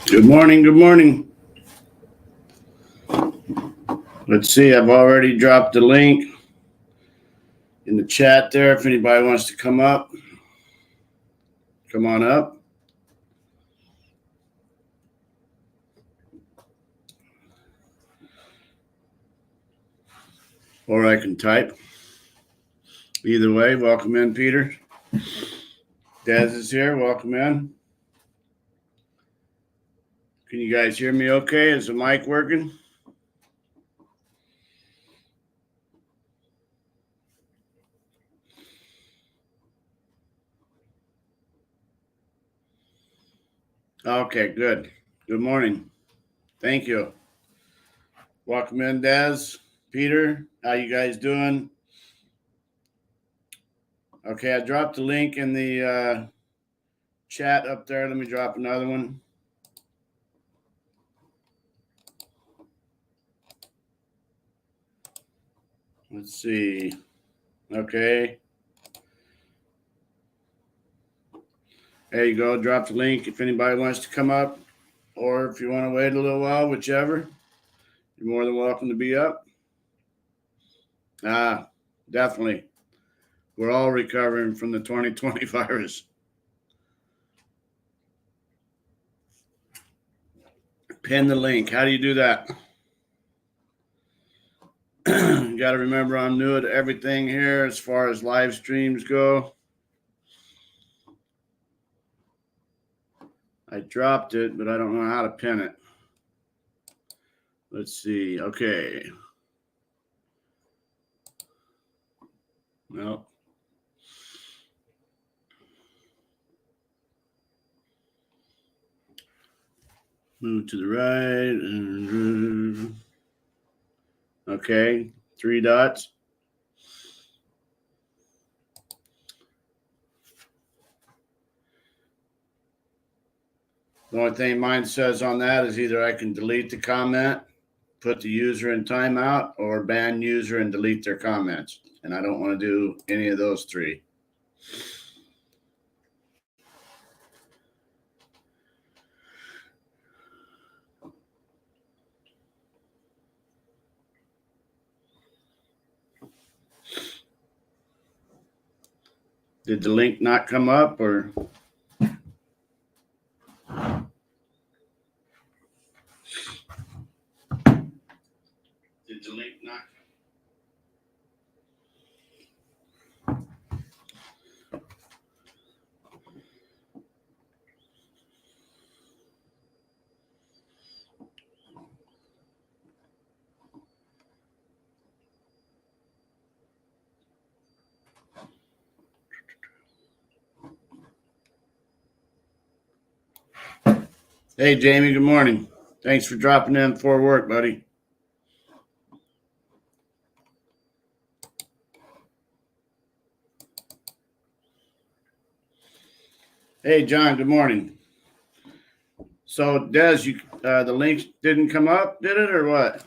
Good morning. Good morning. Let's see. I've already dropped the link in the chat there. If anybody wants to come up, come on up. Or I can type. Either way, welcome in, Peter. Daz is here. Welcome in. Can you guys hear me okay? Is the mic working? Okay, good. Good morning. Thank you. Welcome in, Daz. Peter, how you guys doing? Okay, I dropped the link in the chat up there. Let me drop another one. Let's see. Okay. There you go. Drop the link if anybody wants to come up, or if you want to wait a little while, whichever. You're more than welcome to be up. Definitely. We're all recovering from the 2020 virus. Pin the link. How do you do that? You got to remember I'm new to everything here as far as live streams go. I dropped it, but I don't know how to pin it. Let's see. Okay. Nope. Move to the right. Okay. 3 dots. The only thing mine says on that is either I can delete the comment, put the user in timeout, or ban user and delete their comments. And I don't want to do any of those 3. Did the link not come up, or? Did the link not? Hey, Jamie, good morning. Thanks for dropping in before work, buddy. Hey, John, good morning. So, Des, the link didn't come up, did it, or what?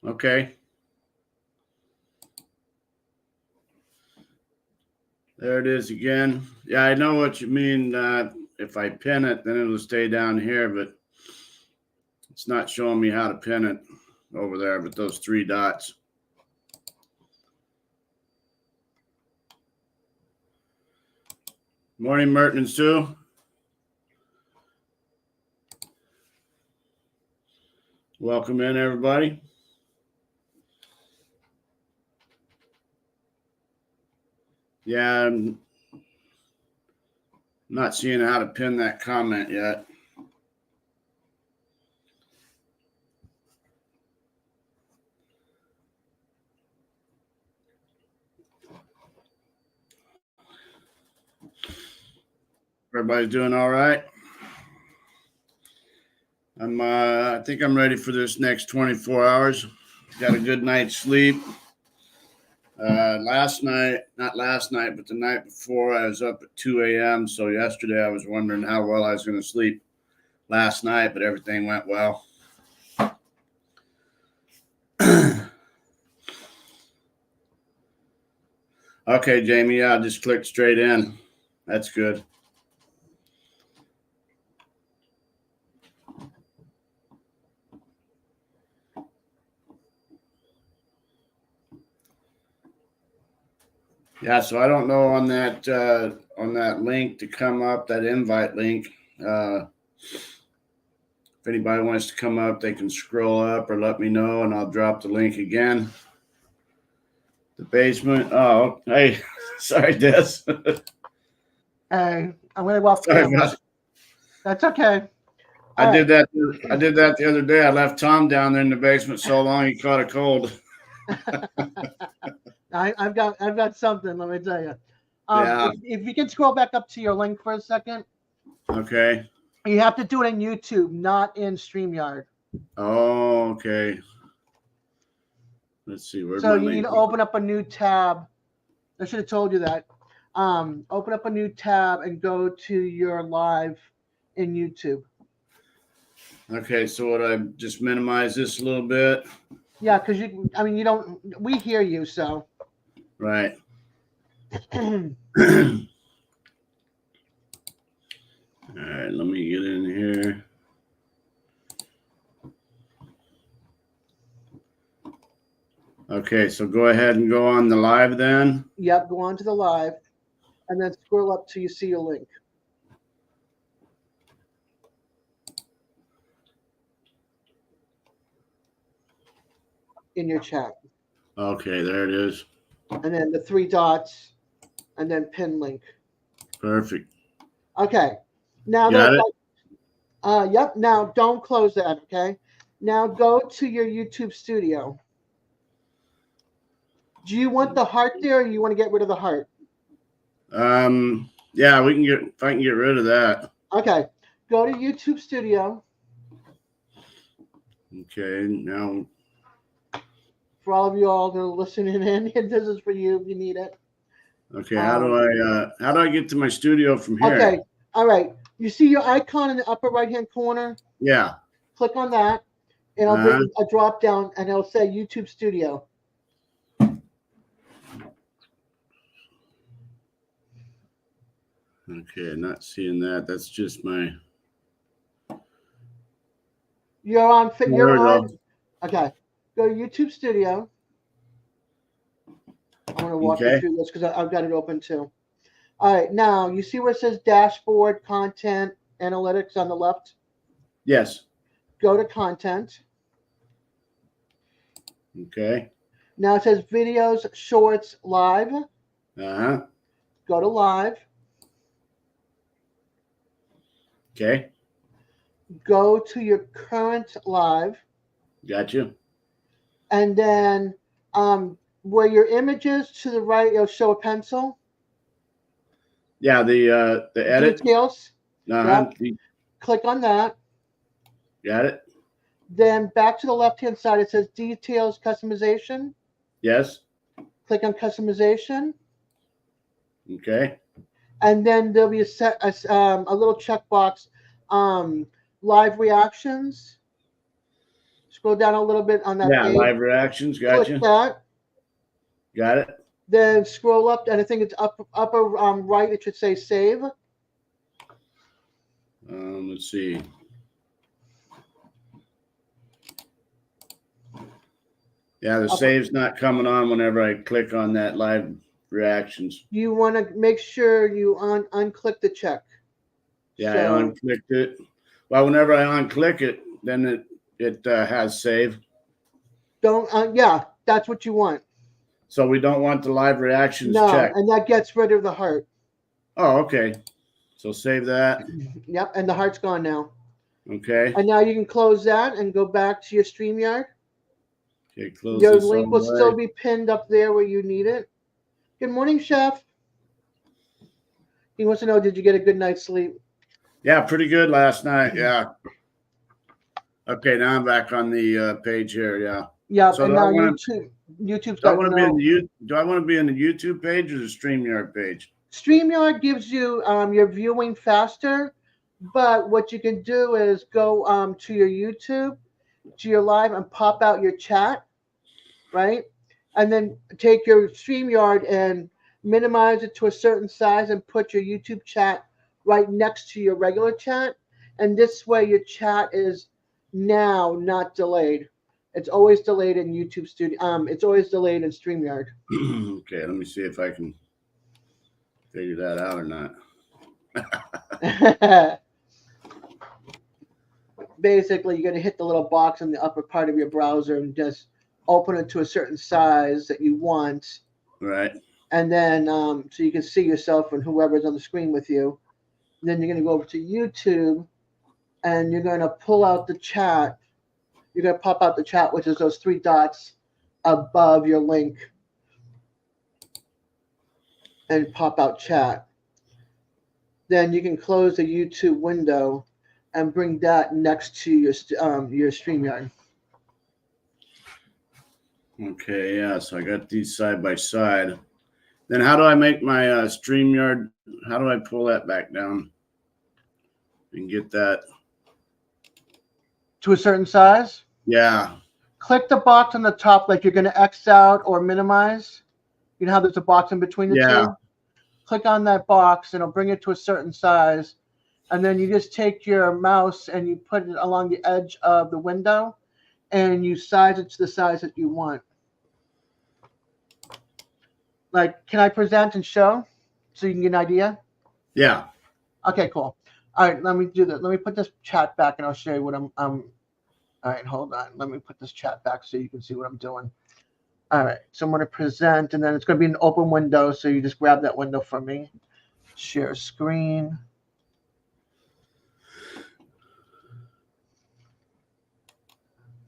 Okay. There it is again. Yeah, I know what you mean. If I pin it, then it'll stay down here, but it's not showing me how to pin it over there with those 3 dots. Morning, Merton and Sue. Welcome in, everybody. Yeah, I'm not seeing how to pin that comment yet. Everybody's doing all right? I think I'm ready for this next 24 hours. Got a good night's sleep. Not last night, but the night before, I was up at 2 a.m. So yesterday I was wondering how well I was going to sleep last night, but everything went well. Okay, Jamie, yeah, I just clicked straight in. That's good. Yeah, so I don't know on that link to come up, that invite link. If anybody wants to come up, they can scroll up or let me know, and I'll drop the link again. The basement. Oh, hey, sorry, Des. Hey, I'm gonna go off Sorry camera. about it. That's okay. I did that the other day. I left Tom down there in the basement so long he caught a cold. I've got something. Let me tell you. Yeah. If you can scroll back up to your link for a second. Okay. You have to do it in YouTube, not in StreamYard. Oh, okay. Let's see. Where's So my you need link? to open up a new tab. I should have told you that. Open up a new tab and go to your live in YouTube. Okay, so what I just minimize this a little bit. Yeah, because you don't. We hear you, so. Right. All right, let me get in here. Okay, so go ahead and go on the live then. Yep, go on to the live, and then scroll up till you see your link. In your chat. Okay, there it is. And then the 3 dots, and then pin link. Perfect. Okay. Now got it. Yep. Now don't close that. Okay. Now go to your YouTube studio. Do you want the heart there, or you want to get rid of the heart? Yeah, we can get. If I can get rid of that. Okay. Go to YouTube studio. Okay. Now. For all of you all that are listening in, this is for you if you need it. Okay. How do I get to my studio from here? Okay. All right. You see your icon in the upper right hand corner? Yeah. Click on that, and it'll bring a drop down, and it'll say YouTube Studio. Okay, not seeing that. That's just my. You're on. You're on. Go. Okay. Go to YouTube Studio. I'm going to walk you through this because I've got it open too. All right. Now, you see where it says Dashboard, Content, Analytics on the left? Yes. Go to Content. Okay. Now it says Videos, Shorts, Live. Uh-huh. Go to Live. Okay. Go to your current live. Got you. And then where your image is to the right, it'll show a pencil. Yeah, the edit. Details. Uh-huh. Yep. Click on that. Got it. Then back to the left-hand side, it says Details, Customization. Yes. Click on Customization. Okay. And then there'll be a little checkbox, Live Reactions. Scroll down a little bit on that page. Live reactions. Got you. Click that. Got it. Then scroll up, and I think it's upper right. It should say Save. Let's see. Yeah, the save's not coming on whenever I click on that live reactions. You want to make sure you unclick the check. Yeah, so, I unclicked it. Well, whenever I unclick it, then it has save. Don't. Yeah, that's what you want. So we don't want the live reactions check. And that gets rid of the heart. Oh, okay. So save that. Yep, and the heart's gone now. Okay. And now you can close that and go back to your StreamYard. Okay, close your this link will still be pinned up there where you need it. Good morning, Chef. He wants to know, did you get a good night's sleep? Yeah, pretty good last night. Yeah. Okay, now I'm back on the page here. Yeah. Yeah, so and now YouTube's got do I want to be in the YouTube page or the StreamYard page? StreamYard gives you your viewing faster. But what you can do is go to your YouTube, to your live, and pop out your chat, right? And then take your StreamYard and minimize it to a certain size and put your YouTube chat right next to your regular chat. And this way your chat is now not delayed. It's always delayed in YouTube Studio. It's always delayed in StreamYard. Okay, let me see if I can figure that out or not. Basically, you're going to hit the little box in the upper part of your browser and just open it to a certain size that you want. Right. And then so you can see yourself and whoever's on the screen with you. And then you're going to go over to YouTube and you're going to pull out the chat. You're going to pop out the chat, which is those three dots above your link, and pop out chat. Then you can close the YouTube window and bring that next to your StreamYard. Okay, yeah, so I got these side by side. Then how do I make my StreamYard? How do I pull that back down and get that? To a certain size? Yeah. Click the box on the top like you're going to X out or minimize. You know how there's a box in between the two? Click on that box and it'll bring it to a certain size. And then you just take your mouse and you put it along the edge of the window and you size it to the size that you want. Like, can I present and show so you can get an idea? Yeah. Okay, cool. All right, let me do that. Let me put this chat back and I'll show you what I'm all right, hold on. Let me put this chat back so you can see what I'm doing. All right, so I'm going to present, and then it's going to be an open window, so you just grab that window from me. Share screen.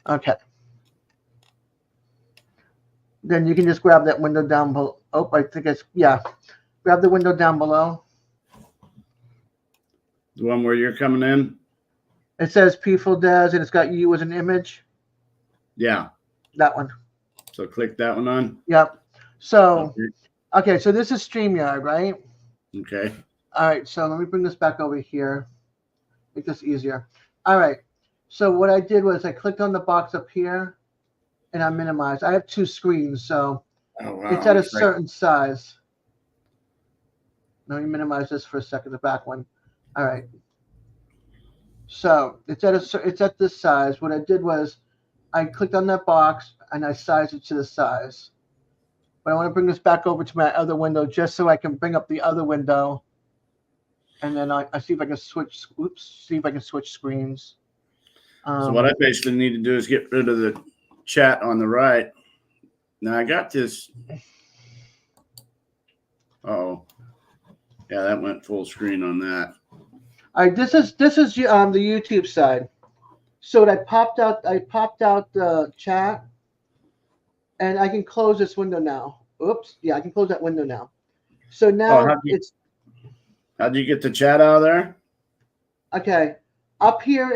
Okay. Then you can just grab that window down below. Oh, I think it's, yeah. Grab the window down below. The one where you're coming in? It says Peaceful Des, and it's got you as an image. Yeah. That one. So click that one on? Yep. So, okay, so this is StreamYard, right? Okay. All right, so let me bring this back over here. Make this easier. All right. So what I did was I clicked on the box up here, and I minimized. I have two screens, so it's at a certain size. Let me minimize this for a second, the back one. All right. So it's at this size. What I did was I clicked on that box and I sized it to the size. But I want to bring this back over to my other window just so I can bring up the other window. And then I see if I can switch. Oops. See if I can switch screens. So what I basically need to do is get rid of the chat on the right. Now I got this. Oh, yeah, that went full screen on that. All right, this is the YouTube side. So I popped out the chat, and I can close this window now. Oops, yeah, I can close that window now. So now How'd you get the chat out of there? Okay, up here,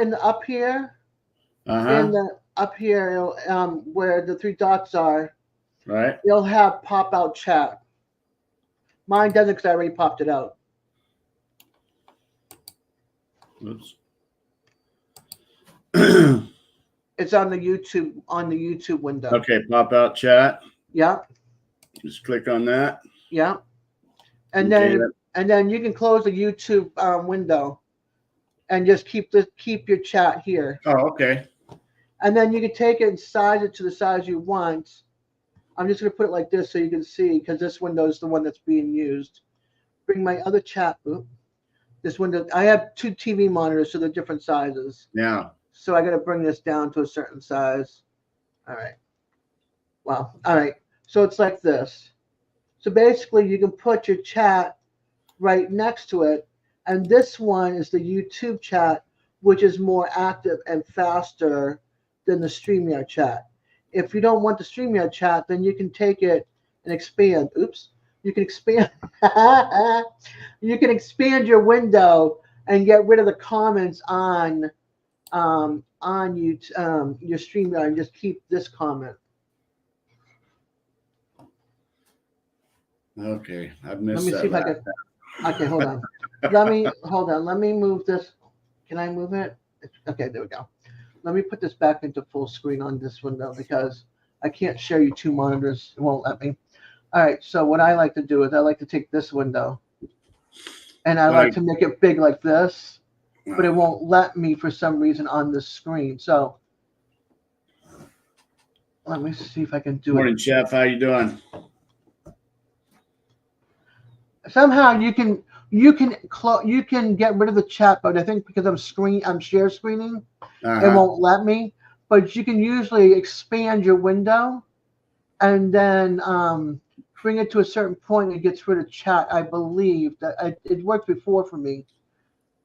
where the three dots are, right? You'll have pop out chat. Mine doesn't because I already popped it out. Oops. It's on the YouTube window. Okay, pop out chat. Yeah. Just click on that. Yeah. And then you can close the YouTube window and just keep your chat here. Oh, okay. And then you can take it and size it to the size you want. I'm just going to put it like this so you can see, because this window is the one that's being used. Bring my other chat. This window, I have two TV monitors, so they're different sizes. Yeah. So I got to bring this down to a certain size. All right. Wow. All right. So it's like this. So basically, you can put your chat right next to it. And this one is the YouTube chat, which is more active and faster than the StreamYard chat. If you don't want the StreamYard chat, then you can take it and expand. Oops. You can expand. You can expand your window and get rid of the comments on YouTube, your StreamYard, and just keep this comment. Okay, I've missed Let me that. see if I can. Okay, hold on. Let me move this. Can I move it? Okay, there we go. Let me put this back into full screen on this window because I can't share you two monitors. It won't let me. All right, so what I like to do is I like to take this window and I like to make it big like this, but it won't let me for some reason on the screen. So let me see if I can do Morning, it. Chef. How you doing? Somehow you can get rid of the chat, but I think because I'm share screening, it won't let me. But you can usually expand your window and then bring it to a certain point and it gets rid of chat. I believe that it worked before for me.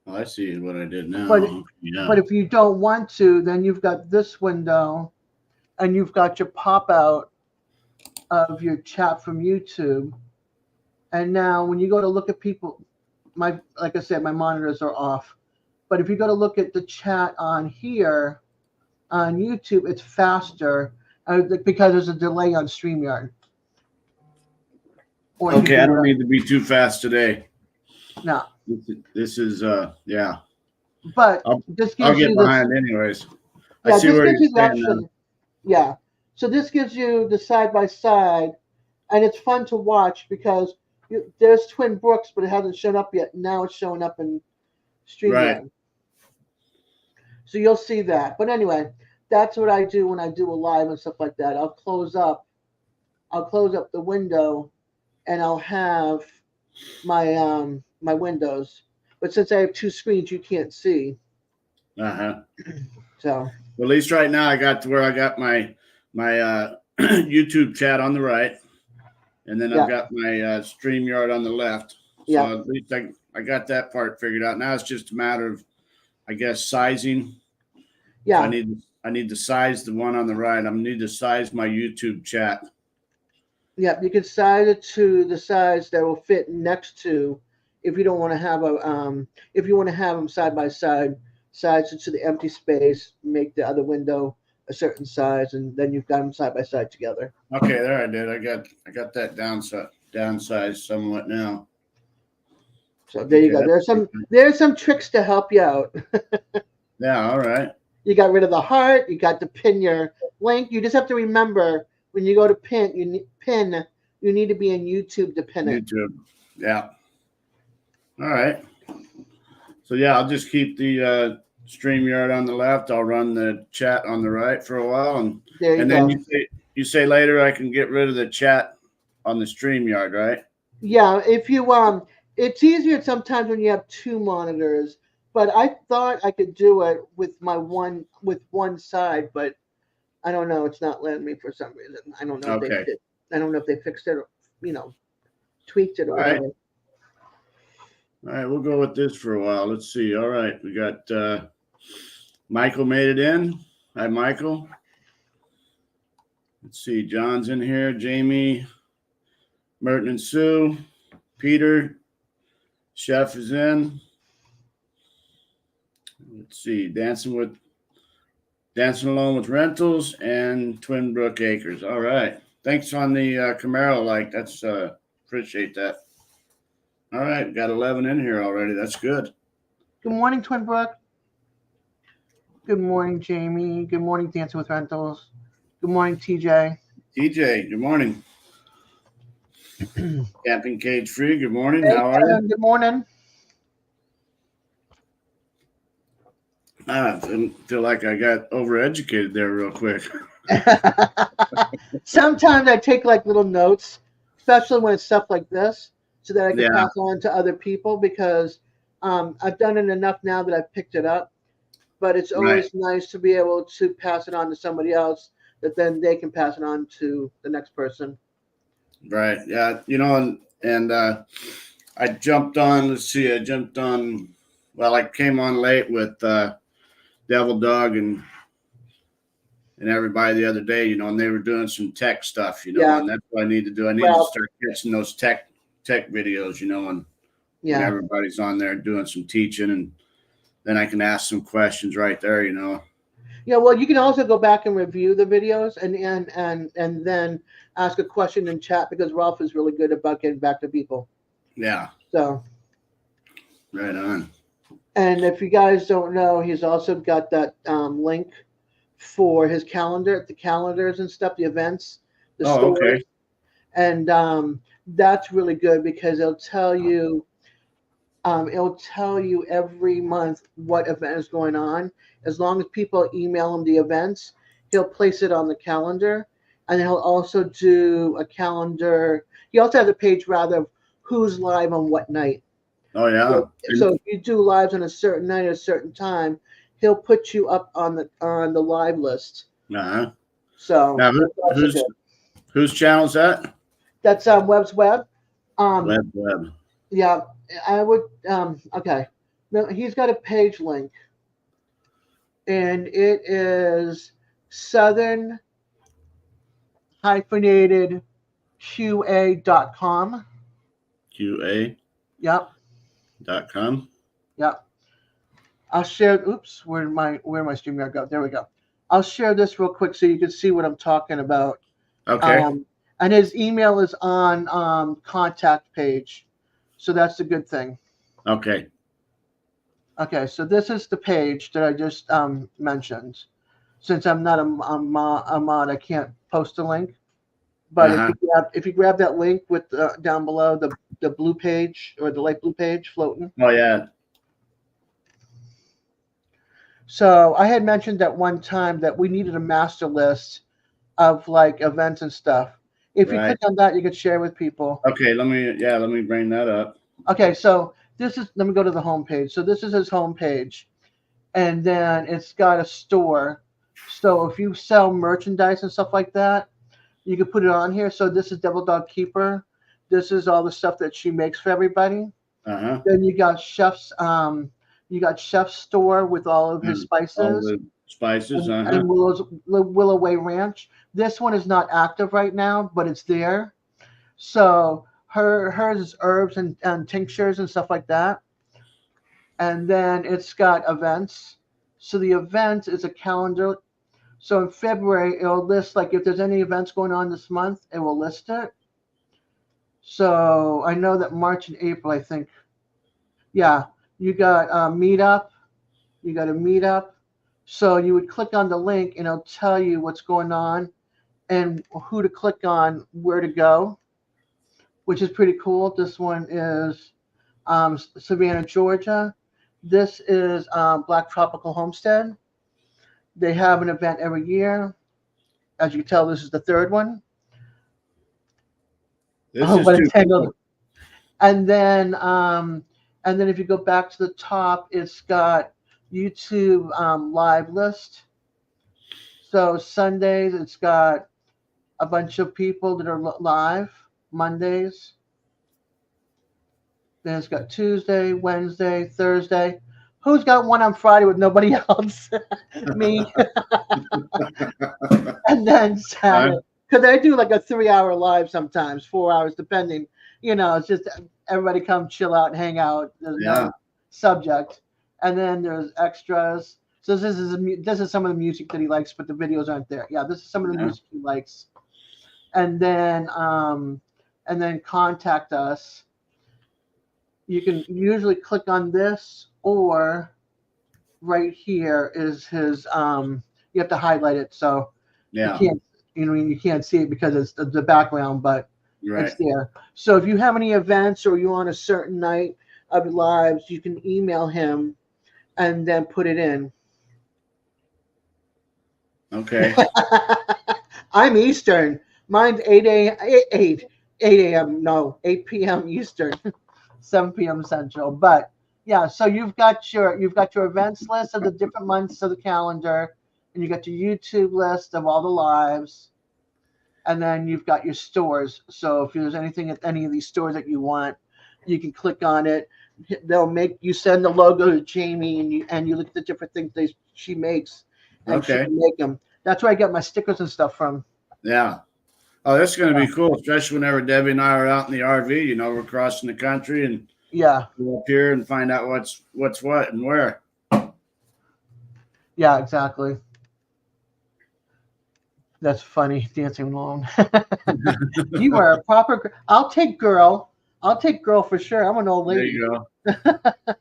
Oh, I see what I did now. But Yeah. but if you don't want to, then you've got this window and you've got your pop out of your chat from YouTube. And now when you go to look at people, like I said, my monitors are off. But if you go to look at the chat on here on YouTube, it's faster because there's a delay on StreamYard. Okay, I don't need to be too fast today. No. This is yeah. But this gives I'll get you behind anyways. Yeah, I see this where gives you're you the saying option. Yeah. So this gives you the side by side, and it's fun to watch because there's Twin Brooks, but it hasn't shown up yet. Now it's showing up in StreamYard. Right. So you'll see that. But anyway, that's what I do when I do a live and stuff like that. I'll close up the window, and I'll have my my windows. But since I have two screens, you can't see. So. Well, at least right now I got to where I got my YouTube chat on the right, and then I've got my StreamYard on the left. So at least I got that part figured out. Now it's just a matter of, I guess, sizing. Yeah. So I need to size the one on the right. I need to size my YouTube chat. Yeah, you can size it to the size that will fit next to. If you don't want to have if you want to have them side by side, size it to the empty space. Make the other window a certain size, and then you've got them side by side together. Okay, there I did. I got that downsized somewhat now. So there you go. There's some tricks to help you out. Yeah. All right. You got rid of the heart. You got to pin your link. You just have to remember when you go to pin. You need to be in YouTube to pin it. YouTube. Yeah. All right. So yeah, I'll just keep the StreamYard on the left. I'll run the chat on the right for a while, and then you say later I can get rid of the chat on the StreamYard, right? Yeah, if you it's easier sometimes when you have two monitors, but I thought I could do it with one side, but I don't know. It's not letting me for some reason. I don't know. Okay. I don't know if they fixed it or tweaked it or whatever. All right, we'll go with this for a while. Let's see. All right, we got Michael made it in. Hi, Michael. Let's see. John's in here. Jamie, Merton and Sue, Peter, Chef is in. Let's see. Dancing Alone with Rentals and Twin Brook Acres. All right. Thanks on the Camaro like. That's appreciate that. All right, we got 11 in here already. That's good. Good morning, Twin Brook. Good morning, Jamie. Good morning, Dancing with Rentals. Good morning, TJ. TJ, good morning. Camping Cage Free, good morning. How are you? Good morning. I feel like I got overeducated there real quick. Sometimes I take like little notes, especially when it's stuff like this, so that I can pass on to other people because I've done it enough now that I've picked it up. But it's always nice to be able to pass it on to somebody else that then they can pass it on to the next person. Right. Yeah. And I jumped on, well, I came on late with Devil Dog and everybody the other day, and they were doing some tech stuff, and that's what I need to do. I need to start catching those tech videos, and everybody's on there doing some teaching, and then I can ask some questions right there, Yeah, well, you can also go back and review the videos and then ask a question in chat because Ralph is really good about getting back to people. Yeah. So. Right on. And if you guys don't know, he's also got that link for his calendar, the calendars and stuff, the events, the Oh, okay. stores, and that's really good because it'll tell you every month what event is going on. As long as people email him the events, he'll place it on the calendar, and he'll also do a calendar. He also has a page rather of who's live on what night. Oh, yeah. So if you do lives on a certain night at a certain time, he'll put you up on the live list. Uh-huh. So Now, that's also who's good. whose channel is that? That's Webb's Web. Web. Yeah, I would. Okay, now he's got a page link, and it is Southern hyphenated QA.com. QA.com. Yep, yep. I'll share. Oops, where my StreamYard go? There we go. I'll share this real quick so you can see what I'm talking about. Okay. And his email is on contact page, so that's a good thing. Okay. Okay, so this is the page that I just mentioned. Since I'm not a mod, I can't post a link. But if you grab that link with down below the blue page or the light blue page floating. Oh, yeah. So I had mentioned at one time that we needed a master list of like events and stuff. If you Right. click on that, you can share with people. Okay, let me bring that up. Okay, so let me go to the home page. So this is his home page, and then it's got a store. So if you sell merchandise and stuff like that, you can put it on here. So this is Devil Dog Keeper. This is all the stuff that she makes for everybody. Uh-huh. Then you got Chef's store with all of his spices. All the spices, and Willow Way Ranch. This one is not active right now, but it's there. So hers is herbs and tinctures and stuff like that. And then it's got events. So the event is a calendar. So in February, it'll list like if there's any events going on this month, it will list it. So I know that March and April, I think. Yeah, you got a meetup. You got a meetup. So you would click on the link and it'll tell you what's going on and who to click on, where to go, which is pretty cool. This one is Savannah, Georgia. This is Black Tropical Homestead. They have an event every year. As you can tell, this is the third one. This is too cool. And then if you go back to the top, it's got YouTube live list. So Sundays, it's got a bunch of people that are live. Mondays. Then it's got Tuesday, Wednesday, Thursday. Who's got one on Friday with nobody else? Me. And then Saturday. Because I do like a 3-hour live sometimes, 4 hours, depending. You know, it's just everybody come chill out and hang out. There's no subject. And then there's extras. So this is some of the music that he likes, but the videos aren't there. Yeah, this is some of the music he likes. And then contact us. You can usually click on this, or right here is his. You have to highlight it, so you can't. You can't see it because it's the background, but it's there. So if you have any events or you on a certain night of lives, you can email him and then put it in. Okay. I'm Eastern. Mine's 8 a.m. No, 8 p.m. Eastern, 7 p.m. Central. But yeah, so you've got your events list of the different months of the calendar, and you got your YouTube list of all the lives, and then you've got your stores. So if there's anything at any of these stores that you want, you can click on it. They'll make you send the logo to Jamie, and you look at the different things she makes, and she can make them. That's where I get my stickers and stuff from. Yeah. Oh, that's going to be cool, especially whenever Debbie and I are out in the RV. You know, we're crossing the country and go up here and find out what's what and where. Yeah, exactly. That's funny, dancing along. You are a proper. I'll take girl for sure. I'm an old lady. There you go.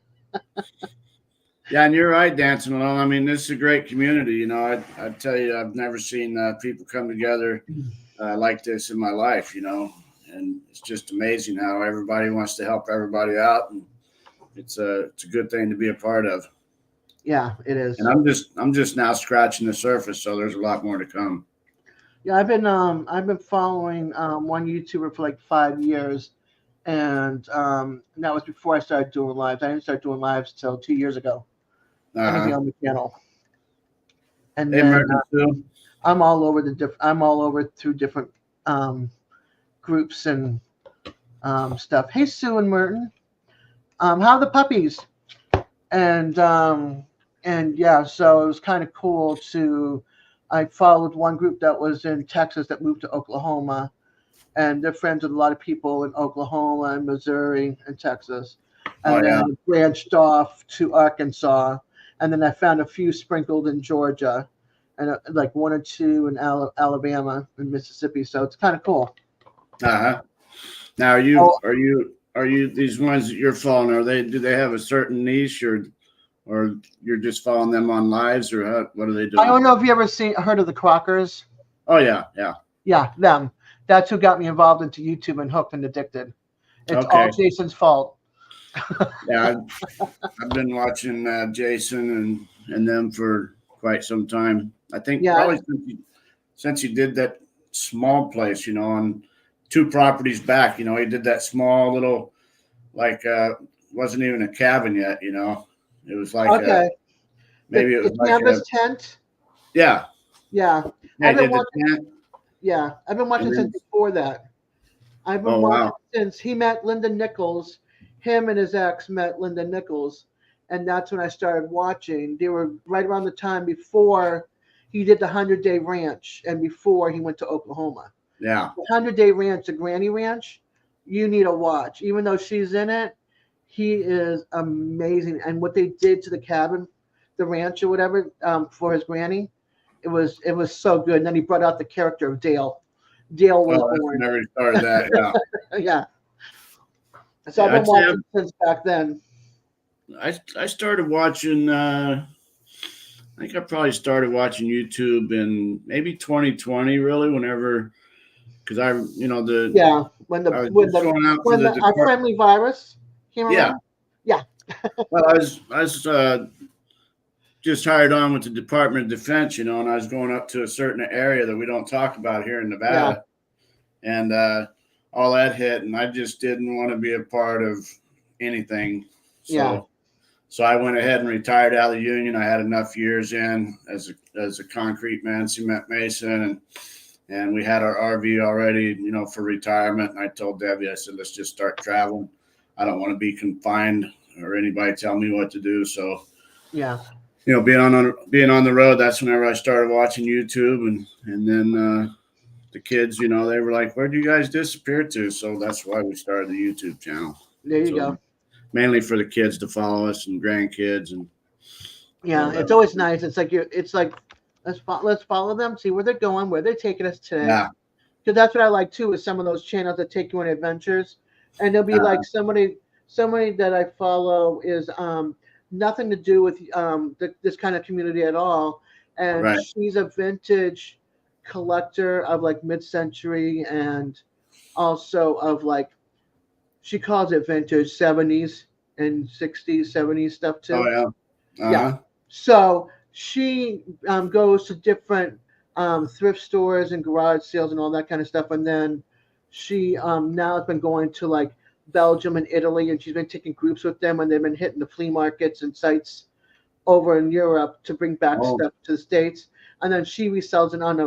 Yeah, and you're right, dancing alone. I mean, this is a great community. You know, I tell you, I've never seen people come together like this in my life. You know, and it's just amazing how everybody wants to help everybody out, and it's a good thing to be a part of. Yeah, it And is. I'm just now scratching the surface, so there's a lot more to come. Yeah, I've been following one YouTuber for like 5 years, and that was before I started doing lives. I didn't start doing lives till 2 years ago, and then he Uh-huh. owned the channel. And Hey, then Merton, too. I'm all over I'm all over through different um, groups and stuff. Hey, Sue and Merton, how are the puppies? And yeah, so it was kind of cool to. I followed one group that was in Texas that moved to Oklahoma, and they're friends with a lot of people in Oklahoma and Missouri and Texas, Oh and then yeah. it branched off to Arkansas, and then I found a few sprinkled in Georgia, and like one or two in Alabama and Mississippi. So it's kind of cool. Uh-huh. Now, Oh, are you these ones that you're following? Do they have a certain niche, or you're just following them on lives, or what are they I doing? don't know if you ever heard of the Crockers. Oh yeah, yeah. Yeah, them. That's who got me involved into YouTube and hooked and addicted. It's all Okay. Jason's fault. Yeah, I've been watching Jason and them for quite some time. I think Yeah, probably since he did that small place, you know, on two properties back. You know, he did that small little like wasn't even a cabin yet. You know, it was like okay. maybe it The was like canvas tent. yeah, Yeah, yeah. I've He been did the watching. tent, Yeah, I've been and watching since then before that. I've been oh watching wow, since he met Linda Nichols. Him and his ex met Linda Nichols, and that's when I started watching. They were right around the time before he did the 100 Day Ranch and before he went to Oklahoma. yeah. The 100 Day Ranch, the Granny Ranch, you need to watch. Even though she's in it, he is amazing. And what they did to the cabin, the ranch or whatever, for his granny, it was so good. And then he brought out the character of Dale. Dale was Oh, that's born. whenever he started that. Yeah, Yeah. So I've yeah. been watching since back then. I started watching. I think I probably started watching YouTube in maybe 2020. Really, whenever because the Yeah. When the I was when just the going out to when the the our depart. friendly virus came Yeah, around. Yeah. well, I was just hired on with the Department of Defense, you know, and I was going up to a certain area that we don't talk about here in Yeah. Nevada, and all that hit, and I just didn't want to be a part of anything. Yeah. So I went ahead and retired out of the union. I had enough years in as a concrete man, cement mason, and we had our RV already, you know, for retirement. And I told Debbie, I said, let's just start traveling. I don't want to be confined or anybody tell me what to do. So, Yeah. you know, being on the road, that's whenever I started watching YouTube, and then the kids, you know, they were like, "Where'd you guys disappear to?" So that's why we started the YouTube channel. There you So go. mainly for the kids to follow us and grandkids and Yeah. all that. It's always nice. It's like It's like let's follow them, see where they're going, where they're taking us today. Yeah, Because that's what I like too is some of those channels that take you on adventures, and there'll be like somebody that I follow is nothing to do with this kind of community at all, and right. she's a vintage collector of like mid-century and also of like she calls it vintage 70s and 60s 70s stuff Oh too. yeah. Yeah, Uh-huh. so she goes to different thrift stores and garage sales and all that kind of stuff. And then she now has been going to like Belgium and Italy, and she's been taking groups with them, and they've been hitting the flea markets and sites over in Europe to bring back Oh, stuff to the States. And then she resells it on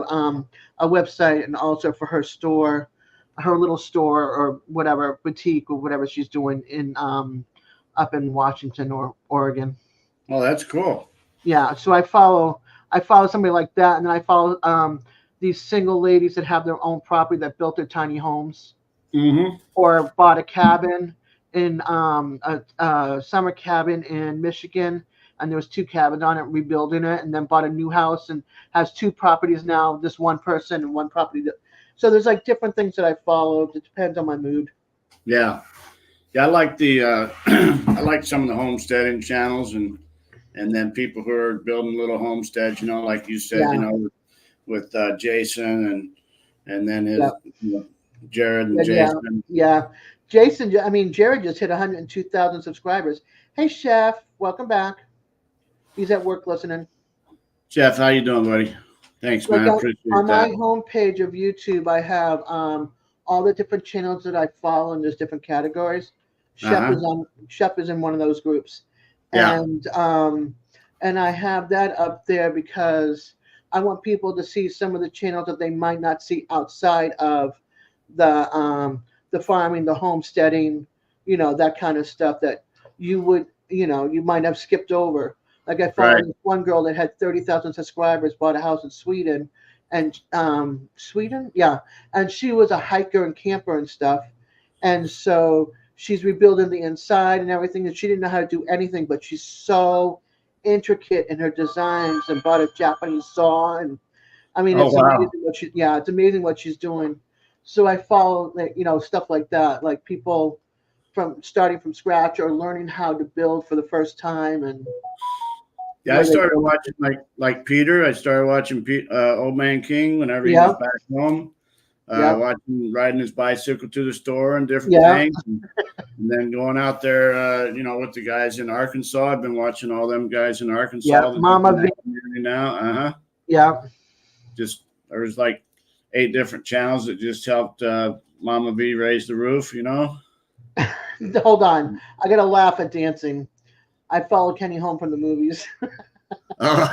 a website and also for her store, her little store or whatever boutique or whatever she's doing in up in Washington or Oregon. well, that's cool. Yeah, so I follow somebody like that, and then I follow these single ladies that have their own property that built their tiny homes Mm-hmm. or bought a cabin in a summer cabin in Michigan, and there was two cabins on it, rebuilding it, and then bought a new house and has two properties now. This one person and one property. So there's like different things that I follow. It depends on my mood. Yeah. Yeah, I like the I like some of the homesteading channels, and and then people who are building little homesteads, you know, like you said, Yeah. you know, with Jason and then his Yep. you know, Jared and Yeah. Jason. Yeah. Jason, I mean, Jared just hit 102,000 subscribers. Hey, Chef, welcome back. He's at work listening. Jeff, how you doing, buddy? Thanks, Like man. I appreciate on my that. homepage of YouTube, I have all the different channels that I follow, and there's different categories. Uh-huh. Chef is in one of those groups, Yeah. and I have that up there because I want people to see some of the channels that they might not see outside of the farming, the homesteading, you know, that kind of stuff that you would, you know, you might have skipped over. Like I Right. followed this one girl that had 30,000 subscribers, bought a house in Sweden, and Sweden, yeah, and she was a hiker and camper and stuff, and so she's rebuilding the inside and everything, and she didn't know how to do anything, but she's so intricate in her designs and bought a Japanese saw, and I mean, Oh it's amazing wow. it's amazing what she's doing. So I follow, like, you know, stuff like that, like people from starting from scratch or learning how to build for the first time, and Yeah, I where they started go. watching like Peter. I started watching Old Man King whenever he was Yeah, back home. yeah, Watching riding his bicycle to the store and different yeah, things, and then going out there, you know, with the guys in Arkansas. I've been watching all them guys in yeah. Arkansas that live Mama in V. that community now. Yeah. Just there's like 8 different channels that just helped Mama V raise the roof. You know. Hold on, I gotta laugh at dancing. I followed Kenny home from the movies. Uh,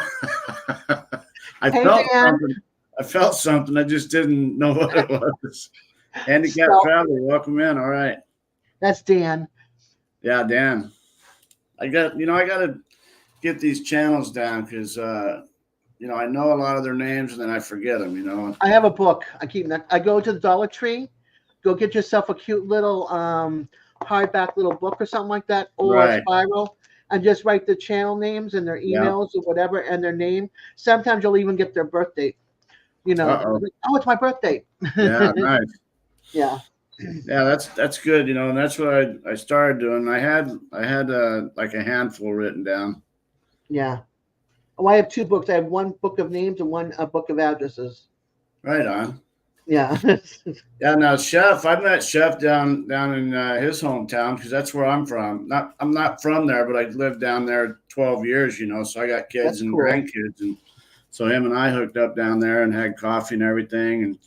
I Hey felt Dan, something. I felt something. I just didn't know what it was. Handicap Stop. traveler, welcome in. All right. That's Dan. Yeah, Dan. I got to get these channels down because, you know, I know a lot of their names and then I forget them, you know. I have a book. I go to the Dollar Tree. Go get yourself a cute little hardback little book or something like that, or a Right. spiral, and just write the channel names and their Yeah. emails or whatever and their name. Sometimes you'll even get their birth date. You know, Uh-oh. like, oh, it's my birthday. Yeah, nice. Yeah, Yeah, that's good, you know, and that's what I started doing. I had like a handful written down. yeah. Oh, I have two books. I have one book of names and one a book of addresses. Right on. Yeah. Yeah, now Chef, I met Chef down in his hometown because that's where I'm from. I'm not from there, but I lived down there 12 years, you know. So I got kids That's and cool. grandkids, and so him and I hooked up down there and had coffee and everything.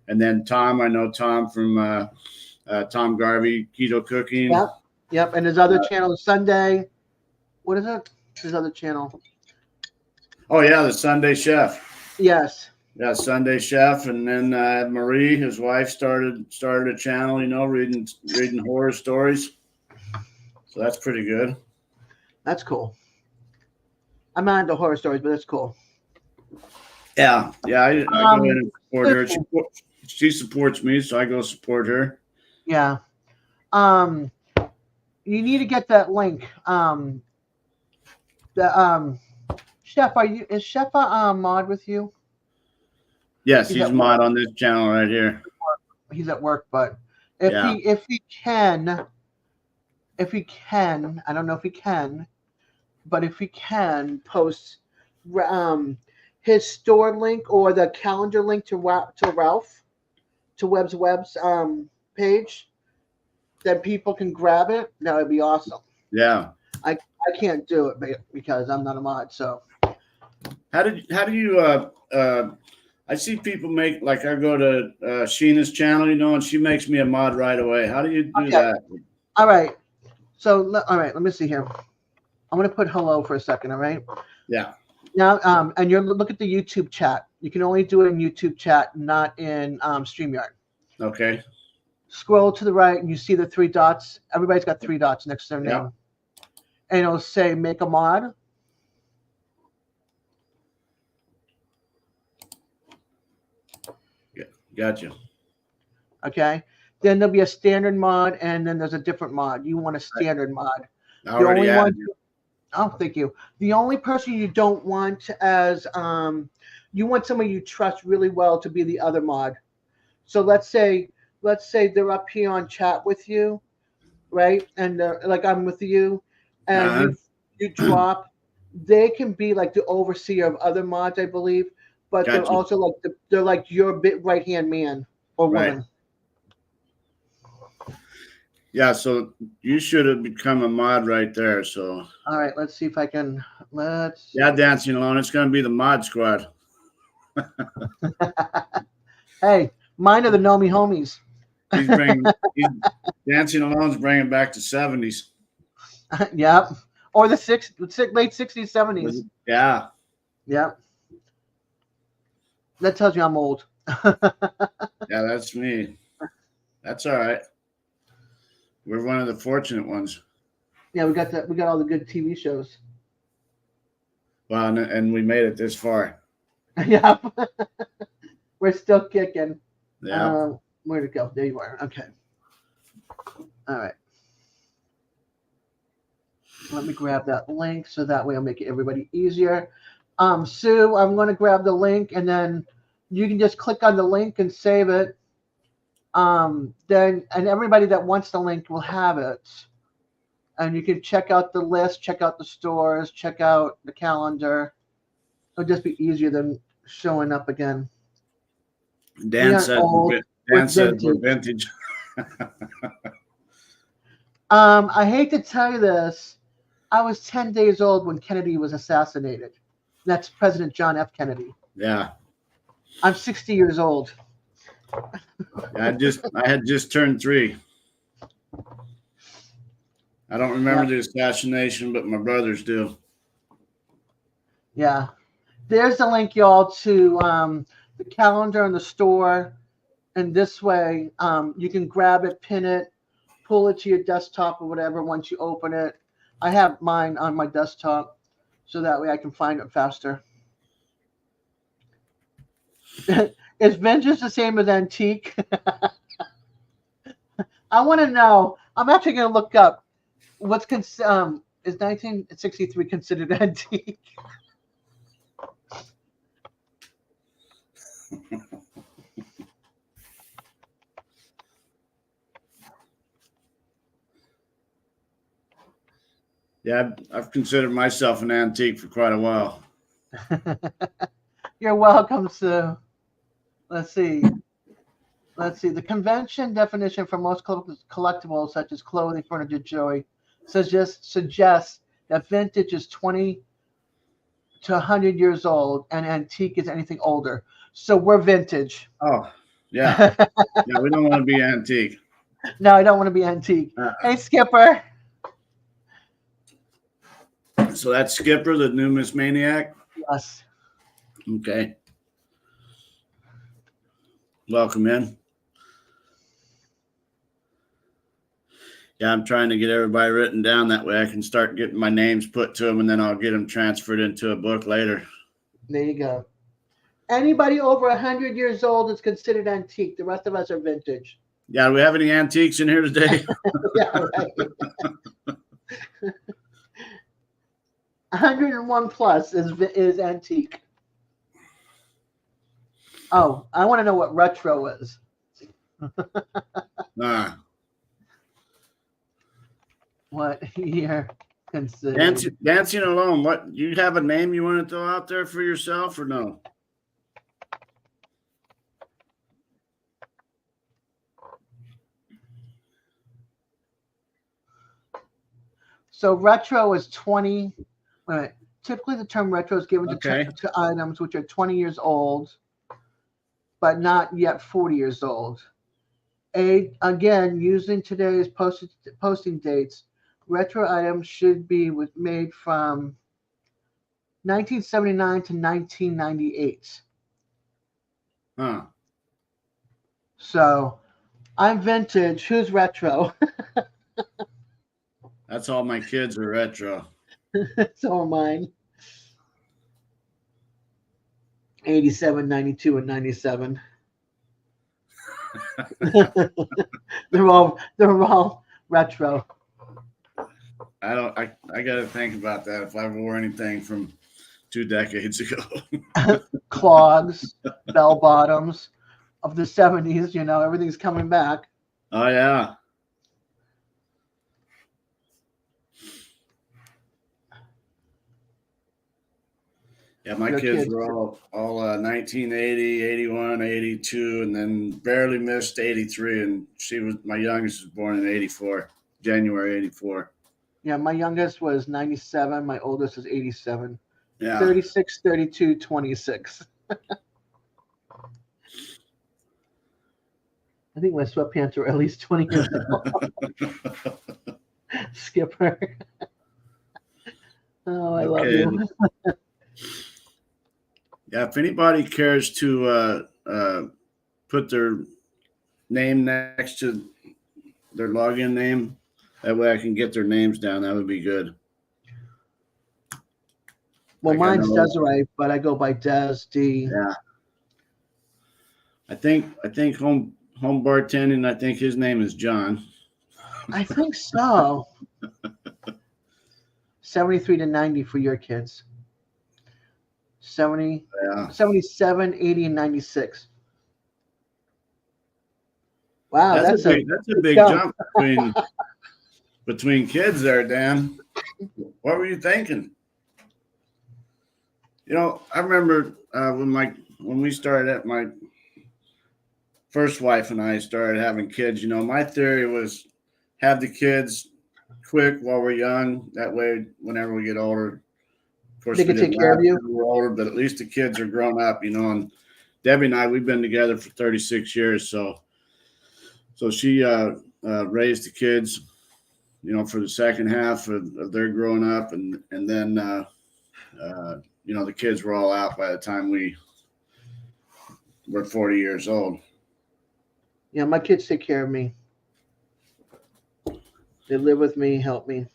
And then Tom, I know Tom from Tom Garvey Keto Cooking. Yep. Yep. And his other channel is Sunday. What is it? His other channel. Oh yeah, the Sunday Chef. Yes. Yeah, Sunday Chef, and then Marie, his wife, started a channel, you know, reading horror stories. So that's pretty good. That's cool. I'm not into horror stories, but that's cool. Yeah, I go in and support her. Cool. She supports me, so I go support her. Yeah. You need to get that link. The Chef, is Chef a mod with you? Yes, he's mod on this channel right here. He's at work, but if he can, I don't know if he can, but if he can post his store link or the calendar link to Ralph, to Webb's page, then people can grab it. That would be awesome. Yeah. I can't do it because I'm not a mod. So how do you I see people make, like, I go to Sheena's channel, you know, and she makes me a mod right away. How do you do that? All right. So all right, let me see here. I'm gonna put hello for a second. All right. Yeah. Now, and look at the YouTube chat. You can only do it in YouTube chat, not in StreamYard. Okay. Scroll to the right, and you see the 3 dots. Everybody's got 3 dots next to their name, and it'll say "Make a mod." Yeah, gotcha. Okay. Then there'll be a standard mod, and then there's a different mod. You want a standard mod. I already added you. Oh, thank you. The only person you don't want as you want someone you trust really well to be the other mod. So let's say they're up here on chat with you, right? And like I'm with you, and you drop they can be like the overseer of other mods, I believe, but they're Gotcha. also like they're like your bit right hand man or Right. woman. Yeah, so you should have become a mod right there. So All right, let's see if I can. Let's see. yeah, dancing alone. It's going to be the mod squad. Hey, mine are the Know Me homies. He's dancing alone's bringing back the 70s. Yep. Or the late 60s, 70s. Yeah. Yep. That tells you I'm old. Yeah, that's me. That's all right. We're one of the fortunate ones. Yeah, we got all the good TV shows. Well, and we made it this far. Yep. We're still kicking. Yeah. Where'd it go? There you are. Okay. All right. Let me grab that link so that way I'll make it everybody easier. Sue, I'm going to grab the link and then you can just click on the link and save it. Then everybody that wants the link will have it. And you can check out the list, check out the stores, check out the calendar. It'll just be easier than showing up again. Dan said we're vintage. I hate to tell you this. I was 10 days old when Kennedy was assassinated. That's President John F. Kennedy. Yeah. I'm 60 years old. I had just turned 3. I don't remember the assassination, but my brothers do. Yeah. There's the link, y'all, to the calendar in the store. And this way, you can grab it, pin it, pull it to your desktop or whatever once you open it. I have mine on my desktop, so that way I can find it faster. Is vintage the same as antique? I want to know. I'm actually going to look up what's is 1963 considered antique? Yeah, I've considered myself an antique for quite a while. You're welcome, Sue. Let's see. The convention definition for most collectibles, such as clothing, furniture, jewelry, suggests that vintage is 20 to 100 years old and antique is anything older. So we're vintage. Oh, yeah. Yeah, we don't want to be antique. No, I don't want to be antique. Hey, Skipper. So that's Skipper, the numismaniac? Yes. Okay. Welcome in. Yeah, I'm trying to get everybody written down. That way I can start getting my names put to them, and then I'll get them transferred into a book later. There you go. Anybody over 100 years old is considered antique. The rest of us are vintage. Yeah, do we have any antiques in here today? Yeah, right. 101 plus is antique. Oh, I want to know what retro is. What year considered? Dancing alone. What, you have a name you want to throw out there for yourself or no? So retro is 20. Right. Typically, the term retro is given to items which are 20 years old, but not yet 40 years old. Again, using today's posting dates, retro items should be made from 1979 to 1998. Huh. So I'm vintage. Who's retro? That's all my kids are retro. So are mine. 87, 92, and 97. They're all retro. I gotta think about that if I wore anything from 2 decades ago. Clogs, bell bottoms of the 70s, everything's coming back. Oh yeah. Yeah, my Your kids kids. were all 1980, 81, 82, and then barely missed 83. And my youngest was born in 84, January 84. Yeah, my youngest was 97. My oldest is 87. Yeah. 36, 32, 26. I think my sweatpants are at least 20 years old. Skipper. Oh, I love Okay. you. Yeah, if anybody cares to put their name next to their login name, that way I can get their names down. That would be good. Well, Like I mine's know, Desiree, but I go by Des D. yeah. I think home bartending. I think his name is John. I think so. 73 to 90 for your kids. 70, Yeah, 77, 80, and 96. Wow, that's a big big jump. jump between kids there, Dan. What were you thinking? You know, I remember when we started, my first wife and I started having kids. You know, my theory was have the kids quick while we're young. That way, whenever we get older, of course, They we can didn't take care of last you. when we were older, but at least the kids are grown up. You know, and Debbie and I, we've been together for 36 years, so she raised the kids, you know, for the second half of their growing up, and then you know, the kids were all out by the time we were 40 years old. Yeah, my kids take care of me. They live with me, help me.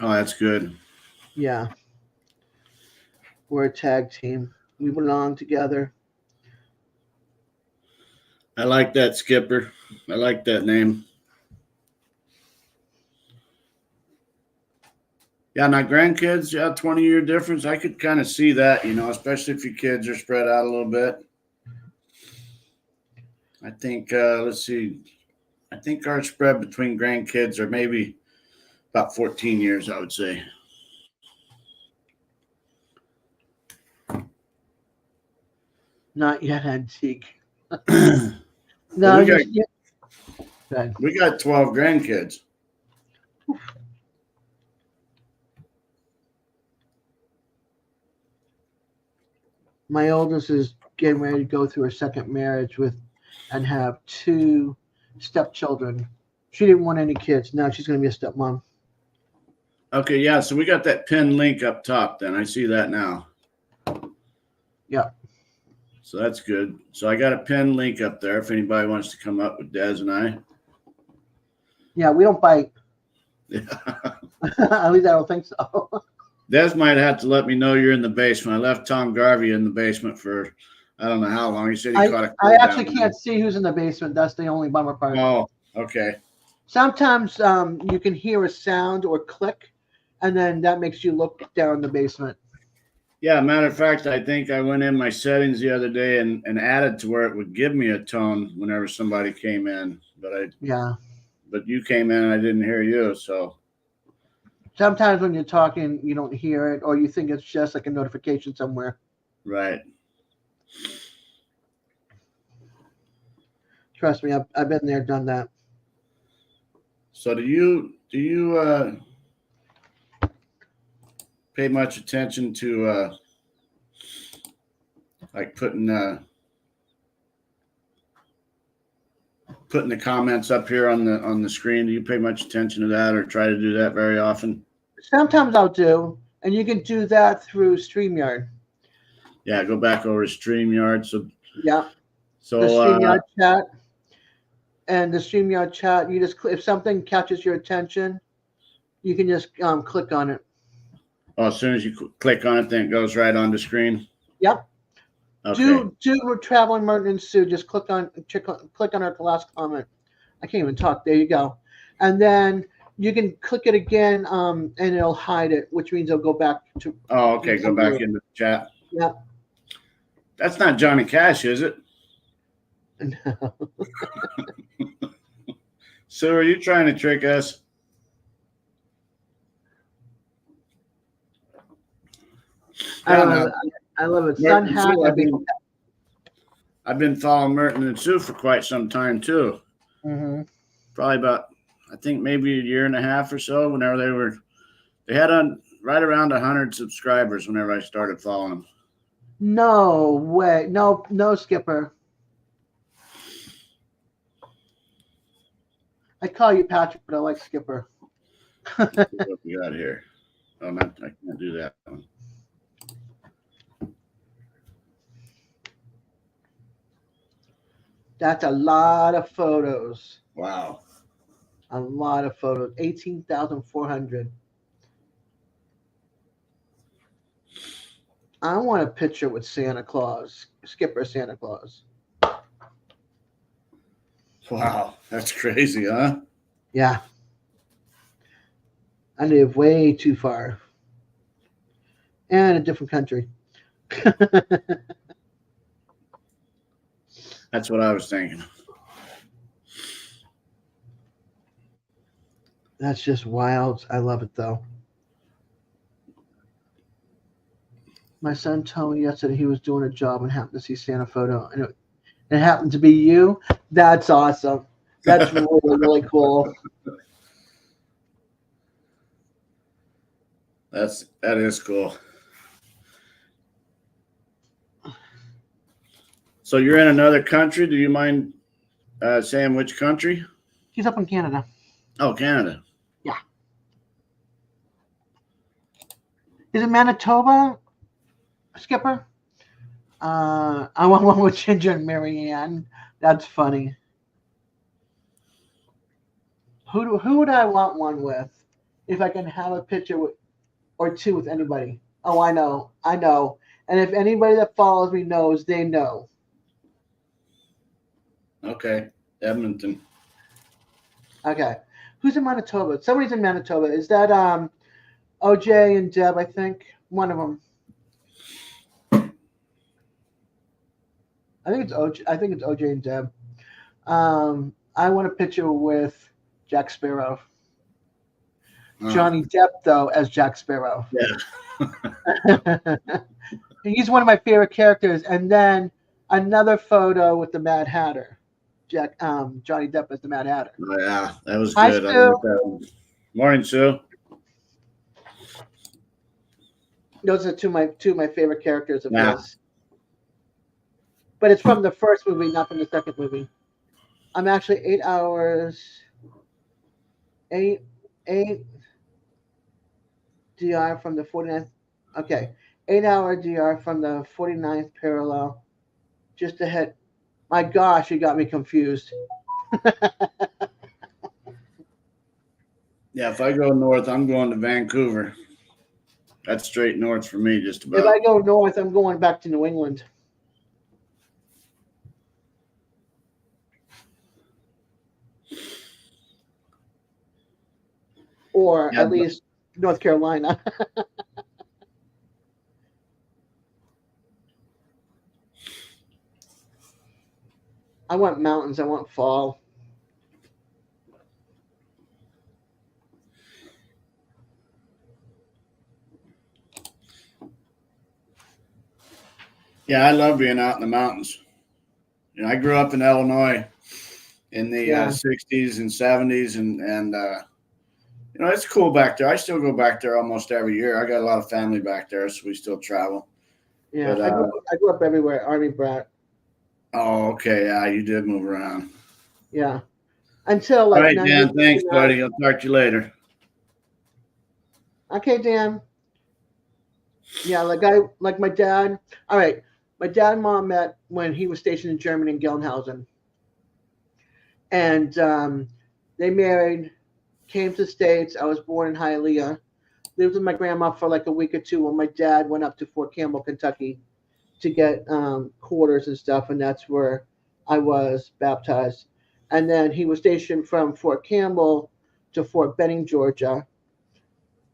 Oh, that's good. Yeah, we're a tag team. We belong together. I like that, Skipper. I like that name. Yeah, my grandkids, yeah, 20-year difference. I could kind of see that, you know, especially if your kids are spread out a little bit. I think, let's see, I think our spread between grandkids are maybe about 14 years, I would say. Not yet antique. Well, No, yeah. Good. we got 12 grandkids. My oldest is getting ready to go through her second marriage and have 2 stepchildren. She didn't want any kids. Now she's going to be a stepmom. Okay, yeah, so we got that pin link up top then. I see that now. Yeah. So that's good. So I got a pin link up there if anybody wants to come up with Des and I. Yeah, we don't bite. Yeah. At least I don't think so. Des might have to let me know you're in the basement. I left Tom Garvey in the basement for I don't know how long. He said he caught a cold I actually down can't see who's in the basement. That's the only bummer part. there. Oh, okay. Sometimes you can hear a sound or click, and then that makes you look down the basement. Yeah, matter of fact, I think I went in my settings the other day and added to where it would give me a tone whenever somebody came in. But you came in and I didn't hear you, so Sometimes when you're talking, you don't hear it, or you think it's just like a notification somewhere. right. Trust me, I've been there, done that. So do you pay much attention to like putting the comments up here on the screen? Do you pay much attention to that or try to do that very often? Sometimes I'll do, and you can do that through StreamYard. Yeah, go back over to StreamYard. Yeah. So The StreamYard chat. And the StreamYard chat, you just if something catches your attention, you can just click on it. oh, as soon as you click on it, then it goes right on the screen. Yep. Okay. Do traveling Martin and Sue. Just click on our last comment. I can't even talk. There you go. And then you can click it again, and it'll hide it, which means it'll go back to. Oh, okay. Go back into the chat. Yeah. That's not Johnny Cash, is it? No. So are you trying to trick us? I Yeah, love no, it. I love it. Sun Merton and hat. Sue, I've been following Merton and Sue for quite some time too. Mm-hmm. Probably about, I think maybe a year and a half or so. Whenever they had on right around 100 subscribers. Whenever I started following them. No way. No, no, Skipper. I call you Patrick, but I like Skipper. What we got here? Oh, not I can't do that one. That's a lot of photos. Wow. A lot of photos. 18,400. I want a picture with Santa Claus, Skipper Santa Claus. Wow, that's crazy, huh? Yeah. I live way too far. And a different country. That's what I was thinking. That's just wild. I love it though. My son told me yesterday he was doing a job and happened to see Santa photo, and it happened to be you. That's awesome. That's really, really cool. That is cool. So you're in another country. Do you mind saying which country? He's up in Canada. Oh, Canada. Yeah. Is it Manitoba, Skipper? I want one with Ginger and Marianne. That's funny. Who would I want one with? If I can have a picture with, or two with anybody. Oh, I know. And if anybody that follows me knows, they know. Okay, Edmonton. Okay. Who's in Manitoba? Somebody's in Manitoba. Is that OJ and Deb, I think? One of them. I think it's OJ and Deb. I want a picture with Jack Sparrow. Johnny Depp, though, as Jack Sparrow. Yeah. He's one of my favorite characters. And then another photo with the Mad Hatter. Johnny Depp as the Mad Hatter. Oh, yeah, that was Hi, good. I Sue. like that one. Morning, Sue. Those are two of my favorite characters of Yeah. his. But it's from the first movie, not from the second movie. I'm actually 8 hours. Eight DR from the 49th. Okay. 8-hour DR from the 49th parallel. Just ahead. My gosh, you got me confused. Yeah, if I go north, I'm going to Vancouver. That's straight north for me, just about. If I go north, I'm going back to New England. Or at least North Carolina. I want mountains. I want fall. Yeah, I love being out in the mountains. You know, I grew up in Illinois in the 60s and 70s, and you know, it's cool back there. I still go back there almost every year. I got a lot of family back there, so we still travel. Yeah, but, I grew up everywhere. Army brat. Oh, okay. Yeah, you did move around. Yeah. Until like. All right, Dan. Thanks, buddy. I'll talk to you later. Okay, Dan. Yeah, like my dad. All right. My dad and mom met when he was stationed in Germany in Gelnhausen. And they married, came to the States. I was born in Hialeah. Lived with my grandma for like a week or two when my dad went up to Fort Campbell, Kentucky to get quarters and stuff. And that's where I was baptized. And then he was stationed from Fort Campbell to Fort Benning, Georgia.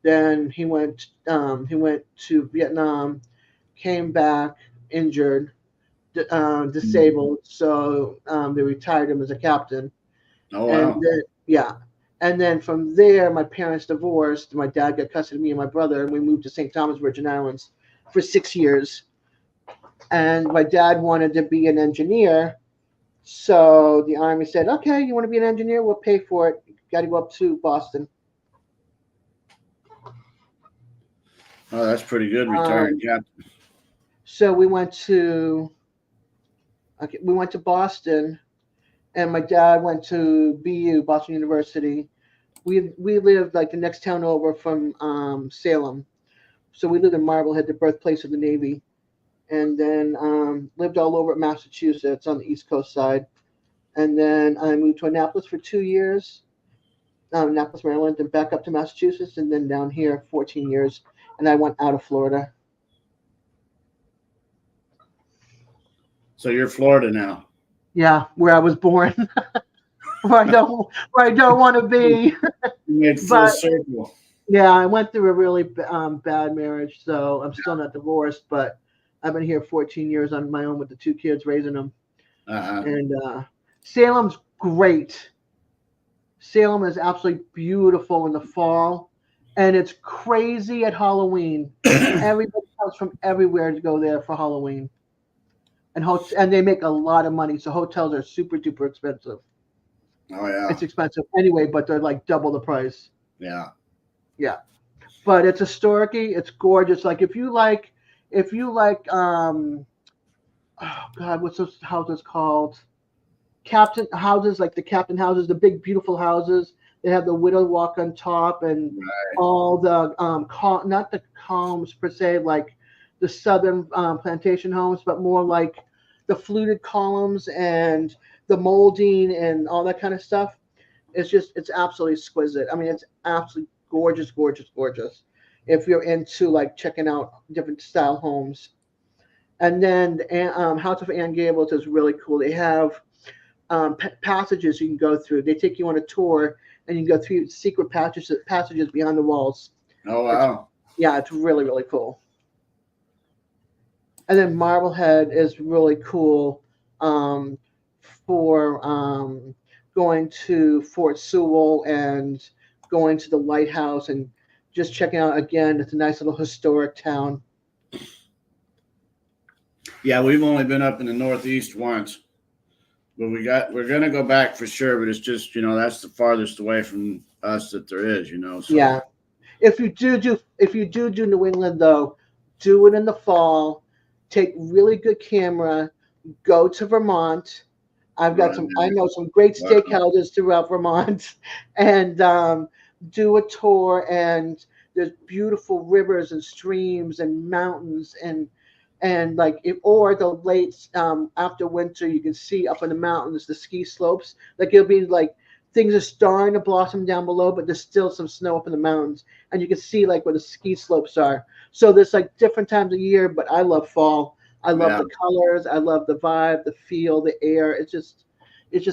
Then he went to Vietnam, came back injured, disabled. So they retired him as a captain. Oh, wow. And then, and then from there, my parents divorced. My dad got custody of me and my brother, and we moved to St. Thomas, Virgin Islands. for 6 years. And my dad wanted to be an engineer. So the Army said, okay, you want to be an engineer? We'll pay for it. Got to go up to Boston. Oh, that's pretty good, retired captain. So we went to Boston, and my dad went to BU, Boston University. We lived like the next town over from Salem. So we lived in Marblehead, the birthplace of the Navy, and then lived all over Massachusetts on the East Coast side. And then I moved to Annapolis for 2 years, Annapolis, Maryland, and back up to Massachusetts, and then down here 14 years. And I went out of Florida. So you're Florida now. Yeah, where I was born. where I don't want to be. You made full circle. Yeah, I went through a really bad marriage, so I'm still not divorced, but I've been here 14 years on my own with the 2 kids, raising them. And Salem's great. Salem is absolutely beautiful in the fall, and it's crazy at Halloween. Everybody comes from everywhere to go there for Halloween. And they make a lot of money, so hotels are super duper expensive. Oh yeah, it's expensive anyway, but they're like double the price. Yeah, but it's historic-y. It's gorgeous. Like if you like, oh God, what's those houses called? Captain houses, like the captain houses, the big beautiful houses. They have the widow walk on top, and all the not the homes per se, like the southern plantation homes, but more like the fluted columns and the molding and all that kind of stuff. It's absolutely exquisite. I mean, it's absolutely gorgeous, gorgeous, gorgeous. If you're into like checking out different style homes. And then House of Anne Gables is really cool. They have passages you can go through. They take you on a tour, and you can go through secret passages behind the walls. Oh wow! It's really, really cool. And then Marblehead is really cool for going to Fort Sewell and going to the lighthouse and just checking out again. It's a nice little historic town. Yeah, we've only been up in the Northeast once, but we're gonna go back for sure. But it's just that's the farthest away from us that there is. So. Yeah, if you do New England though, do it in the fall. Take really good camera. Go to Vermont. I know some great steakhouses throughout Vermont, and do a tour. And there's beautiful rivers and streams and mountains and like or the late after winter, you can see up in the mountains the ski slopes. Like it'll be like things are starting to blossom down below, but there's still some snow up in the mountains, and you can see like where the ski slopes are. So there's like different times of year, but I love fall. I love the colors. I love the vibe, the feel, the air. It's just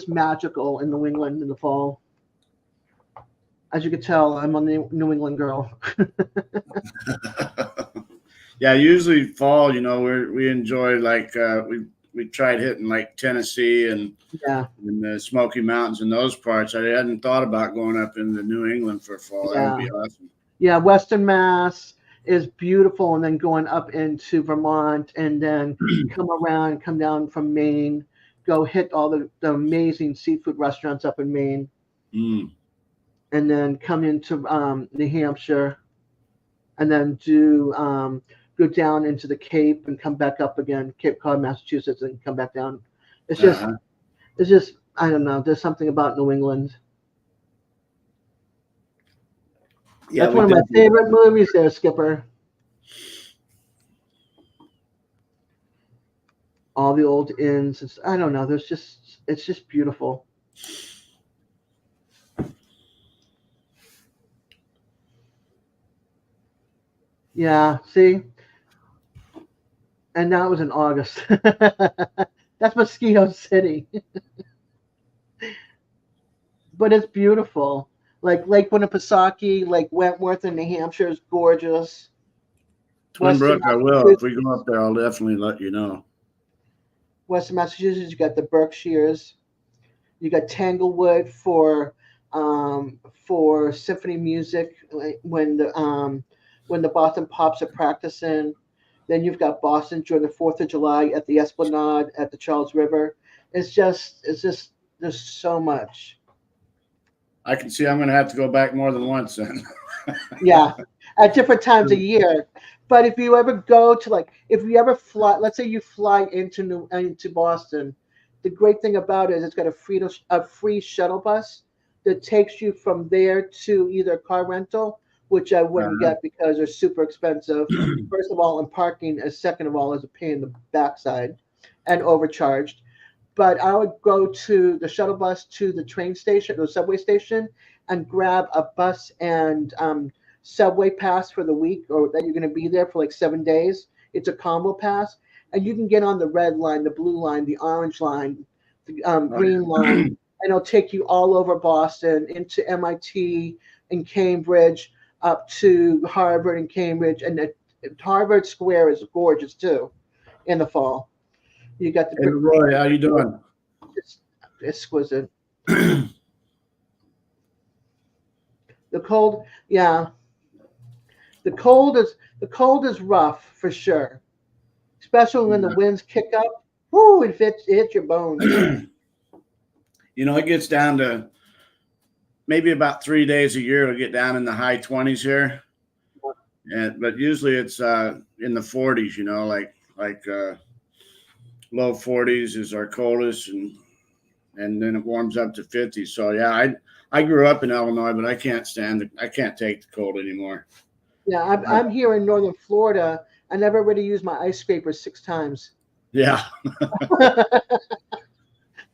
magical in New England in the fall. As you can tell, I'm a New England girl. Yeah, usually fall. We enjoy like we tried hitting like Tennessee and the Smoky Mountains and those parts. I hadn't thought about going up into New England for fall. That would be awesome. Yeah, Western Mass is beautiful, and then going up into Vermont, and then come down from Maine, go hit all the amazing seafood restaurants up in Maine, and then come into New Hampshire, and then go down into the Cape and come back up again, Cape Cod, Massachusetts, and come back down. It's just I don't know. There's something about New England. Yeah, that's one of my favorite movies there, Skipper. All the old inns. I don't know. It's just beautiful. Yeah, see? And that was in August. That's Mosquito City. But it's beautiful. Like Lake Winnipesaukee, Lake Wentworth in New Hampshire is gorgeous. Twin Brook, I will. If we go up there, I'll definitely let you know. Western Massachusetts, you got the Berkshires. You got Tanglewood for symphony music when the Boston Pops are practicing. Then you've got Boston during the 4th of July at the Esplanade at the Charles River. It's just there's so much. I can see I'm going to have to go back more than once then. Yeah, at different times of year. But if you ever go to if you ever fly, let's say you fly into Boston, the great thing about it is it's got a free shuttle bus that takes you from there to either a car rental, which I wouldn't get because they're super expensive. First of all, and parking, and second of all, is a pain in the backside and overcharged. But I would go to the shuttle bus to the train station, the subway station, and grab a bus and subway pass for the week, or that you're going to be there for like 7 days. It's a combo pass, and you can get on the red line, the blue line, the orange line, the green line, and it'll take you all over Boston, into MIT and Cambridge, up to Harvard and Cambridge, and Harvard Square is gorgeous too in the fall. You got the Hey, Roy, how you doing? It's exquisite. The cold, yeah. The cold is rough for sure, especially when the winds kick up. Whoo! It hits your bones. It gets down to maybe about 3 days a year. It'll get down in the high 20s here, but usually it's in the 40s. Like low 40s is our coldest, and then it warms up to 50. So yeah, I grew up in Illinois, but I can't take the cold anymore. Yeah, I'm here in northern Florida. I never really used my ice scraper 6 times. Yeah.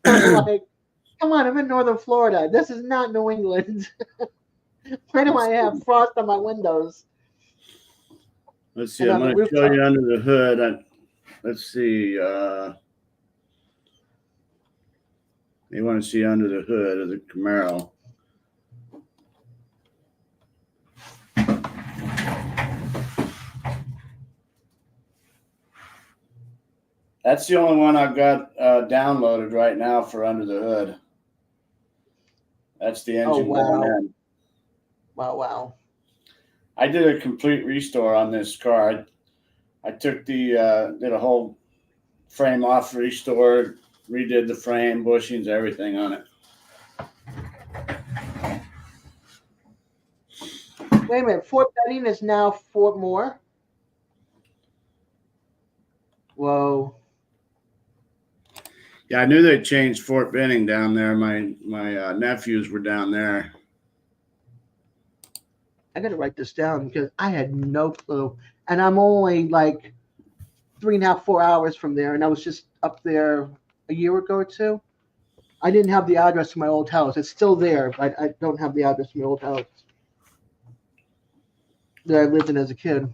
I'm like, come on, I'm in northern Florida. This is not New England. Why do I have frost on my windows? Let's see. I'm going to show you under the hood. Let's see. You want to see under the hood of the Camaro. That's the only one I've got downloaded right now for under the hood. That's the engine going in. Wow. I did a complete restore on this car. I took did a whole frame off restore, redid the frame, bushings, everything on it. Wait a minute. Fort Benning is now Fort Moore? Whoa. Yeah, I knew they changed Fort Benning down there. My nephews were down there. I got to write this down because I had no clue. And I'm only like 3.5, 4 hours from there. And I was just up there a year ago or two. I didn't have the address to my old house. It's still there, but I don't have the address to my old house that I lived in as a kid.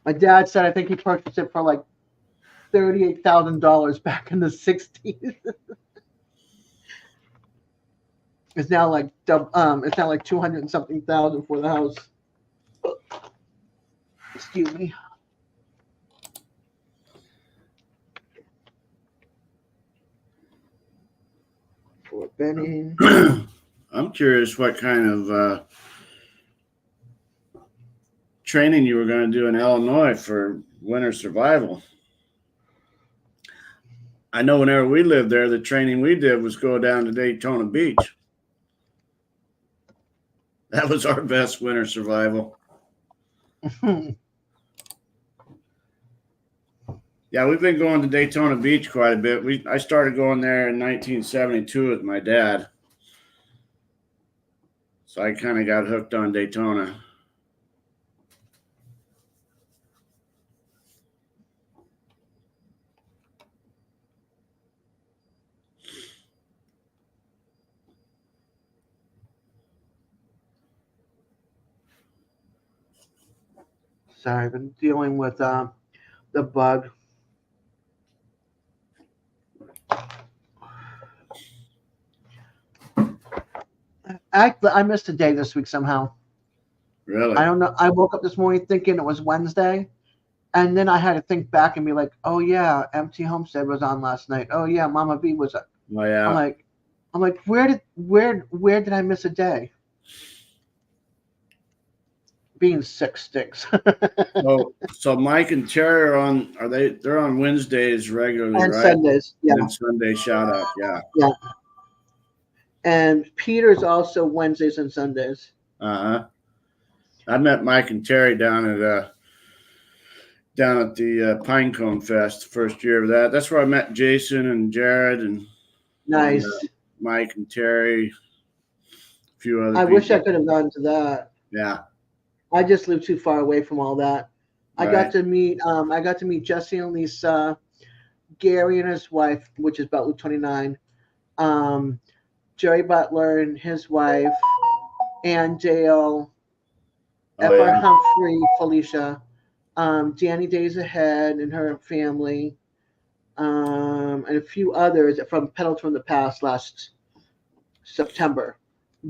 My dad said I think he purchased it for like $38,000 back in the 60s. It's now like 200 and something thousand for the house. Excuse me. Fort Benning. I'm curious what kind of training you were going to do in Illinois for winter survival. I know whenever we lived there, the training we did was go down to Daytona Beach. That was our best winter survival. Yeah, we've been going to Daytona Beach quite a bit. I started going there in 1972 with my dad. So I kind of got hooked on Daytona. Sorry, I've been dealing with the bug. I missed a day this week somehow. Really? I don't know. I woke up this morning thinking it was Wednesday, and then I had to think back and be like, "Oh yeah, Empty Homestead was on last night. Oh yeah, Mama B was." Oh yeah. I'm like, where did I miss a day? being sick stinks. So Mike and Terry they're on Wednesdays regularly, And right? Sundays, yeah, And then Sunday shout out, yeah. yeah. And Peter's also Wednesdays and Sundays. Uh-huh. I met Mike and Terry down at the Pinecone Fest, first year of that. That's where I met Jason and Jared and Nice. Mike and Terry, a few other I people. wish I could have gone to that. Yeah. I just live too far away from all that. I Right. got to meet Jesse and Lisa, Gary and his wife, which is about Loop 29, Jerry Butler and his wife, Ann Dale, Oh, F.R. yeah. Humphrey, Felicia, Danny Days Ahead and her family, and a few others from Pedals from the Past last September.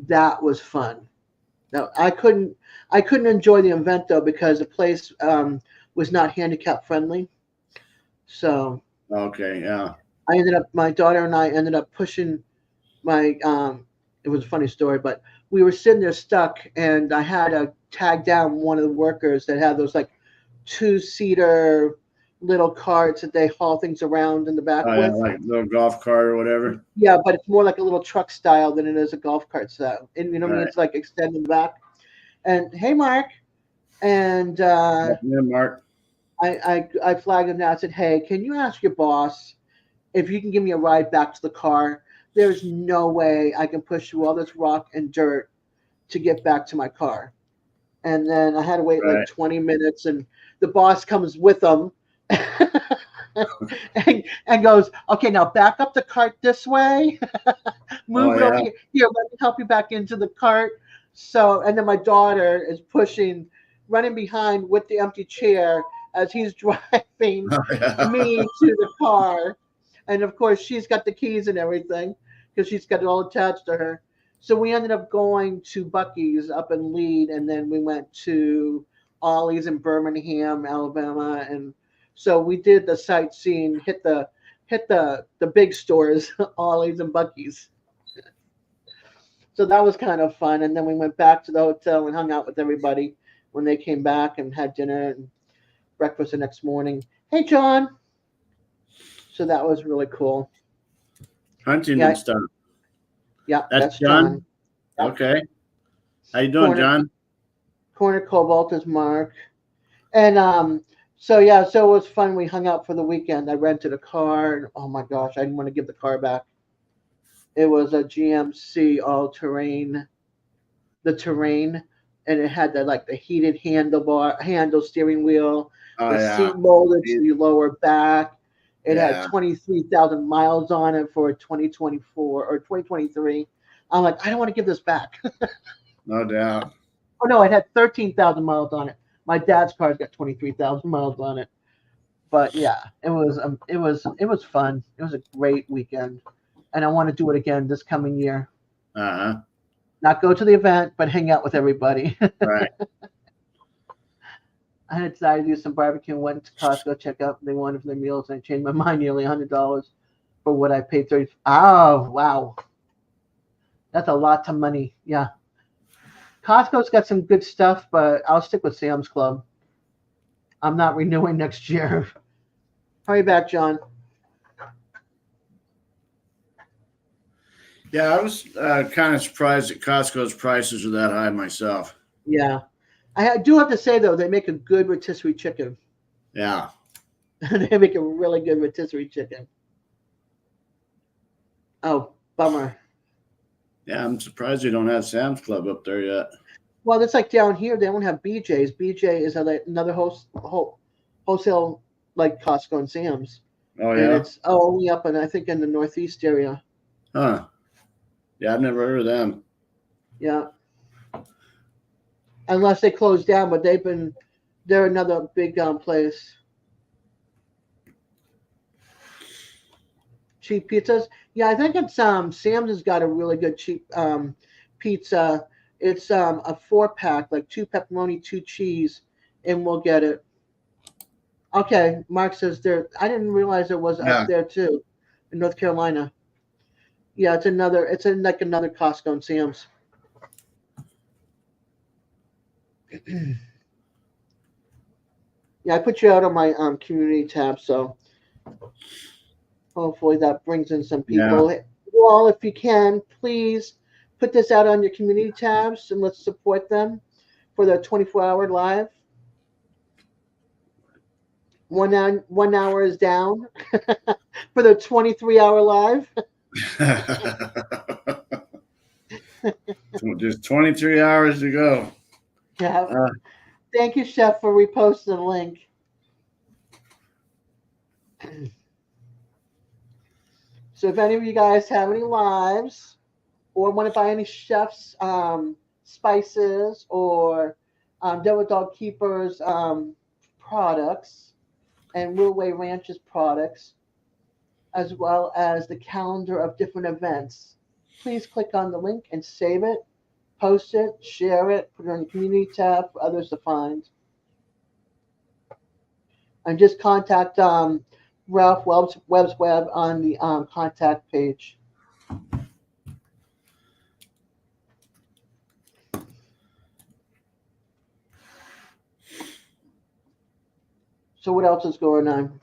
That was fun. Now I couldn't enjoy the event though because the place was not handicap friendly. So Okay, yeah. my daughter and I ended up pushing my it was a funny story, but we were sitting there stuck and I had to tag down one of the workers that had those like 2-seater little carts that they haul things around in the back Oh, yeah, with. like a little golf cart or whatever. Yeah, but it's more like a little truck style than it is a golf cart style. And you know what I mean? Right. It's like extending back. And hey, Mark. And Yeah, Mark. I flagged him down. I said, hey, can you ask your boss if you can give me a ride back to the car? There's no way I can push through all this rock and dirt to get back to my car. And then I had to wait like Right. 20 minutes, and the boss comes with them and goes, okay, now back up the cart this way. Move it over yeah. here. Here, let me help you back into the cart. So, and then my daughter is running behind with the empty chair as he's driving Oh, yeah. me to the car. And of course, she's got the keys and everything because she's got it all attached to her. So we ended up going to Bucky's up in Lead, and then we went to Ollie's in Birmingham, Alabama, and so we did the sightseeing, hit the big stores, Ollie's and Bucky's. So that was kind of fun, and then we went back to the hotel and hung out with everybody when they came back and had dinner and breakfast the next morning. Hey, John. So that was really cool. Hunting and stuff. Yeah, That's John. Yep. Okay. How you doing, John? Corner Cobalt is Mark. And so it was fun. We hung out for the weekend. I rented a car, and oh my gosh, I didn't want to give the car back. It was a GMC all-terrain, the Terrain, and it had the heated handle steering wheel, seat molded to the lower back. It had 23,000 miles on it for 2024 or 2023. I'm like, I don't want to give this back. No doubt. Oh no, it had 13,000 miles on it. My dad's car's got 23,000 miles on it. But yeah, it was fun. It was a great weekend, and I want to do it again this coming year. Not go to the event, but hang out with everybody. Right. I had decided to do some barbecue and went to Costco, check out what they wanted for their meals, and I changed my mind nearly $100 for what I paid. Oh, wow. That's a lot of money. Yeah. Costco's got some good stuff, but I'll stick with Sam's Club. I'm not renewing next year. Hurry back, John. Yeah, I was kind of surprised that Costco's prices are that high myself. Yeah. I do have to say, though, they make a good rotisserie chicken. Yeah. They make a really good rotisserie chicken. Oh, bummer. Yeah, I'm surprised they don't have Sam's Club up there yet. Well, it's like down here, they don't have BJ's. BJ is another wholesale like Costco and Sam's. Oh, yeah? And it's only up in, I think, in the Northeast area. Huh. Yeah, I've never heard of them. Yeah. Unless they closed down, but they're another big place. Cheap pizzas. Yeah, I think it's Sam's has got a really good cheap pizza. It's a 4-pack, like 2 pepperoni, 2 cheese, and we'll get it. Okay, Mark says there. I didn't realize there was up there too, in North Carolina. Yeah, it's in another Costco and Sam's. Yeah, I put you out on my community tab, so hopefully that brings in some Yeah. people. Well, if you can, please put this out on your community tabs and let's support them for their 24-hour live. 1 hour is down for their 23-hour live. Just 23 hours to go. Yeah. Uh, Thank you, Chef, for reposting the link. So if any of you guys have any lives or want to buy any chef's spices or Devil Dog Keeper's products and Will Way Ranch's products, as well as the calendar of different events, please click on the link and save it, post it, share it, put it on the community tab for others to find. And just contact Ralph Webb's Web on the contact page. So what else is going on?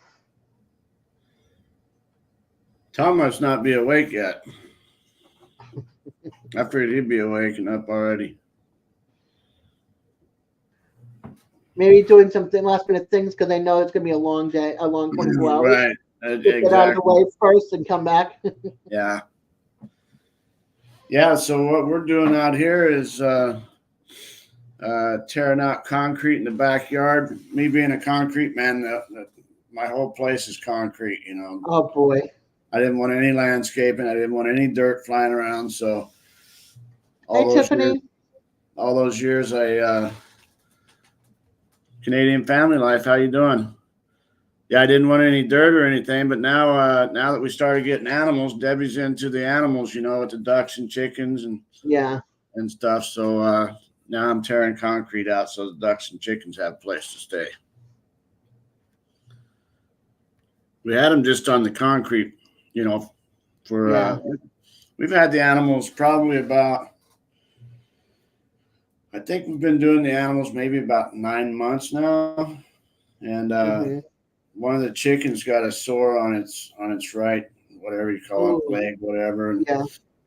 Tom must not be awake yet. I figured he'd be awake and up already. Maybe doing something last minute things because they know it's going to be a long day, a long 24 hours. Right. Get out of the way first and come back. Yeah. Yeah. So what we're doing out here is tearing out concrete in the backyard. Me being a concrete man, my whole place is concrete. You know. Oh boy. I didn't want any landscaping. I didn't want any dirt flying around. So Hey, Tiffany. All those years, Canadian family life. How you doing? Yeah, I didn't want any dirt or anything, but now that we started getting animals, Debbie's into the animals, you know, with the ducks and chickens and stuff. So now I'm tearing concrete out so the ducks and chickens have a place to stay. We had them just on the concrete, you know, for we've had the animals probably about, I think we've been doing the animals maybe about 9 months now, and one of the chickens got a sore on its right, whatever you call it, leg, whatever.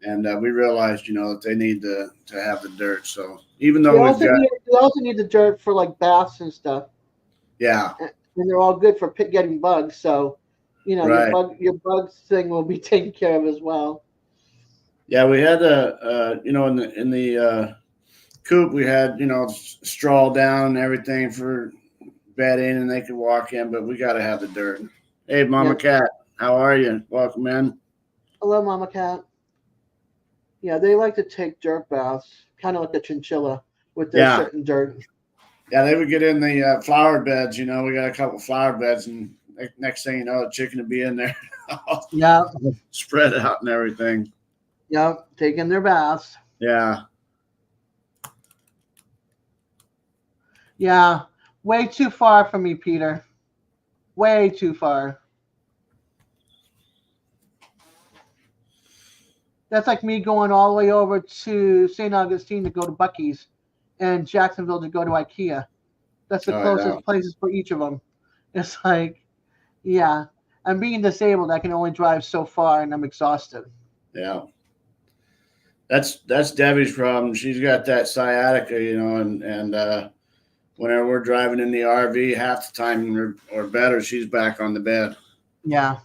And we realized, you know, that they need to have the dirt. So even though you also need the dirt for like baths and stuff. Yeah. And they're all good for getting bugs. So, you know, your bugs thing will be taken care of as well. Yeah, we had you know, in the coop we had, you know, straw down and everything for bedding, and they could walk in, but we got to have the dirt. Hey, Mama Cat, how are you? Welcome in. Hello, Mama Cat. Yeah, they like to take dirt baths, kind of like a chinchilla with their certain dirt. Yeah, they would get in the flower beds. You know, we got a couple flower beds, and next thing you know, the chicken would be in there. Spread out and everything. Yep, taking their baths. Yeah. Yeah, way too far from me, Peter. Way too far. That's like me going all the way over to St. Augustine to go to Buc-ee's and Jacksonville to go to IKEA. That's the closest places for each of them. It's like, yeah, I'm being disabled. I can only drive so far, and I'm exhausted. Yeah. That's Debbie's problem. She's got that sciatica, you know, and whenever we're driving in the RV, half the time or better, she's back on the bed. Yeah.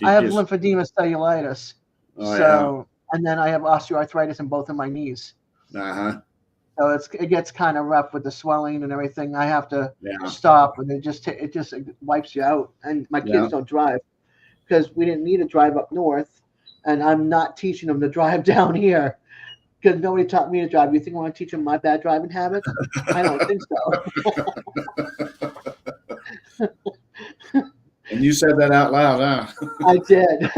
I have lymphedema cellulitis. And then I have osteoarthritis in both of my knees. Uh-huh. So it gets kind of rough with the swelling and everything. I have to stop, and it just wipes you out. And my kids don't drive because we didn't need to drive up north, and I'm not teaching them to drive down here because nobody taught me to drive. You think I want to teach them my bad driving habits? I don't think so. And you said that out loud, huh? I did.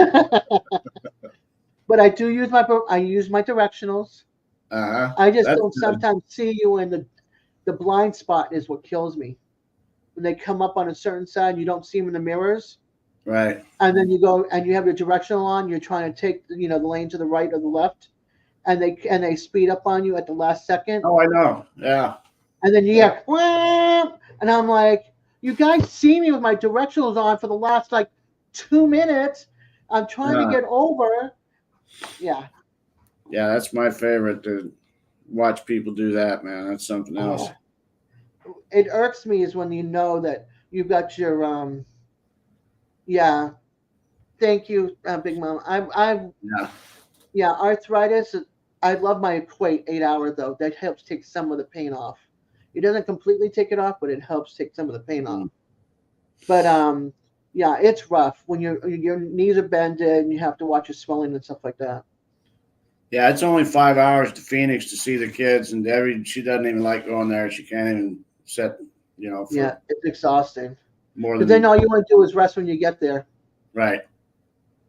But I do use my directionals. Uh-huh. I just don't sometimes see you, and the blind spot is what kills me. When they come up on a certain side, you don't see them in the mirrors. Right. And then you go and you have your directional on. You're trying to take the lane to the right or the left, and they speed up on you at the last second. Oh, I know. Yeah. and then you hear, "Wham!" And I'm like, you guys see me with my directionals on for the last like 2 minutes. I'm trying to Yeah. get over. Yeah. Yeah, that's my favorite to watch people do that, man. That's something else. Oh, it irks me is when you know that you've got your yeah. Thank you, Big Mom. Yeah. Yeah, arthritis. I love my Equate 8 hour though. That helps take some of the pain off. It doesn't completely take it off, but it helps take some of the pain off. Mm. But yeah, it's rough when your knees are bended and you have to watch your swelling and stuff like that. Yeah, it's only 5 hours to Phoenix to see the kids, and Debbie, she doesn't even like going there. She can't even sit, for Yeah, it's exhausting more because then than all you want to do is rest when you get there, right.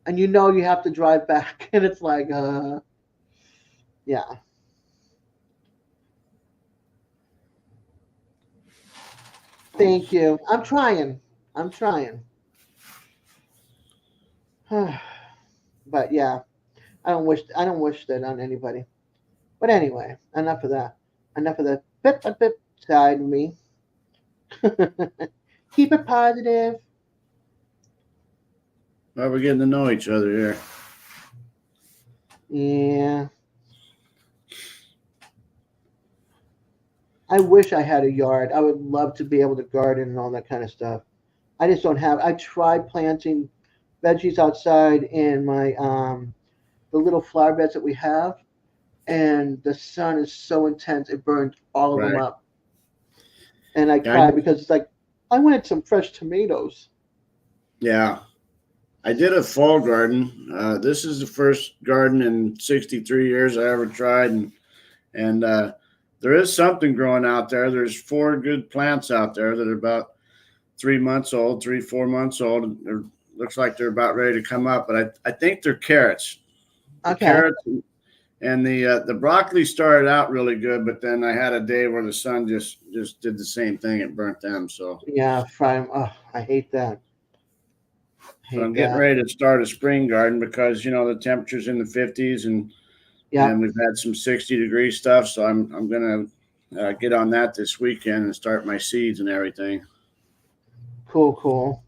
and you know you have to drive back, and it's like, yeah. Thank you. I'm trying. I'm trying. But yeah, I don't wish that on anybody. But anyway, enough of that. Enough of the bip side of me. Keep it positive. Well, we're getting to know each other here. Yeah. I wish I had a yard. I would love to be able to garden and all that kind of stuff. I just don't have. I tried planting veggies outside in my the little flower beds that we have, and the sun is so intense it burned all of them Right. up. And I Yeah, I cried did, because it's like I wanted some fresh tomatoes. yeah. I did a fall garden. This is the first garden in 63 years I ever tried, and there is something growing out there. There's 4 good plants out there that are about 3 months old, 3, 4 months old. Looks like they're about ready to come up, but I think they're carrots. The Okay. carrots and the broccoli started out really good, but then I had a day where the sun just did the same thing. It burnt them. So Yeah, fry 'em. Oh, I hate that. so Hate I'm getting that. ready to start a spring garden because the temperature's in the 50s and Yep. we've had some 60-degree stuff. So I'm gonna get on that this weekend and start my seeds and everything. Cool, cool.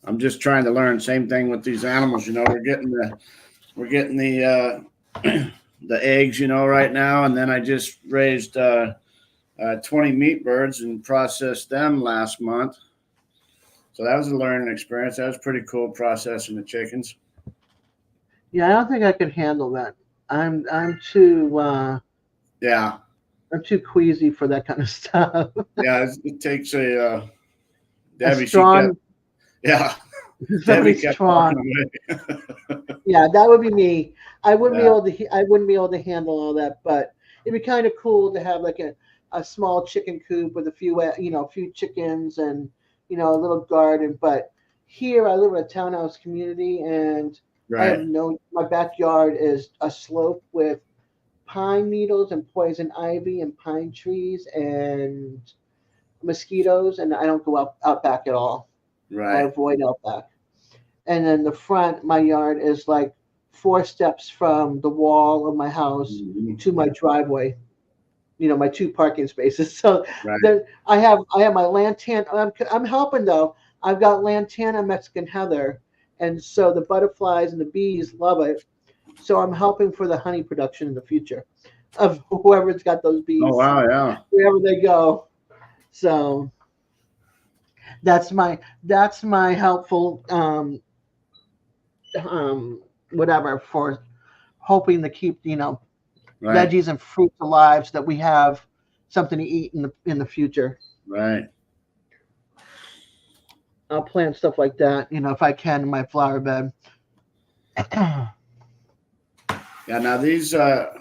I'm just trying to learn. Same thing with these animals. We're getting the the eggs, right now, and then I just raised 20 meat birds and processed them last month. So that was a learning experience. That was pretty cool processing the chickens. Yeah, I don't think I can handle that. I'm too Yeah, I'm too queasy for that kind of stuff. yeah. It takes a A Debbie. She kept, strong, yeah. very Debbie kept walking strong. away. Yeah, that would be me. I wouldn't be Yeah, able to. I wouldn't be able to handle all that. But it'd be kind of cool to have like a small chicken coop with a few a few chickens and a little garden. But here I live in a townhouse community, and I have right, no. My backyard is a slope with pine needles and poison ivy and pine trees and mosquitoes, and I don't go out back at all. I right. avoid out back. And then the front, my yard is like 4 steps from the wall of my house Mhm. to my driveway. My 2 parking spaces. So Right. then I have my lantana. I'm helping though. I've got lantana Mexican heather, and so the butterflies and the bees love it. So I'm helping for the honey production in the future of whoever's got those Oh bees wow, yeah, wherever they go. So that's my helpful um whatever for hoping to keep right, veggies and fruits alive so that we have something to eat in the future. right. I'll plant stuff like that, if I can in my flower bed. Yeah. Now these uh,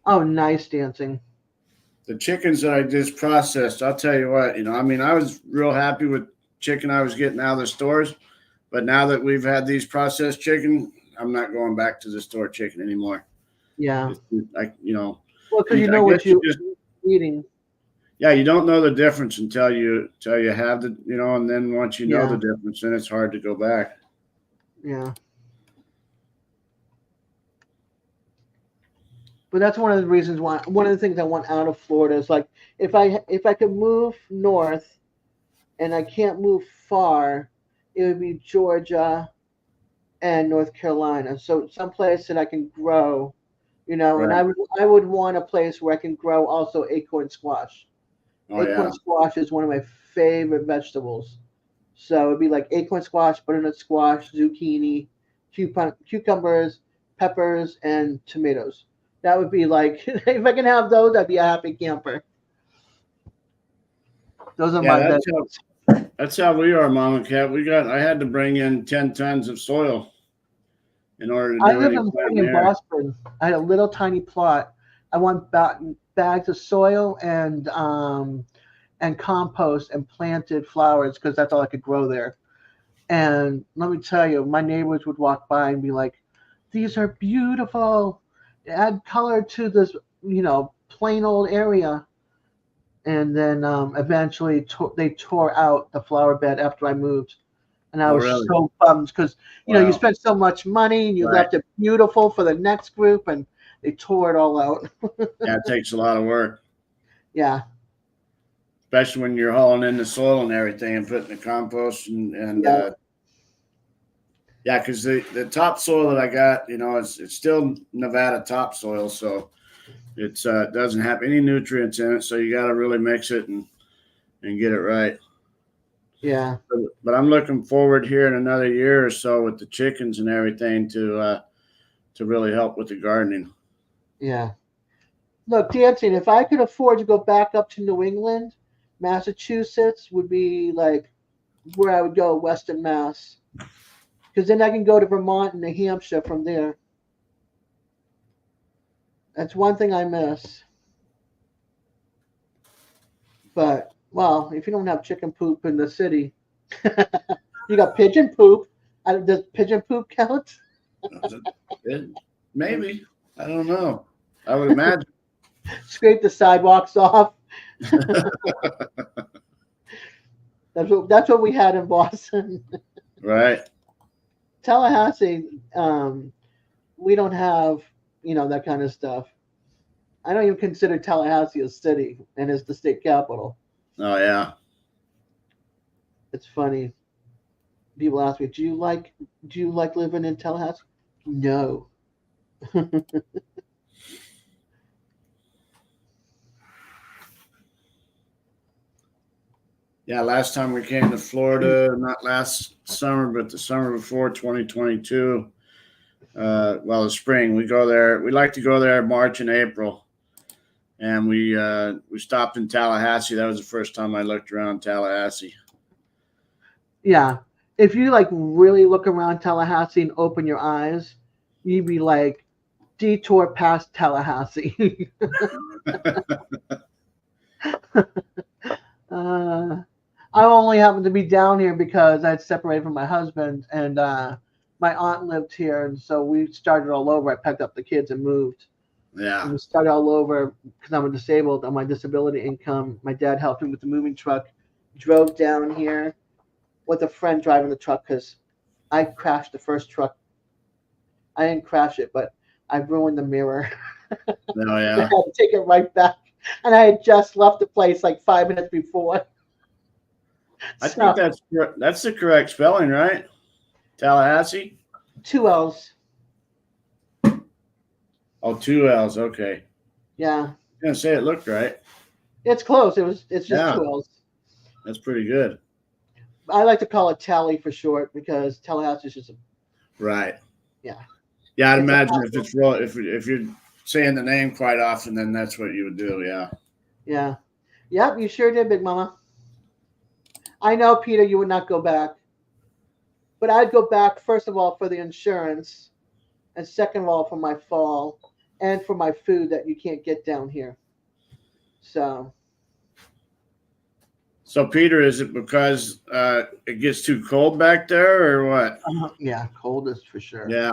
Oh, nice dancing. the chickens that I just processed, I'll tell you what, I mean, I was real happy with chicken I was getting out of the stores, but now that we've had these processed chicken, I'm not going back to the store chicken anymore. Yeah. It's like, Well, because you I know guess what you you just, eating. yeah, you don't know the difference until you have the, and then once you know the Yeah. difference, then it's hard to go back. Yeah. But that's one of the reasons why. One of the things I want out of Florida is like if I could move north, and I can't move far, it would be Georgia and North Carolina. So someplace that I can grow, and Right. I would want a place where I can grow also acorn squash. Oh Acorn yeah. squash is one of my favorite vegetables. So it'd be like acorn squash, butternut squash, zucchini, cucumbers, peppers, and tomatoes. That would be like if I can have those, I'd be a happy camper. Those are Yeah, my best. that's how we are, Mama Cat. I had to bring in 10 tons of soil in order to I do live any in planting freaking there. Boston. I had a little tiny plot. I want bags of soil and compost and planted flowers because that's all I could grow there. And let me tell you, my neighbors would walk by and be like, "These are beautiful. Add color to this, plain old area." And then eventually they tore out the flower bed after I moved, and I Oh was really? so bummed because you Wow. spent so much money and you Right. left it beautiful for the next group, and they tore it all out. Yeah, it takes a lot of work, Yeah, especially when you're hauling in the soil and everything and putting the compost and yeah, yeah, because the topsoil that I got, it's still Nevada topsoil, so it's doesn't have any nutrients in it, so you got to really mix it and get it right. yeah, But I'm looking forward here in another year or so with the chickens and everything to really help with the gardening. yeah. Look, dancing. If I could afford to go back up to New England, Massachusetts would be like where I would go, Western Mass, because then I can go to Vermont and New Hampshire from there. That's one thing I miss. But well, if you don't have chicken poop in the city, you got pigeon poop. Does pigeon poop count? It, maybe, I don't know. I would imagine. Scrape the sidewalks off. That's what we had in Boston. Right. Tallahassee, we don't have that kind of stuff. I don't even consider Tallahassee a city, and it's the state capital. Oh yeah. It's funny. People ask me, "Do you like living in Tallahassee?" No. Yeah, last time we came to Florida, not last summer, but the summer before 2022. Well, the spring, we go there. We like to go there March and April, and we stopped in Tallahassee. That was the first time I looked around Tallahassee. Yeah. If you like really look around Tallahassee and open your eyes, you'd be like detour past Tallahassee. uh, I only happened to be down here because I'd separated from my husband, and my aunt lived here, and so we started all over. I packed up the kids and moved. And Yeah. we started all over because I'm disabled on my disability income. My dad helped me with the moving truck, drove down here with a friend driving the truck because I crashed the first truck. I didn't crash it, but I ruined the mirror. Oh I yeah. had to take it right back. And I had just left the place like 5 minutes before. I think So, that's the correct spelling, right? Tallahassee. two L's. Oh, two L's. Okay. Yeah. I was gonna say it looked right. It's close. It's just Yeah, two L's. that's pretty good. I like to call it Tally for short because Tallahassee is just Right. yeah. Yeah, I'd It's a imagine hassle. if you're saying the name quite often, then that's what you would do. Yeah. Yeah. Yep, you sure did, Big Mama. I know, Peter, you would not go back. But I'd go back first of all for the insurance, and second of all for my fall, and for my food that you can't get down here. So So, Peter, is it because it gets too cold back there, or what? yeah, coldest for sure. Yeah.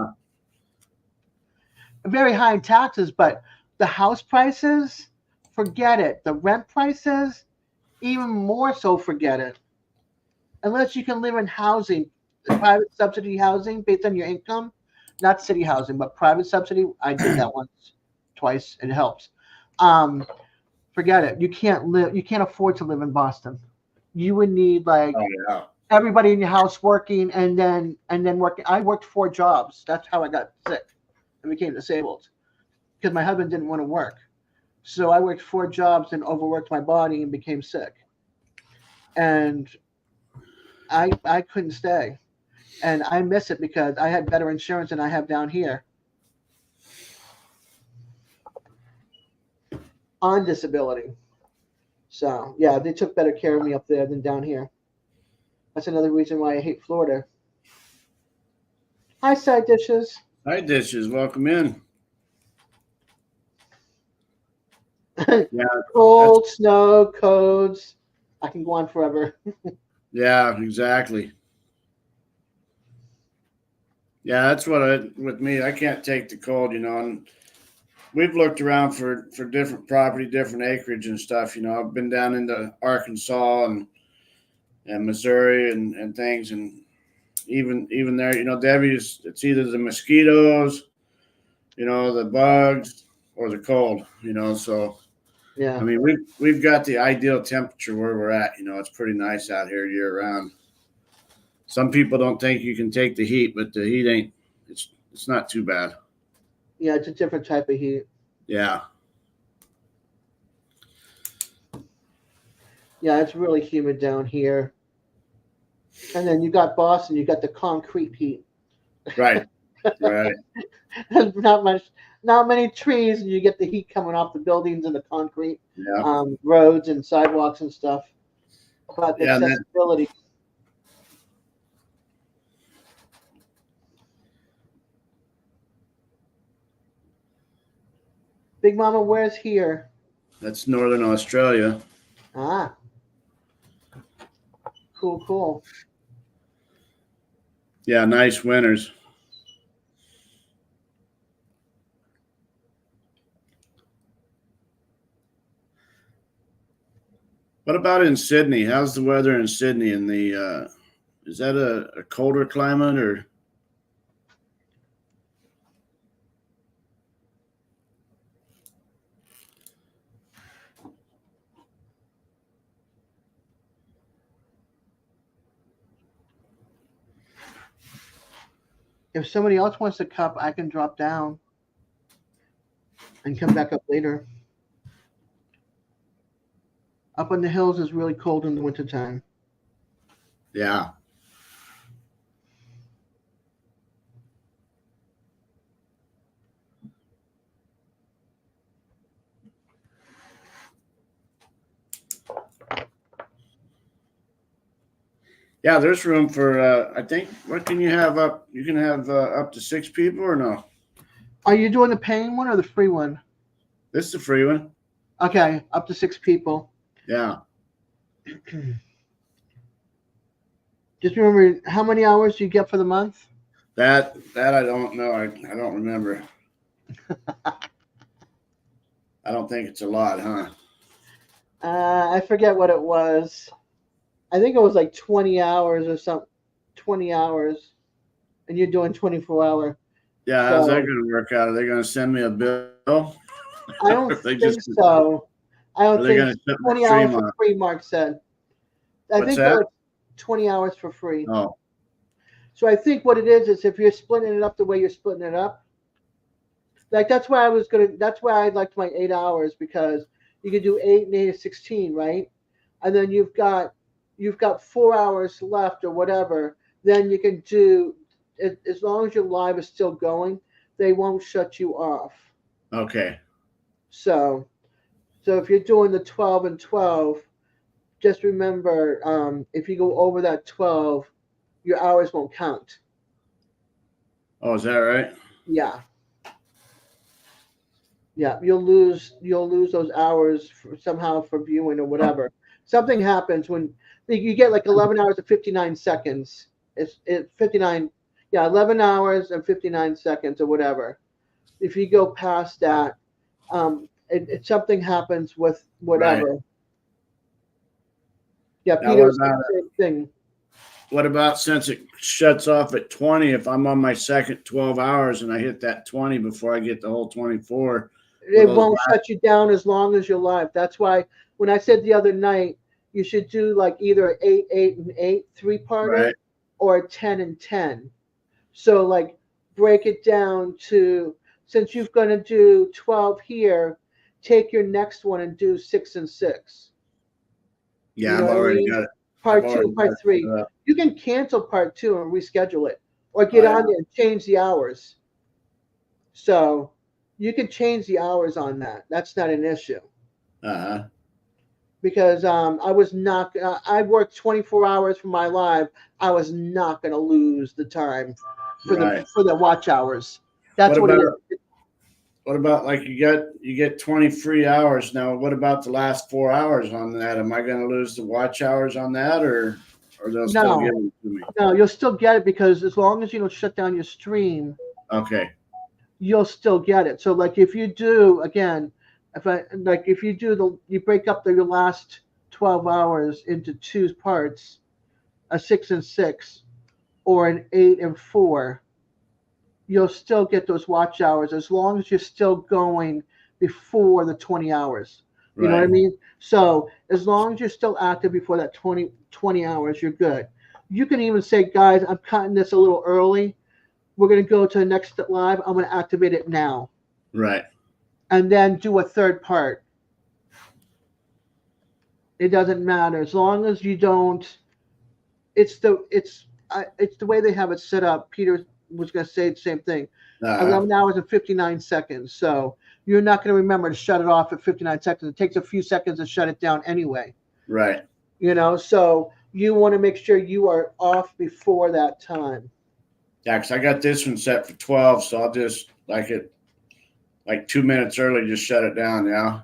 Very high in taxes, but the house prices, forget it. The rent prices, even more so, forget it. Unless you can live in housing, private subsidy housing based on your income, not city housing, but private subsidy. I did that once twice. It helps. Forget it. You can't afford to live in Boston. You would need like Oh yeah. everybody in your house working and then working. I worked 4 jobs. That's how I got sick and became disabled because my husband didn't want to work. So I worked 4 jobs and overworked my body and became sick. And I couldn't stay. And I miss it because I had better insurance than I have down here on disability. So yeah, they took better care of me up there than down here. That's another reason why I hate Florida. Hi, side dishes. Hi, dishes. Welcome in. Yeah. Cold, snow, codes. I can go on forever. Yeah, exactly. Yeah, that's with me. I can't take the cold, and we've looked around for different property, different acreage and stuff. I've been down into Arkansas and Missouri and things, and even there, Debbie's. It's either the mosquitoes, the bugs, or the cold. So Yeah. I mean, we've got the ideal temperature where we're at. It's pretty nice out here year round. Some people don't think you can take the heat, but the heat ain't. It's not too bad. Yeah, it's a different type of heat. Yeah. Yeah, it's really humid down here. And then you got Boston, you got the concrete heat. Right. Right. There's not many trees, and you get the heat coming off the buildings and the concrete, Yeah. roads and sidewalks and stuff. But the Yeah. accessibility. Big Mama, where's here? That's Northern Australia. Ah, cool. Yeah, nice winters. What about in Sydney? How's the weather in Sydney? In the is that a colder climate or? If somebody else wants a cup, I can drop down and come back up later. Up in the hills is really cold in the wintertime. Yeah. Yeah, there's room for I think what can you have up? You can have up to 6 people or no? Are you doing the paying one or the free one? This is a free one. Okay, up to 6 people. Yeah. Just remember how many hours do you get for the month? That I don't know. I don't remember. I don't think it's a lot, huh? I forget what it was. I think it was like 20 hours or something. 20 hours. And you're doing 24-hour. Yeah, how's that going to work out? Are they going to send me a bill? I don't think so. I don't think 20 hours for free, Mark said. I think that was 20 hours for free. Oh. So I think what it is if you're splitting it up the way you're splitting it up, like that's why I liked my 8 hours, because you could do 8 and 8 is 16, right? And then you've got 4 hours left or whatever. Then you can do it, as long as your live is still going, they won't shut you off. Okay. So if you're doing the 12 and 12, just remember, if you go over that 12, your hours won't count. Oh, is that right? Yeah. Yeah, you'll lose those hours somehow for viewing or whatever. Something happens when you get like 11 hours and 59 seconds. It's 59. Yeah, 11 hours and 59 seconds or whatever. If you go past that, something happens with whatever. Right. Yeah, Peter's the same thing. What about since it shuts off at 20? If I'm on my second 12 hours and I hit that 20 before I get the whole 24, for It those won't shut you down as long as you're live. That's why when I said the other night, you should do like either 8, 8, and 8 three-parter right? or a 10 and 10. So like break it down to, since you're going to do 12 here, take your next one and do 6 and 6. You Yeah, know I've what I already mean? got it. I've Part 2 already and got part it 3. set up. You can cancel part 2 and reschedule it or Oh get yeah. on there and change the hours. So you can change the hours on that. That's not an issue. Uh-huh. Because I was not. I worked 24 hours for my live. I was not going to lose the time Right. for the watch hours. What That's what it about is. what about like you get 20 free hours now? What about the last 4 hours on that? Am I going to lose the watch hours on that, or they'll still give No, them to me? no, you'll still get it because as long as you don't shut down your stream, Okay. you'll still get it. So like if you do again, if you do you break up your last 12 hours into 2 parts, a 6 and 6 or an 8 and 4. You'll still get those watch hours as long as you're still going before the 20 hours. You know what I Right. mean? So as long as you're still active before that 20 hours, you're good. You can even say, guys, I'm cutting this a little early. We're going to go to the next live. I'm going to activate it now. Right. And then do a third part. It doesn't matter. As long as you don't, it's the way they have it set up. Peter was going to say the same thing. Uh-huh. 11 hours and 59 seconds. So you're not going to remember to shut it off at 59 seconds. It takes a few seconds to shut it down anyway. Right. So you want to make sure you are off before that time. Yeah, because I got this one set for 12, so I'll just like 2 minutes early, just shut it down. Yeah.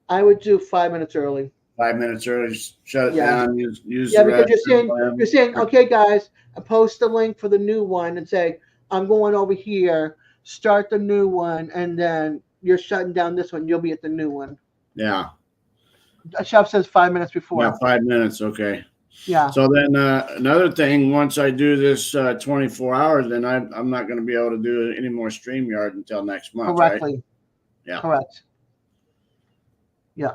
I would do 5 minutes early. 5 minutes early, just shut it Yeah. down. Use Yeah, the because restroom. you're saying, okay, guys, post the link for the new one and say, I'm going over here, start the new one, and then you're shutting down this one. You'll be at the new one. Yeah. Chef says 5 minutes before. Yeah, 5 minutes. Okay. Yeah. So then another thing, once I do this 24 hours, then I'm not going to be able to do any more StreamYard until next month, Correctly. right? Yeah. Correct. Yeah.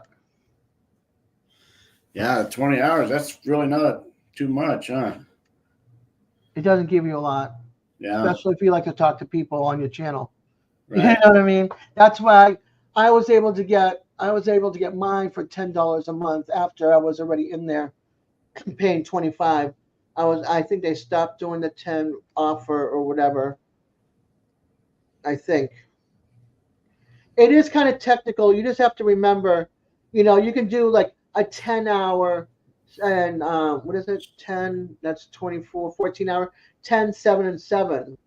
Yeah, 20 hours. That's really not too much, huh? It doesn't give you a lot, Yeah. especially if you like to talk to people on your channel. Right. You know what I mean? That's why I was able to get mine for $10 a month after I was already in there paying 25. I think they stopped doing the 10 offer or whatever. I think it is kind of technical. You just have to remember, you can do like a 10-hour and what is it? 10, that's 24, 14-hour, 10, 7, and 7.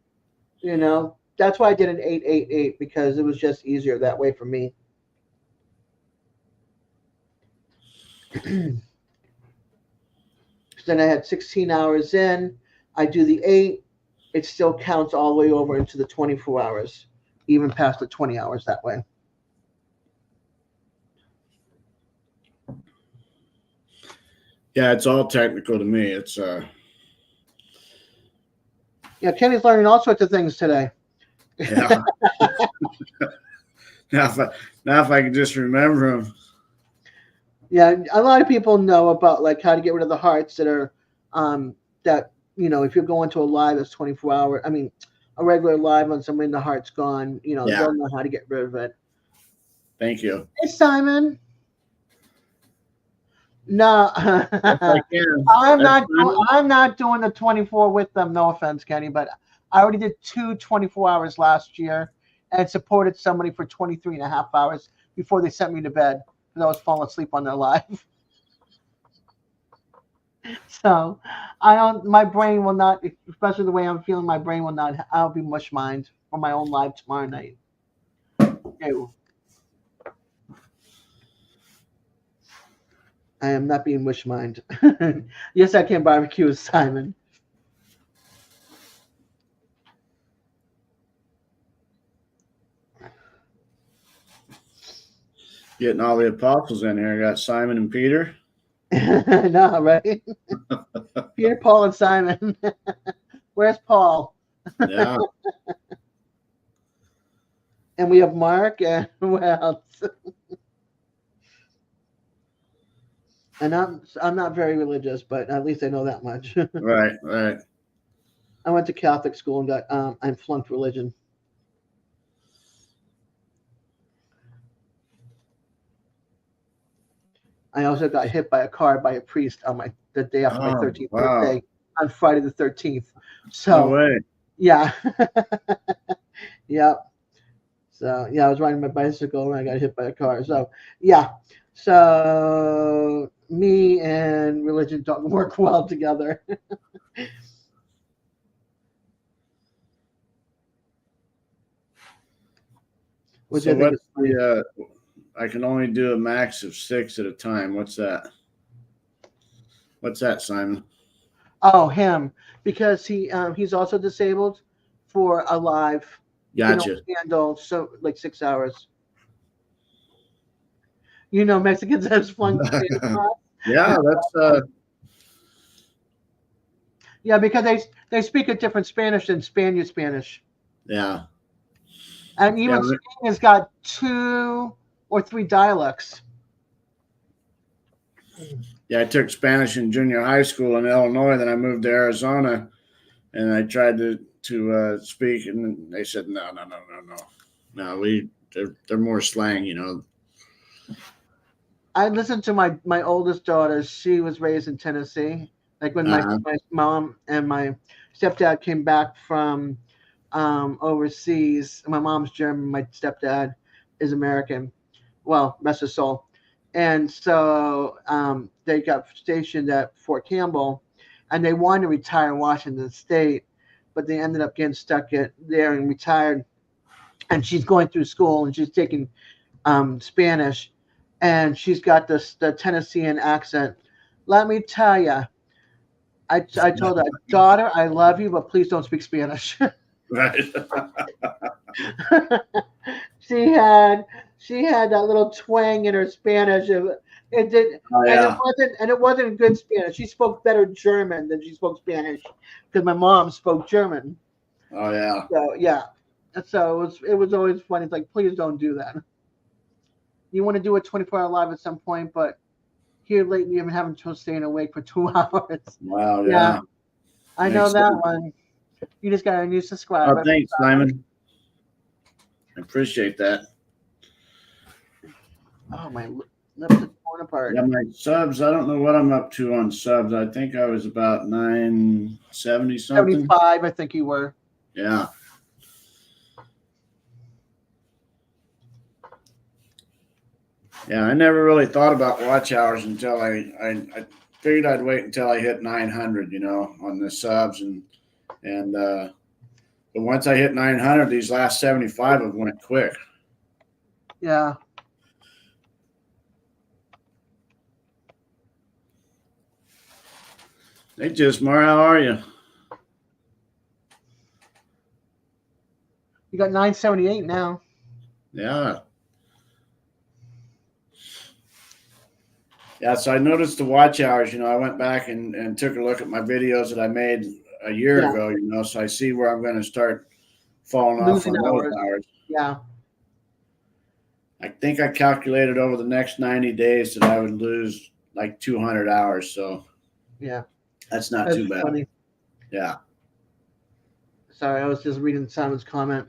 That's why I did an 8, 8, 8 because it was just easier that way for me. Then I had 16 hours in. I do the 8. It still counts all the way over into the 24 hours, even past the 20 hours that way. Yeah, it's all technical to me. It's Yeah, Kenny's learning all sorts of things today. yeah. now if I can just remember them. Yeah, a lot of people know about like how to get rid of the hearts that are if you're going to a live that's 24 hours, a regular live on somebody and the heart's gone, Yeah. they'll know how to get rid of it. Thank you. Hey, Simon. No, I'm not doing the 24 with them. No offense, Kenny, but I already did 2 24 hours last year and supported somebody for 23 and a half hours before they sent me to bed because I was falling asleep on their live. So my brain will not, especially the way I'm feeling, my brain will not, I'll be mush mind for my own live tomorrow night. Ew. I am not being wish mind. Yes, I can barbecue, Simon. Getting all the apostles in here. I got Simon and Peter. No, right? Peter, Paul, and Simon. Where's Paul? Yeah. And we have Mark and what else? And I'm not very religious, but at least I know that much. Right, right. I went to Catholic school and got I flunked religion. I also got hit by a car by a priest on the day after my Oh, 13th wow. birthday on Friday the 13th. No So way. yeah, yeah. So yeah, I was riding my bicycle and I got hit by a car. So yeah, so me and religion don't work well together. Which So I think is what's funny. I can only do a max of 6 at a time. What's that? What's that, Simon? Oh, him, because he's also disabled for a live. He can only Gotcha. handle so like 6 hours. You know, Mexicans have flunked Spanish class. Yeah, that's Yeah, because they speak a different Spanish than Spaniard Spanish, yeah. and Yeah, even Spain has got 2 or 3 dialects. yeah, I took Spanish in junior high school in Illinois, then I moved to Arizona and I tried to speak and they said no, no, no, no, no. No, they're more slang, you know. I listened to my oldest daughter. She was raised in Tennessee. Like when Uh-huh. my mom and my stepdad came back from overseas. My mom's German. My stepdad is American. Well, rest his soul. And so they got stationed at Fort Campbell, and they wanted to retire in Washington State, but they ended up getting stuck there and retired. And she's going through school and she's taking Spanish, and she's got the Tennessean accent. Let me tell you, I told her, daughter, I love you, but please don't speak Spanish. Right. she had she had that little twang in her Spanish. It did, Oh yeah. and it wasn't good Spanish. She spoke better German than she spoke Spanish because my mom spoke German. Oh yeah. So yeah, and so it was always funny. It's like, please don't do that. You want to do a 24-hour live at some point, but here lately you've been having trouble staying awake for 2 hours. Wow, Yeah, yeah. I know Makes that sense. one. You just got a new Oh, subscriber. thanks, Simon. I appreciate that. Oh, my lips are torn apart. Yeah, my subs, I don't know what I'm up to on subs. I think I was about 970 something. 75, I think you were. Yeah. Yeah, I never really thought about watch hours until I figured I'd wait until I hit 900, you know, on the subs and but once I hit 900, these last 75 have went quick. Yeah. Hey, Jismar, how are you? You got 978 now. Yeah. Yeah, so I noticed the watch hours. You know, I went back and took a look at my videos that I made a year Yeah. ago, you know, so I see where I'm going to start falling off Losing on those hours. hours. Yeah. I think I calculated over the next 90 days that I would lose like 200 hours. So Yeah. that's not That's too bad. funny. Yeah. Sorry, I was just reading Simon's comment.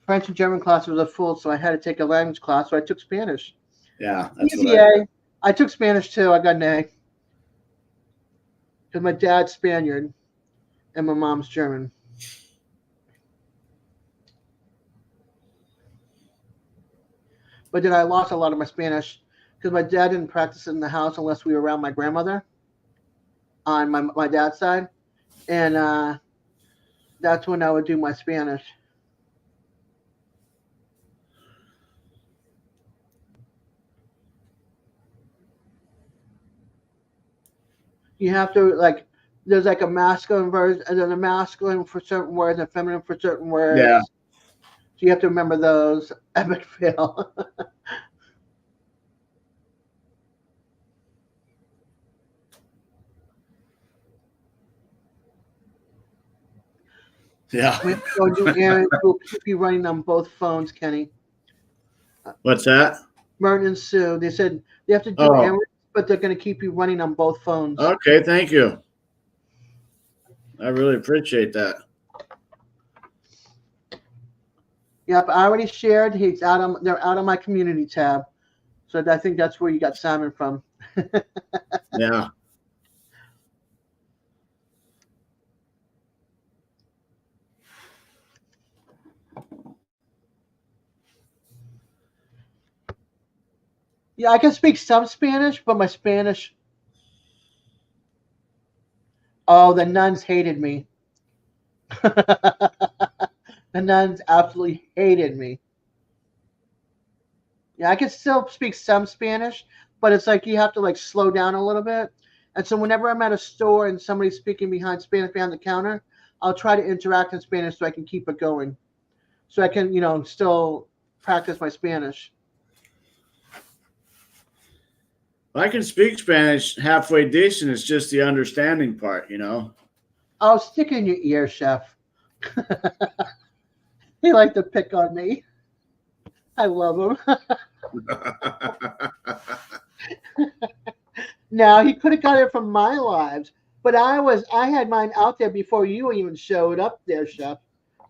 French and German class was a full, so I had to take a language class, so I took Spanish. Yeah. That's Easy what I did. A. I took Spanish too. I got an A. Because my dad's Spaniard and my mom's German. But then I lost a lot of my Spanish because my dad didn't practice it in the house unless we were around my grandmother on my dad's side. And that's when I would do my Spanish. You have to, like, there's like a masculine version and then a masculine for certain words and feminine for certain words. Yeah. So you have to remember those. Epic fail. Yeah. We have to go do errands. We'll keep you running on both phones, Kenny. What's that? Merton and Sue, they said they have to do Oh, errands, but they're going to keep you running on both phones. okay. Thank you. I really appreciate that. Yep, I already shared. He's out on. They're out on my community tab, so I think that's where you got Simon from. Yeah. Yeah, I can speak some Spanish, but my Spanish. Oh, the nuns hated me. The nuns absolutely hated me. Yeah, I can still speak some Spanish, but it's like you have to like slow down a little bit. And so whenever I'm at a store and somebody's speaking behind Spanish behind the counter, I'll try to interact in Spanish so I can keep it going. So I can, still practice my Spanish. I can speak Spanish halfway decent. It's just the understanding part, Oh, stick it in your ear, chef. He like to pick on me. I love him. Now he could have got it from my lives, but I had mine out there before you even showed up there, chef.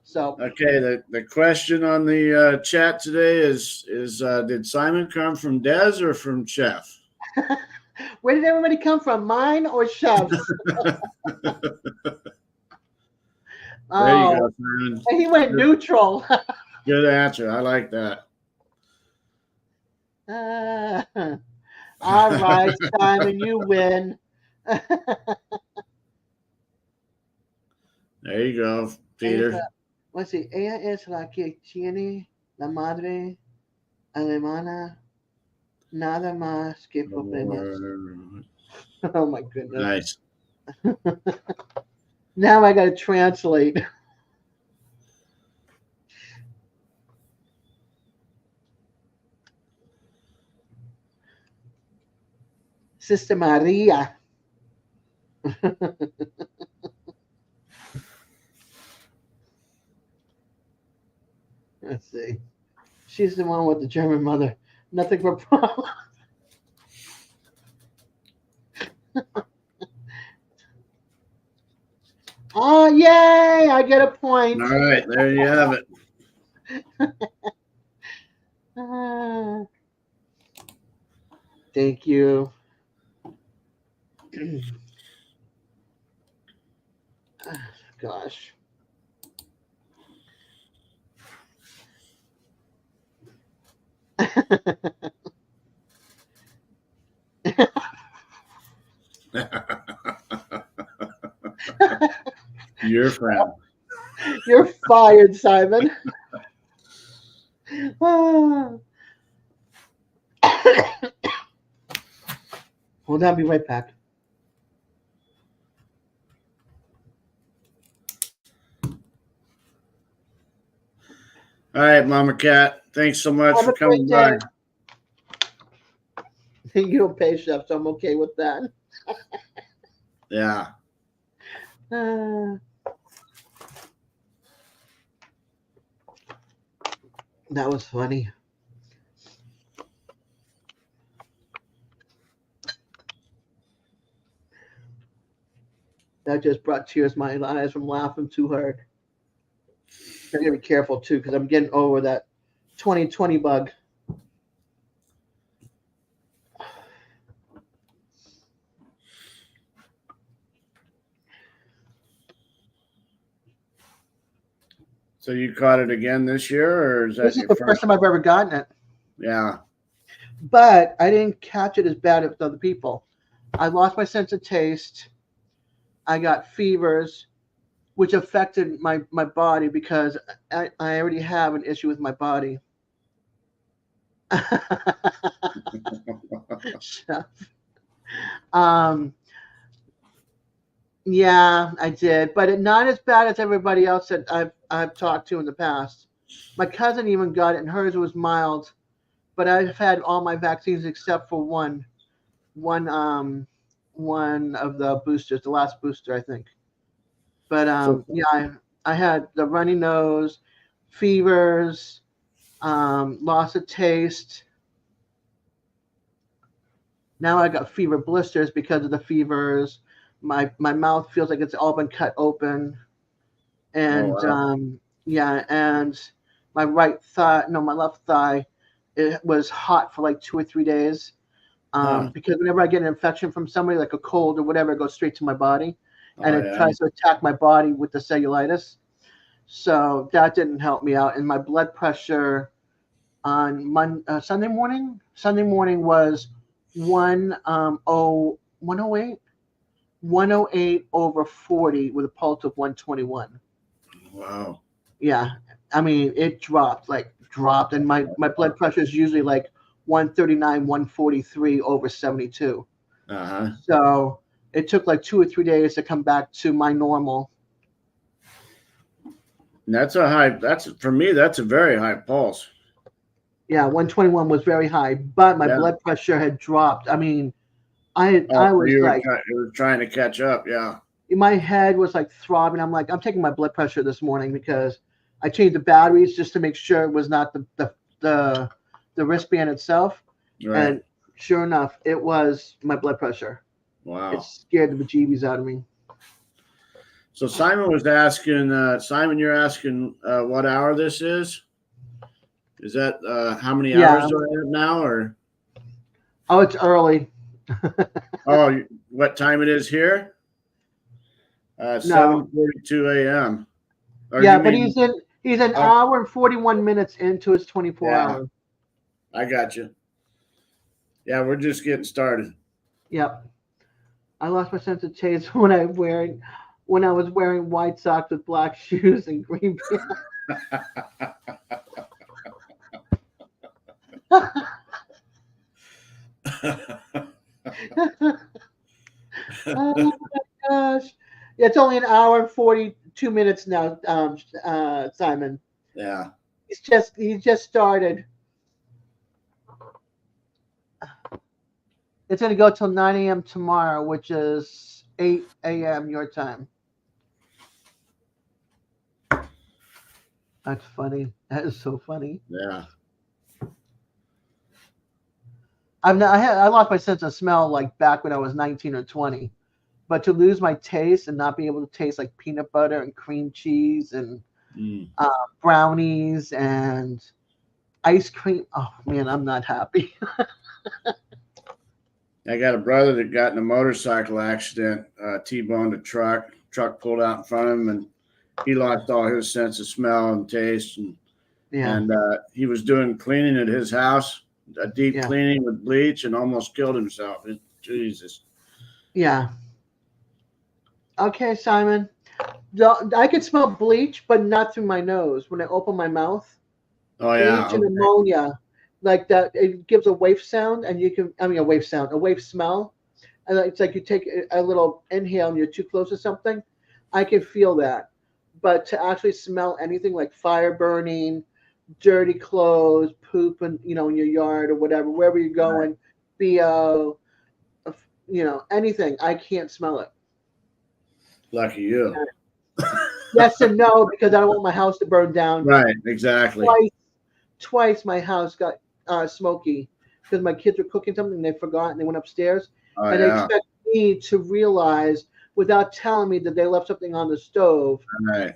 So Okay, the question on the chat today is did Simon come from Des or from Chef? where did everybody come from? Mine or chef's? There you Oh, go, Simon. and he went neutral. Good answer. I like that. All right, Simon, you win. There you go, Peter. Let's see. Ella es la que tiene la madre alemana. Nada más que problemas. Oh my goodness. Nice. Now I got to translate. Sister Maria. Let's see. She's the one with the German mother. Nothing but problems. Oh, yay! I get a point. All right, there you have it. Thank you. Gosh. Your friend. You're fired, Simon. Hold on, I'll be right back. All right, Mama Cat. Thanks so much for coming by. You don't pay, chef, so I'm okay with that. Yeah. That was funny. That just brought tears to my eyes from laughing too hard. I gotta be careful too, because I'm getting over that 2020 bug. So you caught it again this year, or is that This is the first time I've ever gotten it. Yeah. But I didn't catch it as bad as other people. I lost my sense of taste. I got fevers, which affected my body because I already have an issue with my body. Yeah, I did, but not as bad as everybody else that I've talked to in the past. My cousin even got it, and hers was mild. But I've had all my vaccines except for one of the boosters, the last booster, I think. But So- yeah, I had the runny nose, fevers, loss of taste. Now I got fever blisters because of the fevers. My mouth feels like it's all been cut open, Oh and wow. yeah, and my right thigh, no, my left thigh, it was hot for like 2 or 3 days. Huh. Because whenever I get an infection from somebody, like a cold or whatever, it goes straight to my body, and Oh it yeah. tries to attack my body with the cellulitis. So that didn't help me out, and my blood pressure on Sunday morning was 108 over 40 with a pulse of 121. Wow. Yeah, I mean it dropped, and my blood pressure is usually like 139, 143 over 72. Uh-huh. So it took like 2 or 3 days to come back to my normal. And that's a high. That's for me. That's a very high pulse. Yeah, 121 was very high, but my Yeah. blood pressure had dropped. I mean, Oh, I so was like, you were trying to catch up. Yeah. my head was like throbbing. I'm like, I'm taking my blood pressure this morning because I changed the batteries just to make sure it was not the the wristband itself. Right. And sure enough, it was my blood pressure. It Wow. scared the bejeebies out of me. So Simon was asking. Simon, you're asking what hour this is? Is that how many hours Yeah. do I have now, or Oh, it's early. oh, what time it is here? No. 7:42 a.m. Or Yeah, you but mean? he's an Oh, hour and 41 minutes into his 24 yeah, hours. I got you. Yeah, we're just getting started. Yep. I lost my sense of taste when I was wearing white socks with black shoes and green pants. Oh my gosh. Yeah, it's only an hour and 42 minutes now, Simon. Yeah. He's just started. It's gonna go till 9 a.m. tomorrow, which is 8 a.m. your time. That's funny. That is so funny. Yeah. I lost my sense of smell like back when I was 19 or 20. But to lose my taste and not be able to taste like peanut butter and cream cheese and Mm. uh, brownies and ice cream, oh man, I'm not happy. I got a brother that got in a motorcycle accident, T-boned a truck. Truck pulled out in front of him, and he lost all his sense of smell and taste. And Yeah, and he was doing cleaning at his house, a deep yeah, cleaning with bleach, and almost killed himself. Jesus. yeah. Okay, Simon. I can smell bleach, but not through my nose. When I open my mouth, Oh yeah. bleach and Okay. ammonia, like that, it gives a wave sound, and a wave sound, a wave smell. And it's like you take a little inhale and you're too close to something. I can feel that. But to actually smell anything like fire burning, dirty clothes, poop, and in your yard or whatever, wherever you're Right. going, bo, anything, I can't smell it. Lucky you. Yes and no, because I don't want my house to burn down. Right. Exactly. Twice my house got smoky because my kids were cooking something and they forgot and they went upstairs Oh and they yeah. expect me to realize without telling me that they left something on the stove, Right.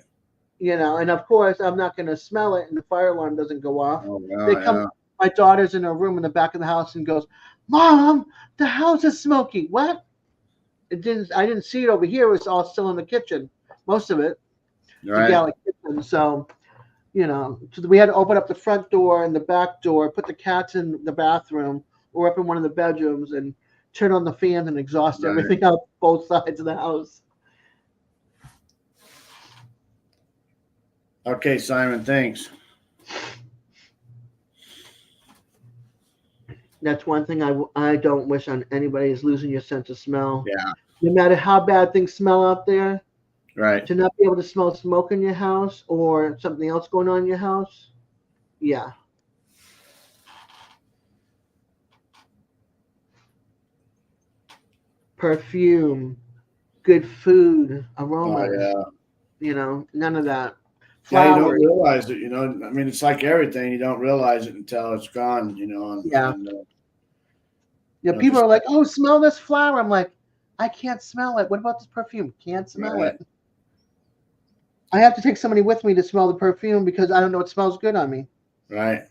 and of course I'm not going to smell it and the fire alarm doesn't go off. Oh They yeah. come, Yeah. my daughter's in her room in the back of the house and goes, "Mom, the house is smoky." What? I didn't see it over here. It was all still in the kitchen, most of it, the Right. galley kitchen. So we had to open up the front door and the back door, put the cats in the bathroom or up in one of the bedrooms and turn on the fans and exhaust Right. everything out both sides of the house. Okay, Simon. Thanks. That's one thing I don't wish on anybody is losing your sense of smell. Yeah. No matter how bad things smell out there, Right. to not be able to smell smoke in your house or something else going on in your house, yeah. Perfume, good food, Oh aromas. yeah. none of that. Yeah, you don't Flowers. realize it, I mean, it's like everything. You don't realize it until it's gone, Yeah. And People just are like, "Oh, smell this flower." I'm like, I can't smell it. What about this perfume? Can't smell right, it. I have to take somebody with me to smell the perfume because I don't know it smells good on me, right.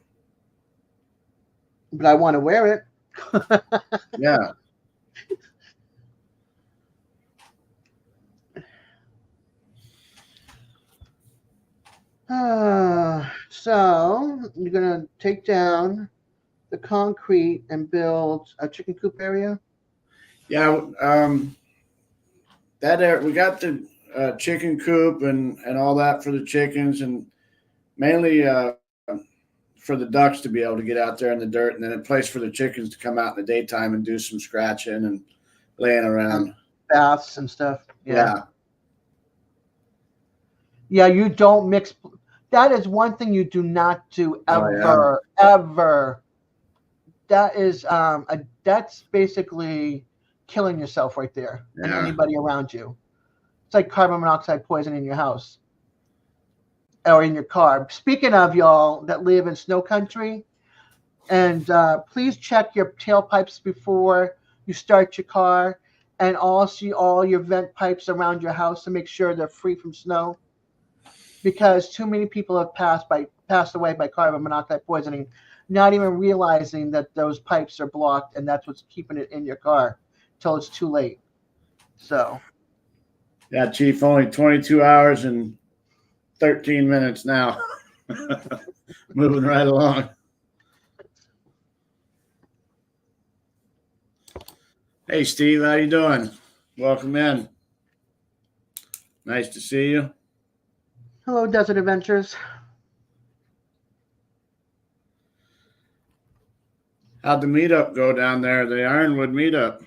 but I want to wear it. Yeah. So you're gonna take down the concrete and build a chicken coop area. Yeah. We got the chicken coop and all that for the chickens, and mainly for the ducks to be able to get out there in the dirt, and then a place for the chickens to come out in the daytime and do some scratching and laying And around. baths and stuff. Yeah. Yeah. Yeah, you don't mix. That is one thing you do not do Oh yeah. ever, ever. That is that's basically killing yourself right there and Yeah. anybody around you. It's like carbon monoxide poison in your house or in your car. Speaking of y'all that live in snow country, and please check your tailpipes before you start your car, and also all your vent pipes around your house to make sure they're free from snow. Because too many people have passed away by carbon monoxide poisoning, not even realizing that those pipes are blocked, and that's what's keeping it in your car till it's too late. So, Yeah, Chief. Only 22 hours and 13 minutes now. Moving right along. Hey, Steve. How you doing? Welcome in. Nice to see you. hello, Desert Adventures. How'd the meetup go down there? The Ironwood meetup.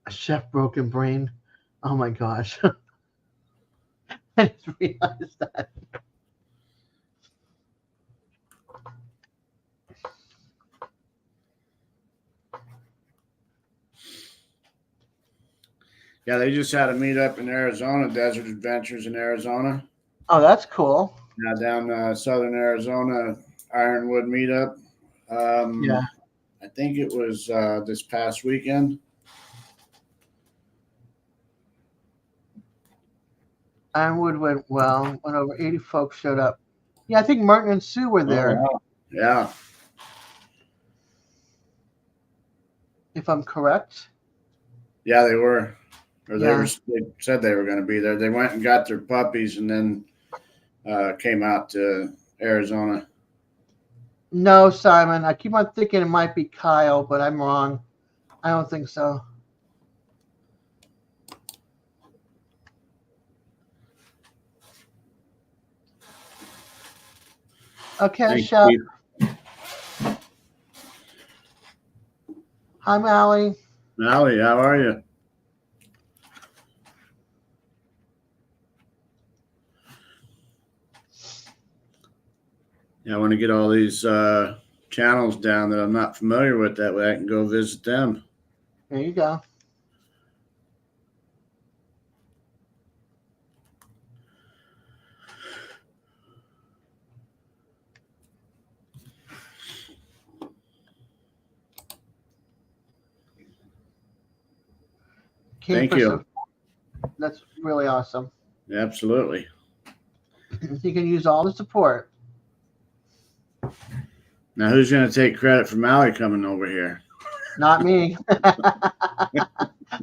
Chef Broken Brain. Oh my gosh. I just realized that. Yeah, they just had a meetup in Arizona, Desert Adventures in Arizona. Oh, that's cool. Now down southern Arizona, Ironwood meetup. Yeah. I think it was this past weekend. Ironwood went well. Went over 80 folks showed up. Yeah, I think Martin and Sue were Oh there, wow. Yeah. if I'm correct. Yeah, they were. Or Yeah. they said they were going to be there. They went and got their puppies and then came out to Arizona. No, Simon. I keep on thinking it might be Kyle, but I'm wrong. I don't think so. Okay, Thanks, Chef. Steve. Hi, Mally. Allie, how are you? Yeah, I want to get all these channels down that I'm not familiar with. That way I can go visit them. There you go. Thank you. That's really awesome. Absolutely. You can use all the support. Now, who's going to take credit for Mally coming over here? Not me.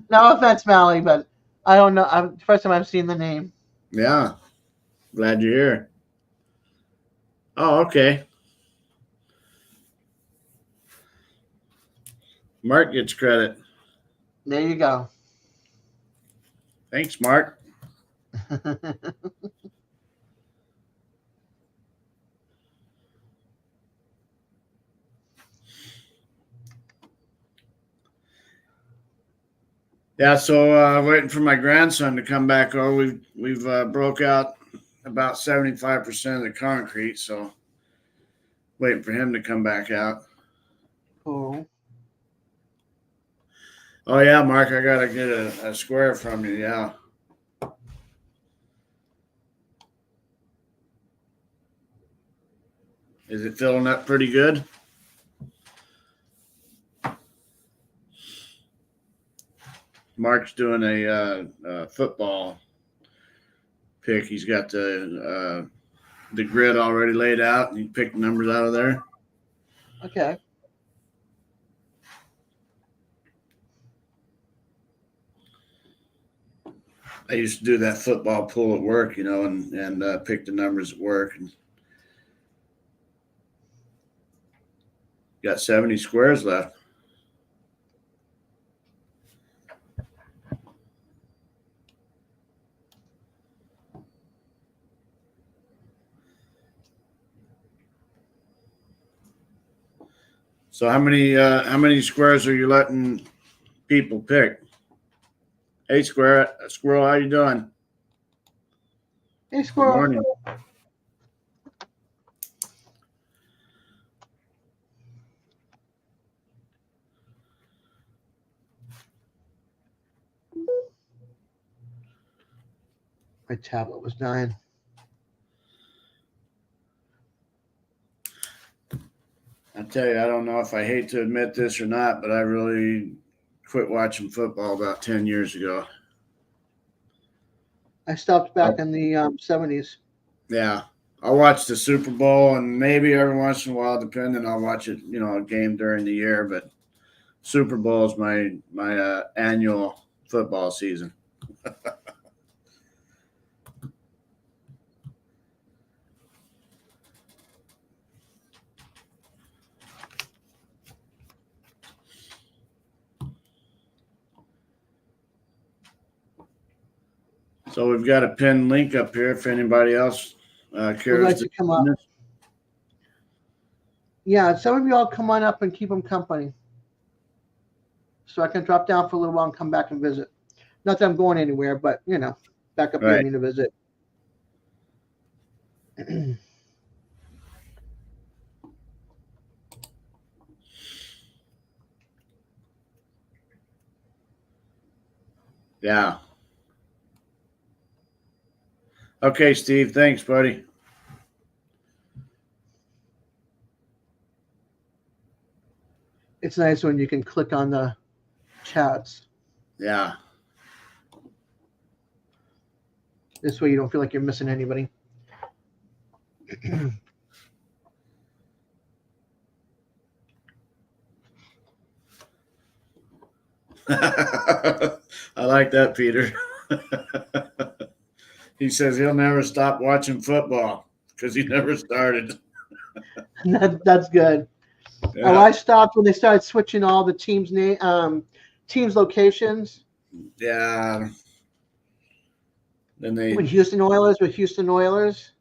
No offense, Mally, but I don't know. First time I've seen the name. Yeah. Glad you're here. Oh, okay. Mark gets credit. There you go. Thanks, Mark. Yeah, so waiting for my grandson to come back over. We've broke out about 75% of the concrete, so waiting for him to come back out. Cool. Oh yeah, Mark, I gotta get a square from you. Yeah. Is it filling up pretty good? Mark's doing a football pick. He's got the grid already laid out, and he picked numbers out of there. Okay. I used to do that football pool at work, and pick the numbers at work. And got 70 squares left. So how many squares are you letting people pick? Hey, Squirrel, how you doing? Hey, Squirrel. Good morning. My tablet was dying. I tell you, I don't know if I hate to admit this or not, but I really quit watching football about 10 years ago. I stopped back in the 70s. Yeah. I'll watch the Super Bowl, and maybe every once in a while, depending, I'll watch it, a game during the year. But Super Bowl is my annual football season. So we've got a pinned link up here if anybody else cares Would like to come up. Yeah, some of you all come on up and keep them company. So I can drop down for a little while and come back and visit. Not that I'm going anywhere, but, back up Right. here to visit. Yeah. Okay, Steve. Thanks, buddy. It's nice when you can click on the chats. Yeah. This way you don't feel like you're missing anybody. I like that, Peter. He says he'll never stop watching football because he never started. That's good. Yeah. Oh, I stopped when they started switching all the teams' locations. Yeah. Then When Houston Oilers were Houston Oilers,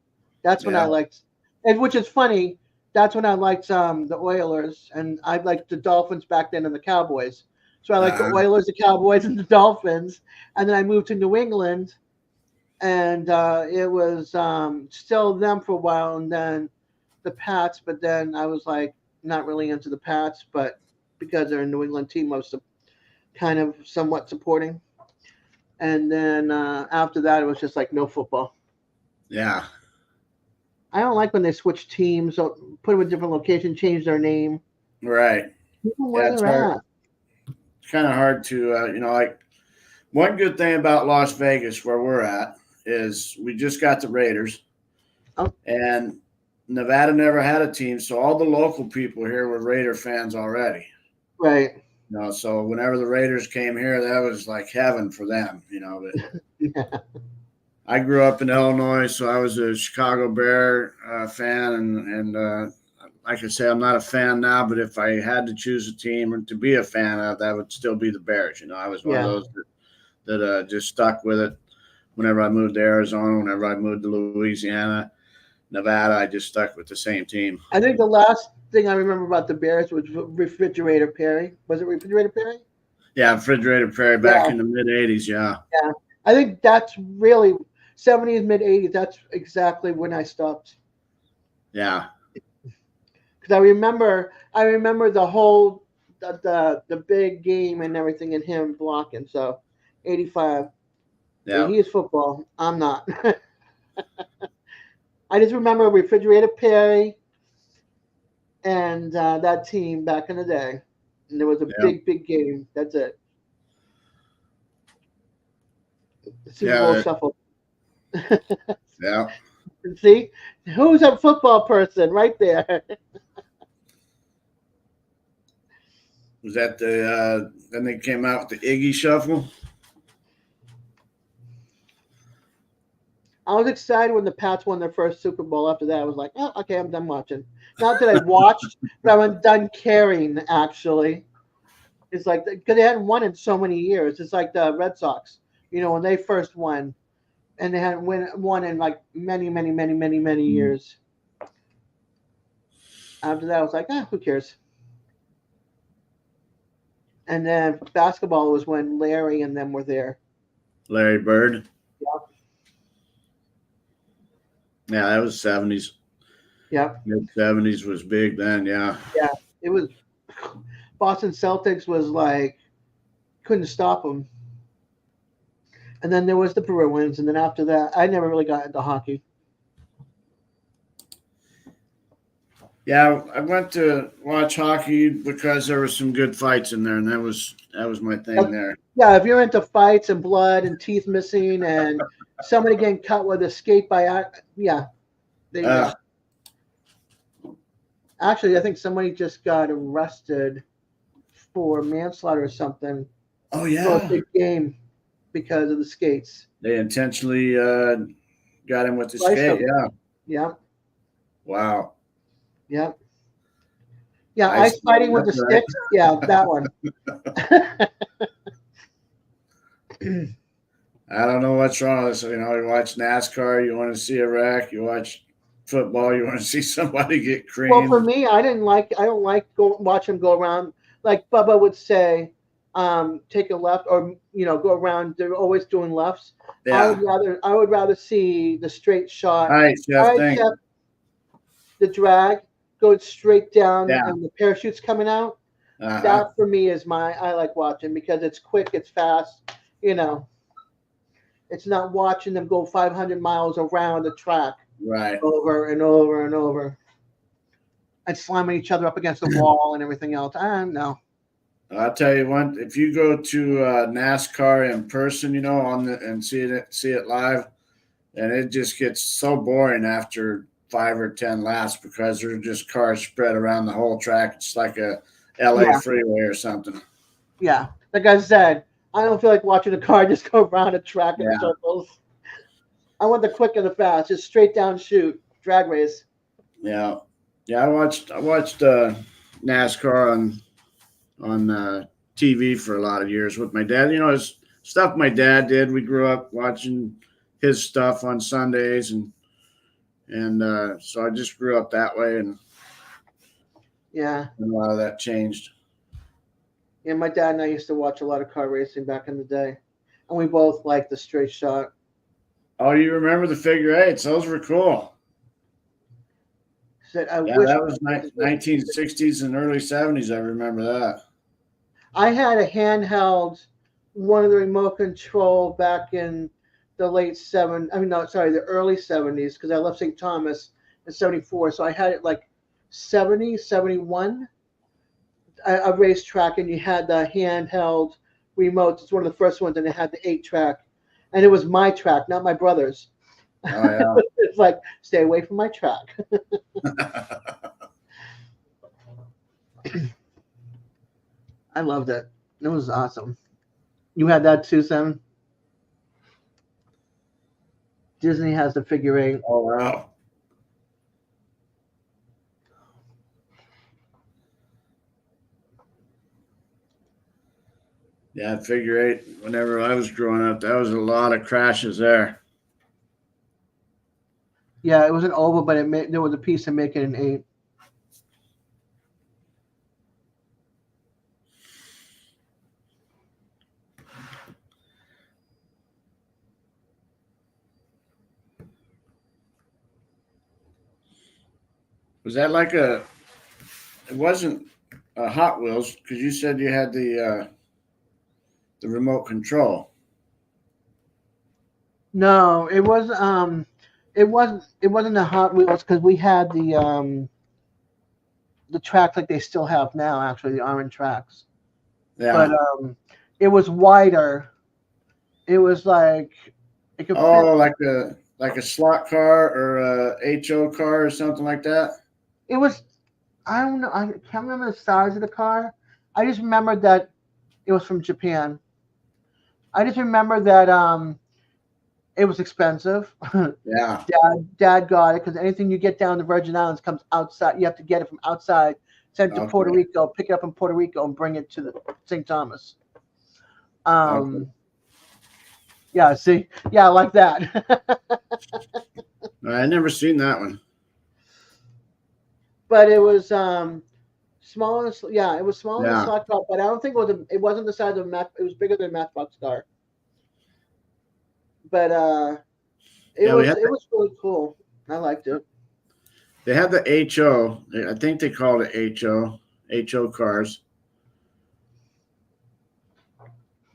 that's when I liked, and which is funny. That's when I liked the Oilers, and I liked the Dolphins back then and the Cowboys. So I liked the Oilers, the Cowboys, and the Dolphins. And then I moved to New England, and it was still them for a while, and then the Pats. But then I was like not really into the Pats, but because they're a New England team, I was kind of somewhat supporting. And then after that, it was just like no football. Yeah. I don't like when they switch teams, put them in a different location, change their name. Right. Where they're at. It's kind of hard to, like one good thing about Las Vegas, where we're at, is we just got the Raiders. Oh. And Nevada never had a team, so all the local people here were Raider fans already. Right. So whenever the Raiders came here, that was like heaven for them, But Yeah. I grew up in Illinois, so I was a Chicago Bear fan, and like I say, I'm not a fan now, but if I had to choose a team to be a fan of, that would still be the Bears. I was one of those that just stuck with it. Whenever I moved to Arizona, whenever I moved to Louisiana, Nevada, I just stuck with the same team. I think the last thing I remember about the Bears was Refrigerator Perry. Was it Refrigerator Perry? Yeah, Refrigerator Perry back in the mid-'80s, yeah. Yeah. I think that's really 70s, mid-'80s. That's exactly when I stopped. Yeah. Because I remember the whole the big game and everything and him blocking. So 85. Yeah. He is football. I'm not. I just remember Refrigerator Perry, and that team back in the day. And there was a Yeah. big game. That's it. The Super Bowl Yeah. shuffle. Yeah. See, who's a football person right there? Was that the then they came out with the Iggy Shuffle? I was excited when the Pats won their first Super Bowl. After that, I was like, oh, okay, I'm done watching. Not that I watched, but I'm done caring. Actually, it's like because they hadn't won in so many years. It's like the Red Sox. You know, when they first won, and they hadn't won in like many years. After that, I was like, who cares? And then basketball was when Larry and them were there. Larry Bird. Yep. Yeah, that was 70s. Yep. Mid 70s was big then. Yeah. Yeah. It was Boston Celtics was like couldn't stop them. And then there was the Bruins, and then after that, I never really got into hockey. Yeah, I went to watch hockey because there was some good fights in there, and that was my thing there. Yeah, if you're into fights and blood and teeth missing and somebody getting cut with a skate by, yeah, there you go. Actually, I think somebody just got arrested for manslaughter or something. Oh For a yeah, big game because of the skates. they intentionally got him with the Sliced skate. them. Yeah. Yeah, Wow. yeah, yeah. Ice Ice fighting with the that's right. sticks. Yeah, that one. I don't know what's wrong with us. You know, you watch NASCAR, you want to see a wreck. You watch football, you want to see somebody get Well, for creamed. me, I don't like watch them go around. Like Bubba would say, take a left or go around. They're always doing lefts. Yeah. I would rather see the straight shot. All right, All Jeff. right, Thank Jeff, you. the drag goes straight down Yeah. and the parachute's coming out. Uh-huh. That for me is I like watching because it's quick, it's fast. You know, it's not watching them go 500 miles around the track Right. over and over and over and slamming each other up against the wall and everything else. I don't know. I'll tell you one. If you go to NASCAR in person, and see it live, and it just gets so boring after 5 or 10 laps because there's just cars spread around the whole track. It's like a LA Yeah, freeway or something. yeah. Like I said, I don't feel like watching a car just go around a track in Yeah. circles. I want the quick and the fast, just straight down shoot, drag race. Yeah. Yeah. I watched NASCAR on TV for a lot of years with my dad. His stuff my dad did. We grew up watching his stuff on Sundays, and so I just grew up that way, and Yeah. a lot of that changed. Yeah, my dad and I used to watch a lot of car racing back in the day. And we both liked the straight shot. Oh, you remember the figure eights? Those were cool. Said I Yeah, wish that was 1960s and early 70s. I remember that. I had a handheld one of the remote control back in the the early 70s because I left St. Thomas in 74. So I had it like 70, 71, a racetrack, and you had the handheld remote. It's one of the first ones, and it had the 8-track. And it was my track, not my brother's. Oh It's like, stay away from my track. yeah. I loved it. It was awesome. You had that too, Sam? Disney has the figure eight. Oh wow. Yeah, figure eight. Whenever I was growing up, that was a lot of crashes there. Yeah, it was an oval, but there was a piece to make it an 8. Was that like a? It wasn't a Hot Wheels because you said you had the remote control. No, it wasn't the Hot Wheels because we had the the track like they still have now, actually, the orange tracks. Yeah. But it was wider. It was like it could Oh, fit. like a slot car or a HO car or something like that. It was, I don't know. I can't remember the size of the car. I just remember that it was from Japan. I just remember that it was expensive. Yeah. Dad got it because anything you get down the Virgin Islands comes outside. You have to get it from outside, send it to Puerto Okay. Rico, pick it up in Puerto Rico, and bring it to the St. Thomas. Okay. Yeah, see, yeah, like that. I never seen that one. But it was smaller. Yeah, it was smaller than a Yeah. slot car, but I don't think it was. It wasn't the size of a Mac. It was bigger than a Matchbox car. But Yeah, it was really cool. I liked it. they had the HO. I think they called it HO cars.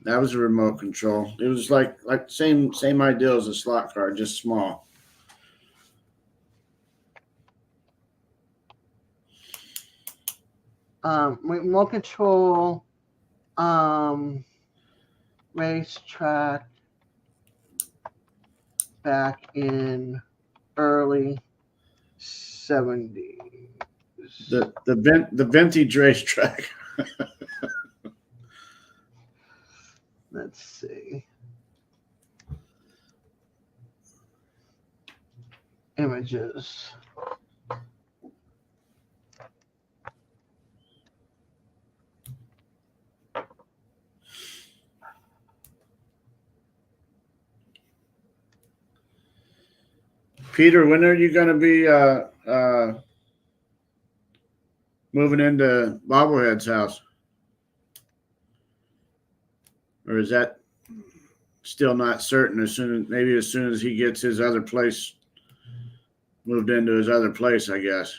That was a remote control. It was like same idea as a slot car, just small. Remote control, racetrack back in early 70s. The vintage racetrack. Let's see. Images. Peter, when are you going to be moving into Bobblehead's house? Or is that still not certain? As soon as he gets his other place moved into his other place, I guess.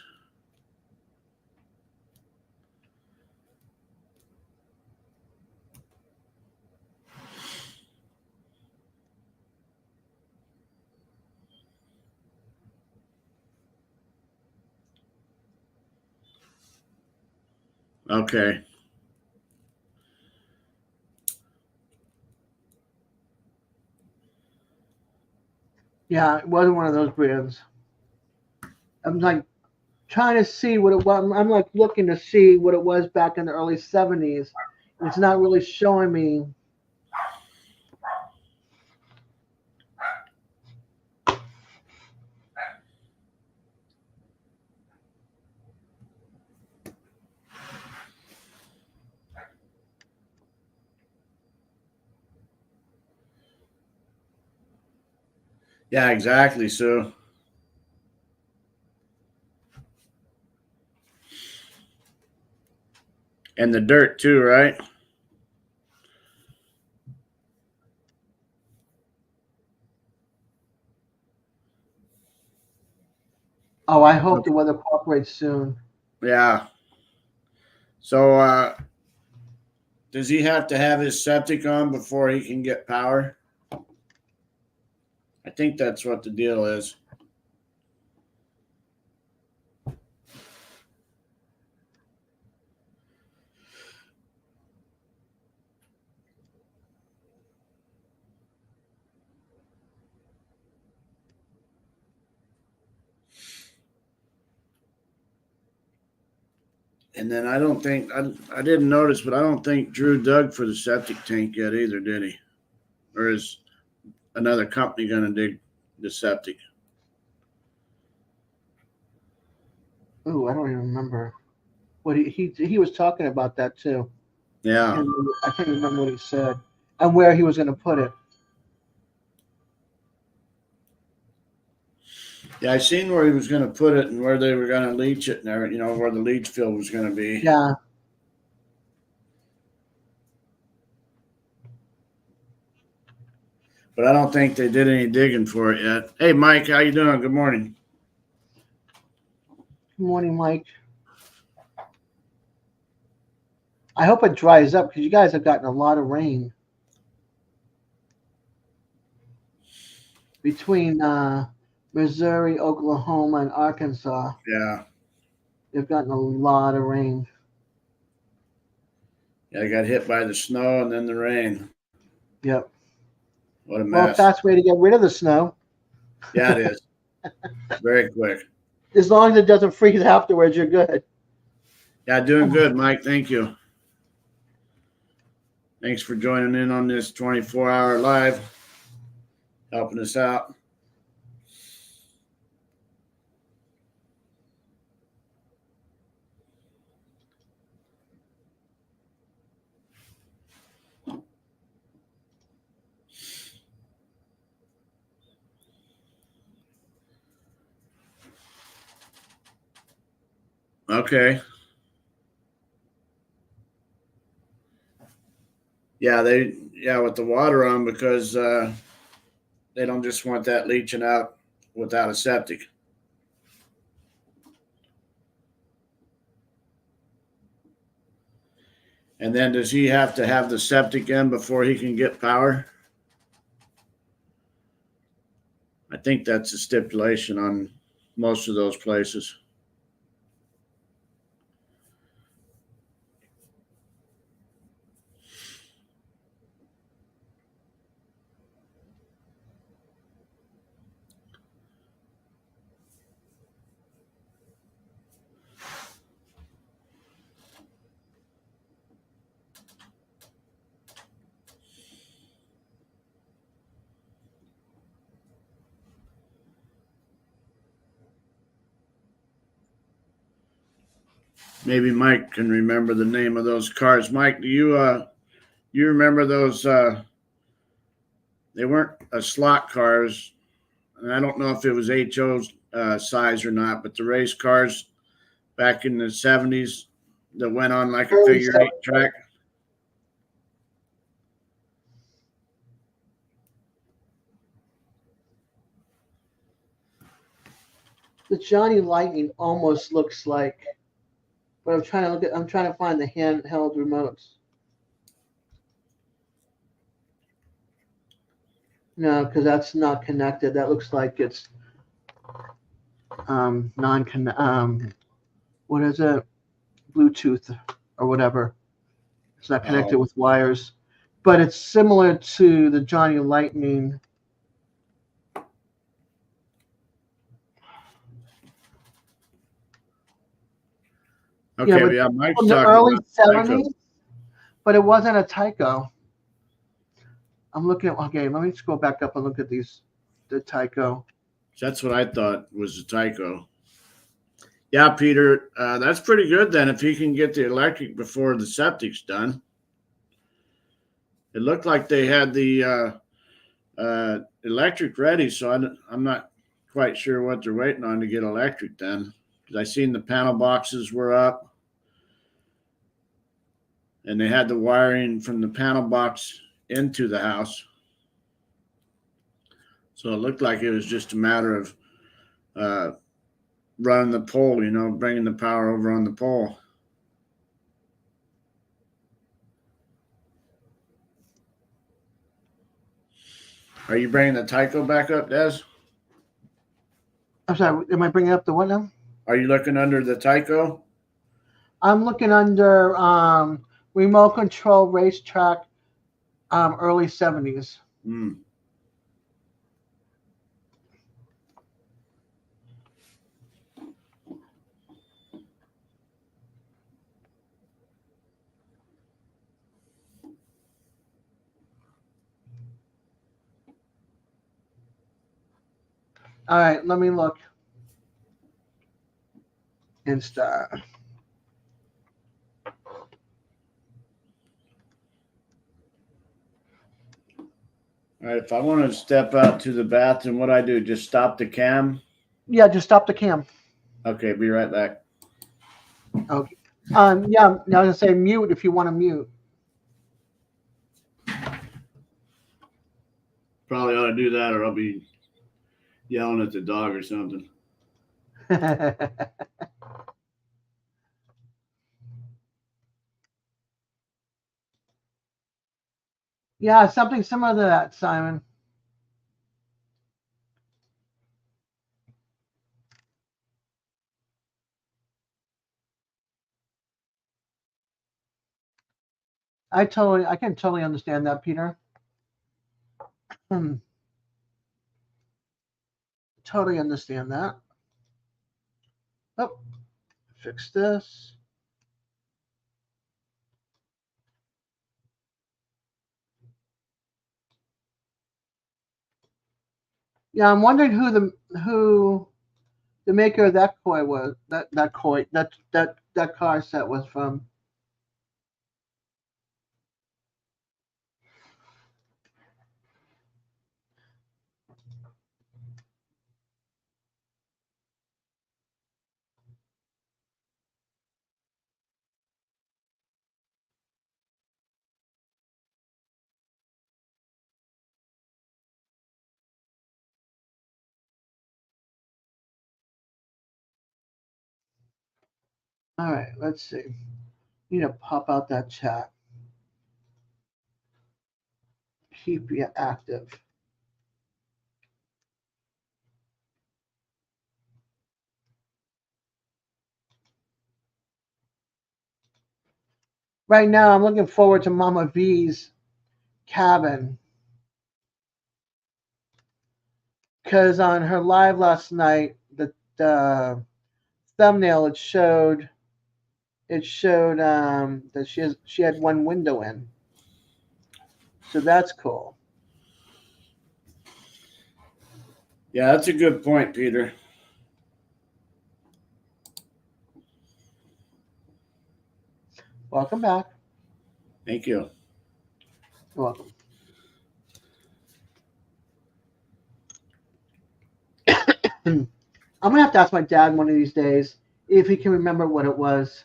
Okay. Yeah, it wasn't one of those brands. I'm like trying to see what it was. I'm like looking to see what it was back in the early 70s. It's not really showing me. Yeah, exactly. So, and the dirt too, right? Oh, I hope the weather cooperates soon. Yeah. So, does he have to have his septic on before he can get power? I think that's what the deal is. And then I don't think I didn't notice, but I don't think Drew dug for the septic tank yet either, did he? Or is another company going to dig the septic? Ooh, I don't even remember what he was talking about that too. Yeah. I can't remember what he said and where he was going to put it. Yeah, I seen where he was going to put it and where they were going to leach it and everything, where the leach field was going to be. Yeah. But I don't think they did any digging for it yet. Hey, Mike, how you doing? Good morning. Good morning, Mike. I hope it dries up because you guys have gotten a lot of rain between Missouri, Oklahoma, and Arkansas. Yeah. They've gotten a lot of rain. Yeah, I got hit by the snow and then the rain. Yep. What a Well, mess. fast way to get rid of the snow. Yeah, it is. Very quick. As long as it doesn't freeze afterwards, you're good. Yeah, doing good, Mike. Thank you. Thanks for joining in on this 24-hour live, helping us out. Okay. Yeah, with the water on because they don't just want that leaching out without a septic. And then does he have to have the septic in before he can get power? I think that's a stipulation on most of those places. Maybe Mike can remember the name of those cars. Mike, do you remember those? They weren't slot cars, and I don't know if it was HO's size or not, but the race cars back in the 70s that went on like a Early figure 8 track. The Johnny Lightning almost looks like, but I'm trying to find the handheld remotes. No, because that's not connected. That looks like it's what is it? Bluetooth or whatever. It's not connected with wires, but it's similar to the Johnny Lightning. Okay, yeah, Mike's from the talking early about 70s, but it wasn't a Tyco. I'm looking at, okay, let me just go back up and look at the Tyco. That's what I thought was a Tyco. Yeah, Peter, that's pretty good then if he can get the electric before the septic's done. It looked like they had the electric ready, so I'm not quite sure what they're waiting on to get electric then. Because I seen the panel boxes were up, and they had the wiring from the panel box into the house. So it looked like it was just a matter of running the pole, bringing the power over on the pole. Are you bringing the Tyco back up, Des? I'm sorry, am I bringing up the what now? Are you looking under the Tyco? I'm looking under remote control racetrack, early 70s. All right, let me look. Insta. All right, if I want to step out to the bathroom, what I do? Just stop the cam? Yeah, just stop the cam. Okay, be right back. Okay. Yeah, I was gonna say mute if you want to mute. Probably ought to do that, or I'll be yelling at the dog or something. Yeah, something similar to that, Simon. I can totally understand that, Peter. Totally understand that. Oh, fix this. Yeah, I'm wondering who the maker of that koi was. That car set was from. All right, let's see. Need to pop out that chat. Keep you active. Right now, I'm looking forward to Mama V's cabin because on her live last night, the thumbnail it showed that she had one window in, so that's cool. Yeah, that's a good point, Peter. Welcome back. Thank you. You're welcome. I'm gonna have to ask my dad one of these days if he can remember what it was.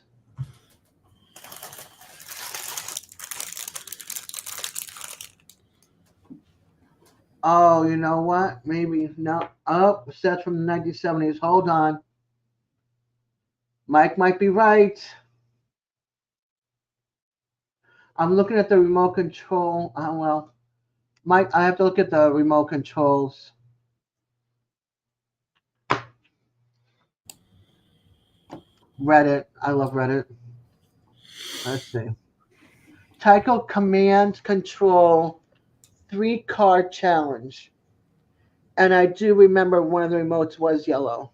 Oh, you know what? Maybe no. Oh, set from the 1970s. Hold on. Mike might be right. I'm looking at the remote control. Well, Mike, I have to look at the remote controls. Reddit. I love Reddit. Let's see. Tyco Command Control 3-card challenge. And I do remember one of the remotes was yellow.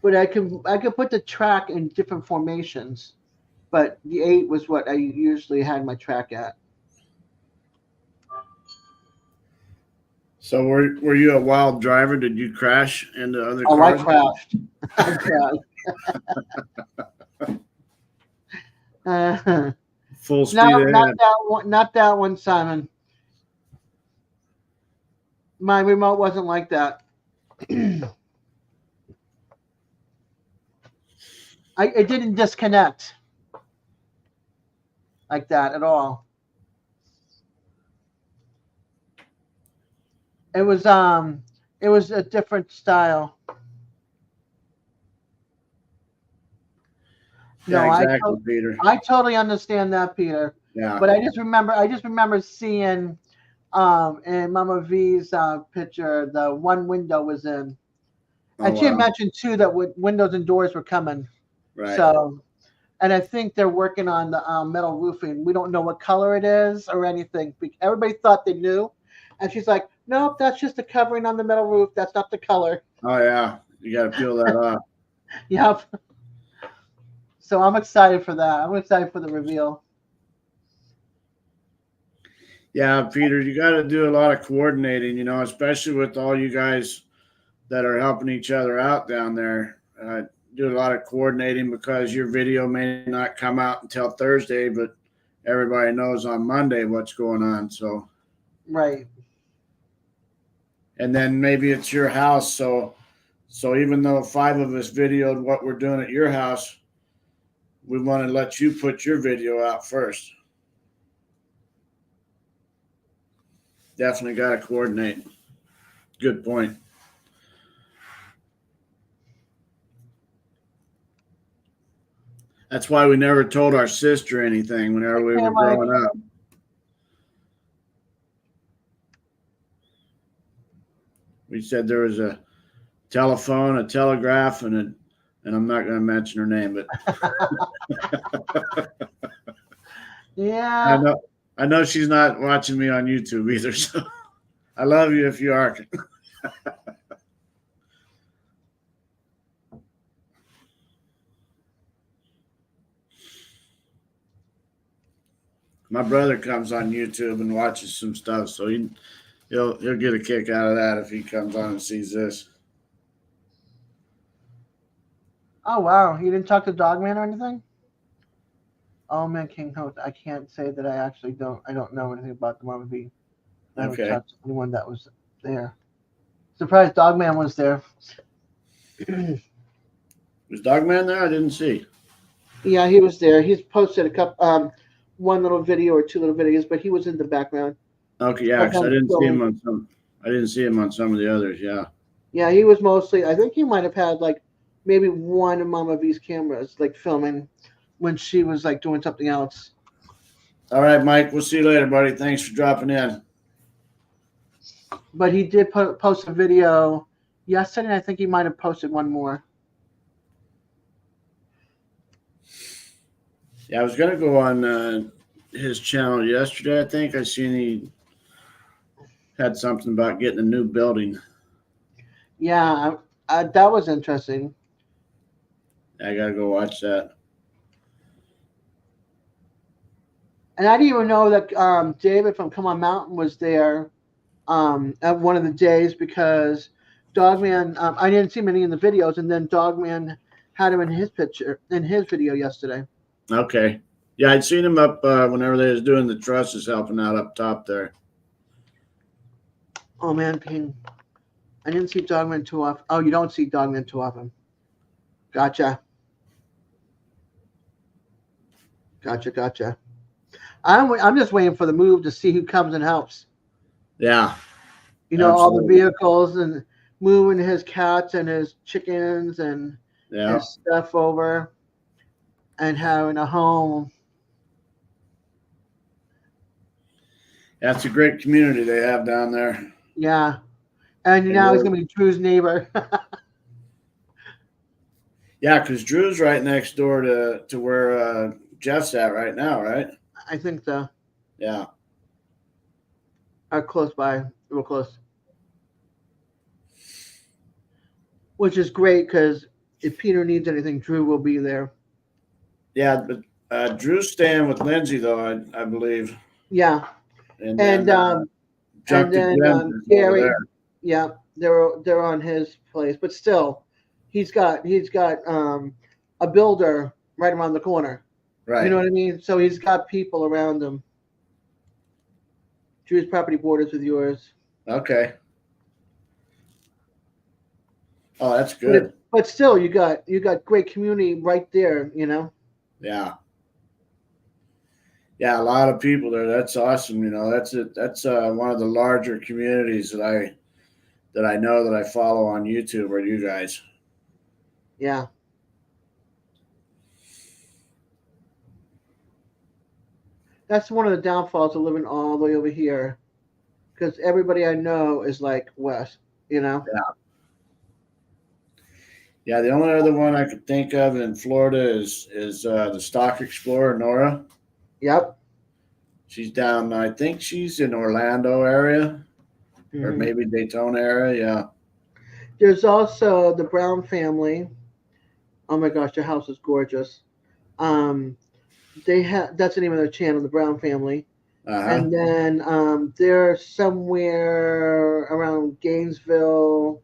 But I could put the track in different formations. But the 8 was what I usually had my track at. So were you a wild driver? Did you crash into other Oh, cars? I crashed. I crashed. Full speed No, ahead. not that one, Simon. My remote wasn't like that. It didn't disconnect like that at all. It was a different style. Yeah, No, exactly, Peter. I totally understand that, Peter. Yeah. But I just remember seeing in Mama V's picture the one window was in. Oh, And she had wow. mentioned too that windows and doors were coming. Right. So, and I think they're working on the metal roofing. We don't know what color it is or anything. Everybody thought they knew, and she's like, "Nope, that's just the covering on the metal roof. That's not the color." Oh, yeah. You got to peel that off. Yep. So I'm excited for that. I'm excited for the reveal. Yeah, Peter, you got to do a lot of coordinating, especially with all you guys that are helping each other out down there. Do a lot of coordinating because your video may not come out until Thursday, but everybody knows on Monday what's going on. So, Right. and then maybe it's your house. So even though 5 of us videoed what we're doing at your house, we want to let you put your video out first. Definitely got to coordinate. Good point. That's why we never told our sister anything whenever we were growing up. We said there was a telephone, a telegraph, and I'm not going to mention her name, but Yeah. I know she's not watching me on YouTube either. So I love you if you are. My brother comes on YouTube and watches some stuff, so he'll get a kick out of that if he comes on and sees this. Oh wow, you didn't talk to Dogman or anything? Oh man, King Host. I can't say that I actually don't. I don't know anything about the movie. I haven't Okay. talked to anyone that was there. Surprised Dogman was there. Was Dogman there? I didn't see. Yeah, he was there. He's posted a couple, one little video or two little videos, but he was in the background. Okay, yeah, Of because I him didn't see him filming. on some. I didn't see him on some of the others. Yeah. Yeah, he was mostly. I think he might have had like maybe one of Mama V's cameras, like filming when she was like doing something else. All right, Mike. We'll see you later, buddy. Thanks for dropping in. But he did post a video yesterday. I think he might have posted one more. Yeah, I was gonna go on his channel yesterday. I think I seen he had something about getting a new building. Yeah, that was interesting. I gotta go watch that. And I didn't even know that David from Come On Mountain was there at one of the days because Dogman. I didn't see many in the videos, and then Dogman had him in his picture in his video yesterday. Okay. Yeah, I'd seen him up whenever they was doing the trusses, helping out up top there. Oh man, Ping. I didn't see Dogman too often. Oh, you don't see Dogman too often. Gotcha. I'm just waiting for the move to see who comes and helps. Yeah. You know, Absolutely. all the vehicles and moving his cats and his chickens and his stuff over and having a home. That's a great community they have down there. Yeah. And now he's going to be Drew's neighbor. Yeah, because Drew's right next door to where Jeff's at right now, right? I think so. Yeah. Or close by. Real close. Which is great because if Peter needs anything, Drew will be there. Yeah, but Drew's staying with Lindsay, though, I believe. Yeah. And then Gary, yeah, they're on his place, but still, he's got a builder right around the corner. Right. You know what I mean? So he's got people around him. Drew's property borders with yours. Okay. Oh, that's good. But still, you got great community right there. You know. Yeah. Yeah, a lot of people there. That's awesome. You know, that's one of the larger communities that I know that I follow on YouTube are you guys. Yeah. That's one of the downfalls of living all the way over here, because everybody I know is like west. You know. Yeah. Yeah, the only other one I could think of in Florida is the Stock Explorer, Nora. Yep. She's down, I think she's in Orlando area or maybe Daytona area. Yeah. There's also the Brown family. Oh my gosh, their house is gorgeous. They have that's the name of their channel, the Brown family. And then they're somewhere around Gainesville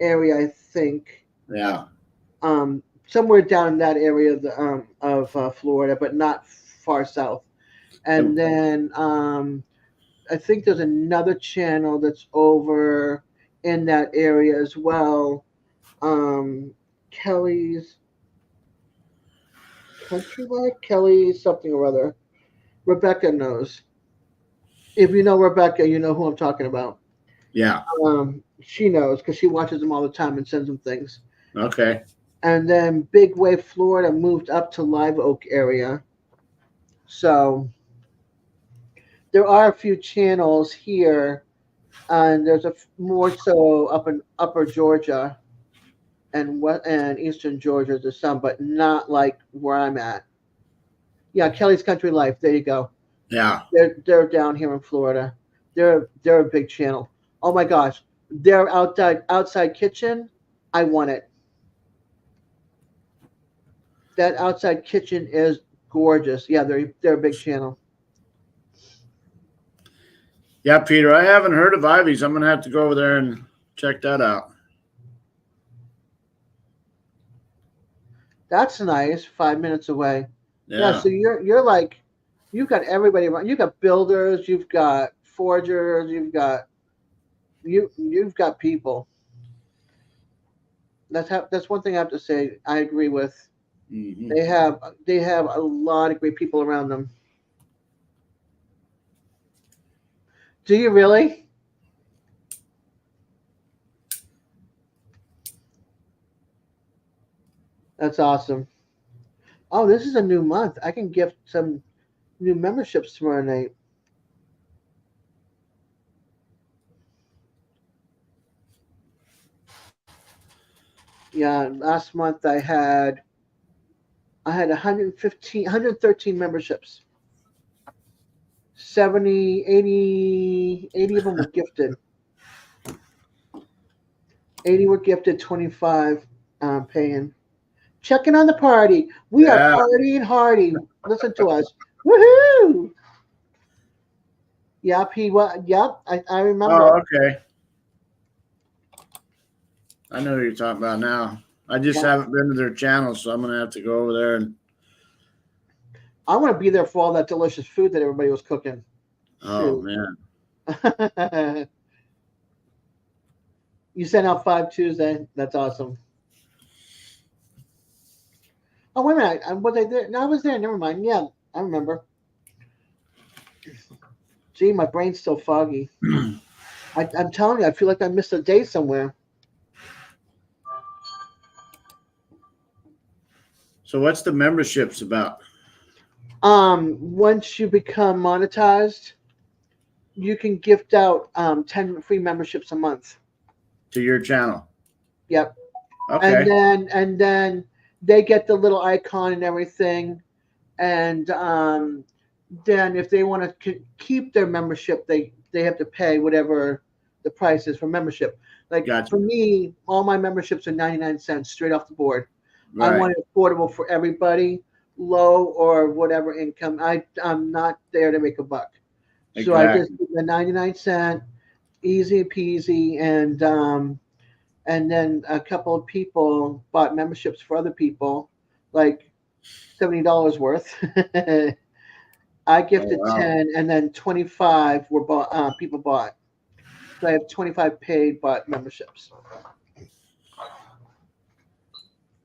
area, I think. Yeah. Somewhere down in that area of Florida, but not far south. And then I think there's another channel that's over in that area as well. Kelly's Country Life, Kelly something or other. Rebecca knows. If you know Rebecca, you know who I'm talking about. Yeah. She knows because she watches them all the time and sends them things. Okay. And then Big Wave, Florida moved up to Live Oak area. So there are a few channels here, and there's more so up in Upper Georgia. and Eastern Georgia. There's some, but not like where I'm at. Yeah, Kelly's Country Life. There you go. Yeah. They're down here in Florida. They're a big channel. Oh my gosh, their outside kitchen. I want it. That outside kitchen is gorgeous. Yeah, they're a big channel. Yeah, Peter, I haven't heard of Ivy's. I'm gonna have to go over there and check that out. That's nice. 5 minutes away. Yeah, Yeah. so you're like you've got everybody around. You've got builders, you've got forgers, you've got people. That's one thing I have to say. I agree with. Mm-hmm. They have a lot of great people around them. Do you really? That's awesome. Oh, this is a new month. I can gift some new memberships tomorrow night. Yeah, last month I had 115 113 memberships. 70, 80, 80 of them were gifted. 80 were gifted, 25 paying. Checking on the party. We are Yeah. partying hardy. Listen to us. Woohoo! Yep, yep, I remember. Oh, okay. I know who you're talking about now. I just Yeah. haven't been to their channel, so I'm gonna have to go over there and. I want to be there for all that delicious food that everybody was cooking. Oh Shoot. man. You sent out 5 Tuesday. That's awesome. Oh, wait a minute. Was I there? No, I was there. Never mind. Yeah, I remember. Gee, my brain's still foggy. I'm telling you, I feel like I missed a day somewhere. So what's the memberships about? Once you become monetized, you can gift out 10 free memberships a month. To your channel? Yep. Okay. And then they get the little icon and everything. And then if they want to keep their membership, they have to pay whatever the price is for membership. Like Gotcha. for me, all my memberships are 99 cents straight off the board. Right. I want it affordable for everybody, low or whatever income. I'm not there to make a buck. So I just Exactly. do the 99 cent, easy peasy, and then a couple of people bought memberships for other people, like $70 worth. I Oh, gifted wow. 10, and then 25 were bought. People bought. So I have 25 paid bought memberships.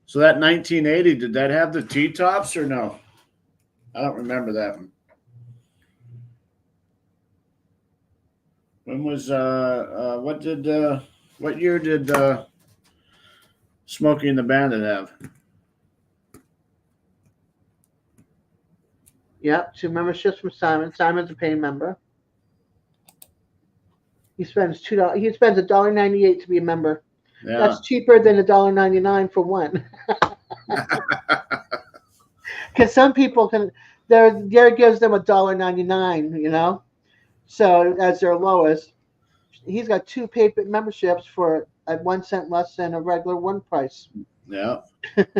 So that 1980, did that have the T-tops or no? I don't remember that one. When was what year did Smokey and the Bandit have? Yep, 2 memberships from Simon. Simon's a paying member. He spends $2. He spends $1.98 to be a member. Yeah. That's cheaper than $1.99 for one. Because some people can, there gives them $1.99. You know, so as their lowest, he's got 2 paid memberships for at 1 cent less than a regular one price. Yeah. It's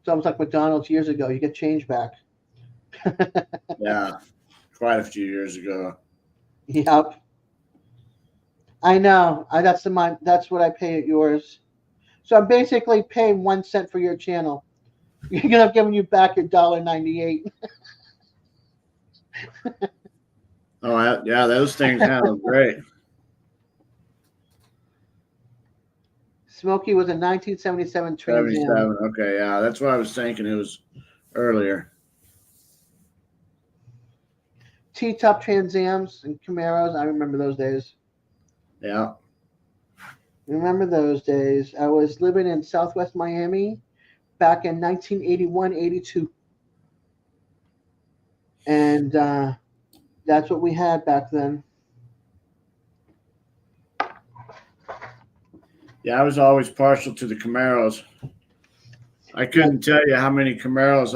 almost like McDonald's years ago. You get change back. Yeah. Quite a few years ago. Yep. I know. That's what I pay at yours. So I'm basically paying 1 cent for your channel. You're gonna giving you back your $1.98. Oh yeah, those things handle great. Smokey was a 1977 Trans Am. 77. Okay, yeah, that's what I was thinking. It was earlier. T-top Trans Ams and Camaros. I remember those days. Yeah. Remember those days. I was living in Southwest Miami back in 1981, 82. And that's what we had back then. Yeah, I was always partial to the Camaros. I couldn't tell you how many Camaros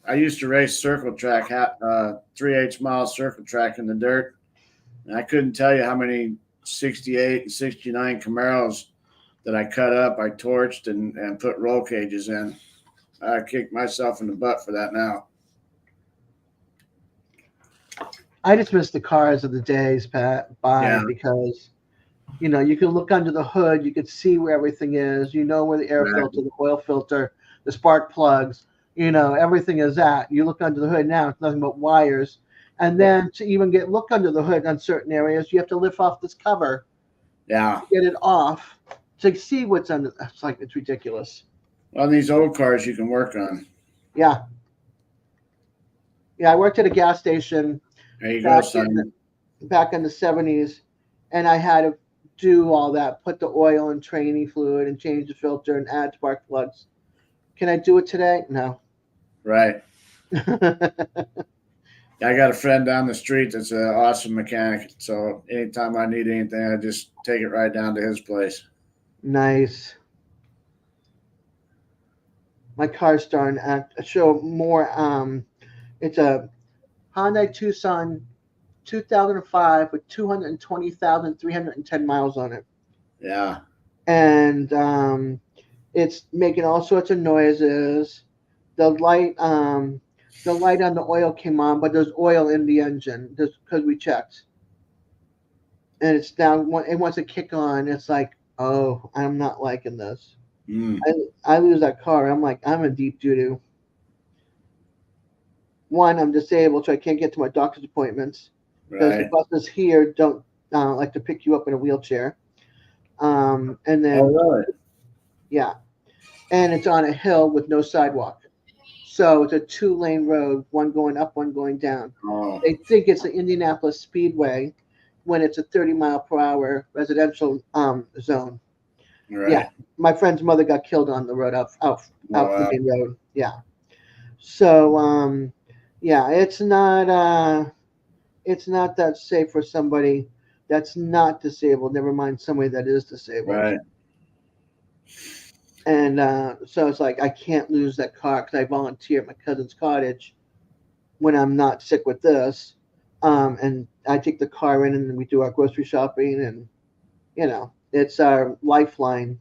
I used to race circle track, 3/8 mile circle track in the dirt, and I couldn't tell you how many 68 and 69 Camaros that I cut up, I torched and put roll cages in. I kick myself in the butt for that now. I just miss the cars of the days, Pat, Yeah. because you can look under the hood, you could see where everything is, where the air Right. filter, the oil filter, the spark plugs, everything is at. You look under the hood now, it's nothing but wires. And then to even look under the hood on certain areas, you have to lift off this cover, Yeah. get it off to see what's under. It's ridiculous. On these old cars, you can work on. Yeah. Yeah, I worked at a gas station There you go, son. back in the 70s, and I had to do all that, put the oil and training fluid and change the filter and add spark plugs. Can I do it today? No. Right. I got a friend down the street that's an awesome mechanic. So anytime I need anything, I just take it right down to his place. Nice. My car's starting to show more. It's a Hyundai Tucson 2005 with 220,310 miles on it. Yeah. And it's making all sorts of noises. The light on the oil came on, but there's oil in the engine just because we checked. And it's now it wants to kick on. It's like, oh, I'm not liking this. Mm. I lose that car. I'm like, I'm in deep doo doo. One, I'm disabled, so I can't get to my doctor's appointments because the Right. buses here don't like to pick you up in a wheelchair. And then, Oh, really? yeah, and it's on a hill with no sidewalk. So it's a 2-lane road, one going up, one going down. Oh, They think it's the Indianapolis Speedway when it's a 30-mile-per-hour residential zone. right. Yeah, my friend's mother got killed on the road out Wow. the main road. Yeah. So yeah, it's not that safe for somebody that's not disabled. Never mind somebody that is disabled. Right. And so it's like I can't lose that car because I volunteer at my cousin's cottage when I'm not sick with this. And I take the car in and we do our grocery shopping, and it's our lifeline.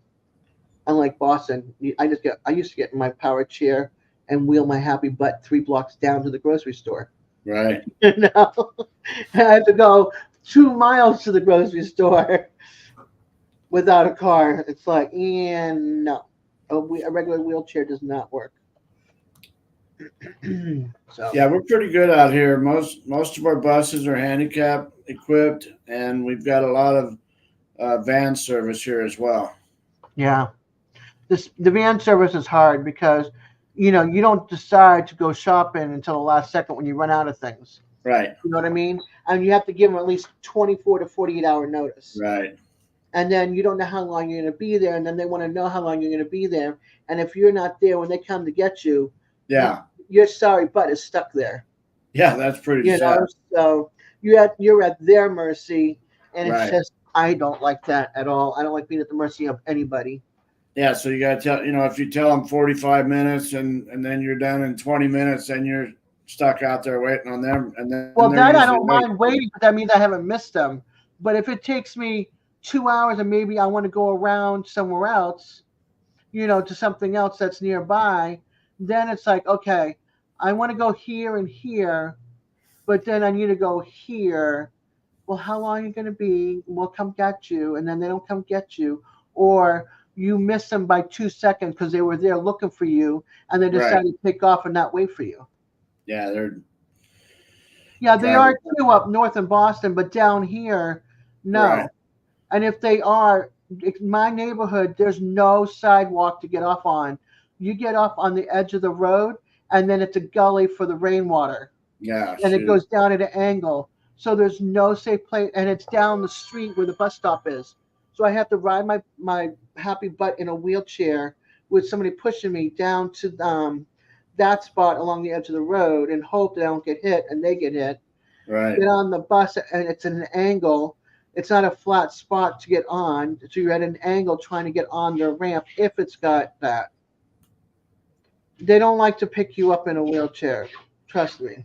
Unlike Boston, I used to get in my power chair and wheel my happy butt 3 blocks down to the grocery store. Right. I had to go 2 miles to the grocery store without a car. It's like, no, a regular wheelchair does not work. So Yeah, we're pretty good out here. Most of our buses are handicap equipped, and we've got a lot of van service here as well. yeah, the van service is hard because you don't decide to go shopping until the last second when you run out of things. Right. You know what I mean? And you have to give them at least 24 to 48 hour notice. Right. And then you don't know how long you're going to be there, and then they want to know how long you're going to be there. And if you're not there when they come to get you, Yeah. your sorry butt is stuck there. Yeah, that's pretty sad. So you're at their mercy, and it's Right. just I don't like that at all. I don't like being at the mercy of anybody. Yeah, so you got to tell, if you tell them 45 minutes and then you're done in 20 minutes, then you're stuck out there waiting on them. And then Well, they're that I usually don't late. mind waiting, but that means I haven't missed them. But if it takes me 2 hours and maybe I want to go around somewhere else, to something else that's nearby, then it's like, okay, I want to go here and here, but then I need to go here. Well, how long are you going to be? We'll come get you. And then they don't come get you. Or you miss them by 2 seconds because they were there looking for you and they decided to take off and not wait for you. Yeah, they are too up north in Boston, but down here, no. Right. And if they are, in my neighborhood, there's no sidewalk to get off on. You get off on the edge of the road, and then it's a gully for the rainwater. Yeah. And it goes down at an angle. So there's no safe place, and it's down the street where the bus stop is. So I have to ride my happy butt in a wheelchair with somebody pushing me down to that spot along the edge of the road and hope that I don't get hit and they get hit. Right. Get on the bus, and it's at an angle. It's not a flat spot to get on, so you're at an angle trying to get on the ramp if it's got that. They don't like to pick you up in a wheelchair. Trust me.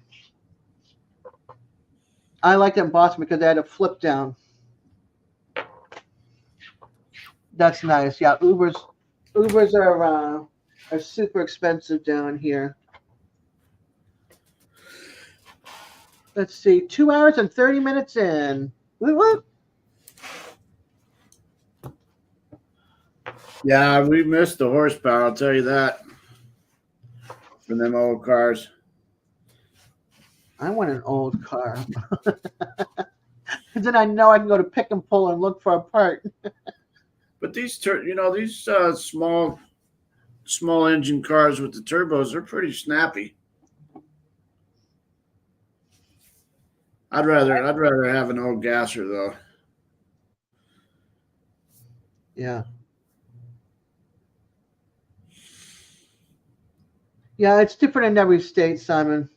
I like it in Boston because they had a flip down. That's nice. Yeah, Ubers are super expensive down here. Let's see, 2 hours and 30 minutes in. Woo-woo. Yeah, we missed the horsepower, I'll tell you that. For them old cars. I want an old car. Then I know I can go to Pick and Pull and look for a part. But these small engine cars with the turbos are pretty snappy. I'd rather have an old gasser though. Yeah. Yeah, it's different in every state, Simon.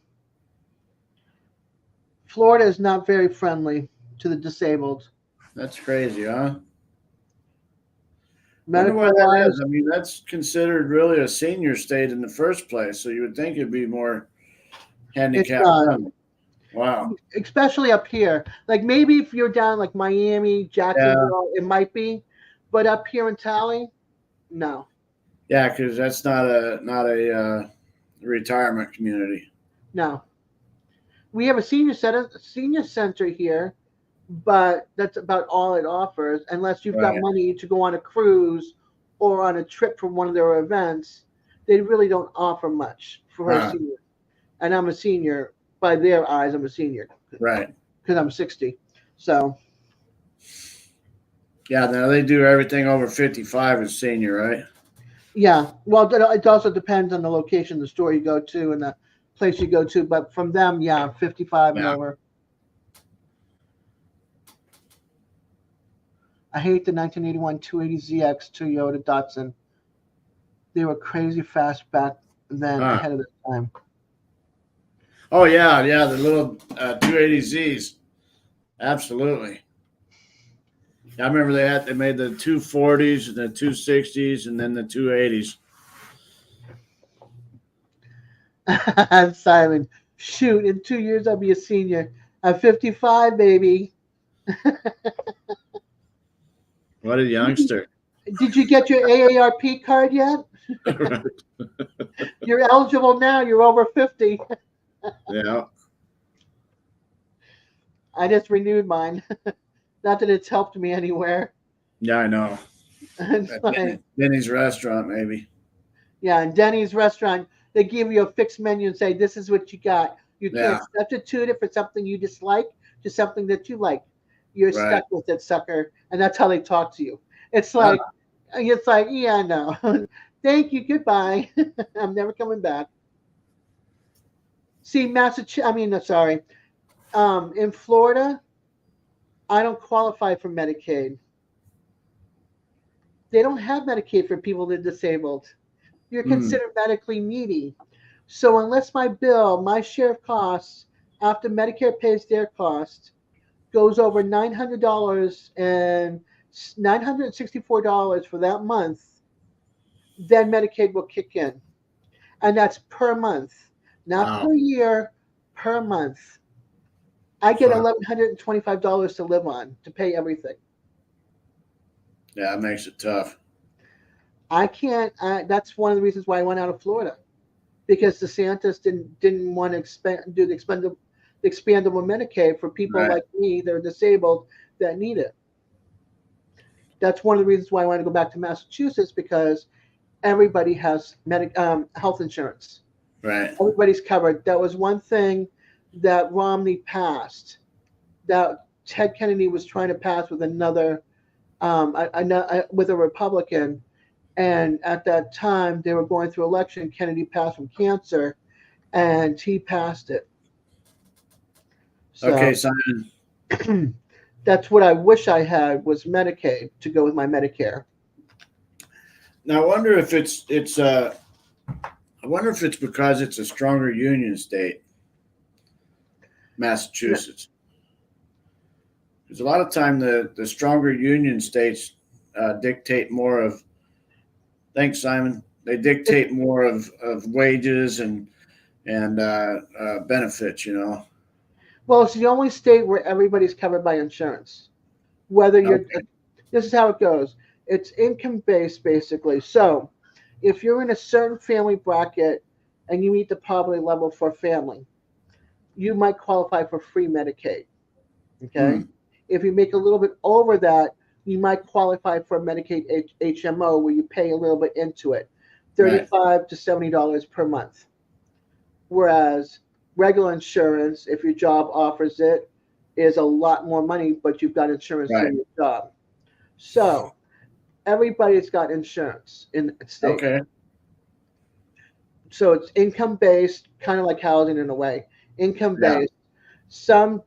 Florida is not very friendly to the disabled. That's crazy, huh? Wonder Medical why that wise, is. I mean, that's considered really a senior state in the first place, so you would think it'd be more handicapped friendly. Wow. Especially up here. Like maybe if you're down like Miami, Jacksonville, it might be, but up here in Tally, no. Yeah, because that's not a retirement community. No. We have a senior center here, but that's about all it offers. Unless you've got money to go on a cruise or on a trip for one of their events, they really don't offer much for a senior. And I'm a senior. By their eyes, I'm a senior. Right. Because I'm 60. So. Yeah, now they do everything over 55 as senior, right? Yeah. Well, it also depends on the location, the store you go to, and the place you go to. But from them, 55 and over. I hate the 1981 280ZX Toyota Datsun. They were crazy fast back then, ahead of their time. Oh, yeah, the little 280Zs. Absolutely. I remember they made the 240s and the 260s and then the 280s. Simon, shoot, in 2 years I'll be a senior. I'm 55, baby. What a youngster. Did you get your AARP card yet? You're eligible now. You're over 50. Yeah. I just renewed mine. Not that it's helped me anywhere. Yeah, I know. Denny's restaurant, maybe. Yeah, and Denny's restaurant, they give you a fixed menu and say, this is what you got. You can't substitute it for something you dislike to something that you like. You're stuck with it, sucker. And that's how they talk to you. It's like, yeah, no. Thank you, goodbye. I'm never coming back. See, in Florida, I don't qualify for Medicaid. They don't have Medicaid for people that are disabled. You're considered medically needy. So unless my share of costs, after Medicare pays their cost, goes over $900 and $964 for that month, then Medicaid will kick in. And that's per month. Not per year, per month. I get $1,125 to live on, to pay everything. Yeah, it makes it tough. I can't. That's one of the reasons why I went out of Florida, because DeSantis didn't want to do the expandable Medicaid for people like me that are disabled that need it. That's one of the reasons why I want to go back to Massachusetts, because everybody has health insurance. Right. Everybody's covered. That was one thing that Romney passed, that Ted Kennedy was trying to pass with with a Republican. And at that time, they were going through election. Kennedy passed from cancer, and he passed it. So, okay, Simon. That's what I wish I had, was Medicaid to go with my Medicare. Now, I wonder if it's because it's a stronger union state, Massachusetts. Because a lot of time the stronger union states dictate more of. Thanks, Simon. They dictate more of wages and benefits. Well, it's the only state where everybody's covered by insurance. Whether you're, Okay. this is how it goes. It's income based, basically. So, if you're in a certain family bracket and you meet the poverty level for family, you might qualify for free Medicaid. Okay. Hmm. If you make a little bit over that, you might qualify for Medicaid HMO, where you pay a little bit into it, Right. $35 to $70 per month. Whereas regular insurance, if your job offers it, is a lot more money, but you've got insurance Right. through your job. So everybody's got insurance in the state. Okay. So it's income based, kind of like housing in a way. Income Yeah. based. Some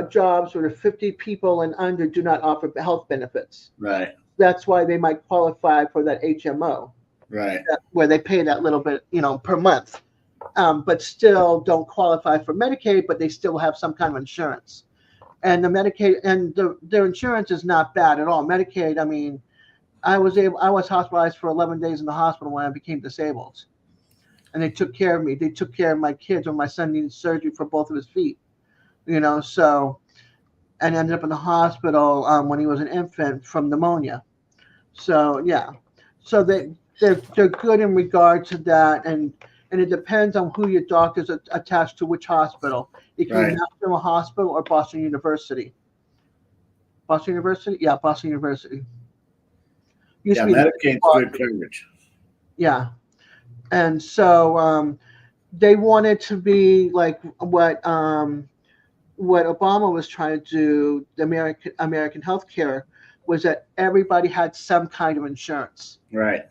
jobs where 50 people and under do not offer health benefits. Right. That's why they might qualify for that HMO, Right. where they pay that little bit, per month, but still don't qualify for Medicaid, but they still have some kind of insurance. And the Medicaid and their insurance is not bad at all. Medicaid, I mean, I was hospitalized for 11 days in the hospital when I became disabled, and they took care of me. They took care of my kids when my son needed surgery for both of his feet. So, and ended up in the hospital when he was an infant from pneumonia. So yeah, so they're good in regard to that, and it depends on who your doctor's attached to which hospital. It can be Right. National Hospital or Boston University. Boston University, yeah, Boston University. Used Yeah. to be Medicaid's good coverage. yeah, and so they wanted to be like what Obama was trying to do, the American healthcare, was that everybody had some kind of insurance. Right.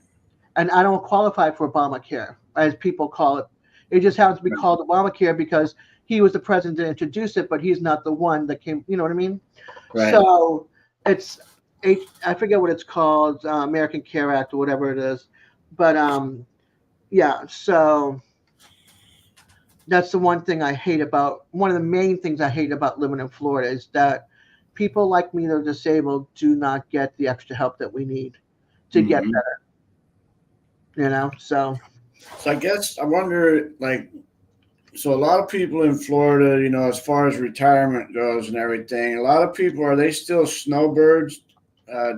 And I don't qualify for Obamacare, as people call it. It just happens to be Right. called Obamacare because he was the president to introduce it, but he's not the one that came. You know what I mean? Right. So it's I forget what it's called, American Care Act or whatever it is, but yeah. So that's the one thing I hate about. One of the main things I hate about living in Florida is that people like me that are disabled do not get the extra help that we need to get Mhm. better. So So I wonder, like, so a lot of people in Florida, as far as retirement goes and everything, a lot of people, are they still snowbirds,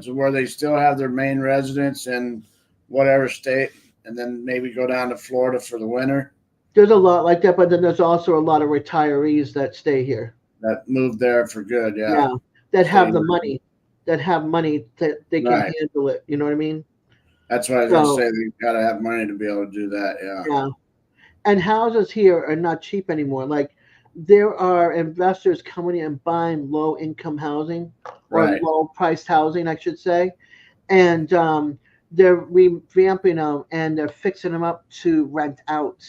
to where they still have their main residence in whatever state, and then maybe go down to Florida for the winter, there's a lot like that, but then there's also a lot of retirees that stay here. that move there for good. Yeah. Yeah, that Stay have the there. money, that they can Right. handle it. You know what I mean? That's what I was going to So say. They got to have money to be able to do that. Yeah. yeah, and houses here are not cheap anymore. Like there are investors coming in and buying low income housing or Right. low priced housing, I should say, and they're revamping them and they're fixing them up to rent out.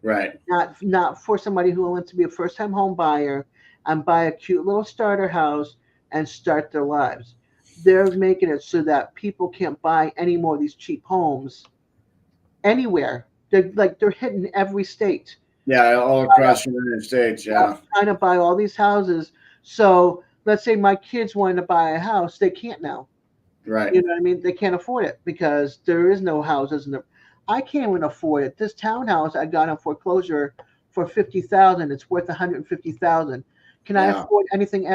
Right. Not for somebody who wants to be a first time home buyer and buy a cute little starter house and start their lives. They're making it so that people can't buy any more of these cheap homes anywhere. They're hitting every state. Yeah. All across the United States. Yeah. Trying to buy all these houses. So let's say my kids wanted to buy a house, they can't now. Right. You know what I mean? They can't afford it because there is no houses in the. I can't even afford it. This townhouse I got on foreclosure for 50,000. It's worth 150,000. Can I Yeah. afford anything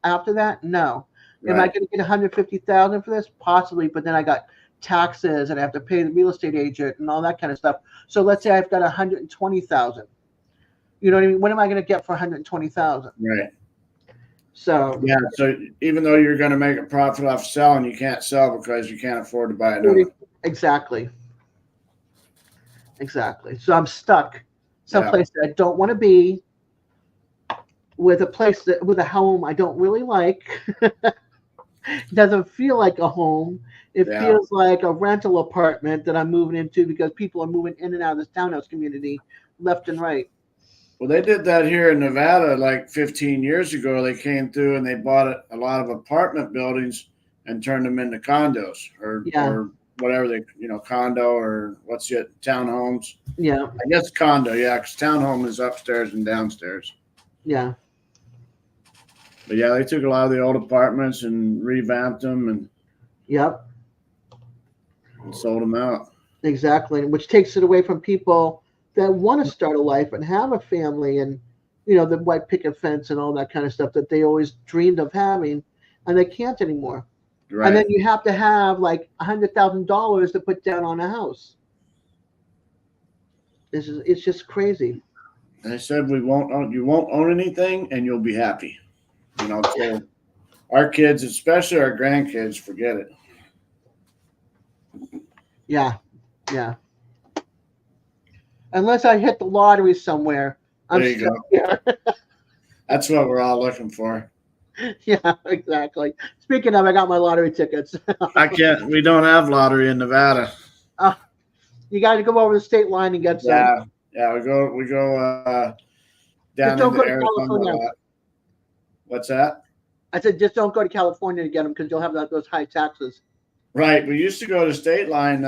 after that? No. Am I Right. going to get 150,000 for this? Possibly, but then I got taxes and I have to pay the real estate agent and all that kind of stuff. So let's say I've got 120,000. You know what I mean? What am I going to get for 120,000? Right. So Yeah. So even though you're going to make a profit off selling, you can't sell because you can't afford to buy a new one. exactly. So I'm stuck someplace that I don't want to be, with a home I don't really like. Doesn't feel like a home. It Yeah. feels like a rental apartment that I'm moving into because people are moving in and out of this townhouse community left and right. Well, they did that here in Nevada like 15 years ago. They came through and they bought a lot of apartment buildings and turned them into condos Yeah. or whatever condo or what's it, townhomes. Yeah. I guess condo, yeah, because townhome is upstairs and downstairs. Yeah. But yeah, they took a lot of the old apartments and revamped them Yep, and sold them out. exactly. Which takes it away from people that want to start a life and have a family and, the white picket fence and all that kind of stuff that they always dreamed of having, and they can't anymore. And then Right. you have to have like $100,000 to put down on a house. It's just crazy. They said you won't own anything and you'll be happy. So our kids, especially our grandkids, forget it. Yeah, yeah. Unless I hit the lottery somewhere, I'm There you still go. here. That's what we're all looking for. Yeah, exactly. Speaking of, I got my lottery tickets. I can't. We don't have lottery in Nevada. uh, you got to go over the state line and get some. Yeah, yeah. We go Just down don't into go to Arizona a California. lot. What's that? I said, just don't go to California to get them because you'll have those high taxes. Right. We used to go to state line,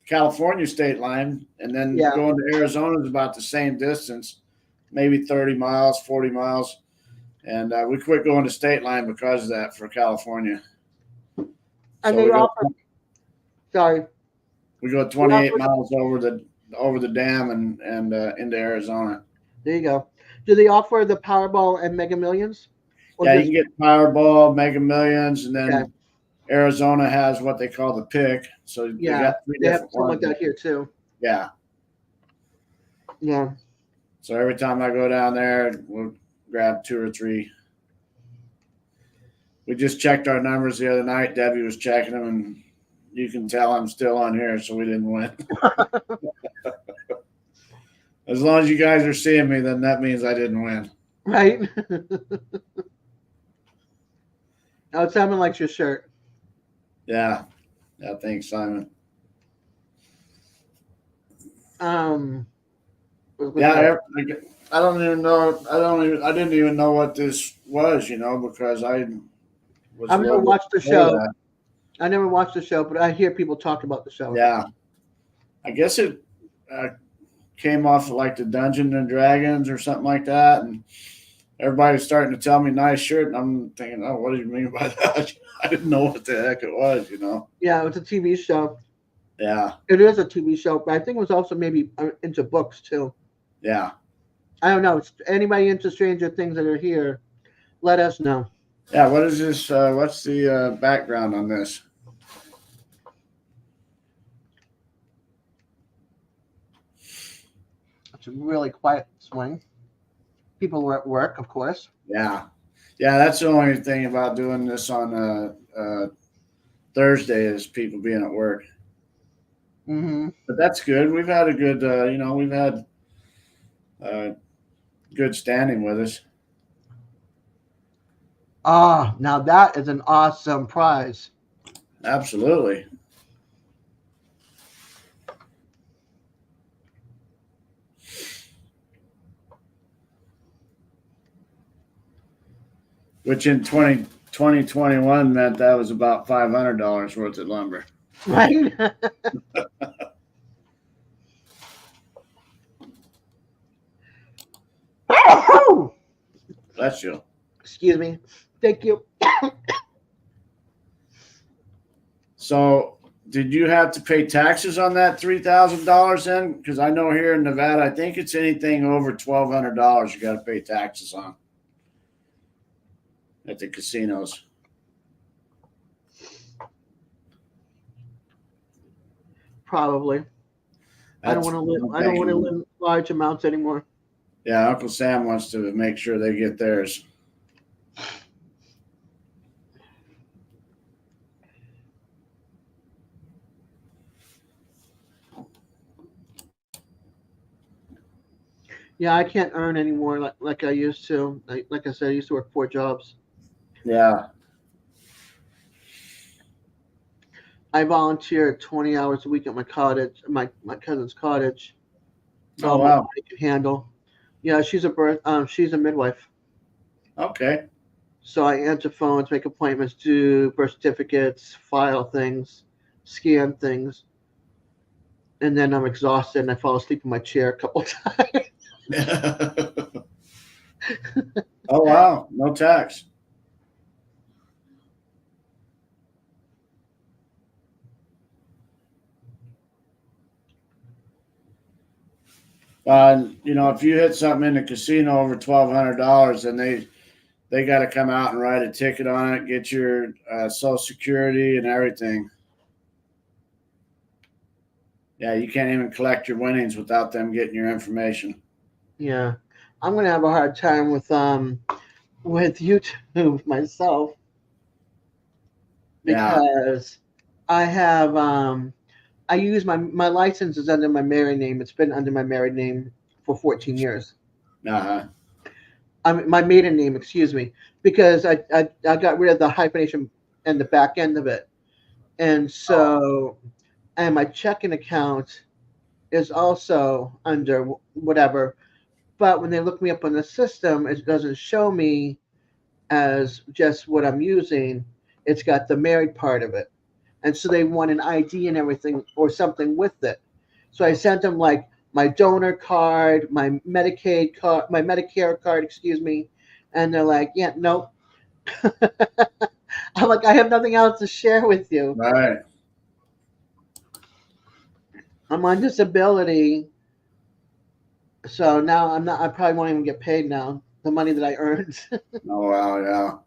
California state line, and then Yeah. going to Arizona is about the same distance, maybe 30 miles, 40 miles. And we quit going to state line because of that for California. And So they offer, sorry, we go 28 miles over the dam and into Arizona. there you go. Do they offer the Powerball and Mega Millions? Or Yeah, you just, can get Powerball, Mega Millions, and then okay. Arizona has what they call the pick. So they Yeah, got three they have different something ones. like that here too. Yeah. Yeah. So every time I go down there, we'll grab 2 or 3. We just checked our numbers the other night. Debbie was checking them, and you can tell I'm still on here, so we didn't win. As long as you guys are seeing me, then that means I didn't win. Right? Oh, Simon likes your shirt. Yeah. Yeah, thanks, Simon. Yeah, I don't even know. I didn't even know what this was, because was. I've never watched the show. That. I never watched the show, but I hear people talk about the show. Yeah, I guess it came off of like the Dungeons and Dragons or something like that, and everybody's starting to tell me nice shirt, and I'm thinking, oh, what do you mean by that? I didn't know what the heck it was, Yeah, it's a TV show. Yeah, it is a TV show, but I think it was also maybe into books too. Yeah, I don't know. Anybody into Stranger Things that are here, let us know. Yeah, what is this? What's the background on this? It's a really quiet swing. People were at work, of course. Yeah, that's the only thing about doing this on Thursday is people being at work. Mm-hmm. But that's good. We've had a good, we've had good standing with us. Ah, now that is an awesome prize. Absolutely. Which in 2021 meant that was about $500 worth of lumber. Right? Bless you. Excuse me. Thank you. So, did you have to pay taxes on that $3,000 then? Because I know here in Nevada, I think it's anything over $1,200 you got to pay taxes on at the casinos. Probably. I don't want to live. I don't want to live in large amounts anymore. Yeah, Uncle Sam wants to make sure they get theirs. Yeah, I can't earn anymore like I used to. Like I said, I used to work 4 jobs. Yeah. I volunteer 20 hours a week at my cottage, my cousin's cottage. Oh wow. I can handle. Yeah, she's a midwife. Okay. So I answer phones, make appointments, do birth certificates, file things, scan things, and then I'm exhausted and I fall asleep in my chair a couple times. Oh wow, no tax. You know, if you hit something in the casino over $1,200, then they got to come out and write a ticket on it, get your Social Security and everything. Yeah, you can't even collect your winnings without them getting your information. Yeah, I'm gonna have a hard time with YouTube myself Yeah. because I have I use my license is under my married name. It's been under my married name for 14 years. Uh-huh. I mean, my maiden name, excuse me, because I got rid of the hyphenation and the back end of it, and Oh, so and my checking account is also under whatever. But when they look me up on the system, it doesn't show me as just what I'm using. It's got the married part of it. And so they want an ID and everything or something with it. So I sent them like my donor card, my Medicaid card, my Medicare card, excuse me. And they're like, yeah, nope. I'm like, I have nothing else to share with you. right. I'm on disability. So now I'm not, I probably won't even get paid now. The money that I earned. Oh wow,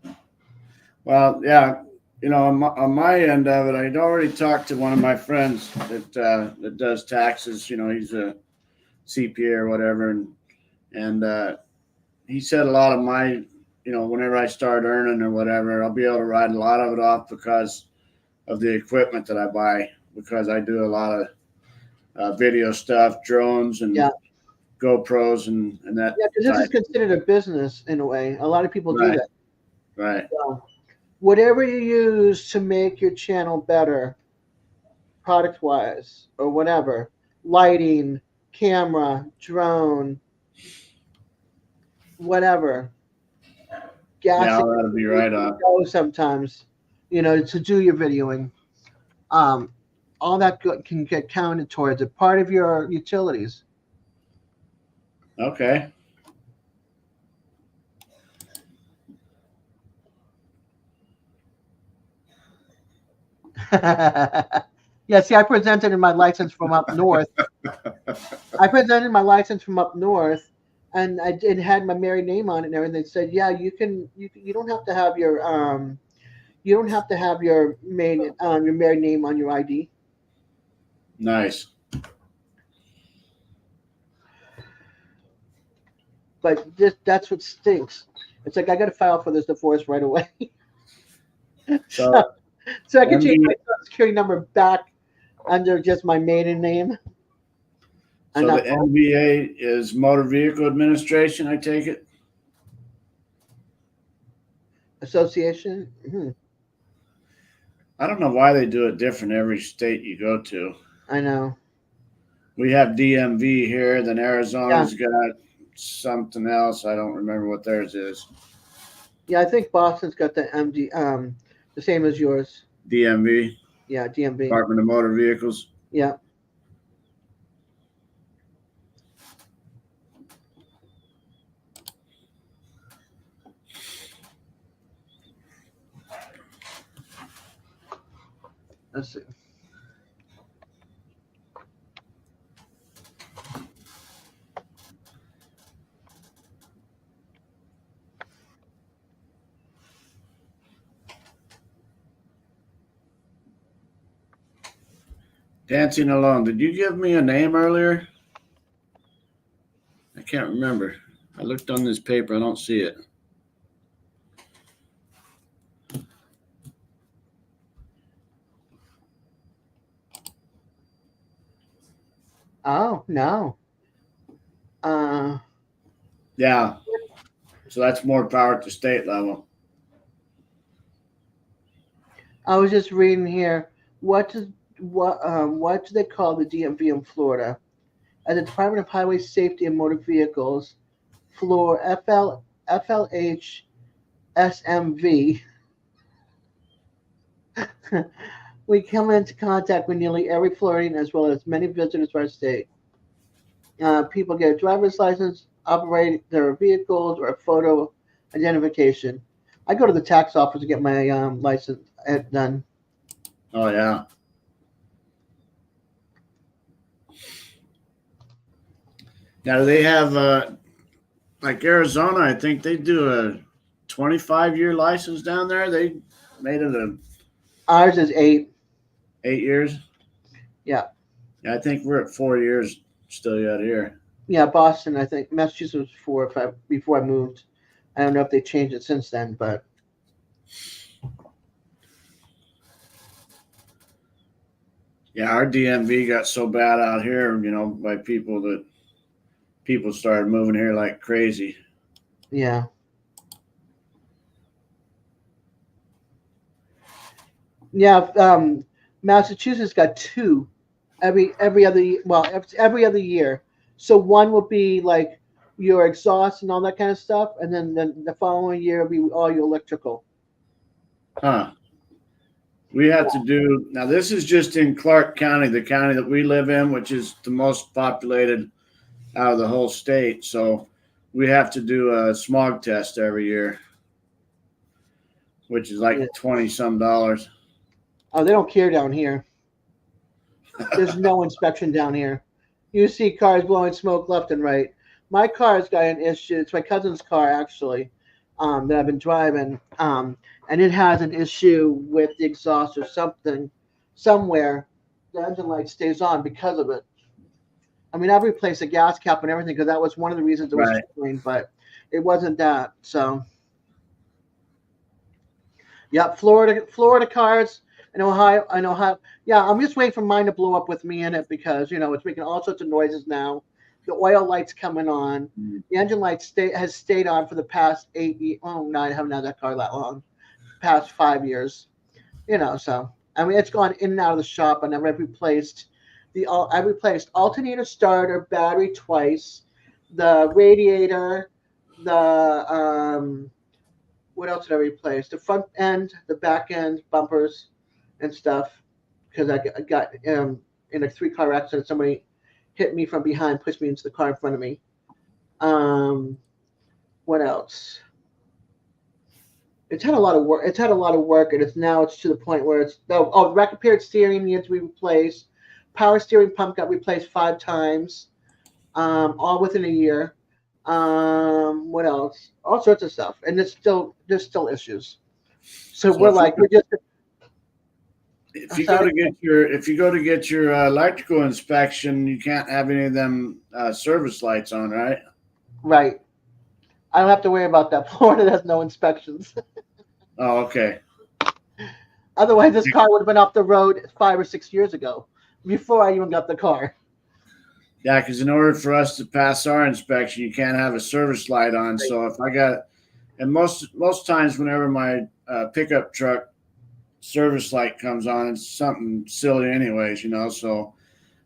yeah. Well, yeah. You know, on my end of it, I'd already talked to one of my friends that does taxes. You know, he's a CPA or whatever, and he said a lot of my, you know, whenever I start earning or whatever, I'll be able to write a lot of it off because of the equipment that I buy. Because I do a lot of video stuff, drones and Yeah. GoPros and that Yeah, because this is type. considered a business in a way. A lot of people do Right, that. right. So whatever you use to make your channel better, product wise or whatever, lighting, camera, drone, whatever, Yeah, gassing that'll be right on. sometimes, to do your videoing. Um, all that can get counted towards it. Part of your utilities. Okay. Yeah, see, I presented in my license from up north. I presented my license from up north, and it had my married name on it and everything. They said, yeah, you don't have to have you don't have to have your married name on your ID. Nice. But that's what stinks. It's like I got to file for this divorce right away, so, So so I can change my MB, social security number back under just my maiden name and so the not both. MBA is Motor Vehicle Administration. I take it. Association. Hmm, I don't know why they do it different every state you go to. I know. We have DMV here, then Yeah, Arizona's got something else. I don't remember what theirs is. yeah. I think Boston's got the MD, the same as yours. DMV, Yeah, DMV. Department of Motor Vehicles. Yeah. Let's see. Dancing Alone. Did you give me a name earlier? I can't remember. I looked on this paper. I don't see it. Oh no. Uh, Yeah. So that's more power at the state level. I was just reading here. What do they call the DMV in Florida? As the Department of Highway Safety and Motor Vehicles, Floor FLH SMV. We come into contact with nearly every Floridian as well as many visitors to our state. People get a driver's license, operate their vehicles, or a photo identification. I go to the tax office to get my license done. Oh yeah. Now do they have like Arizona? I think they do a 25-year license down there. They made it a Ours is 8. 8 years. Yeah. Yeah, I think we're at 4 years still yet here. Yeah, Boston, I think. Massachusetts was 4 before I moved. I don't know if they changed it since then, but Yeah, our DMV got so bad out here, by people that people started moving here like crazy. yeah. Yeah, Massachusetts got 2 every other every other year. So one will be like your exhaust and all that kind of stuff, and then the following year will be all your electrical. Huh. We have to do now. This is just in Clark County, the county that we live in, which is the most populated out of the whole state. So we have to do a smog test every year, which is like Yeah. 20 some dollars. Oh, they don't care down here. There's no inspection down here. You see cars blowing smoke left and right. My car's got an issue. It's my cousin's car actually, that I've been driving, and it has an issue with the exhaust or something somewhere. The engine light stays on because of it. I mean, I've replaced the gas cap and everything because that was one of the reasons it was Right. failing, but it wasn't that. So, yep, Florida cars and Ohio. I know how. Yeah, I'm just waiting for mine to blow up with me in it because it's making all sorts of noises now. The oil light's coming on. The engine light has stayed on for the past 8 years. Oh no, I haven't had that car that long. Past 5 years. So I mean, it's gone in and out of the shop, and I've replaced I replaced alternator, starter, battery twice, the radiator, the what else did I replace? The front end, the back end, bumpers, and stuff. Because I got in a 3-car accident. Somebody hit me from behind, pushed me into the car in front of me. What else? It's had a lot of work. It's had a lot of work, and it's to the point where it's the rack repaired steering needs to be replaced. Power steering pump got replaced 5 times, all within a year. What else? All sorts of stuff, and there's still issues. So So we're just. if you go to get your electrical inspection, you can't have any of them service lights on, right? Right. I don't have to worry about that. Florida has no inspections. Oh, okay. Otherwise, this car would have been off the road 5 or 6 years ago, before I even got the car. Yeah, because in order for us to pass our inspection, you can't have a service light on. Right. So if I got, and most times whenever my pickup truck service light comes on, it's something silly anyways, So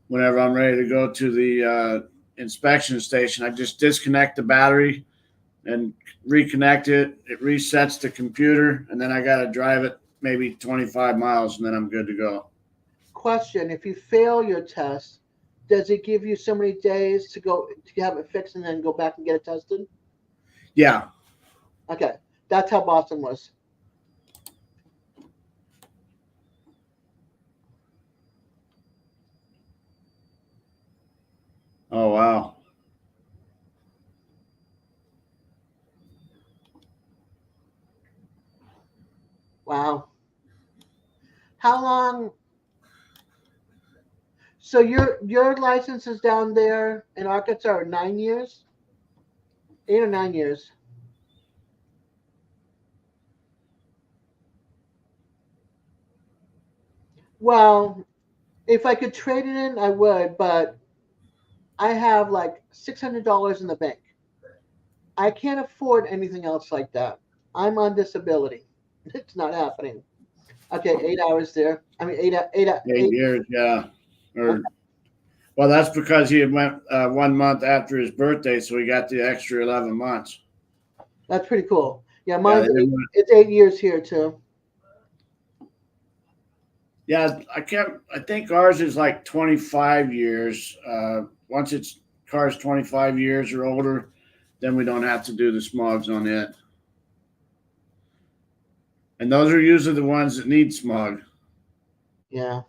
whenever I'm ready to go to the inspection station, I just disconnect the battery and reconnect it. It resets the computer, and then I got to drive it maybe 25 miles, and then I'm good to go. Question: if you fail your test, does it give you so many days to have it fixed and then go back and get it tested? Yeah. Okay, that's how Boston was. Oh, wow. Wow. How long? So your license is down there in Arkansas are 9 years, 8 or 9 years. Well, if I could trade it in, I would, but I have like $600 in the bank. I can't afford anything else like that. I'm on disability. It's not happening. Okay, 8 hours there. I mean, 8 years, yeah. Well, that's because he went 1 month after his birthday, so he got the extra 11 months. That's pretty cool. Yeah, Yeah, it's 8 years here too. Yeah, I think ours is like 25 years. Once it's car's 25 years or older, then we don't have to do the smogs on it. And those are usually the ones that need smog. Yeah.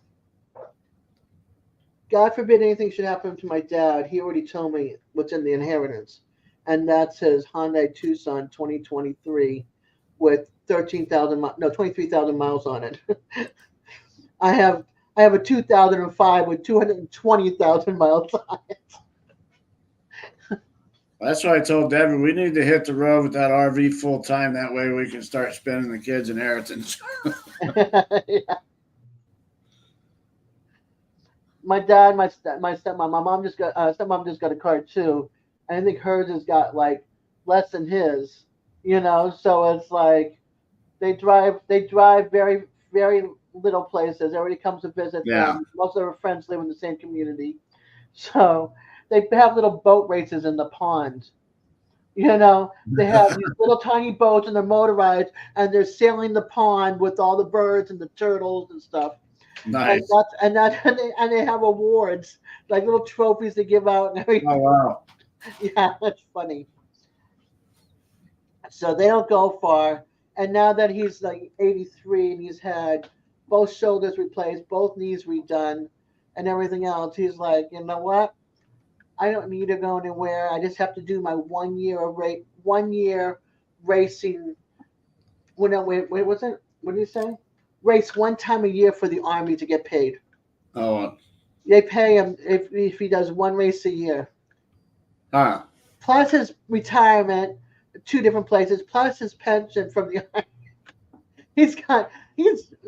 God forbid anything should happen to my dad. He already told me what's in the inheritance, and that's his Hyundai Tucson 2023 with 23,000 miles on it. I have a 2005 with 220,000 miles on it. That's why I told Deborah we need to hit the road with that RV full time. That way we can start spending the kids' inheritance. Yeah. My dad, my stepmom, my mom just got stepmom just got a car too, and I think hers has got like less than his, So it's like they drive very little places. Everybody comes to visit them. Most of their friends live in the same community, so they have little boat races in the pond. They have these little tiny boats and they're motorized, and they're sailing the pond with all the birds and the turtles and stuff. Nice. And they have awards, like little trophies to give out and everything. Oh wow. Yeah, that's funny. So they don't go far. And now that he's like 83 and he's had both shoulders replaced, both knees redone, and everything else, he's like, you know what? I don't need to go anywhere. I just have to do my 1 year racing. Wait, what's it? What did you say? Race one time a year for the Army to get paid. Oh. They pay him if he does one race a year. Huh. Plus his retirement, 2 different places, plus his pension from the Army.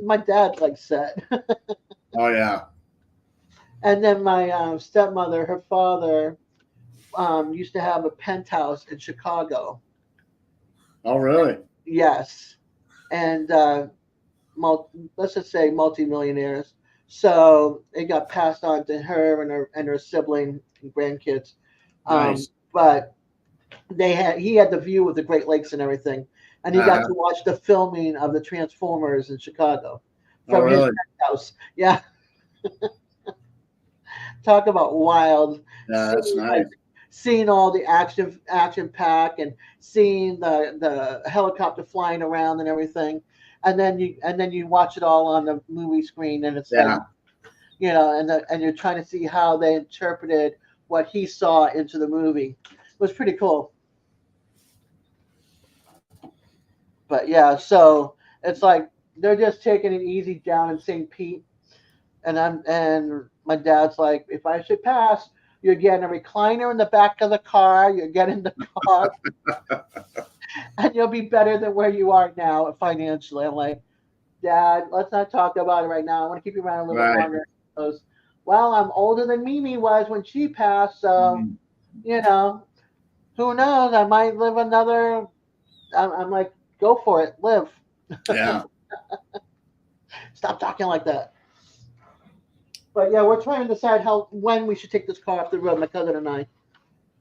My dad's like set. Oh yeah. And then my stepmother, her father, used to have a penthouse in Chicago. Oh really? Yes. And let's just say multimillionaires. So it got passed on to her and her sibling and grandkids. Nice. But he had the view of the Great Lakes and everything, and he got to watch the filming of the Transformers in Chicago from his house. Yeah. Talk about wild. Yeah, that's nice. Seeing all the action pack and seeing the helicopter flying around and everything. And then you watch it all on the movie screen, and it's like, and you're trying to see how they interpreted what he saw into the movie. It was pretty cool. But yeah, so it's like they're just taking it easy down in St. Pete, and my dad's like, if I should pass, you're getting a recliner in the back of the car. You're getting the car. And you'll be better than where you are now financially. I'm like, Dad, let's not talk about it right now. I want to keep you around a little bit longer. He goes, well, I'm older than Mimi was when she passed, so who knows? I might live another. I'm like, go for it, live. Yeah. Stop talking like that. But yeah, we're trying to decide when we should take this car off the road, my cousin and I,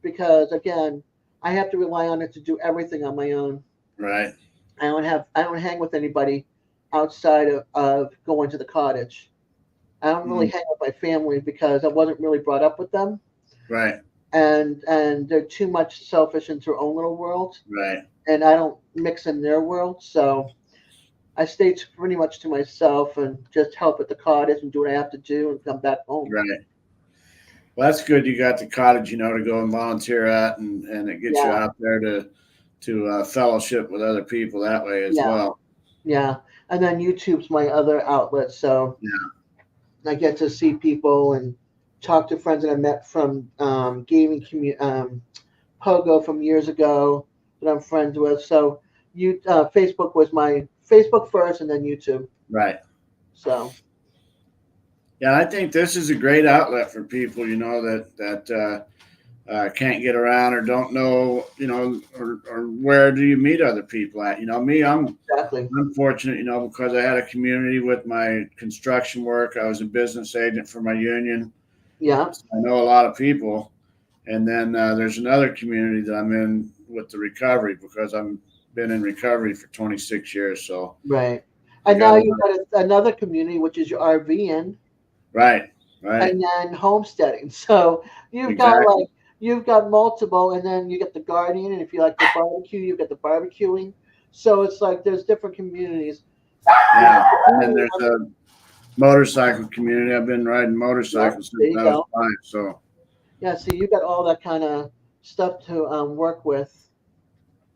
because again, I have to rely on it to do everything on my own. Right. I don't hang with anybody outside of going to the cottage. I don't really hang with my family because I wasn't really brought up with them. Right. And they're too much selfish into their own little world. Right. And I don't mix in their world, so I stay pretty much to myself and just help at the cottage and do what I have to do and come back home. Right. Well, that's good. You got the cottage, to go and volunteer at, and it gets you out there to fellowship with other people that way as well. Yeah, and then YouTube's my other outlet, so I get to see people and talk to friends that I met from gaming Pogo from years ago that I'm friends with. So Facebook was my Facebook first, and then YouTube. Right. So. Yeah, I think this is a great outlet for people, that can't get around or don't know, or where do you meet other people at? Me, I'm fortunate, because I had a community with my construction work. I was a business agent for my union. Yeah. So I know a lot of people. And then there's another community that I'm in with the recovery, because I've been in recovery for 26 years. So. Right. And now you've got another community, which is your RV in. Right. And then homesteading. So you've got you've got multiple, and then you get the guardian, and if you like the barbecue, you get the barbecuing. So it's like there's different communities. Yeah. And then there's a motorcycle community. I've been riding motorcycles There since you I was go. 5. So Yeah, see, you got all that kind of stuff to work with.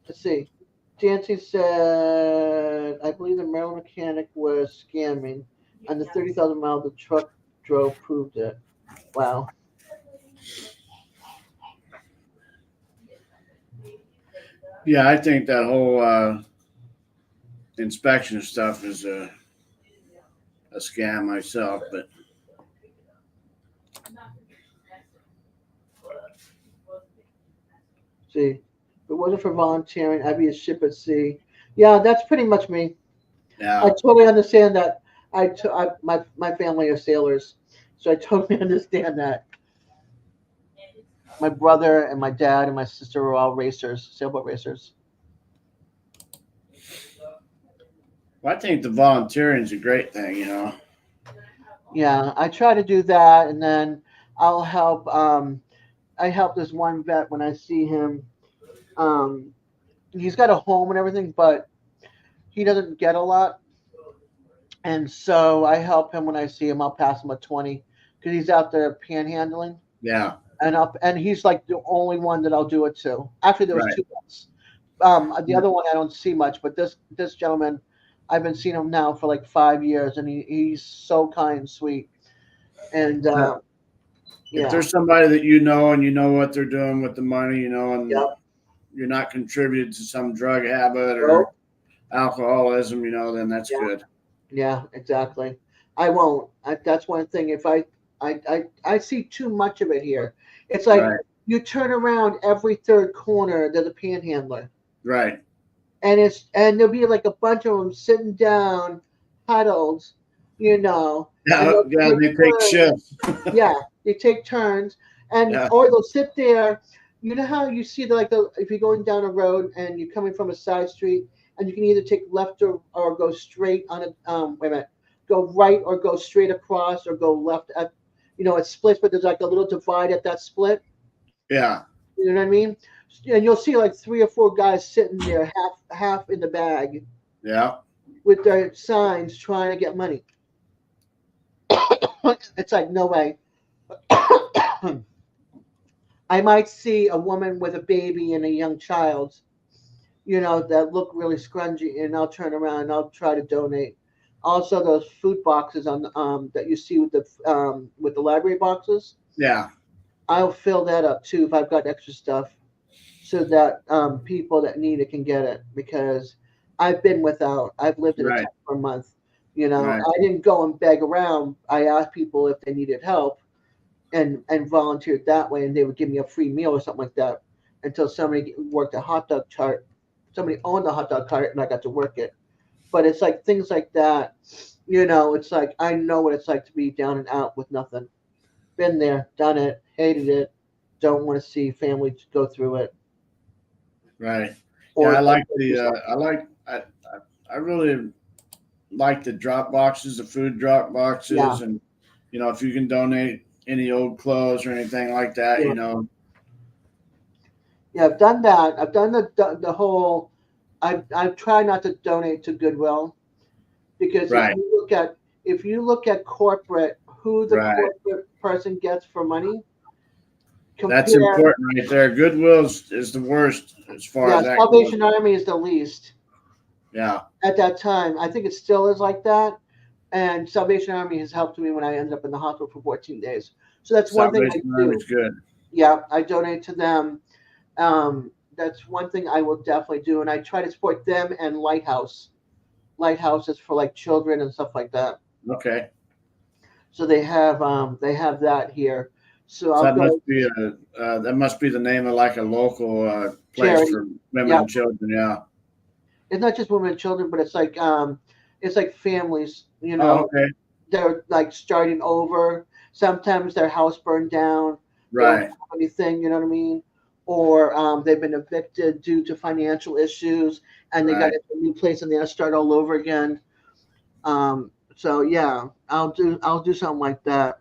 Let's see. Dancy said, I believe the Maryland mechanic was scamming, and the 30,000 miles the truck drove proved it. Wow. yeah, I think that whole inspection stuff is a scam myself. But See, if it wasn't for volunteering, I'd be a ship at sea. Yeah, that's pretty much me. I yeah, totally understand that. My family are sailors, so I totally understand that. My brother and my dad and my sister were all racers, sailboat racers. well, I think the volunteering is a great thing. Yeah, I try to do that, and then I'll help. I help this one vet when I see him. Um, he's got a home and everything, but he doesn't get a lot, and so I help him when I see him. I'll pass him a 20 because he's out there panhandling, Yeah, and he's like the only one that I'll do it to. Actually, there was right. two vets. The other one I don't see much, but this gentleman, I've been seeing him now for like 5 years, and he's so kind and sweet. And Yeah. If yeah, there's somebody that you know and you know what they're doing with the money, and yep, you're not contributing to some drug habit or nope, alcoholism, then that's yeah, good. yeah, exactly. I won't. That's one thing. If I see too much of it here. It's like Right, you turn around every third corner, there's a panhandler, right. and there'll be like a bunch of them sitting down, huddled, and Yeah, they'll yeah. take They take turns. shifts. Yeah, they take turns, and Yeah, or they'll sit there. You know how you see if you're going down a road and you're coming from a side street, and you can either take left or go straight on a wait a minute, go right or go straight across or go left at it splits, but there's like a little divide at that split. yeah, You know what I mean? And you'll see like three or four guys sitting there, half in the bag yeah. with their signs trying to get money. It's like no way. I might see a woman with a baby and a young child, that look really scrungy, and I'll turn around and I'll try to donate. Also, those food boxes on that you see with the library boxes, Yeah, I'll fill that up too if I've got extra stuff, so that people that need it can get it. Because I've been without. I've lived in a right, tent for a month. right. I didn't go and beg around. I asked people if they needed help, and volunteered that way, and they would give me a free meal or something like that until somebody worked a hot dog cart. Somebody owned the hot dog cart, and I got to work it. But it's like things like that. It's like I know what it's like to be down and out with nothing. Been there, done it, hated it. Don't want to see family go through it, Right. Yeah, or I like do the something. I really like the drop boxes, the food drop Yeah, boxes, and if you can donate any old clothes or anything like that, yeah, yeah. I've done that. I've done the whole. I've tried not to donate to Goodwill, because right, if you look at corporate, who the right. corporate person gets for money, That's compare. important right there. Goodwill's is the worst as far Yeah, as that goes. Salvation Army is the least Yeah, at that time. I think it still is like that. And Salvation Army has helped me when I ended up in the hospital for 14 days. So that's one thing I Salvation do. Army's good. Yeah, I donate to them. That's one thing I will definitely do, and I try to support them and Lighthouse. Lighthouse is for like children and stuff like that. Okay, So they have that here. So so I'll that go must be the name of like a local place charity. for women Yep. and children. Yeah. It's not just women and children, but it's like families. Oh, okay. They're like starting over. Sometimes their house burned down. They don't Right, have anything. You know what I mean? Or they've been evicted due to financial issues, and they got right. a new place and they have to start all over again. So yeah, I'll do something like that.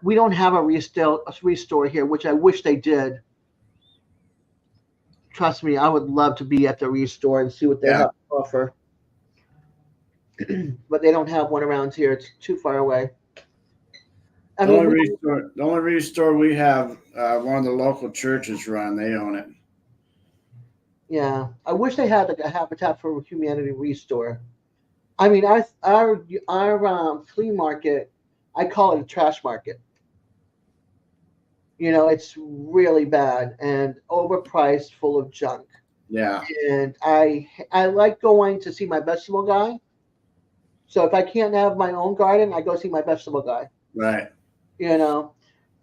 We don't have a restore here, which I wish they did. Trust me, I would love to be at the restore and see what they Yeah. have to offer. But they don't have one around here. It's too far away. I The mean, only restore we have, one of the local churches run. They own it. yeah, I wish they had like a Habitat for Humanity restore. I mean, our flea market, I call it a trash market. You know, it's really bad and overpriced, full of junk. Yeah. And I like going to see my vegetable guy. So if I can't have my own garden, I go see my vegetable guy. Right. You know,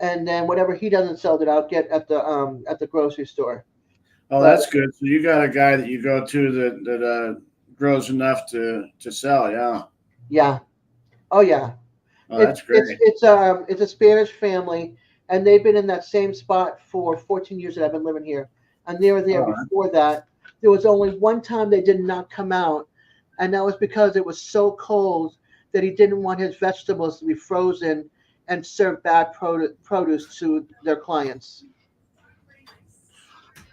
and then whatever he doesn't sell, that I'll get at the grocery store. Oh, But that's good. So you got a guy that you go to that grows enough to sell. Yeah. yeah, oh yeah, Oh, that's great. it's a Spanish family, and they've been in that same spot for 14 years that I've been living here, and they were there Oh, before that. There was only one time they did not come out, and that was because it was so cold that he didn't want his vegetables to be frozen and serve bad produce to their clients.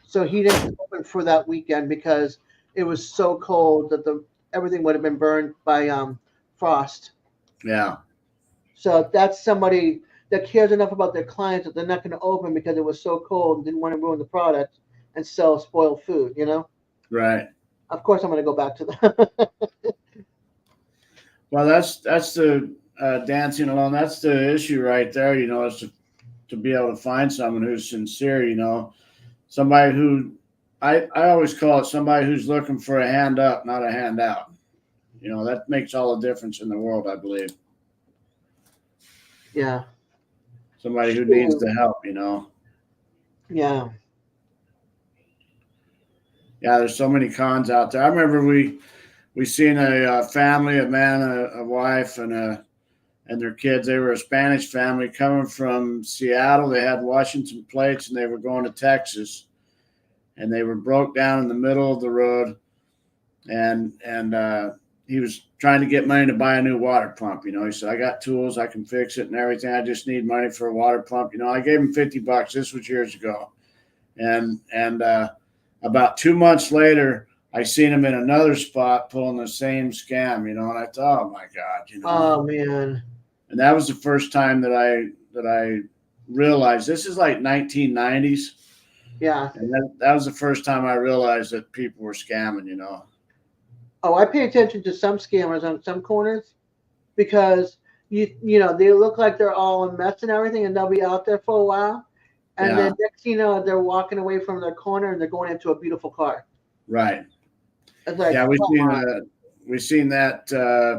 So he didn't open for that weekend because it was so cold that the everything would have been burned by frost. yeah. So that's somebody that cares enough about their clients that they're not going to open because it was so cold and didn't want to ruin the product and sell spoiled food. You know. Right. Of course, I'm going to go back to that. Well, that's the dancing alone. That's the issue right there. Is to be able to find someone who's sincere. Somebody who I always call it somebody who's looking for a hand up, not a handout. That makes all the difference in the world, I believe. Yeah. Somebody who needs True. the help. Yeah. Yeah, there's so many cons out there. I remember we seen a family, a man, a wife, and their kids. They were a Spanish family coming from Seattle. They had Washington plates, and they were going to Texas, and they were broke down in the middle of the road, and he was trying to get money to buy a new water pump. He said, "I got tools, I can fix it and everything. I just need money for a water pump." I gave him $50. This was years ago, and about 2 months later, I seen him in another spot pulling the same scam. And I thought, "Oh my God." Oh man. And that was the first time that I realized this is like 1990s, Yeah. and that was the first time I realized that people were scamming. Oh, I pay attention to some scammers on some corners because you know they look like they're all in mess and everything, and they'll be out there for a while, and Yeah, then next thing you know they're walking away from their corner and they're going into a beautiful car. right. It's like, Yeah, come on. we seen that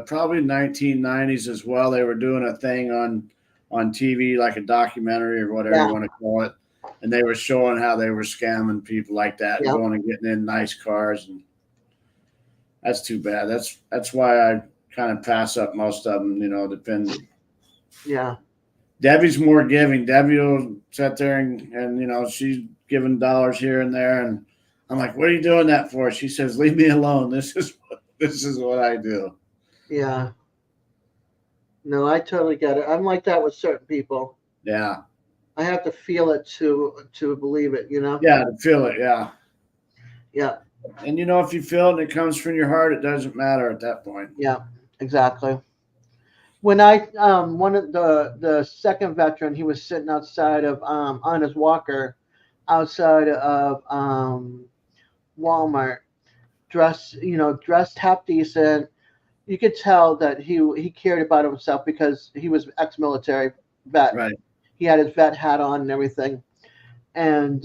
probably 1990s as well. They were doing a thing on TV, like a documentary or whatever you Yeah, want to call it, and they were showing how they were scamming people like that and yeah, going and getting in nice cars, and that's too bad. That's why I kind of pass up most of them. Depending. yeah. Debbie's more giving. Debbie will sit there and she's giving dollars here and there, and I'm like, "What are you doing that for?" She says, "Leave me alone. This is what I do." Yeah. No, I totally get it. I'm like that with certain people. Yeah, I have to feel it to believe it, you know? yeah, to feel it. Yeah, Yeah, and if you feel it and it comes from your heart, it doesn't matter at that point. yeah, exactly. When I one of the second veteran, he was sitting outside of on his walker outside of Walmart, dressed half decent. You could tell that he cared about himself because he was ex-military vet. Right. He had his vet hat on and everything, and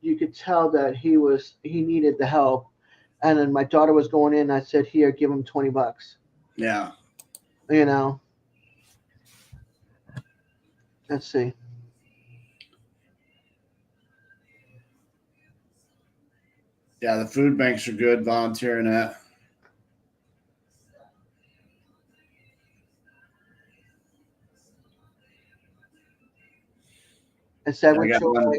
you could tell that he needed the help. And then my daughter was going in. I said, "Here, give him $20." Yeah. You know, let's see. Yeah, the food banks are good volunteering at. I said, I "With got joy." one.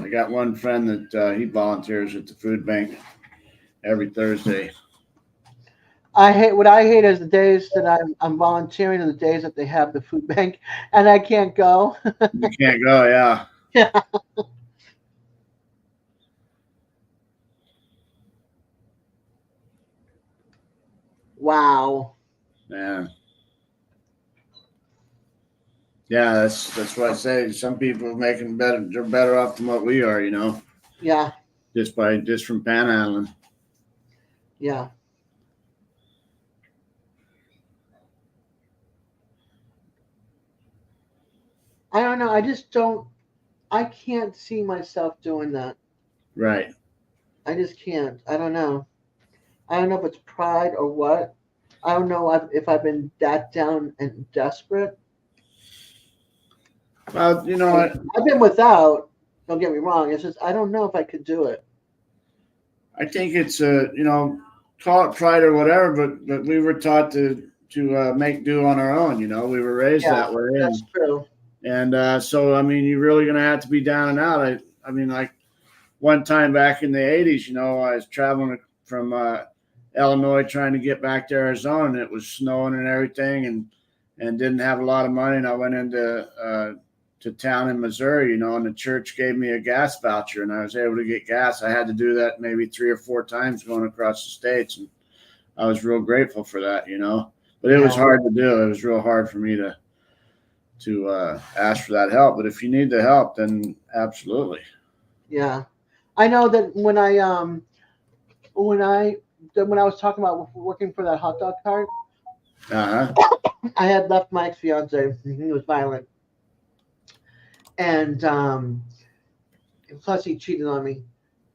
I got one friend that he volunteers at the food bank every Thursday. what I hate is the days that I'm volunteering and the days that they have the food bank and I can't go. You can't go. Yeah. Wow. Yeah. Yeah. That's what I say. Some people are making better. They're better off than what we are. Yeah. Just from panhandling. Yeah. I don't know. I just don't. I can't see myself doing that. Right. I just can't. I don't know. I don't know if it's pride or what. I don't know if I've been that down and desperate. Well, you know what? I've been without. Don't get me wrong. It's just I don't know if I could do it. I think it's call it pride or whatever, but we were taught to make do on our own. We were raised Yeah, that way, that's true. and so I mean, you're really gonna have to be down and out. I mean, like one time back in the '80s, I was traveling from Illinois trying to get back to Arizona, and it was snowing and everything, and didn't have a lot of money, and I went into to town in Missouri, and the church gave me a gas voucher, and I was able to get gas. I had to do that maybe 3 or 4 times going across the states, and I was real grateful for that. But it was Yeah, hard to do. It was real hard for me to ask for that help. But if you need the help, then absolutely. yeah. I know that when I when I was talking about working for that hot dog cart, Uh huh. I had left my ex fiance. He was violent, and plus he cheated on me.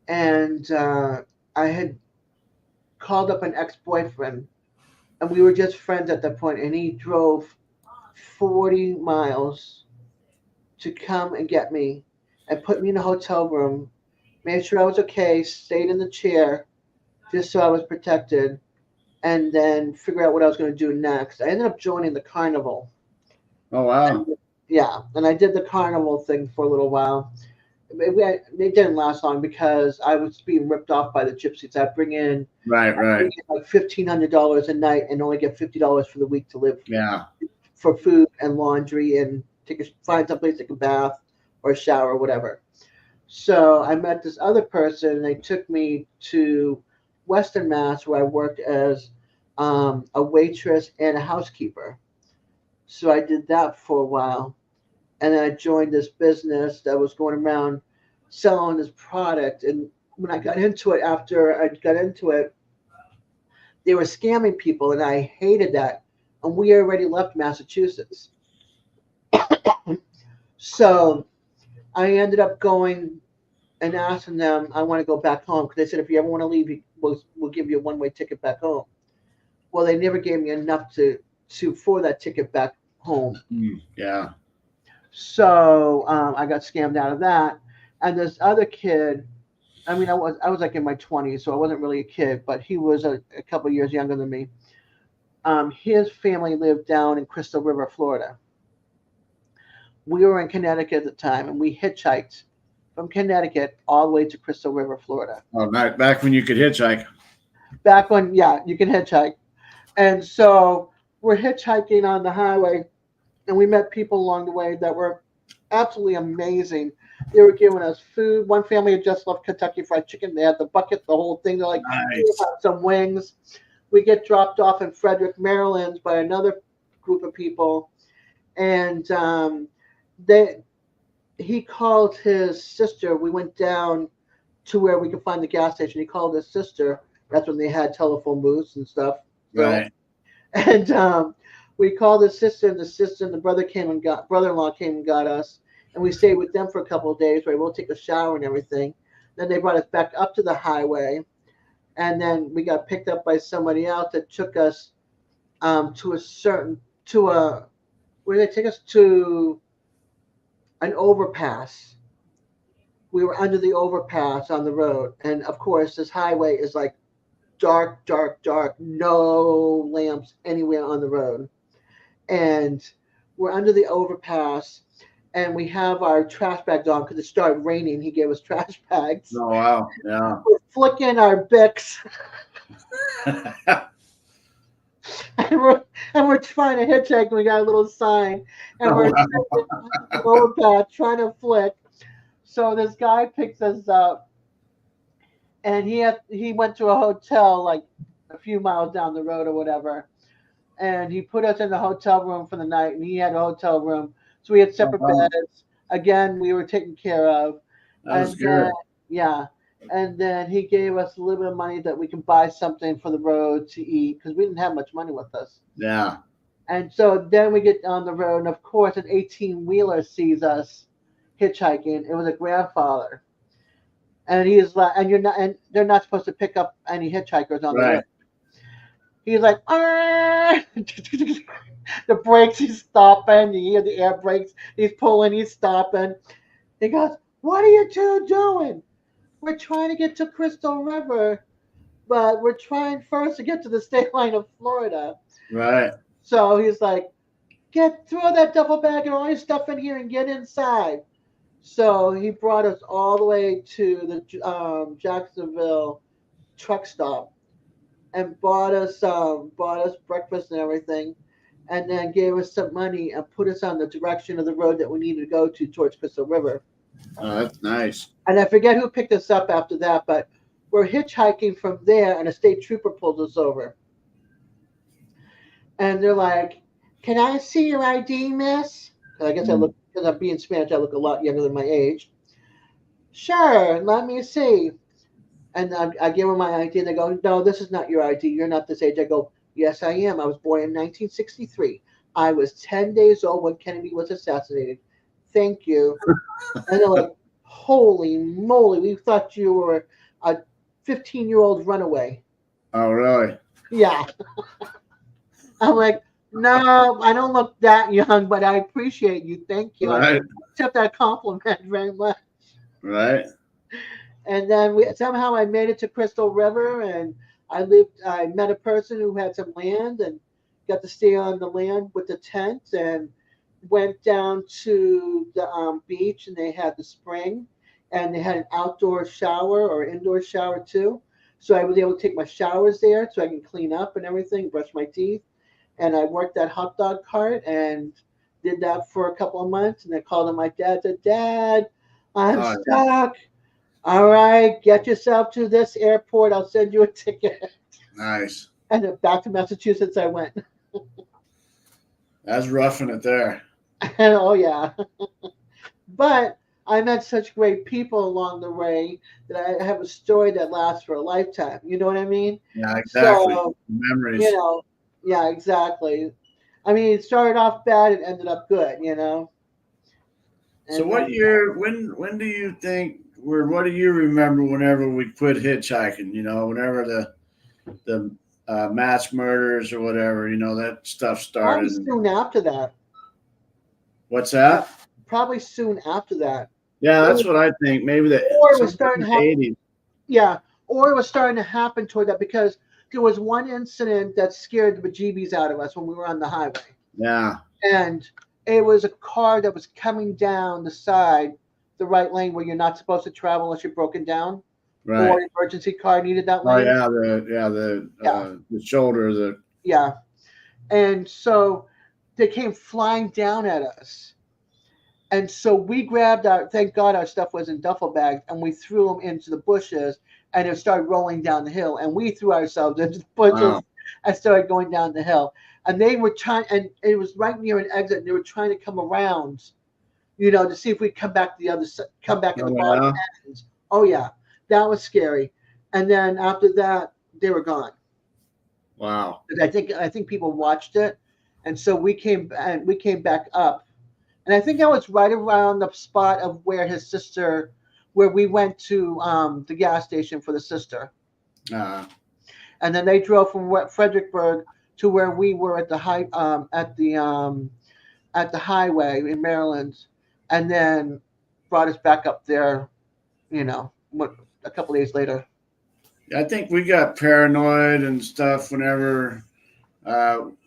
And I had called up an ex boyfriend, and we were just friends at that point. And he drove 40 miles to come and get me, and put me in a hotel room, made sure I was okay, stayed in the chair just so I was protected, and then figure out what I was going to do next. I ended up joining the carnival. Oh wow. And, yeah, and I did the carnival thing for a little while. It didn't last long because I was being ripped off by the gypsies. Right. I'd bring Right. in like $1,500 a night and only get $50 for the week to live Yeah. for food and laundry and find someplace to take a bath or a shower or whatever. So I met this other person, and they took me to Western Mass, where I worked as a waitress and a housekeeper. So I did that for a while, and then I joined this business that was going around selling this product. And when I got into it, after I got into it, they were scamming people, and I hated that. And we already left Massachusetts, so I ended up going and asking them, I want to go back home, because they said if you ever want to leave, we'll give you a one-way ticket back home. Well, they never gave me enough to for that ticket back home. Yeah. So I got scammed out of that. And this other kid, I mean, I was like in my 20s, so I wasn't really a kid, but he was a couple years younger than me. His family lived down in Crystal River, Florida. We were in Connecticut at the time, and we hitchhiked from Connecticut all the way to Crystal River, Florida. Oh, back when you could hitchhike. Back when, yeah, you can hitchhike. And so we're hitchhiking on the highway, and we met people along the way that were absolutely amazing. They were giving us food. One family had just left Kentucky Fried Chicken. They had the bucket, the whole thing. They're like, "Here, Nice. have some wings." We get dropped off in Frederick, Maryland by another group of people, and they he called his sister. We went down to where we could find the gas station. He called his sister. That's when they had telephone booths and stuff still. Right. And we called his sister, and the brother-in-law came and got us, and we stayed with them for a couple of days. We were able to take a shower and everything. Then they brought us back up to the highway, and then we got picked up by somebody else that took us to a certain to a where did they take us to an overpass. We were under the overpass on the road, and of course, this highway is like dark, dark, dark, no lamps anywhere on the road. And we're under the overpass, and we have our trash bags on because it started raining. He gave us trash bags. Oh wow. Yeah. We're flicking our Bics and we're trying to hitchhike. And we got a little sign, and Oh, we're wow. lower path trying to flick. So this guy picks us up, and he went to a hotel like a few miles down the road or whatever, and he put us in the hotel room for the night, and he had a hotel room, so we had Oh, separate wow. beds. Again, we were taken care of, That was and then good. yeah, and then he gave us a little bit of money that we could buy something for the road to eat because we didn't have much money with us. Yeah. And so then we get on the road, and of course, an 18-wheeler sees us hitchhiking. It was a grandfather, and he's like, and they're not supposed to pick up any hitchhikers on the road. Right. He's like, "Arr!" The brakes, he's stopping. You hear the air brakes. He's pulling, he's stopping. He goes, "What are you two doing? We're trying to get to Crystal River, but we're trying first to get to the state line of Florida." Right. So he's like, throw that duffel bag and all your stuff in here and get inside. So he brought us all the way to the Jacksonville truck stop and bought us breakfast and everything, and then gave us some money and put us on the direction of the road that we needed to go to towards Crystal River. Oh, that's nice. And I forget who picked us up after that, but we're hitchhiking from there, and a state trooper pulls us over, and they're like, "Can I see your ID, miss?" 'Cause I guess I Mm. look, because I'm being Spanish, I look a lot younger than my age. "Sure, let me see." And I give them my ID, and they go, "No, this is not your ID. You're not this age." I go, "Yes, I am. I was born in 1963. I was 10 days old when Kennedy was assassinated. Thank you." And they're like, "Holy moly, we thought you were a 15-year-old runaway." Oh, really? Yeah. I'm like, "No, I don't look that young, but I appreciate you. Thank you. I Right. accept that compliment very much." Right. And then somehow I made it to Crystal River, and I met a person who had some land and got to stay on the land with the tent, and went down to the beach, and they had the spring, and they had an outdoor shower or indoor shower too. So I was able to take my showers there so I can clean up and everything, brush my teeth. And I worked that hot dog cart and did that for a couple of months. And I called on my dad, said, "Dad, I'm Oh, stuck. All right, get yourself to this airport. I'll send you a ticket." nice. And then back to Massachusetts I went. That's roughing it there. And oh yeah. But I met such great people along the way that I have a story that lasts for a lifetime. You know what I mean? Yeah, exactly. So, you Memories. know, yeah, exactly. I mean, it started off bad and ended up good, you know? So And what then, year, when do you think, or what do you remember whenever we quit hitchhiking, whenever the mass murders or whatever, that stuff probably started? soon after that. What's that? Probably soon after that. Yeah, It that's was, what I think. Maybe or it was sometime in starting to the happen. 80s. Yeah, or it was starting to happen toward that because there was one incident that scared the bejeebies out of us when we were on the highway. Yeah, And it was a car that was coming down the side, the right lane where you're not supposed to travel unless you're broken down, or right. an emergency car needed that Oh lane. yeah, the Yeah, the shoulder, the yeah. And so they came flying down at us. And so we grabbed thank God our stuff was in duffel bags, and we threw them into the bushes, and it started rolling down the hill. And we threw ourselves into the bushes wow. and started going down the hill. And they were trying, and it was right near an exit, and they were trying to come around, to see if we come back to the other side, come back in Oh the bottom yeah. ends. Oh yeah, that was scary. And then after that, they were gone. Wow. I think people watched it, and so we came back up, and I think that was right around the spot of where we went to the gas station for the sister, Uh, and then they drove from Fredericksburg to where we were at the highway in Maryland, and then brought us back up there. A couple days later. I think we got paranoid and stuff whenever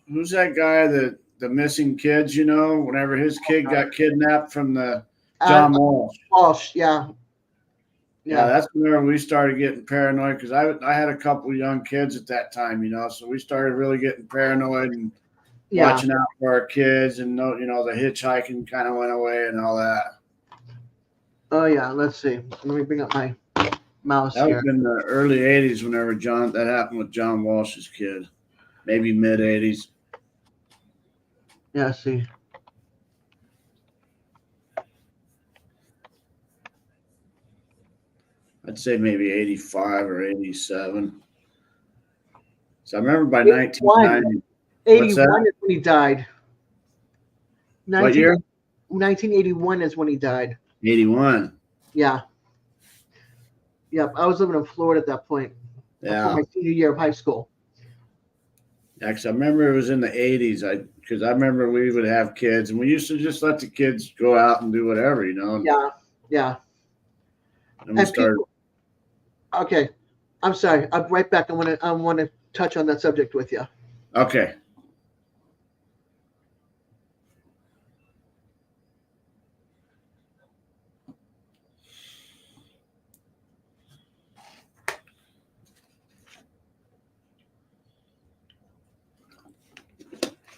who's that guy that the missing kids, whenever his kid got kidnapped from the Uh, John Walsh. Walsh, yeah, Yeah, Yeah. that's whenever we started getting paranoid because I had a couple young kids at that time, so we started really getting paranoid and Yeah. watching out for our kids, and the hitchhiking kind of went away and all that. Oh yeah. Let's see. Let me bring up my mouse That was here. in the early '80s whenever that happened with John Walsh's kid, maybe mid '80s. Yeah. See. I'd say maybe '85 or '87. So I remember by 81. 1990. What's 81 that? is when he died. What 19, year? 1981 is when he died. '81. Yeah. Yep. I was living in Florida at that point before Yeah. my senior year of high school. Actually, I remember it was in the '80s. Because I remember we would have kids, and we used to just let the kids go out and do whatever, And, Yeah. Yeah. and we And started. people. Okay. I'm sorry. I'm right back. I want to touch on that subject with you. Okay.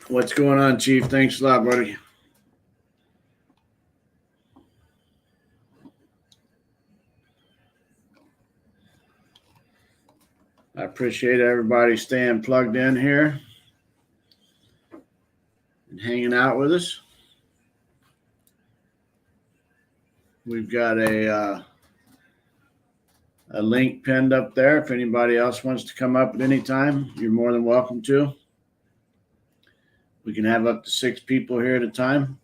What's going on, Chief? Thanks a lot, buddy. I appreciate everybody staying plugged in here and hanging out with us. We've got a link pinned up there. If anybody else wants to come up at any time, you're more than welcome to. We can have up to 6 people here at a time.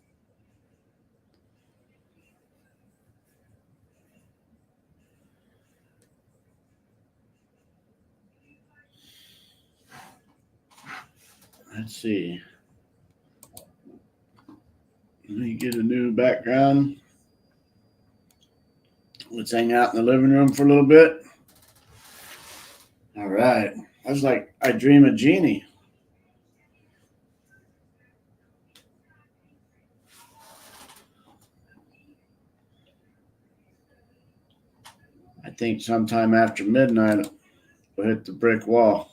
Let's see. Let me get a new background. Let's hang out in the living room for a little bit. All right. I was like, I dream of Jeannie. I think sometime after midnight, we'll hit the brick wall.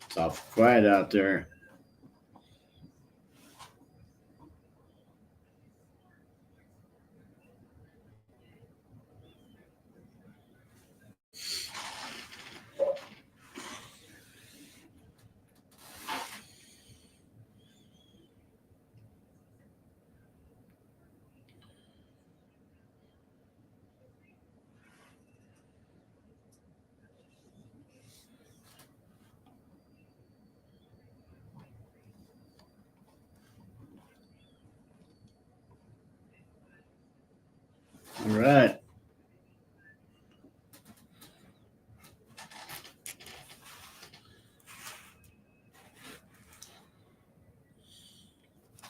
It's awful quiet out there. All right.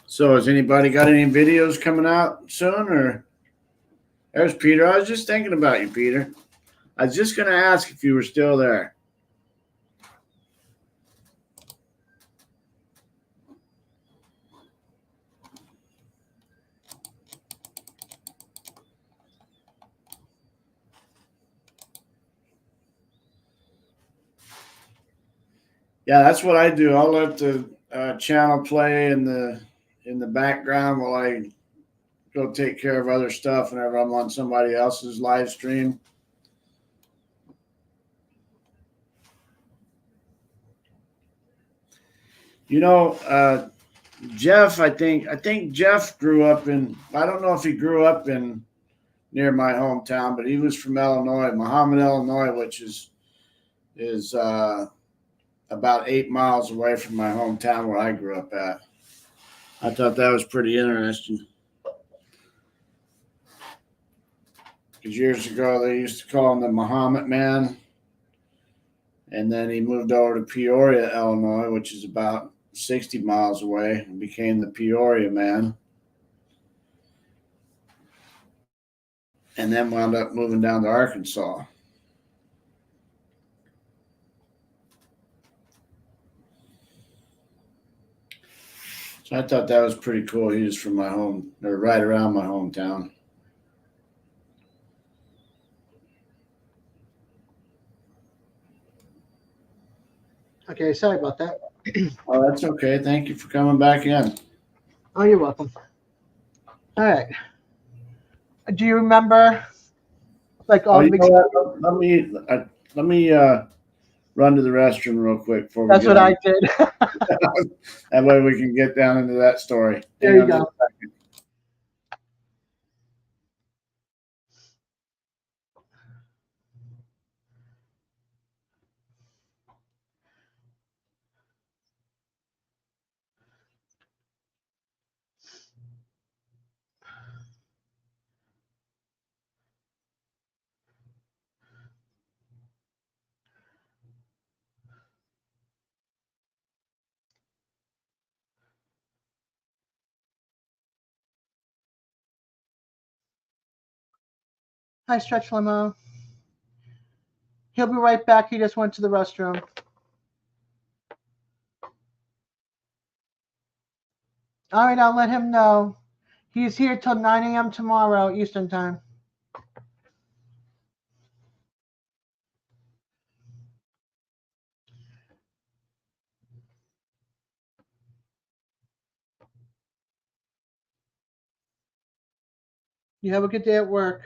So has anybody got any videos coming out soon? Or there's Peter. I was just thinking about you, Peter. I was just going to ask if you were still there. Yeah, that's what I do. I'll let the channel play in the background while I go take care of other stuff whenever I'm on somebody else's live stream. Jeff, I think Jeff grew up in. I don't know if he grew up in near my hometown, but he was from Illinois, Muhammad, Illinois, which is about 8 miles away from my hometown where I grew up at. I thought that was pretty interesting. Because years ago they used to call him the Muhammad Man, and then he moved over to Peoria, Illinois, which is about 60 miles away, and became the Peoria Man. And then wound up moving down to Arkansas. So I thought that was pretty cool. He was from my home, or right around my hometown. Okay, sorry about that. Oh, that's okay. Thank you for coming back in. Oh, you're welcome. All right. Do you remember, like, all Oh, the you big? know what? Let me run to the restroom real quick before we That's get what on. I did. That way we can get down into that story. There Hang you on just go. a second. Hi, Stretch Limo. He'll be right back. He just went to the restroom. All right, I'll let him know. He's here till 9 a.m. tomorrow, Eastern Time. You have a good day at work.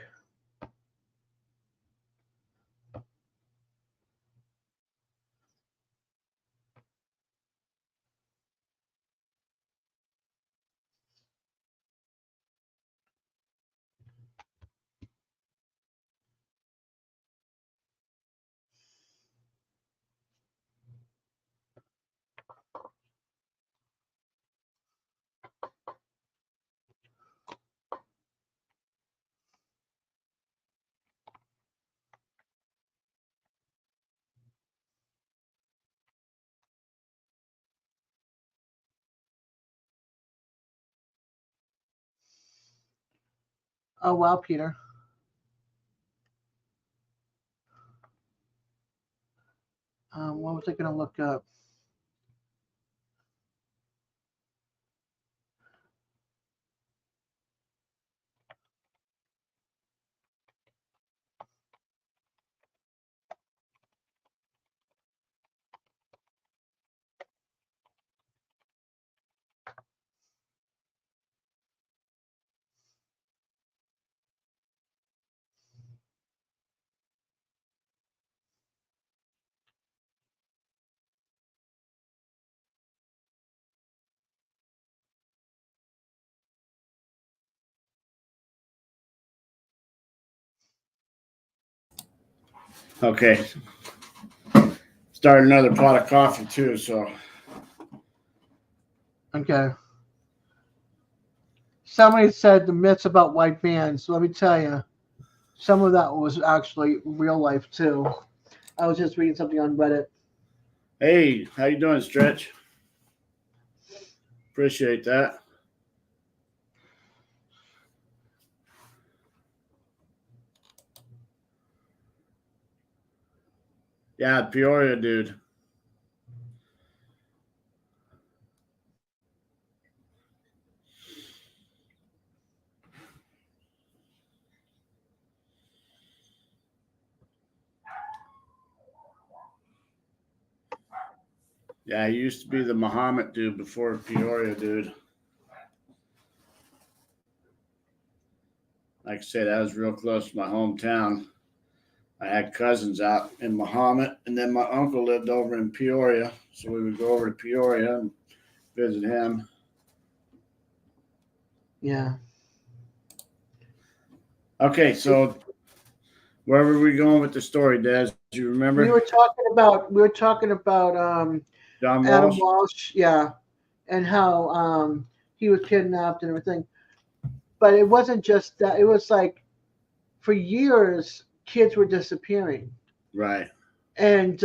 Oh, wow, Peter. What was I going to look up? Okay. Start another pot of coffee too, so Okay. Somebody said the myths about white vans. Let me tell you, some of that was actually real life too. I was just reading something on Reddit. hey, how you doing, Stretch? Appreciate that. Yeah, Peoria dude. Yeah, he used to be the Muhammad dude before Peoria dude. Like I said, that was real close to my hometown. I had cousins out in Muhammad, and then my uncle lived over in Peoria, so we would go over to Peoria and visit him. Yeah. Okay, so where were we going with the story, Des? Do you We remember? were talking about John Adam Walsh? Walsh, yeah, and how he was kidnapped and everything. But it wasn't just that. It was like for years, kids were disappearing, Right. and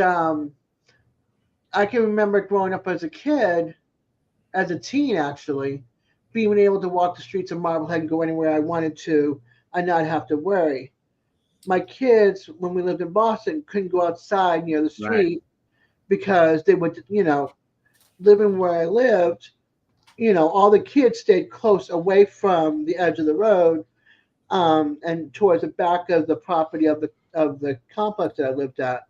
I can remember growing up as a kid, as a teen actually, being able to walk the streets of Marblehead and go anywhere I wanted to, and not have to worry. My kids, when we lived in Boston, couldn't go outside near the Right. street because they would, living where I lived, all the kids stayed close away from the edge of the road, and towards the back of the property of the complex that I lived at,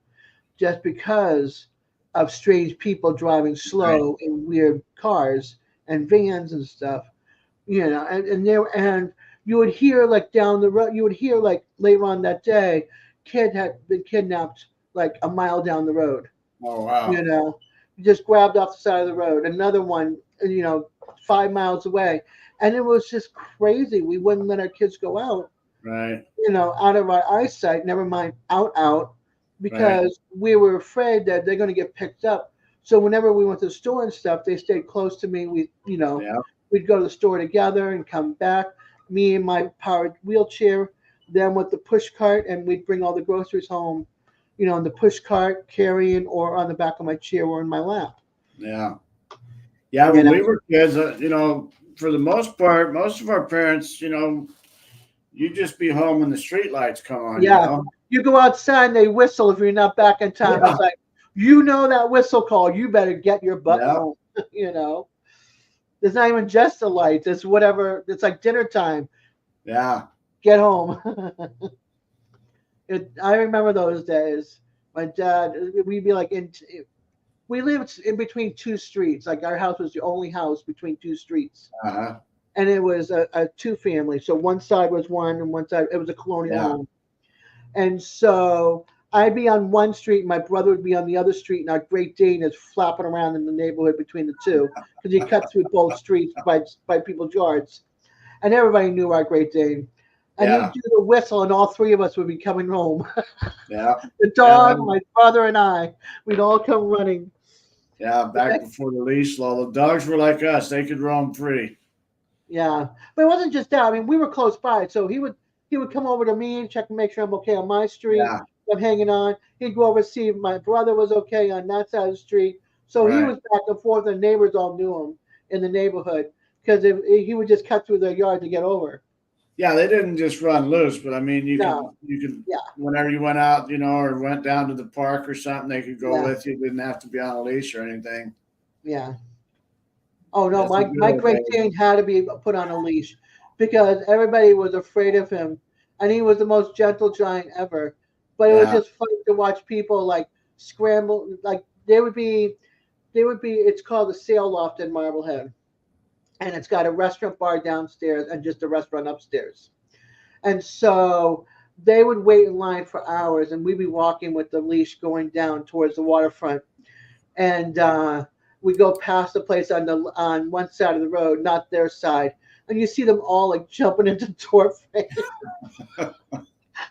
just because of strange people driving Right. slow in weird cars and vans and stuff. And you would hear like down the road, you would hear like later on that day, kid had been kidnapped like a mile down the road. Oh, wow. You know, just grabbed off the side of the road. Another one, 5 miles away, and it was just crazy. We wouldn't let our kids go out, Right. out of our eyesight. Never mind out, Right. because we were afraid that they're going to get picked up. So whenever we went to the store and stuff, they stayed close to me. Yeah. We'd go to the store together and come back. Me and my powered wheelchair, them with the push cart, and we'd bring all the groceries home, in the push cart, carrying, or on the back of my chair or in my lap. Yeah. Yeah. You When know, we were kids, for the most part, most of our parents, you just be home when the street lights come on, yeah. You go outside and they whistle if you're not back in time. Yeah. It's like, that whistle call. You better get your butt Yeah. home. It's not even just the lights. It's whatever. It's like dinner time. Yeah. Get home. I remember those days. My dad, we'd be like we lived in between two streets. Like our house was the only house between two streets. Uh-huh. And it was a two family. So one side was one and one side, it was a colonial Yeah. home. And so I'd be on one street, my brother would be on the other street, and our Great Dane is flapping around in the neighborhood between the two because he cut through both streets by people's yards. And everybody knew our Great Dane. And he'd Yeah. do the whistle, and all three of us would be coming home. Yeah. The Yeah. dog, my brother, and I, we'd all come running. Yeah. Back before the leash law, the dogs were like us. They could roam free. Yeah, but it wasn't just that. I mean, we were close by, so he would come over to me and check and make sure I'm okay on my street. Yeah. I'm hanging on. He'd go over to see if my brother was okay on that side of the street. So he Right. was back and forth, and neighbors all knew him in the neighborhood because he would just cut through their yard to get over. Yeah, they didn't just run loose, but I mean, No, you could, yeah, whenever you went out, or went down to the park or something, they could go yeah, with you. Didn't have to be on a leash or anything. yeah. Oh no, That's the good my old Great days. Dane had to be put on a leash because everybody was afraid of him, and he was the most gentle giant ever. But it was Yeah. just funny to watch people like scramble, like they would be. It's called the Sail Loft in Marblehead, and it's got a restaurant bar downstairs and just a restaurant upstairs. And so they would wait in line for hours, and we'd be walking with the leash going down towards the waterfront, and we go past the place on one side of the road, not their side, and you see them all like jumping into the door frame.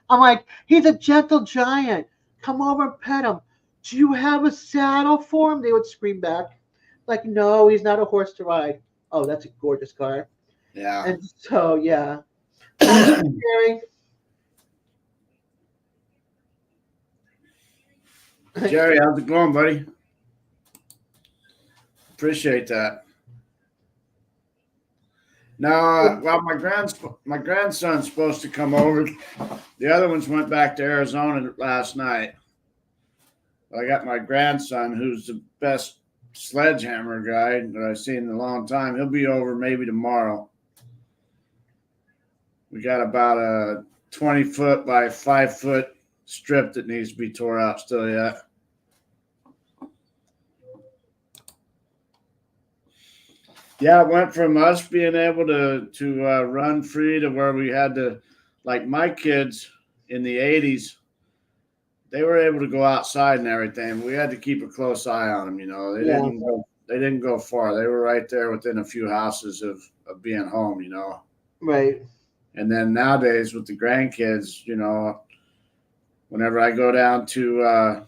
I'm like, he's a gentle giant. Come over and pet him. Do you have a saddle for him? They would scream back, like, no, he's not a horse to ride. Oh, that's a gorgeous car. Yeah. And so, yeah. Thank you, Jerry. Jerry, how's it going, buddy? Appreciate that. Now, well, my grandson's supposed to come over. The other ones went back to Arizona last night. I got my grandson, who's the best sledgehammer guy that I've seen in a long time. He'll be over maybe tomorrow. We got about a 20-foot by 5-foot strip that needs to be tore out still yet. Yeah, it went from us being able to run free to where we had to, like my kids in the 80s, they were able to go outside and everything. We had to keep a close eye on them. They Yeah, didn't go far. They were right there within a few houses of being home. right. And then nowadays with the grandkids, whenever I go down to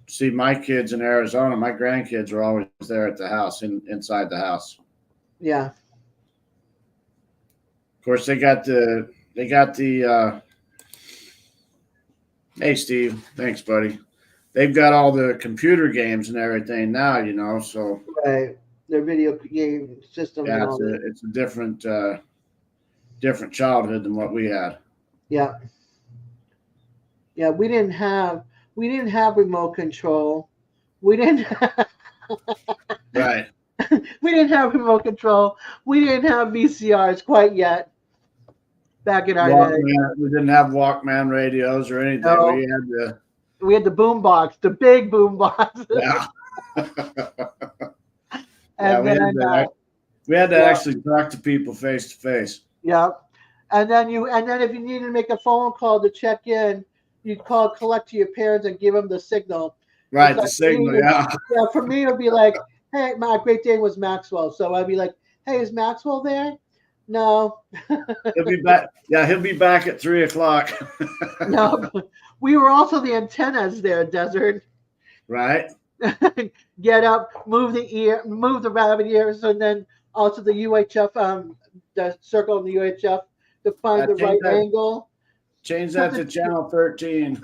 see my kids in Arizona, my grandkids are always there at the house, inside the house. Yeah. Of course, they got the hey Steve, thanks buddy. They've got all the computer games and everything now, so Right. Their video game systems and yeah, all that. it's a different childhood than what we had. Yeah. Yeah. We didn't have remote control. We didn't Right. we didn't have remote control. We didn't have VCRs quite yet. Back in our day. We didn't have Walkman radios or anything. No. We had the boom box, the big boom box. Yeah. And we had to actually talk to people face to face. Yeah. And then if you needed to make a phone call to check in, you'd collect to your parents and give them the signal. Right, the signal, yeah. Yeah, for me it would be like, hey, my great name was Maxwell. So I'd be like, hey, is Maxwell there? No. He'll be back. Yeah, he'll be back at 3:00. No. We were also the antennas there, Desert. Right. Get up, move the rabbit ears, and then also the UHF, the circle of the UHF to find the right angle. Change that to channel 13.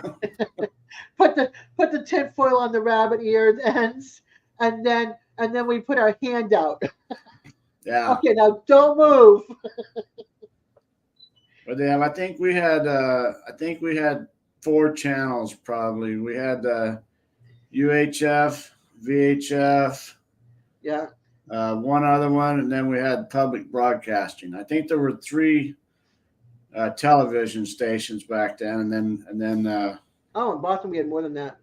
Put the tinfoil on the rabbit ear ends, and then we put our hand out. Yeah. Okay, now don't move. But yeah, I think we had 4 channels probably. We had UHF, VHF. Yeah. One other one, and then we had public broadcasting. I think there were 3 television stations back then, and then. Oh, in Boston we had more than that.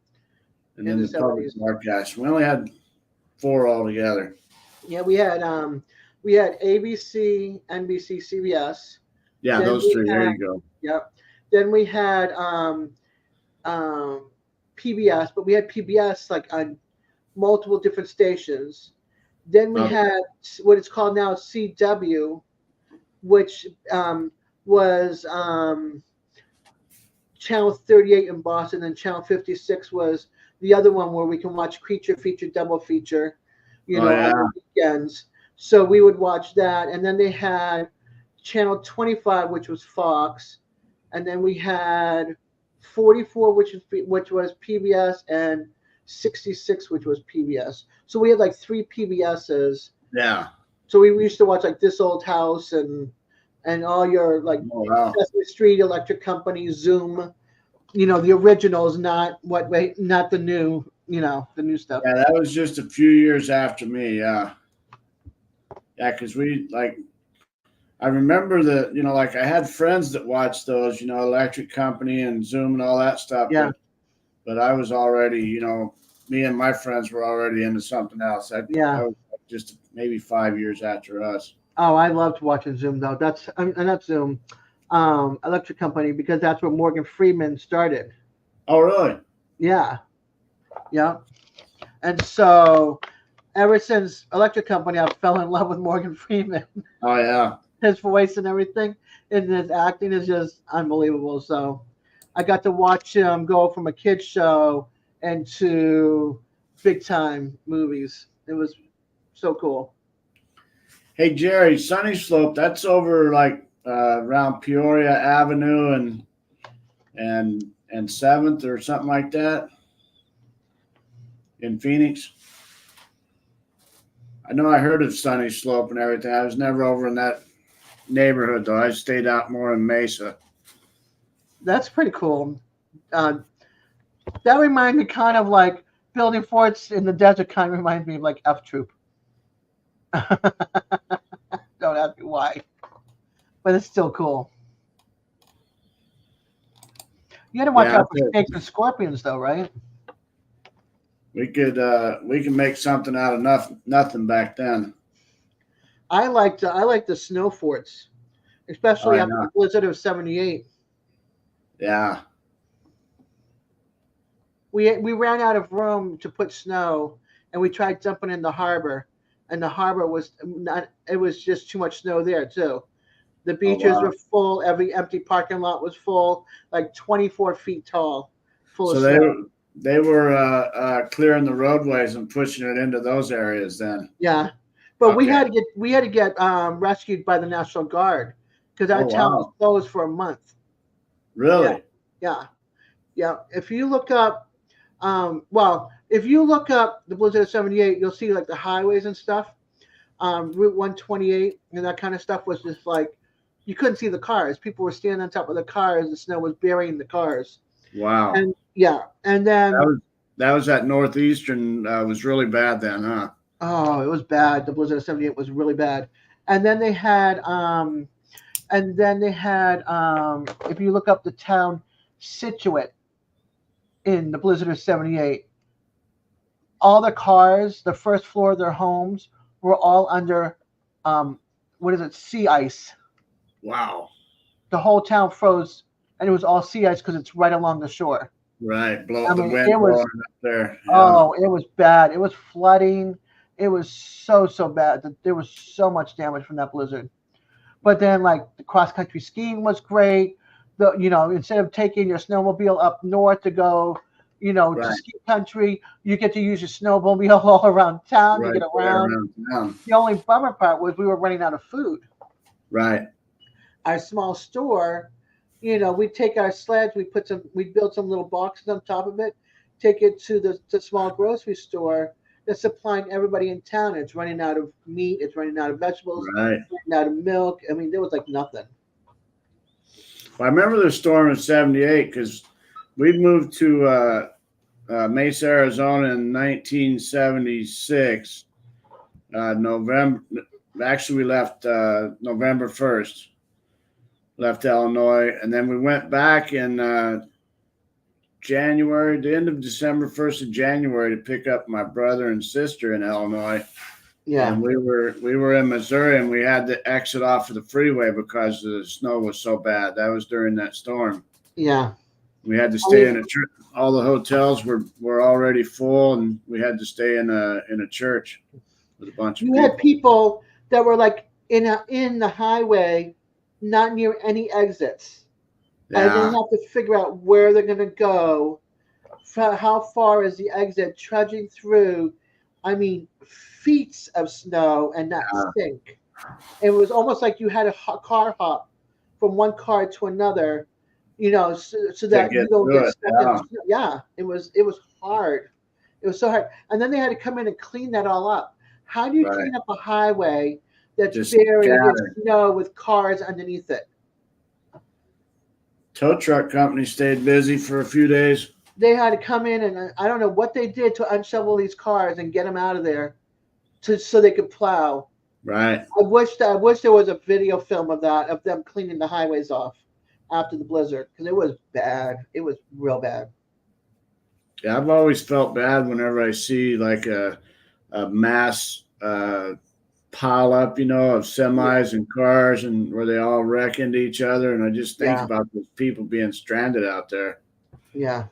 And then the public broadcast. We only had 4 altogether. Yeah, we had ABC, NBC, CBS. Yeah, then those 3. There you go. Yep. Then we had PBS, but we had PBS like on multiple different stations. Then we had what it's called now CW, which was channel 38 in Boston, and channel 56 was the other one where we can watch creature feature, double feature, on the weekends. So we would watch that, and then they had channel 25, which was Fox, and then we had 44, which was PBS, and 66, which was PBS. So we had like 3 PBSs. Yeah. So we used to watch like This Old House and all your like Sesame Street, Electric Company, Zoom, the originals, not the new, the new stuff. Yeah, that was just a few years after me. Yeah. Yeah, because I remember that, I had friends that watched those, Electric Company and Zoom and all that stuff. Yeah. But I was already, me and my friends were already into something else. I was just maybe 5 years after us. Oh, I loved watching Zoom though. Not Zoom, Electric Company, because that's where Morgan Freeman started. Oh, really? Yeah. Yeah. And so ever since Electric Company, I fell in love with Morgan Freeman. Oh, yeah. His voice and everything, and his acting is just unbelievable. So I got to watch him go from a kid's show into big time movies. It was so cool. Hey, Jerry, Sunny Slope, that's over around Peoria Avenue and 7th or something like that in Phoenix. I know I heard of Sunny Slope and everything. I was never over in that neighborhood, though. I stayed out more in Mesa. That's pretty cool. That reminds me kind of like building forts in the desert, kind of reminds me of like F Troop. Don't ask me why, but it's still cool. You got to watch out for snakes and scorpions, though, right? We can make something out of nothing back then. I like the snow forts, especially after the blizzard of '78. Yeah. We ran out of room to put snow, and we tried dumping in the harbor, and the harbor was not. It was just too much snow there too. The Oh, beaches wow. were full. Every empty parking lot was full, like 24 feet tall, full So of snow. they were clearing the roadways and pushing it into those areas then. Yeah, but Okay. we had to get rescued by the National Guard because our Oh, town was wow. closed for a month. Yeah, Really? yeah, yeah. If you look up, if you look up the blizzard of '78, you'll see like the highways and stuff. Route 128 and that kind of stuff was just like you couldn't see the cars. People were standing on top of the cars. The snow was burying the cars. Wow. And yeah, and then That was that northeastern was really bad then, huh? oh, it was bad. The blizzard of '78 was really bad. And then they had if you look up the town Situate in the blizzard of '78, all the cars, the first floor of their homes were all under what is it, sea ice. Wow. The whole town froze, and it was all sea ice because it's right along the shore. Right. I The mean, wind it was blowing up there. Yeah. oh, it was bad. It was flooding. It was so bad that there was so much damage from that blizzard. But then, like the cross country skiing was great. Instead of taking your snowmobile up north to go, to Right. ski country, you get to use your snowmobile all around town to Right get there around. around town. The only bummer part was we were running out of food. Right. Our small store, we'd take our sleds, we'd build some little boxes on top of it, take it to the small grocery store that's supplying everybody in town. It's running out of meat, it's running out of vegetables, Right. it's running out of milk. I mean, there was like nothing. Well, I remember the storm in '78 because we moved to Mesa, Arizona in 1976. November. Actually, we left November 1st. Left Illinois, and then we went back in January, the end of December, 1st of January, to pick up my brother and sister in Illinois. Yeah. And we were in Missouri, and we had to exit off of the freeway because the snow was so bad. That was during that storm. Yeah. We had to stay in a church. All the hotels were already full, and we had to stay in a church with a bunch of You people. had people that were like in the highway, not near any exits. And they Yeah. have to figure out where they're going to go. How far is the exit? Trudging through, I mean, feet of snow and not sink. It was almost like you had a car hop from one car to another, so that you don't get stuck in the snow. Yeah, it was hard. It was so hard. And then they had to come in and clean that all up. How do you clean up a highway that's Just buried in scattered. snow with cars underneath it? Tow truck company stayed busy for a few days. They had to come in and I don't know what they did to unshovel these cars and get them out of there so they could plow. Right. I wish there was a video film of that, of them cleaning the highways off after the blizzard, because it was bad. It was real bad. Yeah, I've always felt bad whenever I see like a mass pile up, of semis and cars, and where they all wreck into each other. And I just think about those people being stranded out there. Yeah.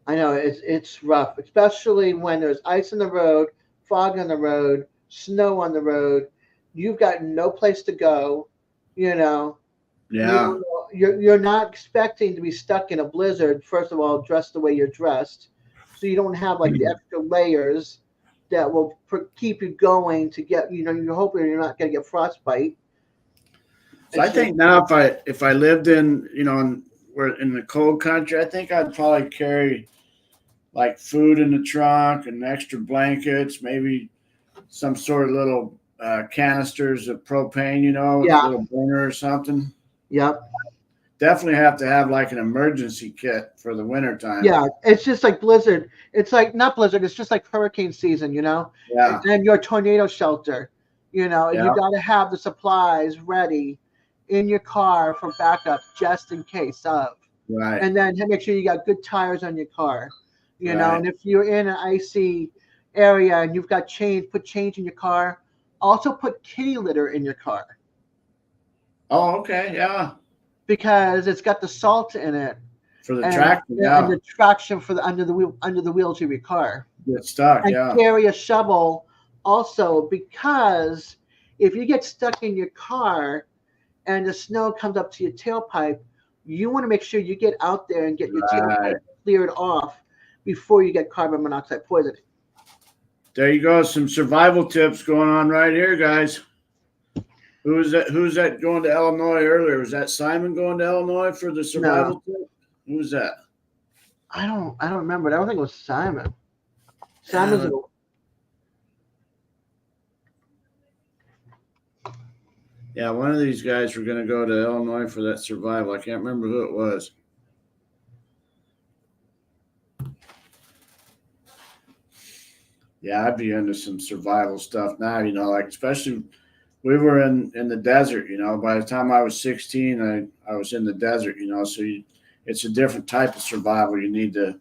I know it's rough, especially when there's ice on the road, fog on the road, snow on the road. You've got no place to go, Yeah. You're not expecting to be stuck in a blizzard. First of all, dressed the way you're dressed, so you don't have like the extra layers that will keep you going to get. You're hoping you're not going to get frostbite. So I think now if I lived in in the cold country, I think I'd probably carry like food in the trunk and extra blankets, maybe some sort of little canisters of propane, a little burner or something. Yep. Definitely have to have like an emergency kit for the wintertime. Yeah, it's just like blizzard. It's like not blizzard. It's just like hurricane season, Yeah. And your tornado shelter, You got to have the supplies ready in your car for backup just in case of. Right. And then make sure you got good tires on your car, and if you're in an icy area and you've got change, put change in your car. Also put kitty litter in your car. Oh, okay. Yeah. Because it's got the salt in it. For the traction, and the traction for the under the wheels of your car. Get stuck, and carry a shovel also, because if you get stuck in your car and the snow comes up to your tailpipe, you want to make sure you get out there and get your tailpipe cleared off before you get carbon monoxide poisoning. There you go. Some survival tips going on right here, guys. Who's that going to Illinois earlier? Was that Simon going to Illinois for the survival tip? Who was that? I don't remember. I don't think it was Simon. Simon's yeah, one of these guys were going to go to Illinois for that survival. I can't remember who it was. Yeah, I'd be into some survival stuff now, you know, like especially we were in the desert, you know. By the time I was 16, I was in the desert, you know, so it's a different type of survival you need to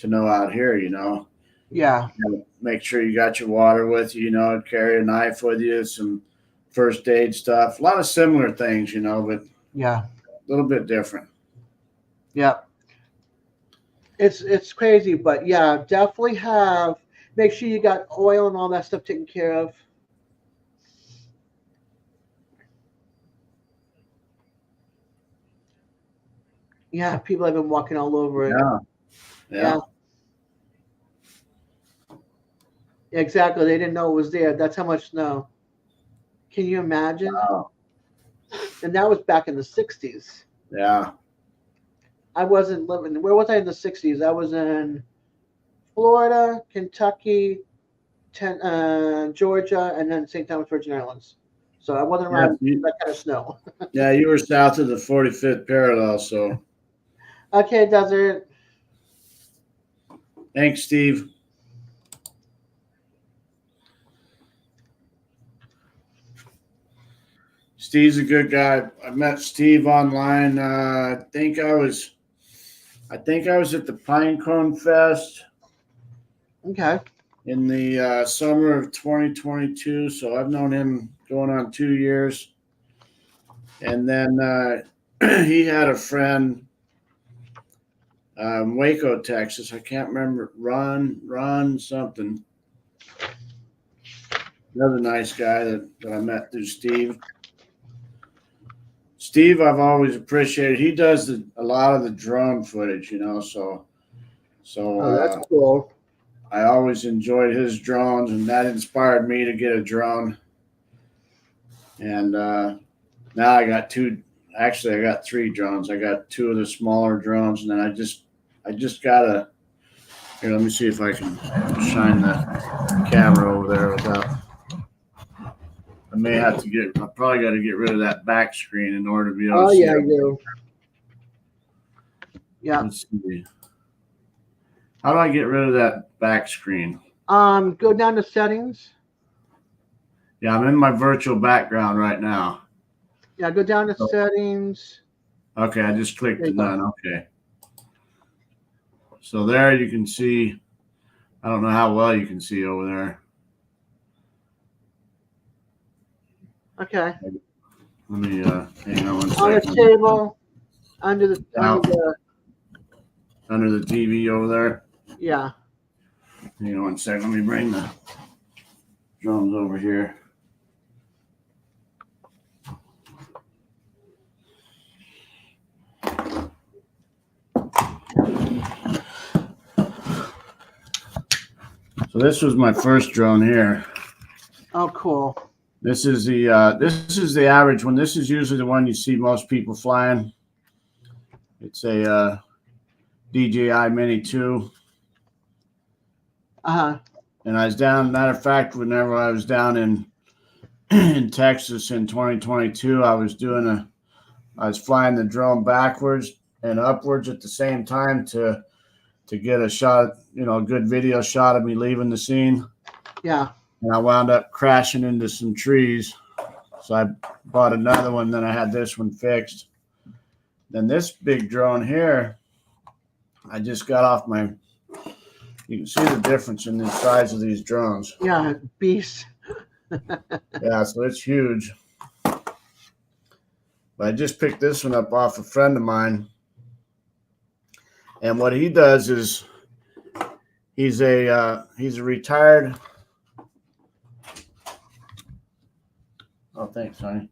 know out here, you know. Yeah. You know, make sure you got your water with you, you know, carry a knife with you, some first aid stuff. A lot of similar things, you know, but yeah, a little bit different. Yeah. It's crazy, but yeah, definitely make sure you got oil and all that stuff taken care of. Yeah, people have been walking all over it. Yeah. Exactly. They didn't know it was there. That's how much snow. Can you imagine? Wow. And that was back in the 60s. Yeah. I wasn't living. Where was I in the 60s? I was in Florida, Kentucky, Georgia, and then St. Thomas, Virgin Islands. So I wasn't around that kind of snow. Yeah, you were south of the 45th parallel, so. Okay, Desert. Thanks, Steve. Steve's a good guy. I met Steve online. I think I was at the Pinecone Fest. Okay. In the summer of 2022. So I've known him going on 2 years. And then he had a friend, Waco, Texas. I can't remember. Ron something. Another nice guy that I met through Steve. Steve, I've always appreciated. He does a lot of the drone footage, you know. So that's cool. I always enjoyed his drones, and that inspired me to get a drone. And now I got two. Actually, I got 3 drones. I got 2 of the smaller drones, and then I just got here, let me see if I can shine the camera over there without. I may have to I probably got to get rid of that back screen in order to be able to see. Yeah, I do. Yeah. Let's see. How do I get rid of that back screen? Go down to settings. Yeah, I'm in my virtual background right now. Yeah, go down to settings. Okay, I just clicked the done. Okay. So there you can see. I don't know how well you can see over there. Okay. Let me hang on one second. On the table, under the TV over there. Yeah. Hang on one second. Let me bring the drums over here. So this was my first drone here. Oh, cool. This is the average one. This is usually the one you see most people flying. It's a DJI Mini 2. And I was down. Matter of fact, whenever I was down in Texas in 2022, I was flying the drone backwards and upwards at the same time to get a shot, you know, a good video shot of me leaving the scene. Yeah. And I wound up crashing into some trees. So I bought another one. Then I had this one fixed. Then this big drone here, I just got off my. You can see the difference in the size of these drones. Yeah, beast. Yeah, so it's huge. But I just picked this one up off a friend of mine. And what he does is he's a retired Oh, thanks, honey.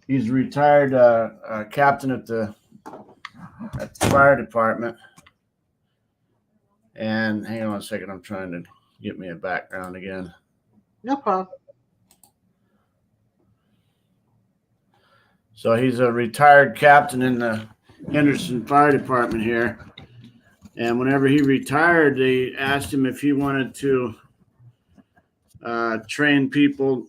He's a retired captain at the fire department. And hang on a second, I'm trying to get me a background again. No problem. So he's a retired captain in the Henderson Fire Department here. And whenever he retired, they asked him if he wanted to train people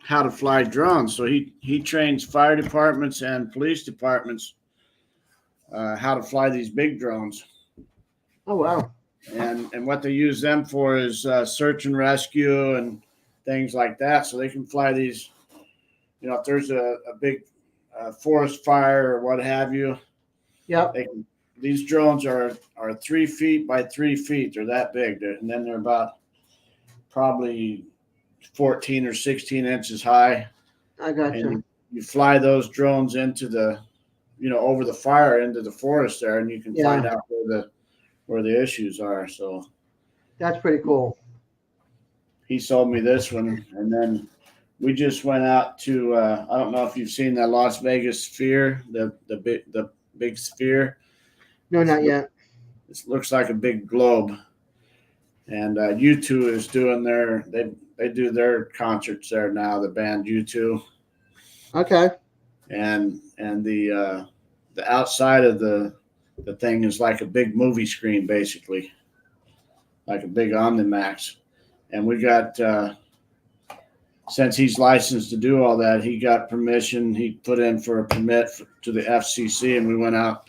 how to fly drones. So he trains fire departments and police departments how to fly these big drones. Oh, wow. And what they use them for is search and rescue and things like that. So they can fly these, if there's a big forest fire or what have you. Yep. These drones are 3 feet by 3 feet. They're that big. And then they're about probably 14 or 16 inches high. I got you. And you fly those drones into the, over the fire into the forest there, and you can find out where the issues are. So that's pretty cool. He sold me this one, and then we just went out to I don't know if you've seen the Las Vegas Sphere, the big sphere. No, not yet. It looks like a big globe, and U2 is doing they do their concerts there now. The band U2. Okay. And the outside of the thing is like a big movie screen, basically, like a big Omnimax. And we got, since he's licensed to do all that, he got permission. He put in for a permit to the FCC, and we went out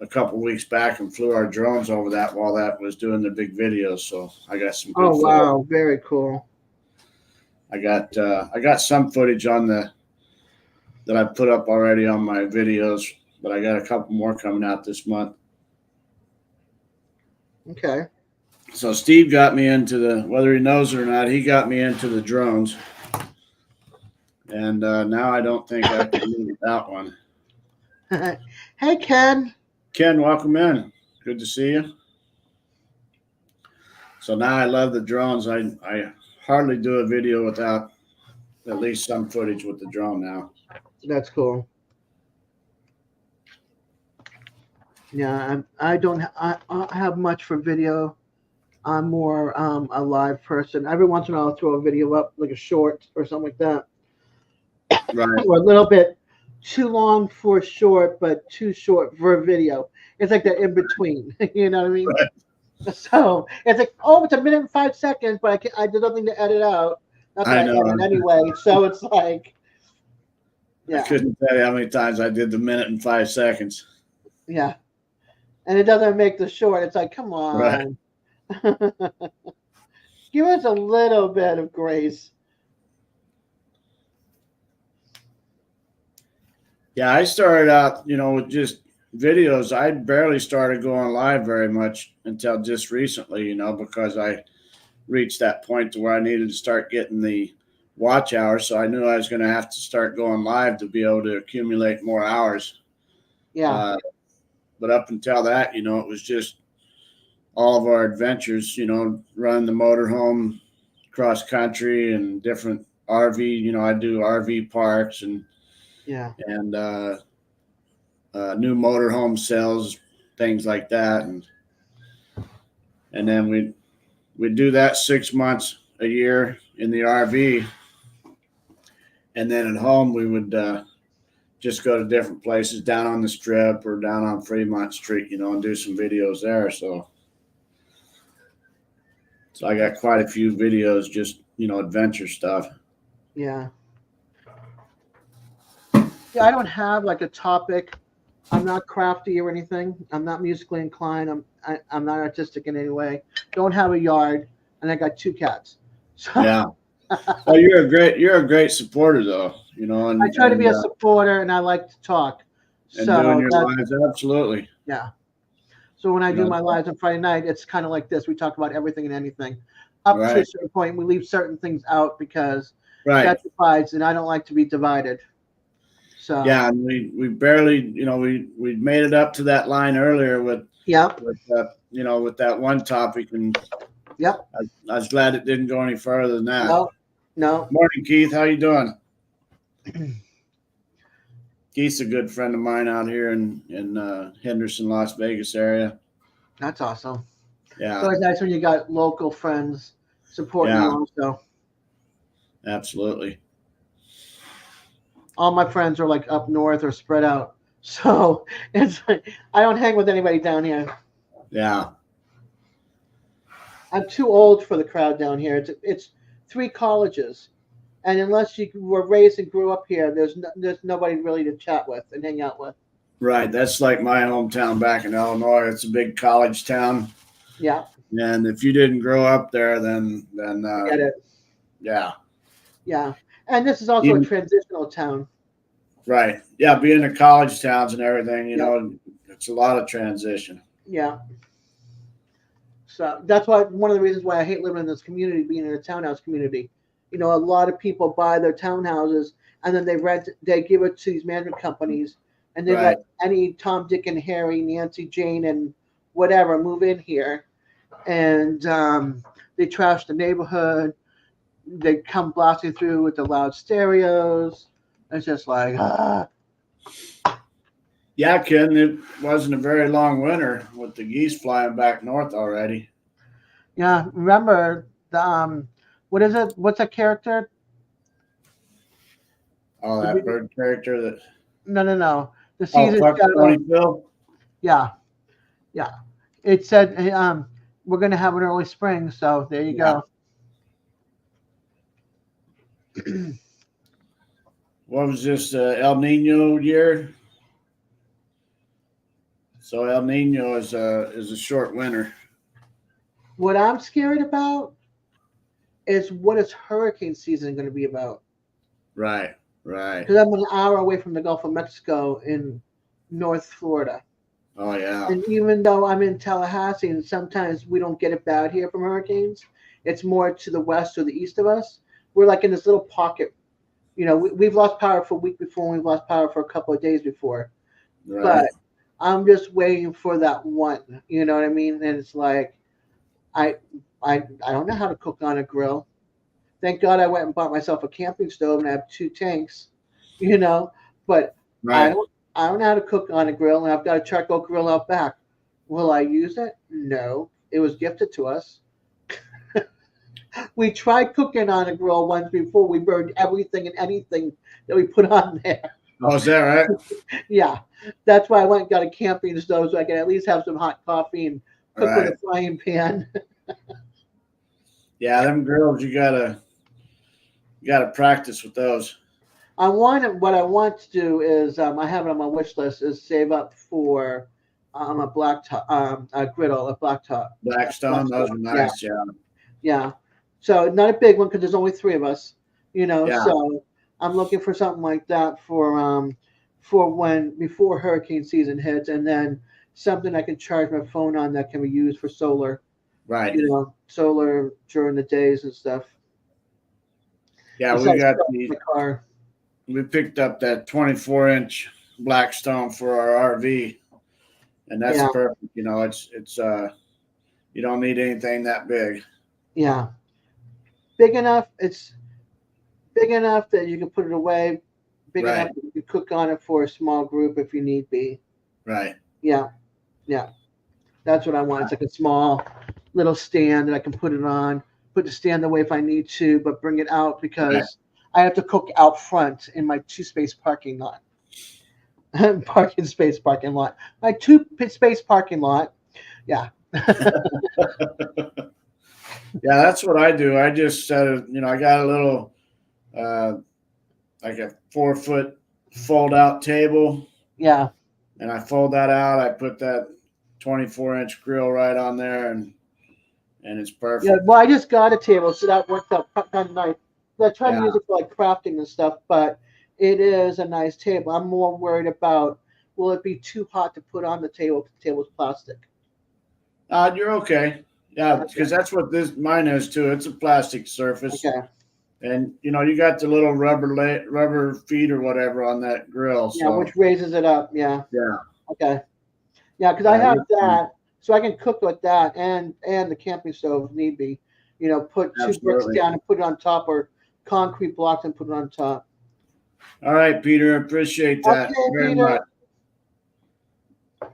a couple weeks back and flew our drones over that while that was doing the big videos. So I got some good footage. Wow, very cool. I got some footage on that I put up already on my videos, but I got a couple more coming out this month. Okay. So Steve got me into whether he knows it or not, he got me into the drones. And now I don't think I can live without one. Hey, Ken. Ken, welcome in. Good to see you. So now I love the drones. I hardly do a video without at least some footage with the drone now. That's cool. Yeah, I don't have much for video. I'm more a live person. Every once in a while, I'll throw a video up, like a short or something like that. Right. Or a little bit too long for short, but too short for a video. It's like that in between. You know what I mean? Right. So it's like, it's a minute and 5 seconds, but I did nothing to edit out. Not that I edit anyway. So it's like, yeah. I couldn't tell you how many times I did the minute and 5 seconds. Yeah. And it doesn't make the short. It's like, come on. Right. Give us a little bit of grace. Yeah, I started out, with just videos. I barely started going live very much until just recently, because I reached that point to where I needed to start getting the watch hours. So I knew I was going to have to start going live to be able to accumulate more hours. Yeah. But up until that, it was just all of our adventures, running the motorhome cross country and different RV, I do RV parks and new motorhome sales, things like that. And then we'd do that 6 months a year in the RV. And then at home, we would just go to different places down on the Strip or down on Fremont Street, and do some videos there. So I got quite a few videos, just, adventure stuff. Yeah. Yeah, I don't have like a topic. I'm not crafty or anything. I'm not musically inclined. I'm not artistic in any way. Don't have a yard, and I got 2 cats. So. Yeah. Well, you're a great supporter, though. And I try to be a supporter, and I like to talk. And doing your lives, absolutely. Yeah. So when I do my lives on Friday night, it's kind of like this. We talk about everything and anything. Up to a certain point, we leave certain things out because that divides, and I don't like to be divided. So yeah, and we barely, we made it up to that line earlier with with that one topic, and I was glad it didn't go any further than that. No. Morning, Keith. How you doing? Keith's a good friend of mine out here in Henderson, Las Vegas area. That's awesome. Yeah. So it's nice when you got local friends supporting Yeah. you also. Absolutely. All my friends are like up north or spread out. So it's like, I don't hang with anybody down here. Yeah. I'm too old for the crowd down here. It's 3 colleges, and unless you were raised and grew up here, there's nobody really to chat with and hang out with. Right. That's like my hometown back in Illinois. It's a big college town. Yeah, And if you didn't grow up there, then get it. yeah. Yeah, and this is also a Even, transitional town. right. Yeah, being the college towns and everything, you Yep. know, it's a lot of transition. Yeah. So that's why one of the reasons why I hate living in this community, being in a townhouse community. You know, a lot of people buy their townhouses and then they give it to these management companies, and they Right. let any Tom, Dick, and Harry, Nancy, Jane, and whatever move in here, and they trash the neighborhood. They come blasting through with the loud stereos. It's just like, Yeah, Ken, it wasn't a very long winter with the geese flying back north already. yeah. Remember the what is it? What's that character? Oh, that bird character that. No. The Oh, season fuck shadow. Tony Phil. Yeah. It said we're gonna have an early spring, so there you Yeah. go. What was this El Nino year? So El Nino is a short winter. What I'm scared about is what is hurricane season going to be about? Right. Because I'm an hour away from the Gulf of Mexico in North Florida. Oh yeah. And even though I'm in Tallahassee and sometimes we don't get it bad here from hurricanes, it's more to the west or the east of us. We're like in this little pocket. You know, we've lost power for a week before, and we've lost power for a couple of days before. Right. But I'm just waiting for that one. You know what I mean? And it's like, I don't know how to cook on a grill. Thank God I went and bought myself a camping stove and I have 2 tanks, you know. But Right. I don't know how to cook on a grill, and I've got a charcoal grill out back. Will I use it? No. It was gifted to us. We tried cooking on a grill once before. We burned everything and anything that we put on there. Oh, is that right? Yeah. That's why I went and got a camping stove so I can at least have some hot coffee and cook Right. with a frying pan. Yeah, them grills you gotta practice with those. What I want to do is I have it on my wish list is save up for a a griddle, a blacktop. Blackstone, those are nice. Yeah. Yeah. So not a big one because there's only 3 of us, you know. Yeah. So I'm looking for something like that for when before hurricane season hits, and then something I can charge my phone on that can be used for solar. Right. You know, solar during the days and stuff. Yeah, Besides we got my car. we picked up that 24-inch Blackstone for our RV, and that's Yeah. perfect. You know, it's you don't need anything that big. Yeah. Big enough. It's big enough that you can put it away. Big Right. enough that you can cook on it for a small group if you need be. Right. Yeah. That's what I want. It's like a small little stand that I can put it on. Put the stand away if I need to, but bring it out because I have to cook out front in my 2-space parking lot. My 2-space parking lot. Yeah. Yeah, that's what I do. I just I got a little like a 4-foot fold out table. Yeah. And I fold that out. I put that 24-inch grill right on there, and it's perfect. Yeah. Well, I just got a table, so that worked out kind of nice. I try to use it for like crafting and stuff, but it is a nice table. I'm more worried about will it be too hot to put on the table if the table's plastic. You're okay. Yeah, because that's what mine is too. It's a plastic surface. Okay. And you got the little rubber feet or whatever on that grill. Yeah, So. which raises it up. Yeah. Yeah. Okay. Yeah, because I have that, so I can cook with that and the camping stove if need be. You know, put 2 bricks down and put it on top, or concrete blocks and put it on top. All right, Peter. Appreciate that Okay, very Peter. much.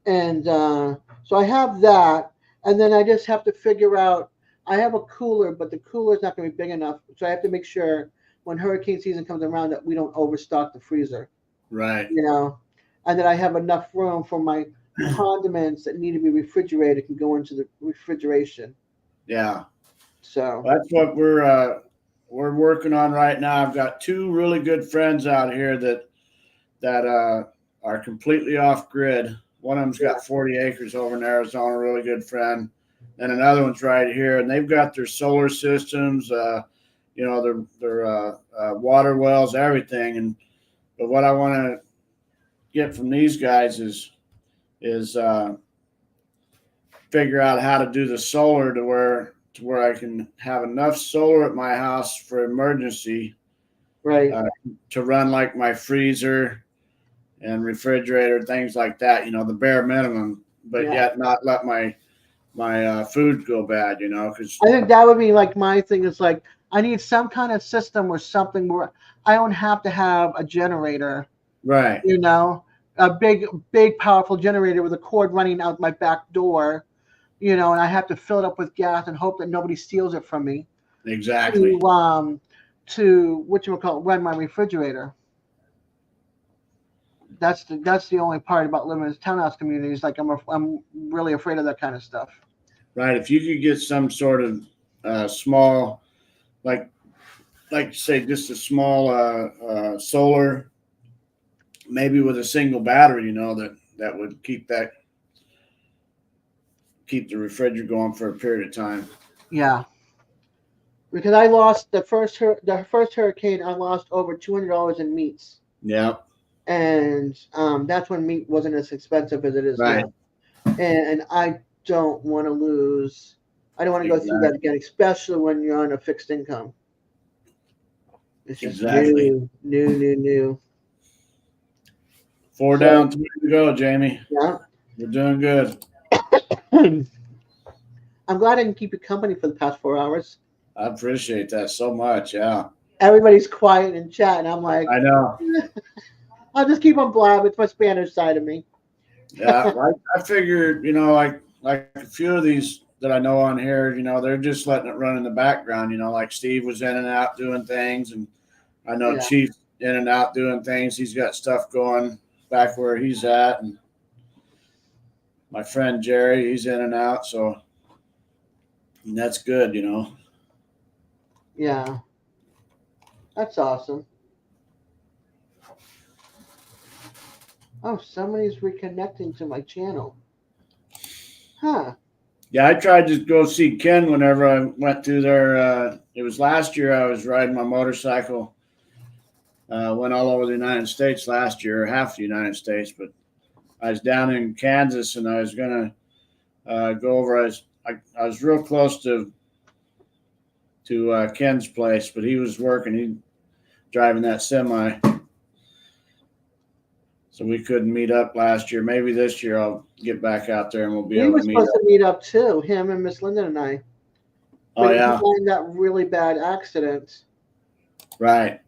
And so I have that, and then I just have to figure out. I have a cooler, but the cooler is not going to be big enough, so I have to make sure when hurricane season comes around that we don't overstock the freezer. Right. You know, and that I have enough room for my condiments that need to be refrigerated can go into the refrigeration. Yeah. So That's what we're working on right now. I've got two really good friends out here that are completely off grid. One of them's got 40 acres over in Arizona, a really good friend, and another one's right here, and they've got their solar systems, their water wells, everything. And but what I want to get from these guys is figure out how to do the solar to where I can have enough solar at my house for emergency right. to run like my freezer and refrigerator, things like that. The bare minimum, but Yeah. yet not let my food go bad. Because I think that would be like my thing is like I need some kind of system or something where I don't have to have a generator, right, a big powerful generator with a cord running out my back door, and I have to fill it up with gas and hope that nobody steals it from me exactly. to run my refrigerator. That's the only part about living in townhouse communities. Like I'm really afraid of that kind of stuff. Right. If you could get some sort of small, like say just a small solar, maybe with a single battery, that would keep the refrigerator going for a period of time. Yeah, because I lost the first hurricane. I lost over $200 in meats, Yeah. and that's when meat wasn't as expensive as it is Right. now. And I don't want to lose. I don't want to go through that Exactly. again, especially when you're on a fixed income. It's just Exactly. new. 4 So down, 3 to go, Jamie. yeah, We're doing good. I'm glad I can keep you company for the past 4 hours. I appreciate that so much. Yeah. Everybody's quiet and chatting. I'm like, I know. I'll just keep on blabbing. It's my Spanish side of me. Yeah. I figured, like a few of these that I know on here, they're just letting it run in the background, like Steve was in and out doing things. And I know Yeah. Chief's in and out doing things. He's got stuff going back where he's at. And my friend Jerry, he's in and out. So and that's good. Yeah, that's awesome. Oh, somebody's reconnecting to my channel. Huh. Yeah, I tried to go see Ken whenever I went through there. It was last year. I was riding my motorcycle. Went all over the United States last year, half the United States. But I was down in Kansas, and I was gonna go over. I was real close to Ken's place, but he was working. He driving that semi, so we couldn't meet up last year. Maybe this year I'll get back out there and we'll be We able were to meet supposed up. to meet up too, him and Miss Linda and I. Oh But he yeah, got in that really bad accident. right.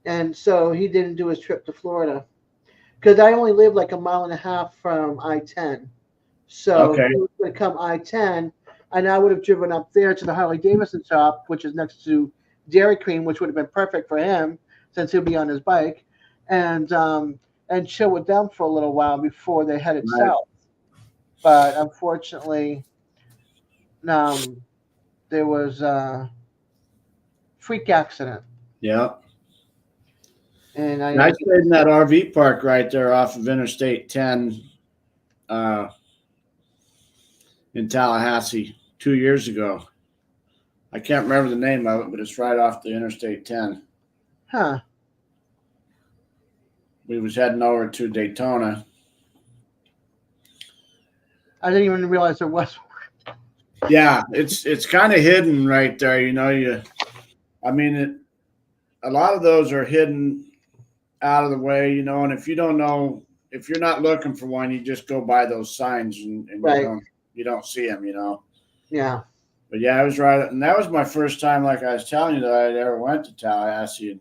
And so he didn't do his trip to Florida. Because I only live like a mile and a half from I-10. So Okay, he was going to come I-10, and I would have driven up there to the Harley Davidson shop, which is next to Dairy Queen, which would have been perfect for him since he'll be on his bike, and chill with them for a little while before they headed right. south. But unfortunately, there was a freak accident, Yeah. and I And I ended stayed in that RV park right there off of Interstate 10 uh, in Tallahassee 2 years ago. I can't remember the name of it, but it's right off the Interstate 10. huh? We was heading over to Daytona. I didn't even realize there was. Yeah, it's kind of hidden right there. I mean, a lot of those are hidden out of the way, and if you don't know, if you're not looking for one, you just go by those signs and Right. you don't see them, Yeah. But yeah, I was right, and that was my first time, like I was telling you, that I ever went to Tallahassee.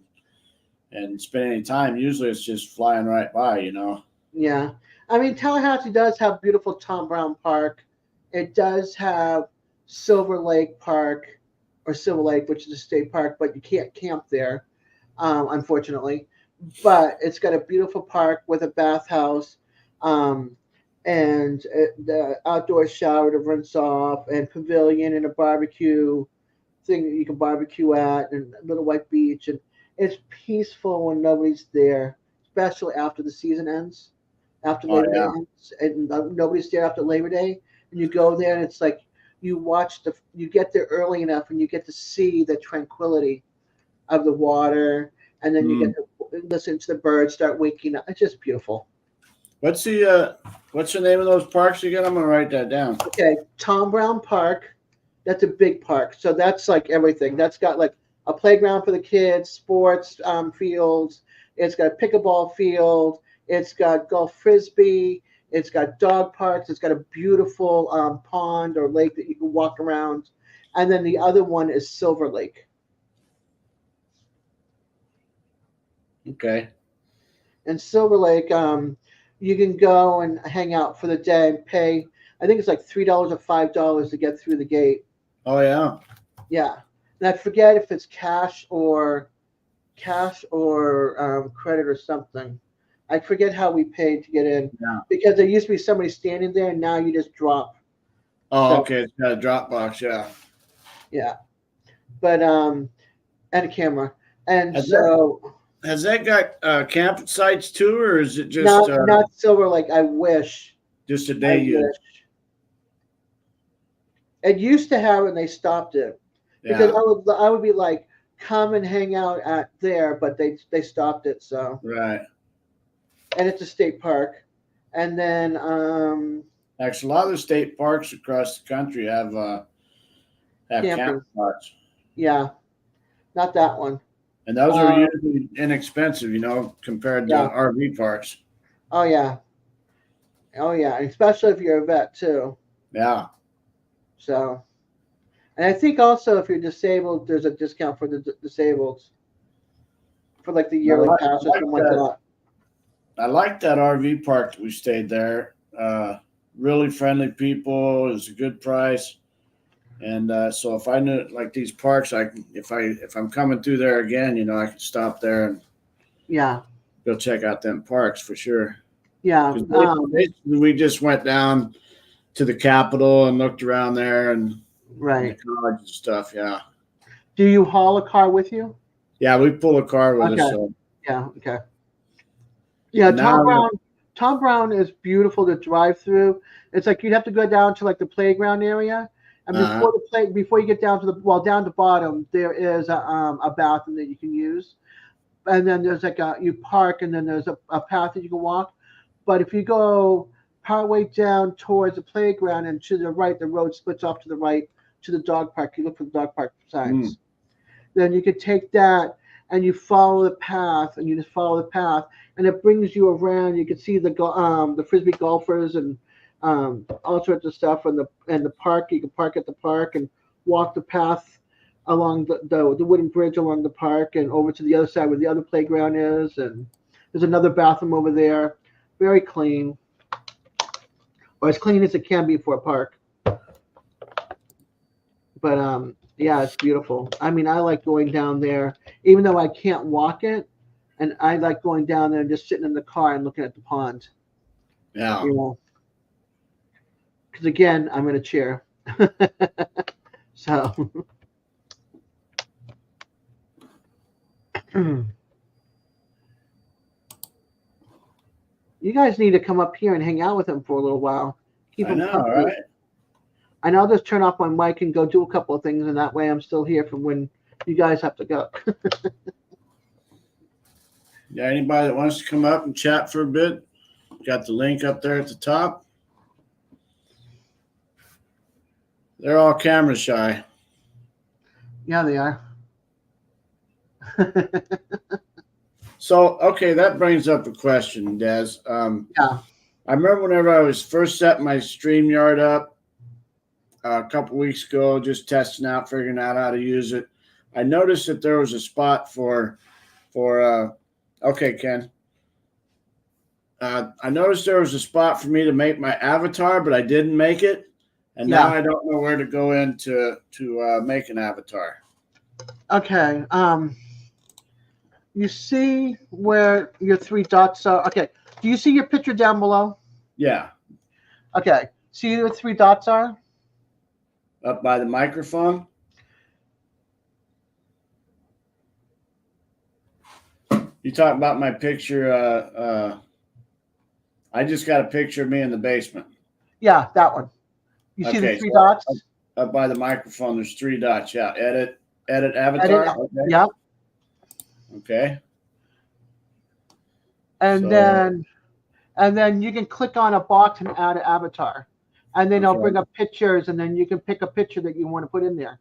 and spend any time. Usually it's just flying right by, you know. Yeah. I mean, Tallahassee does have beautiful Tom Brown Park. It does have Silver Lake Park, or Silver Lake, which is a state park, but you can't camp there, unfortunately. But it's got a beautiful park with a bathhouse, um, and the outdoor shower to rinse off, and pavilion and a barbecue thing that you can barbecue at, and a little white beach. And it's peaceful when nobody's there, especially after the season ends, after Oh Labor Day yeah. ends, and nobody's there after Labor Day. And you go there, and it's like you get there early enough, and you get to see the tranquility of the water, and then you get Mm. to listen to the birds start waking up. It's just beautiful. What's the name of those parks again? I'm gonna write that down. Okay, Tom Brown Park, that's a big park. So that's like everything. That's got like a playground for the kids, sports fields. It's got a pickleball field. It's got golf frisbee. It's got dog parks. It's got a beautiful pond or lake that you can walk around. And then the other one is Silver Lake. Okay. And Silver Lake, you can go and hang out for the day and pay. I think it's like $3 or $5 to get through the gate. Oh yeah. Yeah, and I forget if it's cash or credit or something. I forget how we paid to get in Yeah. because there used to be somebody standing there, and now you just drop. Oh, So okay. It's got a drop box. Yeah. yeah, but and a camera, and Has that so has that got campsites too, or is it not Silver Lake. I wish. just a I day use? wish. It used to have it, and they stopped it because Yeah. I would be like, come and hang out at there, but they stopped it. So, Right. and it's a state park, and then Actually, a lot of the state parks across the country have camping. campsites, Yeah, not that one. and those are Um, usually inexpensive, you know, compared to yeah. RV parks. Oh yeah. Oh yeah. Especially if you're a vet too. Yeah. So, and I think also if you're disabled, there's a discount for the disabled for like the I yearly like, pass or something like that. I like that RV park that we stayed there. Really friendly people. It was a good price. And so if I knew like these parks, if I'm coming through there again, you know, I could stop there and Yeah. go check out them parks for sure. Yeah. 'Cause basically we just went down to the Capitol and looked around there and the Right. college and stuff. Yeah, Do you haul a car with you? yeah, we pull a car with us. Okay. So Yeah. Okay. Yeah. now, Tom Brown is beautiful to drive through. It's like you'd have to go down to like the playground area, and uh, before you get down to down to bottom, there is a bathroom that you can use, and then there's like you park, and then there's a path that you can walk. But if you go partway down towards the playground and to the right, the road splits off to the right to the dog park. You look for the dog park signs. Then you could take that and you follow the path, and you just follow the path, and it brings you around. You can see the frisbee golfers and all sorts of stuff, and the park. You can park at the park and walk the path along the wooden bridge along the park and over to the other side where the other playground is, and there's another bathroom over there, very clean, or as clean as it can be for a park. But yeah, it's beautiful. I mean, I like going down there, even though I can't walk it, and I like going down there and just sitting in the car and looking at the pond. yeah. You know, because again, I'm in a chair, so. You guys need to come up here and hang out with him for a little while. Keep I him know, company. right? And I'll just turn off my mic and go do a couple of things, and that way I'm still here from when you guys have to go. Yeah, anybody that wants to come up and chat for a bit, got the link up there at the top. They're all camera shy. Yeah, they are. So, okay, that brings up a question, Des. Yeah. I remember whenever I was first setting my StreamYard up a couple weeks ago, just testing out, figuring out how to use it. I noticed that there was a spot for for okay, Ken. I noticed there was a spot for me to make my avatar, but I didn't make it, and now I don't know where to go in to make an avatar. Okay. You see where your three dots are? Okay. Do you see your picture down below? Yeah. Okay. See where the three dots are? Up by the microphone. You talk about my picture. I just got a picture of me in the basement. Yeah, that one. You see the three dots? Up by the microphone, there's three dots. Yeah. Edit avatar. Edit, okay. Yeah. Okay. And then you can click on a box and add an avatar. And then it'll bring up pictures, and then you can pick a picture that you want to put in there.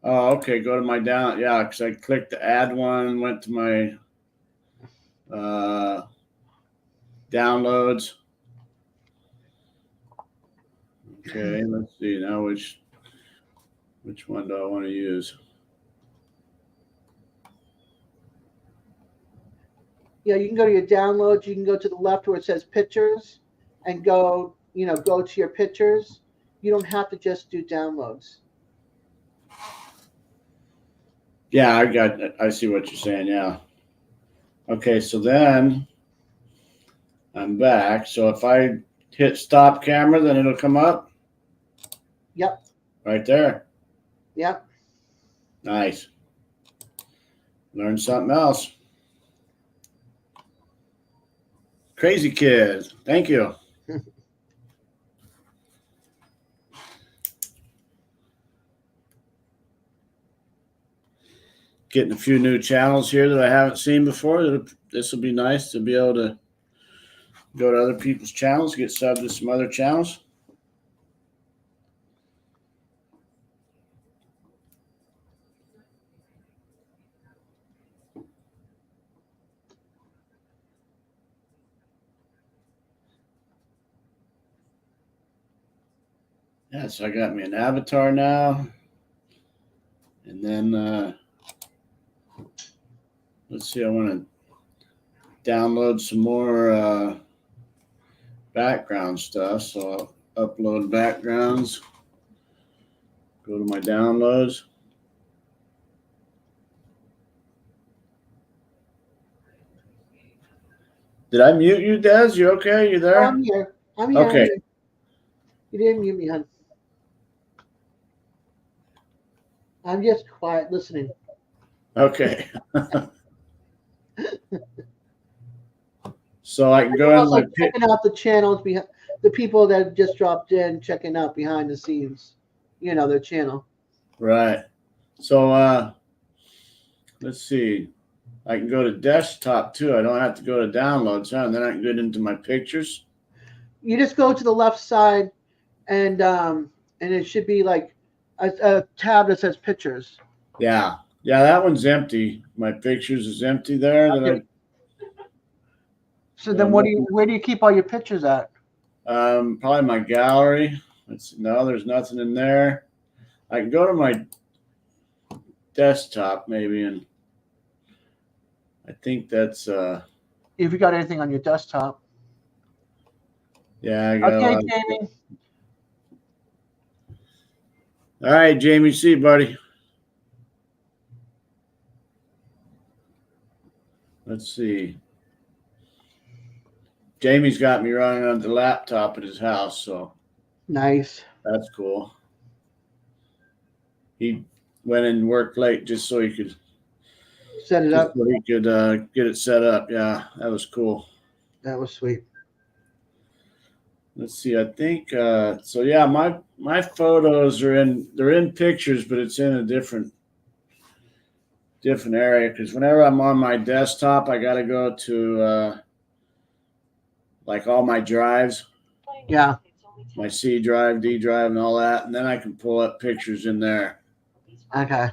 Oh, okay. Go to my down. Yeah, because I clicked the add one, went to my downloads. Okay, let's see now which one do I want to use? Yeah, you can go to your downloads. You can go to the left where it says pictures, and go to your pictures. You don't have to just do downloads. Yeah, I see what you're saying. Yeah. Okay, so then I'm back. So if I hit stop camera, then it'll come up. Yep. Right there. Yep. Nice. Learn something else. Crazy kid. Thank you. Getting a few new channels here that I haven't seen before. This will be nice to be able to go to other people's channels, get subbed to some other channels. Yeah, so I got me an avatar now. And then let's see, I want to download some more background stuff. So I'll upload backgrounds. Go to my downloads. Did I mute you, Des? You okay? You there? Oh, I'm here. Okay. I'm here. You didn't mute me, hon. I'm just quiet listening. Okay. So I can go in like checking out the channels behind the people that just dropped in, checking out behind the scenes, their channel. Right. So let's see. I can go to desktop too. I don't have to go to downloads, huh? And then I can get into my pictures. You just go to the left side, and it should be like a tab that says pictures. Yeah. Yeah, that one's empty. My pictures is empty there. Okay. So then where do you keep all your pictures at? Probably my gallery. No, there's nothing in there. I can go to my desktop maybe, and I think that's if you got anything on your desktop. Yeah, I got okay, Jamie. All right, Jamie, see you, buddy. Let's see. Jamie's got me running on the laptop at his house, so nice. That's cool. He went and worked late just so he could set it up. So he could get it set up. Yeah, that was cool. That was sweet. Let's see. I think so. Yeah, my photos they're in pictures, but it's in a different area because whenever I'm on my desktop, I got to go to like all my drives. Yeah. My C drive, D drive, and all that, and then I can pull up pictures in there. Okay.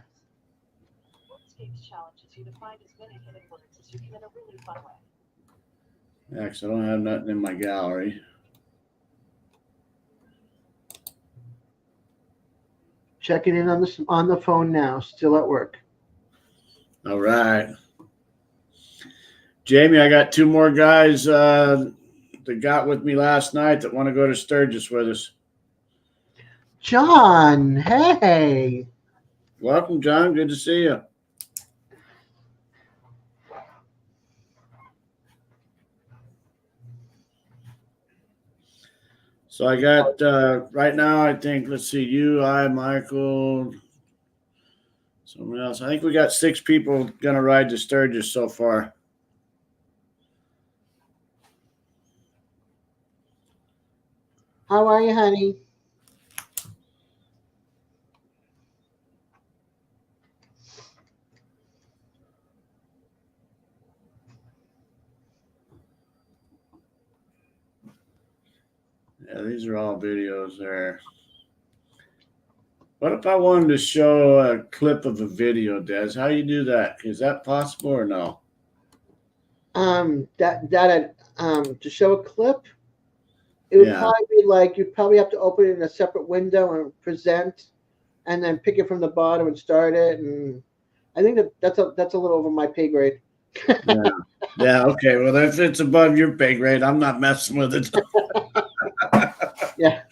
Yeah, because I don't have nothing in my gallery. Checking in on the phone now. Still at work. All right. Jamie, I got two more guys that got with me last night that want to go to Sturgis with us. John, hey. Welcome, John. Good to see you. So I got right now, I think, let's see, you, I, Michael, someone else. I think we got 6 people going to ride to Sturgis so far. How are you, honey? Yeah, these are all videos there. What if I wanted to show a clip of a video, Des? How you do that? Is that possible or no? To show a clip, it would Yeah. probably be like you'd probably have to open it in a separate window and present, and then pick it from the bottom and start it. And I think that's a little over my pay grade. Yeah. Yeah. Okay. Well, if it's above your pay grade, I'm not messing with it. Yeah,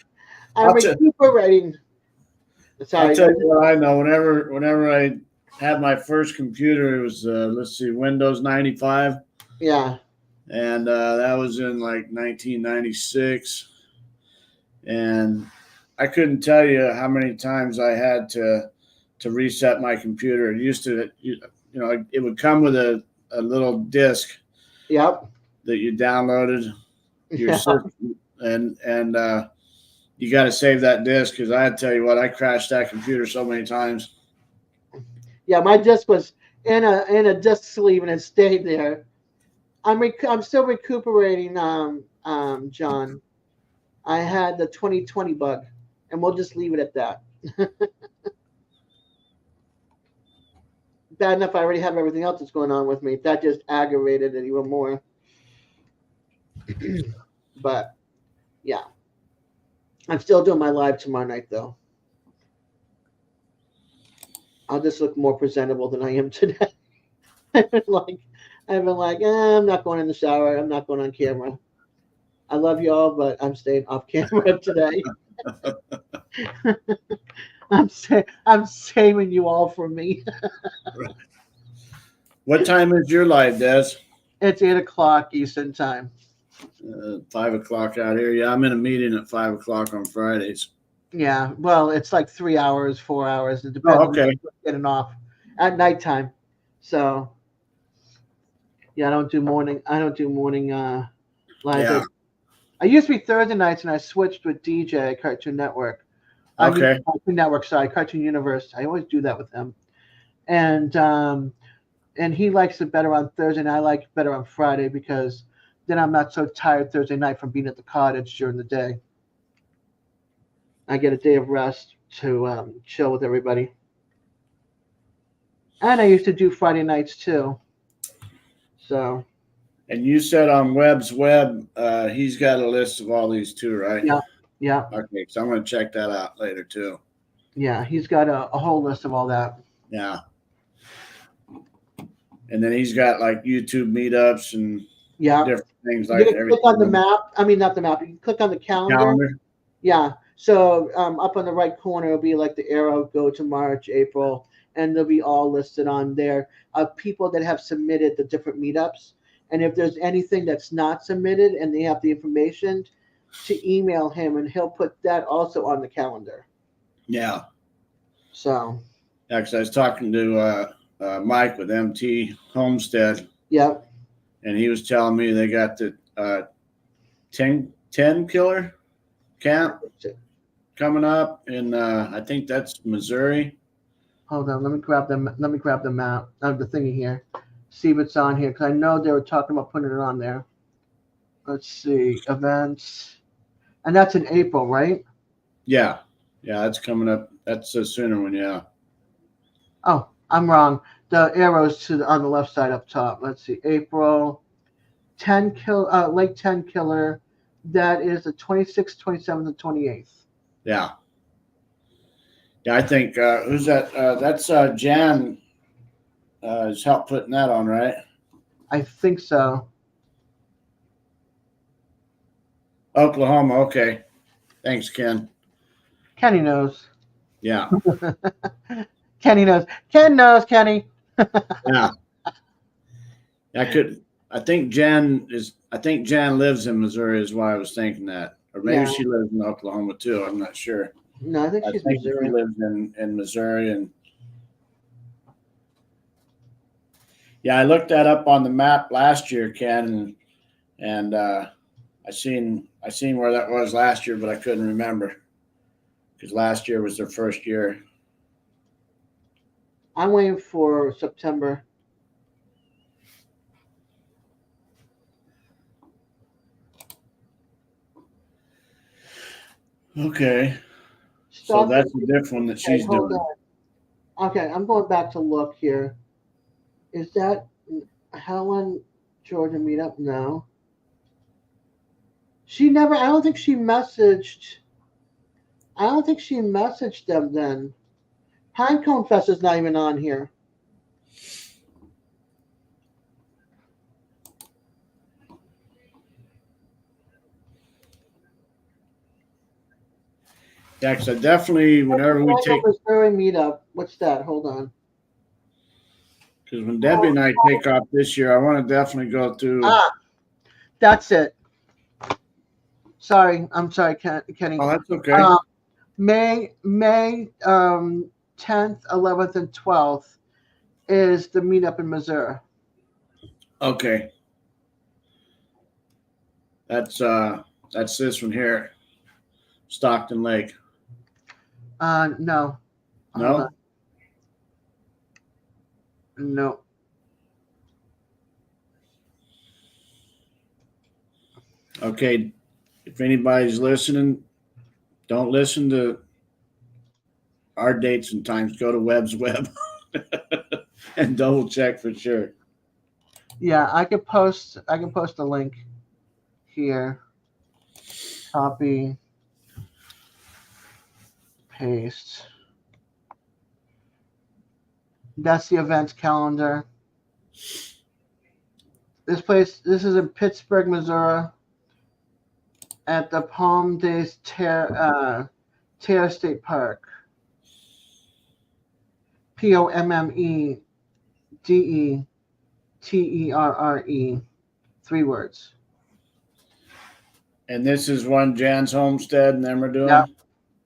I'm recuperating. Sorry. I'll tell you what I know. Whenever I had my first computer, it was let's see, Windows 95. Yeah. And that was in like 1996. And I couldn't tell you how many times I had to reset my computer. It used to, it would come with a little disk. Yep. That you downloaded your Yeah. system, and you got to save that disk, because I tell you what, I crashed that computer so many times. Yeah, my disk was in a disk sleeve and it stayed there. I'm still recuperating, John. I had the 2020 bug, and we'll just leave it at that. Bad enough I already have everything else that's going on with me. That just aggravated it even more. But yeah, I'm still doing my live tomorrow night though. I'll just look more presentable than I am today. I've been like, I'm not going in the shower. I'm not going on camera. I love you all, but I'm staying off camera today. I'm saving you all for me. Right. What time is your live, Des? It's 8:00 Eastern time. 5 o'clock out here. Yeah, I'm in a meeting at 5 o'clock on Fridays. Yeah, well, it's like 3 hours, 4 hours. It depends on when you're getting off at nighttime. So yeah, I don't do morning live. Yeah. I used to be Thursday nights, and I switched with DJ at Cartoon Network. Okay. Cartoon Network, sorry, Cartoon Universe. I always do that with him, and he likes it better on Thursday, and I like it better on Friday, because then I'm not so tired Thursday night from being at the cottage during the day. I get a day of rest to chill with everybody. And I used to do Friday nights too. So. And you said on Webb's Web, he's got a list of all these too, right? Yeah. Yeah. Okay, so I'm going to check that out later too. Yeah, he's got a whole list of all that. Yeah. And then he's got like YouTube meetups and different things like that. Click on the map. I mean, not the map. You can click on the calendar. Yeah. So up on the right corner will be like the arrow, go to March, April, and they'll be all listed on there of people that have submitted the different meetups. And if there's anything that's not submitted and they have the information, to email him, and he'll put that also on the calendar. Yeah. So. Yeah, because I was talking to Mike with MT Homestead. Yep. And he was telling me they got the 10 killer camp coming up in I think that's Missouri. Hold on, let me grab the map of the thingy here. See if it's on here, because I know they were talking about putting it on there. Let's see, events, and that's in April, right? Yeah, that's coming up. That's a sooner one, yeah. Oh, I'm wrong. The arrows on the left side up top. Let's see, April, Lake 10 Killer. That is the 26th, 27th, and 28th. Yeah. Yeah, I think who's that? That's Jan has helped putting that on, right? I think so. Oklahoma. Okay. Thanks, Ken. Kenny knows. Yeah. Kenny knows. Ken knows, Kenny. Yeah. I think Jan lives in Missouri is why I was thinking that. Or maybe Yeah. she lives in Oklahoma too. I'm not sure. No, I think I she's think she Missouri. lives in Missouri. And yeah, I looked that up on the map last year, Ken, and I seen where that was last year, but I couldn't remember because last year was their first year. I'm waiting for September. Okay. So Stop. that's a different one that Okay, she's hold doing. on. Okay, I'm going back to look here. Is that Helen Georgia meetup? No. She never. I don't think she messaged. I don't think she messaged them then. Pinecone Fest is not even on here. Yeah, because I definitely, whenever we take, Missouri meetup. What's that? Hold on. because when Debbie and I take off this year, I want to definitely go through. Ah, that's it. Sorry, I'm sorry, Kenny. Oh, that's okay. May 10th, 11th, and 12th is the meetup in Missouri. Okay. That's this one here, Stockton Lake. No. No. No. Okay. If anybody's listening, don't listen to our dates and times. Go to Webb's Web and double check for sure. Yeah, I can post a link here. Copy. Paste. That's the events calendar. This is in Pittsburgh, Missouri, at the Palm Days Terre State Park. POMMEDETERRE. 3 words. And this is one Jan's Homestead and them are doing? Yeah.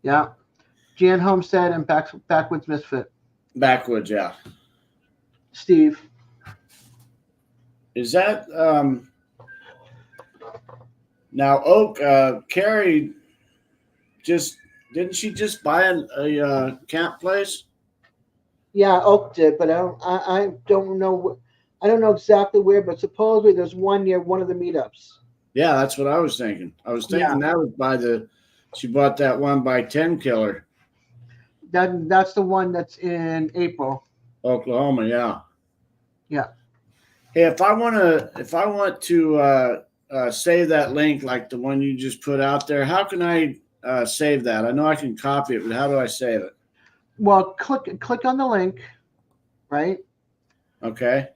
Yeah. Jan Homestead and Backwoods Misfit. Backwoods, yeah. Steve. Is that now Oak Carrie didn't she just buy a camp place? Yeah, Oak did, but I don't know. I don't know exactly where, but supposedly there's one near one of the meetups. Yeah, that's what I was thinking. I was thinking that was she bought that one by 10 Killer. That's the one that's in April. Oklahoma, yeah. Yeah. Hey, if I want to save that link like the one you just put out there, how can I save that? I know I can copy it, but how do I save it? Well, click on the link, right? Okay.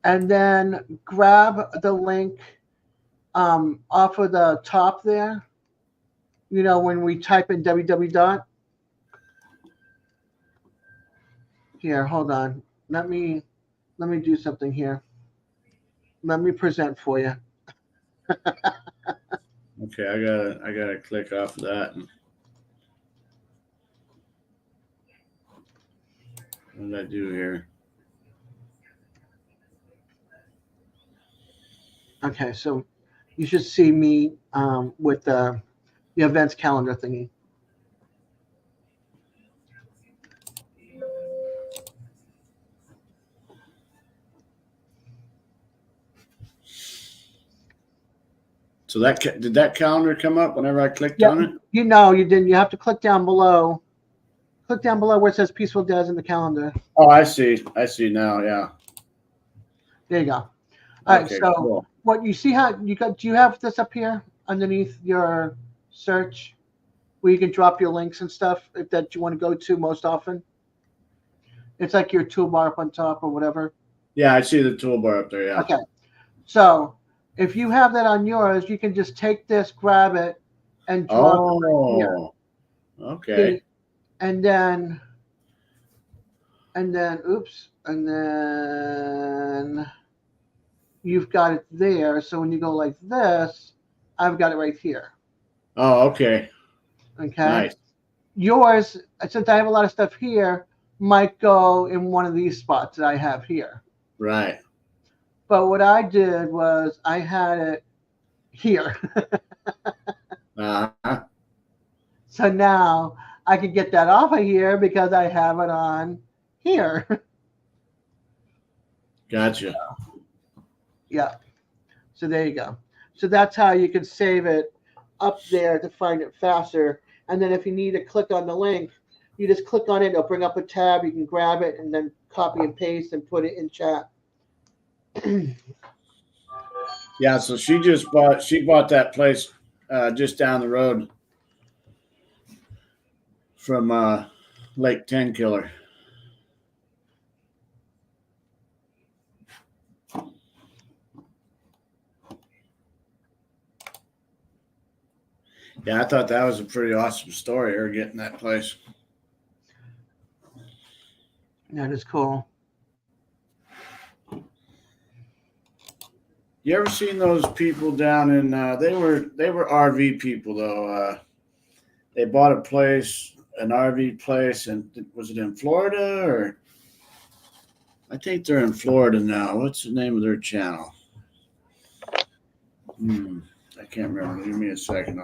And then grab the link off of the top there. You know, when we type in www. Here, hold on. Let me do something here. Let me present for you. Okay, I gotta click off of that. What did I do here? Okay, so you should see me with the events calendar thingy. So did that calendar come up whenever I clicked on it? You didn't. You have to click down below. Click down below where it says Peaceful Days in the calendar. Oh, I see. I see now. Yeah. There you go. All right. Okay, So cool. what you see how you got? Do you have this up here underneath your search, where you can drop your links and stuff that you want to go to most often? It's like your toolbar up on top or whatever. Yeah, I see the toolbar up there. Yeah. Okay. So if you have that on yours, you can just take this, grab it, and drop it right here. Oh, okay. See? And then, oops, and then you've got it there. So when you go like this, I've got it right here. Oh, okay. Okay. Nice. Yours, since I have a lot of stuff here, might go in one of these spots that I have here. Right. But what I did was I had it here. Uh-huh. So now I can get that off of here because I have it on here. Gotcha. Yeah. So there you go. So that's how you can save it up there to find it faster. And then if you need to click on the link, you just click on it. It'll bring up a tab. You can grab it and then copy and paste and put it in chat. Yeah, so she bought that place just down the road from Lake Ten Killer. Yeah, I thought that was a pretty awesome story, her getting that place. That is cool. You ever seen those people down in they were RV people though. They bought a place, an RV place, and was it in Florida or I think they're in Florida now. What's the name of their channel? I can't remember. Give me a second.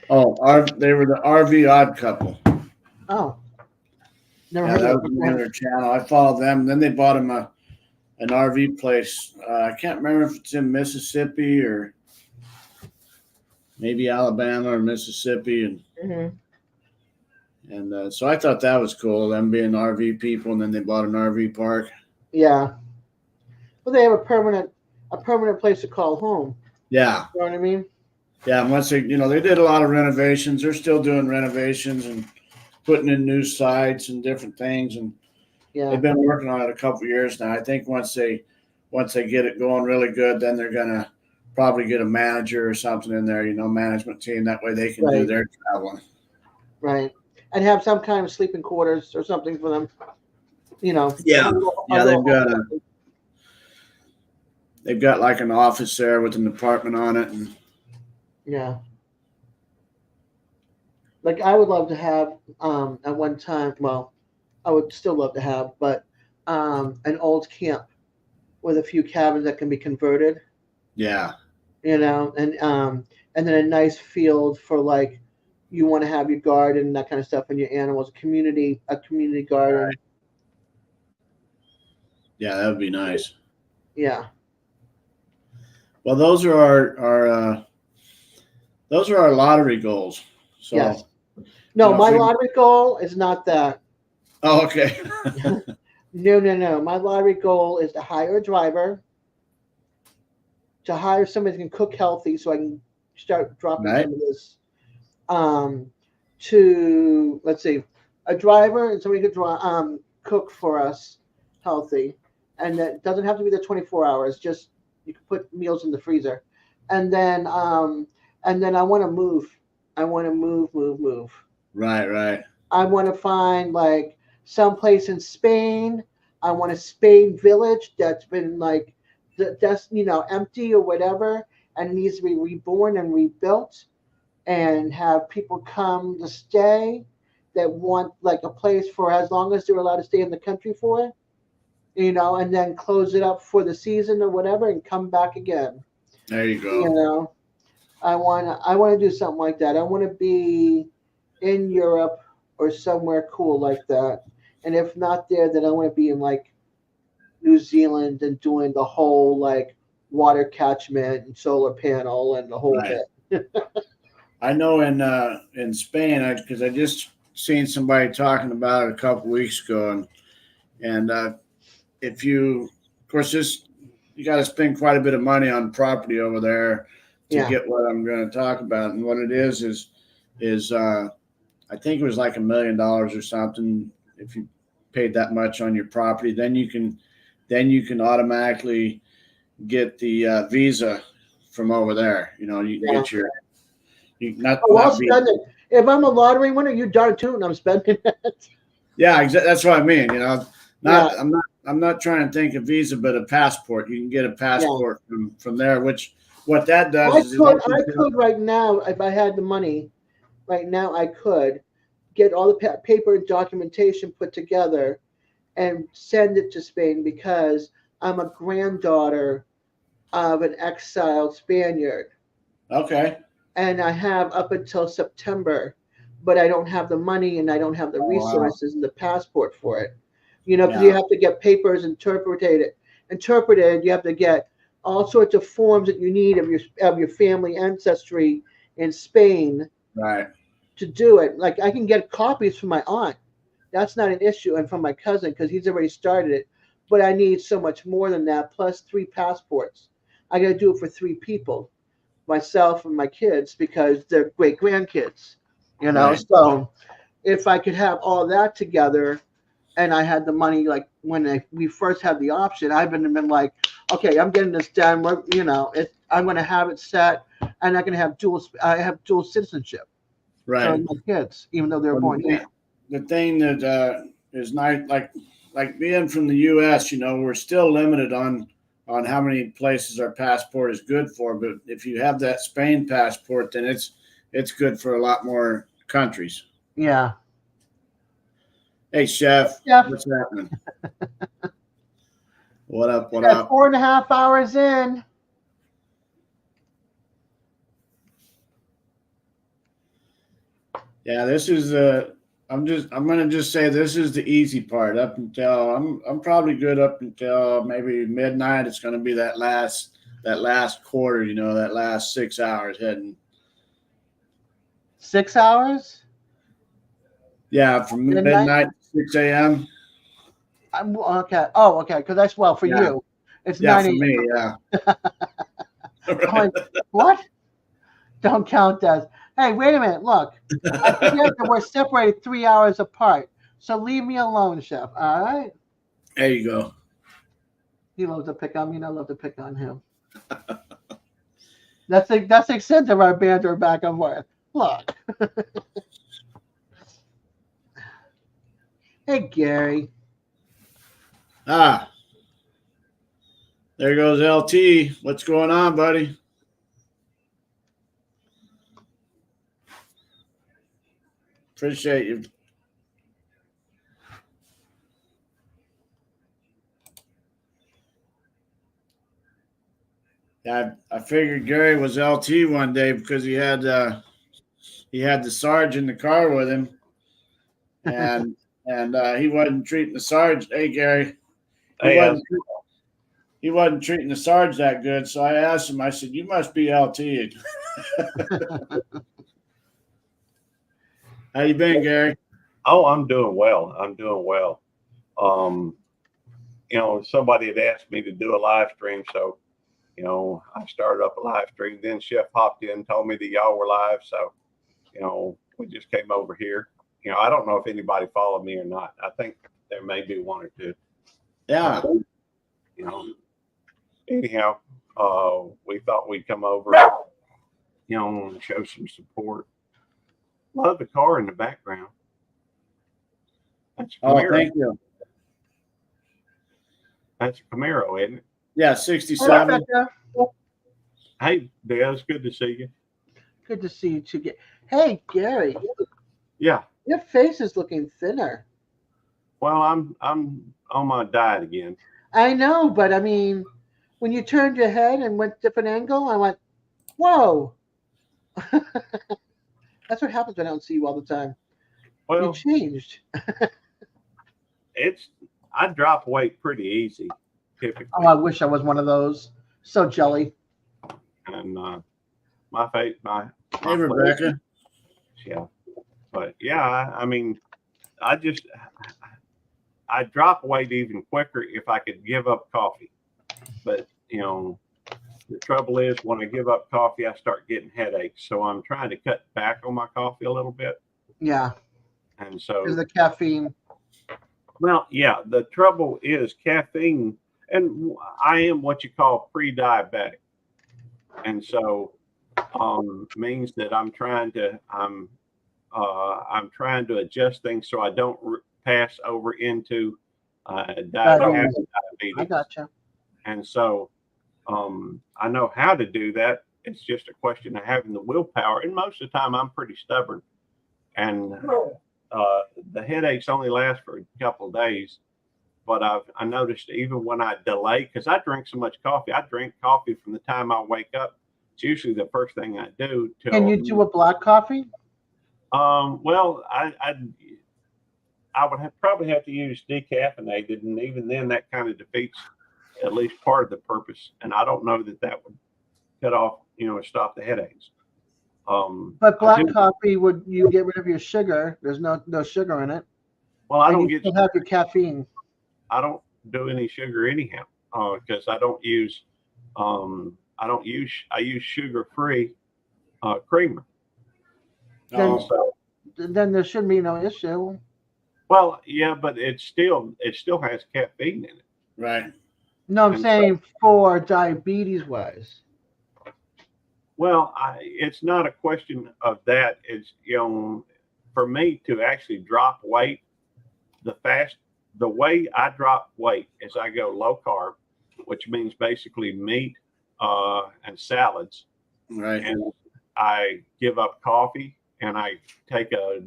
They were the RV Odd Couple. Oh, never Yeah, heard that of was the name of their channel. I followed them. Then they bought them an RV place. I can't remember if it's in Mississippi or maybe Alabama or Mississippi, and so I thought that was cool. Them being RV people, and then they bought an RV park. Yeah. Well, they have a permanent place to call home. Yeah. You know what I mean? Yeah, and once they did a lot of renovations. They're still doing renovations and putting in new sites and different things, and they've been working on it a couple of years now. I think once they get it going really good, then they're gonna probably get a manager or something in there, management team. That way they can do their traveling. Right. And have some kind of sleeping quarters or something for them. Yeah. They've got like an office there with an apartment on it, and yeah. Like I would love to have at one time, well, I would still love to have, but an old camp with a few cabins that can be converted. Yeah. And then a nice field for like you want to have your garden and that kind of stuff and your animals, a community garden. Right. Yeah, that would be nice. Yeah. Well, those are our lottery goals. So yes. No, my lottery goal is not that. Oh, okay. No. My lottery goal is to hire a driver, to hire somebody who can cook healthy so I can start dropping some of this. To, let's see, a driver and somebody could cook for us healthy. And that doesn't have to be the 24 hours, just you can put meals in the freezer. And then I want to move. I want to move. Right. I want to find like someplace in Spain. I want a Spain village that's been like that's empty or whatever, and it needs to be reborn and rebuilt, and have people come to stay that want like a place for as long as they're allowed to stay in the country for, and then close it up for the season or whatever and come back again. There you go. I want to do something like that. I want to be in Europe or somewhere cool like that. And if not there, then I want to be in like New Zealand and doing the whole like water catchment and solar panel and the whole bit. I know in Spain, because I just seen somebody talking about it a couple weeks ago, and if you, of course, you got to spend quite a bit of money on property over there to get what I'm going to talk about, and what it is I think it was like $1 million or something if you paid that much on your property, then you can automatically get the visa from over there. You know, you can get your Oh, I'll not visa. spend it. If I'm a lottery winner, you darn tootin', I'm spending it. Yeah, exactly. That's what I mean. You know, Yeah. I'm not trying to think of visa, but a passport. You can get a Yeah. passport from there. Which what that does I is could right now, if I had the money, right now I could get all the paper and documentation put together and send it to Spain because I'm a granddaughter of an exiled Spaniard. okay. And I have up until September, but I don't have the money and I don't have the Oh, wow. resources and the passport for it. You know, because Yeah. you have to get papers interpreted. You have to get all sorts of forms that you need of your family ancestry in Spain Right. to do it. Like I can get copies from my aunt. That's not an issue, and from my cousin because he's already started it. But I need so much more than that, plus 3 passports. I got to do it for 3 people, myself and my kids, because they're great grandkids. You know, Right. so if I could have all that together, and I had the money, like when we first had the option, I've been like, okay, I'm getting this done. I'm going to have it set, and I'm going to have I have dual citizenship for Right. my kids, even though they were Well, born here. the thing that is nice, like being from the U.S., you know, we're still limited on how many places our passport is good for. But if you have that Spain passport, then it's good for a lot more countries. Yeah. Hey, Chef, Jeff, what's happening? What up? What at up? 4.5 hours in. Yeah, this is I'm gonna just say this is the easy part. Up until I'm probably good up until maybe midnight. It's gonna be that last quarter, you know, that last 6 hours heading. 6 hours? Yeah, from Midnight? midnight to 6 a.m. I'm okay. Oh, okay. Because that's for Yeah, you. It's yeah, 9 for me, a.m. yeah. I'm Right. like, what? Don't count that. Hey, wait a minute. Look, I forget that we're separated 3 hours apart. So leave me alone, Chef. All right? There you go. He loves to pick on me, and I love to pick on him. That's the extent of our banter back and forth. Look. Hey, Gary. Ah, there goes LT. What's going on, buddy? Appreciate you. Yeah, I figured Gary was LT one day because he had the Sarge in the car with him, and he wasn't treating the Sarge. Hey, Gary, he Hey, wasn't he wasn't treating the Sarge that good. So I asked him. I said, "You must be LT." How you been, Gary? oh, I'm doing well. I'm doing well. Um, somebody had asked me to do a live stream, so I started up a live stream. Then Chef hopped in, told me that y'all were live, so we just came over here. I don't know if anybody followed me or not. I think there may be one or two. Yeah. Anyhow, we thought we'd come over, and show some support. Love the car in the background. That's a Oh, Camaro. thank you. That's a Camaro, isn't it? Yeah, 67. Hey, Des, good to see you. Good to see you too. Hey, Gary. Yeah. Your face is looking thinner. Well, I'm on my diet again. I know, but I mean, when you turned your head and went different angle, I went, whoa. That's what happens when I don't see you all the time. Well, you changed. I drop weight pretty easy, typically. Oh, I wish I was one of those. So jelly. And my face, Hey, Rebecca. Yeah, but yeah, I mean, I drop weight even quicker if I could give up coffee. But the trouble is when I give up coffee, I start getting headaches. So I'm trying to cut back on my coffee a little bit. Yeah. And so because the caffeine. Well, yeah, the trouble is caffeine, and I am what you call pre-diabetic, and so means that I'm trying to adjust things so I don't pass over into have Diabetes. I diabetes, gotcha. and so I know how to do that. It's just a question of having the willpower, and most of the time I'm pretty stubborn, and the headaches only last for a couple of days. But I noticed even when I delay, because I drink so much coffee, I drink coffee from the time I wake up. It's usually the first thing I do. Can you do a black coffee? Well, I would probably have to use decaffeinated, and even then, that kind of defeats at least part of the purpose. And I don't know that would cut off, stop the headaches. But black coffee would you get rid of your sugar? There's no sugar in it. Well, I And don't you get. still have your caffeine. I don't do any sugar anyhow, because I use sugar-free creamer. Then, So, then there shouldn't be no issue. well, yeah, but it still has caffeine in it. Right. No, I'm And saying for diabetes wise. Well, it's not a question of that. It's, for me to actually drop weight, the way I drop weight is I go low carb, which means basically meat and salads, Right. and I give up coffee and I take a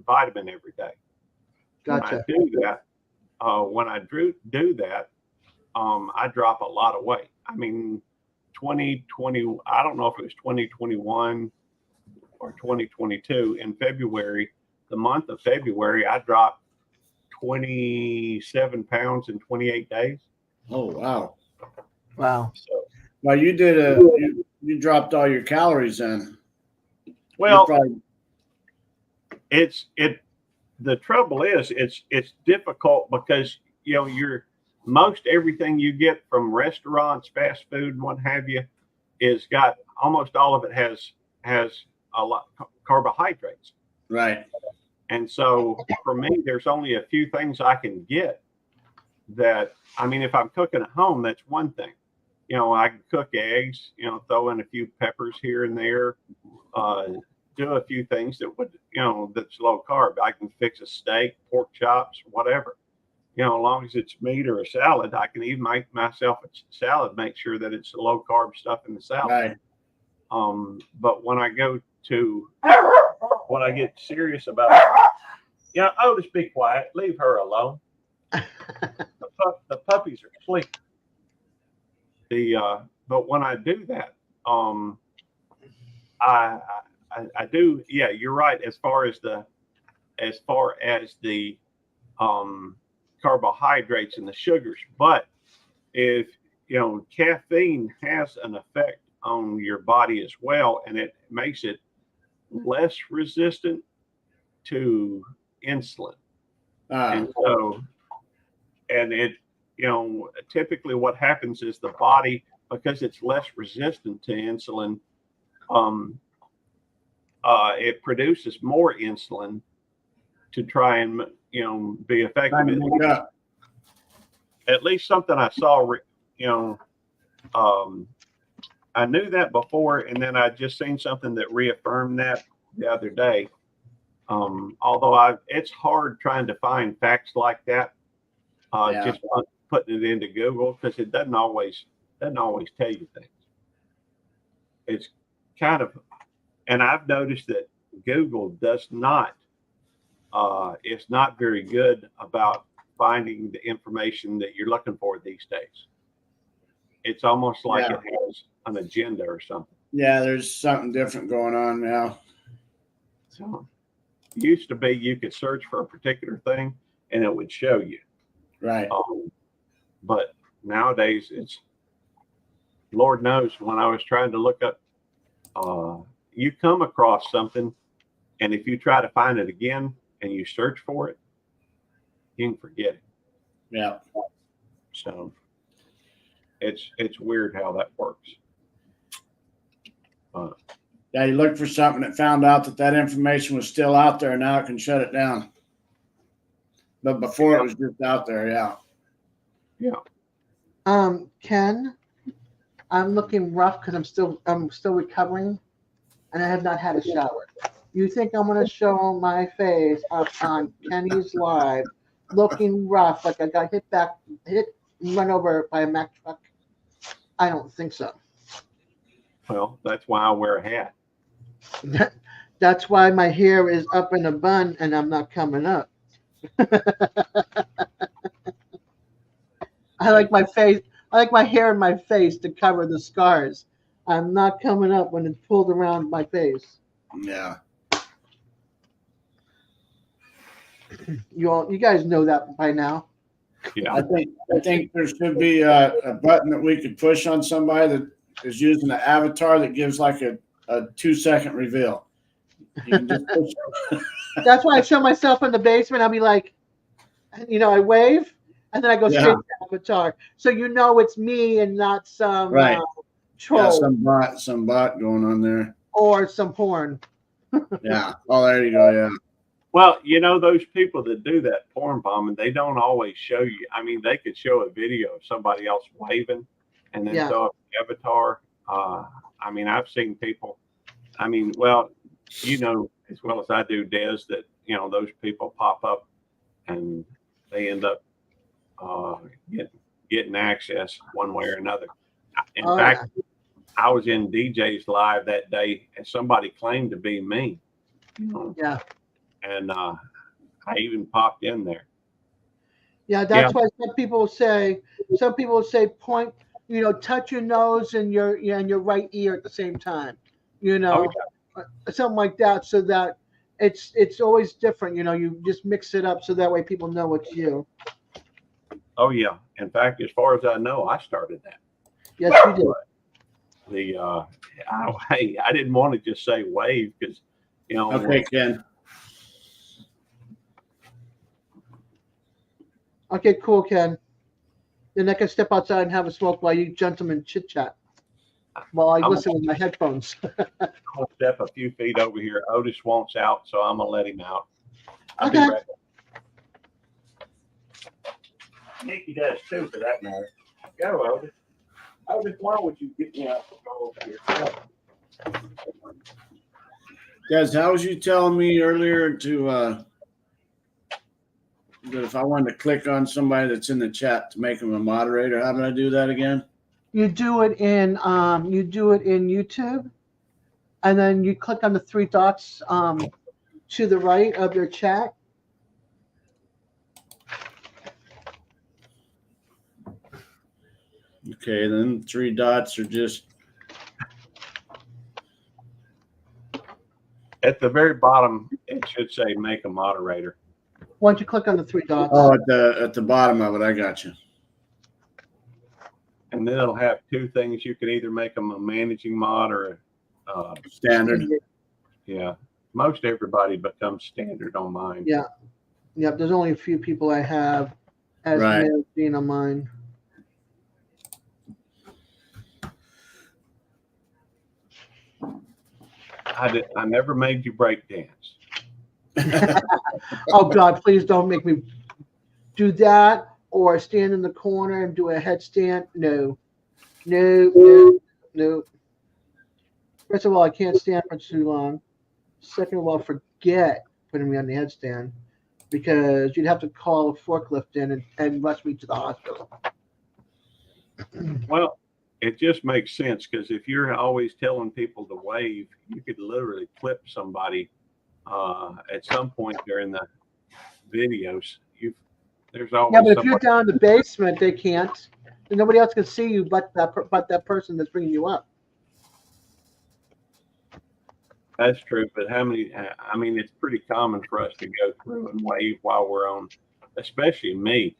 vitamin every day. Gotcha. When I do that, I drop a lot of weight. I mean, 2020, I don't know if it was 2021 or 2022. In February, the month of February, I dropped 27 pounds in 28 days. Oh, wow. Wow. So, Well, you did you dropped all your calories in. well, Probably, the trouble is it's difficult because you're most everything you get from restaurants, fast food, and what have you, is got almost all of it has a lot of carbohydrates. right. And so for me, there's only a few things I can get that, I mean, if I'm cooking at home, that's one thing. I can cook eggs, throw in a few peppers here and there, do a few things that would, that's low carb. I can fix a steak, pork chops, whatever. As long as it's meat or a salad, I can even make myself a salad, make sure that it's low carb stuff in the salad. Right. But when I get serious about, Otis, be quiet, leave her alone. The puppies are asleep. But when I do that, I do. Yeah, you're right. As far as the carbohydrates and the sugars, but if caffeine has an effect on your body as well, and it makes it less resistant to insulin. And so, and it, typically what happens is the body, because it's less resistant to insulin, it produces more insulin to try and, be effective. At least something I saw, I knew that before, and then I just seen something that reaffirmed that the other day. Although it's hard trying to find facts like that, just putting it into Google, because it doesn't always tell you things. It's kind of, and I've noticed that Google does not, it's not very good about finding the information that you're looking for these days. It's almost like it has an agenda or something. Yeah, there's something different going on now. So it used to be you could search for a particular thing and it would show you. Right. But nowadays it's, Lord knows, when I was trying to look up, you come across something, and if you try to find it again and you search for it, you can forget it. Yeah. So it's weird how that works. Yeah, you look for something that found out that information was still out there, and now it can shut it down. But before it was just out there, yeah. Ken, I'm looking rough because I'm still recovering, and I have not had a shower. You think I'm gonna show my face up on Kenny's live, looking rough, like I got run over by a Mack truck? I don't think so. Well, that's why I wear a hat. That's why my hair is up in a bun and I'm not coming up. I like my face. I like my hair in my face to cover the scars. I'm not coming up when it's pulled around my face. Yeah. You guys know that by now. Yeah. I think there should be a button that we could push on somebody that is using an avatar that gives like a 2-second reveal. You can just push. That's why I show myself in the basement. I'll be like, I wave, and then I go straight to avatar, so it's me and not some troll some bot going on there, or some porn. Yeah. Oh, there you go. Yeah. Well, those people that do that porn bombing, they don't always show you. I mean, they could show a video of somebody else waving and then throw up the avatar. I mean, I've seen people. I mean, well, as well as I do, Des, that those people pop up and they end up getting access one way or another. In fact, I was in DJ's live that day, and somebody claimed to be me. Yeah. And I even popped in there. Yeah, that's why some people say point, touch your nose and your right ear at the same time, something like that, so that it's always different. You just mix it up so that way people know it's you. Oh yeah. In fact, as far as I know, I started that. Yes, you did. I didn't want to just say wave because Okay, Ken. Okay, cool, Ken. Then I can step outside and have a smoke while you gentlemen chit chat while I listen with my headphones. I'll step a few feet over here. Otis wants out, so I'm gonna let him out. I'll Okay. be right back. Nikki does too, for that matter. Go, Otis. Otis, why would you get me out to go over here? Guys, how was you telling me earlier to that if I wanted to click on somebody that's in the chat to make them a moderator, how did I do that again? You do it in YouTube, and then you click on the 3 dots to the right of your chat. Okay, then 3 dots are just at the very bottom. It should say "make a moderator." Why don't you click on the 3 dots? Oh, at the bottom of it, I got you. And then it'll have 2 things. You can either make them a managing mod or Standard. Yeah, most everybody becomes standard on mine. Yeah. Yep. There's only a few people I have as managing on mine. I never made you break dance. Oh God, please don't make me do that or stand in the corner and do a headstand. No. First of all, I can't stand for too long. Second of all, forget putting me on the headstand because you'd have to call a forklift in and rush me to the hospital. Well, it just makes sense because if you're always telling people to wave, you could literally clip somebody at some point during the videos. There's always but if you're down in the basement, they can't. And nobody else can see you but that person that's bringing you up. That's true, but how many? I mean, it's pretty common for us to go through and wave while we're on, especially me.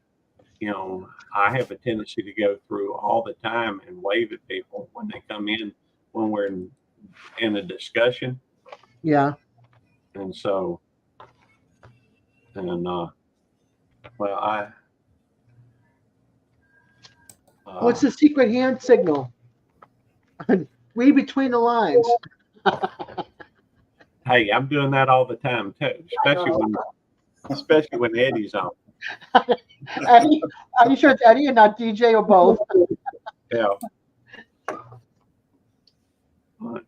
I have a tendency to go through all the time and wave at people when they come in when we're in a discussion. Yeah. And so, What's the secret hand signal? Read between the lines. Hey, I'm doing that all the time too, especially when Eddie's on. Eddie, are you sure it's Eddie and not DJ or both? Yeah. But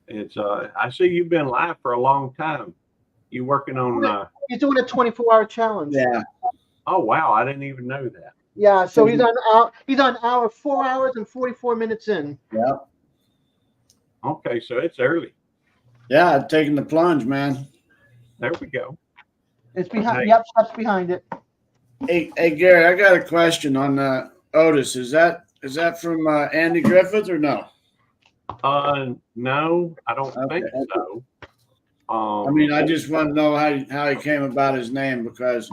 it's I see you've been live for a long time. You working on He's doing a 24-hour challenge. Yeah. oh wow, I didn't even know that. Yeah, so he's on hour 4 hours and 44 minutes in. Yeah. Okay, so it's early. Yeah, taking the plunge, man. There we go. It's behind. Hey. Yep, Shep's behind it. Hey, Gary, I got a question on Otis. Is that from Andy Griffith or no? No, I don't think so. I mean, I just want to know how he came about his name, because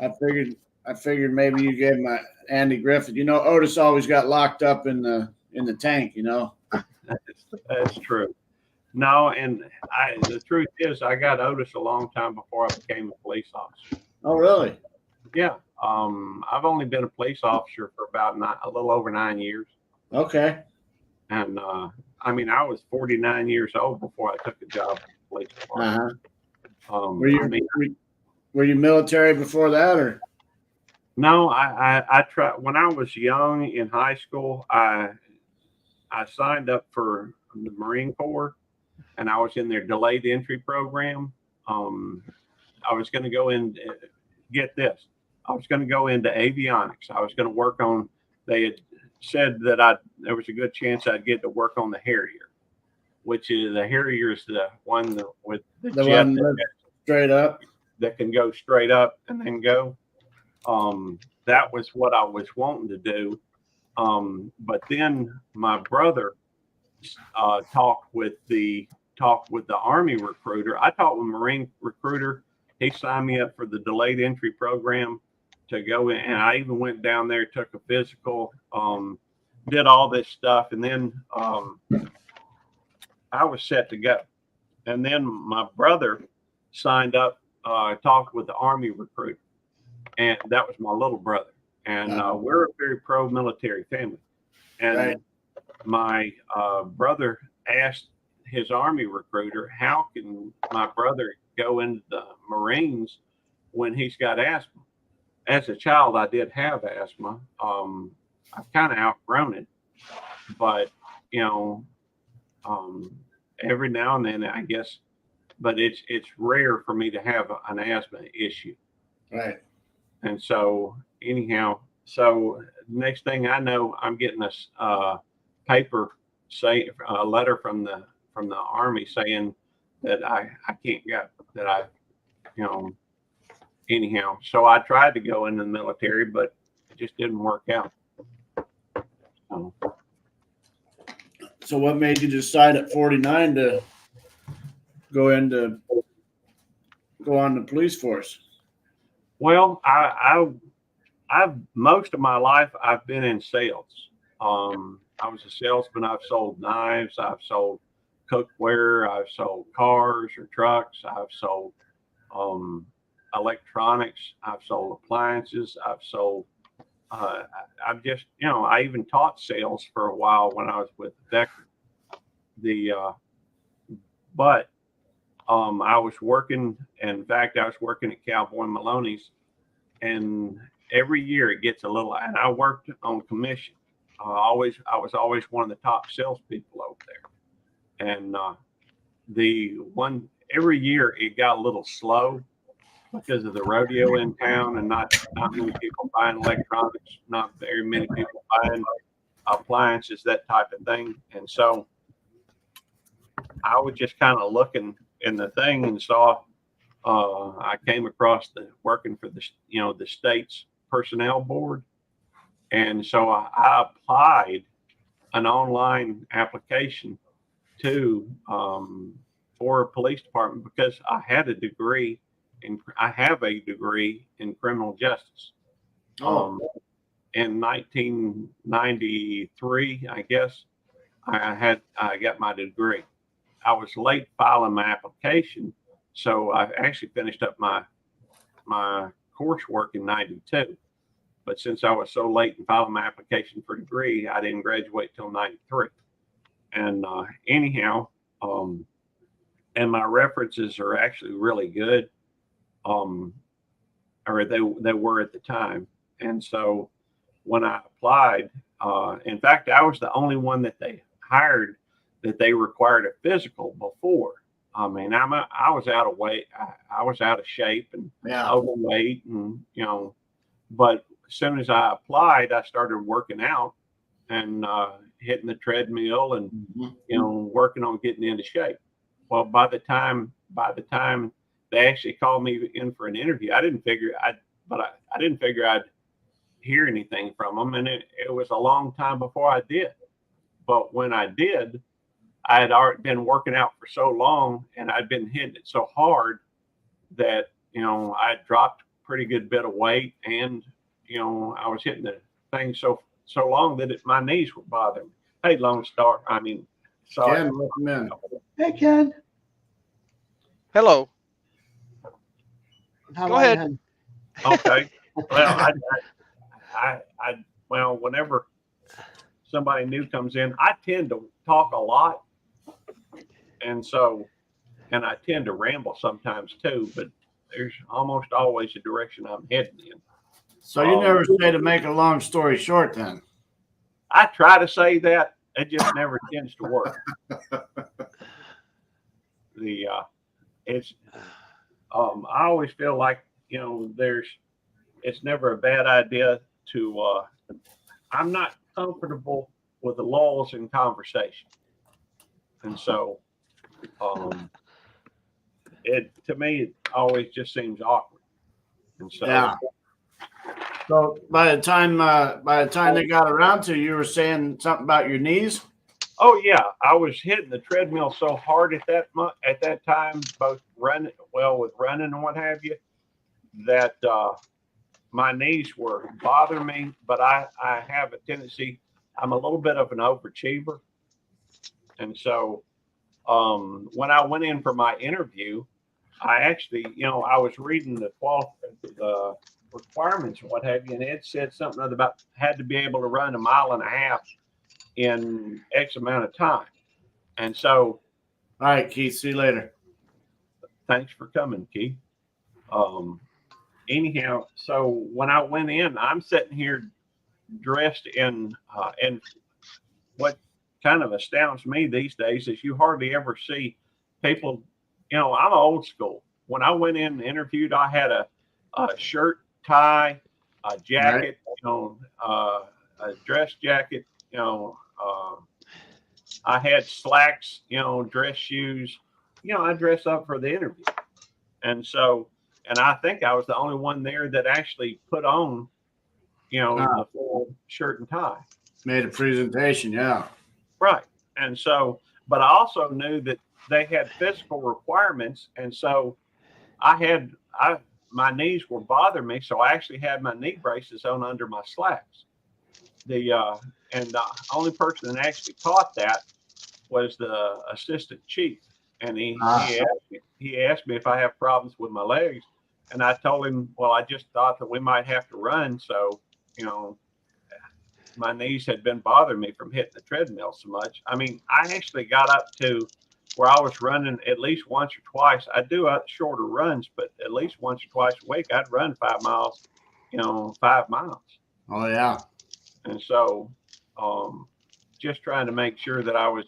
I figured maybe you gave him Andy Griffith. You know, Otis always got locked up in the tank. You know. That's true. No, and the truth is, I got Otis a long time before I became a police officer. Oh, really? Yeah. I've only been a police officer for about a little over 9 years. Okay. And I mean, I was 49 years old before I took a job at the police department. Were you military before that, or? No, I tried when I was young in high school. I signed up for the Marine Corps, and I was in their delayed entry program. I was going to go in. Get this. I was going to go into avionics. I was going to work on. They had said that there was a good chance I'd get to work on the Harrier, which is the Harrier is the one with the jet one straight up that can go straight up and then go. That was what I was wanting to do. But then my brother talked with the Army recruiter. I talked with Marine recruiter. He signed me up for the delayed entry program to go in, and I even went down there, took a physical, did all this stuff, and then I was set to go. And then my brother signed up, talked with the Army recruiter, and that was my little brother. And we're a very pro-military family. And my brother asked his Army recruiter, how can my brother go into the Marines when he's got asthma? As a child, I did have asthma. I've kind of outgrown it, but every now and then, I guess, but it's rare for me to have an asthma issue. Right. And so anyhow, so next thing I know, I'm getting a paper a letter from the Army saying that I can't go, that anyhow. So I tried to go in the military, but it just didn't work out. So what made you decide at 49 to go on the police force? Well, I've most of my life I've been in sales. I was a salesman. I've sold knives. I've sold cookware. I've sold cars or trucks. I've sold electronics. I've sold appliances. I've sold. I've just, I even taught sales for a while when I was with Decker. But I was working. In fact, I was working at Cowboy Maloney's, and every year it gets a little. And I worked on commission. I was always one of the top salespeople over there, and every year it got a little slow because of the rodeo in town and not many people buying electronics, not very many people buying appliances, that type of thing. And so I was just kind of looking in the thing and saw I came across working for the state's personnel board. And so I applied an online application for a police department because I have a degree in criminal justice. In 1993, I guess I got my degree. I was late filing my application, so I actually finished up my coursework in 92. But since I was so late in filing my application for degree, I didn't graduate till 93. And anyhow, and my references are actually really good. or they were at the time. And so when I applied, in fact, I was the only one that they hired that they required a physical before. I mean, I was out of weight. I was out of shape and overweight, and but as soon as I applied, I started working out and hitting the treadmill and working on getting into shape. Well, by the time they actually called me in for an interview, I didn't figure I'd hear anything from them, and it was a long time before I did. But when I did, I had already been working out for so long, and I'd been hitting it so hard that I dropped a pretty good bit of weight, and I was hitting the thing so long that my knees were bothering me. Hey, Lone Star. I mean, sorry. Ken, welcome in. Hey, Ken. Hello. How Go are you, ahead. hon? Okay. Well, well, whenever somebody new comes in, I tend to talk a lot, and I tend to ramble sometimes too. But there's almost always a direction I'm heading in. So you never say to make a long story short, then? I try to say that. It just never tends to work. I always feel like it's never a bad idea to. I'm not comfortable with the lulls in conversation, and so to me it always just seems awkward, and so. Yeah. So by the time they got around to you were saying something about your knees. Oh yeah, I was hitting the treadmill so hard at that time, both running and what have you, that my knees were bothering me. But I have a tendency. I'm a little bit of an overachiever, and so when I went in for my interview, I actually, I was reading the requirements and what have you, and it said something about had to be able to run 1.5 miles in X amount of time. And so, all right, Keith, see you later. Thanks for coming, Keith. Anyhow, so when I went in, I'm sitting here dressed in and what kind of astounds me these days is you hardly ever see people. I'm old school. When I went in and interviewed, I had a shirt, tie, a jacket, a dress jacket, I had slacks, dress shoes, I dress up for the interview. And I think I was the only one there that actually put on, the full shirt and tie. Made a presentation. Yeah. Right. And so, but I also knew that they had physical requirements. And so my knees were bothering me. So I actually had my knee braces on under my slacks. And the only person that actually caught that was the assistant chief. And he asked me if I have problems with my legs. And I told him, well, I just thought that we might have to run. So, my knees had been bothering me from hitting the treadmill so much. I mean, I actually got up to where I was running at least once or twice. I do shorter runs, but at least once or twice a week, I'd run 5 miles, 5 miles. Oh, yeah. And so just trying to make sure that I was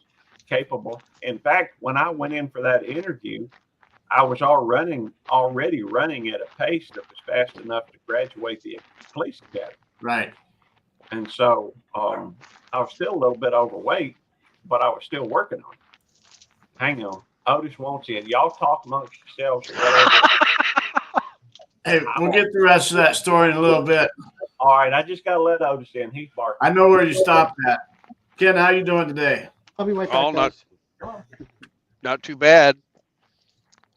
capable. In fact, when I went in for that interview, I was already running at a pace that was fast enough to graduate the police academy. Right. And so I was still a little bit overweight, but I was still working on it. Hang on. Otis wants in. Y'all talk amongst yourselves. Hey, we'll get the rest of that story in a little bit. All right. I just got to let Otis in. He's barking. I know where you stopped at. Ken, how you doing today? I'll be right back. Not too bad.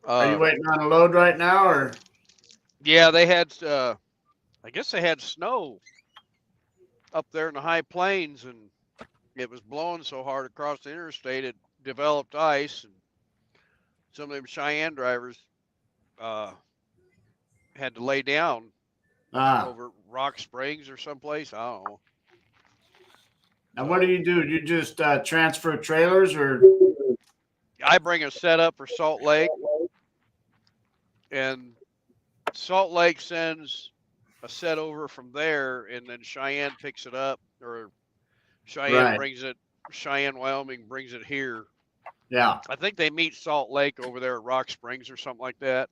Are you waiting on a load right now, or? Yeah, they had. I guess they had snow up there in the high plains, and it was blowing so hard across the interstate it developed ice, and some of them Cheyenne drivers had to lay down over Rock Springs or someplace. I don't know. And what do? You just transfer trailers, or? I bring a setup for Salt Lake, and Salt Lake sends a set over from there, and then Cheyenne picks it up, or Cheyenne Right. brings it. Cheyenne, Wyoming brings it here. Yeah. I think they meet Salt Lake over there at Rock Springs or something like that,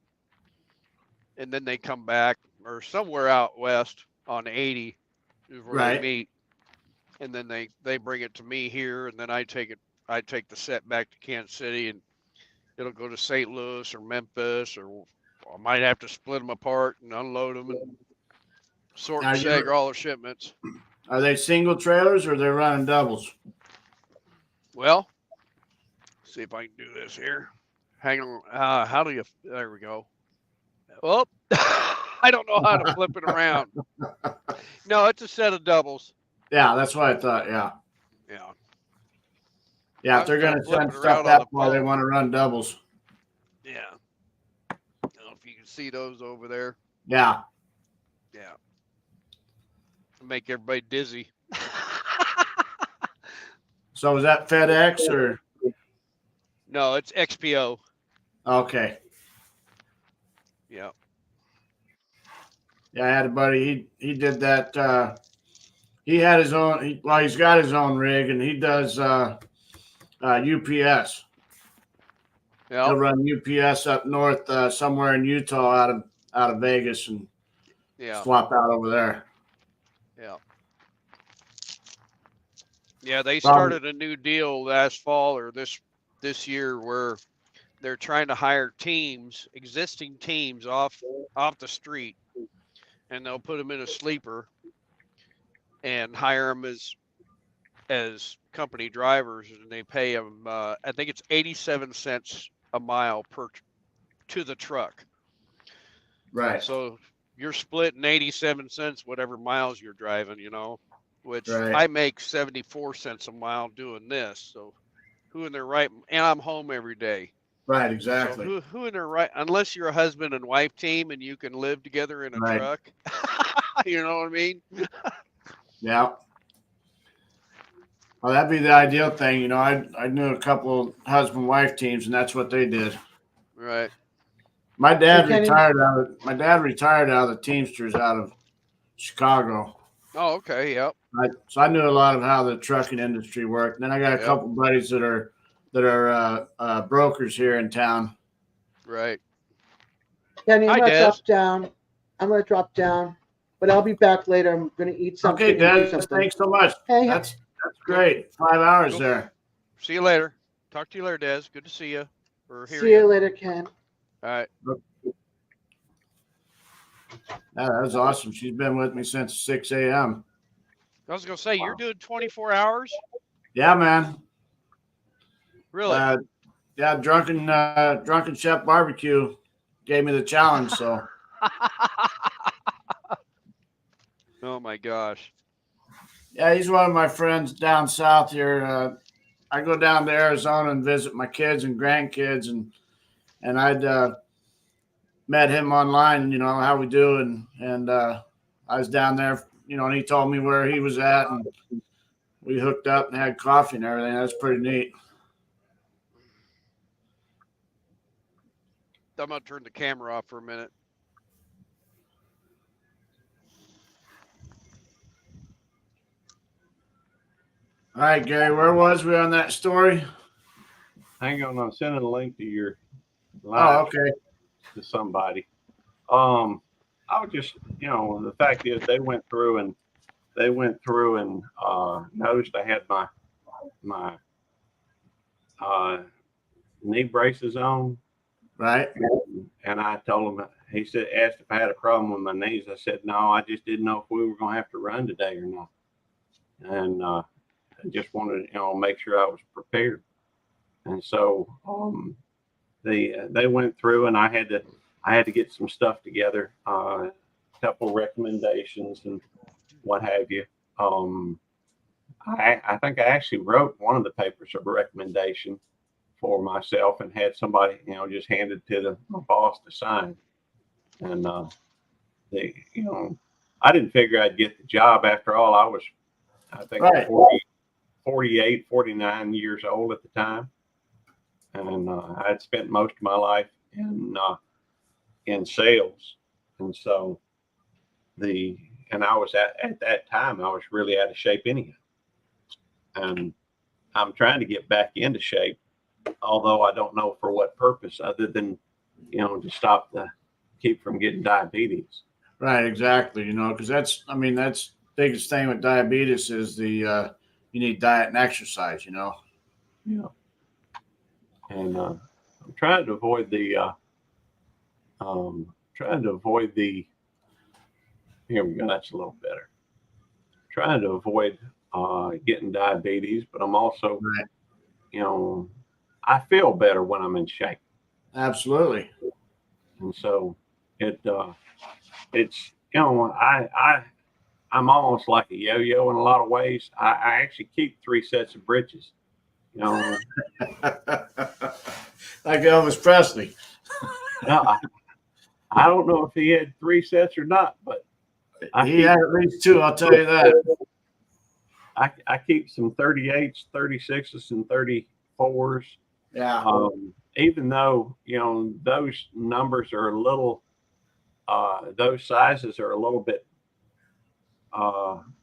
and then they come back, or somewhere out west on 80 is where they Right. meet, and then they bring it to me here, and then I take it. I take the set back to Kansas City, and it'll go to St. Louis or Memphis, or I might have to split them apart and unload them and sort and stagger all the shipments. Are they single trailers or they're running doubles? Well, see if I can do this here. Hang on. How do you? There we go. Well, I don't know how to flip it around. No, it's a set of doubles. Yeah, that's what I thought. Yeah. Yeah. Yeah, I if they're was going gonna to flip send it stuff around on that the far, they phone. want to run doubles. Yeah. I don't know if you can see those over there. Yeah. Yeah. Make everybody dizzy. So is that FedEx or? No, it's XPO. Okay. Yeah. Yeah, I had a buddy. He did that. He had his own. He's got his own rig, and he does UPS. Yeah. He'll run UPS up north, somewhere in Utah, out of Vegas, and Yeah. swap out over there. Yeah. Yeah, they started a new deal last fall or this year where they're trying to hire teams, existing teams off the street, and they'll put them in a sleeper and hire them as company drivers, and they pay them. I think it's 87 cents a mile to the truck. Right. So you're splitting 87 cents whatever miles you're driving, which Right. I make 74 cents a mile doing this. So who in their right, and I'm home every day. Right. Exactly. So who in their right, unless you're a husband and wife team and you can live together in a Right. truck, you know what I mean? Yeah. Well, that'd be the ideal thing. I knew a couple husband-wife teams, and that's what they did. Right. My dad Kenny- retired out of the Teamsters out of Chicago. Oh, okay. Yep. So I knew a lot of how the trucking industry worked. And then I got a Yep. couple buddies that are brokers here in town. Right. Kenny, I'm Hi, gonna Des. drop down. drop down, but I'll be back later. I'm gonna eat something. Okay, and do Dad. something. Thanks so much. Hey, That's great. 5 hours Cool. there. See you later. Talk to you later, Des. Good to see you. Or hear see you. you later, Ken. All right. Yeah, that was awesome. She's been with me since 6 a.m. I was gonna say you're doing 24 hours. Yeah, man. Really? Yeah, drunken chef barbecue gave me the challenge. So Oh my gosh. yeah, he's one of my friends down south here. I go down to Arizona and visit my kids and grandkids, and I'd met him online. How we do, and I was down there. And he told me where he was at, and we hooked up and had coffee and everything. That's pretty neat. I'm gonna turn the camera off for a minute. All right, Gary, where was we on that story? Hang on, I'm sending a link to your Oh, live okay. to somebody. I was just, the fact is they went through and noticed I had my knee braces on. Right. And I told him, he asked if I had a problem with my knees. I said, no, I just didn't know if we were going to have to run today or not. And I just wanted to, make sure I was prepared. And so they went through, and I had to get some stuff together, a couple recommendations and what have you. I think I actually wrote one of the papers of recommendation for myself and had somebody, just hand it to my boss to sign. And I didn't figure I'd get the job. After all, I think Right. 48, 49 years old at the time. And I had spent most of my life in sales. And so and I was at that time, I was really out of shape anyhow. And I'm trying to get back into shape, although I don't know for what purpose other than, to keep from getting diabetes. Right, exactly. Because that's biggest thing with diabetes is you need diet and exercise. Yeah. And I'm trying to avoid here we go. That's a little better. Trying to avoid getting diabetes, but I'm also, Right. I feel better when I'm in shape. Absolutely. And so it's, I'm almost like a yo-yo in a lot of ways. I actually keep 3 sets of britches, Like Elvis Presley. Now, I don't know if he had 3 sets or not, but He had at least 2, I'll tell you that. I keep some 38s, 36s, and 34s. Yeah. Even though, those numbers are a little, those sizes are a little bit,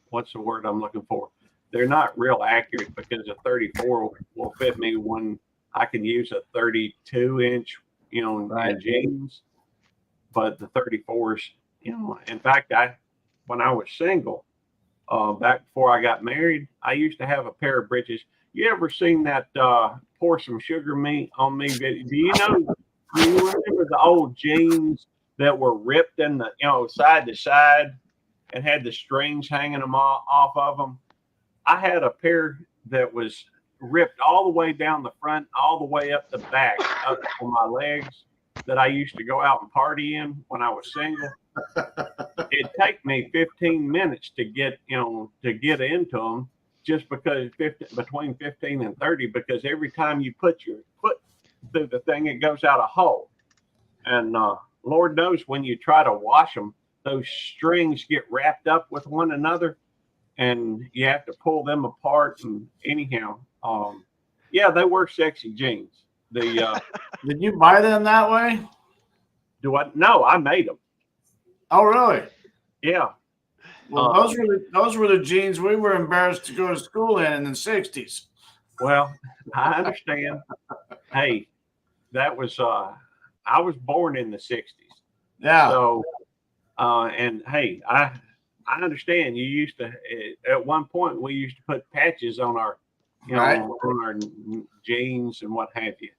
what's the word I'm looking for? They're not real accurate because a 34 will fit me when I can use a 32-inch, Right. in jeans. But the 34s, in fact, when I was single, back before I got married, I used to have a pair of breeches. You ever seen that pour some sugar on me video? Do you remember the old jeans that were ripped in the, side to side and had the strings hanging them off of them? I had a pair that was ripped all the way down the front, all the way up the back, up on my legs, that I used to go out and party in when I was single. It'd take me 15 minutes to get into them, just because between 15 and 30, because every time you put your foot through the thing, it goes out a hole. And Lord knows when you try to wash them, those strings get wrapped up with one another, and you have to pull them apart. And anyhow, yeah, they were sexy jeans. Did you buy them that way? No, I made them. Oh, really? Yeah. Well, those were the jeans we were embarrassed to go to school in the 60s. Well, I understand. Hey, that was I was born in the 60s. Yeah. So and hey, I understand you used to at one point we used to put patches on our Right. on our jeans and what have you.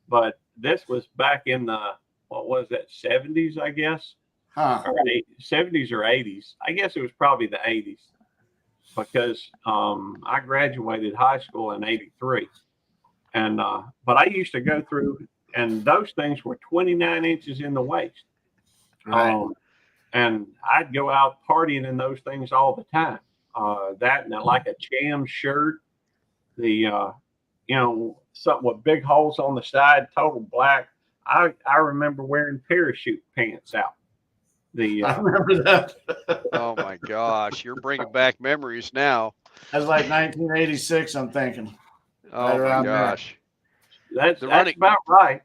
But this was back in the, what was that, 70s, I guess? Huh. Or 70s or 80s. I guess it was probably the 80s, because I graduated high school in 83. And but I used to go through, and those things were 29 inches in the waist. Right. And I'd go out partying in those things all the time. That and like a jam shirt, the something with big holes on the side, total black. I remember wearing parachute pants out. I remember that. Oh my gosh, you're bringing back memories now. That's like 1986, I'm thinking. Oh my gosh. That's about right.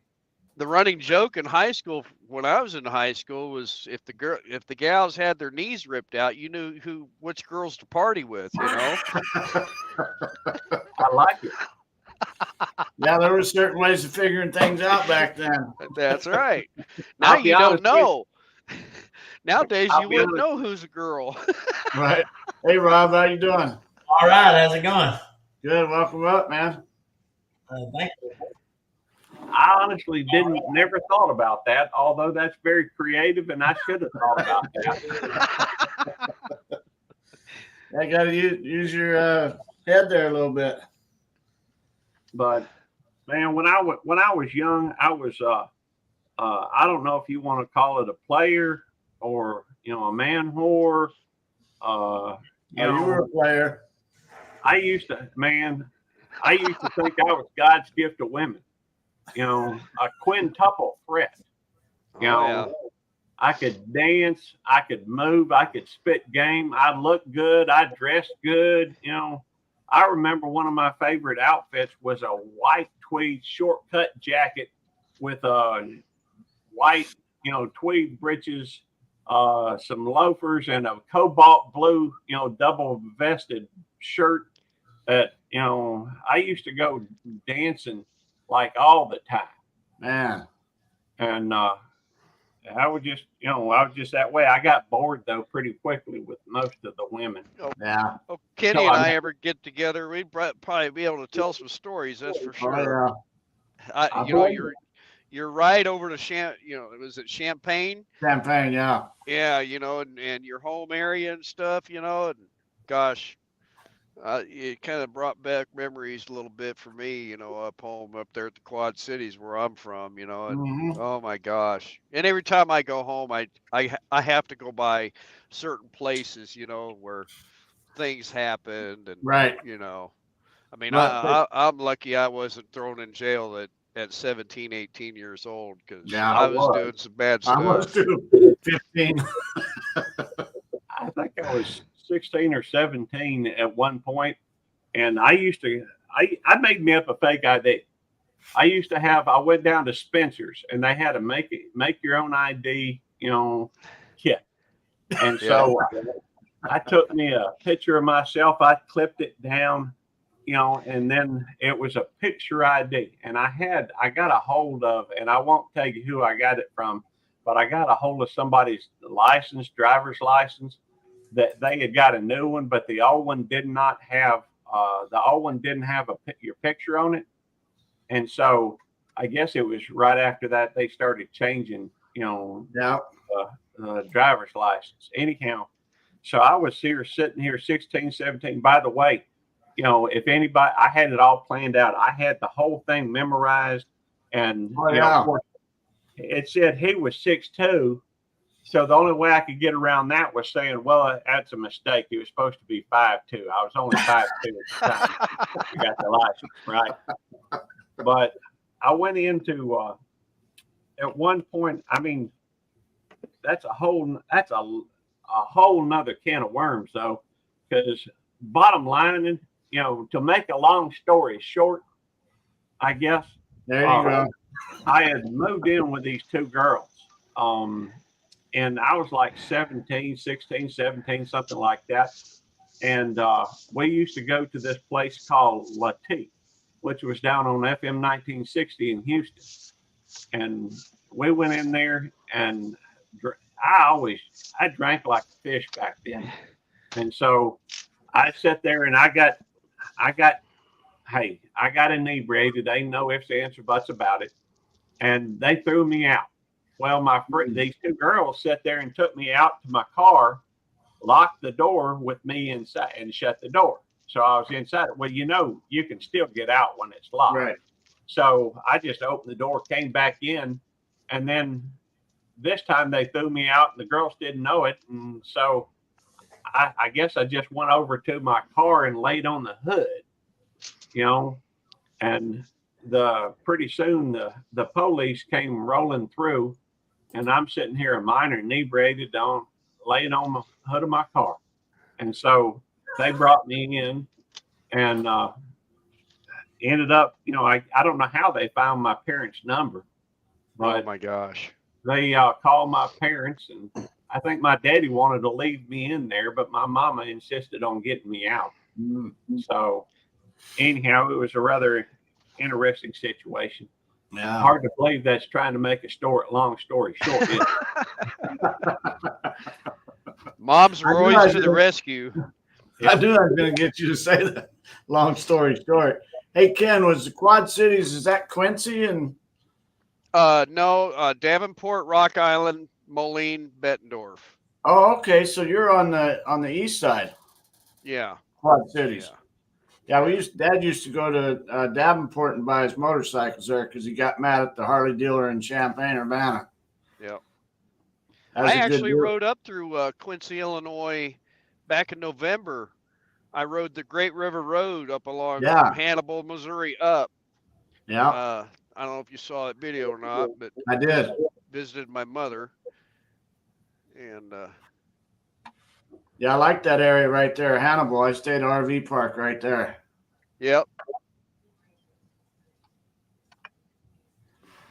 The running joke in high school when I was in high school was if the gals had their knees ripped out, you knew which girls to party with, I like it. Yeah, there were certain ways of figuring things out back then. That's right. Now you don't know. Nowadays you wouldn't know who's a girl. Right. Hey Rob, how you doing? All right, how's it going? Good. Welcome up, man. Thank you. I honestly never thought about that, although that's very creative, and I should have thought about that. I got to use your head there a little bit. But man, when I was young, I was I don't know if you want to call it a player or a man whore. You were a player. I used to think I was God's gift to women. A quintuple threat. Yeah. I could dance, I could move, I could spit game, I looked good, I dressed good. I remember one of my favorite outfits was a white tweed short-cut jacket with a white, tweed breeches some loafers, and a cobalt blue, double vested shirt. That I used to go dancing like all the time, Man. and I was just that way. I got bored though pretty quickly with most of the women. Yeah. Oh, Kenny So and I- I ever get together, we'd probably be able to tell some stories. That's for Oh, sure. yeah. I You know, believe you're right over to was it Champagne? Champagne, yeah. Yeah, and your home area and stuff, and gosh, it kind of brought back memories a little bit for me, up home up there at the Quad Cities where I'm from, and Hmm. oh my gosh. And every time I go home, I have to go by certain places, where things happened and Right. I mean, But I'm lucky I wasn't thrown in jail at 17, 18 years old because yeah, I was doing some bad I was stuff. too. 15. I think I was 16 or 17 at one point, and I made me up a fake ID. I went down to Spencer's, and they had to make your own ID, kit. And so I took me a picture of myself. I clipped it down, and then it was a picture ID. And I got a hold of, and I won't tell you who I got it from, but I got a hold of somebody's driver's license, that they had got a new one, but the old one did not have, your picture on it. And so I guess it was right after that they started changing, Yeah. driver's license. Anyhow, so I was sitting here 16, 17. By the way, if anybody, I had it all planned out. I had the whole thing memorized. And, Oh, yeah. of course, it said he was 6'2". So the only way I could get around that was saying, well, that's a mistake. He was supposed to be 5'2". I was only 5'2" at the time. I got the license, right? But I went into, at one point, I mean, that's a whole nother can of worms, though, because bottom line, to make a long story short, I guess, There you go. I had moved in with these two girls, and I was like 16, 17, something like that. And we used to go to this place called Latif, which was down on FM 1960 in Houston. And we went in there, and I drank like a fish back then. And so I sat there, and I got inebriated. Ain't no ifs, ands, or buts about it. And they threw me out. Well, these two girls sat there and took me out to my car, locked the door with me inside, and shut the door. So I was inside. Well, you can still get out when it's locked. Right. So I just opened the door, came back in, and then this time they threw me out, and the girls didn't know it. And so I guess I just went over to my car and laid on the hood, and pretty soon the police came rolling through, and I'm sitting here a minor inebriated laying on the hood of my car. And so they brought me in, and ended up, I don't know how they found my parents' number, but oh my gosh. they called my parents, and I think my daddy wanted to leave me in there, but my mama insisted on getting me out. Mm-hmm. So anyhow, it was a rather interesting situation. Yeah. Hard to believe that's trying to make long story short. Isn't it? Moms were I knew always I to the did. rescue. I knew I was going to get you to say that. Long story short. Hey, Ken, was the Quad Cities, is that Quincy? And No, Davenport, Rock Island, Moline, Bettendorf. oh, okay. So you're on the east side, Yeah. Quad Cities. Yeah. Yeah, Dad used to go to Davenport and buy his motorcycles there because he got mad at the Harley dealer in Champaign, Urbana. Yep. That was I a good actually deal. rode up through Quincy, Illinois back in November. I rode the Great River Road up along Yeah. from Hannibal, Missouri up. Yeah, I don't know if you saw that video or not, but I did. visited my mother. And Yeah, I like that area right there, Hannibal. I stayed at RV park right there. yep.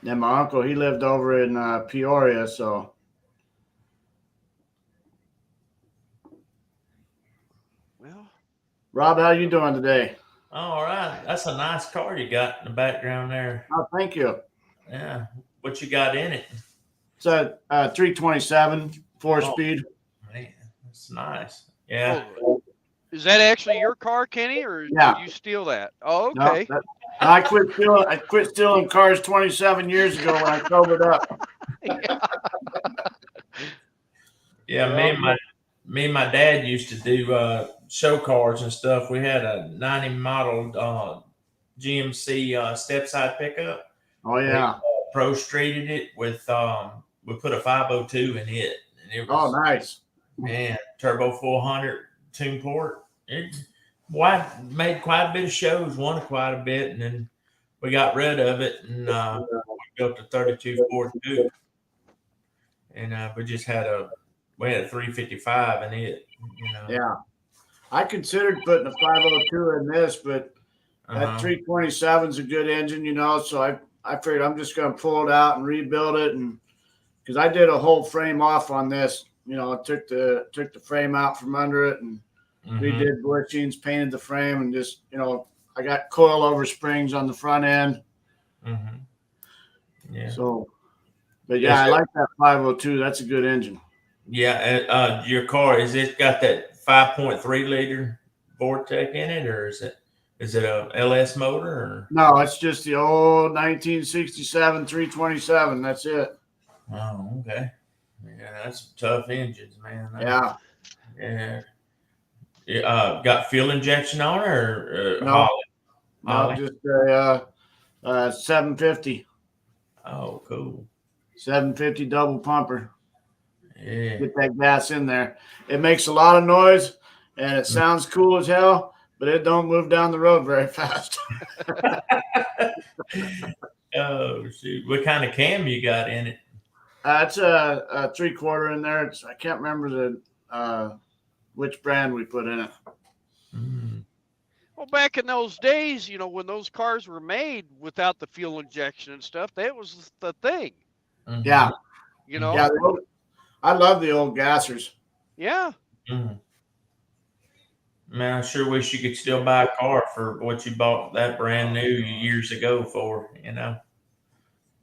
And my uncle, he lived over in Peoria, so Well, Rob, how you doing today? All right. That's a nice car you got in the background there. Oh, thank you. Yeah. What you got in it? It's a 327 4-speed. Man, that's nice. Yeah. oh, is that actually your car, Kenny, or Yeah. did you steal that? Oh, No, okay. I quit stealing cars 27 years ago when I sobered up. Yeah. Me and my dad used to do show cars and stuff. We had a 90 model GMC step side pickup. Oh We yeah. pro streeted it with we put a 502 in it, and it Oh, was nice. man turbo 400 tune port. It made quite a bit of shows, won quite a bit, and then we got rid of it and we built a 32 Ford Coupe, and we had a 355 in it. Yeah. I considered putting a 502 in this, but that 327 is a good engine, so I figured I'm just going to pull it out and rebuild it, and because I did a whole frame off on this, I took the frame out from under it and redid bushings, painted the frame, and just I got coilover springs on the front end. Yeah. So, but yeah, I like that 502. That's a good engine. Yeah. Your car, is it got that 5.3 liter Vortec in it, or is it a LS motor? Or? No, it's just the old 1967 327. That's it. Oh, okay. Yeah, that's tough engines, man. Yeah. Yeah. Got fuel injection on it, or No, Holly? just a 750. Oh, cool. 750 double pumper. Yeah. Get that gas in there. It makes a lot of noise, and it sounds cool as hell, but it don't move down the road very fast. Oh, shoot. What kind of cam you got in it? It's a 3/4 in there. I can't remember which brand we put in it. Well, back in those days, when those cars were made without the fuel injection and stuff, that was the thing. Yeah. Yeah, I love the old gassers. Yeah. Man, I sure wish you could still buy a car for what you bought that brand new years ago for,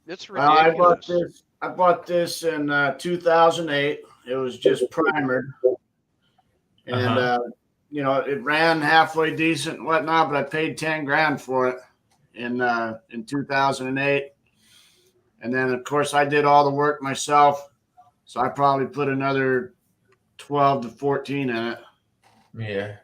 It's ridiculous. I bought this in 2008. It was just primered. And, it ran halfway decent and whatnot, but I paid 10 grand for it in 2008. And then, of course, I did all the work myself. So I probably put another 12 to 14 in it. Yeah.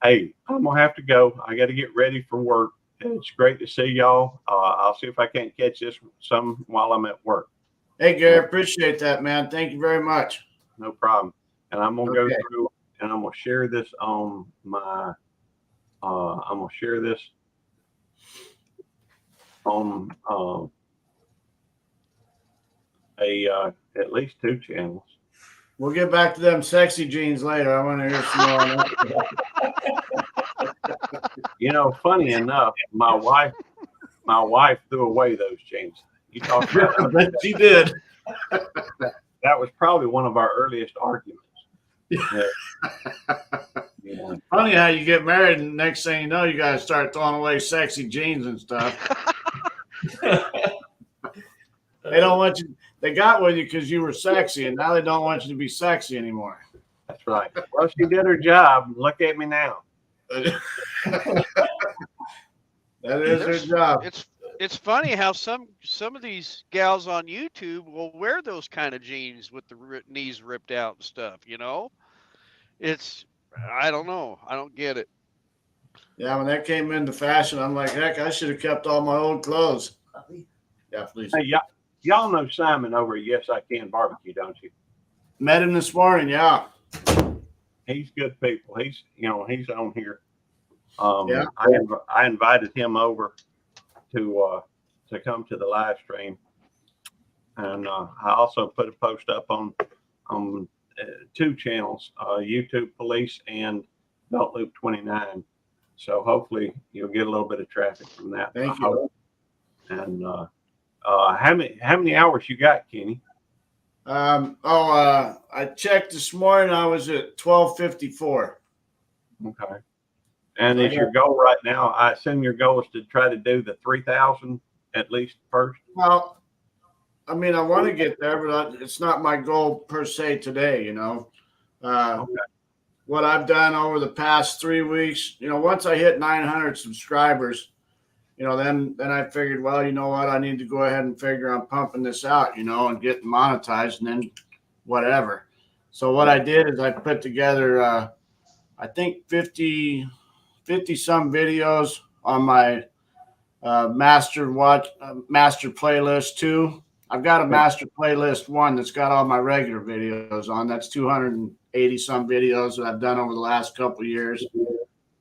Hey, I'm going to have to go. I got to get ready for work. It's great to see y'all. I'll see if I can't catch this some while I'm at work. Hey, Gary, appreciate that, man. Thank you very much. No problem. And I'm going to go through and I'm going to share this on my, I'm going to share this on at least 2 channels. We'll get back to them sexy jeans later. I want to hear some more on that. Funny enough, my wife threw away those jeans. You talk about that. She did. That was probably one of our earliest arguments. Yeah. Funny how you get married and next thing you know, you got to start throwing away sexy jeans and stuff. They don't want you. They got with you because you were sexy, and now they don't want you to be sexy anymore. That's right. Well, she did her job. Look at me now. That is her job. It's funny how some of these gals on YouTube will wear those kind of jeans with the knees ripped out and stuff. I don't know. I don't get it. Yeah, when that came into fashion, I'm like, heck, I should have kept all my old clothes. Yeah, please. Hey, y'all know Simon over at Yes I Can Barbecue, don't you? Met him this morning. Yeah. He's good people. He's on here. Yeah. I invited him over to come to the live stream, and I also put a post up on 2 channels, YouTube Police and Belt Loop 29. So hopefully you'll get a little bit of traffic from that. Thank you. And how many hours you got, Kenny? I checked this morning. I was at 12:54. Okay. And So I is your goal right now? I assume your goal is to try to do the 3,000 at least first. Well, I mean, I want to get there, but it's not my goal per se today. You know, Okay. what I've done over the past 3 weeks. You know, once I hit 900 subscribers, you know, then I figured, well, you know what, I need to go ahead and figure on pumping this out, you know, and getting monetized, and then whatever. So what I did is I put together, I think 50 some videos on my master playlist 2. I've got a master playlist 1 that's got all my regular videos on. That's 280 some videos that I've done over the last couple of years.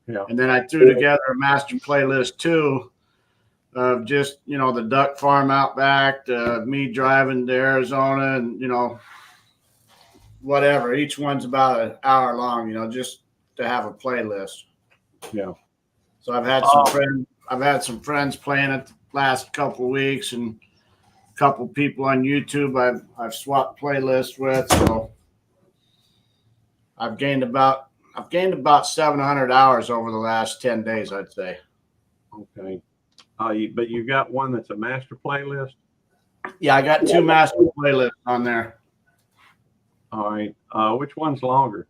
Yeah. And then I threw together a master playlist 2 of just, you know, the duck farm out back, me driving to Arizona, and, you know, whatever. Each one's about an hour long, you know, just to have a playlist. Yeah. So I've had some friends. I've had some friends playing it the last couple of weeks, and a couple of people on YouTube I've swapped playlists with. So I've gained about 700 hours over the last 10 days, I'd say. Okay. But you got one that's a master playlist. Yeah, I got 2 master playlists on there. All right. Which one's longer?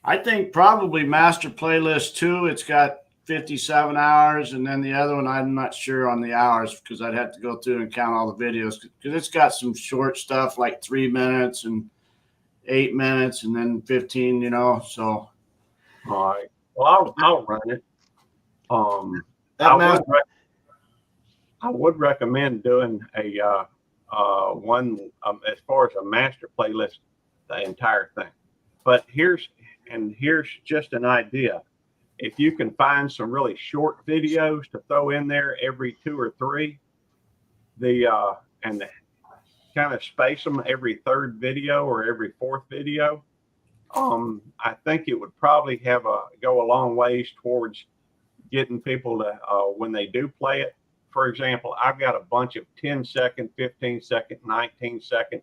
I think probably master playlist 2. It's got 57 hours, and then the other one I'm not sure on the hours because I'd have to go through and count all the videos, because it's got some short stuff like 3 minutes and 8 minutes and then 15. You know, so All right. Well, I'll run it. that I would recommend doing a one as far as a master playlist, the entire thing. But here's just an idea. If you can find some really short videos to throw in there every 2 or 3, and kind of space them every 3rd video or every 4th video, I think it would probably go a long ways towards getting people to when they do play it. For example, I've got a bunch of 10-second, 15-second, 19-second,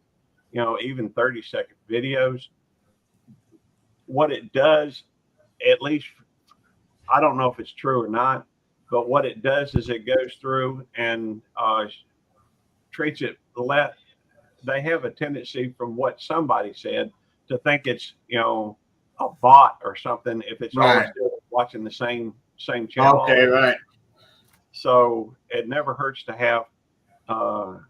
you know, even 30-second videos. What it does, at least, I don't know if it's true or not, but what it does is it goes through and treats it. They have a tendency, from what somebody said, to think it's, you know, a bot or something if it's always watching the same channel. Okay, right. So it never hurts to have a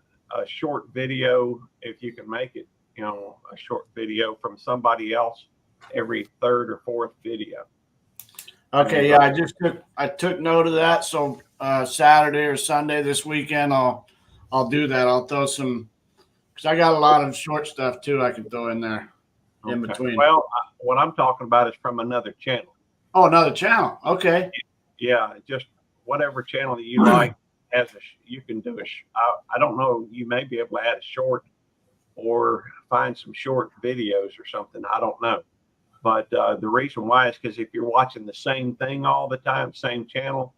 short video, if you can make it, you know, a short video from somebody else every 3rd or 4th video. Okay, yeah, I took note of that. So Saturday or Sunday this weekend, I'll do that. I'll throw some, because I got a lot of short stuff too I can throw in there in between. Well, what I'm talking about is from another channel. Oh, another channel. Okay. Yeah, just whatever channel that you like you can do I don't know, you may be able to add a short or find some short videos or something. I don't know. But the reason why is because if you're watching the same thing all the time, same channel,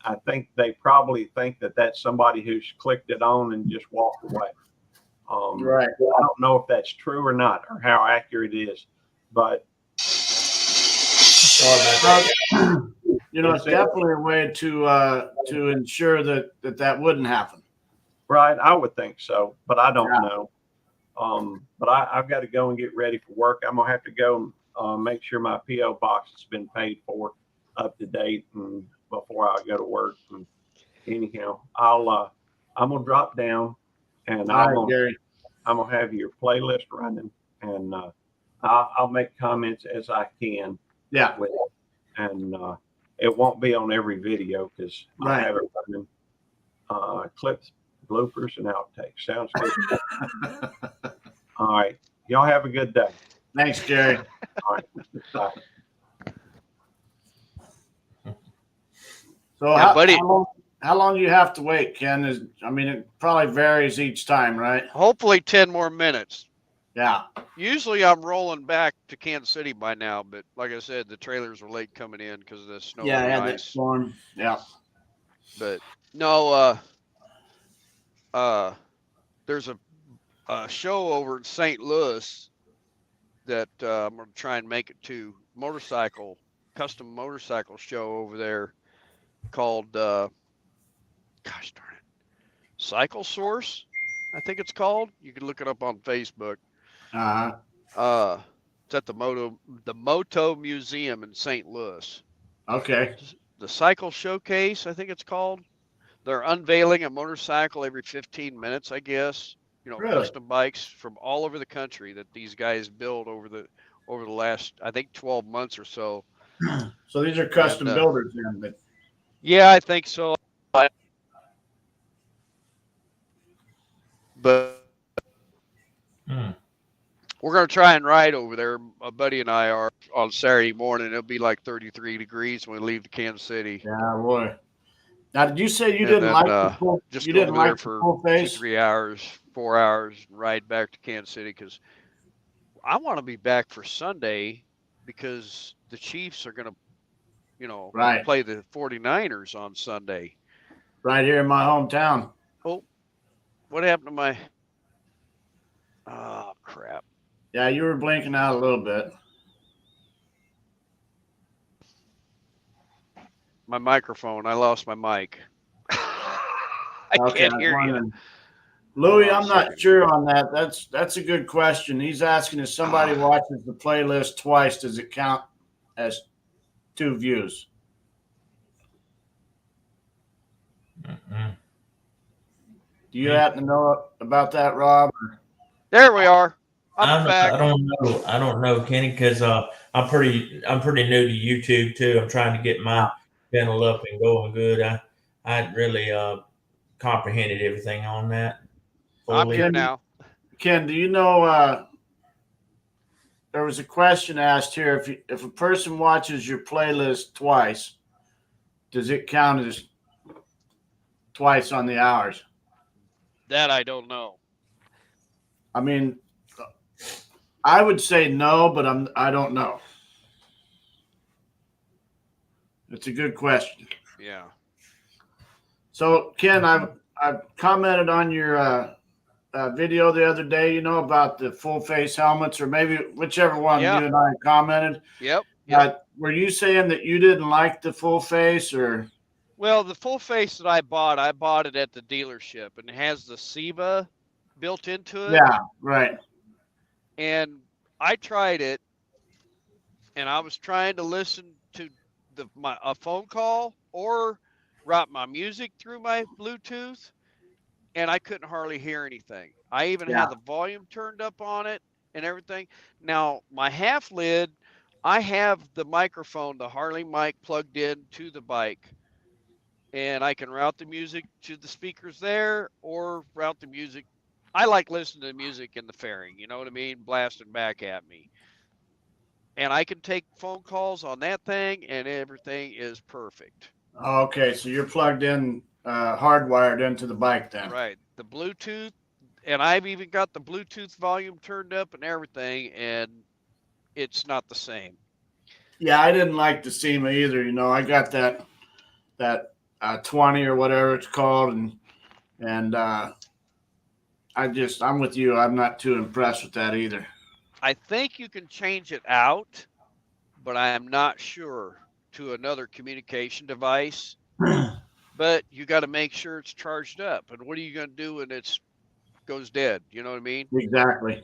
I think they probably think that that's somebody who's clicked it on and just walked away. Right. I don't know if that's true or not, or how accurate it is, but you know, it's definitely a way to ensure that wouldn't happen. Right, I would think so, but I don't know. But I've got to go and get ready for work. I'm gonna have to go make sure my PO box has been paid for, up to date, and before I go to work. And anyhow, I'm gonna drop down, and I'm gonna have your playlist running, and I'll make comments as I can. Yeah. With it. And it won't be on every video because I have it running. Clips, bloopers, and outtakes. Sounds good. All right. Y'all have a good day. Thanks, Gary. All right. Bye. So how long do you have to wait, Ken? It probably varies each time, right? Hopefully 10 more minutes. Yeah. Usually I'm rolling back to Kansas City by now, but like I said, the trailers were late coming in because of the snow and ice. That storm. Yeah. But no, there's a show over in St. Louis that I'm going to try and make it to custom motorcycle show over there called, gosh darn it, Cycle Source, I think it's called. You can look it up on Facebook. Uh-huh. It's at the Moto Museum in St. Louis. Okay. The Cycle Showcase, I think it's called. They're unveiling a motorcycle every 15 minutes, I guess. You know, Really? custom bikes from all over the country that these guys build over the last, I think, 12 months or so. So these are custom And, builders then, but Yeah, I think so. But Hmm. we're going to try and ride over there. My buddy and I are on Saturday morning. It'll be like 33 degrees when we leave to Kansas City. yeah, boy. Now, did you say you And didn't then, like the full? Just You go didn't over there like the for full 2, face? 3 hours, 4 hours, and ride back to Kansas City because I want to be back for Sunday because the Chiefs are going to, Right. play the 49ers on Sunday. Right here in my hometown. Oh, what happened to my? Oh, crap. Yeah, you were blinking out a little bit. My microphone. I lost my mic. I Okay, can't hear you. Louis, Hold on I'm a not second. sure on that. That's a good question. He's asking if somebody watches the playlist twice, does it count as 2 views? Mm-mm. Do you happen to know about that, Rob? There we are. I'm back. I don't know, Kenny, because I'm pretty new to YouTube too. I'm trying to get my channel up and going good. I hadn't really comprehended everything on that I'm fully. here now. Ken, do you know there was a question asked here, if a person watches your playlist twice, does it count as twice on the hours? That I don't know. I mean, I would say no, but I don't know. It's a good question. Yeah. So, Ken, I've commented on your video the other day, about the full face helmets, or maybe whichever one Yeah. you and I commented. Yep. Were you saying that you didn't like the full face, or? Well, the full face that I bought it at the dealership, and it has the SEBA built into it. Yeah, right. And I tried it, and I was trying to listen to a phone call or route my music through my Bluetooth, and I couldn't hardly hear anything. I even had the volume turned up on it and everything. Now, my half lid, I have the microphone, the Harley mic plugged in to the bike, and I can route the music to the speakers there or route the music. I like listening to music in the fairing, you know what I mean? Blasting back at me. And I can take phone calls on that thing, and everything is perfect. Okay, so you're plugged in, hardwired into the bike then. Right. The Bluetooth, and I've even got the Bluetooth volume turned up and everything, and it's not the same. Yeah, I didn't like the SEMA either. I got that 20 or whatever it's called, and I'm with you. I'm not too impressed with that either. I think you can change it out, but I am not sure, to another communication device. But you got to make sure it's charged up. And what are you going to do when it goes dead? You know what I mean? Exactly.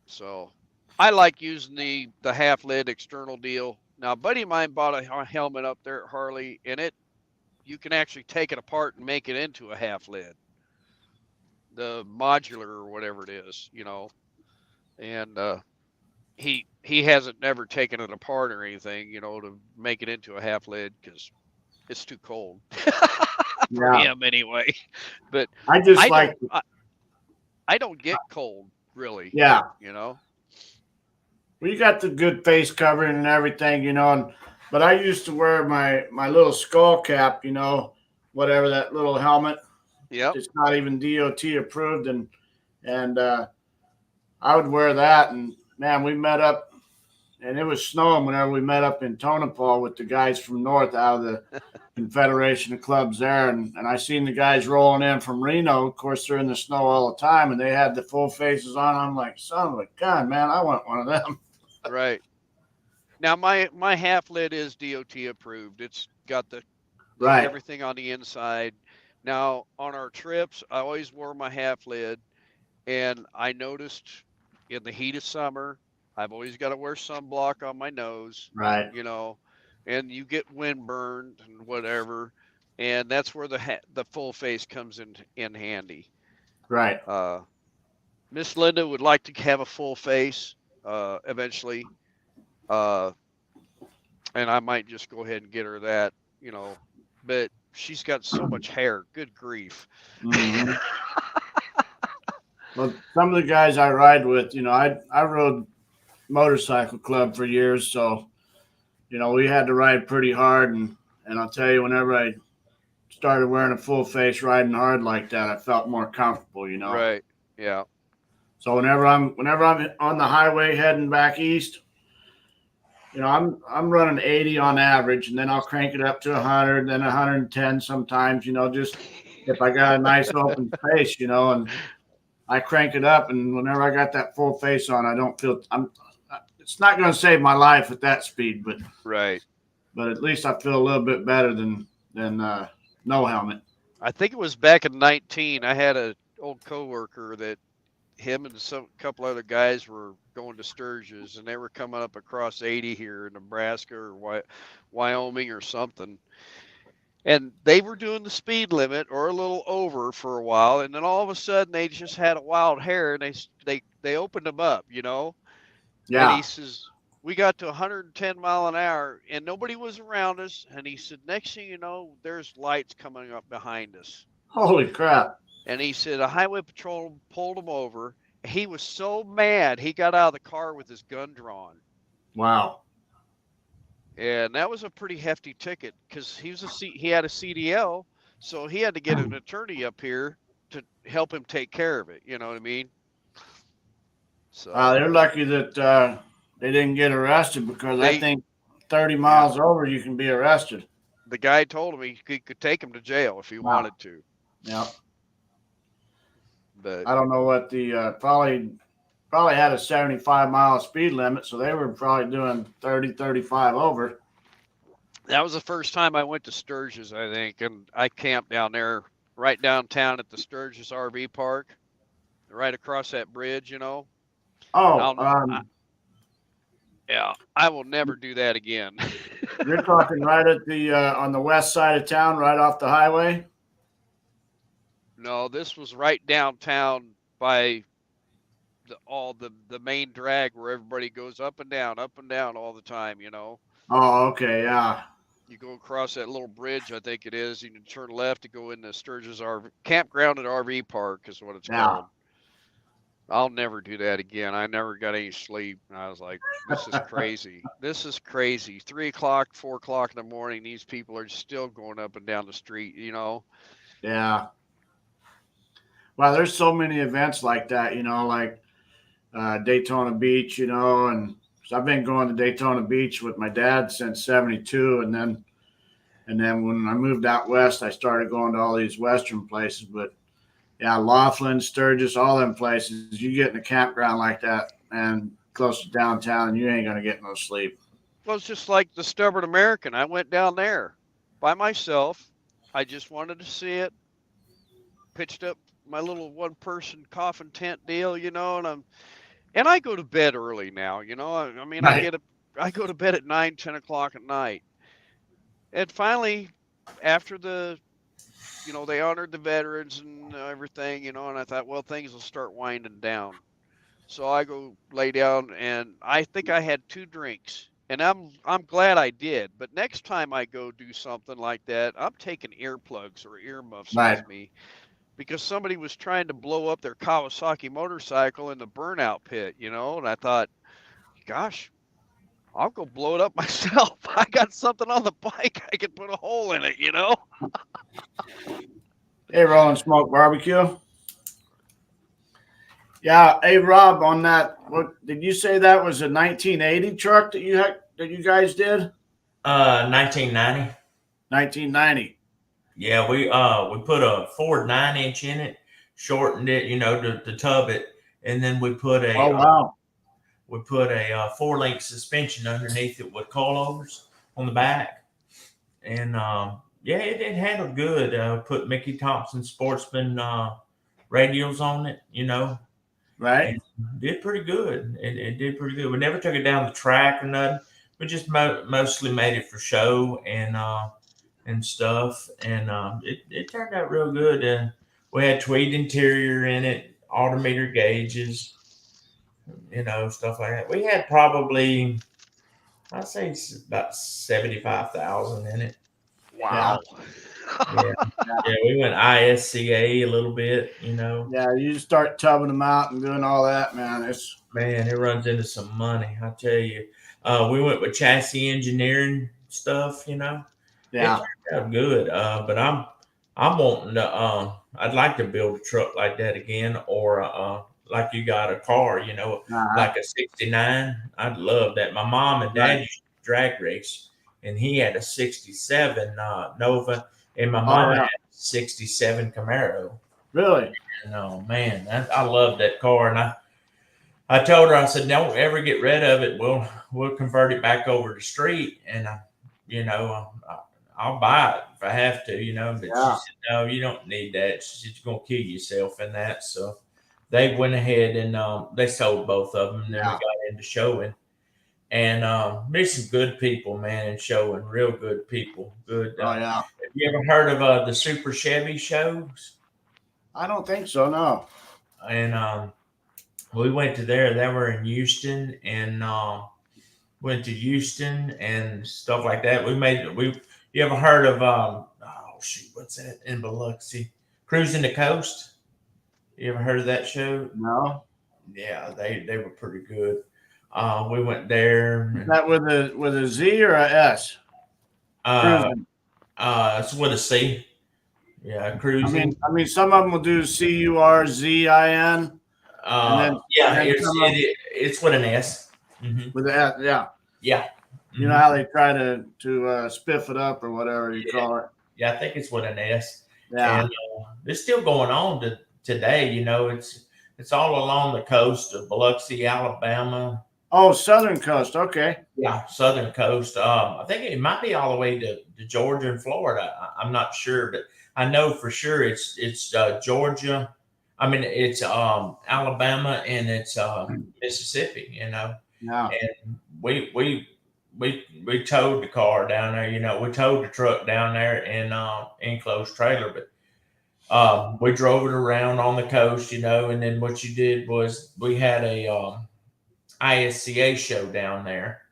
So I like using the half lid external deal. Now, a buddy of mine bought a helmet up there at Harley, and you can actually take it apart and make it into a half lid, the modular or whatever it is, and he hasn't never taken it apart or anything, to make it into a half lid because it's too cold for him anyway. But I just I don't get cold really. Yeah. Well, you got the good face covering and everything, but I used to wear my little skull cap, whatever, that little helmet. Yep. It's not even DOT approved, and I would wear that, and man, we met up and it was snowing whenever we met up in Tonopah with the guys from north out of the Confederation of Clubs there. And I seen the guys rolling in from Reno. Of course, they're in the snow all the time, and they had the full faces on. I'm like, son of a gun, man, I want one of them. Right. Now my half lid is DOT approved. It's got the Right. everything on the inside. Now on our trips, I always wore my half lid, and I noticed in the heat of summer, I've always got to wear sunblock on my nose, Right. you know, and you get windburned and whatever, and that's where the full face comes in handy. Right. Miss Linda would like to have a full face eventually, and I might just go ahead and get her that, you know, but she's got so much hair. Good grief. Mm-hmm. Well, some of the guys I ride with, you know, I rode motorcycle club for years, so you know we had to ride pretty hard, and I'll tell you, whenever I started wearing a full face riding hard like that, I felt more comfortable, you know. Right. Yeah. So whenever I'm on the highway heading back east, you know, I'm running 80 on average, and then I'll crank it up to 100, then 110 sometimes, you know, just if I got a nice open space, you know, and I crank it up, and whenever I got that full face on, I don't feel it's not going to save my life at that speed, but right. But at least I feel a little bit better than no helmet. I think it was back in 19. I had an old coworker that him and some couple other guys were going to Sturgis, and they were coming up across 80 here in Nebraska or Wyoming or something. And they were doing the speed limit or a little over for a while, and then all of a sudden they just had a wild hair, and they opened them up, you know. Yeah. And he says, we got to 110 mile an hour, and nobody was around us. And he said, next thing you know, there's lights coming up behind us. Holy crap! And he said a highway patrol pulled him over. He was so mad he got out of the car with his gun drawn. Wow. And that was a pretty hefty ticket because he had a CDL, so he had to get an attorney up here to help him take care of it. You know what I mean? So They're lucky that they didn't get arrested, because I think 30 miles over you can be arrested. The guy told him he could take him to jail if he wanted to. Yeah. But I don't know what the probably had a 75-mile speed limit, so they were probably doing 30, 35 over. that was the first time I went to Sturgis, I think, and I camped down there right downtown at the Sturgis RV park, right across that bridge, you know. Oh, Yeah, I will never do that again. you're talking right at the on the west side of town, right off the highway? No, this was right downtown by the main drag where everybody goes up and down all the time, you know. Oh, okay, yeah. You go across that little bridge, I think it is. You can turn left to go in the Sturgis RV campground at RV park is what it's called. I'll never do that again. I never got any sleep. And I was like, this is crazy. This is crazy. 3 o'clock, 4 o'clock in the morning, these people are still going up and down the street, you know? Yeah. Well, there's so many events like that, you know, like Daytona Beach, you know, and so I've been going to Daytona Beach with my dad since '72, and then when I moved out west, I started going to all these western places. But yeah, Laughlin, Sturgis, all them places, you get in a campground like that and close to downtown, and you ain't gonna get no sleep. Well, it's just like the Stubborn American. I went down there by myself. I just wanted to see it. Pitched up my little one-person coffin tent deal, you know, and I go to bed early now, you know. I mean, Right. I go to bed at 9, 10 o'clock at night. And finally, after you know, they honored the veterans and everything, you know, and I thought, well, things will start winding down. So I go lay down, and I think I had 2 drinks, and I'm glad I did. But next time I go do something like that, I'm taking earplugs or earmuffs Right. with me, because somebody was trying to blow up their Kawasaki motorcycle in the burnout pit, you know, and I thought, gosh, I'll go blow it up myself. I got something on the bike. I could put a hole in it, you know? Hey, Rolling Smoke Barbecue. Yeah. Hey, Rob, on that, what did you say that was a 1980 truck that you guys did? 1990. 1990. Yeah, we put a Ford 9-inch in it, shortened it, to tub it, and then Oh, wow. we put a 4-link suspension underneath it with coilovers on the back, and yeah, it handled good. Put Mickey Thompson Sportsman radials on it, Right. and did pretty good. It did pretty good. We never took it down the track or nothing. We just mostly made it for show and stuff, and it turned out real good. And we had tweed interior in it, altimeter gauges, stuff like that. We had probably, I'd say, about 75,000 in it. Wow. Yeah, yeah. We went ISCA a little bit. Yeah. You start tubbing them out and doing all that, man. It's Man, it runs into some money, I tell you. We went with chassis engineering stuff. It yeah. turned out good. But I'm wanting to. I'd like to build a truck like that again, or like you got a car. Like a '69. I'd love that. My mom and dad Right. used to drag race, and he had a '67 Nova, and my Oh, mom yeah. had a '67 Camaro. Really? And oh man, I love that car, and I told her, I said, don't ever get rid of it. We'll convert it back over to street, and I'll buy it if I have to, But she Yeah. said, no, you don't need that. She said, you're gonna kill yourself in that. So they went ahead and they sold both of them, and then we Yeah. got into showing. And there's some good people, man, in showing, real good people. Good. Oh, yeah. Have you ever heard of the Super Chevy shows? I don't think so. No. And we went to there. They were in Houston, and went to Houston and stuff like that. You ever heard of oh shoot, what's that in Biloxi? Cruising the Coast. You ever heard of that show? No. Yeah, they were pretty good. We went there. Is that with a Z or a S? Cruising. It's with a C. Yeah, cruising. I mean, some of them will do CURZIN, and then Yeah, some of them it's with an S. Mm-hmm. with the S. Yeah. Yeah. You know how they try to spiff it up or whatever you call it. Yeah, I think it's with an S. Yeah. And it's still going on today. It's all along the coast of Biloxi, Alabama. Oh, Southern Coast. Okay. Yeah, Southern Coast. I think it might be all the way to Georgia and Florida. I'm not sure, but I know for sure it's Georgia. I mean, it's Alabama and it's Mississippi. Yeah. And we towed the car down there. We towed the truck down there in enclosed trailer, but we drove it around on the coast, and then what you did was we had a ISCA show down there,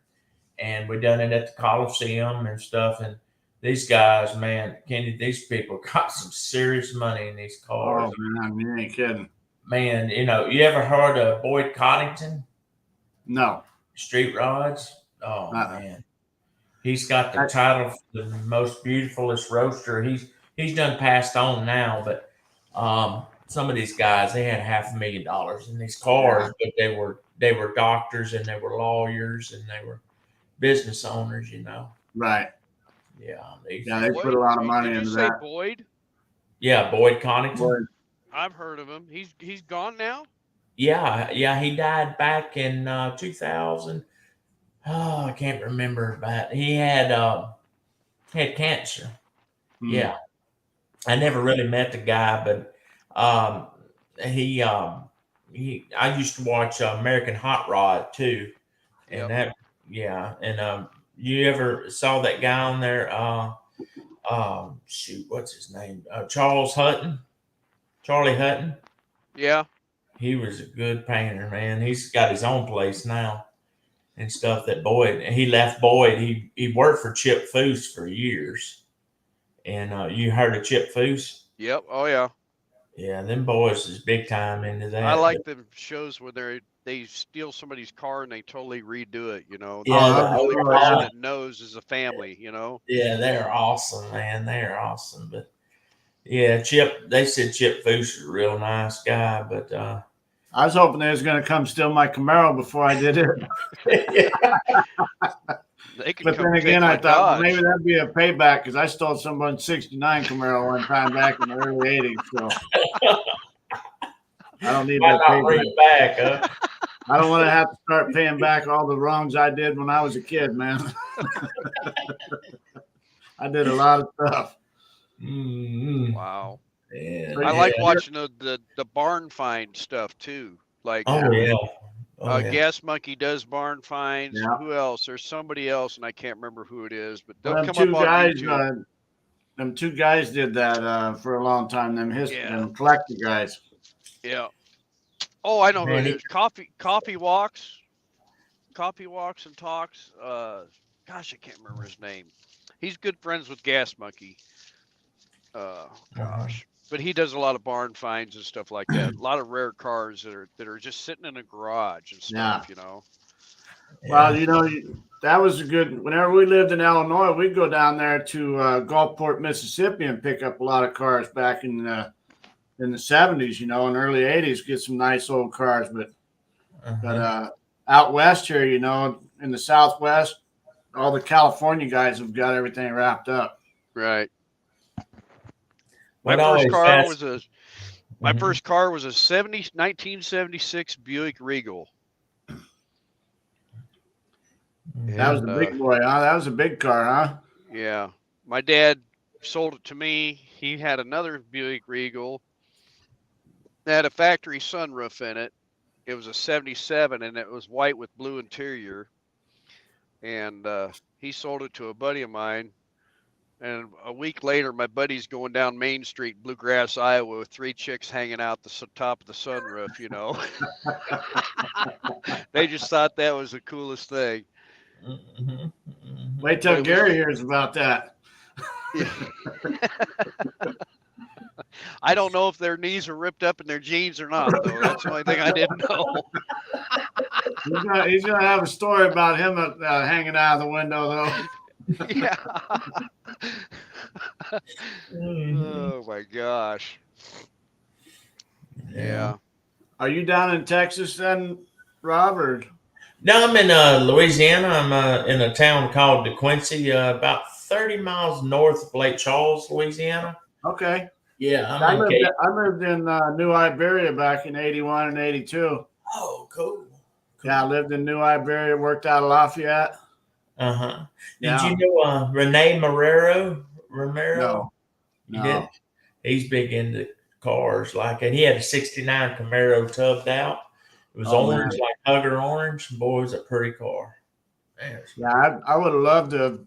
and we done it at the Coliseum and stuff. And these guys, man, Kenny, these people got some serious money in these cars. Oh man, you ain't kidding. Man, you ever heard of Boyd Coddington? No. Street Rods? Oh man. He's got the title for the most beautifulest roaster. He's done passed on now, but some of these guys, they had $500,000 in these cars, but they were doctors and they were lawyers and they were business owners, Right. Yeah. They put a lot of money into that. Did you say Boyd? Yeah, Boyd Coddington. I've heard of him. He's gone now? Yeah, he died back in 2000. Oh, I can't remember, but he had cancer. Hmm. Yeah, I never really met the guy, but I used to watch American Hot Rod too, and you ever saw that guy on there? Shoot, what's his name? Charlie Hutton. Yeah. He was a good painter, man. He's got his own place now and stuff. That Boyd, he left Boyd. He worked for Chip Foose for years. And you heard of Chip Foose? Yep. Oh yeah. Yeah, them boys is big time into that. I like the shows where they steal somebody's car and they totally redo it. Yeah, the only person that knows is a family. Yeah, they're awesome, man. They're awesome. But yeah, they said Chip Foose is a real nice guy, but I was hoping they was going to come steal my Camaro before I did it. They could But come then take again, my I thought well, Dodge. maybe that'd be a payback because I stole someone's '69 Camaro one time back in the early '80s. So I don't need Might that not bring payback. it back, huh? I don't want to have to start paying back all the wrongs I did when I was a kid, man. I did a lot of stuff. Mm-hmm. Wow. Yeah, But I yeah. like watching the barn find stuff too. Like Oh yeah. Oh, yeah. Gas Monkey does barn finds. Yeah. Who else? There's somebody else, and I can't remember who it is, but they'll Well, come up on YouTube. them two guys did that for a long time. Them Yeah. collector guys. Yeah. Oh, I know who it Man, is. Coffee walks and talks. Gosh, I can't remember his name. He's good friends with Gas Monkey. Gosh, but he does a lot of barn finds and stuff like that. A lot of rare cars that are just sitting in a garage and stuff. Yeah. You know. Well, that was a good. Whenever we lived in Illinois, we'd go down there to Gulfport, Mississippi, and pick up a lot of cars back in the '70s, and early '80s. Get some nice old cars, but out west here, in the Southwest, all the California guys have got everything wrapped up. Right. What My always first car fast- was a my first car was a 1976 Buick Regal. That was the big boy, huh? That was a big car, huh? Yeah. My dad sold it to me. He had another Buick Regal that had a factory sunroof in it. It was a 77 and it was white with blue interior. And he sold it to a buddy of mine. And a week later, my buddy's going down Main Street, Bluegrass, Iowa, with 3 chicks hanging out the top of the sunroof, They just thought that was the coolest thing. Wait till Gary hears about that. I don't know if their knees are ripped up in their jeans or not, though. That's the only thing I didn't know. He's gonna have a story about him hanging out of the window, though. Yeah. Oh my gosh. Yeah. Are you down in Texas then, Robert? No, I'm in Louisiana. I'm in a town called DeQuincy, about 30 miles north of Lake Charles, Louisiana. Okay. Yeah, I lived in New Iberia back in '81 and '82. Oh, cool. Yeah, I lived in New Iberia, worked out of Lafayette. Did you know Rene Romero? No. You did? He's big into cars, and he had a '69 Camaro tubbed out. It was orange, man. Like Hugger orange. Boy, it was a pretty car. Man, yeah, I would have loved to have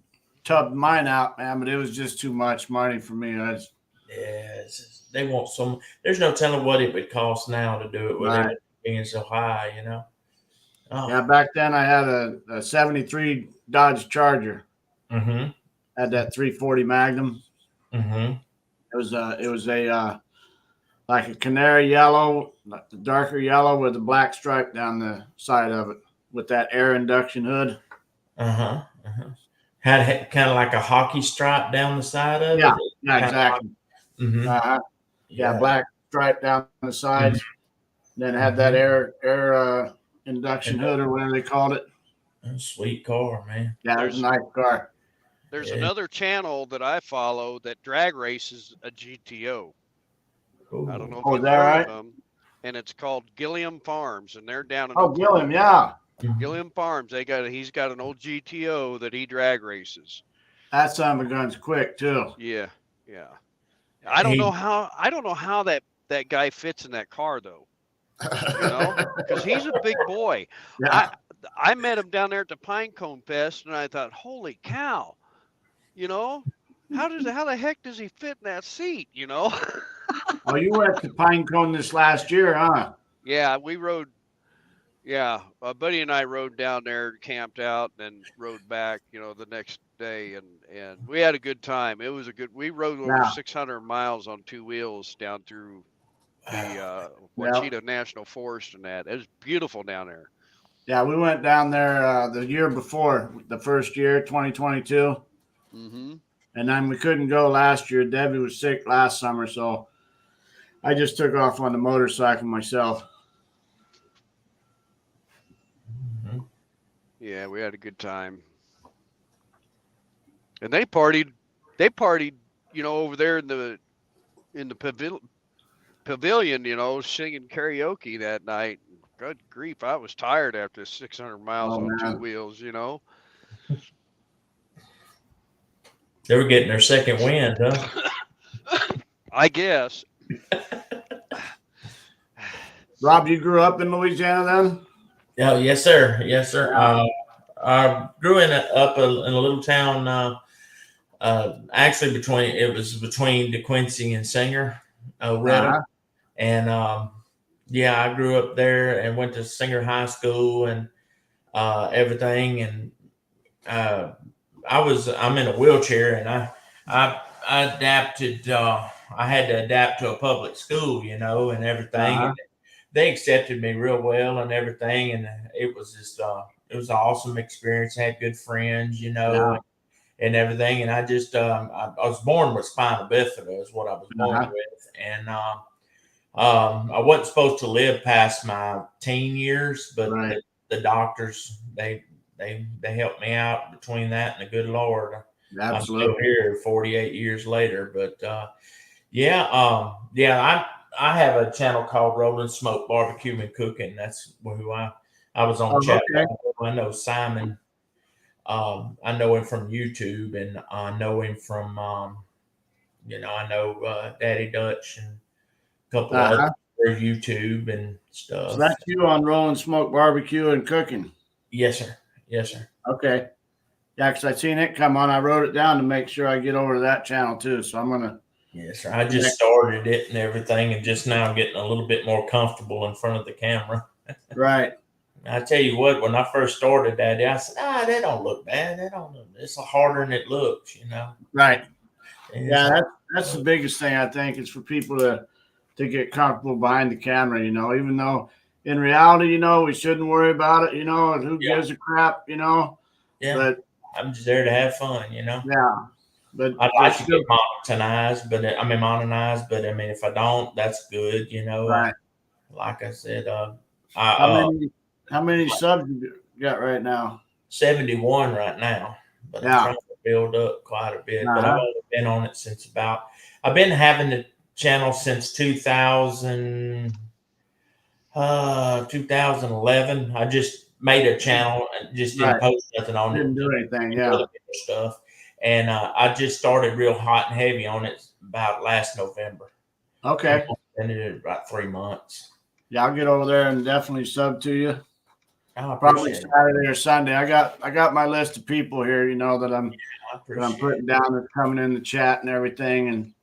tubbed mine out, man, but it was just too much money for me. They want some. There's no telling what it would cost now to do it with it being so high, Oh. Yeah, back then I had a '73 Dodge Charger. Mm-hmm. Had that 340 Magnum. Mm-hmm. It was a like a canary yellow, like the darker yellow with a black stripe down the side of it, with that air induction hood. Had kind of like a hockey stripe down the side of it. Yeah, exactly. Yeah, black stripe down the sides. Then had that air induction hood or whatever they called it. Sweet car, man. Yeah, it was a nice car. There's another channel that I follow that drag races a GTO. Ooh. I don't know if Oh, you've is that heard right? of them. And it's called Gilliam Farms, and they're down in Gilliam, yeah. Gilliam Farms. He's got an old GTO that he drag races. That son of a gun's quick too. Yeah. I don't know how that guy fits in that car though. Because he's a big boy. Yeah. I met him down there at the Pinecone Fest, and I thought, holy cow, how the heck does he fit in that seat? Oh, you went to Pinecone this last year, huh? Yeah, we rode. Yeah, a buddy and I rode down there, camped out, and rode back. The next day, and we had a good time. It was a good. We rode over 600 miles on 2 wheels down through the Ouachita National Forest, and that. It was beautiful down there. Yeah, we went down there the year before, the first year, 2022. Mm-hmm. And then we couldn't go last year. Debbie was sick last summer, so I just took off on the motorcycle myself. Yeah, we had a good time. And they partied, you know, over there in the pavilion, you know, singing karaoke that night. Good grief, I was tired after 600 miles Oh on two man. wheels, you know. They were getting their second wind, huh? I guess. Rob, you grew up in Louisiana then? Yeah, yes, sir. Yes, sir. Yeah. I grew up in a little town. Actually, it was between DeQuincy and Singer, Retta, Uh-huh. and yeah, I grew up there and went to Singer High School and everything. And I'm in a wheelchair, and I adapted. I had to adapt to a public school, you know, and everything. Uh-huh. And they accepted me real well and everything, and it was just it was an awesome experience. I had good friends, you know, Yeah. and everything. And I just I was born with spina bifida is what I was born Uh-huh. with, and I wasn't supposed to live past my teen years, but Right. the doctors they helped me out between that and the good Lord. I'm still Absolutely. here 48 years later, but yeah, I have a channel called Rolling Smoke Barbecue and Cooking. That's who I was on Oh, chat. okay. I know Simon. I know him from YouTube, and I know him from you know, I know Daddy Dutch and a couple of Uh-huh. other through YouTube and So stuff. that's you on Rolling Smoke Barbecue and Cooking. Yes, sir. Yes, sir. Okay. Yeah, because I seen it come on. I wrote it down to make sure I get over to that channel too. So I'm gonna. Yes, sir. I just started it and everything, and just now getting a little bit more comfortable in front of the camera. Right. I tell you what, when I first started, Daddy, I said, that don't look bad. That don't look. It's harder than it looks, you know. Right. And Yeah, that's the biggest thing I think is for people to get comfortable behind the camera. You know, even though in reality, you know, we shouldn't worry about it. You know, and who gives a crap? You know. yeah, But I'm just there to have fun, you know. yeah. But I'd like to still, get monetized, but I mean, if I don't, that's good, you know. right. Like I said, How many subs you got right now? 71 right now, but I'm Yeah. trying to build up quite a bit. But I've Uh-huh. only been on it since I've been having the channel since 2011. I just made a channel and just didn't Right. post nothing on it. Didn't do anything. Other Yeah. stuff. And I just started real hot and heavy on it about last November. Okay. And it did about 3 months. Yeah, I'll get over there and definitely sub to you. I Probably appreciate it. Saturday or Sunday. I got my list of people here, you know, that I'm putting down that's coming in the chat and everything, and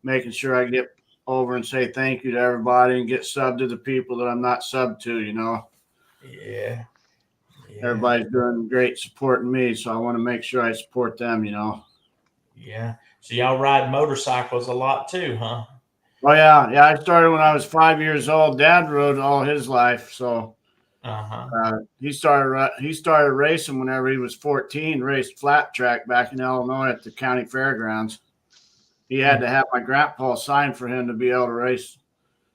making sure I get over and say thank you to everybody and get subbed to the people that I'm not subbed to, you know. Yeah. Everybody's doing great supporting me, so I want to make sure I support them, you know. Yeah. So y'all ride motorcycles a lot too, huh? Oh yeah, yeah. I started when I was 5 years old. Dad rode all his life, so he started racing whenever he was 14. Raced flat track back in Illinois at the county fairgrounds. He had to have my grandpa sign for him to be able to race.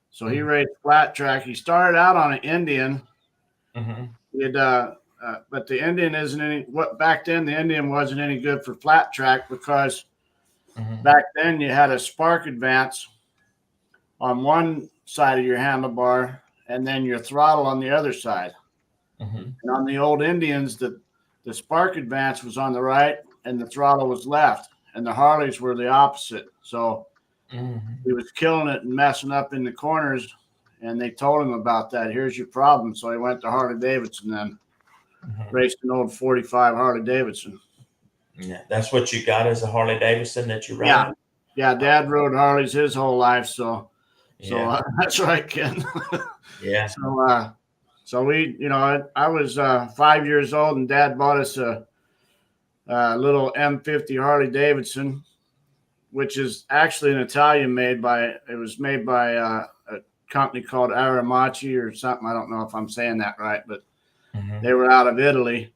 So he raced flat track. He started out on an Indian. But the Indian isn't any. What back then the Indian wasn't any good for flat track because back then you had a spark advance on one side of your handlebar and then your throttle on the other side. And on the old Indians, the spark advance was on the right and the throttle was left, and the Harleys were the opposite. So he was killing it and messing up in the corners, and they told him about that. Here's your problem. So he went to Harley Davidson then, raced an old 45 Harley Davidson. Yeah, that's what you got as a Harley Davidson that you ride? Yeah. Yeah, Dad rode Harleys his whole life, so that's right, Ken. Yeah. So we, you know, I was 5 years old, and Dad bought us a little M50 Harley Davidson, which is actually an Italian made by. It was made by a company called Aramachi or something. I don't know if I'm saying that right, but they were out of Italy,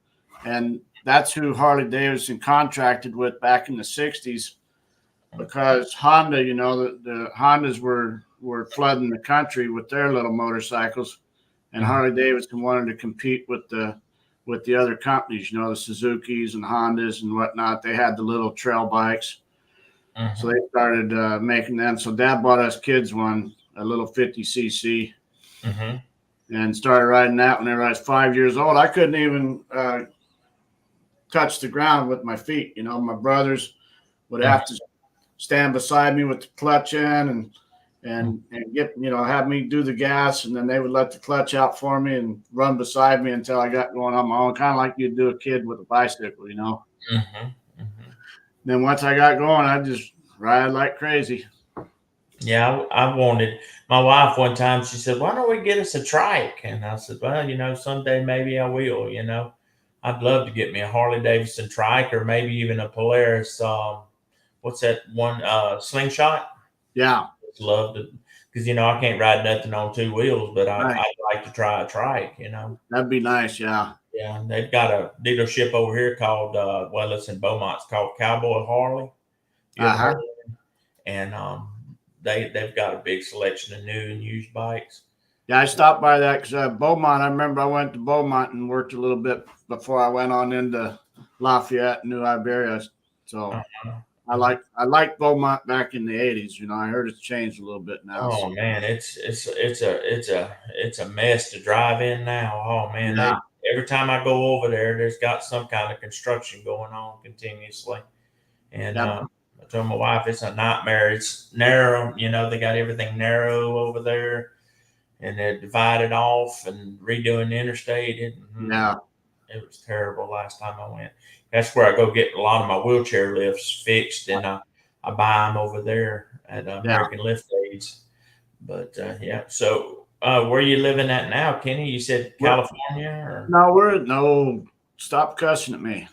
and that's who Harley Davidson contracted with back in the 60s. Because Honda, you know, the Hondas were flooding the country with their little motorcycles, and Harley Davidson wanted to compete with the with the other companies, you know, the Suzukis and Hondas and whatnot. They had the little trail bikes. So they started making them. So Dad bought us kids one, a little 50cc, and started riding that whenever I was 5 years old. I couldn't even touch the ground with my feet. You know, my brothers would have to stand beside me with the clutch in and get, you know, have me do the gas, and then they would let the clutch out for me and run beside me until I got going on my own, kind of like you'd do a kid with a bicycle, you know. Then once I got going, I just ride like crazy. Yeah, I wanted my wife one time. She said, "Why don't we get us a trike?" And I said, "Well, you know, someday maybe I will. You know, I'd love to get me a Harley Davidson trike or maybe even a Polaris. What's that one? Slingshot. Yeah, Love to, because you know I can't ride nothing on two wheels, but right. I'd like to try a trike. You know, That'd be nice. Yeah. yeah, they've got a dealership over here called well, it's in Beaumont. It's called Cowboy Harley. You ever heard of it? And they've got a big selection of new and used bikes. Yeah, I stopped by that because Beaumont. I remember I went to Beaumont and worked a little bit before I went on into Lafayette, New Iberia. So I liked Beaumont back in the '80s. You know, I heard it's changed a little bit now. Oh so. man, it's a mess to drive in now. Oh man, Yeah. every time I go over there, there's got some kind of construction going on continuously. And Yep. I told my wife it's a nightmare. It's narrow, you know, they got everything narrow over there, and they're divided off and redoing the interstate. It was terrible last time I went. That's where I go get a lot of my wheelchair lifts fixed, and I buy them over there at American Lift Aids. But yeah, so where are you living at now, Kenny? You said California, or No, stop cussing at me.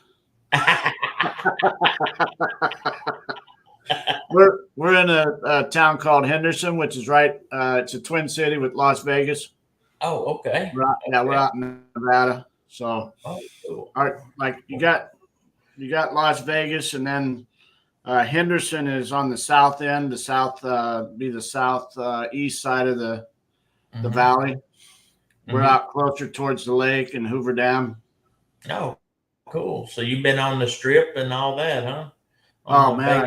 We're in a town called Henderson, which is right. It's a twin city with Las Vegas. Oh, okay. We're out in Nevada. So, cool. like you got Las Vegas, and then Henderson is on the south end. The south be the southeast side of the valley. We're out closer towards the lake and Hoover Dam. Oh, cool. So you've been on the Strip and all that, huh? Oh man,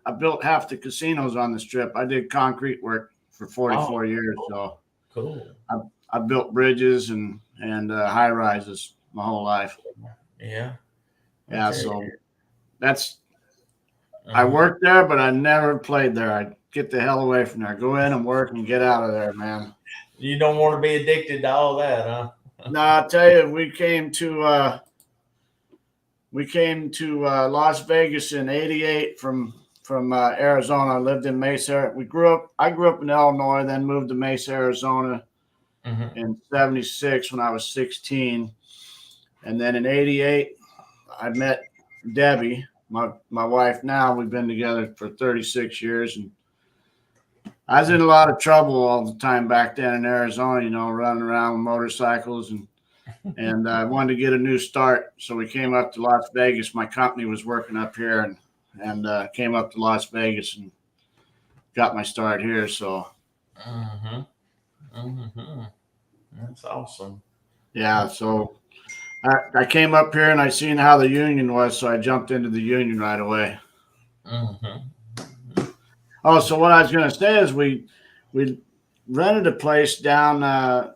I built half the casinos on the Strip. I did concrete work for 44 years. So cool. I built bridges and high rises my whole life. Yeah. Yeah. So that's I worked there, but I never played there. I get the hell away from there. Go in and work and get out of there, man. You don't want to be addicted to all that, huh? No, I'll tell you, we came to Las Vegas in '88 from Arizona. I lived in Mesa. I grew up in Illinois, then moved to Mesa, Arizona in '76 when I was 16. And then in '88, I met Debbie, my wife now. We've been together for 36 years. And I was in a lot of trouble all the time back then in Arizona, you know, running around with motorcycles and I wanted to get a new start. So we came up to Las Vegas. My company was working up here and came up to Las Vegas and got my start here. So. That's awesome. Yeah. So I came up here and I seen how the union was. So I jumped into the union right away. Oh, so what I was going to say is we rented a place down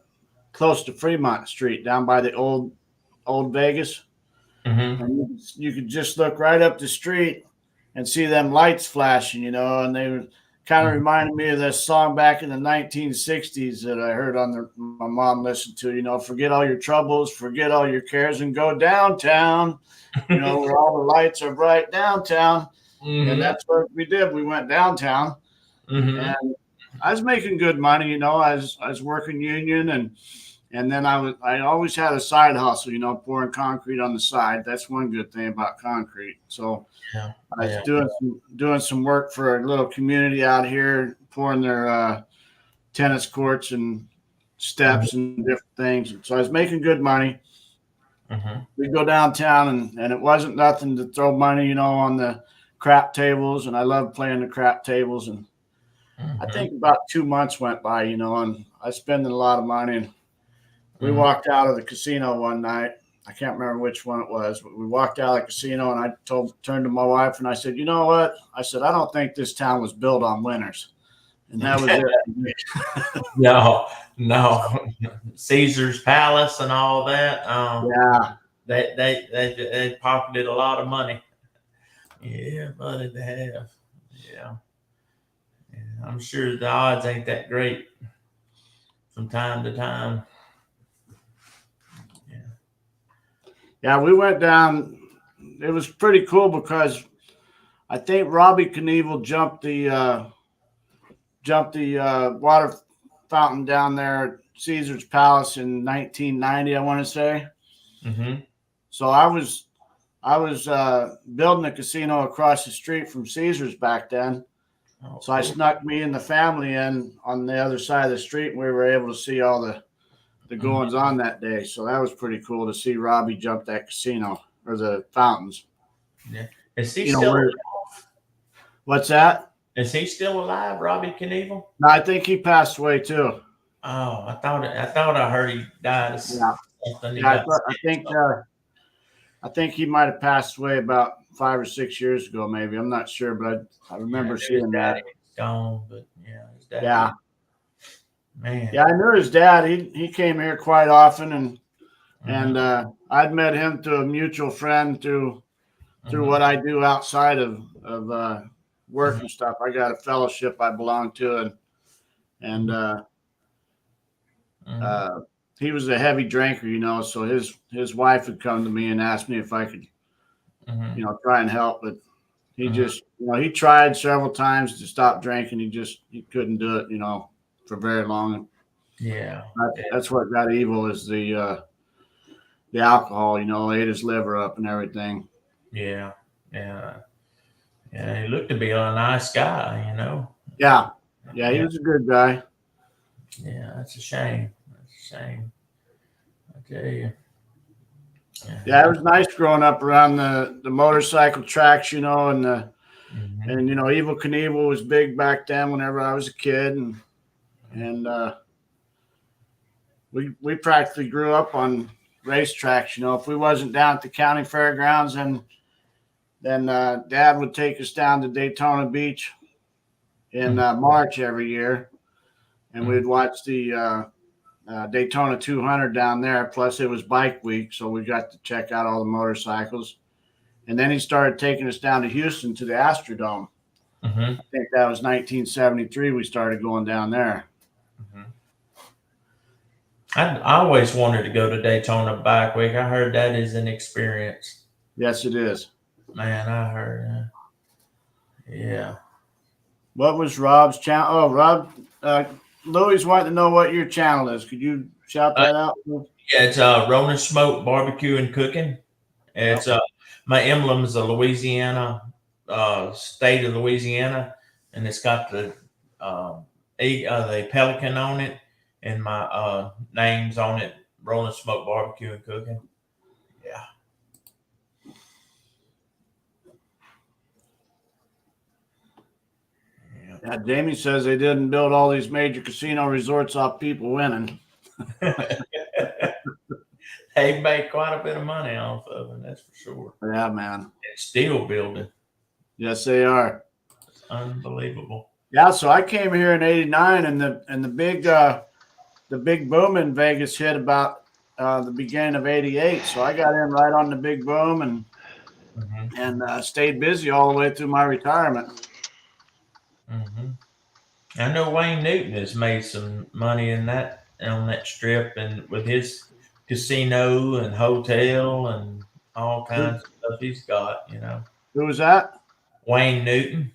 close to Fremont Street, down by the old Vegas. And you could just look right up the street and see them lights flashing, you know, and they were kind of reminded me of this song back in the 1960s that I heard on my mom listened to, you know, forget all your troubles, forget all your cares and go downtown, you know, where all the lights are bright downtown. And that's what we did. We went downtown and I was making good money, you know, I was working union and then I always had a side hustle, you know, pouring concrete on the side. That's one good thing about concrete. So I was doing some work for a little community out here, pouring their tennis courts and steps and different things. So I was making good money. We'd go downtown and it wasn't nothing to throw money, you know, on the crap tables. And I loved playing the crap tables. And I think about 2 months went by, you know, and I was spending a lot of money. And we walked out of the casino one night I can't remember which one it was, but we walked out of the casino and I turned to my wife and I said, you know what? I said, I don't think this town was built on winners. And that was it. No, Caesar's Palace and all that. Yeah. They pocketed a lot of money. Yeah, buddy, they have. Yeah. I'm sure the odds ain't that great from time to time. Yeah, we went down. It was pretty cool because I think Robbie Knievel jumped the water fountain down there at Caesar's Palace in 1990, I want to say. Mm-hmm. So I was building a casino across the street from Caesar's back then. Oh, So I snuck me and the family in on the other side of the street, and we were able to see all the goings on that day. So that was pretty cool to see Robbie jump that casino or the fountains. Yeah. Is he You know, still alive? What's that? Is he still alive, Robbie Knievel? No, I think he passed away too. Oh, I thought I heard he died of something. Yeah, I think he might have passed away about 5 or 6 years ago, maybe. I'm not sure, but I remember seeing that. Gone, but yeah, his dad. Yeah. Man. Yeah, I knew his dad. He came here quite often, and I'd met him through a mutual friend through what I do outside of work and stuff. I got a fellowship I belong to, and he was a heavy drinker, you know. So his wife would come to me and ask me if I could, you know, try and help, but he just, you know, he tried several times to stop drinking. He couldn't do it, you know, for very long. Yeah, that's what got evil is the alcohol, you know, ate his liver up and everything. Yeah. He looked to be a nice guy, you know. Yeah, he was a good guy. Yeah, that's a shame. I tell you. Yeah, it was nice growing up around the motorcycle tracks, you know, and you know, Evel Knievel was big back then whenever I was a kid, and we practically grew up on racetracks. You know, if we wasn't down at the county fairgrounds, then Dad would take us down to Daytona Beach in March every year, and we'd watch the Daytona 200 down there. Plus, it was bike week, so we got to check out all the motorcycles. And then he started taking us down to Houston to the Astrodome. I think that was 1973. We started going down there. I always wanted to go to Daytona Bike Week. I heard that is an experience. Yes, it is. Man, I heard. Yeah. What was Rob's channel? Oh, Rob, Louis wanted to know what your channel is. Could you shout that out? Yeah, it's Rolling Smoke Barbecue and Cooking. It's my emblem is a Louisiana, state of Louisiana, and it's got the pelican on it, and my name's on it. Rolling Smoke Barbecue and Cooking. Yeah. Yeah, Jamie says they didn't build all these major casino resorts off people winning. They made quite a bit of money off of them, that's for sure. Yeah, man. It's still building. Yes, they are. It's unbelievable. Yeah, so I came here in '89, and the big boom in Vegas hit about the beginning of '88. So I got in right on the big boom and stayed busy all the way through my retirement. I know Wayne Newton has made some money on that strip, and with his casino and hotel and all kinds of stuff he's got, you know. Who was that? Wayne Newton.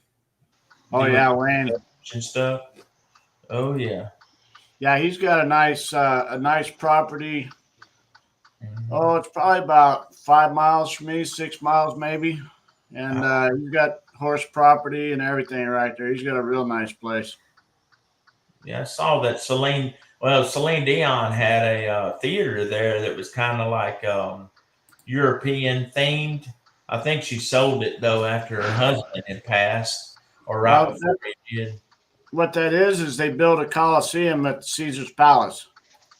Oh yeah, Wayne and stuff. Oh yeah. Yeah, he's got a nice property. Oh, it's probably about 5 miles from me, 6 miles maybe, and he's got horse property and everything right there. He's got a real nice place. Yeah, I saw that Celine Dion had a theater there that was kind of like European themed. I think she sold it though after her husband had passed, or right before he did. What that is they built a Coliseum at Caesar's Palace.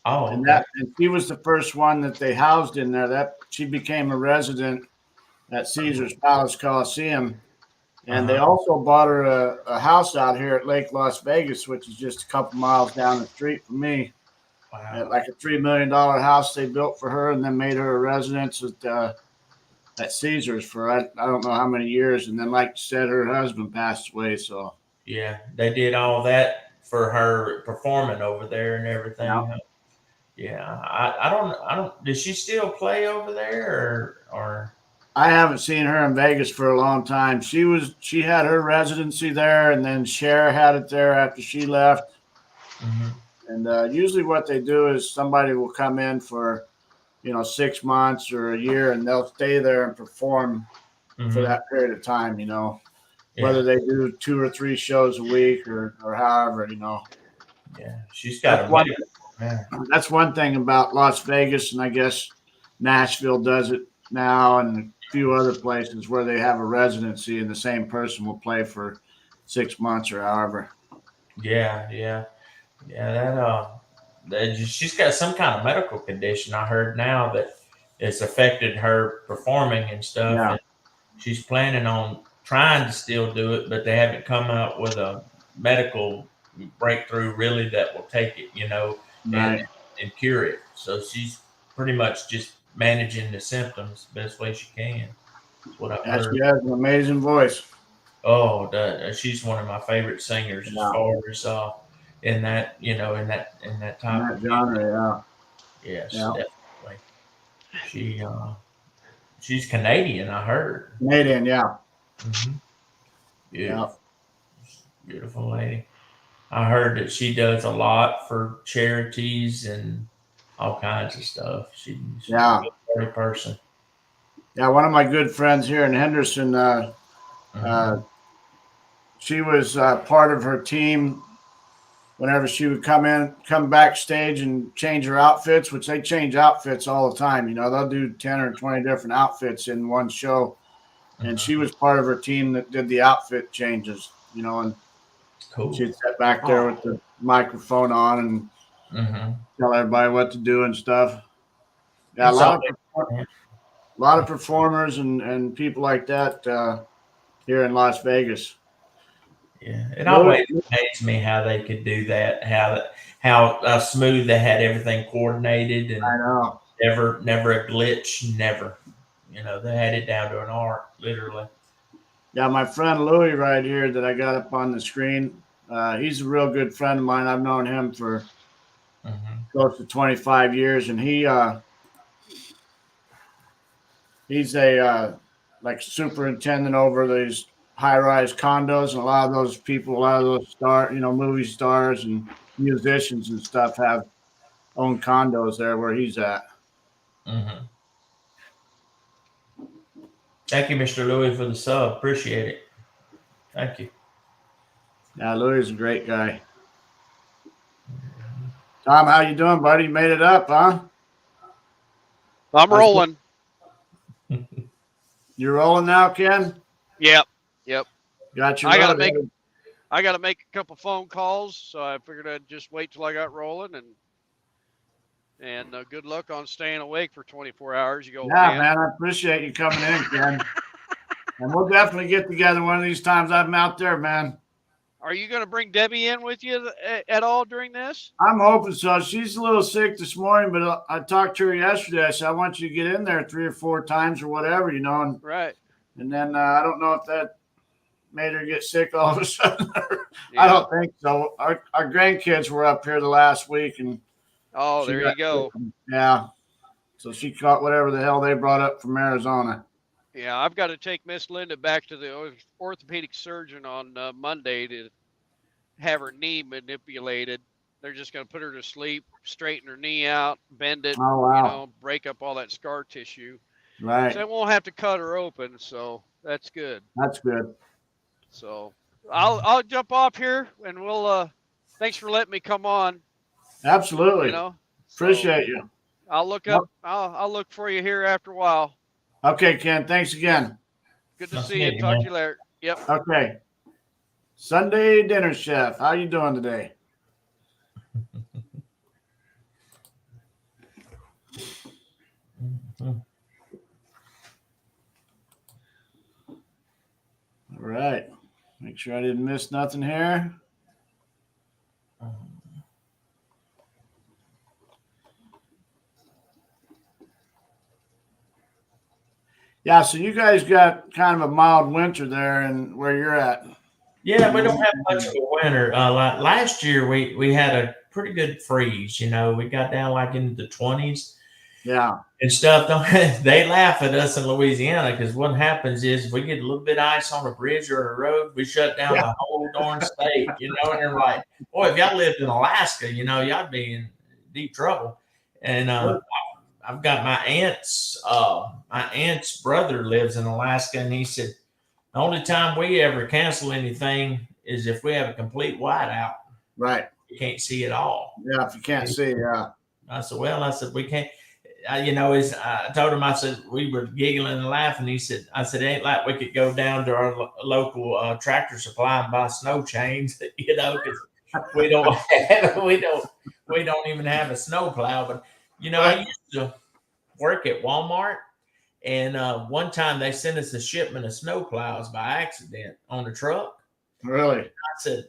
Oh, And okay. she was the first one that they housed in there. That she became a resident at Caesar's Palace Coliseum. And they also bought her a house out here at Lake Las Vegas, which is just a couple miles down the street from me. Wow. Like a $3 million house they built for her, and then made her a residence at Caesar's for I don't know how many years. And then, like you said, her husband passed away. So Yeah, they did all that for her performing over there and everything. Yeah. Huh? Yeah, I don't. Does she still play over there or? I haven't seen her in Vegas for a long time. She had her residency there, and then Cher had it there after she left. Mm-hmm. And usually, what they do is somebody will come in for 6 months or a year, and they'll stay there and perform for that period of time. Whether they do 2 or 3 shows a week or however. Yeah, she's got That's one thing about Las Vegas, and I guess Nashville does it now, and a few other places where they have a residency, and the same person will play for 6 months or however. Yeah. She's got some kind of medical condition. I heard now that it's affected her performing and stuff. Yeah. And she's planning on trying to still do it, but they haven't come out with a medical breakthrough really that will take it, Right. and cure it. So she's pretty much just managing the symptoms the best way she can. That's what I've heard. She has an amazing voice. Oh, she's one of my favorite singers Yeah. as far as in that type In that of genre, Yes, Yeah. definitely. She's Canadian, I heard. Canadian, yeah. Mm-hmm. Yeah. Beautiful lady. I heard that she does a lot for charities and all kinds of stuff. She's Yeah. a good person. Yeah, one of my good friends here in Henderson, she was part of her team whenever she would come backstage and change her outfits, which they change outfits all the time. They'll do 10 or 20 different outfits in one show. And she was part of her team that did the outfit changes, and Cool. she'd sit back there with the microphone on and tell everybody what to do and stuff. Yeah, a lot of performers and people like that here in Las Vegas. Yeah, it always amazed me how they could do that. How smooth they had everything coordinated, and I know. never a glitch. Never, they had it down to an art, literally. Yeah, my friend Louie right here that I got up on the screen. He's a real good friend of mine. I've known him for close to 25 years, and he's a like superintendent over these high-rise condos, and a lot of those movie stars and musicians and stuff own condos there where he's at. Thank you, Mr. Louis, for the sub. Appreciate it. Thank you. Yeah, Louis is a great guy. Tom, how you doing, buddy? You made it up, huh? I'm rolling. You're rolling now, Ken? Yep. Got your I gotta make a couple phone calls, so I figured I'd just wait till I got rolling, and good luck on staying awake for 24 hours. You go, man. I appreciate you coming in, Ken. And we'll definitely get together one of these times I'm out there, man. Are you going to bring Debbie in with you at all during this? I'm hoping so. She's a little sick this morning, but I talked to her yesterday. I said, I want you to get in there 3 or 4 times or whatever, And, right. And then I don't know if that made her get sick all of a sudden. Yeah. I don't think so. Our grandkids were up here the last week. And there you go. Yeah. So she caught whatever the hell they brought up from Arizona. Yeah, I've got to take Miss Linda back to the orthopedic surgeon on Monday to have her knee manipulated. They're just going to put her to sleep, straighten her knee out, bend it, break up all that scar tissue. Right. So they won't have to cut her open, so that's good. That's good. So I'll jump off here, and we'll thanks for letting me come on. Absolutely. Appreciate you. I'll look up. I'll look for you here after a while. Okay, Ken. Thanks again. Good to see you. Talk to you later. Yep. Okay. Sunday dinner chef. How you doing today? right. Make sure I didn't miss nothing here. Yeah, so you guys got kind of a mild winter there and where you're at. Yeah, we don't have much of a winter. Like last year, we had a pretty good freeze. You know, we got down like into the 20s. Yeah. And stuff. They laugh at us in Louisiana because what happens is if we get a little bit of ice on a bridge or a road, we shut down the whole darn state. You know, and they're like, "Boy, if y'all lived in Alaska, you know, y'all be in deep trouble." And I've got my aunt's brother lives in Alaska, and he said the only time we ever cancel anything is if we have a complete whiteout. Right. You can't see it all. Yeah, if you can't see, yeah. I said, well, we can't. You know, I told him, I said, we were giggling and laughing. He said, I said, it ain't like we could go down to our local tractor supply and buy snow chains, you know, because we don't even have a snow plow. But, you know, I used to work at Walmart, and one time they sent us a shipment of snow plows by accident on a truck. Really? I said,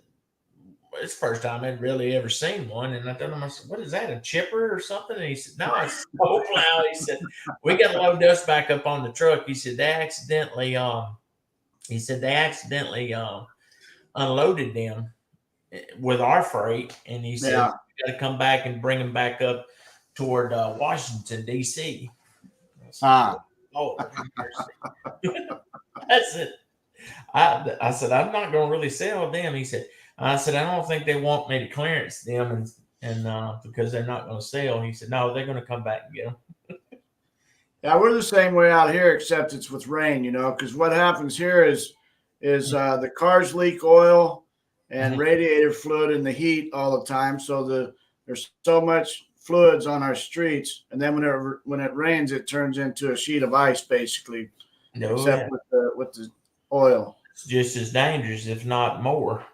it's the first time I'd really ever seen one. And I told him, I said, what is that, a chipper or something? And he said, no, it's a snow plow. He said, we got to load dust back up on the truck. He said, they accidentally unloaded them with our freight. And he said, we got to come back and bring them back up toward Washington, D.C. Oh, that's it. I said, I'm not going to really sell them. He said, I said, I don't think they want me to clearance them and because they're not going to sell. He said, no, they're going to come back and get them. Yeah, we're the same way out here, except it's with rain, you know, because what happens here is the cars leak oil and radiator fluid in the heat all the time. So there's so much fluids on our streets, and then when it rains, it turns into a sheet of ice, basically, except with the oil. It's just as dangerous, if not more.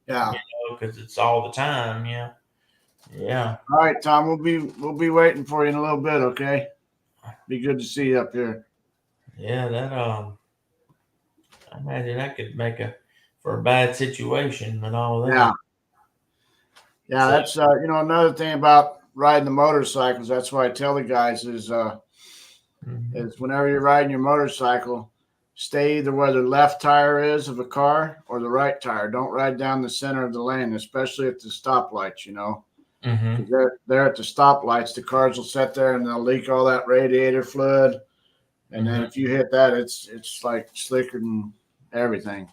Yeah, because it's all the time. Yeah, yeah. All right, Tom, we'll be waiting for you in a little bit. Okay, be good to see you up here. Yeah, that I imagine that could make for a bad situation and all that. Yeah, that's you know, another thing about riding the motorcycles. That's why I tell the guys is whenever you're riding your motorcycle, stay either where the left tire is of a car or the right tire. Don't ride down the center of the lane, especially at the stoplights, you know. They're at the stoplights. The cars will sit there and they'll leak all that radiator fluid. And then if you hit that, it's like slicker than everything.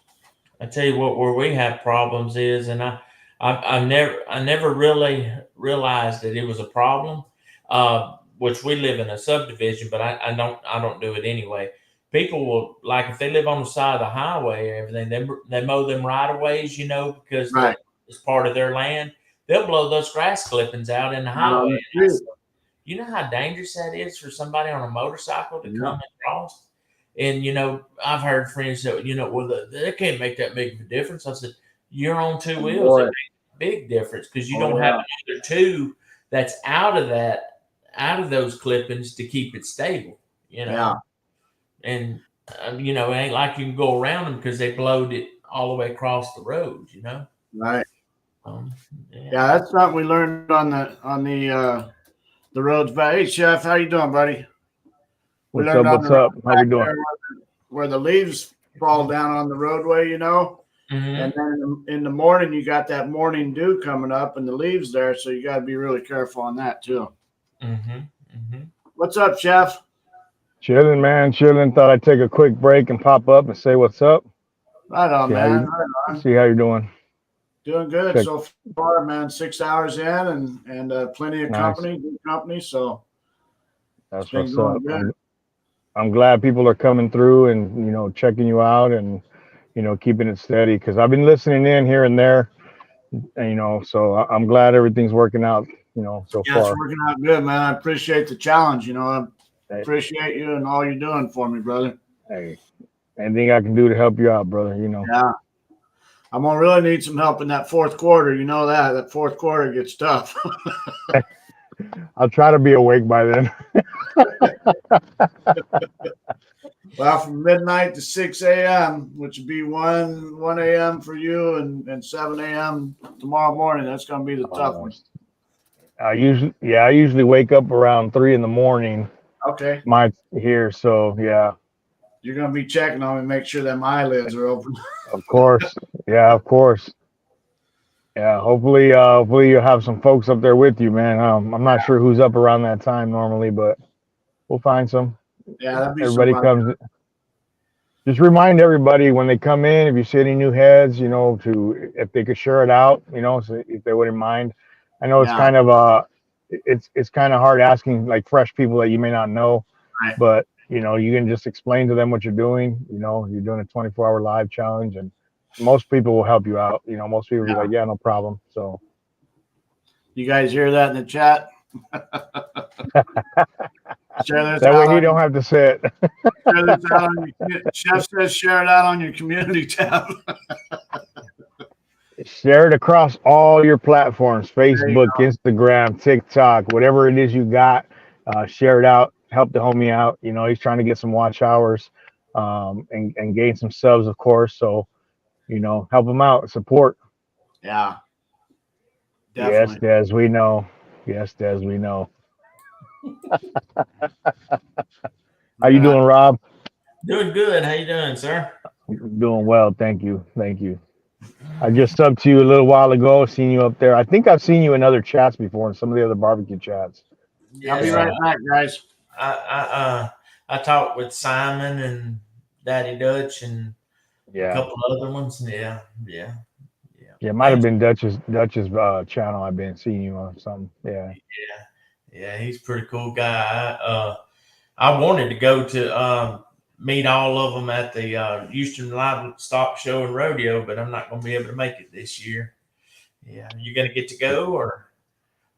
I tell you what, where we have problems is, and I never really realized that it was a problem, which we live in a subdivision, but I don't do it anyway. People will, like, if they live on the side of the highway or everything, they mow them right of ways, you know, because it's part of their land. They'll blow those grass clippings out in the highway. You know how dangerous that is for somebody on a motorcycle to come across? And, you know, I've heard friends that, you know, well, they can't make that big of a difference. I said, you're on two wheels. It makes a big difference because you don't have another two that's out of those clippings to keep it stable, you know. Yeah. And, you know, it ain't like you can go around them because they blowed it all the way across the road, you know. Right. Yeah, that's something we learned on the roads. But hey, Chef, how you doing, buddy? What's up? How we doing? Where the leaves fall down on the roadway, you know. And then in the morning, you got that morning dew coming up and the leaves there, so you got to be really careful on that too. What's up, Chef? Chilling, man. Chilling. Thought I'd take a quick break and pop up and say what's up. Right on, man. Right on. See how you're doing. Doing good so far, man. 6 hours in and plenty of company, good company. So that's what's up. I'm glad people are coming through and, you know, checking you out and, you know, keeping it steady because I've been listening in here and there, and, you know, so I'm glad everything's working out, you know, so far. Yeah, it's working out good, man. I appreciate the challenge. You know, I appreciate you and all you're doing for me, brother. Hey, anything I can do to help you out, brother, you know. Yeah. I'm going to really need some help in that fourth quarter. You know that fourth quarter gets tough. I'll try to be awake by then. Well, from midnight to 6 a.m., which would be 1 a.m. for you and 7 a.m. tomorrow morning. That's going to be the tough one. I usually wake up around 3 in the morning. Okay. Here, so yeah. You're going to be checking on me, make sure that my eyelids are open. Of course. Yeah, of course. Yeah, hopefully you'll have some folks up there with you, man. I'm not sure who's up around that time normally, but we'll find some. Yeah, that'd be Everybody somebody. comes. Just remind everybody when they come in, if you see any new heads, if they could share it out, so if they wouldn't mind. I know it's Yeah. kind of it's kind of hard asking like fresh people that you may not know, Right. but you can just explain to them what you're doing. You're doing a 24-hour live challenge, and most people will help you out. Most people will be like, yeah, no problem. So you guys hear that in the chat? Share this that out way he don't have to say it. Share this out on your, Chef says share it out on your community tab. Share it across all your platforms: Facebook, Instagram, TikTok, whatever it is you got. Share it out. Help the homie out. He's trying to get some watch hours, and gain some subs, of course. So, help him out. Support. Yeah. Definitely. Yes, Des, we know. Yes, Des, we know. How you doing, Rob? Doing good. How you doing, sir? Doing well. Thank you. Thank you. I just subbed to you a little while ago. Seen you up there. I think I've seen you in other chats before, in some of the other barbecue chats. I'll be right back, guys. I talked with Simon and Daddy Dutch and a couple other ones. Yeah. Yeah, it might have been Dutch's channel. I've been seeing you on something. Yeah. He's a pretty cool guy. I wanted to go to meet all of them at the Houston Livestock Show and Rodeo, but I'm not going to be able to make it this year. Yeah, you going to get to go or?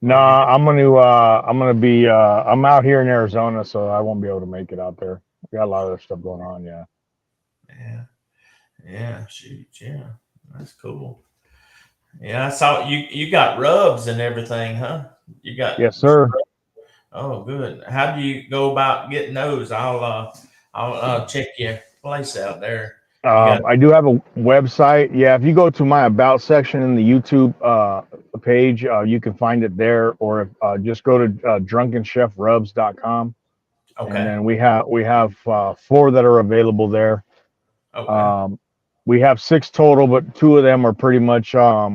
No, I'm gonna be. I'm out here in Arizona, so I won't be able to make it out there. We got a lot of other stuff going on. Yeah. Shoot, yeah, that's cool. Yeah, I saw you got rubs and everything, huh? You got Yes, sir. Oh, good. How do you go about getting those? I'll check your place out there. I do have a website. Yeah, if you go to my about section in the YouTube page, you can find it there, or just go to drunkenchefrubs.com. Okay. And then we have 4 that are available there. Okay. We have 6 total, but 2 of them are pretty much I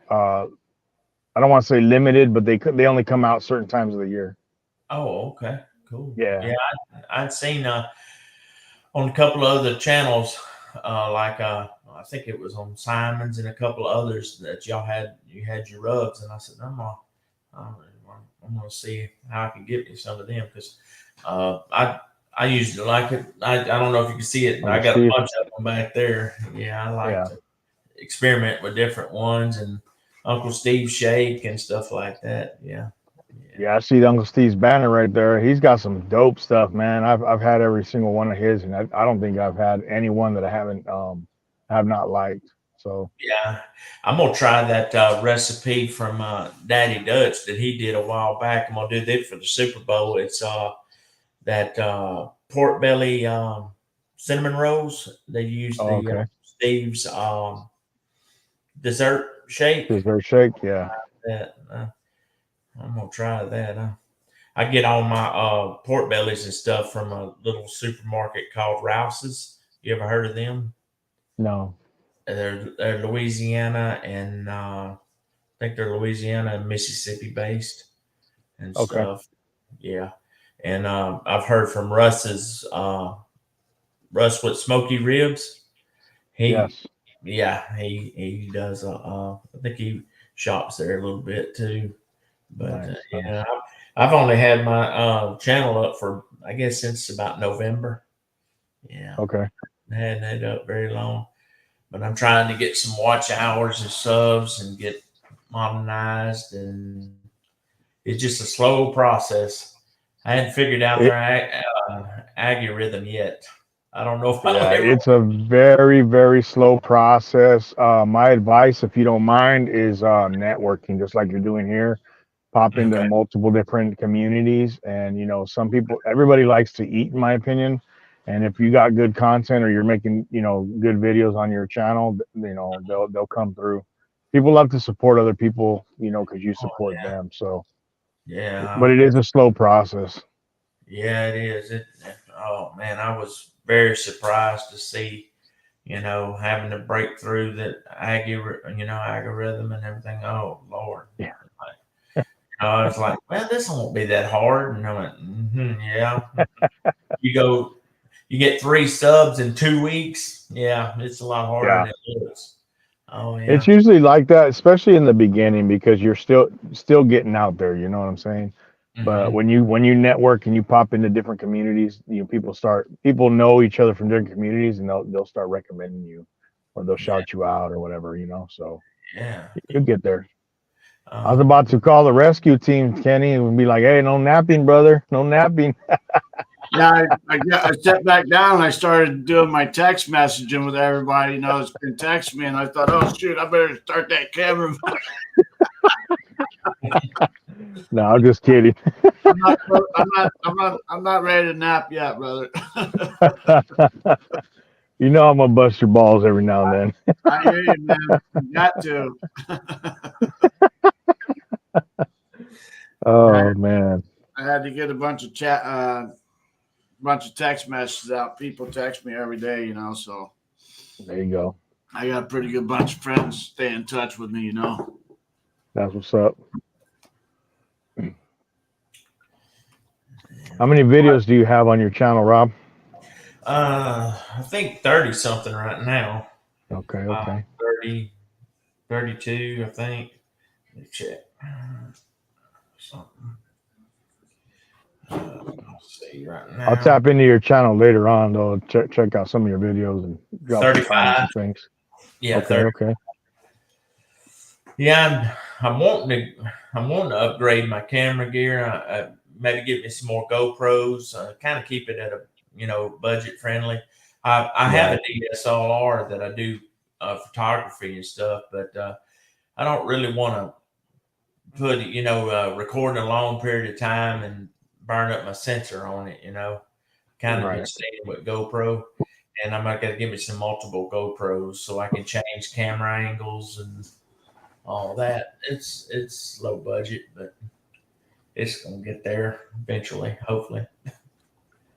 don't want to say limited, but they only come out certain times of the year. Oh, okay, cool. Yeah. I'd seen on a couple of other channels, I think it was on Simon's and a couple of others that you had your rubs, and I said I'm gonna see how I can get me some of them because I usually like it. I don't know if you can see it. I got a bunch of them back there. Yeah, I like to experiment with different ones and Uncle Steve's shake and stuff like that. Yeah, I see Uncle Steve's banner right there. He's got some dope stuff, man. I've had every single one of his, and I don't think I've had any one that I have not liked. So yeah, I'm gonna try that recipe from Daddy Dutch that he did a while back. I'm gonna do that for the Super Bowl. It's that pork belly cinnamon rolls. They use Steve's dessert shake. Dessert shake, yeah. I'm gonna try that. I get all my pork bellies and stuff from a little supermarket called Rouse's. You ever heard of them? No. They're Louisiana and I think they're Louisiana and Mississippi based and stuff. Yeah. And I've heard from Russ's Russ with Smoky Ribs. He does. I think he shops there a little bit too. But I've only had my channel up for I guess since about November. Yeah. Okay. I hadn't had it up very long, but I'm trying to get some watch hours and subs and get modernized, and it's just a slow process. I hadn't figured out their algorithm yet. I don't know if it's a very, very slow process. My advice, if you don't mind, is networking, just like you're doing here. Pop into multiple different communities, and everybody likes to eat, in my opinion. And if you got good content or you're making, you know, good videos on your channel, you know, they'll come through. People love to support other people, you know, because you support them. So, but Yeah. it is a slow process. Yeah, it is. Oh man, I was very surprised to see, you know, having to break through that algorithm and everything. Oh Lord. Yeah. I was like, well, this won't be that hard. And I went, yeah. You get 3 subs in 2 weeks. Yeah, it's a lot harder than it looks. Oh yeah. It's usually like that, especially in the beginning, because you're still getting out there. You know what I'm saying? But when you network and you pop into different communities, you know, people know each other from different communities, and they'll start recommending you, or they'll shout you out or whatever. You know, so Yeah. you'll get there. I was about to call the rescue team, Kenny, and be like, "Hey, no napping, brother, no napping." Yeah, I stepped back down and I started doing my text messaging with everybody, you know, that's been texting me, and I thought, oh shoot, I better start that camera. No, I'm just kidding. I'm not ready to nap yet, brother. You know I'm gonna bust your balls every now and then. I hear you, man. You got to. Oh man. I had to get a bunch of text messages out. People text me every day, you know, so There you go. I got a pretty good bunch of friends stay in touch with me, you know. That's what's up. How many videos do you have on your channel, Rob? I think 30 something right now. Okay. 30, 32, I think. Let me check. Something. Let's see right now. I'll tap into your channel later on though. Check out some of your videos and drop 35 things. Yeah. Okay. Yeah, I'm wanting to upgrade my camera gear. Maybe get me some more GoPros. Kind of keep it at a budget friendly. I have a DSLR that I do photography and stuff, but I don't really want to put recording a long period of time and burn up my sensor on it. Kind of been staying with GoPro, and I'm not gonna give me some multiple GoPros so I can change camera angles and all that. It's low budget, but it's gonna get there eventually, hopefully.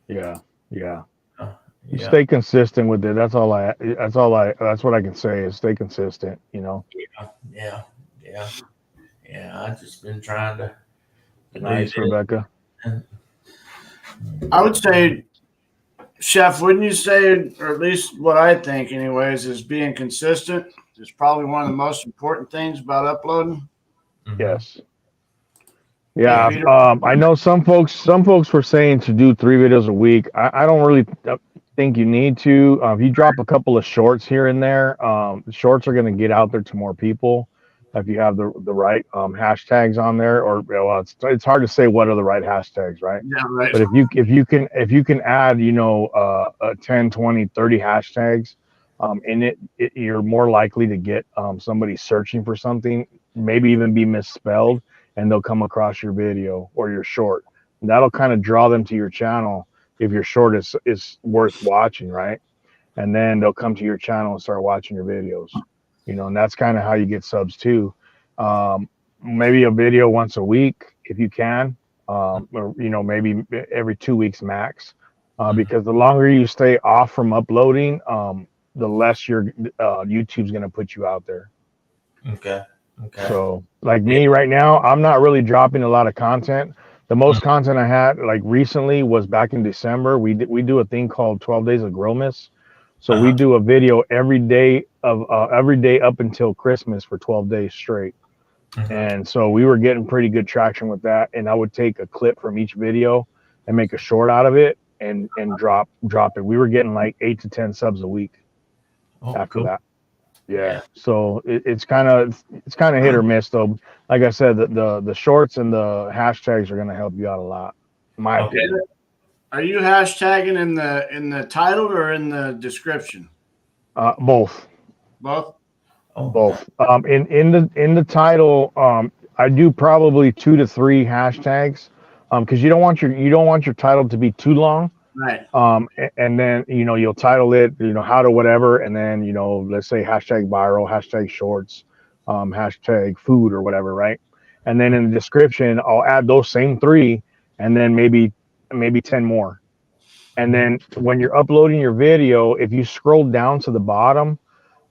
Yeah. Yeah. Stay consistent with it. That's what I can say is stay consistent, you know. Yeah. I've just been trying to Nice, Rebecca. I would say, Chef, wouldn't you say, or at least what I think anyways, is being consistent is probably one of the most important things about uploading? Yes. Yeah. I know some folks were saying to do 3 videos a week. I don't really think you need to. If you drop a couple of shorts here and there, the shorts are going to get out there to more people if you have the right hashtags on there. Or well, it's hard to say what are the right hashtags, right? Yeah, right. But if you can add 10, 20, 30 hashtags in it, you're more likely to get somebody searching for something, maybe even be misspelled, and they'll come across your video or your short. And that'll kind of draw them to your channel if your short is worth watching, right? And then they'll come to your channel and start watching your videos, and that's kind of how you get subs too. Maybe a video once a week if you can, or maybe every 2 weeks max, because the longer you stay off from uploading, the less your YouTube's going to put you out there. Okay. So like me right now, I'm not really dropping a lot of content. The most content I had like recently was back in December. We do a thing called 12 Days of Grillmas. So we do a video every day up until Christmas for 12 days straight. And so we were getting pretty good traction with that. And I would take a clip from each video and make a short out of it and drop it. We were getting like 8 to 10 subs a week after that. Yeah. So it's kind of hit or miss though. Like I said, the shorts and the hashtags are going to help you out a lot. In my opinion. Are you hashtagging in the title or in the description? Both. Both. Both. In the title, I do probably 2 to 3 hashtags, because you don't want your title to be too long. Right. And then, you'll title it, how to whatever. And then, let's say hashtag viral, hashtag shorts, hashtag food or whatever. Right. And then in the description, I'll add those same 3 and then maybe 10 more. And then when you're uploading your video, if you scroll down to the bottom,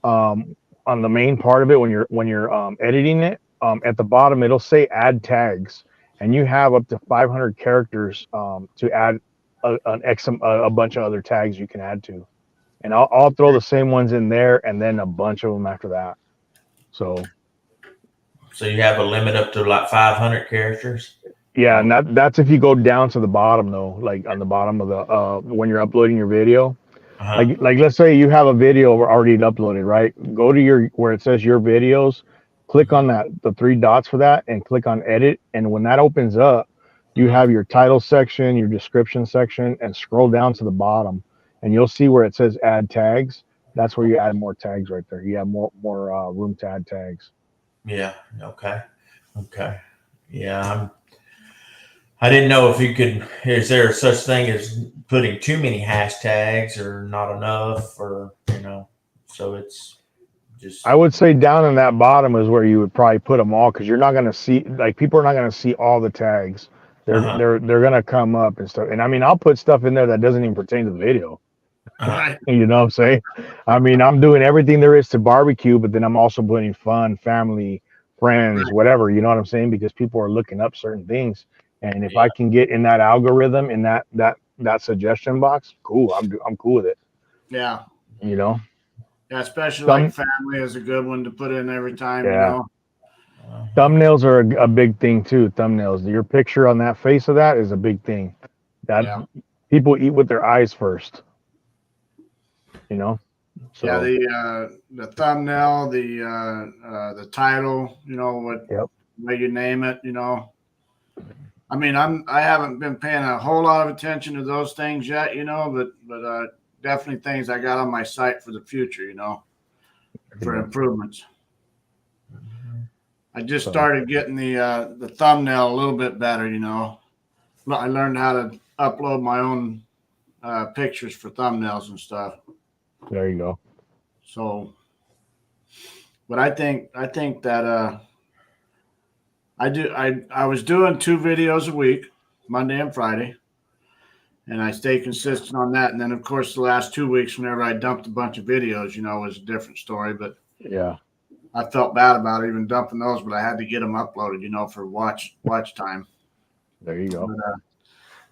on the main part of it, when you're editing it, at the bottom, it'll say add tags, and you have up to 500 characters to add a bunch of other tags you can add to. And I'll throw the same ones in there and then a bunch of them after that. So you have a limit up to like 500 characters. yeah, and that's if you go down to the bottom though, like on the bottom of the when you're uploading your video. Like let's say you have a video already uploaded, right? Go to where it says your videos, click on the 3 dots for that and click on edit. And when that opens up, you have your title section, your description section, and scroll down to the bottom and you'll see where it says add tags. That's where you add more tags right there. You have more room to add tags. Yeah. Okay. Yeah. I didn't know if you could, is there such thing as putting too many hashtags or not enough, or, so it's just. I would say down in that bottom is where you would probably put them all, because you're not going to see, like, people are not going to see all the tags. They're going to come up and stuff. And I mean, I'll put stuff in there that doesn't even pertain to the video. Right. You know what I'm saying? I mean, I'm doing everything there is to barbecue, but then I'm also putting fun, family, friends, whatever, you know what I'm saying? Because people are looking up certain things. And if I can get in that algorithm, in that suggestion box, cool. I'm cool with it. Yeah. Yeah, especially like family is a good one to put in every time. Yeah. Thumbnails are a big thing too. Thumbnails. Your picture on that face of that is a big thing. People eat with their eyes first. So. Yeah, the thumbnail, the title, what way you name it, I mean, I haven't been paying a whole lot of attention to those things yet, but definitely things I got on my site for the future, for improvements. I just started getting the thumbnail a little bit better, I learned how to upload my own pictures for thumbnails and stuff. There you go. So, but I think that I was doing 2 videos a week, Monday and Friday, and I stayed consistent on that. And then, of course, the last 2 weeks, whenever I dumped a bunch of videos, was a different story. But yeah, I felt bad about even dumping those, but I had to get them uploaded, for watch time. There you go.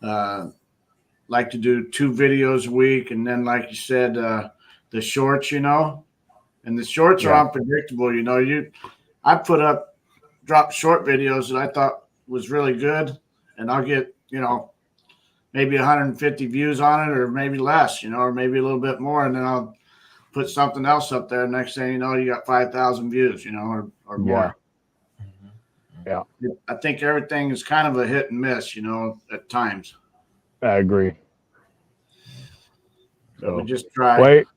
But, like to do 2 videos a week, and then, like you said, the shorts, and the shorts are unpredictable. I drop short videos that I thought was really good, and I'll get, maybe 150 views on it, or maybe less, or maybe a little bit more. And then I'll put something else up there. Next thing you know, you got 5,000 views, or more. Yeah. I think everything is kind of a hit and miss, at times. I agree. So we just try. Wait,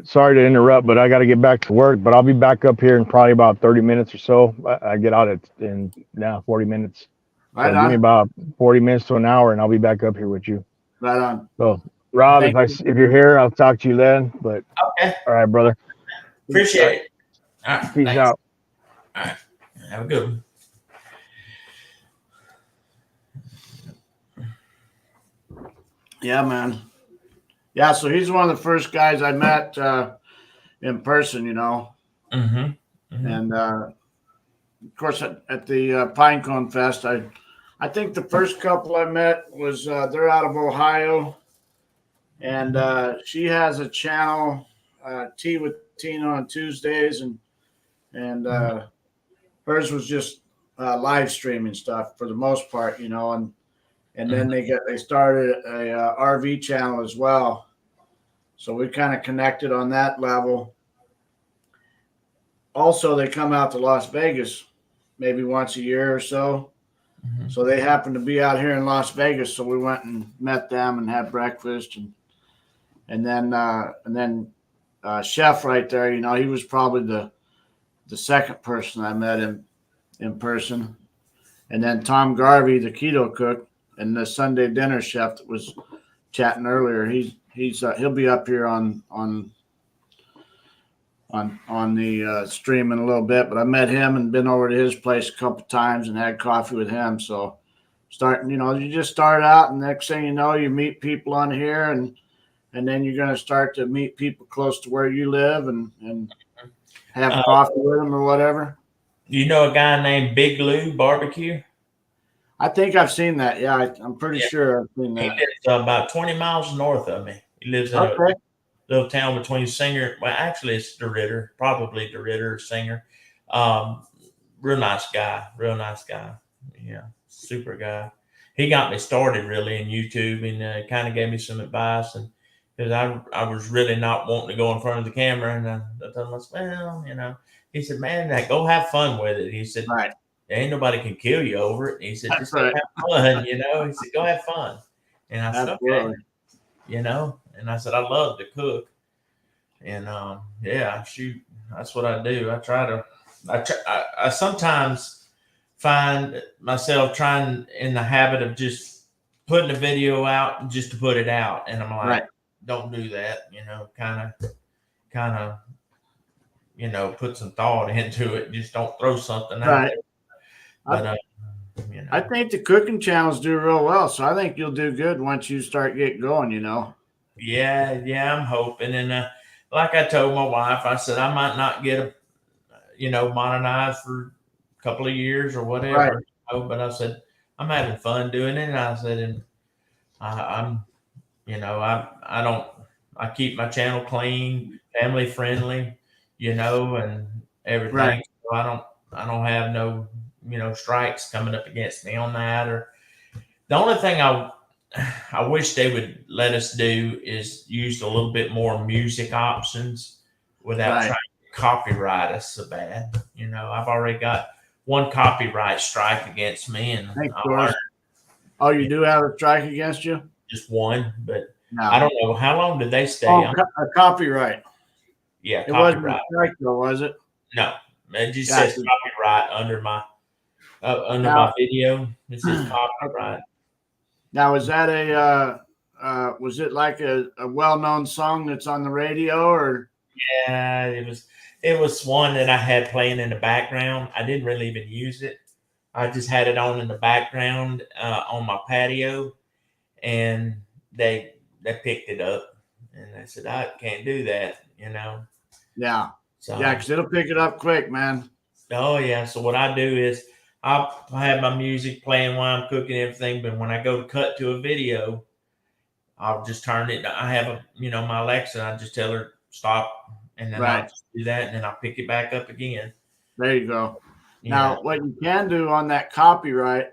sorry to interrupt, but I got to get back to work. But I'll be back up here in probably about 30 minutes or so. I get out in 40 minutes. Right so on. Give me about 40 minutes to an hour, and I'll be back up here with you. Right on. So, Rob, if you're here, I'll talk to you then. But okay, all right, brother. Appreciate it. All right, peace out. All right, have a good one. Yeah, man. Yeah, so he's one of the first guys I met in person, And of course, at the Pinecone Fest, I think the first couple I met was they're out of Ohio, and she has a channel, Tea with Tina on Tuesdays, and hers was just live streaming stuff for the most part, and then they started a RV channel as well. So we kind of connected on that level. Also, they come out to Las Vegas maybe once a year or so. So they happened to be out here in Las Vegas. So we went and met them and had breakfast. And then Chef right there, he was probably the second person I met in person. And then Tom Garvey, the keto cook, and the Sunday dinner chef that was chatting earlier. He'll be up here on the stream in a little bit. But I met him and been over to his place a couple times and had coffee with him. So starting, you just start out, and next thing you know, you meet people on here, and then you're going to start to meet people close to where you live and have coffee with them or whatever. You know a guy named Big Lou Barbecue? I think I've seen that. Yeah, I'm pretty sure I've seen He that. lives about 20 miles north of me. He lives in a little town between Singer. Well, actually, it's DeRidder, probably DeRidder, Singer. Real nice guy. Yeah, super guy. He got me started really in YouTube, and kind of gave me some advice. And because I was really not wanting to go in front of the camera, and I told him, well, he said, man, go have fun with it. He said, Right. Ain't nobody can kill you over it. He said, That's just right. have fun, He said, go have fun. And I said, Absolutely. okay, and I said, I love to cook. And shoot, that's what I do. I sometimes find myself trying in the habit of just putting a video out just to put it out. And I'm like, Right. Don't do that, kind of, put some thought into it. Just don't throw something out there. But, I think the cooking channels do real well, so I think you'll do good once you start getting going. Yeah, I'm hoping. And like I told my wife, I said I might not get monetized for a couple of years or whatever. Right. But I said I'm having fun doing it. And I said, and I'm, I keep my channel clean, family friendly, and everything. Right. So I don't have no strikes coming up against me on that. Or the only thing I wish they would let us do is use a little bit more music options without trying to copyright us so bad. I've already got one copyright strike against me, and you do have a strike against you? Just one, but no. I don't know how long did they stay on a copyright. Yeah, it wasn't a strike though, was it? No, it just says copyright under my my video. It says copyright. Now, is that was it like a well-known song that's on the radio, or? Yeah, it was one that I had playing in the background. I didn't really even use it. I just had it on in the background on my patio, and they picked it up, and I said, I can't do that, Yeah. So, yeah, because it'll pick it up quick, man. Oh yeah. So what I do is I have my music playing while I'm cooking and everything, but when I go to cut to a video, I'll just turn it. I have my Alexa. I just tell her stop, and then I'll just do that, and then I'll pick it back up again. There you go. Now, what you can do on that copyright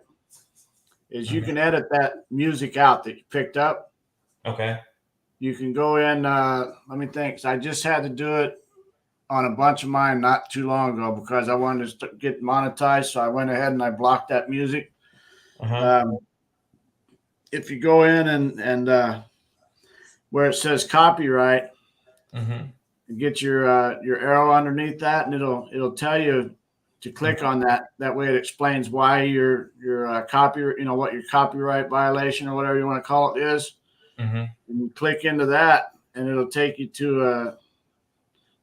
is you can edit that music out that you picked up. Okay. You can go in. Let me think. I just had to do it on a bunch of mine not too long ago because I wanted to get monetized. So I went ahead and I blocked that music. If you go in and where it says copyright, get your arrow underneath that, and it'll tell you to click on that. That way it explains why your copyright, what your copyright violation or whatever you want to call it is. And you click into that, and it'll take you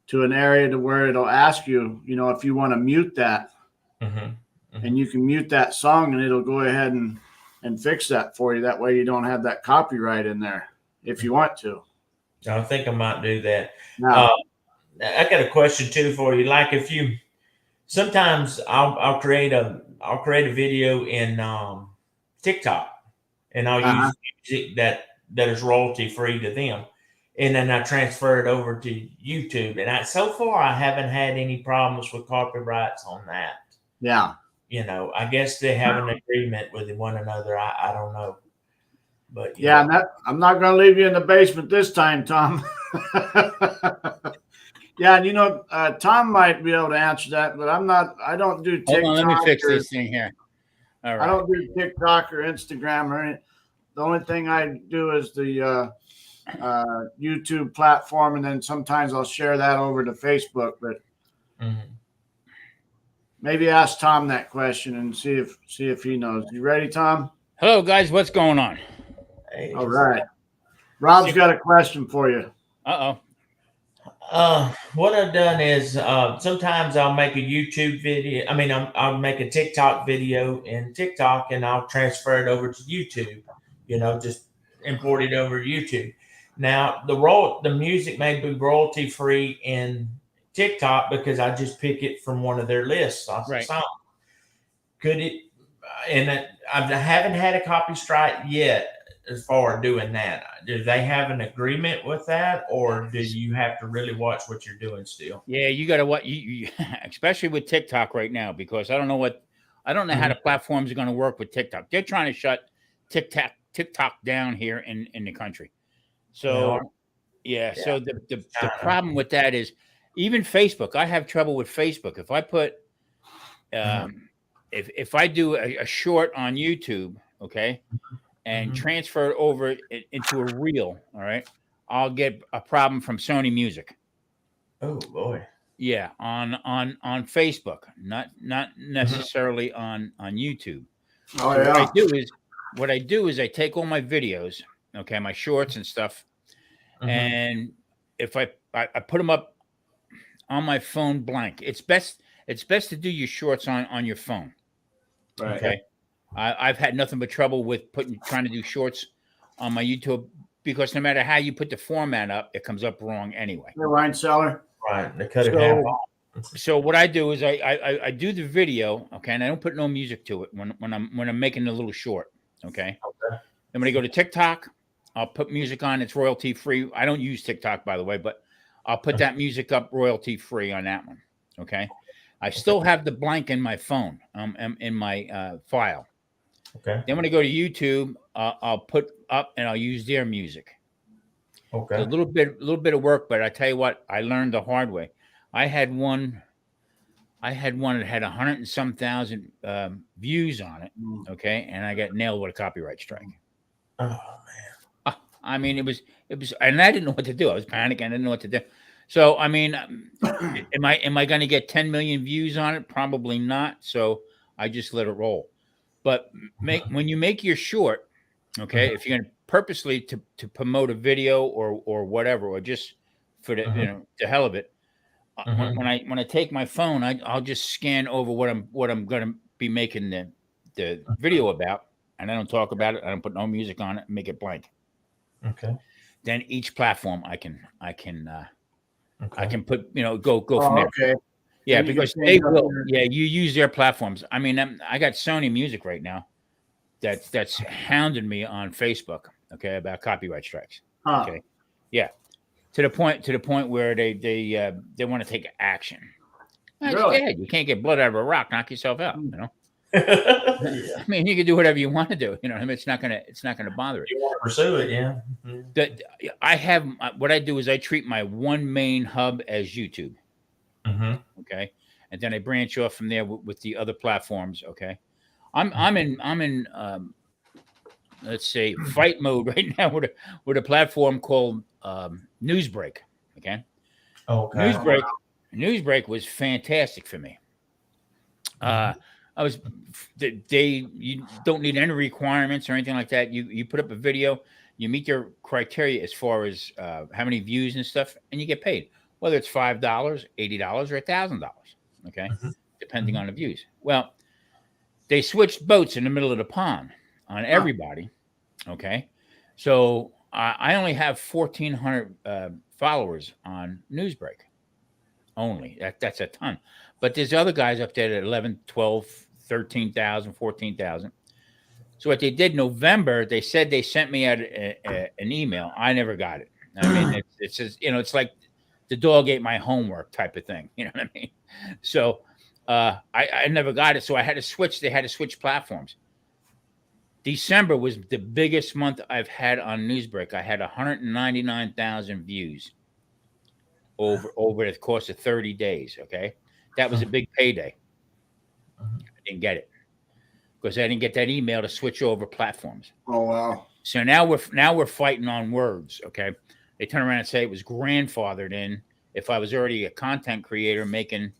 to an area to where it'll ask you, if you want to mute that, and you can mute that song, and it'll go ahead and fix that for you. That way you don't have that copyright in there if you want to. I think I might do that. I got a question too for you. Like if you, sometimes I'll create a video in TikTok, and I'll use music that is royalty free to them. And then I transfer it over to YouTube. And so far, I haven't had any problems with copyrights on that. Yeah. I guess they have an agreement with one another. I don't know. But I'm not going to leave you in the basement this time, Tom. Yeah, and Tom might be able to answer that, but I don't do TikTok. Hold on, let me fix this thing here. All right. I don't do TikTok or Instagram or anything. The only thing I do is the YouTube platform, and then sometimes I'll share that over to Facebook. But maybe ask Tom that question and see if he knows. You ready, Tom? Hello, guys. What's going on? Hey, all right. Rob's got a question for you. Uh-oh. What I've done is sometimes I'll make a YouTube video. I mean, I'll make a TikTok video in TikTok and I'll transfer it over to YouTube. You know, just import it over to YouTube. Now the music may be royalty free in TikTok because I just pick it from one of their lists on Right. song. Could it? And I haven't had a copy strike yet. As far as doing that, do they have an agreement with that, or do you have to really watch what you're doing still? Yeah, you got to what you especially with TikTok right now, because I don't know how the platforms are going to work with TikTok. They're trying to shut TikTok down here in the country. So so the problem with that is even Facebook. I have trouble with Facebook. If I put if I do a short on YouTube, okay, and transfer it over into a reel, all right, I'll get a problem from Sony Music. Oh boy. Yeah, on Facebook, not necessarily on YouTube. Oh So yeah. what I do is I take all my videos, okay, my shorts and stuff, and if I put them up on my phone blank. It's best to do your shorts on your phone. Right. Okay. I've had nothing but trouble with trying to do shorts on my YouTube because no matter how you put the format up, it comes up wrong anyway. The wine cellar. Right. They cut it half off. So what I do is I do the video, okay, and I don't put no music to it when I'm making the little short, okay. Okay. Then when I go to TikTok, I'll put music on. It's royalty free. I don't use TikTok, by the way, but I'll put that music up royalty free on that one, okay. I still have the blank in my phone, in my file. Okay. Then when I go to YouTube, I'll put up and I'll use their music. Okay. A little bit of work, but I tell you what, I learned the hard way. I had one that had 100 and some thousand views on it. Okay. And I got nailed with a copyright strike. Oh man. I mean, it was, and I didn't know what to do. I was panicking. I didn't know what to do. So, I mean, am I going to get 10 million views on it? Probably not. So I just let it roll. But when you make your short, okay, if you're going to purposely to promote a video or whatever, or just for the the hell of it, when I take my phone, I'll just scan over what I'm going to be making the video about, and I don't talk about it. I don't put no music on it. Make it blank. Okay. Then each platform I can put go from there. Okay. Yeah, And you because can they change up will. your- Yeah, you use their platforms. I mean, I got Sony Music right now. That's hounding me on Facebook. Okay, about copyright strikes. Huh. Okay, yeah, to the point where they want to take action. That's Really? bad. You can't get blood out of a rock. Knock yourself out. You know. Yeah. I mean, you can do whatever you want to do. You know, I mean, it's not gonna bother it. You want to pursue it, yeah. That I have. What I do is I treat my one main hub as YouTube. Okay, and then I branch off from there with the other platforms. Okay, I'm in let's say fight mode right now with a platform called Newsbreak. Okay, Okay. Newsbreak was fantastic for me. You don't need any requirements or anything like that. You put up a video, you meet your criteria as far as how many views and stuff, and you get paid. Whether it's $5, $80, or $1,000, okay, depending on the views. Well, they switched boats in the middle of the pond on everybody, okay. So I only have 1,400 followers on Newsbreak. Only that's a ton, but there's other guys up there at 11, 12, 13,000, 14,000. So what they did November, they said they sent me out an email. I never got it. I mean, it's just, it's like the dog ate my homework type of thing. You know what I mean? So I never got it. So I had to switch. They had to switch platforms. December was the biggest month I've had on Newsbreak. I had 199,000 views over the course of 30 days. Okay. That was a big payday. I didn't get it because I didn't get that email to switch over platforms. Oh wow. So now we're fighting on words. Okay. They turn around and say it was grandfathered in if I was already a content creator making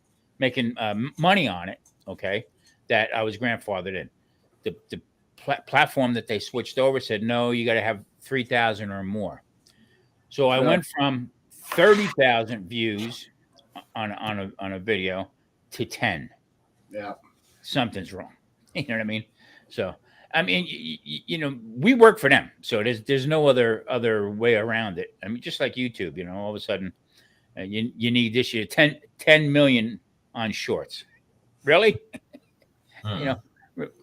money on it. Okay, that I was grandfathered in. The platform that they switched over said no, you got to have 3,000 or more. So I Yeah. went from 30,000 views on a video to 10. Yeah. Something's wrong. You know what I mean? So I mean, you know, we work for them, so there's no other way around it. I mean, just like YouTube, you know, all of a sudden you need this year 10 million on shorts. Really? You know,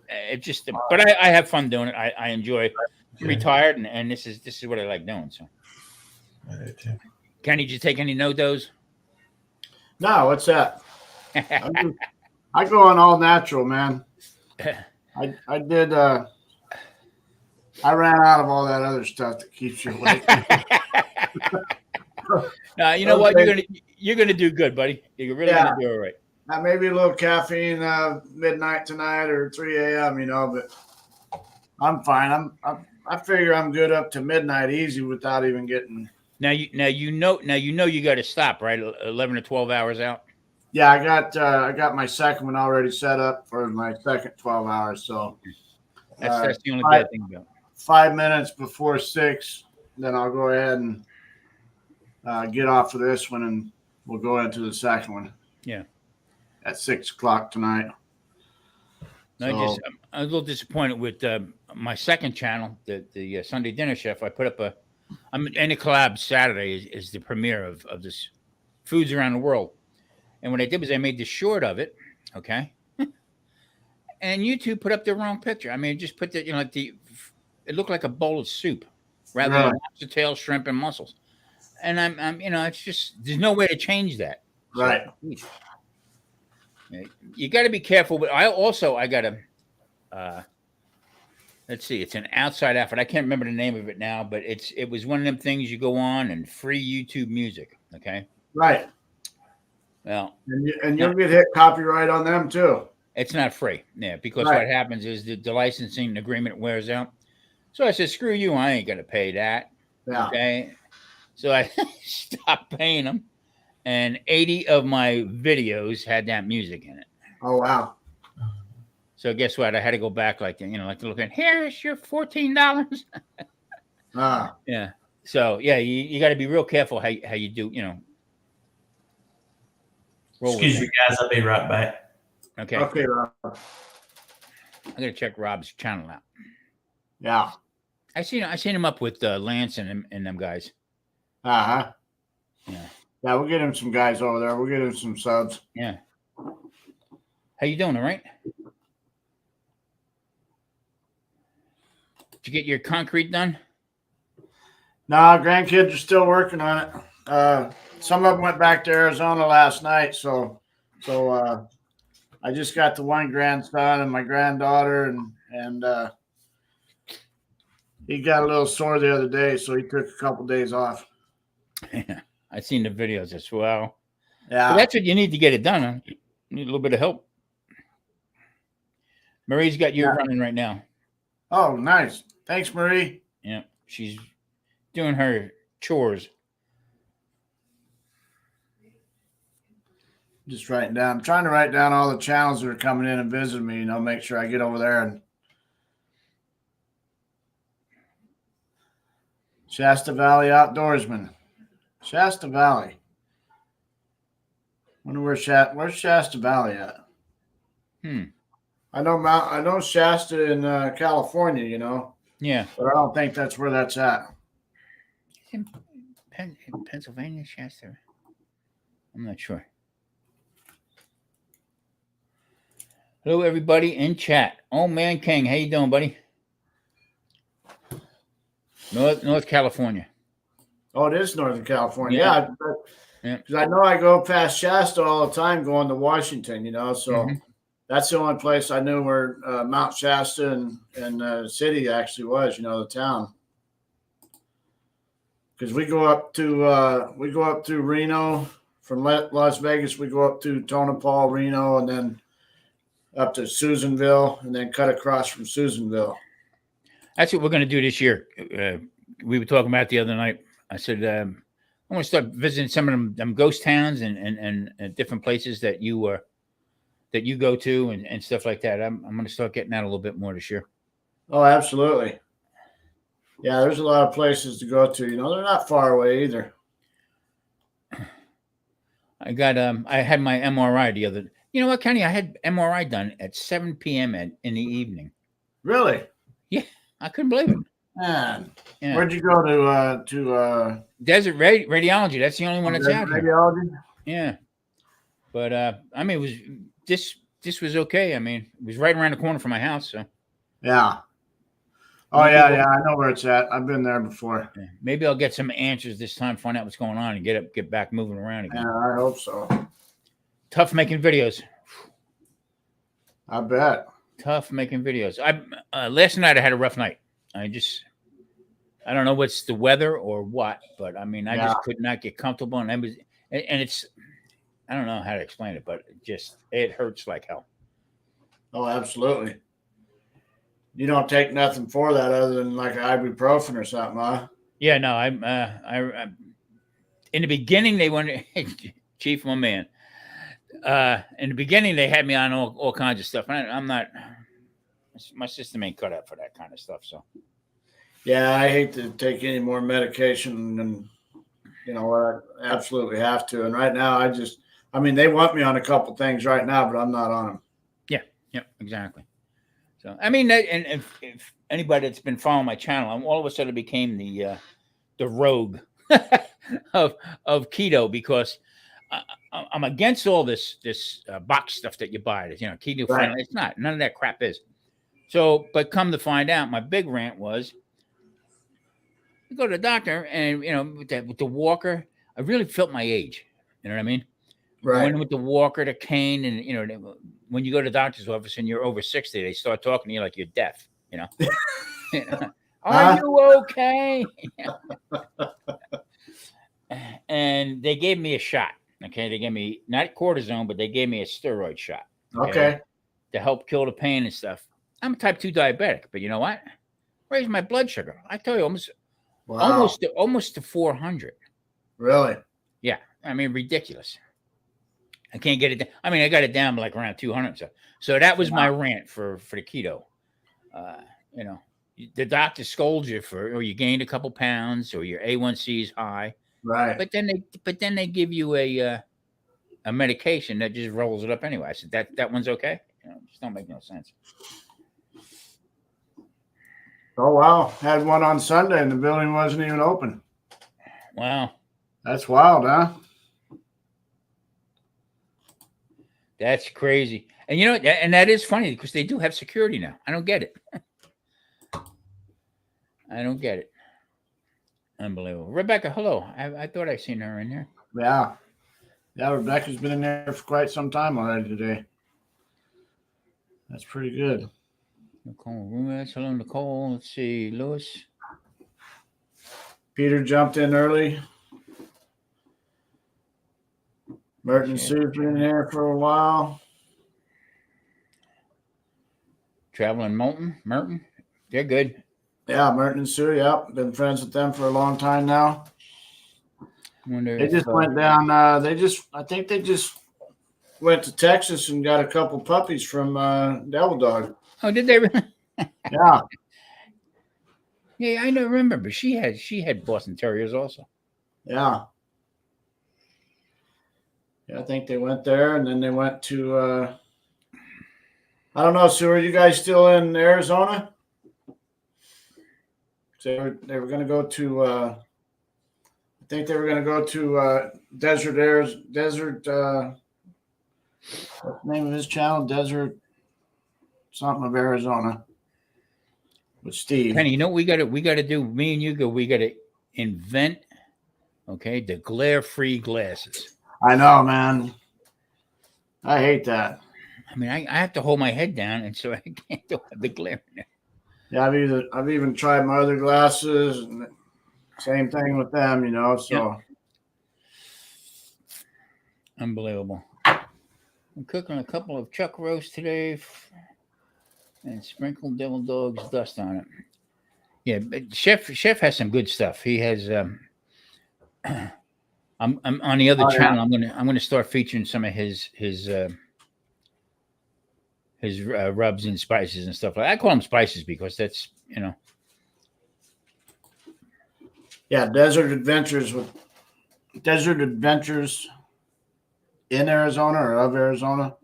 it just. But I have fun doing it. I enjoy. I'm retired, and this is what I like doing. So, Kenny, did you take any no-dos? No, what's that? I go on all natural, man. I did. I ran out of all that other stuff that keeps you awake. No, you know what? You're gonna do good, buddy. You're really gonna do all right. Maybe a little caffeine midnight tonight or 3 a.m. You know, but I'm fine. I figure I'm good up to midnight easy without even getting. Now you know you got to stop, right? 11 to 12 hours out. Yeah, I got my second one already set up for my second 12 hours. So that's the only bad thing about it. 5 minutes before 6, then I'll go ahead and get off of this one, and we'll go into the second one. Yeah, at 6 o'clock tonight. No, I'm a little disappointed with my second channel, the Sunday Dinner Chef. I put up I'm in a collab Saturday is the premiere of this Foods Around the World, and what I did was I made the short of it, okay, and YouTube put up the wrong picture. I mean, just put the like it looked like a bowl of soup rather than lobster tail, shrimp, and mussels. And I'm it's just there's no way to change that. Right. So, you got to be careful. But I got to let's see. It's an outside effort. I can't remember the name of it now, but it was one of them things you go on and free YouTube music. Okay. Right. Well, and you'll get hit copyright on them too. It's not free. Yeah, because what happens is the licensing agreement wears out. So I said, screw you. I ain't going to pay that. Yeah. Okay. So I stopped paying them. And 80 of my videos had that music in it. Oh, wow. So guess what? I had to go back like looking, here's your $14. Yeah. So, yeah, you got to be real careful how you do, roll. Excuse me, guys. I'll be right back. Okay. Okay, Rob. I'm going to check Rob's channel out. Yeah. I seen him up with Lance and them guys. Uh-huh. Yeah. Yeah, we'll get him some guys over there. We'll get him some subs. Yeah. How you doing? All right? Did you get your concrete done? No, grandkids are still working on it. Some of them went back to Arizona last night, so I just got the one grandson and my granddaughter, and he got a little sore the other day, so he took a couple days off. Yeah. I seen the videos as well. Yeah, but that's what you need to get it done. Huh? You need a little bit of help. Marie's got you running right now. Oh, nice. Thanks, Marie. Yeah, she's doing her chores. Just writing down. I'm trying to write down all the channels that are coming in and visiting me. Make sure I get over there and. Shasta Valley Outdoorsman. Shasta Valley. Wonder where's Shasta Valley at? I know Shasta in California, Yeah. but I don't think that's where that's at. In Pennsylvania, Shasta. I'm not sure. Hello, everybody in chat. Oh man, King, how you doing, buddy? North California. Oh, it is Northern California. Yeah. Because I know I go past Shasta all the time going to Washington, so that's the only place I knew where Mount Shasta and the city actually was, the town. Because we go up through Reno from Las Vegas. We go up to Tonopah, Reno, and then up to Susanville, and then cut across from Susanville. That's what we're going to do this year. We were talking about it the other night. I said, I want to start visiting some of them ghost towns and different places that you go to and stuff like that. I'm going to start getting out a little bit more this year. Oh, absolutely. Yeah, there's a lot of places to go to. You know, they're not far away either. I got I had my MRI the other. You know what, Kenny? I had MRI done at 7 p.m. in the evening. Really? I couldn't believe it. Man, Yeah. where'd you go to Desert Radiology. That's the only one that's out here. radiology? Yeah. But I mean, it was this was okay. I mean, it was right around the corner from my house. So Yeah. Oh yeah, I know where it's at. I've been there before. yeah, maybe I'll get some answers this time, find out what's going on, and get back moving around again. Yeah, I hope so. Tough making videos. I bet. Tough making videos. I last night I had a rough night. I don't know what's the weather or what, but I mean I just could not get comfortable, and it's I don't know how to explain it, but it hurts like hell. Oh, absolutely. You don't take nothing for that other than like ibuprofen or something, huh? Yeah, no, I in the beginning they wanted Chief, my man. In the beginning they had me on all kinds of stuff, and I'm not. My system ain't cut out for that kind of stuff. So. Yeah, I hate to take any more medication than I absolutely have to. And right now, I mean, they want me on a couple things right now, but I'm not on them. Yeah, exactly. So, I mean, and if anybody that's been following my channel, I'm all of a sudden became the rogue of keto, because I'm against all this box stuff that you buy. Keto friendly. It's not. None of that crap is. So, but come to find out, my big rant was, you go to the doctor, and with the walker, I really felt my age. You know what I mean? Right. Going with the walker, the cane, and when you go to the doctor's office and you're over 60, they start talking to you like you're deaf. Are you okay? And they gave me a shot. Okay, they gave me not cortisone, but they gave me a steroid shot. Okay. To help kill the pain and stuff. I'm a type 2 diabetic, but you know what? Raised my blood sugar. I tell you, almost to 400. Really? Yeah, I mean, ridiculous. I can't get it down. I mean, I got it down like around 200. So that was my rant for the keto. The doctor scolds you or you gained a couple pounds, or your A1C is high. Right. But then they give you a medication that just rolls it up anyway. I said that one's okay. Just don't make no sense. Oh wow! Had one on Sunday and the building wasn't even open. Wow. That's wild, huh? That's crazy. And and that is funny because they do have security now. I don't get it. I don't get it. Unbelievable. Rebecca, hello. I thought I seen her in there. Yeah. Yeah, Rebecca's been in there for quite some time already today. That's pretty good. Nicole Ruiz. Hello, Nicole. Let's see. Lewis. Peter jumped in early. Merton Sue's been here for a while. Traveling Merton. They're good. Yeah, Merton and Sue. Yep. Been friends with them for a long time now. They just went down. I think they just went to Texas and got a couple puppies from Devil Dog. Oh, did they? Yeah. Yeah, I don't remember, but she had Boston Terriers also. Yeah. Yeah, I think they went there, and then they went to. I don't know, Sue. Are you guys still in Arizona? So they were going to go to. I think they were going to go to Desert. What's the name of his channel? Desert something of Arizona. With Steve. Penny, you know what we gotta do? Me and you we gotta invent, the glare-free glasses. I know, man. I hate that. I mean, I have to hold my head down, and so I can't have the glare in there. Yeah, I've even tried my other glasses, and same thing with them, So Yep. Unbelievable. I'm cooking a couple of chuck roasts today, and sprinkled Devil Dog's dust on it. Yeah, but Chef has some good stuff. He has. I'm on the other channel. Yeah. I'm gonna start featuring some of his rubs and spices and stuff like that. I call them spices because that's Yeah, Desert Adventures in Arizona or of Arizona.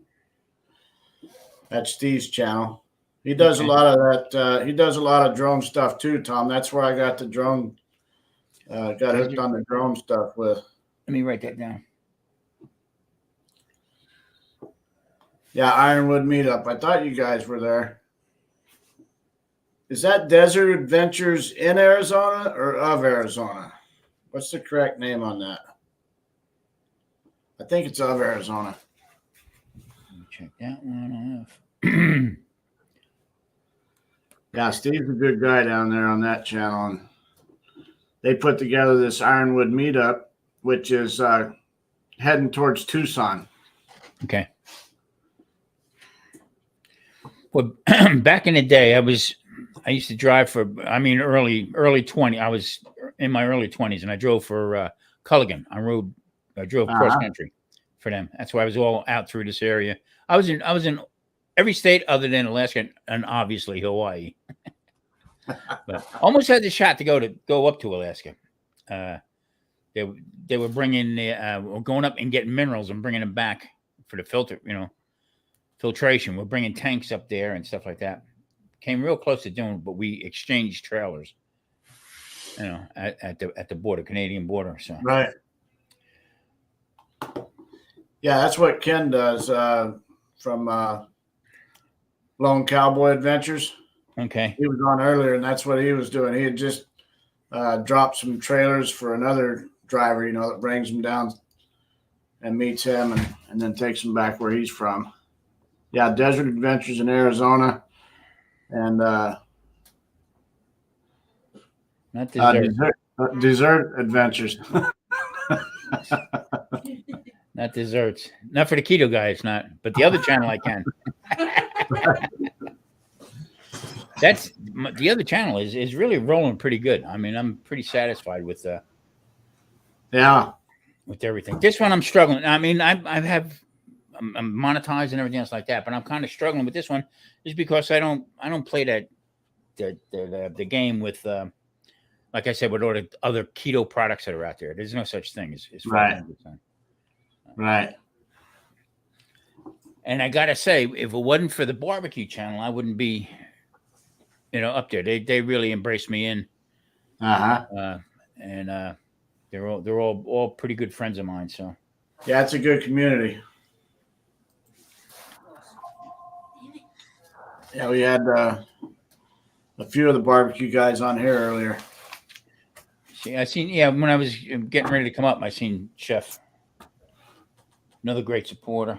That's Steve's channel. He does a Okay. lot of that. He does a lot of drone stuff too, Tom. That's where I got the drone. Got hooked on the drone stuff with. Let me write that down. Yeah, Ironwood Meetup. I thought you guys were there. Is that Desert Adventures in Arizona or of Arizona? What's the correct name on that? I think it's of Arizona. Let me check that one off. Yeah, Steve's a good guy down there on that channel. And they put together this Ironwood Meetup, which is heading towards Tucson. Okay. Well, back in the day, I used to drive for, early 20. I was in my early 20s, and I drove for Culligan. I drove cross country for them. That's why I was all out through this area. I was in every state other than Alaska and obviously Hawaii. But almost had the shot to go up to Alaska. They were bringing going up and getting minerals and bringing them back for the filtration. We're bringing tanks up there and stuff like that. Came real close to doing it, but we exchanged trailers, at the border, Canadian border. So Right. Yeah, that's what Ken does from Lone Cowboy Adventures. okay. He was on earlier, and that's what he was doing. He had just dropped some trailers for another driver, that brings him down and meets him and then takes him back where he's from. Yeah, Desert Adventures in Arizona. And Not dessert. Dessert Adventures. Not desserts. Not for the keto guys, not. But the other channel I can. That's the other channel is really rolling pretty good. I mean, I'm pretty satisfied with Yeah. with everything. This one I'm struggling. I mean, I'm monetized and everything else like that, but I'm kind of struggling with this one just because I don't play the game with like I said, with all the other keto products that are out there. There's no such thing as Right. Right. And I gotta say, if it wasn't for the barbecue channel, I wouldn't be, up there. They really embraced me in, and they're all pretty good friends of mine. So Yeah, it's a good community. Yeah, we had a few of the barbecue guys on here earlier. see, I seen when I was getting ready to come up, I seen Chef, another great supporter.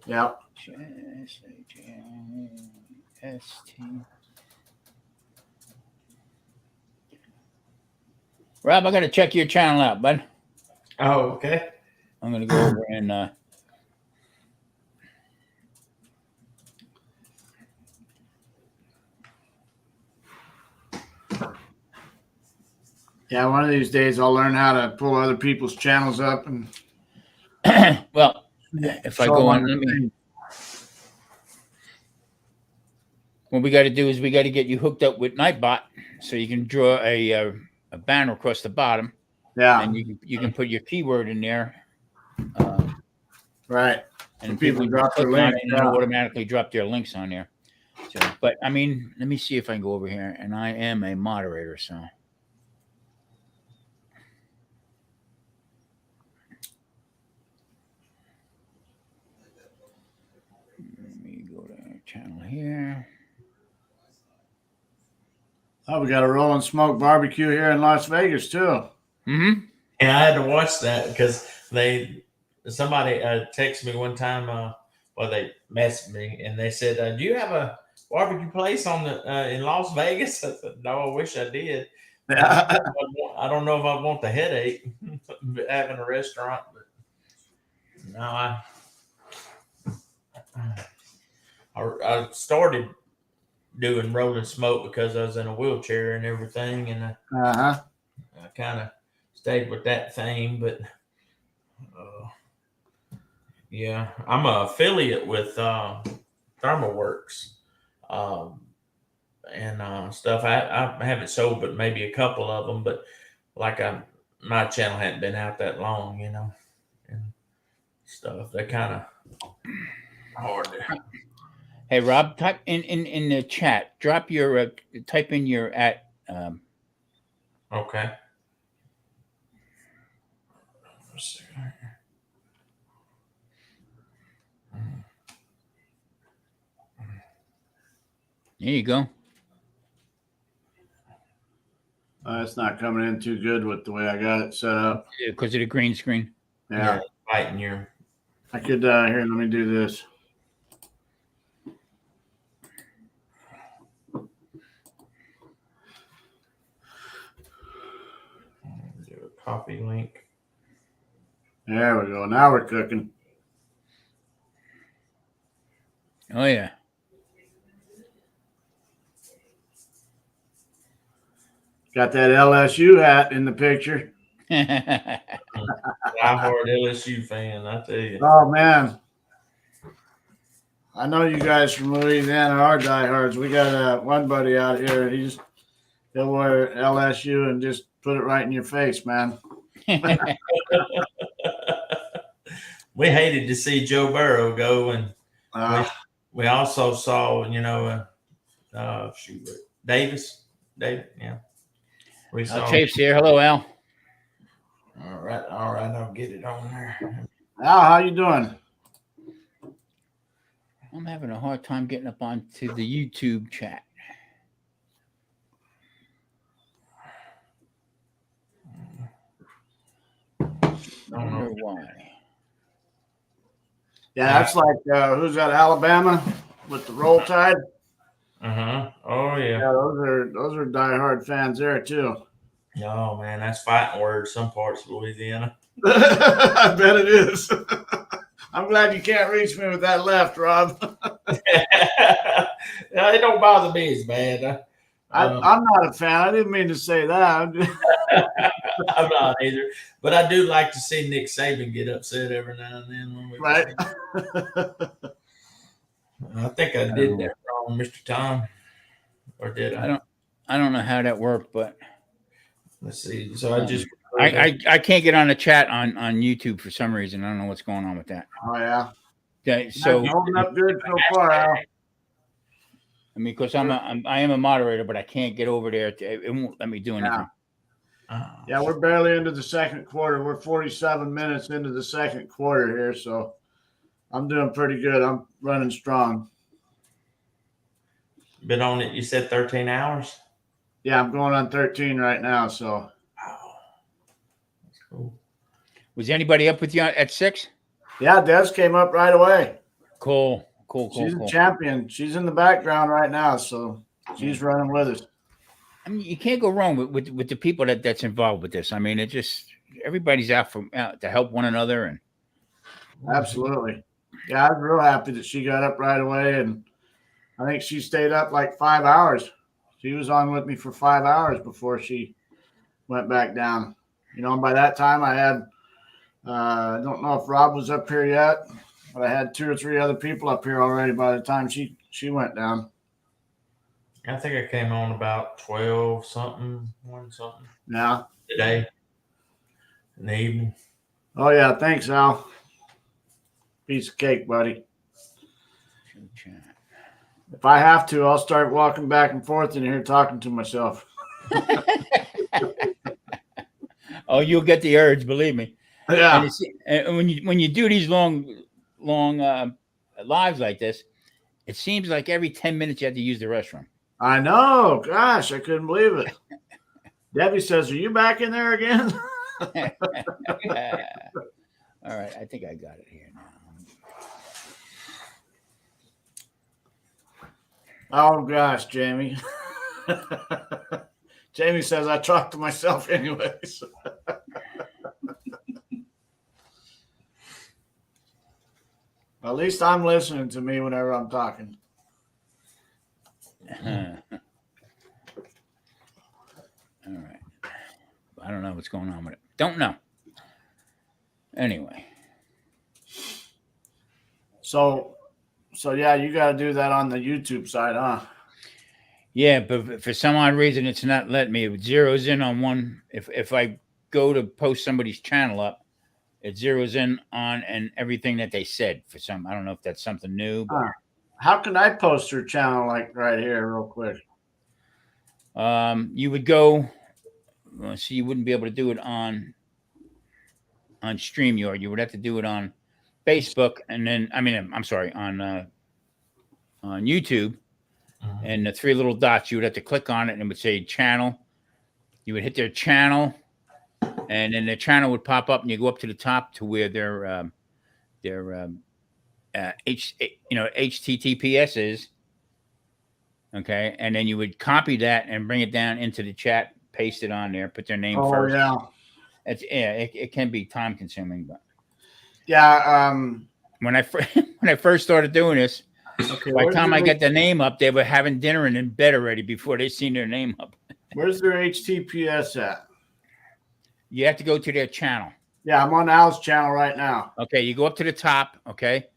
Yeah. Rob, I got to check your channel out, bud. Oh, okay. I'm going to go over and Yeah, one of these days I'll learn how to pull other people's channels up and well, if I go on, what we got to do is we got to get you hooked up with Nightbot so you can draw a banner across the bottom. Yeah. And you can put your keyword in there. Right. And people drop their click on link, it and it'll automatically drop their links on there. So, but I mean, let me see if I can go over here. And I am a moderator, so. Let me go to our channel here. Oh, we got a Rolling Smoke barbecue here in Las Vegas too. Mm-hmm. And I had to watch that because somebody texted me one time, they messaged me and they said, "Do you have a barbecue place in Las Vegas?" I said, "No, I wish I did. I don't know if I want the headache having a restaurant, but no, I started doing Rolling Smoke because I was in a wheelchair and everything, and I kind of stayed with that theme, but yeah, I'm an affiliate with ThermalWorks and stuff. I haven't sold but maybe a couple of them, but like my channel hadn't been out that long, you know, and stuff. They're kind of hard to. Hey Rob, type in the chat. Drop your type in your at. Okay. Let's see. There you go. It's not coming in too good with the way I got it set up. Because of the green screen. Yeah. Fighting your. I could, here, let me do this. Do a copy link. There we go. Now we're cooking. Oh yeah. Got that LSU hat in the picture. Die hard LSU fan, I tell you. Oh man, I know you guys from Louisiana are diehards. We got one buddy out here. He'll wear LSU and just put it right in your face, man. We hated to see Joe Burrow go, and we also saw, you know, Davis, yeah. We saw Chafe's here. Hello, Al. All right, I'll get it on there. Al, how you doing? I'm having a hard time getting up onto the YouTube chat. I don't know why. Yeah, that's like who's that? Alabama with the Roll Tide. Oh yeah. Yeah, those are diehard fans there too. Oh man, that's fighting words. Some parts of Louisiana. I bet it is. I'm glad you can't reach me with that left, Rob. It don't bother me as bad. I'm not a fan. I didn't mean to say that. I'm not either, but I do like to see Nick Saban get upset every now and then when we right. I think I did that wrong, Mr. Tom, or did I? I don't know how that worked, but let's see. So I can't get on the chat on YouTube for some reason. I don't know what's going on with that. Oh yeah. Okay, so holding up good so far, Al. I mean, because I am a moderator, but I can't get over there. It won't let me do anything. Yeah, we're barely into the second quarter. We're 47 minutes into the second quarter here, so I'm doing pretty good. I'm running strong. Been on it, you said 13 hours? Yeah, I'm going on 13 right now, so. Wow. That's cool. Was anybody up with you at 6? Yeah, Des came up right away. Cool. She's a champion. She's in the background right now, so she's running with us. I mean, you can't go wrong with the people that's involved with this. I mean, it just everybody's out to help one another, and absolutely. Yeah, I was real happy that she got up right away, and I think she stayed up like 5 hours. She was on with me for 5 hours before she went back down. You know, and by that time I had I don't know if Rob was up here yet, but I had 2 or 3 other people up here already by the time she went down. I think I came on about 12 something, 1 something. Yeah. Today. In the evening. Oh yeah, thanks, Al. Piece of cake, buddy. If I have to, I'll start walking back and forth in here talking to myself. Oh, you'll get the urge, believe me. Yeah. And when you do these long lives like this, it seems like every 10 minutes you have to use the restroom. I know. Gosh, I couldn't believe it. Debbie says, "Are you back in there again?" All right, I think I got it here now. Oh gosh, Jamie. Jamie says I talk to myself anyways. At least I'm listening to me whenever I'm talking. All right. I don't know what's going on with it. Don't know. Anyway. So yeah, you got to do that on the YouTube side, huh? Yeah, but for some odd reason, it's not letting me. It zeroes in on one. If I go to post somebody's channel up, it zeroes in on and everything that they said. For some, I don't know if that's something new, but How can I post your channel like right here, real quick? you would go. Well, see, you wouldn't be able to do it on StreamYard. You would have to do it on Facebook, and then I'm sorry, on YouTube. And the three little dots, you would have to click on it, and it would say channel. You would hit their channel, and then the channel would pop up, and you go up to the top to where their HTTPS is. Okay, and then you would copy that and bring it down into the chat, paste it on there, put their name first. Yeah. It can be time consuming, but yeah. When I first started doing this, Okay. by the time I got the name up, they were having dinner and in bed already before they seen their name up. Where's their HTTPS at? You have to go to their channel. Yeah, I'm on Al's channel right now. Okay, you go up to the top. Okay,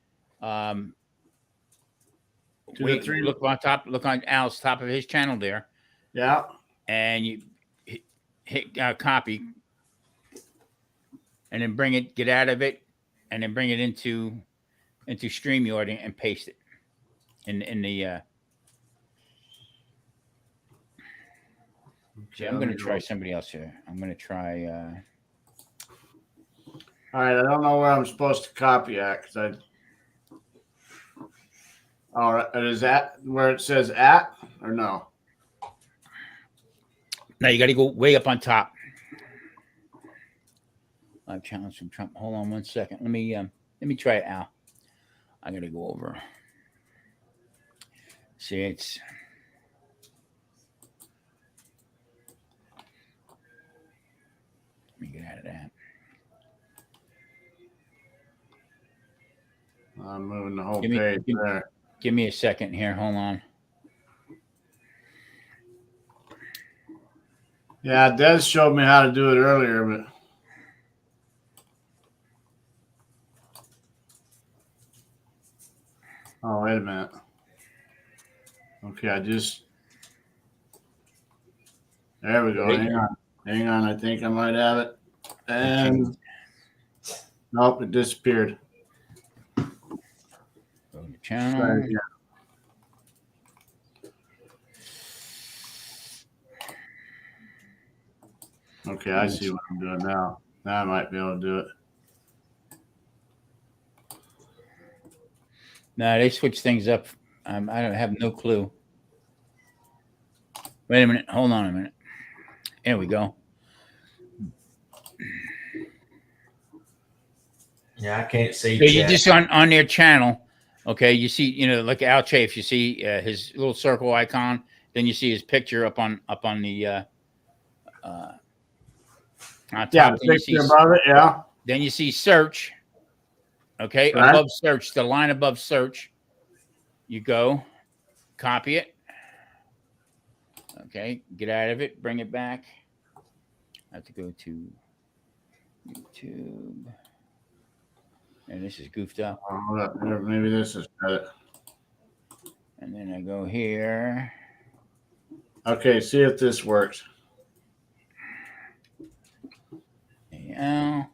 look on top. Look on Al's top of his channel there. Yeah, and you hit copy, and then get out of it, and then bring it into StreamYard and paste it in the. Okay, I'm going to try somebody else here. I'm going to try. All right, I don't know where I'm supposed to copy at because I. All right, is that where it says at or no? Now you got to go way up on top. I've challenged from Trump. Hold on 1 second. Let me try it, Al. I got to go over. See, it's. Let me get out of that. I'm moving the whole page there. Give me a second here. Hold on. Yeah, Des showed me how to do it earlier, but. Oh, wait a minute. Okay, there we go. Hang on. I think I might have it. And nope, it disappeared. Go to channel. Yeah. Okay, I see what I'm doing now. Now I might be able to do it. No, they switch things up. I don't have no clue. Wait a minute. Hold on a minute. There we go. Yeah, I can't see. So you just on their channel, okay? You see, like Al Chafe, you see his little circle icon. Then you see his picture up on the on top. Yeah, the picture above it. Yeah. Then you see search. Okay, right. Above search, the line above search. You go, copy it. Okay, get out of it, bring it back. I have to go to YouTube. And this is goofed up. Hold up. Maybe this is better. And then I go here. Okay, see if this works. Yeah.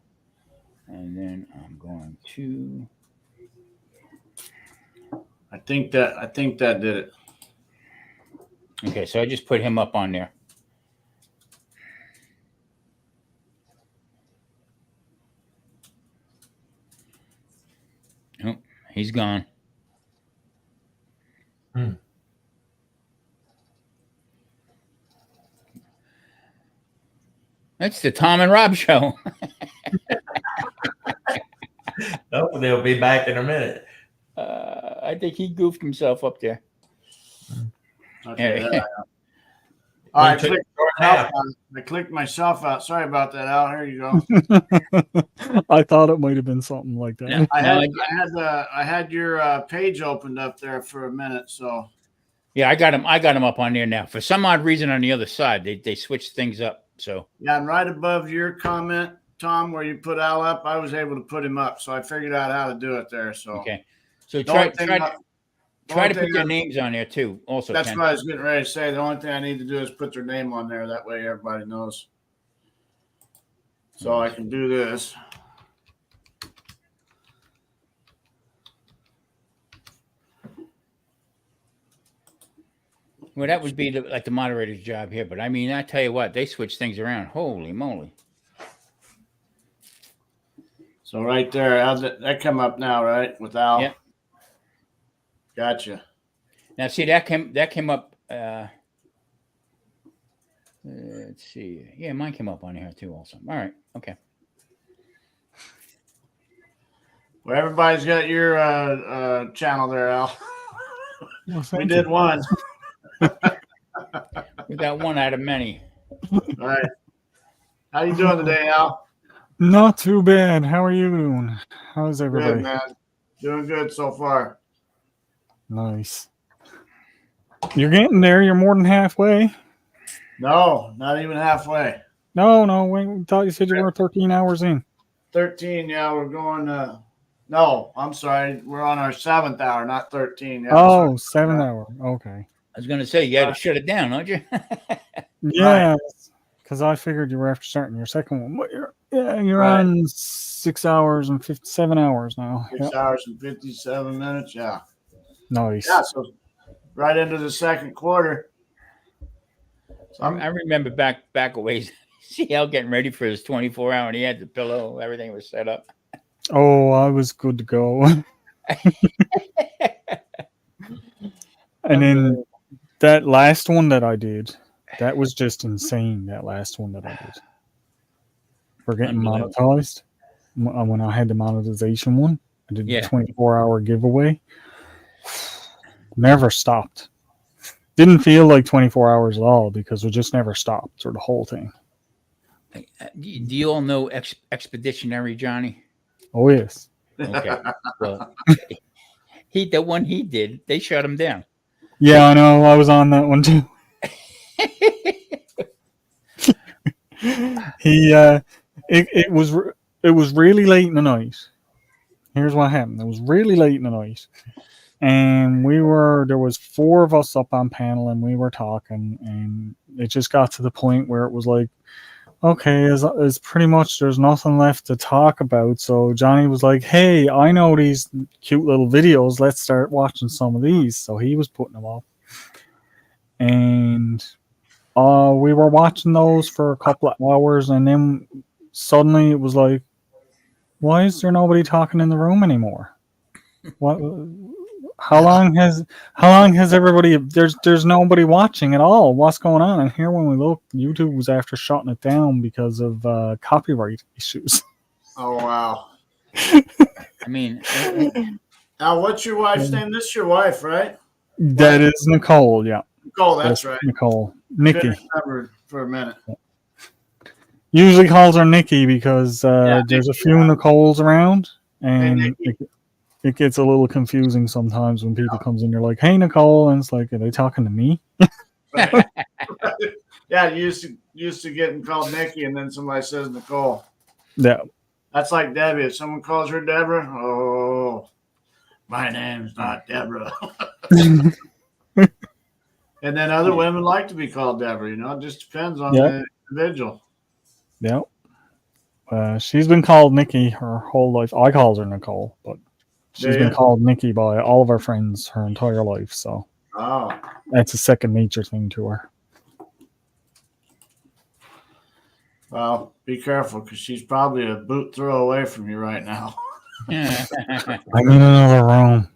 And then I'm going to. I think that did it. Okay, so I just put him up on there. Oh, he's gone. That's the Tom and Rob show. Oh, they'll be back in a minute. I think he goofed himself up there. Okay. Yeah. All right, I clicked myself out. Sorry about that, Al. Here you go. I thought it might have been something like that. No. I had your page opened up there for a minute, so. Yeah, I got him up on there now. For some odd reason on the other side, they switched things up. So yeah, and right above your comment, Tom, where you put Al up, I was able to put him up. So I figured out how to do it there. So okay. So Try to Only put their thing names on there too. Also, That's Ken. what I was getting ready to say. The only thing I need to do is put their name on there. That way everybody knows. So I can do this. Well, that would be like the moderator's job here. But I mean, I tell you what, they switch things around. Holy moly! So right there, how's that come up now, right? With Al? Yep. Gotcha. Now, see that came up. Let's see. Yeah, mine came up on here too. Also, all right. Okay. Well, everybody's got your channel there, Al. Well, We thank did you. one. We got one out of many. All right. How you doing today, Al? Not too bad. How are you doing? How's Good, everybody? man. Doing good so far. Nice. You're getting there. You're more than halfway. No, not even halfway. No. Wait, thought you said you were 13 hours in. 13, yeah, we're going no, I'm sorry. We're on our 7th hour, not 13. Yeah, Oh, sorry. 7 hour. Okay. I was gonna say you had to shut it down, don't you? Yeah, because I figured you were after starting your second one. But you're Right. on 6 hours and 57 hours now. 6 Yep. hours and 57 minutes. Yeah. Nice. Yeah, so right into the second quarter. So I remember back a ways. See Al getting ready for his 24-hour, and he had the pillow. Everything was set up. Oh, I was good to go. And then that last one that I did, that was just insane. That last one that I did. For getting Unbelievable. monetized. When I had the monetization one, I did Yeah. the 24-hour giveaway. Never stopped. Didn't feel like 24 hours at all because we just never stopped through the whole thing. Do you all know Expeditionary Johnny? Oh, yes. Okay. Well, the one he did, they shut him down. Yeah, I know. I was on that one too. It was really late in the night. Here's what happened. It was really late in the night. And there was 4 of us up on panel and we were talking, and it just got to the point where it was like, okay, is pretty much there's nothing left to talk about. So Johnny was like, hey, I know these cute little videos. Let's start watching some of these. So he was putting them up. And we were watching those for a couple of hours, and then suddenly it was like, why is there nobody talking in the room anymore? What? How long has everybody? There's nobody watching at all. What's going on? And here, when we look, YouTube was after shutting it down because of copyright issues. Oh, wow. I mean, Now, what's your wife's name? This is your wife, right? That is Nicole. Yeah, Nicole, that's right. Nicole. Nikki. Couldn't remember for a minute. Usually calls her Nikki because Yeah, there's a Nikki, few Nicoles around, Hey, and Nikki. it gets a little confusing sometimes when people comes in. You're like, "Hey, Nicole," and it's like, "Are they talking to me?" Right. Yeah, you used to getting called Nikki, and then somebody says Nicole. Yeah. That's like Debbie. If someone calls her Deborah, oh, my name's not Deborah. And then other women like to be called Deborah. You know, it just depends on the individual. Yep. She's been called Nikki her whole life. I call her Nicole, but she's been called Nikki by all of our friends her entire life. So that's a second nature thing to her. Well, be careful because she's probably a boot throw away from you right now. I'm in another room.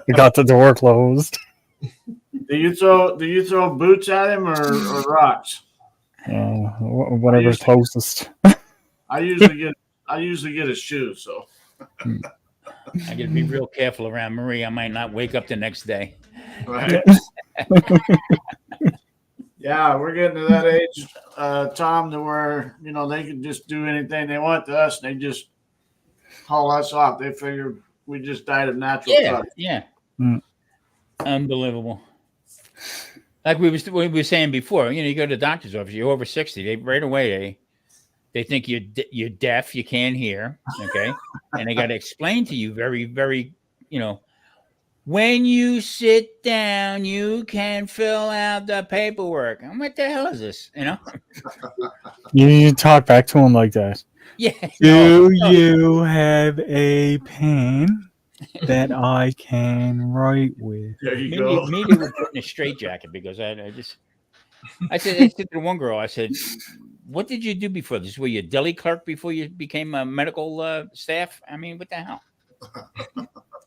We got the door closed. Do you throw boots at him or rocks? Whatever's closest. I usually get a shoe. So I got to be real careful around Marie. I might not wake up the next day. right. Yeah, we're getting to that age, Tom, to where they can just do anything they want to us. And they just haul us off. They figure we just died of natural causes. Yeah. Mm. Unbelievable. Like we were saying before, you go to the doctor's office, you're over 60, they right away they think you're deaf, you can't hear, okay, and they got to explain to you very, very, When you sit down, you can fill out the paperwork. And what the hell is this? You know? You talk back to him like that. Yeah. Do you have a pen that I can write with? There you go. Immediately would put in a straitjacket because I said to the one girl, I said, "What did you do before this? Were you a deli clerk before you became a medical staff? I mean, what the hell?"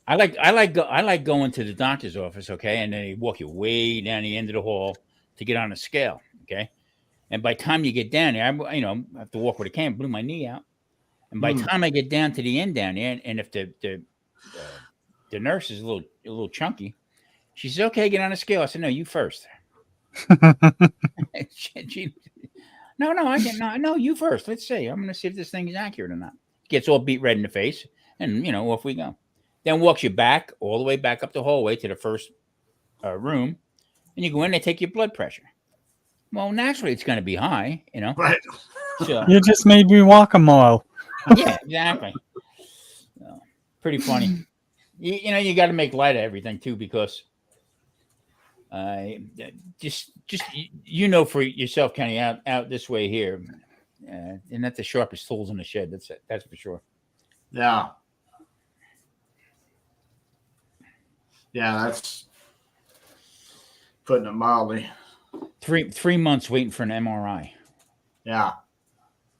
I like going to the doctor's office, okay, and then they walk you way down the end of the hall to get on a scale, okay, and by the time you get down there, I have to walk with a cane, blew my knee out, and by the time I get down to the end down there, and if the nurse is a little chunky, she says, "Okay, get on a scale." I said, "No, you first." No, you first. Let's see. I'm going to see if this thing is accurate or not. Gets all beat red in the face, and off we go. Then walks you back all the way back up the hallway to the first room, and you go in. They take your blood pressure. Well, naturally, it's going to be high, Right. So You just made me walk a mile. yeah, exactly. So, pretty funny. You got to make light of everything too, because just for yourself, Kenny, out this way here, and not the sharpest tools in the shed. That's for sure. Yeah. Yeah, that's putting it mildly. 3 months waiting for an MRI. Yeah.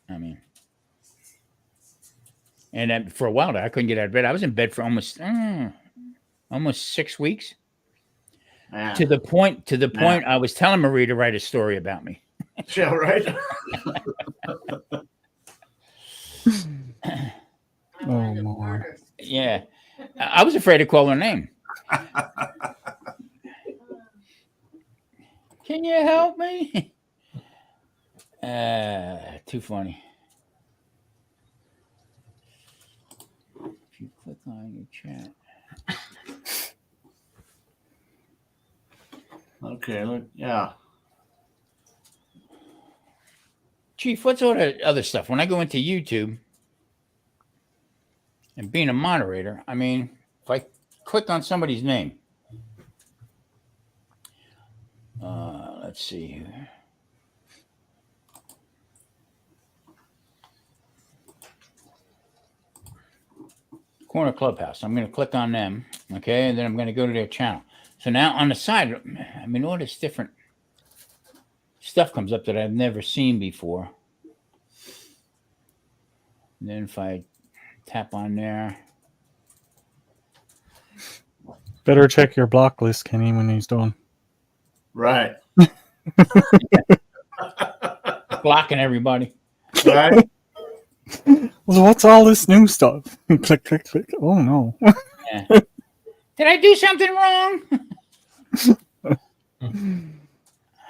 I mean, and then for a while there, I couldn't get out of bed. I was in bed for almost 6 weeks. Man. To the point I was telling Marie to write a story about me. Yeah, right. Oh my! Yeah, I was afraid to call her name. Can you help me? Too funny. If you click on your chat. Okay, look, yeah. Chief, what's all the other stuff? When I go into YouTube and being a moderator, I mean, if I click on somebody's name, let's see here. Corner Clubhouse. I'm going to click on them, okay, and then I'm going to go to their channel. So now on the side, I mean, all this different stuff comes up that I've never seen before. And then if I tap on there. Better check your block list, Kenny, when he's done. Right. Blocking everybody. Right. Well, what's all this new stuff? Click, click, click. Oh no! Yeah. Did I do something wrong?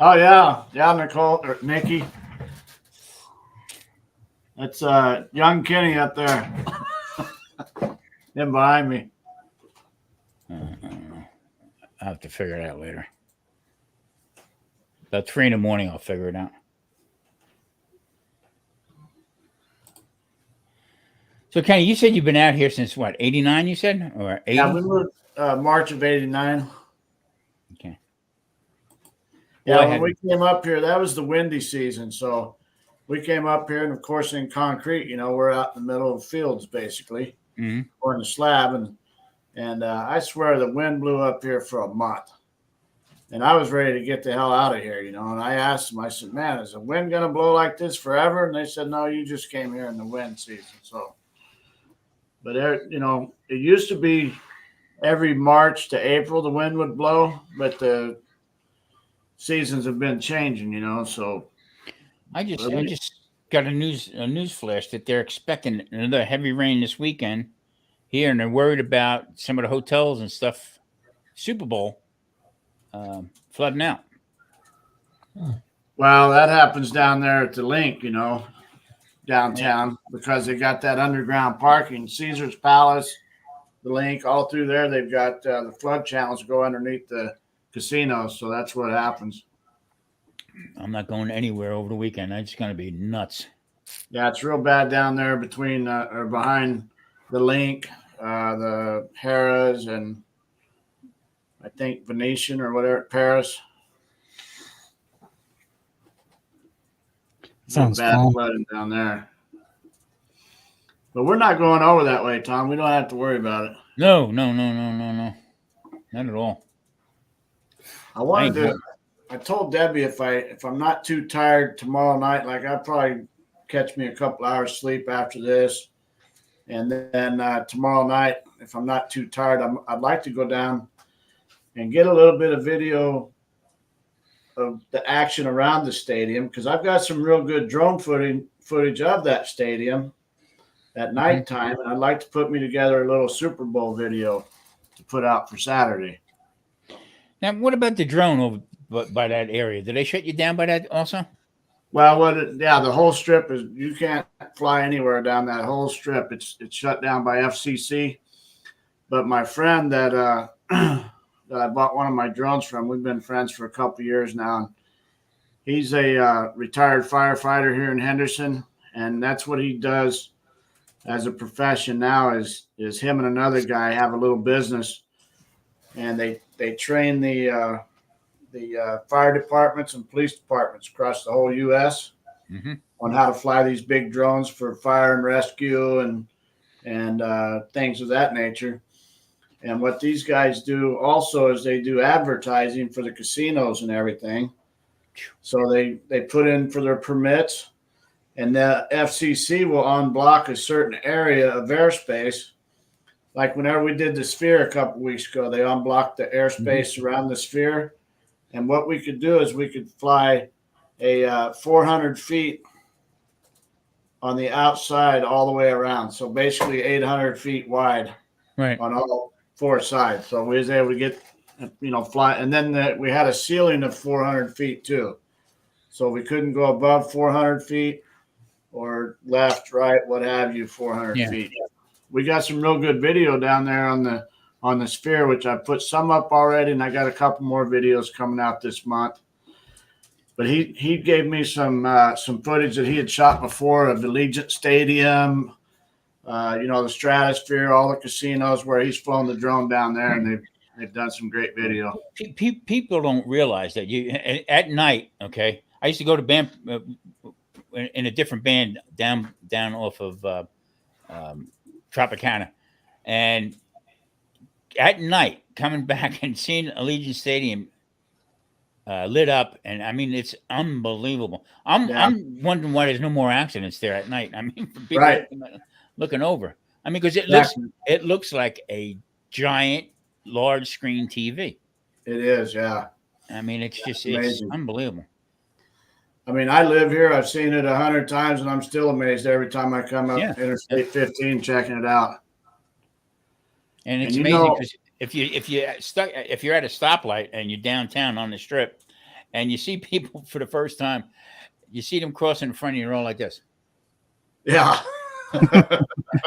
Oh yeah, Nicole or Nikki. That's young Kenny up there. Him behind me. I'll have to figure it out later. About 3 a.m, I'll figure it out. So, Kenny, you said you've been out here since what, 89, you said? Or 80? Yeah, we moved March of '89. Okay. Yeah, when we came up here, that was the windy season. So we came up here, and of course, in concrete, we're out in the middle of fields, basically, or in the slab. And I swear the wind blew up here for a month. And I was ready to get the hell out of here, and I asked them, I said, man, is the wind going to blow like this forever? And they said, no, you just came here in the wind season. So, but it used to be every March to April, the wind would blow, but the seasons have been changing, so. I just got a news flash that they're expecting another heavy rain this weekend here, and they're worried about some of the hotels and stuff, Super Bowl, flooding out. Well, that happens down there at the link, downtown, because they got that underground parking. Caesar's Palace, the link, all through there, they've got the flood channels go underneath the casinos, so that's what happens. I'm not going anywhere over the weekend. It's going to be nuts. Yeah, it's real bad down there between or behind the link, the Harrah's, and I think Venetian or whatever, Paris. Sounds Bad fun. flooding down there. But we're not going over that way, Tom. We don't have to worry about it. No. Not at all. I told Debbie if I'm not too tired tomorrow night, like I'll probably catch me a couple hours sleep after this. And then tomorrow night, if I'm not too tired, I'd like to go down and get a little bit of video of the action around the stadium, because I've got some real good drone footage of that stadium at nighttime, and I'd like to put me together a little Super Bowl video to put out for Saturday. Now, what about the drone over by that area? Did they shut you down by that also? Well, the whole strip is, you can't fly anywhere down that whole strip. It's shut down by FCC. But my friend that that I bought one of my drones from, we've been friends for a couple of years now. And he's a retired firefighter here in Henderson, and that's what he does as a profession now. Is him and another guy have a little business, and they train the fire departments and police departments across the whole U.S. On how to fly these big drones for fire and rescue and things of that nature. And what these guys do also is they do advertising for the casinos and everything. So they put in for their permits, and the FCC will unblock a certain area of airspace. Like whenever we did the Sphere a couple weeks ago, they unblocked the airspace around the Sphere. And what we could do is we could fly a 400 feet on the outside all the way around. So basically 800 feet wide on all four sides. So we was able to get, fly. And then we had a ceiling of 400 feet too. So we couldn't go above 400 feet or left, right, what have you, 400 feet. We got some real good video down there on the Sphere, which I put some up already, and I got a couple more videos coming out this month. But he gave me some footage that he had shot before of the Allegiant Stadium, the Stratosphere, all the casinos where he's flown the drone down there, and they've done some great video. People don't realize that at night. Okay, I used to go to band in a different band down off of Tropicana, and at night coming back and seeing Allegiant Stadium lit up, and I mean it's unbelievable. I'm wondering why there's no more accidents there at night. I mean, for people looking over. I mean, because it looks like a giant, large screen TV. It is, yeah. I mean, it's unbelievable. I mean, I live here. I've seen it 100 times, and I'm still amazed every time I come up Interstate 15 checking it out. And it's amazing because if you're at a stoplight and you're downtown on the Strip, and you see people for the first time, you see them crossing in front of you, all like this. Yeah.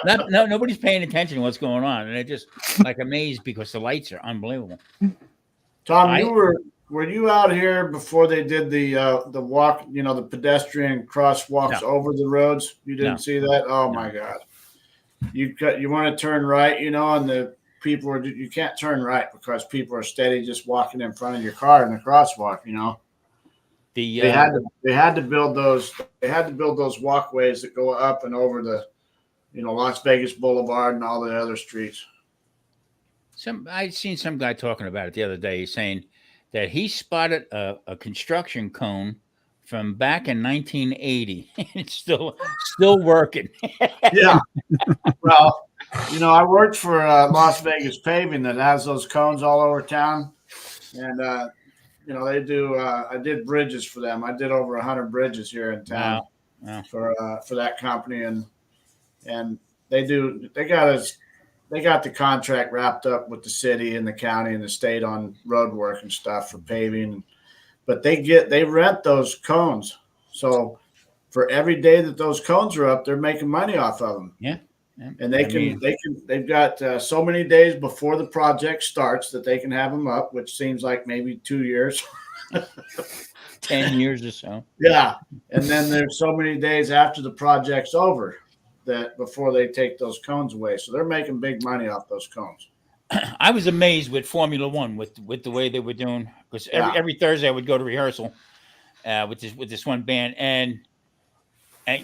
Nobody's paying attention to what's going on, and they're just like amazed because the lights are unbelievable. Tom, were you out here before they did the walk? The pedestrian crosswalks over the roads. You didn't see that? Oh my God! You want to turn right, and the people you can't turn right because people are steady just walking in front of your car in the crosswalk. They had to build those. They had to build those walkways that go up and over the, Las Vegas Boulevard and all the other streets. I seen some guy talking about it the other day, saying that he spotted a construction cone from back in 1980. It's still working. Yeah. Well, I worked for Las Vegas Paving that has those cones all over town, and they do. I did bridges for them. I did over 100 bridges here in town for that company, and they do. They got the contract wrapped up with the city and the county and the state on road work and stuff for paving, but they rent those cones. So for every day that those cones are up, they're making money off of them. Yeah. And they've got so many days before the project starts that they can have them up, which seems like maybe 2 years. 10 years or so. Yeah. And then there's so many days after the project's over that before they take those cones away. So they're making big money off those cones. I was amazed with Formula One with the way they were doing, because every Thursday I would go to rehearsal with this one band, and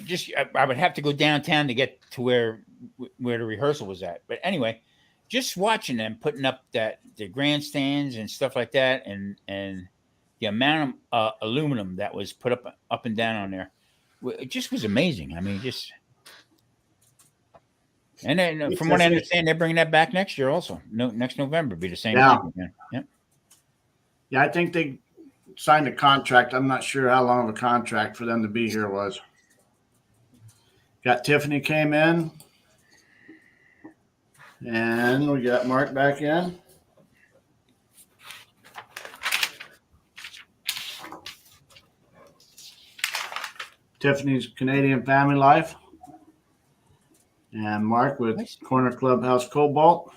just I would have to go downtown to get to where the rehearsal was at. But anyway, just watching them putting up the grandstands and stuff like that, and the amount of aluminum that was put up and down on there, it just was amazing. I mean, just. And then, from what I understand, they're bringing that back next year also. No, next November, be the same thing again. Yeah. Yeah, I think they signed a contract. I'm not sure how long of a contract for them to be here was. Got Tiffany came in. And we got Mark back in. Tiffany's Canadian Family Life. And Mark with Corner Clubhouse Cobalt.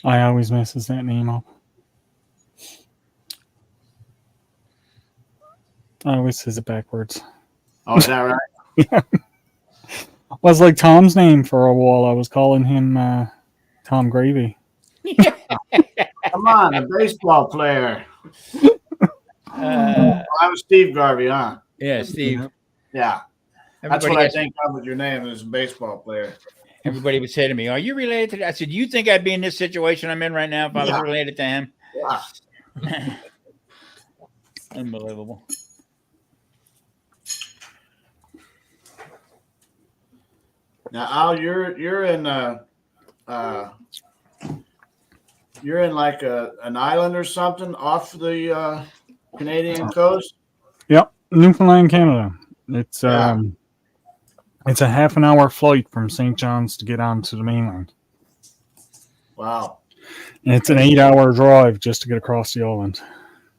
I always messes that name up. I always says it backwards. Oh, is that right? Yeah. Was like Tom's name for a while. I was calling him Tom Gravy. Come on, a baseball player. I was Steve Garvey, huh? Yeah, Steve. Yeah. That's what I think of with your name as a baseball player. Everybody would say to me, "Are you related to that?" I said, "You think I'd be in this situation I'm in right now if I was related to him?" Yeah. Unbelievable. Now, Al, you're in like an island or something off the Canadian coast. Yep, Newfoundland, Canada. It's a half an hour flight from St. John's to get onto the mainland. Wow. And it's an 8-hour drive just to get across the island.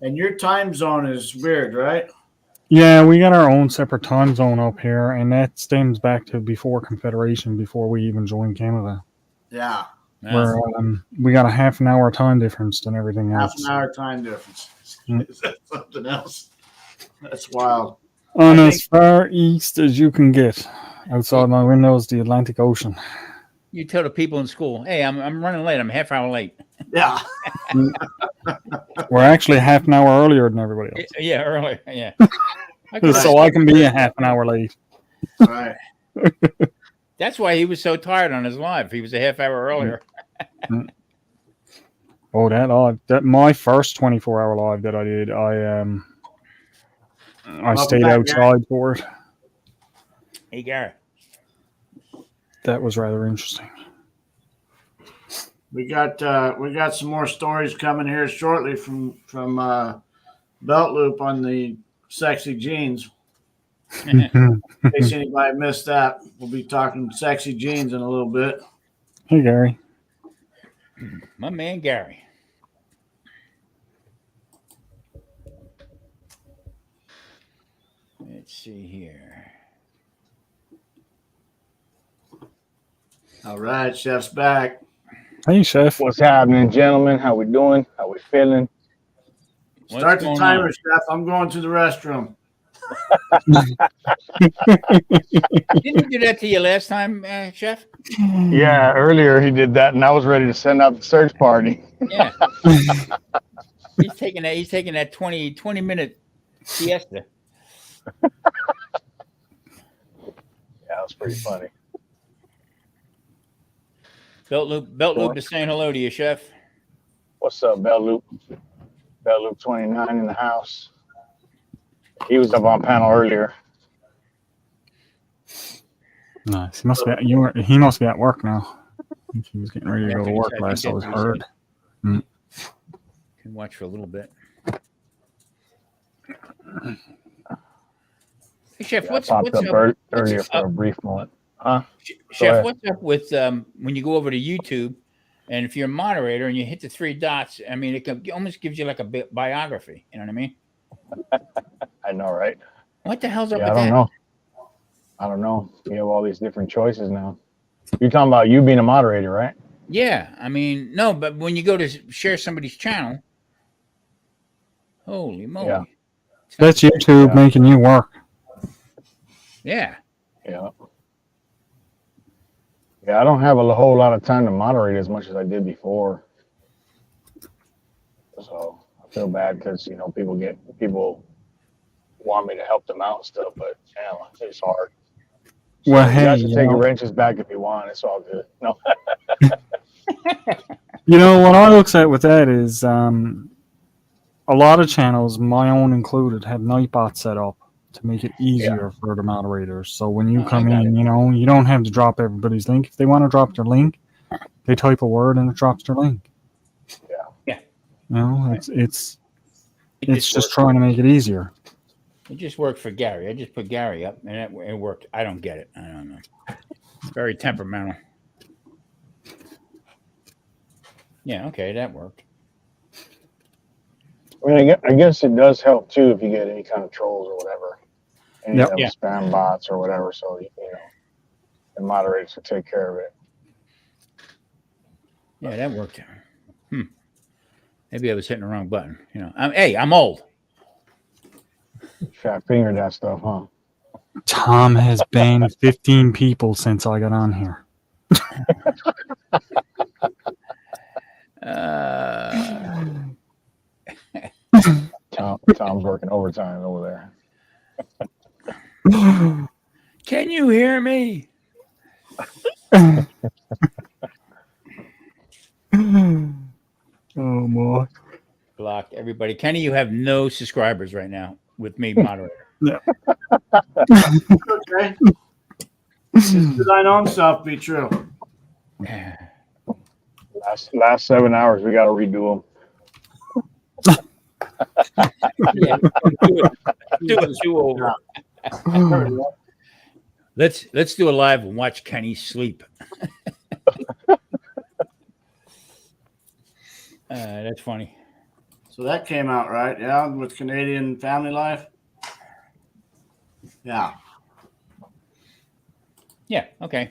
And your time zone is weird, right? Yeah, we got our own separate time zone up here, and that stems back to before Confederation, before we even joined Canada. Yeah. Where we got a half an hour time difference than everything else. Half an hour time difference. Is that something else? That's wild. On as far east as you can get. Outside my windows, the Atlantic Ocean. You tell the people in school, "Hey, I'm running late. I'm a half hour late." Yeah. We're actually half an hour earlier than everybody else. Yeah, earlier. Yeah. So I can be a half an hour late. Right. That's why he was so tired on his live. He was a half hour earlier. Oh, that my first 24-hour live that I did, I stayed outside for it. Hey, Gary. That was rather interesting. We got some more stories coming here shortly from Belt Loop on the sexy jeans. In case anybody missed that, we'll be talking sexy jeans in a little bit. Hey, Gary. My man, Gary. Let's see here. All right, Chef's back. Hey, Chef. What's happening, gentlemen? How we doing? How we feeling? Start the timer, Chef. I'm going to the restroom. Didn't he do that to you last time, Chef? Yeah, earlier he did that, and I was ready to send out the search party. Yeah. He's taking that 20-minute siesta. Yeah, that was pretty funny. Belt Loop is saying hello to you, Chef. What's up, Bell Loop? Bell Loop 29 in the house. He was up on panel earlier. Nice. He must be at work now. I think he was getting ready to go to work last I was heard. Can watch for a little bit. Hey, Chef, what's up earlier for a brief moment? Huh? Chef, what's up with when you go over to YouTube, and if you're a moderator and you hit the 3 dots, I mean, it almost gives you like a biography. You know what I mean? I know, right? What the hell's up Yeah, with that? I don't know. We have all these different choices now. You're talking about you being a moderator, right? Yeah, I mean, no, but when you go to share somebody's channel, holy moly. Yeah. That's YouTube making you work. Yeah. Yeah. Yeah, I don't have a whole lot of time to moderate as much as I did before. So I feel bad because people want me to help them out and stuff, but damn, it's hard. So Well, you hey, guys can take your wrenches back if you want. It's all good. No. what I looks at with that is a lot of channels, my own included, have Nightbot set up to make it easier for the moderators. So when you come in, you don't have to drop everybody's link. If they want to drop their link, they type a word and it drops their link. Yeah. It's just trying to make it easier. It just worked for Gary. I just put Gary up, and it worked. I don't get it. I don't know. It's very temperamental. Yeah, okay, that worked. I mean, I guess it does help too if you get any kind of trolls or whatever, any of them spam bots or whatever. So the moderators will take care of it. Yeah, that worked. Maybe I was hitting the wrong button. I'm old. Fat fingered that stuff, huh? Tom has banned 15 people since I got on here. Tom's working overtime over there. Can you hear me? Oh boy. Blocked everybody. Kenny, you have no subscribers right now with me, moderator. Yeah. Okay. Just thine own self be true. Last 7 hours, we got to redo them. Yeah, do a do-over. Let's do a live and watch Kenny sleep. That's funny. So that came out right, yeah, with Canadian Family Life. Yeah. Yeah. Okay.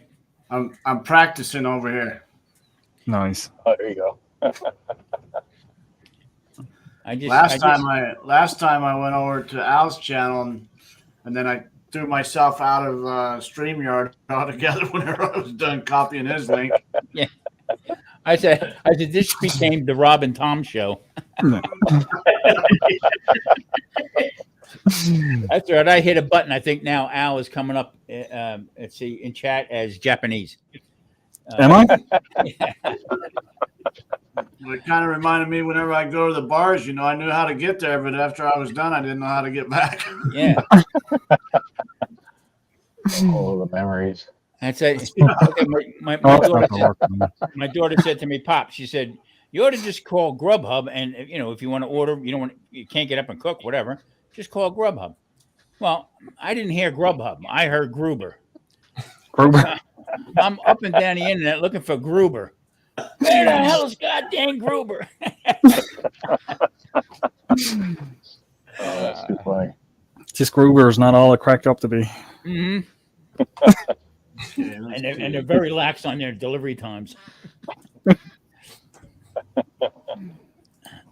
I'm practicing over here. Nice. Oh, there you go. Last time I went over to Al's channel and then I threw myself out of StreamYard altogether whenever I was done copying his link. Yeah. I said this became the Rob and Tom show. That's right. I hit a button. I think now Al is coming up. Let's see, in chat as Japanese. Am I? It kind of reminded me whenever I go to the bars, I knew how to get there, but after I was done, I didn't know how to get back. Yeah. Oh, the memories. That's it. My daughter said to me, Pop, she said, you ought to just call Grubhub, and if you want to order, you can't get up and cook, whatever, just call Grubhub. Well, I didn't hear Grubhub. I heard Gruber. I'm up and down the internet looking for Gruber. Where the hell is goddamn Gruber? That's too funny. Just Gruber is not all it cracked up to be. Mm-hmm. And they're very lax on their delivery times.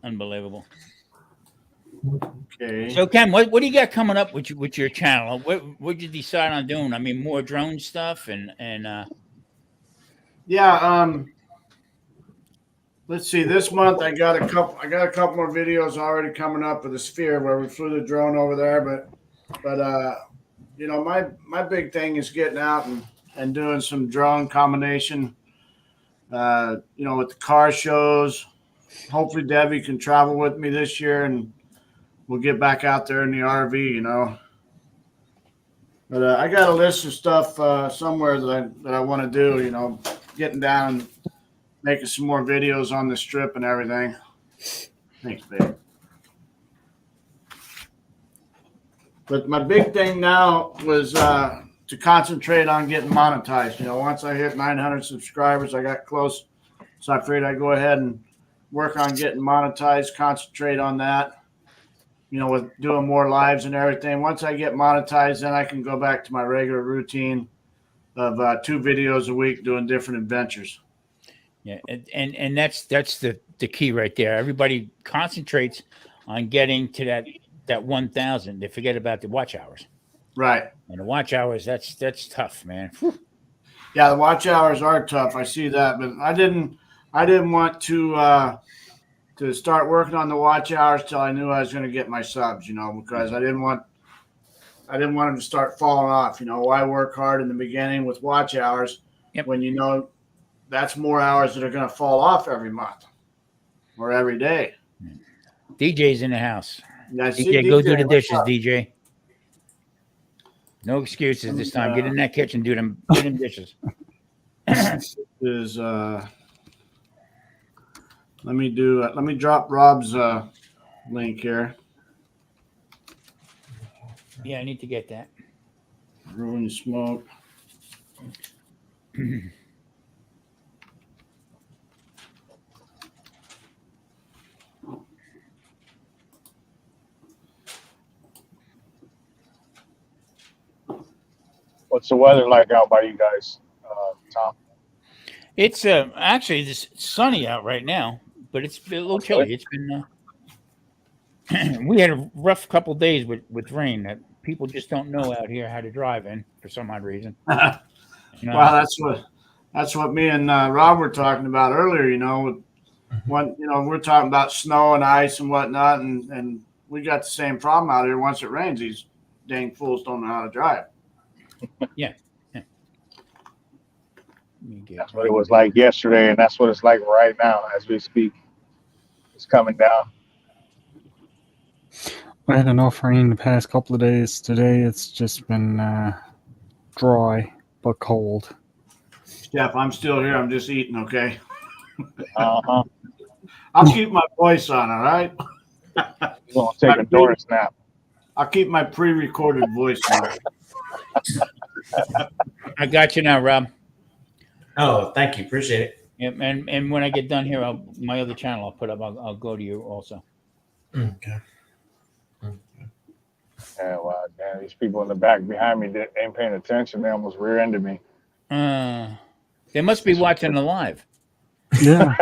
Unbelievable. Okay. So Ken, what do you got coming up with your channel? What did you decide on doing? I mean, more drone stuff and yeah. Let's see. This month I got a couple more videos already coming up with the Sphere where we flew the drone over there. But my big thing is getting out and doing some drone combination. With the car shows. Hopefully Debbie can travel with me this year and we'll get back out there in the RV, But I got a list of stuff somewhere that I want to do, getting down and making some more videos on the strip and everything. Thanks, babe. But my big thing now was to concentrate on getting monetized. Once I hit 900 subscribers, I got close. So I figured I'd go ahead and work on getting monetized, concentrate on that, with doing more lives and everything. Once I get monetized, then I can go back to my regular routine of 2 videos a week doing different adventures. yeah, and that's the key right there. Everybody concentrates on getting to that 1,000. They forget about the watch hours. Right. And the watch hours, that's tough, man. Whew. Yeah, the watch hours are tough. I see that, but I didn't want to start working on the watch hours till I knew I was going to get my subs, because I didn't want them to start falling off. Why work hard in the beginning with watch hours when that's more hours that are going to fall off every month or every day. DJ's in the house. Yeah, DJ, go do the dishes, DJ. No excuses this time. Get in that kitchen, do them dishes. Is let me drop Rob's link here. Yeah, I need to get that. Ruin smoke. What's the weather like out by you guys, Tom? It's actually it's sunny out right now, but it's a little chilly. It's been we had a rough couple days with rain that people just don't know out here how to drive in for some odd reason. Well, that's what me and Rob were talking about earlier. When we're talking about snow and ice and whatnot, and we got the same problem out here. Once it rains, these dang fools don't know how to drive. Yeah. That's what it was like yesterday, and that's what it's like right now as we speak. It's coming down. I had enough rain the past couple of days. Today it's just been dry but cold. Steph, I'm still here. I'm just eating, okay? Uh-huh. I'll keep my voice on, all right? You're going to take a Doris nap. I'll keep my pre-recorded voice on. I got you now, Rob. Oh, thank you. Appreciate it. Yep, and when I get done here, my other channel I'll put up. I'll go to you also. Okay. Yeah, well, damn, these people in the back behind me that ain't paying attention. They almost rear-ended me. They must be watching the live. Yeah.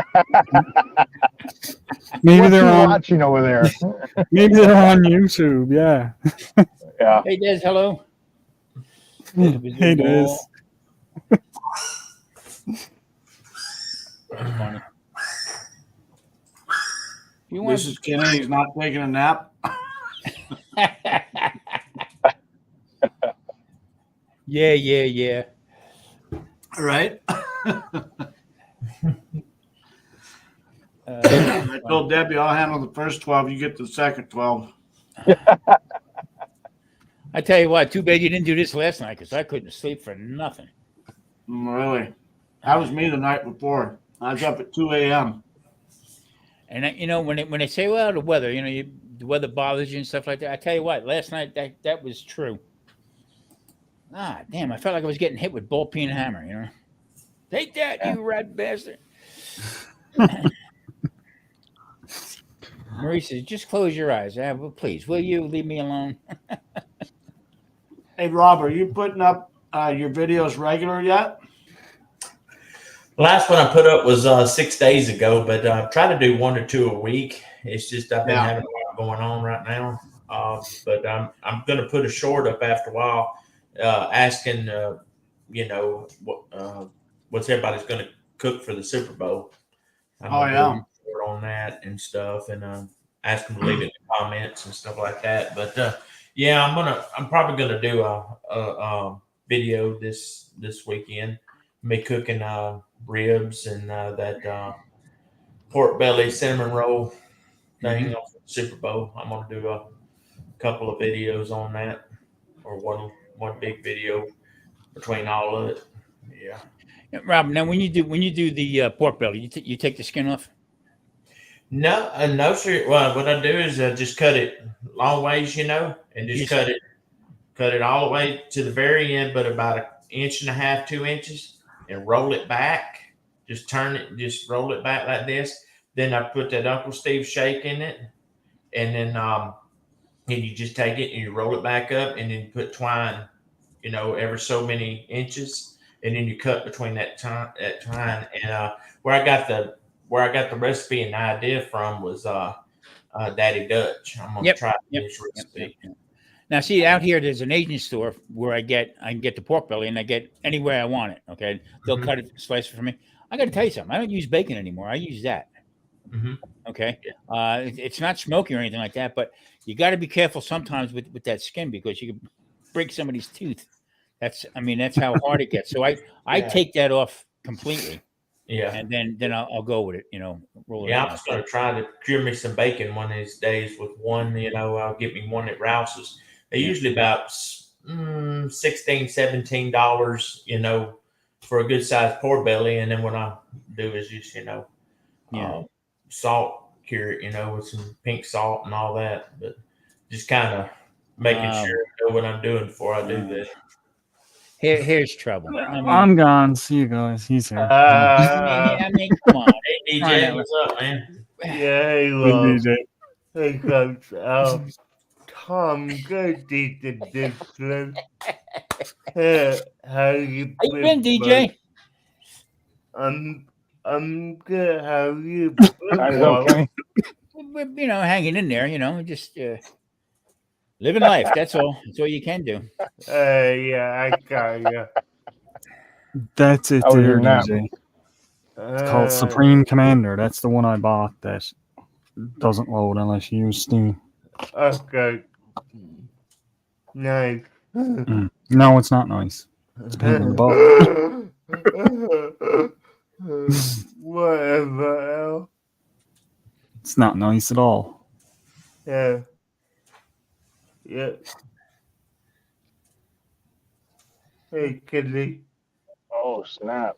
Maybe they're watching over there. Maybe they're on YouTube. Yeah. Yeah. Hey, Des. Hello. Hey, Des. Funny. This is Kenny. He's not taking a nap. Yeah. All right. I told Debbie I'll handle the first 12. You get the second 12. I tell you what, too bad you didn't do this last night because I couldn't sleep for nothing. Really? That was me the night before. I was up at 2 a.m. And when they say, well, the weather, the weather bothers you and stuff like that. I tell you what, last night that was true. Ah, damn! I felt like I was getting hit with ball peen hammer. Take that, you rat bastard. Marie says, just close your eyes. Well, please, will you leave me alone? Hey, Rob, are you putting up your videos regular yet? Last one I put up was 6 days ago, but I try to do 1 or 2 a week. It's just I've been having a lot going on right now. But I'm going to put a short up after a while, asking, what's everybody's going to cook for the Super Bowl. I'm short on that and stuff, and ask them to leave it in the comments and stuff like that. But I'm probably gonna do a video this weekend. Me cooking ribs and that pork belly cinnamon roll thing for the Super Bowl. I'm gonna do a couple of videos on that, or one big video between all of it. Yeah. Rob, now when you do the pork belly, you take the skin off? No, sir. Well, what I do is just cut it long ways, and just cut it all the way to the very end, but about 1.5 inches, 2 inches, and roll it back. Just turn it, just roll it back like this. Then I put that Uncle Steve shake in it, and then and you just take it and you roll it back up, and then put twine, ever so many inches, and then you cut between that twine. And where I got the recipe and the idea from was Daddy Dutch. I'm gonna try this recipe. Yep. Now, see, out here, there's an Asian store where I can get the pork belly, and I get anywhere I want it. Okay, they'll cut it, slice it for me. I got to tell you something. I don't use bacon anymore. I use that. Mhm. Okay, it's not smoky or anything like that, but you got to be careful sometimes with that skin because you can break somebody's tooth. That's how hard it gets. So I Yeah. take that off completely, Yeah. and then I'll go with it. Roll it. Yeah, out I'm just like gonna try to cure me some bacon one of these days with one. I'll get me one at Rouse's. They're usually about $16, $17, for a good sized pork belly. And then what I do is just, salt cure it, with some pink salt and all that. But just kind of making Wow. sure I know what I'm doing before I do this. Here's trouble. I'm gone. See you guys. He's here. Come on. Hey, Fine, DJ, what's up, man? Yeah, Good DJ. hey, Coach. Tom, good decent discipline. How you How you been, DJ? I'm good. How you Time's up, Kenny. We're, hanging in there. Just living life. That's all. That's all you can do. Yeah, I got you. That's it How was there, your nap? DJ. It's called Supreme Commander. That's the one I bought that doesn't load unless you use Steam. Okay. Nice. No, it's not nice. It's a pain in the butt. Whatever. It's not nice at all. Yeah. Yeah. Hey, Kitty. Oh, snap.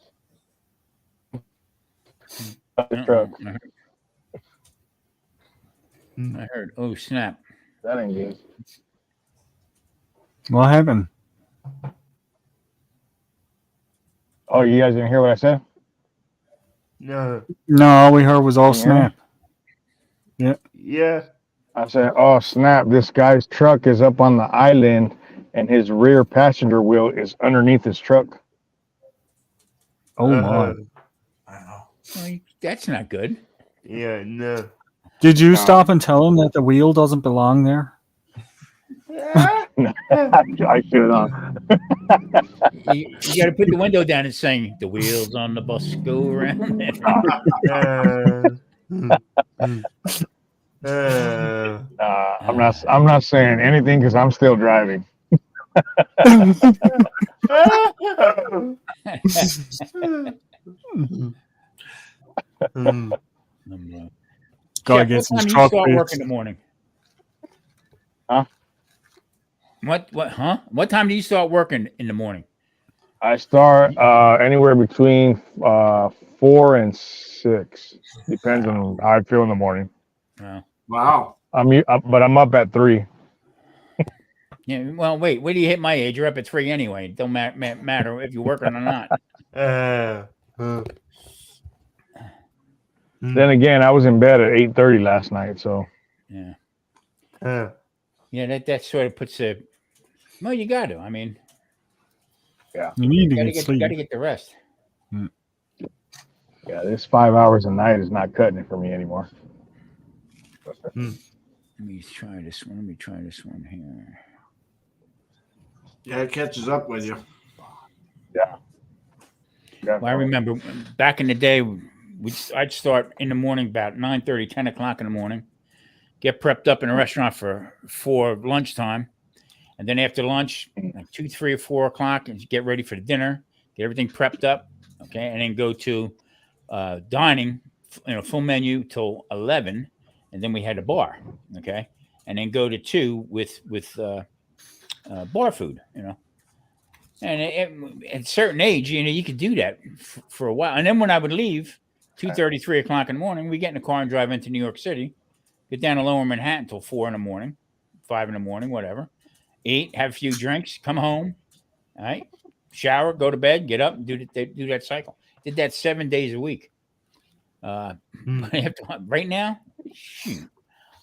Uh-oh. I heard. Oh, snap. That ain't good. What happened? Oh, you guys didn't hear what I said? No. No, all we heard was all Can you hear me? snap. Yeah. I said, oh, snap. This guy's truck is up on the island and his rear passenger wheel is underneath his truck. Oh my. Wow. Well, that's not good. Yeah, no. Did you stop and tell him that the wheel doesn't belong there? I should have. You got to put the window down and sing, "The wheels on the bus go around." I'm not saying anything because I'm still driving. Guy Jeff, gets what his time do you truck start work fixed. in the morning? Huh? What time do you start working in the morning? I start anywhere between 4 and 6. Depends on how I feel in the morning. Wow. But I'm up at 3. Yeah. Well, wait do you hit my age? You're up at 3 anyway. It don't matter if you're working or not. Then again, I was in bed at 8:30 last night, so Yeah. Yeah. Yeah. That sort of puts a. Well, you got to. You need to get sleep. Got to get the rest. yeah, this 5 hours a night is not cutting it for me anymore. Let me try this one here. Yeah, it catches up with you. Yeah. Well, I remember back in the day, I'd start in the morning about 9:30, 10 o'clock in the morning, get prepped up in a restaurant for lunchtime. And then after lunch, like 2, 3, or 4 o'clock, and get ready for the dinner, get everything prepped up. Okay. And then go to dining, full menu till 11. And then we had a bar. Okay. And then go to 2 with bar food, And at a certain age, you could do that for a while. And then when I would leave, 2:30, 3 o'clock in the morning, we get in the car and drive into New York City, get down to Lower Manhattan till 4 in the morning, 5 in the morning, whatever. Eat, have a few drinks, come home, all right, shower, go to bed, get up, and do that cycle. Did that 7 days a week. But right now, shoot,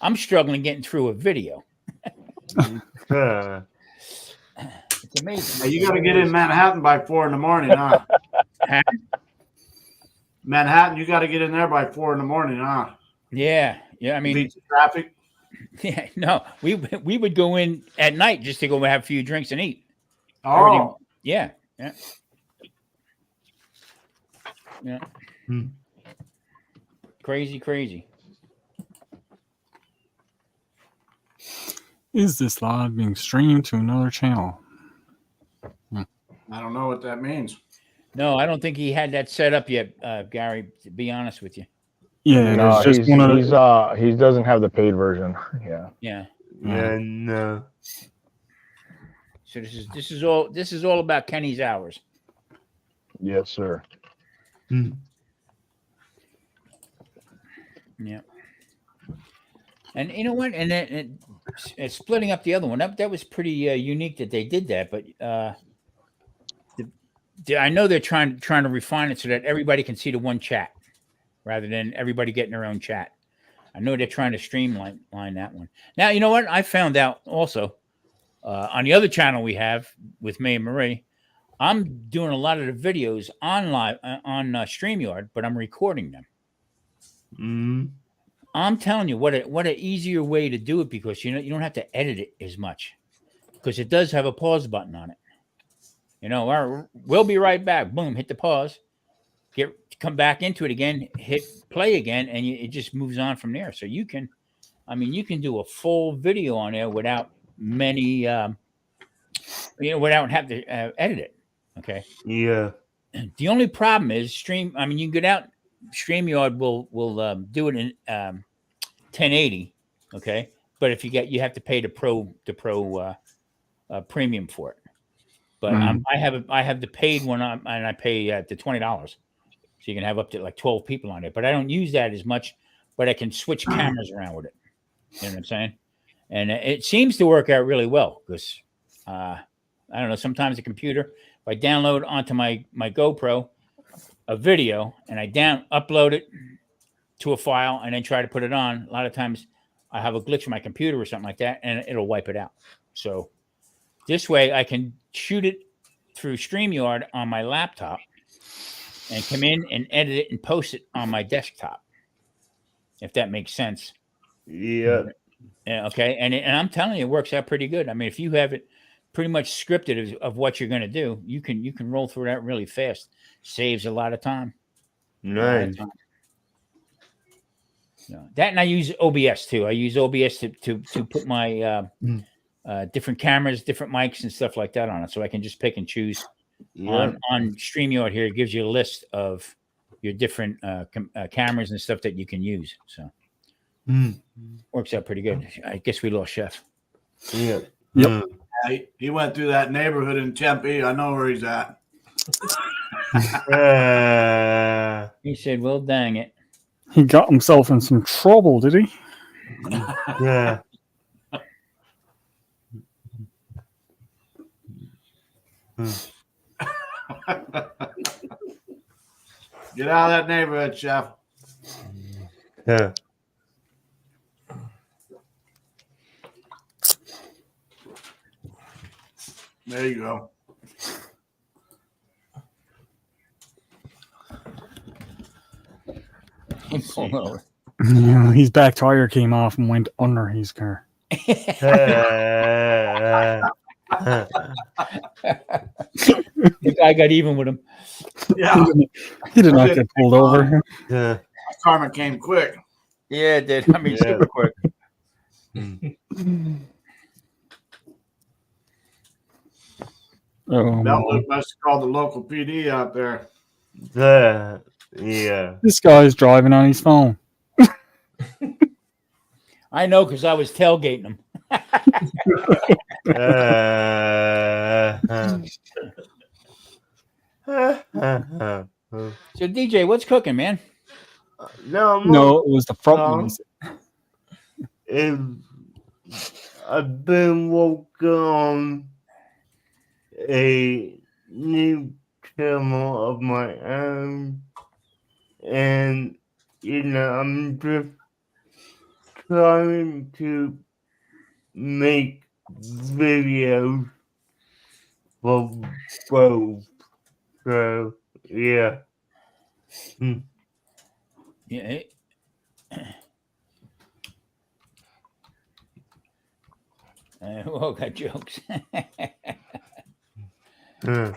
I'm struggling getting through a video. It's amazing. You got to get in Manhattan by 4 in the morning, huh? Manhattan, you got to get in there by 4 in the morning, huh? Yeah. I mean, Beat the traffic. Yeah, no, we would go in at night just to go have a few drinks and eat. Oh, Yeah. Hmm. Crazy. Is this live being streamed to another channel? I don't know what that means. No, I don't think he had that set up yet, Gary, to be honest with you. Yeah, No, there's just one of he doesn't have the paid version. Yeah. Yeah. Yeah, no. So this is all about Kenny's hours. Yes, sir. Hmm. Yeah. And you know what? And then splitting up the other one, that was pretty unique that they did that. But I know they're trying to refine it so that everybody can see the one chat rather than everybody getting their own chat. I know they're trying to streamline that one. Now, you know what? I found out also on the other channel we have with me and Marie, I'm doing a lot of the videos on live on StreamYard, but I'm recording them. Hmm. I'm telling you what an easier way to do it, because you don't have to edit it as much, because it does have a pause button on it. We'll be right back. Boom, hit the pause, come back into it again, hit play again, and it just moves on from there. So you can do a full video on there without many, without having to edit it. Okay. Yeah. The only problem is you can get out. StreamYard will do it in 1080, okay. But if you have to pay the pro premium for it. But I have the paid one on, and I pay the $20, so you can have up to like 12 people on it. But I don't use that as much. But I can switch cameras around with it. You know what I'm saying? And it seems to work out really well, because I don't know. Sometimes the computer, if I download onto my GoPro a video and I upload it to a file and then try to put it on, a lot of times I have a glitch in my computer or something like that, and it'll wipe it out. So this way I can shoot it through StreamYard on my laptop and come in and edit it and post it on my desktop, if that makes sense. Yeah. Okay. And I'm telling you, it works out pretty good. I mean, if you have it pretty much scripted of what you're going to do, you can roll through that really fast. Saves a lot of time. Nice. That, and I use OBS too. I use OBS to put my different cameras, different mics, and stuff like that on it, so I can just pick and choose. Yeah. On StreamYard here, it gives you a list of your different cameras and stuff that you can use. So works out pretty good. I guess we lost Chef. Yeah. Yep. He went through that neighborhood in Tempe. I know where he's at. He said, "Well, dang it." He got himself in some trouble, did he? Yeah. Get out of that neighborhood, Chef. Yeah. There you go. He pulled over. Yeah, his back tire came off and went under his car. The guy got even with him. Yeah, He did not get pulled over. Yeah. karma came quick. Yeah, it did. I mean, Yeah. super quick. Oh, Beltwood must have called the local PD out there. Yeah. this guy's driving on his phone. I know, because I was tailgating him. So, DJ, what's cooking, man? No, it was the front one. I've been working on a new channel of my own, and I'm just trying to make videos for both. So yeah. Yeah. We all got jokes. Huh.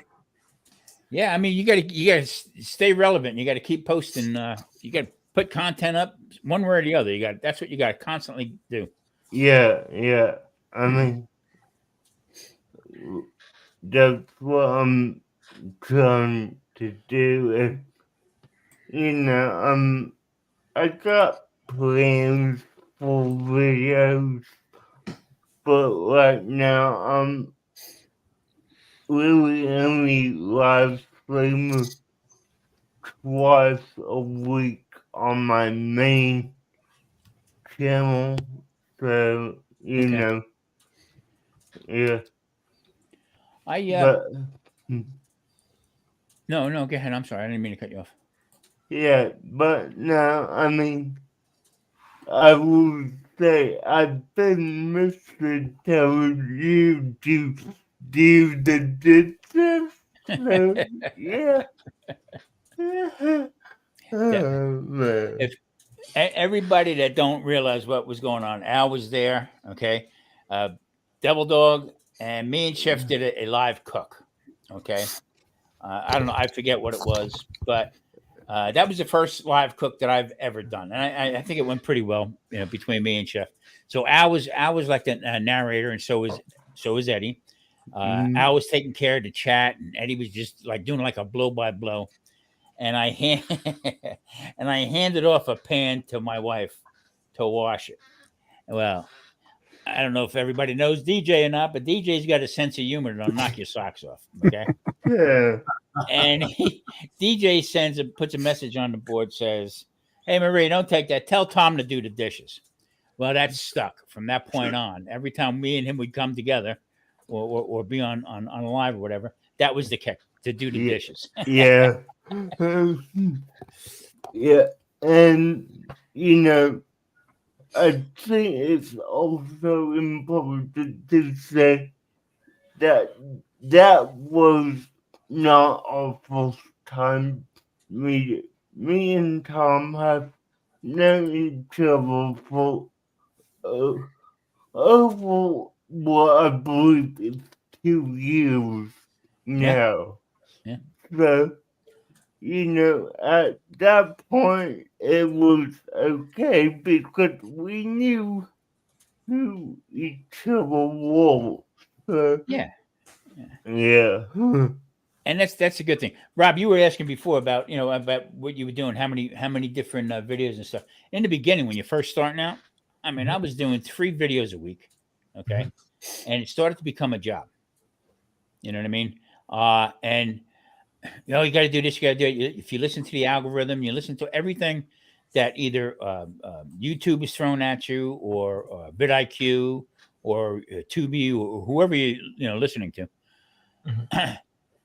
Yeah, I mean, you gotta stay relevant. You got to keep posting. You got to put content up one way or the other. That's what you got to constantly do. Yeah. I mean, that's what I'm trying to do. I got plans for videos, but right now I'm really only live streaming twice a week on my main channel. So, Okay. yeah. I But, no, go ahead. I'm sorry, I didn't mean to cut you off. yeah, but no, I mean, I would say I've been Mr. telling you to do the dishes. So, yeah. Oh, man. If everybody that don't realize what was going on, Al was there. Okay, Devil Dog and me and Chef did a live cook. Okay, I don't know, I forget what it was, but that was the first live cook that I've ever done, and I think it went pretty well, between me and Chef. So Al was like the narrator, and so was Eddie. Al was taking care of the chat, and Eddie was just like doing like a blow by blow. And I handed off a pan to my wife to wash it. Well, I don't know if everybody knows DJ or not, but DJ's got a sense of humor that'll knock your socks off. Okay. Yeah. And DJ puts a message on the board, says, "Hey Marie, don't take that. Tell Tom to do the dishes." Well, that stuck from that point on. Every time me and him would come together or be on live or whatever, that was the kick, to do the dishes. Yeah. Yeah. And, I think it's also important to say that was not our first time meeting. Me and Tom have known each other for over what I believe is 2 years now. Yeah. So, at that point, it was okay because we knew who each other was. So, Yeah. yeah. And that's a good thing. Rob, you were asking before about about what you were doing, how many different videos and stuff. In the beginning, when you're first starting out, I mean, I was doing 3 videos a week, okay, and it started to become a job. You know what I mean? And you got to do this, you got to do it. If you listen to the algorithm, you listen to everything that either YouTube is thrown at you, or vidIQ, or Tubi, or whoever you're listening to.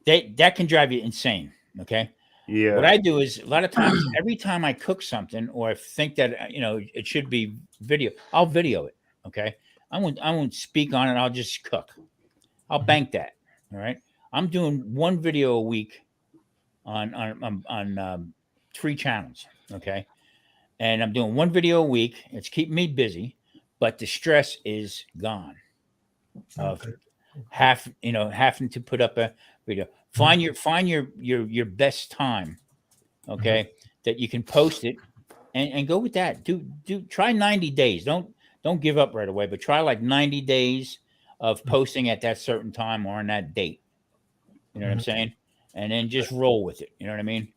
That can drive you insane. Okay. Yeah. What I do is, a lot of times, every time I cook something, or I think that it should be video, I'll video it. Okay. I won't speak on it. I'll just cook. I'll bank that. All right. I'm doing 1 video a week on 3 channels. Okay. And I'm doing 1 video a week. It's keeping me busy, but the stress is gone. Of having to put up a video. Find your best time, okay, that you can post it, and go with that. Try 90 days. Don't give up right away, but try like 90 days of posting at that certain time or on that date. You know what I'm saying? And then just roll with it. You know what I mean?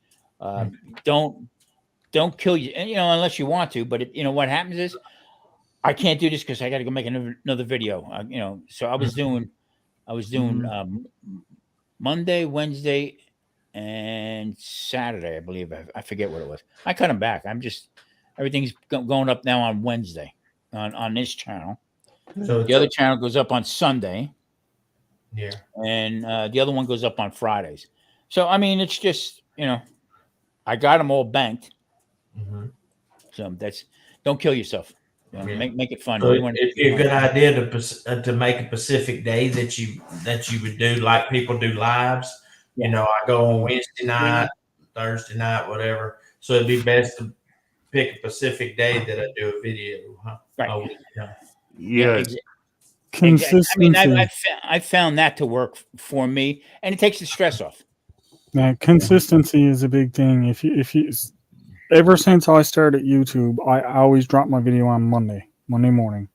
Don't kill you, unless you want to. But what happens is, I can't do this because I got to go make another video. So I was doing Monday, Wednesday, and Saturday, I believe. I forget what it was. I cut them back. Everything's going up now on Wednesday on this channel. So the other channel goes up on Sunday. Yeah. And the other one goes up on Fridays. So, I mean, it's just, I got them all banked. So don't kill yourself. Make it fun. So it'd be a good idea to make a specific day that you would do, like people do lives. Yeah. I go on Wednesday night, Thursday night, whatever. So it'd be best to pick a specific day that I do a video. Huh? Right. Yeah. Exactly. I mean, Consistency. I've found that to work for me, and it takes the stress off. Yeah, consistency is a big thing. If you ever since I started YouTube, I always drop my video on Monday morning.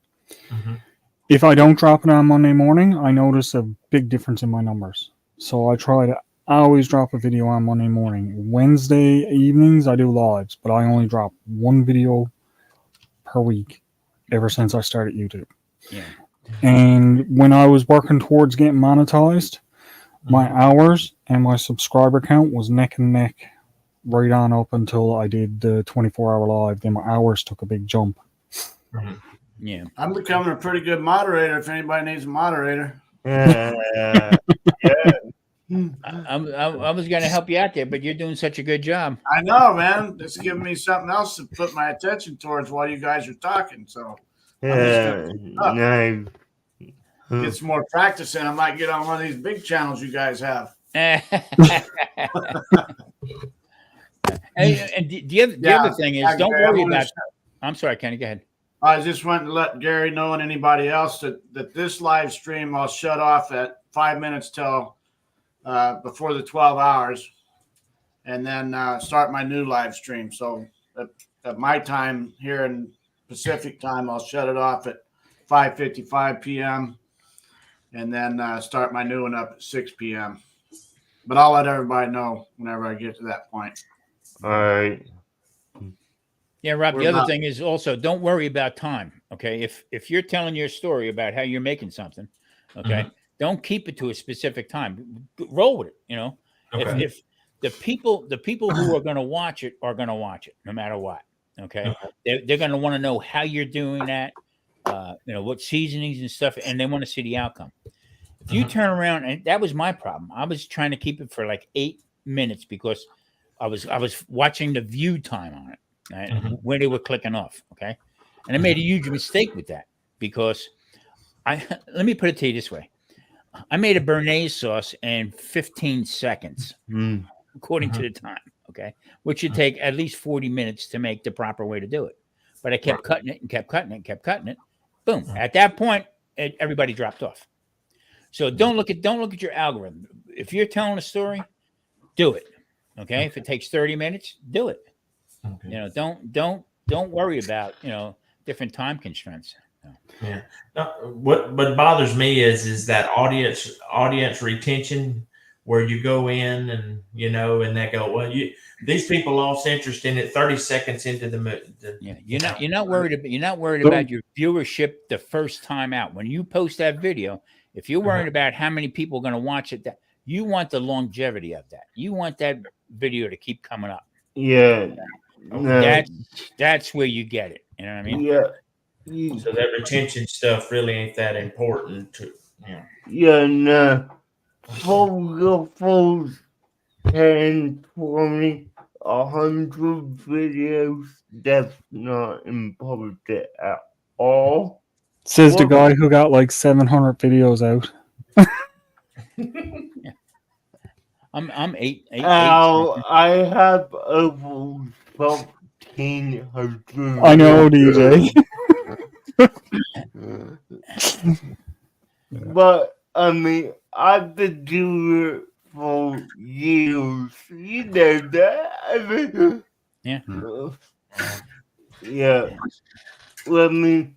Mhm. If I don't drop it on Monday morning, I notice a big difference in my numbers. So I try to always drop a video on Monday morning. Wednesday evenings, I do lives, but I only drop one video per week ever since I started YouTube. Yeah. And when I was working towards getting monetized, my hours and my subscriber count was neck and neck right on up until I did the 24-hour live. Then my hours took a big jump. Mhm. Yeah. I'm becoming a pretty good moderator if anybody needs a moderator. Yeah. I was going to help you out there, but you're doing such a good job. I know, man. It's giving me something else to put my attention towards while you guys are talking. So I'm just gonna keep it up. Nice. Get some more practice in. I might get on one of these big channels you guys have. And the other thing is, don't Gary, worry about. I'm sorry, Kenny. Go ahead. I just wanted to let Gary know and anybody else that this live stream I'll shut off at 5 minutes till before the 12 hours, and then start my new live stream. So at my time here in Pacific time, I'll shut it off at 5:55 p.m. and then start my new one up at 6 p.m. But I'll let everybody know whenever I get to that point. All right. Yeah, Rob. We're The other not- thing is also don't worry about time. Okay, if you're telling your story about how you're making something, okay, don't keep it to a specific time. Roll with it. You know, Okay. if the people who are going to watch it are going to watch it no matter what. Okay, they're going to want to know how you're doing that. You know what seasonings and stuff, and they want to see the outcome. If you turn around, and that was my problem, I was trying to keep it for like 8 minutes because I was watching the view time on it, right? Where they were clicking off. Okay, and I made a huge mistake with that because let me put it to you this way: I made a béarnaise sauce in 15 seconds, according to the time. Okay, which should take at least 40 minutes to make the proper way to do it. But I kept cutting it and kept cutting it and kept cutting it. Boom! At that point, everybody dropped off. So don't look at your algorithm. If you're telling a story, do it. Okay. If it takes 30 minutes, do it. Okay. You know, don't worry about, you know, different time constraints. Yeah. No, what bothers me is that audience retention, where you go in and and they go, well, these people lost interest in it 30 seconds into the Yeah, you're not worried about your viewership the first time out. When you post that video, if you're worried about how many people are going to watch it, that you want the longevity of that. You want that video to keep coming up. Yeah. That's where you get it. You know what I mean? Yeah. So that retention stuff really ain't that important to Yeah, no. For your first 10, 20, 100 videos, that's not important at all. Says the guy who got like 700 videos out. I'm eight. I have over 1,400. I know, DJ. But I mean, I've been doing it for years. You know that. I mean, Yeah. Yeah. Let me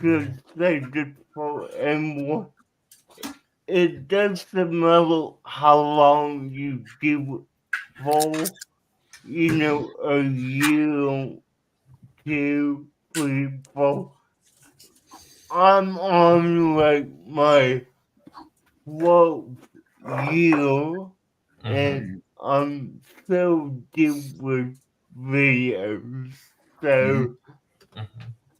just say this for everyone. It doesn't matter how long you give it for. You know, a year, 2, 3, 4. I'm on like my 12th year, and I'm still doing videos. So,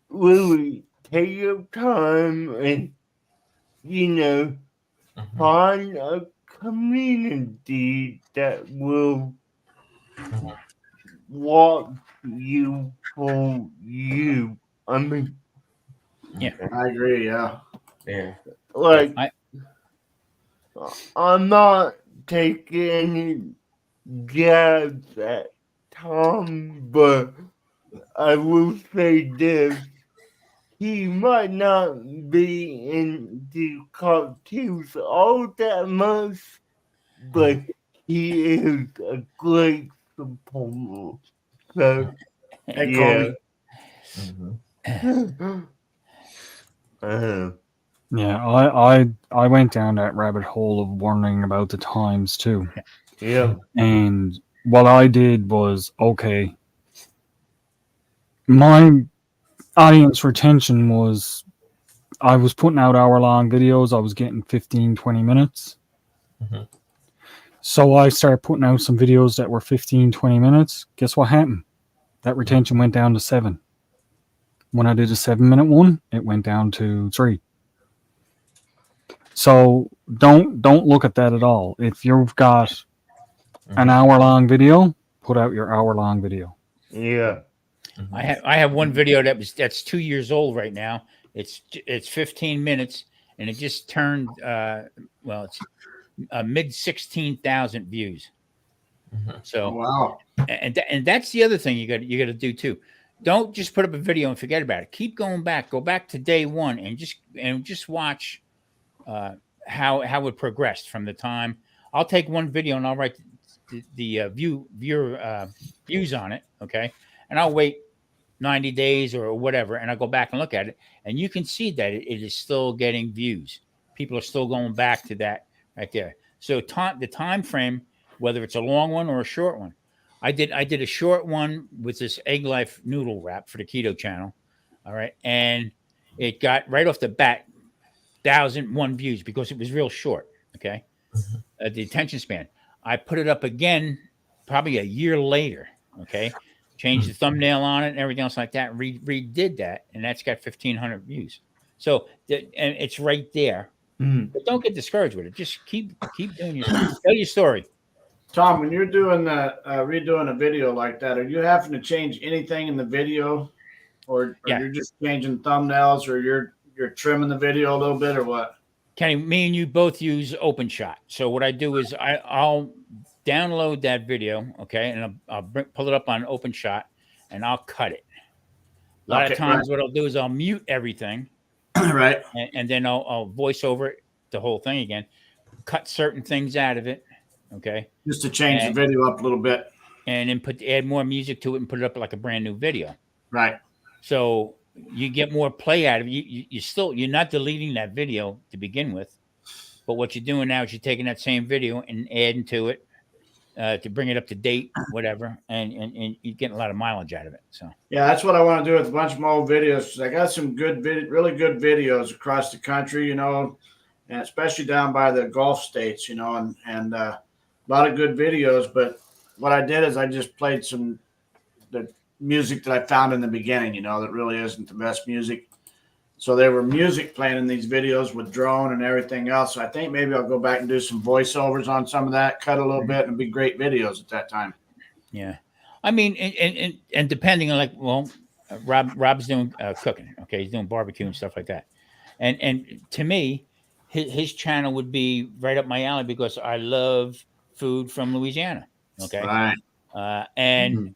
really take your time and, find a community that will watch you for you. I mean, Yeah, I agree. Yeah. Yeah. like, I'm not taking any jabs at Tom, but I will say this. he might not be into cartoons all that much, but he is a great supporter. So, Hey, yeah. Mhm. Yeah, I went down that rabbit hole of wondering about the times too. Yeah. And what I did was, okay, my audience retention was, I was putting out hour-long videos. I was getting 15, 20 minutes. Mhm. So I started putting out some videos that were 15, 20 minutes. Guess what happened? That retention went down to 7. When I did a 7-minute one, it went down to 3. So don't look at that at all. If you've got an hour-long video, put out your hour-long video. Yeah. I have one video that's 2 years old right now. It's 15 minutes and it just turned well, it's mid 16,000 views. So Oh, wow. and that's the other thing you got to do too. Don't just put up a video and forget about it. Keep going back. Go back to day one and just watch how it progressed from the time. I'll take one video and I'll write the views on it, okay, and I'll wait 90 days or whatever, and I'll go back and look at it, and you can see that it is still getting views. People are still going back to that right there. So the time frame, whether it's a long one or a short one. I did a short one with this Egg Life noodle wrap for the keto channel. All right. And it got right off the bat 1,001 views because it was real short. Okay. The attention span. I put it up again probably a year later. Okay. Changed the thumbnail on it and everything else like that. Redid that. And that's got 1,500 views. So, and it's right there. But don't get discouraged with it. Just keep doing your tell your story. Tom, when you're doing redoing a video like that, are you having to change anything in the video, or you're just changing thumbnails, or you're trimming the video a little bit, or what? Kenny, me and you both use OpenShot. So what I do is I'll download that video, okay, and I'll pull it up on OpenShot, and I'll cut it. A lot of times, what I'll do is I'll mute everything, right, and then I'll voice over it, the whole thing again, cut certain things out of it, okay, just to change the video up a little bit, and then add more music to it and put it up like a brand new video. Right. So you get more play out of it. You're not deleting that video to begin with, but what you're doing now is you're taking that same video and adding to it to bring it up to date, whatever, and you're getting a lot of mileage out of it. So yeah, that's what I want to do with a bunch of my old videos. I got some really good videos across the country, and especially down by the Gulf states, and a lot of good videos. But what I did is I just played the music that I found in the beginning, that really isn't the best music. So there were music playing in these videos with drone and everything else. So I think maybe I'll go back and do some voiceovers on some of that, cut a little bit, and it'd be great videos at that time. Yeah, I mean, and depending on Rob's doing cooking. Okay, he's doing barbecue and stuff like that. And to me, his channel would be right up my alley because I love food from Louisiana. Okay, right. And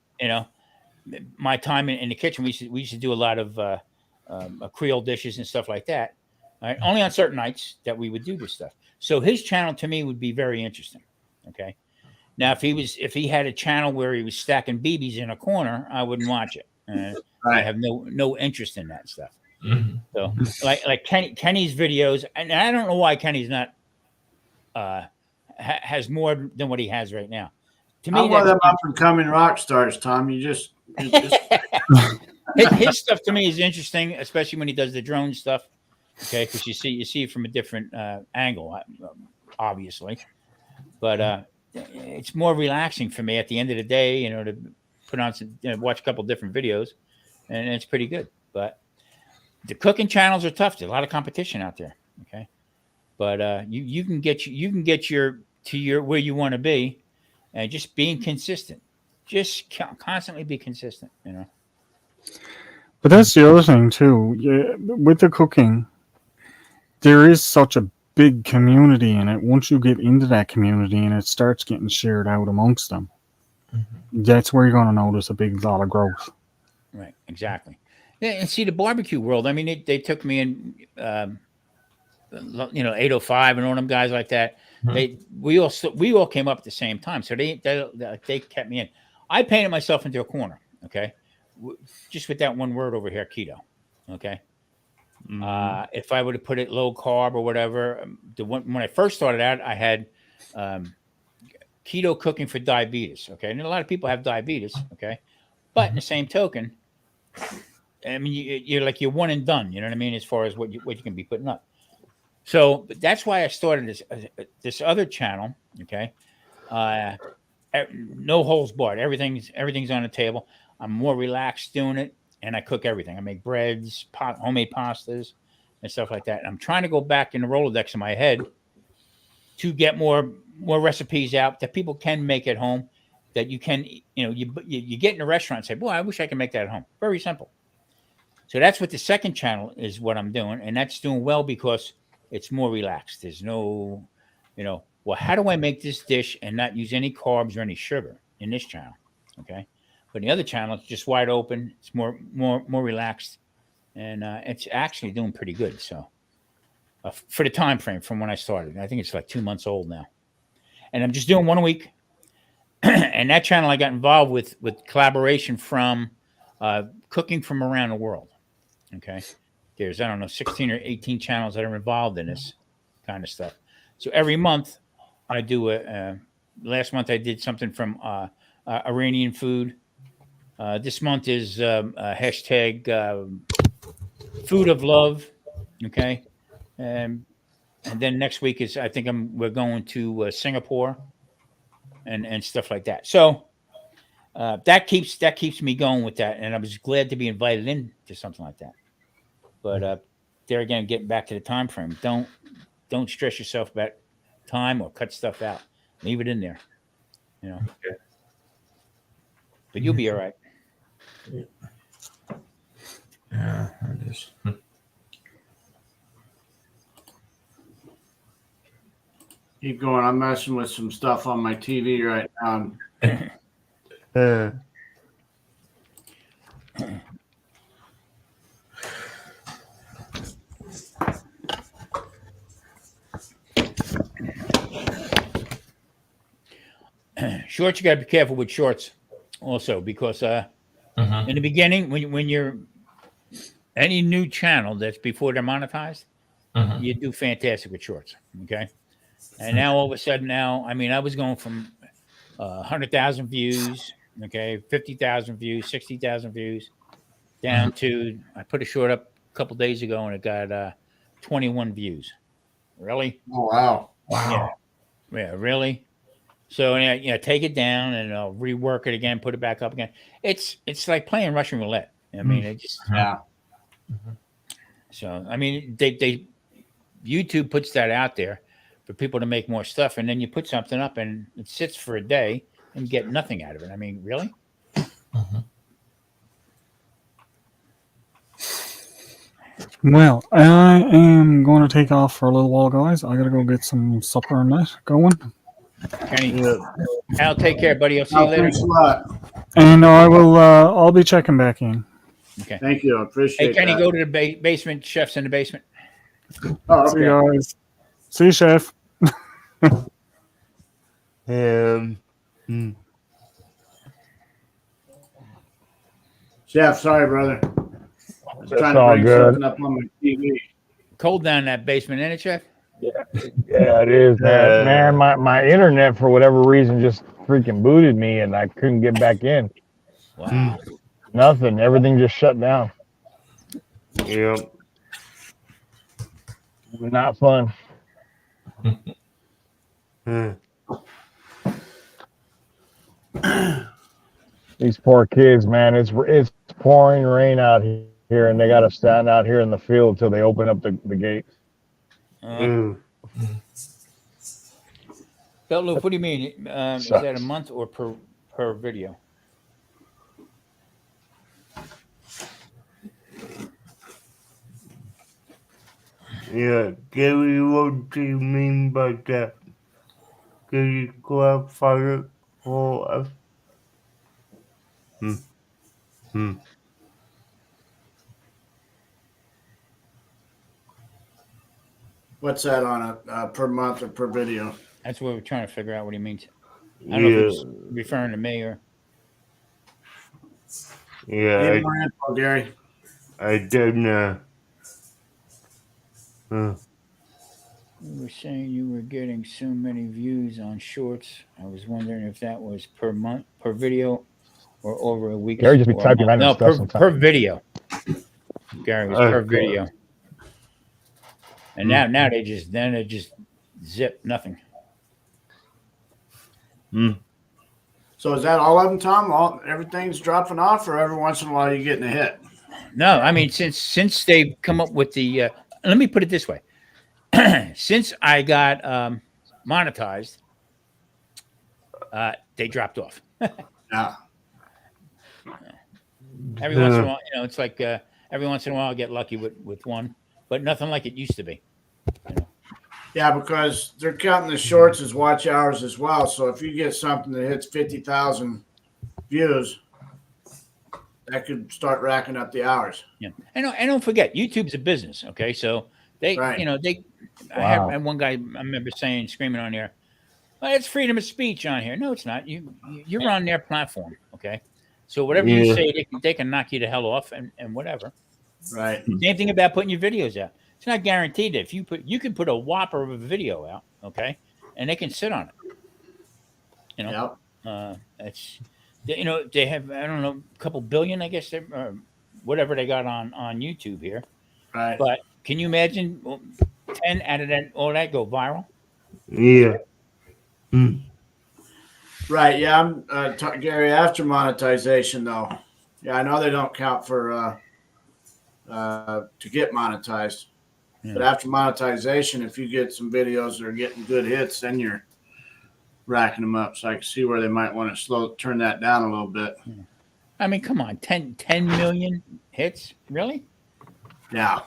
my time in the kitchen, we used to do a lot of Creole dishes and stuff like that. Right? Only on certain nights that we would do this stuff. So his channel to me would be very interesting. Okay. Now, if he had a channel where he was stacking BBs in a corner, I wouldn't watch it. I have no interest in that stuff. Mm-hmm. So like Kenny's videos, and I don't know why Kenny's not has more than what he has right now. To me, I'm one of them up and coming rock stars, Tom. His stuff to me is interesting, especially when he does the drone stuff. Okay, because you see it from a different angle, obviously. But it's more relaxing for me at the end of the day, to put on some, watch a couple different videos, and it's pretty good. But the cooking channels are tough. There's a lot of competition out there. Okay, but you can get your where you want to be, and just being consistent. Just constantly be consistent. But that's the other thing too. Yeah, with the cooking, there is such a big community in it. Once you get into that community and it starts getting shared out amongst them, that's where you're going to notice a big lot of growth. Right, exactly. Yeah, and see the barbecue world. I mean, they took me in, 805 and all them guys like that. We all came up at the same time, so they kept me in. I painted myself into a corner. Okay, just with that one word over here, keto. Okay. If I would have put it low carb or whatever, when I first started out, I had keto cooking for diabetes. Okay, and a lot of people have diabetes. Okay, but in the same token, I mean, you're like you're one and done. You know what I mean? As far as what you can be putting up. So that's why I started this other channel. Okay, no holes barred. Everything's on the table. I'm more relaxed doing it, and I cook everything. I make breads, homemade pastas, and stuff like that. And I'm trying to go back in the Rolodex in my head to get more recipes out that people can make at home. That you can, you get in a restaurant and say, "Boy, I wish I could make that at home." Very simple. So that's what the second channel is. What I'm doing, and that's doing well because it's more relaxed. There's no, well, how do I make this dish and not use any carbs or any sugar in this channel? Okay. But the other channel, it's just wide open. It's more relaxed, and it's actually doing pretty good. So for the time frame from when I started, I think it's like 2 months old now, and I'm just doing one a week. And that channel I got involved with collaboration from cooking from around the world. Okay. There's, I don't know, 16 or 18 channels that are involved in this kind of stuff. So every month I do last month I did something from Iranian food. This month is hashtag food of love. Okay. And then next week is, I think we're going to Singapore and stuff like that. So that keeps me going with that. And I was glad to be invited into something like that. But there again, getting back to the time frame, don't stress yourself about time or cut stuff out. Leave it in there, Okay. But you'll be all right. Yeah, I just. Keep going. I'm messing with some stuff on my TV right now. Shorts, you got to be careful with shorts also, because in the beginning, when you're any new channel that's before they're monetized, you do fantastic with shorts. Okay. And now all of a sudden I mean, I was going from 100,000 views, okay, 50,000 views, 60,000 views, down to, I put a short up a couple days ago and it got 21 views. Really? Oh, wow. Yeah, really? So take it down and I'll rework it again, put it back up again. It's like playing Russian roulette. I mean, it just So I mean, they YouTube puts that out there for people to make more stuff, and then you put something up and it sits for a day and get nothing out of it. I mean, really? Well, I am going to take off for a little while, guys. I got to go get some supper and that going. Kenny, Al, take care, buddy. I'll see you later. Thanks a lot. And I will. I'll be checking back in. Okay. Thank you. I appreciate Hey, Kenny, that. go to the basement. Chef's in the basement. Oh, See you okay. guys. See you, Chef. Chef, sorry, brother. I was trying to all bring good. something up on my TV. Cold down in that basement, ain't it, Chef? Yeah, it is, man. My internet for whatever reason just freaking booted me, and I couldn't get back in. Wow. Nothing. Everything just shut down. Yep. Not fun. These poor kids, man. It's pouring rain out here, and they got to stand out here in the field till they open up the gates. Belt Loop, what do you mean? Is that a month or per video? Yeah, Gary, what do you mean by that? Can you clarify it for us? What's that on a per month or per video? That's what we're trying to figure out what he means. I don't know if he's referring to me or. Yeah, Need more info, Gary. I don't know. You were saying you were getting so many views on shorts. I was wondering if that was per month, per video, or over a week. Gary just be or a typing month. random No, stuff per sometimes. video. Gary was per Okay. video. And now they just zip nothing. So is that all of them, Tom? Everything's dropping off, or every once in a while you're getting a hit? No, I mean since they've come up with the. Let me put it this way: since I got monetized, they dropped off. Yeah. Every once in a while, it's like every once in a while I get lucky with one, but nothing like it used to be. Yeah, because they're counting the shorts as watch hours as well. So if you get something that hits 50,000 views, that could start racking up the hours. Yeah, and don't forget, YouTube's a business. Okay, so they, Right. I had one guy I remember saying, screaming on there, well, it's freedom of speech on here. No, it's not. You're on their platform. Okay, so whatever you say, they can knock you the hell off and whatever. Right. Same thing about putting your videos out. It's not guaranteed that if you can put a whopper of a video out, okay, and they can sit on it. It's they have, I don't know, a couple billion, I guess, whatever they got on YouTube here. Right. But can you imagine 10 out of that all that go viral? Yeah. Right. Yeah. I'm Gary. After monetization, though, yeah, I know they don't count for to get monetized. But after monetization, if you get some videos that are getting good hits, then you're racking them up. So I can see where they might want to turn that down a little bit. I mean, come on, 10 million hits, really? Yeah.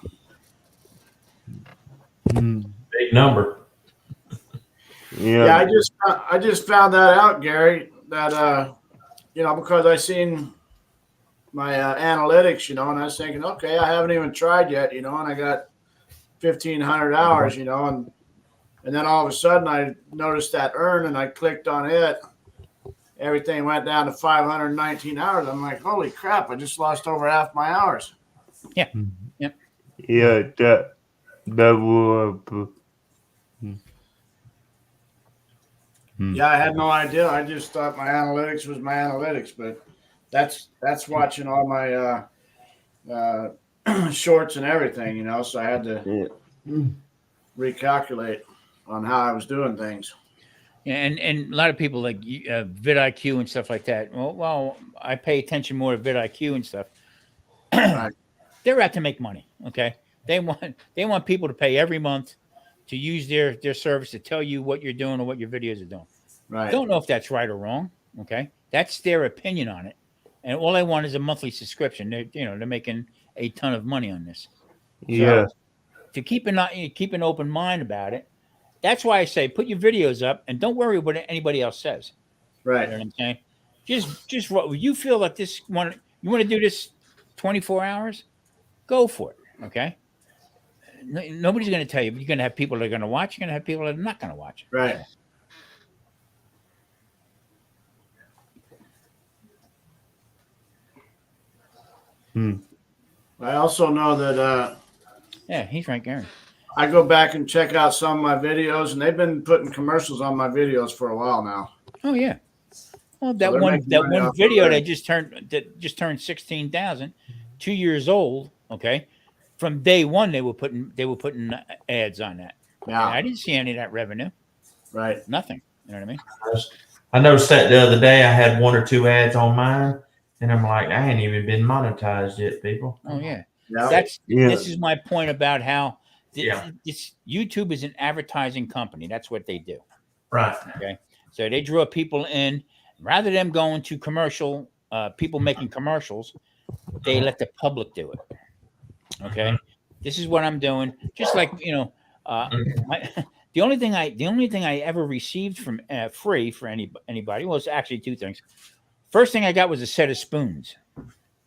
Big number. Yeah. I just found that out, Gary. That because I seen my analytics, and I was thinking, okay, I haven't even tried yet, and I got 1,500 hours, and then all of a sudden I noticed that earn, and I clicked on it. Everything went down to 519 hours. I'm like, holy crap! I just lost over half my hours. Yeah. Yep. Yeah, that will. Yeah, I had no idea. I just thought my analytics was my analytics, but that's watching all my shorts and everything, so I had to recalculate on how I was doing things. Yeah, and a lot of people like vidIQ and stuff like that. Well, I pay attention more to vidIQ and stuff. Right. They're out to make money. Okay, they want people to pay every month to use their service to tell you what you're doing or what your videos are doing. Right. Don't know if that's right or wrong. Okay, that's their opinion on it, and all they want is a monthly subscription. They're making a ton of money on this. Yeah. So, to keep an open mind about it. That's why I say put your videos up and don't worry what anybody else says. Right. You know what I'm saying? Just what you feel like you want to do this 24 hours, go for it. Okay. Nobody's going to tell you. You're going to have people that are going to watch. You're going to have people that are not going to watch. Right. I also know that yeah, he's right, Gary. I go back and check out some of my videos, and they've been putting commercials on my videos for a while now. Oh yeah. Well, that they're one making money off video of that just turned 16,000, 2 years old. Okay, from day one they were putting ads on that. Yeah. And I didn't see any of that revenue. Right. Nothing. You know what I mean? I noticed that the other day I had 1 or 2 ads on mine, and I'm like, I ain't even been monetized yet, people. Oh yeah. Yeah. This is my point about how Yeah. this YouTube is an advertising company. That's what they do. Right. Okay. So they draw people in rather than going to commercial people making commercials, they let the public do it. Okay. This is what I'm doing. Just like, the only thing I ever received from free for anybody was actually 2 things. First thing I got was a set of spoons,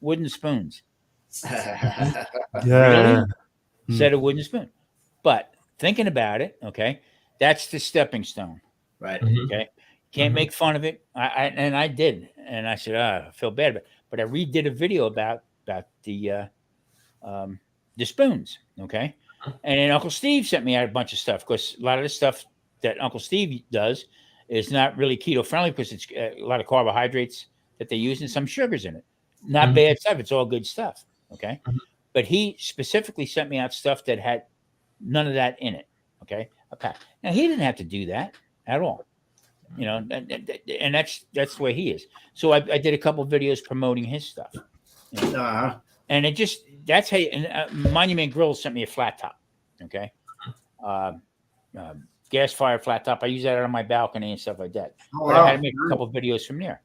wooden spoons. Yeah. Really? Set of wooden spoon. But thinking about it, okay, that's the stepping stone. Right. Mhm. Okay. Can't Mhm. make fun of it. I did. And I said, I feel bad about it. But I redid a video about the spoons. Okay. And then Uncle Steve sent me out a bunch of stuff because a lot of the stuff that Uncle Steve does is not really keto friendly because it's a lot of carbohydrates that they use and some sugars in it. Not Mhm. bad stuff. It's all good stuff. Okay. Mhm. But he specifically sent me out stuff that had none of that in it. Okay. Okay. Now he didn't have to do that at all. You know, and that's the way he is. So I did a couple videos promoting his stuff. You know? Uh-huh. And it just that's how. And Monument Grill sent me a flat top. Okay, uh, gas fire flat top. I use that on my balcony and stuff like that. Oh, But I had wow. to make a couple videos from there.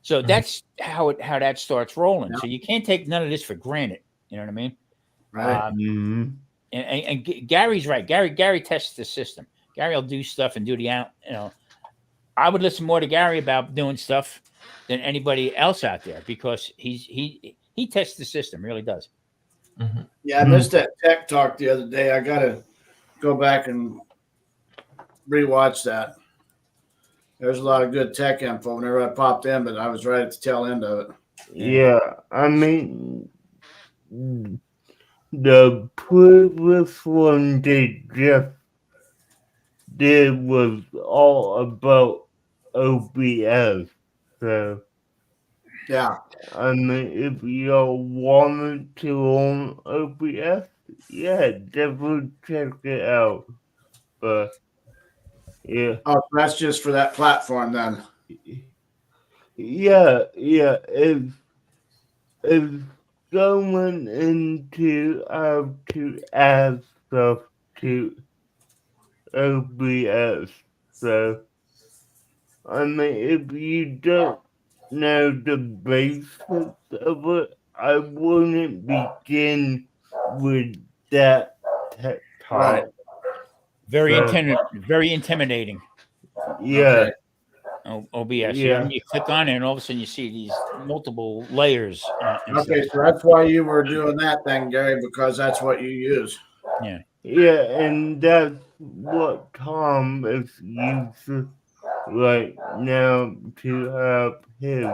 So that's how that starts rolling. So you can't take none of this for granted. You know what I mean? Right. Mhm. And Gary's right. Gary tests the system. Gary will do stuff and do the out. You know, I would listen more to Gary about doing stuff than anybody else out there because he tests the system, really does. Mhm. Yeah, I missed that tech talk the other day. I gotta go back and rewatch that. There's a lot of good tech info whenever I popped in, but I was right at the tail end of it. Yeah, I mean, the previous one they just did was all about OBS. So, Yeah. I mean, if y'all wanted to own OBS, yeah, definitely check it out. But, yeah. Oh, that's just for that platform then. Yeah, it's going into how to add stuff to OBS. So, I mean, if you don't know the basics of it, I wouldn't begin with that tech talk. Right. Very So, very intimidating. yeah, Okay. OBS. Yeah. You click on it, and all of a sudden you see these multiple layers. And Okay, stuff. so that's why you were doing that then, Gary, because that's what you use. yeah, and that's what Tom is using right now to have his,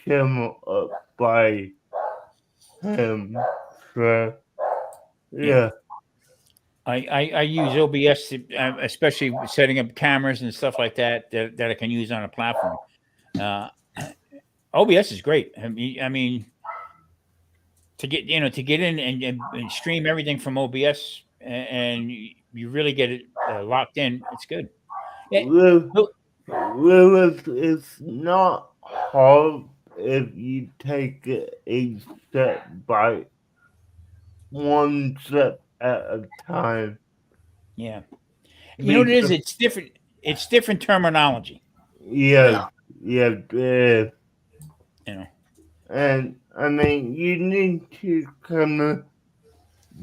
channel up by him. So, yeah. I use OBS, especially setting up cameras and stuff like that I can use on a platform. OBS is great. I mean, to get in and stream everything from OBS and you really get it locked in. It's good. Yeah. It's not hard if you take it a step by one step at a time. Yeah. You know what it is? It's different. It's different terminology. Yeah. You know. And I mean, you need to kind of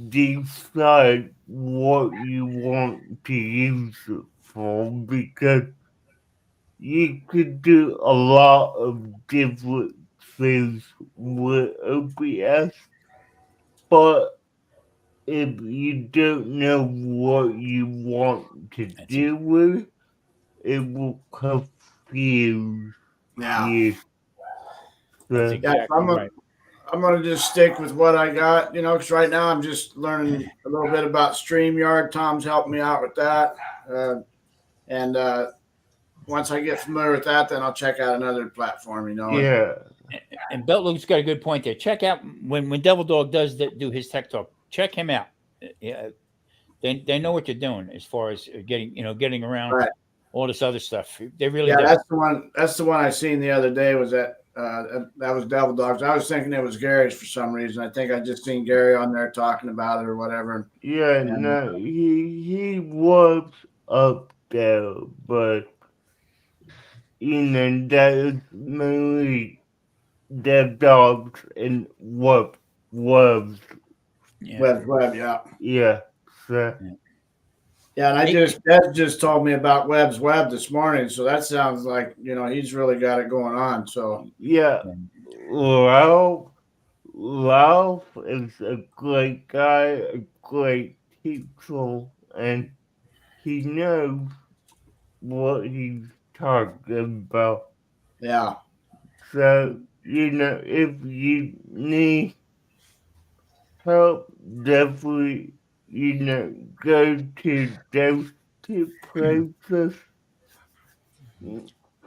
decide what you want to use it for because you could do a lot of different things with OBS, but if you don't know what you want to do with it will confuse you. That's So, exactly right. I'm gonna just stick with what I got, because right now I'm just learning a little bit about StreamYard. Tom's helping me out with that, and once I get familiar with that, then I'll check out another platform. yeah. And Beltluke's got a good point there. Check out when Devil Dog does do his tech talk. Check him out. Yeah, they know what they're doing as far as getting around Right. all this other stuff. They really Yeah, do. that's the one I seen the other day. Was that was Devil Dogs? I was thinking it was Gary's for some reason. I think I just seen Gary on there talking about it or whatever. Yeah, no, he was up there, but that is mainly Dev Dogs and Web. Web, yeah. Yeah. So. Yeah, and Dad just told me about Webb's Web this morning, so that sounds like he's really got it going on. So yeah, Ralph is a great guy, a great people, and he knows what he's talking about. Yeah. So, if you need help, definitely, go to those two places.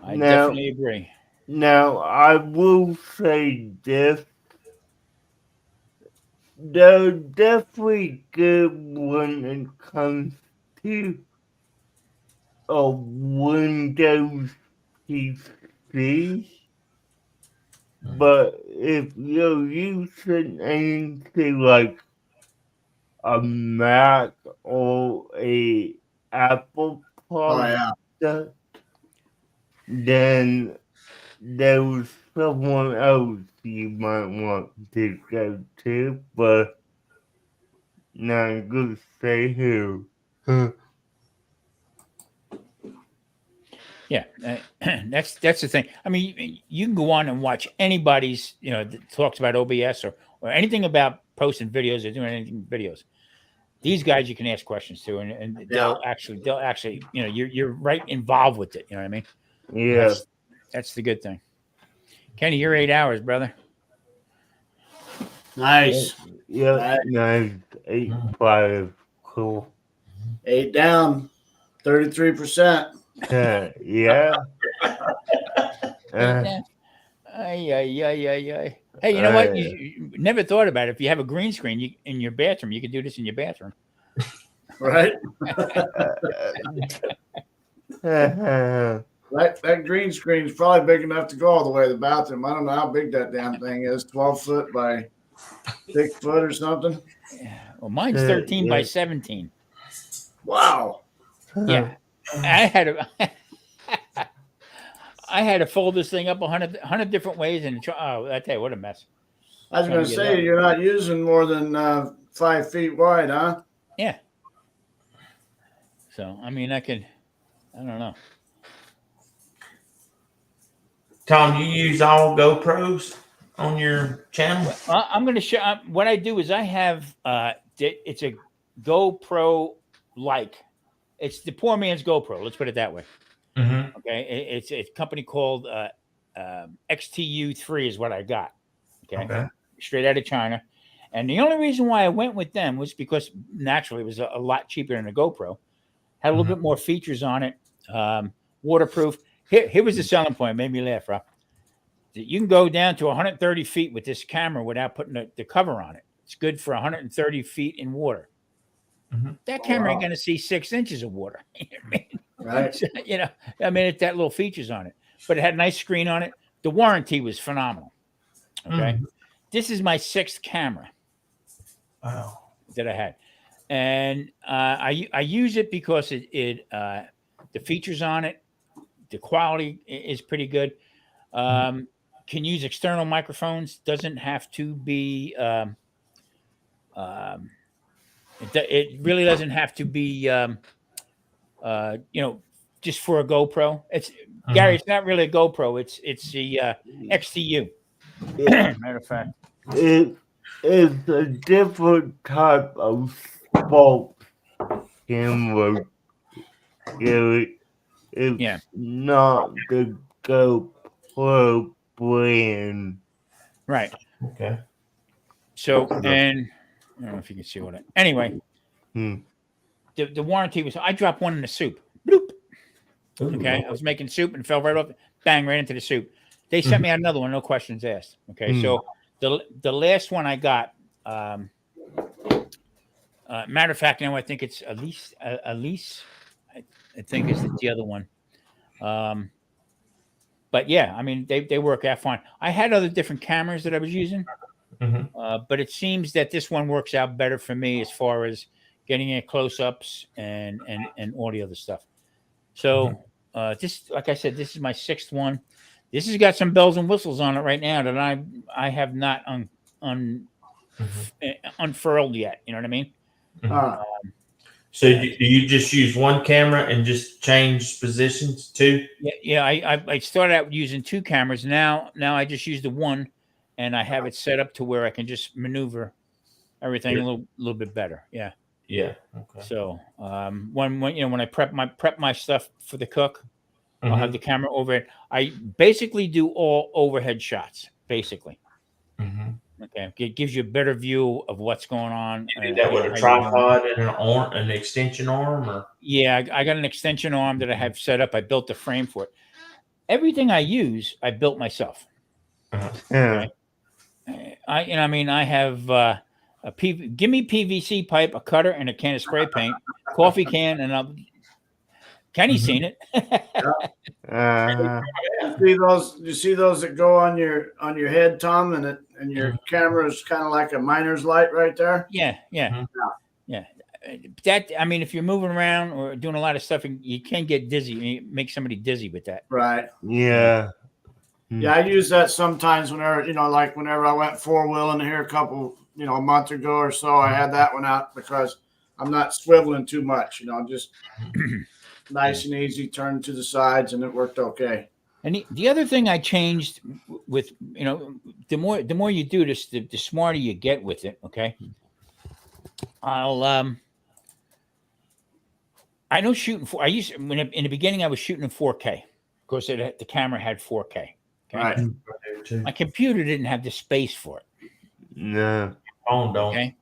I Now, definitely agree. now, I will say this. They're definitely good when it comes to a Windows PC. But if you're using anything like a Mac or a Apple Oh yeah. product, then there's someone else you might want to go to, but not gonna say who. Yeah, that's the thing. I mean, you can go on and watch anybody's, that talks about OBS or anything about posting videos or doing anything videos. These guys you can ask questions to, and they'll actually, you're right involved with it. You know what I mean? Yeah. That's the good thing. Kenny, you're 8 hours, brother. Nice. Yeah, nice. 8-5. Cool. 8 down, 33%. Yeah. Ay. Hey, you know what? You never thought about it. If you have a green screen in your bathroom, you could do this in your bathroom. Right? That green screen is probably big enough to go all the way to the bathroom. I don't know how big that damn thing is. 12 foot by 6 foot or something. Well, mine's 13 by 17. Wow. Yeah. I had to fold this thing up 100 different ways, and I tell you what a mess. I was going to say, you're not using more than 5 feet wide, huh? Yeah. So, I mean, I don't know. Tom, you use all GoPros on your channel? I'm going to show what I do is I have it's a GoPro like. It's the poor man's GoPro. Let's put it that way. Mm-hmm. Okay. It's a company called XTU3 is what I got. Okay. Straight out of China. And the only reason why I went with them was because naturally it was a lot cheaper than a GoPro. Had a little bit more features on it. Waterproof. Here was the selling point. It made me laugh, Rob. You can go down to 130 feet with this camera without putting the cover on it. It's good for 130 feet in water. Mm-hmm. That camera ain't going to see 6 inches of water. Right. So, it's that little features on it. But it had a nice screen on it. The warranty was phenomenal. Okay. This is my 6th camera. Wow. That I had. And I use it because the features on it, the quality is pretty good. Can use external microphones. Doesn't have to be. It really doesn't have to be. Just for a GoPro. It's Gary. It's not really a GoPro. It's the XTU. Matter of fact, It's a different type of sports camera. It's not the GoPro brand. Right. Okay. So, and I don't know if you can see what anyway. The warranty was, I dropped one in the soup. Bloop. Okay. I was making soup and fell right off, bang, right into the soup. They sent me out another one, no questions asked. Okay. So the last one I got, matter of fact, I think it's Elise. I think is the other one. But yeah, I mean, they work out fine. I had other different cameras that I was using, but it seems that this one works out better for me as far as getting in close-ups and all the other stuff. So this, like I said, this is my 6th one. This has got some bells and whistles on it right now that I have not unfurled yet. You know what I mean? So do you just use one camera and just change positions too? Yeah. I started out using 2 cameras. Now I just use the one, and I have it set up to where I can just maneuver everything a little bit better. Yeah. Yeah. Okay. So when I prep my stuff for the cook, I'll have the camera over it. I basically do all overhead shots, basically. Okay, it gives you a better view of what's going on. You did that with a tripod and an extension arm, or? Yeah, I got an extension arm that I have set up. I built the frame for it. Everything I use, I built myself. Yeah. Okay? I have give me PVC pipe, a cutter, and a can of spray paint, coffee can, and Kenny's seen it. You see those that go on your head, Tom, and your camera is kind of like a miner's light right there. Yeah. That, I mean, if you're moving around or doing a lot of stuff, you can get dizzy. You make somebody dizzy with that. Right. Yeah. Yeah, I use that sometimes whenever, whenever I went 4-wheeling here a month ago or so, I had that one out because I'm not swiveling too much, just nice and easy, turn to the sides, and it worked okay. And the other thing I changed with, the more you do this, the smarter you get with it. Okay. I don't shoot in the beginning, I was shooting in 4K. Of course, the camera had 4K. Okay? Right. My computer didn't have the space for it. No. Phone don't. Okay.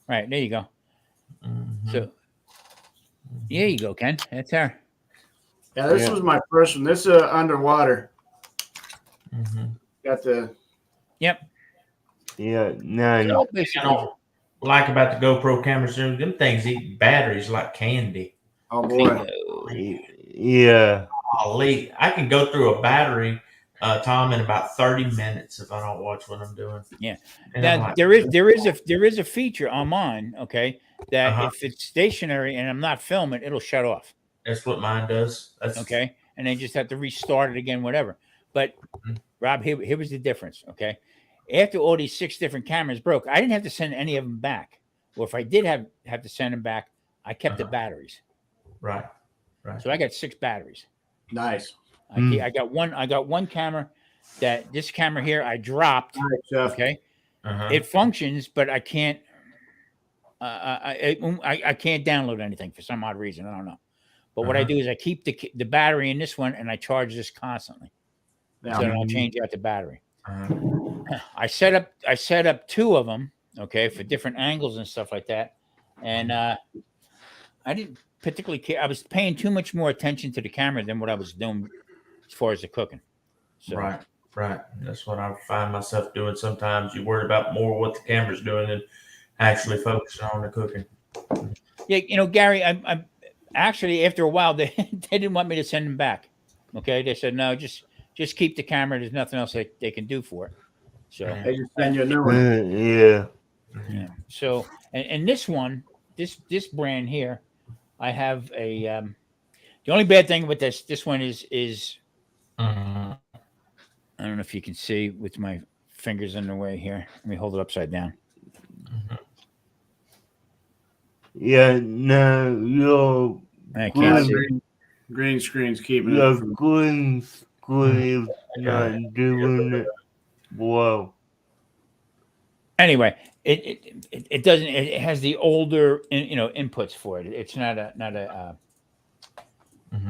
Right. There you go. So, there you go, Ken. That's her. Yeah, this was my first one. This is underwater. Got the. Yep. Yeah. No. You know, I don't like about the GoPro cameras, them things eat batteries like candy. Oh boy. Yeah. Golly, I can go through a battery, Tom, in about 30 minutes if I don't watch what I'm doing. Yeah. And Now like, there is a feature on mine, okay, that if it's stationary and I'm not filming, it'll shut off. That's what mine does. That's Okay. And then just have to restart it again, whatever. But Rob, here was the difference. Okay. After all these 6 different cameras broke, I didn't have to send any of them back. Or if I did have to send them back, I kept the batteries. Right. So I got 6 batteries. Nice. I got one camera this camera here I dropped. Nice, Jeff. Okay. It functions, but I can't I can't download anything for some odd reason. I don't know. But what I do is I keep the battery in this one and I charge this constantly. Yeah. So I'll change out the battery. I set up 2 of them, okay, for different angles and stuff like that. And I didn't particularly care. I was paying too much more attention to the camera than what I was doing as far as the cooking. So, right. That's what I find myself doing sometimes. You worry about more what the camera's doing than actually focusing on the cooking. Yeah, Gary, I actually, after a while, they didn't want me to send them back. Okay, they said no, just keep the camera. There's nothing else they can do for it. So They just send you a new one. Yeah. So and this one, this brand here, I have a. The only bad thing with this one is I don't know if you can see with my fingers in the way here. Let me hold it upside down. Yeah, no, I can't see. Green screen's keeping your it. green screen is not doing it well. Anyway, it doesn't. It has the older inputs for it. It's not a.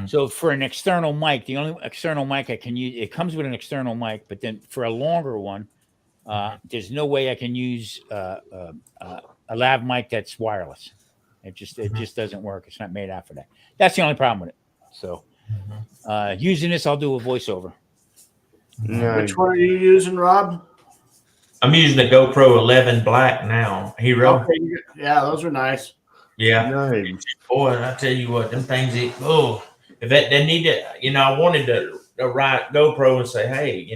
So for an external mic, the only external mic I can use, it comes with an external mic, but then for a longer one, there's no way I can use a lav mic that's wireless. It just doesn't work. It's not made out for that. That's the only problem with it. So using this, I'll do a voiceover. No. Which one are you using, Rob? I'm using the GoPro 11 Black now. Hero. Okay, yeah, those are nice. Yeah. Nice. Boy, and I tell you what, them things, if they need to, I wanted to write GoPro and say, hey,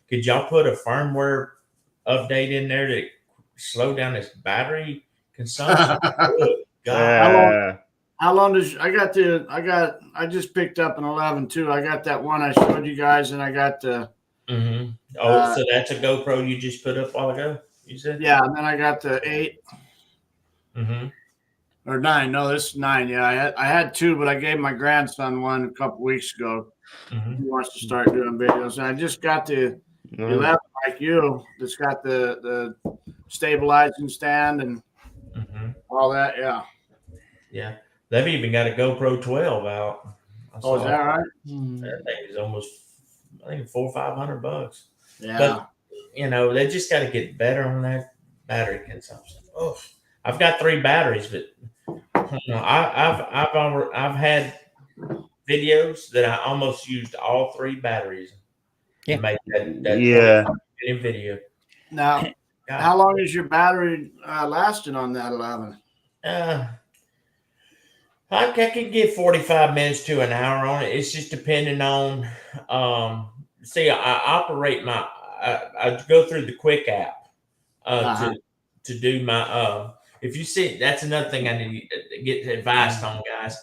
could y'all put a firmware update in there to slow down this battery consumption? Good God. How long does I just picked up an 11 too. I got that one I showed you guys, and I got the. So that's a GoPro you just put up a while ago. You said. Yeah, and then I got the 8. Or 9. No, this is 9. Yeah, I had 2, but I gave my grandson one a couple weeks ago. He wants to start doing videos, and I just got the 11 like you. That's got the stabilizing stand and all that. Yeah. Yeah, they've even got a GoPro 12 out. Oh, is that right? That thing is almost, I think, $400-500. Yeah. But you know, they just got to get better on that battery consumption. Oh, I've got 3 batteries, but you know, I've had videos that I almost used all 3 batteries Yeah. to make that Yeah. video. Now, God. how long is your battery lasting on that 11? I can get 45 minutes to an hour on it. It's just depending on, see, I operate my, I go through the Quick app to do my, if you see, that's another thing I need to get advice on, guys.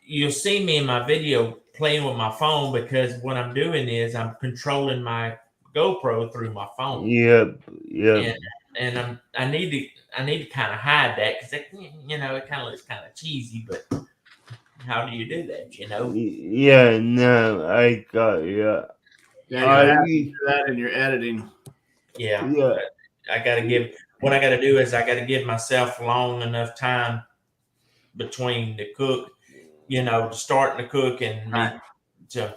You'll see me in my video playing with my phone because what I'm doing is I'm controlling my GoPro through my phone. Yep. Yep. And I need to kind of hide that because you know it kind of looks kind of cheesy, but how do you do that? You know? Yeah. No, I got you. Yeah, you have to do that in your editing. Yeah. Yeah. I got to give. What I got to do is I got to give myself long enough time between the cook, you know, to start the cook and me to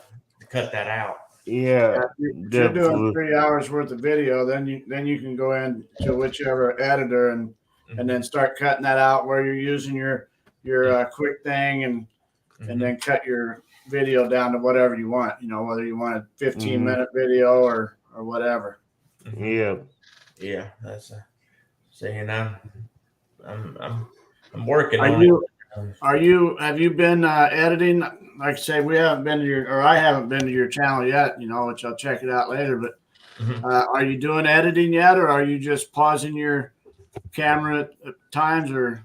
cut that out. Yeah. If you're doing 3 hours worth of video, then you can go in to whichever editor and then start cutting that out where you're using your quick thing and then cut your video down to whatever you want. You know, whether you want a 15-minute video or whatever. Yeah. Yeah, that's see, and I'm working Are on you it. have you been editing? Like I say, we haven't been to I haven't been to your channel yet, you know, which I'll check it out later. But are you doing editing yet, or are you just pausing your camera at times, or?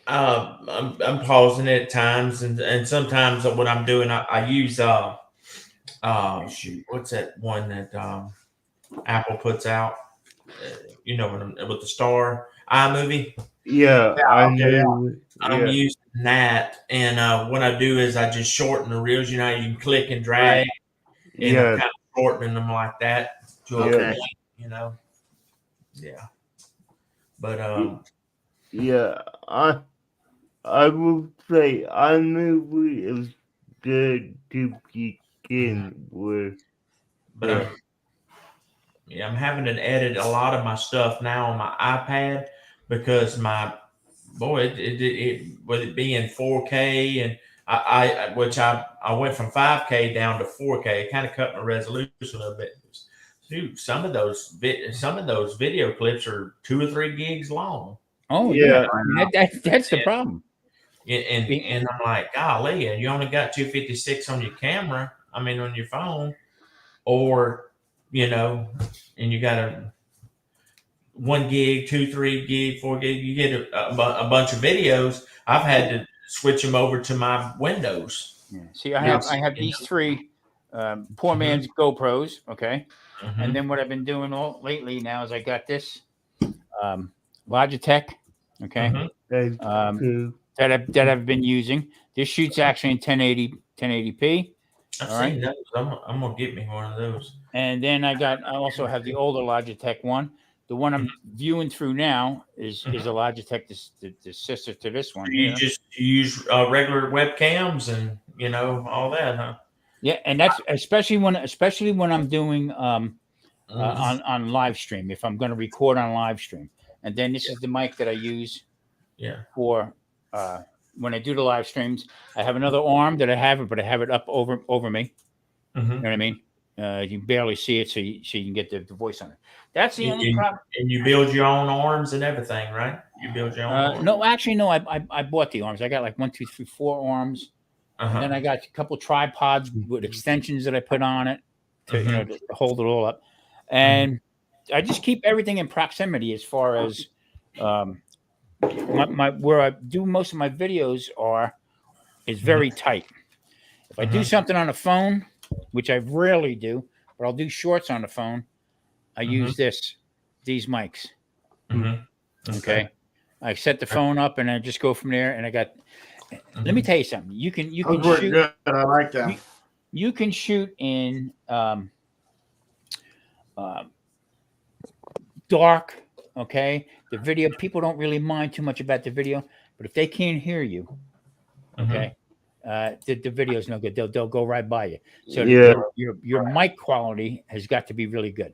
I'm pausing it at times, and sometimes what I'm doing, I use shoot, what's that one that Apple puts out? You know, with the star iMovie. Yeah. I'm using that, and what I do is I just shorten the reels. You know, you can click and drag, and I'm kind of shortening them like that to a point, you know. Yeah, but yeah. I will say iMovie is good to begin with. But I'm having to edit a lot of my stuff now on my iPad because my boy, with it being 4K and I went from 5K down to 4K. It kind of cut my resolution a little bit. Dude, some of those video clips are 2 or 3 gigs long. Oh yeah, that's the problem. And I'm like, golly, and you only got 256 on your camera. I mean, on your phone, or you know, and you got a 1 gig, 2, 3 gig, 4 gig. You get a bunch of videos. I've had to switch them over to my Windows. Yeah. See, I have these 3 poor man's GoPros, okay, and then what I've been doing lately now is I got this Logitech, okay, that I've been using. This shoots actually in 1080p. I've seen those. I'm gonna get me one of those. And then I also have the older Logitech one. The one I'm viewing through now is a Logitech, the sister to this one. You just use regular webcams and you know all that, huh? Yeah, and that's especially when I'm doing on live stream. If I'm going to record on live stream, and then this is the mic that I use. Yeah. For when I do the live streams, I have another arm that I have it, but I have it up over me. You know what I mean? You can barely see it, so you can get the voice on it. That's the only problem. And you build your own arms and everything, right? You build your own arms? No, actually, no. I bought the arms. I got like 1, 2, 3, 4 arms. And then I got a couple tripods with extensions that I put on it to you know to hold it all up. And I just keep everything in proximity as far as my where I do most of my videos is very tight. If I do something on a phone, which I rarely do, but I'll do shorts on the phone, I use these mics. Okay. I set the phone up and I just go from there. And I got. Let me tell you something. You can shoot. Good. I like that. You can shoot in dark Okay, the video, people don't really mind too much about the video, but if they can't hear you, okay, the video is no good. They'll go right by you. So Yeah. your mic quality has got to be really good.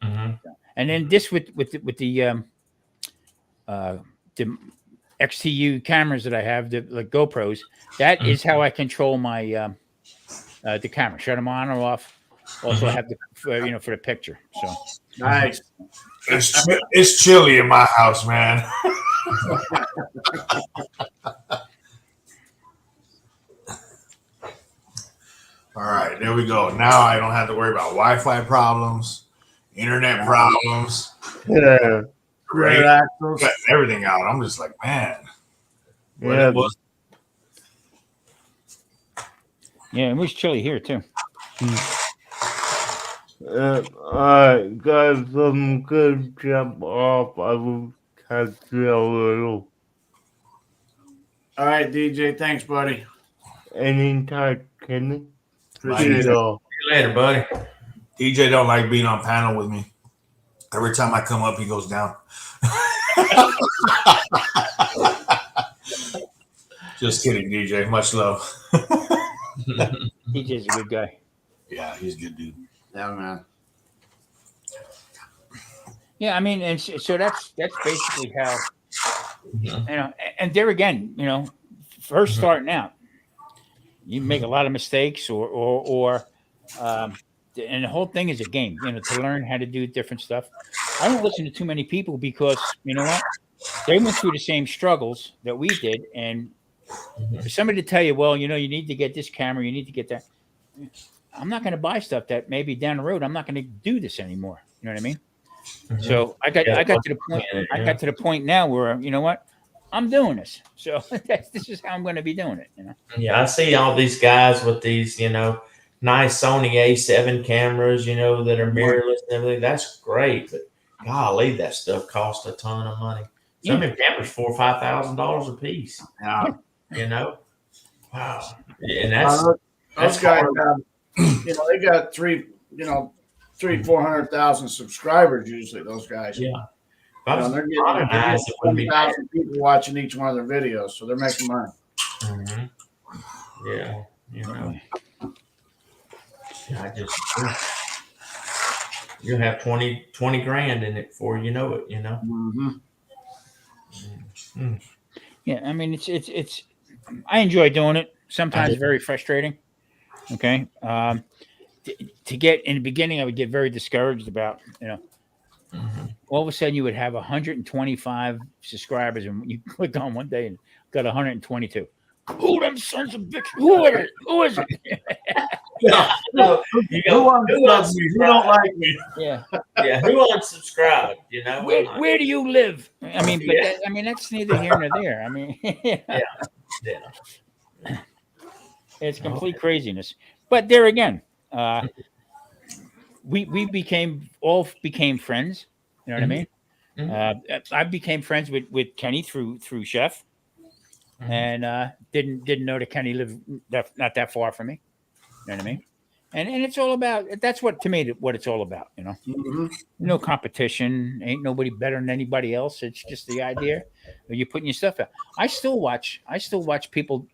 Mhm. And then this with the XTU cameras that I have, the like GoPros, that is how I control my the camera. Shut them on or off. Also, I have the for the picture. So Nice. It's chilly in my house, man. All right, there we go. Now I don't have to worry about Wi-Fi problems, internet problems, Yeah. great, Axles. cutting everything out. I'm just like, man. What Yeah. it was. yeah, it was chilly here too. Alright, guys, I'm gonna jump off. I will catch you a little. All right, DJ. Thanks, buddy. Anytime, Kenny. Appreciate it. y'all. See you later, buddy. DJ don't like being on panel with me. Every time I come up, he goes down. Just kidding, DJ. Much love. DJ's a good guy. Yeah, he's a good dude. Yeah, man. Yeah, I mean, and so that's basically how and there again, first starting out, you make a lot of mistakes, or and the whole thing is a game, to learn how to do different stuff. I don't listen to too many people because you know what, they went through the same struggles that we did, and for somebody to tell you, well, you need to get this camera, you need to get that. I'm not going to buy stuff that maybe down the road I'm not going to do this anymore. You know what I mean? So I got to the point. I got to the point now where you know what, I'm doing this. So this is how I'm going to be doing it. Yeah, I see all these guys with these, nice Sony A7 cameras, that are mirrorless and everything. That's great, but golly, that stuff costs a ton of money. Some of them cameras $4,000 or $5,000 a piece. Yeah. Wow. And that's Those guys have, they got 400,000 subscribers usually. Those guys. yeah. They're getting 20,000 people watching each one of their videos, so they're making money. Yeah, I just you'll have 20 grand in it before you know it. Yeah, I mean it's I enjoy doing it. Sometimes very frustrating. Okay. To get in the beginning, I would get very discouraged about, all of a sudden you would have 125 subscribers, and you click on one day and got 122. Who them sons of bitches? Who is it? Who is it? Who loves me? Who don't like me? Yeah. Yeah. Who unsubscribed? Where do you live? I mean, but that's neither here nor there. I mean, it's complete craziness. But there again, we became friends. You know what I mean? I became friends with Kenny through Chef, and didn't know that Kenny lived not that far from me. You know what I mean? And it's all about, that's what, to me, what it's all about. No competition, ain't nobody better than anybody else. It's just the idea of you putting your stuff out. I still watch people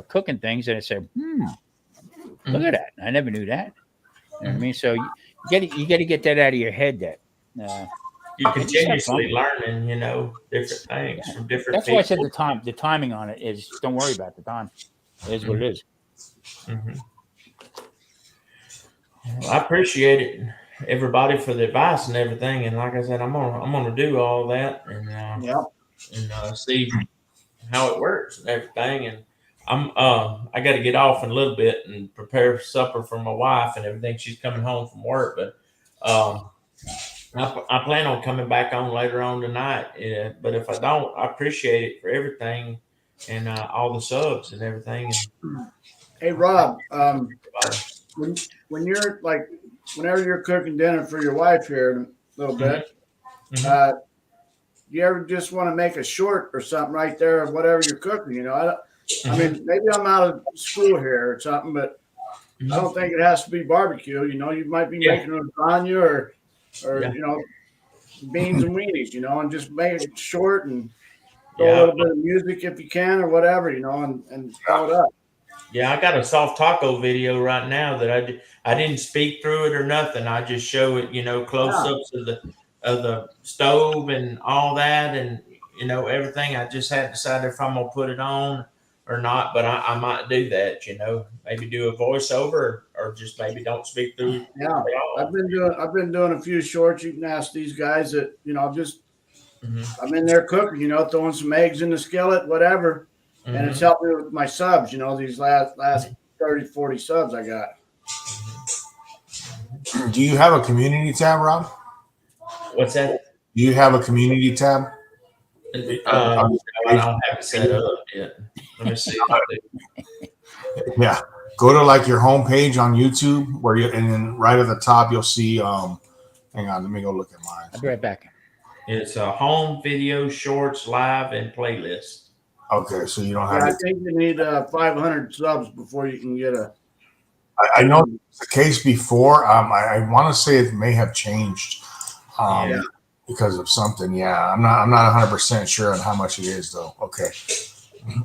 cooking things, and I say, look at that. I never knew that. You know what I mean? So you got to get that out of your head, that you continuously learning, different things from different That's people. why I said the timing on it is, don't worry about the time. It is what it is. Well, I appreciate it, everybody, for the advice and everything. And like I said, I'm gonna do all that and see how it works and everything. And I got to get off in a little bit and prepare supper for my wife and everything. She's coming home from work, but I plan on coming back on later on tonight. But if I don't, I appreciate it for everything and all the subs and everything. Hey, Rob, when you're whenever you're cooking dinner for your wife here in a little bit, you ever just want to make a short or something right there of whatever you're cooking? I mean, maybe I'm out of school here or something, but I don't think it has to be barbecue. You might be making a lasagna or beans and weenies, and just make it short and throw a Yeah, little bit of music if you can or whatever, and throw it up. yeah. I got a soft taco video right now that I didn't speak through it or nothing. I just show it, close ups of the stove and all that, and everything. I just haven't decided if I'm gonna put it on or not, but I might do that. Maybe do a voiceover or just maybe don't speak through. Yeah, at all. I've been doing a few shorts. You can ask these guys that just Mhm. I'm in there cooking, throwing some eggs in the skillet, whatever, and it's Mhm. helped me with my subs. These last 30, 40 subs I got. Do you have a community tab, Rob? What's that? Do you have a community tab? I don't have it set up yet. Let me see. Yeah. Go to like your homepage on YouTube and then right at the top you'll see hang on, let me go look at mine. I'll be right back. It's a home video, shorts, live, and playlist. Okay, so you don't Yeah, have I think you need 500 subs before you can get a. I know it's the case before. I want to say it may have changed because of something. Yeah, I'm not 100% sure on how much it is though. Okay.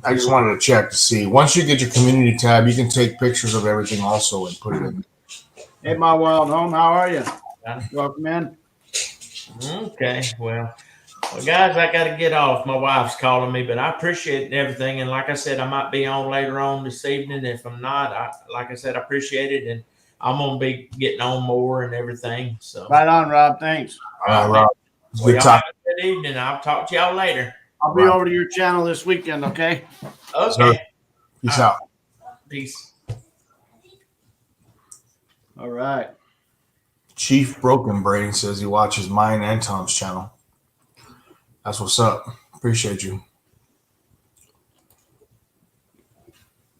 I just wanted to check to see. Once you get your community tab, you can take pictures of everything also and put it in. Hey, my wild home, how are you? Welcome in. Okay, well, guys, I got to get off. My wife's calling me, but I appreciate everything. And like I said, I might be on later on this evening. If I'm not, like I said, I appreciate it, and I'm gonna be getting on more and everything. So Right on, Rob. Thanks. Rob, it's well, good y'all talk. have a good evening. I'll talk to y'all later. I'll be over to your channel this weekend, okay? Okay. Peace out. Peace. All right. Chief Broken Brain says he watches mine and Tom's channel. That's what's up. Appreciate you.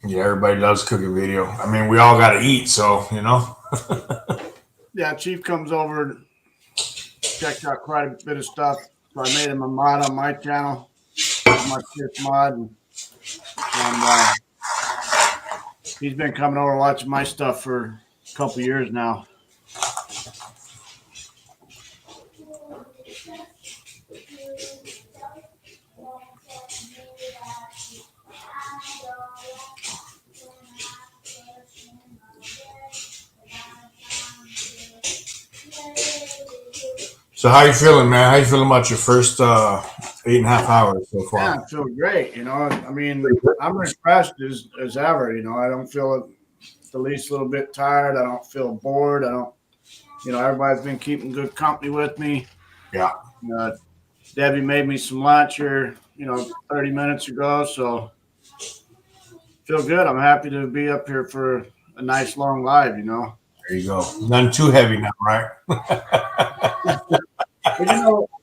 Yeah, everybody loves cooking video. I mean, we all got to eat, so Yeah, Chief comes over and checked out quite a bit of stuff. So I made him a mod on my channel, my fifth mod, and he's been coming over watching my stuff for a couple years now. So how you feeling, man? How you feeling about your first 8.5 hours so far? Yeah, I feel great. I mean, I'm refreshed as ever. I don't feel the least little bit tired. I don't feel bored. I don't. Everybody's been keeping good company with me. Yeah. Debbie made me some lunch here, 30 minutes ago. So feel good. I'm happy to be up here for a nice long live. There you go. Nothing too heavy now, right?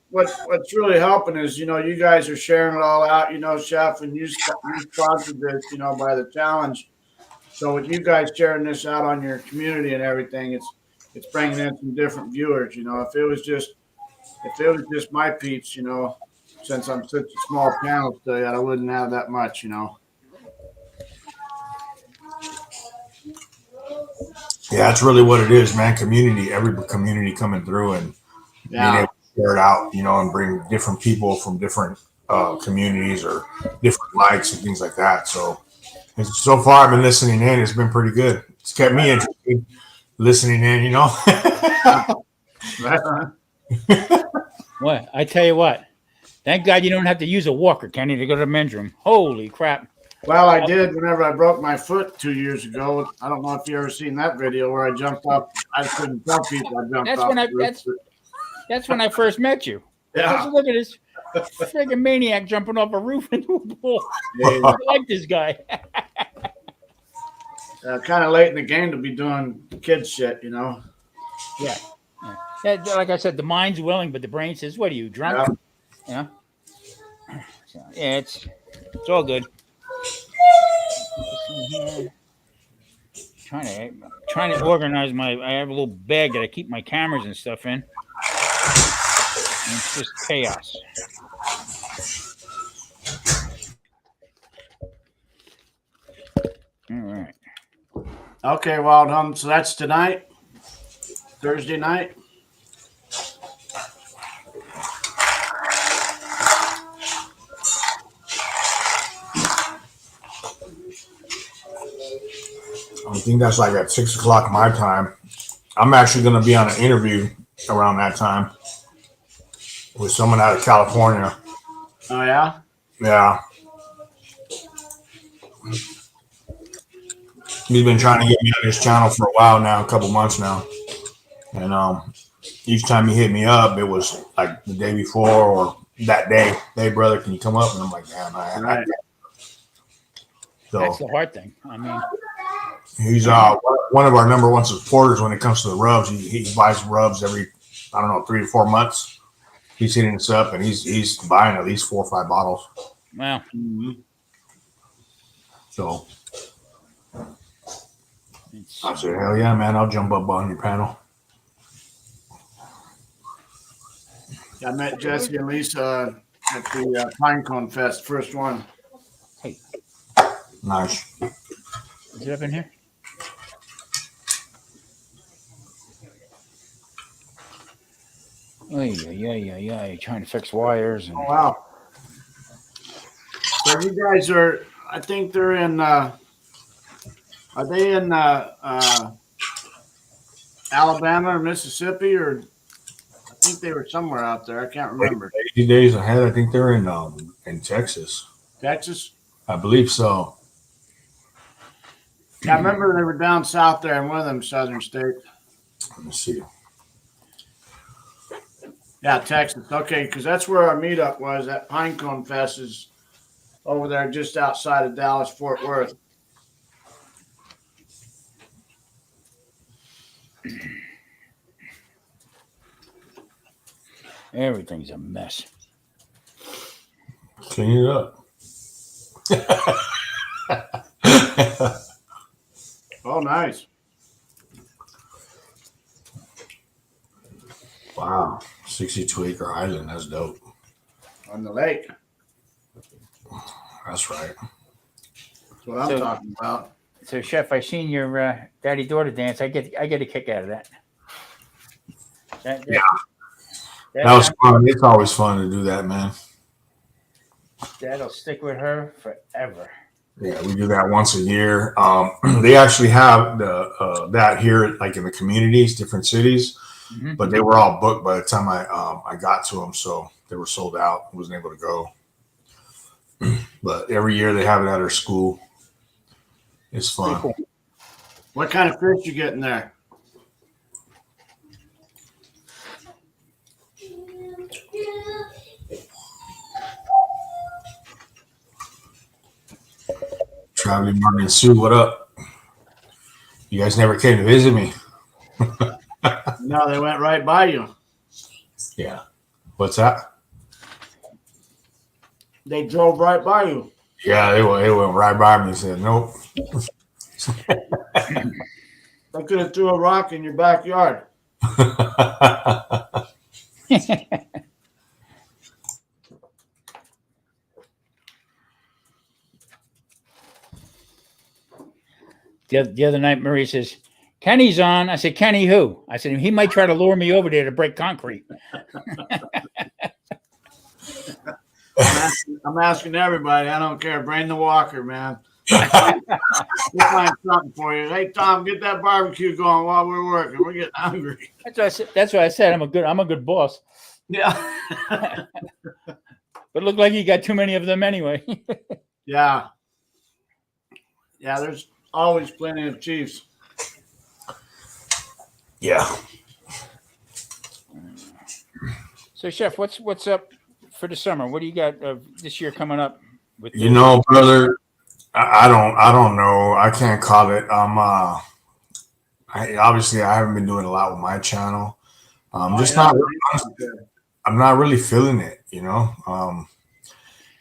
But what's really helping is, you guys are sharing it all out, Chef, and you sponsored this, by the challenge. So with you guys sharing this out on your community and everything, it's bringing in some different viewers. If it was just my peeps, since I'm such a small channel still yet, I wouldn't have that much, Yeah, that's really what it is, man. Community, every community coming through and being able to share it out, and bring different people from different communities or different likes and things like that. So far I've been listening in. It's been pretty good. It's kept me interested listening in, What? I tell you what. Thank God you don't have to use a walker, Kenny, to go to the men's room. Holy crap. Well, I did whenever I broke my foot 2 years ago. I don't know if you ever seen that video where I jumped up. I couldn't tell people I jumped up. That's when I first met you. Yeah. Look at this friggin' maniac jumping off a roof into a pool. I like this guy. Kind of late in the game to be doing kids shit, Yeah. Like I said, the mind's willing, but the brain says, "What are you, drunk?" Yeah. So, yeah, it's all good. Trying to organize I have a little bag that I keep my cameras and stuff in. And it's just chaos. All right. Okay, Wild Hum. So that's tonight, Thursday night. think that's like at 6 o'clock my time. I'm actually going to be on an interview around that time with someone out of California. Oh yeah. Yeah. He's been trying to get me on his channel for a while now, a couple months now. And each time he hit me up, it was like the day before or that day. Hey, brother, can you come up? And I'm like, man, I That's so the hard thing. I mean, he's one of our number one supporters when it comes to the rubs. He buys rubs every, I don't know, 3 to 4 months. He's hitting us up, and he's buying at least 4 or 5 bottles. wow. So I said, hell yeah, man, I'll jump up on your panel. I met Jesse and Lisa at the Pinecone Fest, first one. Hey, Nice. is it up in here? Oh yeah. Trying to fix wires. And... Oh wow. So you guys are, I think they're in, are they in Alabama or Mississippi, or I think they were somewhere out there. I can't remember. 80 days ahead, I think they're in Texas. Texas? I believe so. Yeah, I remember they were down south there in one of them southern states. Let me see. Yeah, Texas. Okay, because that's where our meetup was. That Pinecone Fest is over there just outside of Dallas, Fort Worth. Everything's a mess. Clean it up. Oh, nice. Wow. 62-acre island. That's dope. On the lake. That's right. That's what I'm talking about. So, Chef, I seen your daddy-daughter dance. I get a kick out of that. Yeah. That was fun. It's always fun to do that, man. That'll stick with her forever. Yeah, we do that once a year. They actually have that here, like in the communities, different cities, but they were all booked by the time I got to them, so they were sold out. I wasn't able to go. But every year they have it at our school. It's fun. Cool. What kind of fish you getting there? Traveling Martin Sue, what up? You guys never came to visit me. No, they went right by you. Yeah. What's that? They drove right by you. Yeah, they went right by me and said, nope. They could have threw a rock in your backyard. The other night, Marie says, Kenny's on. I said, Kenny who? I said, he might try to lure me over there to break concrete. I'm asking everybody. I don't care. Bring the walker, man. We'll find something for you. Hey, Tom, get that barbecue going while we're working. We're getting hungry. That's what I said. I'm a good boss. Yeah. But look like you got too many of them anyway. Yeah. Yeah, there's always plenty of chiefs. Yeah. So, Chef, what's up for the summer? What do you got this year coming up? With you know, brother, I don't know. I can't call it. Obviously I haven't been doing a lot with my channel. I'm not really feeling it, you know.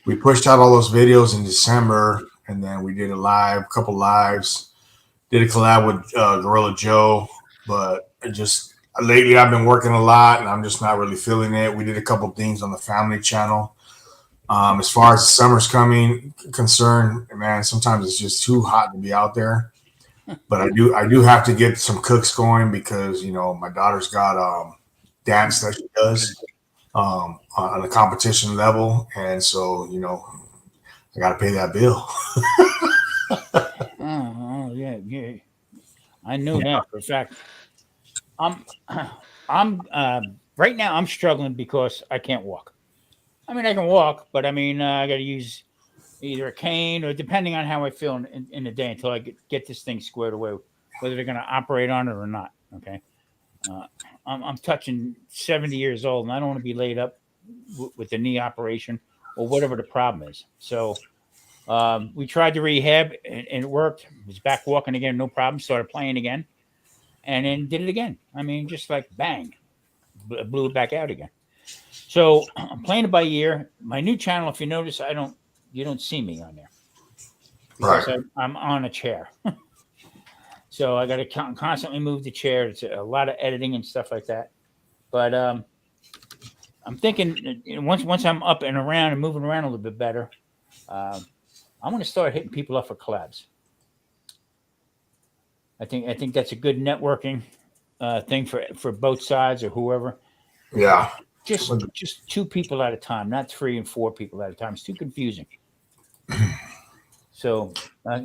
We pushed out all those videos in December, and then we did couple lives, did a collab with Gorilla Joe, but lately I've been working a lot and I'm just not really feeling it. We did a couple things on the family channel. As far as the summer's concerned, man, sometimes it's just too hot to be out there. But I do have to get some cooks going because, you know, my daughter's got dance that she does on a competition level. And so, you know, I got to pay that bill. Oh, yeah. I knew that for a fact. I'm right now I'm struggling because I can't walk. I mean, I can walk, but I mean, I got to use either a cane or depending on how I feel in the day until I get this thing squared away, whether they're going to operate on it or not. Okay. Uh, I'm touching 70 years old and I don't want to be laid up with the knee operation or whatever the problem is. So we tried to rehab and it worked. Was back walking again, no problem. Started playing again and then did it again. I mean, just like bang, blew it back out again. So I'm playing it by ear. My new channel, if you notice, you don't see me on there because Right. I'm on a chair. So I got to constantly move the chair. It's a lot of editing and stuff like that. But I'm thinking once I'm up and around and moving around a little bit better, I'm going to start hitting people up for collabs. I think that's a good networking thing for both sides or whoever. Yeah. Just 2 people at a time, not 3 and 4 people at a time. It's too confusing. So, I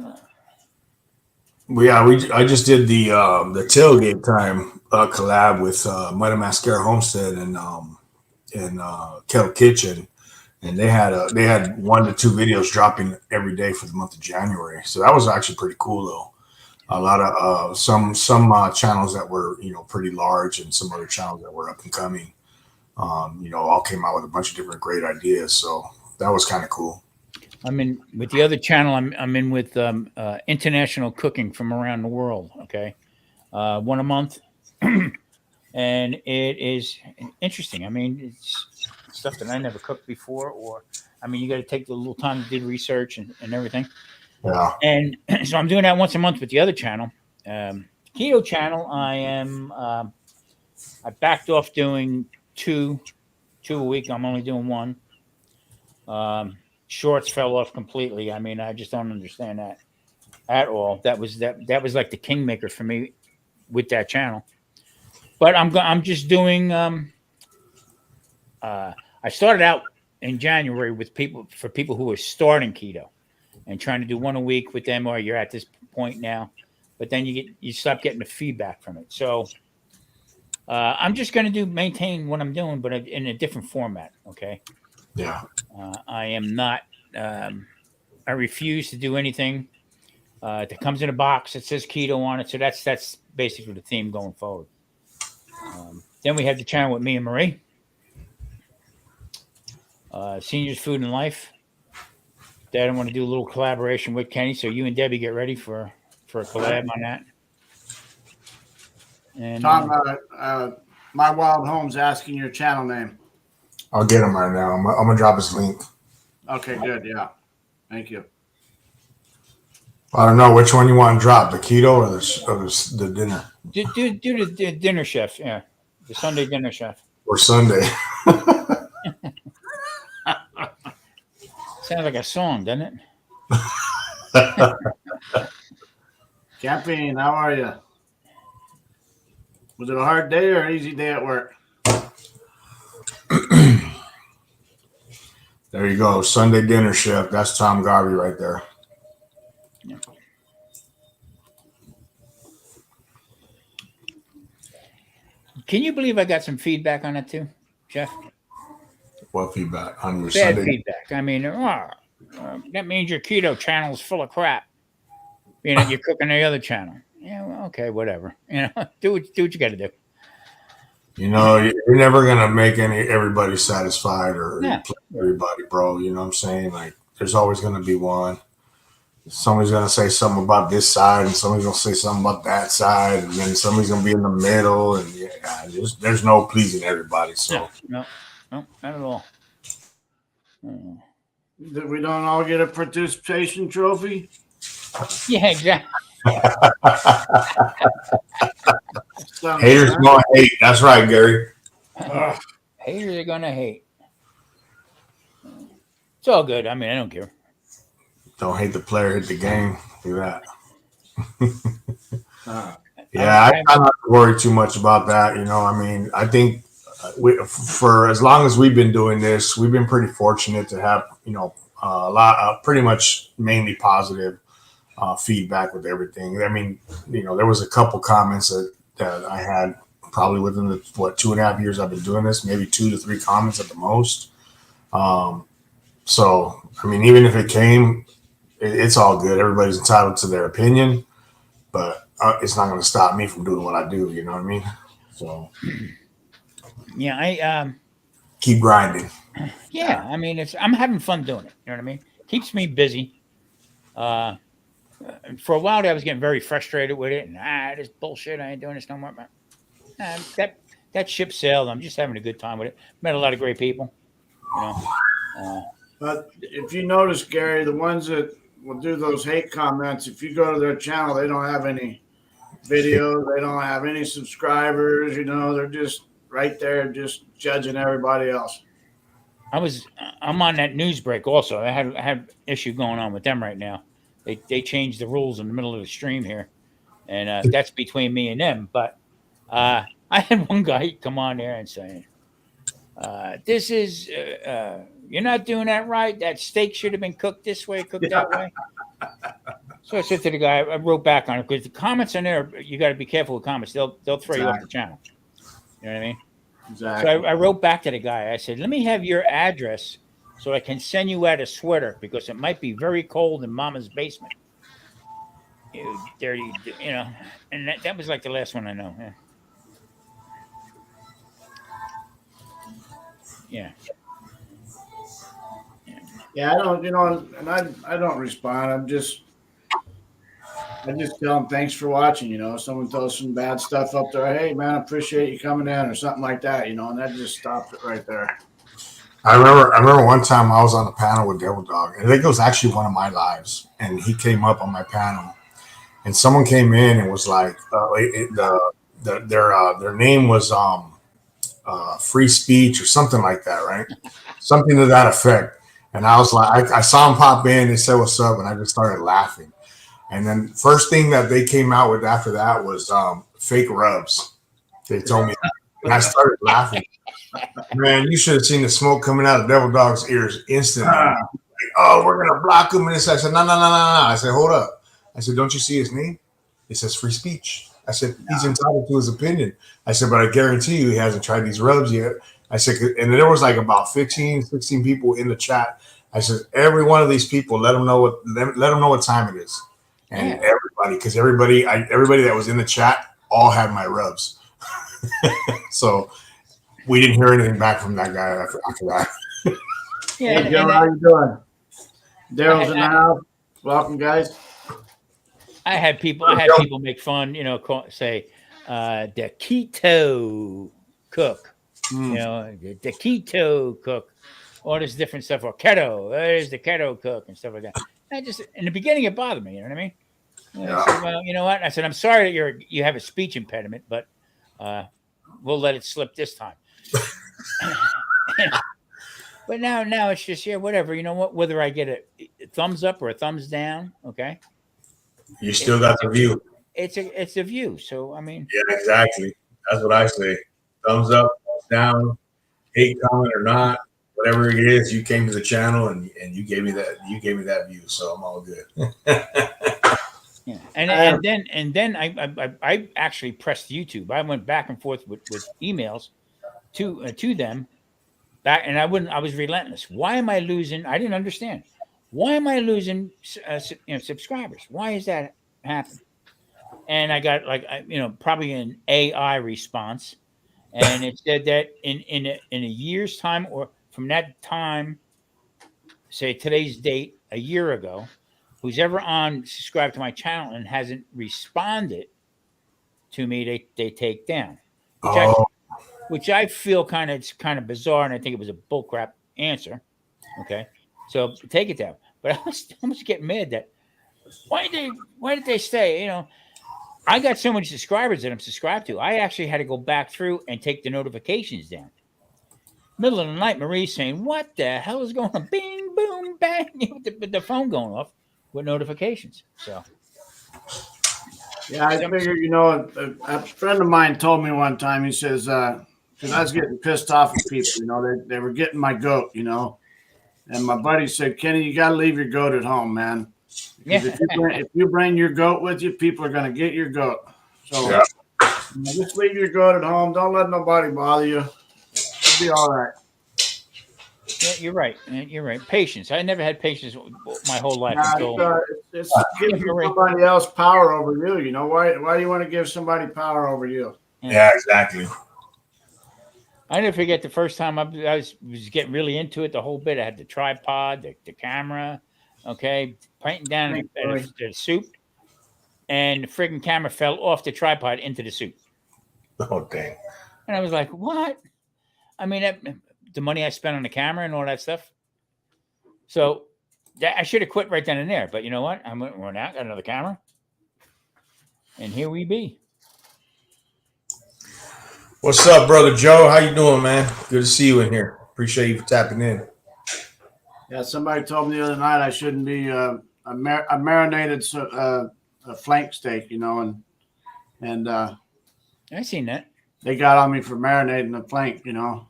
just did the tailgate time collab with Mighty Mascara Homestead and Kettle Kitchen, and they had 1 to 2 videos dropping every day for the month of January. So that was actually pretty cool though. A lot of some channels that were pretty large and some other channels that were up and coming. All came out with a bunch of different great ideas. So that was kind of cool. I'm in with the other channel. I'm in with international cooking from around the world. Okay, 1 a month, and it is interesting. I mean, it's stuff that I never cooked before, or I mean, you got to take the little time to do research and everything. Yeah. And so I'm doing that once a month with the other channel, keto channel. I backed off doing two a week. I'm only doing 1. Shorts fell off completely. I mean, I just don't understand that at all. That was like the kingmaker for me with that channel. But I'm just doing. I started out in January with people who are starting keto and trying to do 1 a week with them, or you're at this point now. But then you stop getting the feedback from it. So I'm just going to maintain what I'm doing, but in a different format. Okay. Yeah. I am not. I refuse to do anything that comes in a box that says keto on it. So that's basically the theme going forward. Then we have the channel with me and Marie, Seniors Food and Life. Dad, I want to do a little collaboration with Kenny. So you and Debbie get ready for a collab on that. And Tom, My Wild Home's asking your channel name. I'll get him right now. I'm gonna drop his link. Okay, good. Yeah. Thank you. I don't know which one you want to drop, the keto or the dinner. Do the dinner chef, yeah, the Sunday dinner chef or Sunday. Sounds like a song, doesn't it? Camping, how are you? Was it a hard day or an easy day at work? There you go. Sunday dinner chef. That's Tom Garvey right there. Yeah. Can you believe I got some feedback on it too, Jeff? What feedback on your Bad Sunday? feedback. I mean, that means your keto channel is full of crap. You're cooking the other channel. Yeah, well, okay, whatever. Do what you got to do. You're never gonna make everybody satisfied or Yeah. everybody, bro. You know what I'm saying? Like, there's always gonna be one. Somebody's gonna say something about this side, and somebody's gonna say something about that side, and then somebody's gonna be in the middle, and there's no pleasing everybody. So No, not at all. We don't all get a participation trophy? Yeah, exactly. haters gonna hate. That's right, Gary. Haters are gonna hate. It's all good. I mean, I don't care. Don't hate the player, hit the game. Do that. Uh, Yeah, I don't have to worry too much about that. I mean, I think for as long as we've been doing this, we've been pretty fortunate to have, a lot, pretty much mainly positive feedback with everything. I mean, there was a couple comments that I had probably within the 2.5 years I've been doing this, maybe 2 to 3 comments at the most. So I mean, even if it came, it's all good. Everybody's entitled to their opinion, but it's not going to stop me from doing what I do. You know what I mean? So Yeah, I keep grinding. yeah, I mean, I'm having fun doing it. You know what I mean? Keeps me busy. For a while there, I was getting very frustrated with it, and this bullshit. I ain't doing this no more. That ship sailed. I'm just having a good time with it. Met a lot of great people. But if you notice, Gary, the ones that will do those hate comments, if you go to their channel, they don't have any videos. They don't have any subscribers. They're just right there, just judging everybody else. I'm on that news break also. I have issue going on with them right now. They changed the rules in the middle of the stream here, and that's between me and them. But I had one guy come on there and say, "This is you're not doing that right. That steak should have been cooked this way, cooked that way." So I said to the guy, I wrote back on it because the comments on there, you got to be careful with comments. They'll throw you off the channel. You know what I mean? Exactly. So I wrote back to the guy. I said, "Let me have your address so I can send you out a sweater because it might be very cold in Mama's basement." You dirty, and that was like the last one I know. Yeah. Yeah, I don't, and I don't respond. I just tell them thanks for watching. Someone throws some bad stuff up there. Hey, man, I appreciate you coming in or something like that. And that just stops it right there. I remember one time I was on a panel with Devil Dog, and I think it was actually one of my lives, and he came up on my panel, and someone came in and was like, their name was free speech or something like that, right? Something to that effect. And I was like, I saw him pop in and said what's up, and I just started laughing. And then first thing that they came out with after that was fake rubs. They told me that. And I started laughing. Man, you should have seen the smoke coming out of Devil Dog's ears instantly. Like, oh, we're going to block him. And I said, no. I said, hold up. I said, don't you see his name? It says free speech. I said, he's entitled to his opinion. I said, but I guarantee you he hasn't tried these rubs yet. I said, and there was like about 15, 16 people in the chat. I said, every one of these people, let them know what time it is. And everybody, because everybody that was in the chat all had my rubs. So we didn't hear anything back from that guy after that. Yeah, hey, Joe, how you doing? Daryl's in the house. Welcome, guys. I had people make fun, say the keto cook, the keto cook, all this different stuff, or keto. There's the keto cook and stuff like that. I just in the beginning it bothered me. You know what I mean? I said, well, you know what? I said, I'm sorry that you have a speech impediment, but we'll let it slip this time. But now it's just whatever. You know what? Whether I get a thumbs up or a thumbs down, okay. You still got the view. It's a view. So I mean. Yeah, exactly. That's what I say. Thumbs up, thumbs down, hate comment or not, whatever it is. You came to the channel and you gave me that. You gave me that view, so I'm all good. Yeah, and then I actually pressed YouTube. I went back and forth with emails to them back, and I was relentless. Why am I losing? I didn't understand. Why am I losing subscribers? Why is that happening? And I got probably an AI response, and it said that in a year's time, or from that time, say today's date, a year ago, who's ever subscribed to my channel and hasn't responded to me, they take down. Which I feel kind of bizarre, and I think it was a bullcrap answer. Okay, so take it down. But I was almost getting mad that why did they stay? I got so many subscribers that I'm subscribed to. I actually had to go back through and take the notifications down. Middle of the night, Marie's saying, "What the hell is going on?" Bing, boom, bang, with the phone going off with notifications. So, yeah, I figured, a friend of mine told me one time. He says, because I was getting pissed off at people, they were getting my goat, and my buddy said, "Kenny, you got to leave your goat at home, man." Because if you bring your goat with you, people are going to get your goat. So just leave your goat at home. Don't let nobody bother you. It'll be all right. Yeah, you're right. You're right. Patience. I never had patience my whole life until It's giving somebody else power over you. You know why? Why do you want to give somebody power over you? Yeah, exactly. I never forget the first time I was getting really into it. The whole bit. I had the tripod, the camera. Okay, pointing down at the soup, and the friggin' camera fell off the tripod into the soup. Oh dang! And I was like, "What?" I mean, the money I spent on the camera and all that stuff. So I should have quit right then and there. But you know what? I went out, got another camera, and here we be. What's up, brother Joe? How you doing, man? Good to see you in here. Appreciate you for tapping in. Yeah, somebody told me the other night I shouldn't be a marinated a flank steak, you know, and I seen that. They got on me for marinating the flank, you know.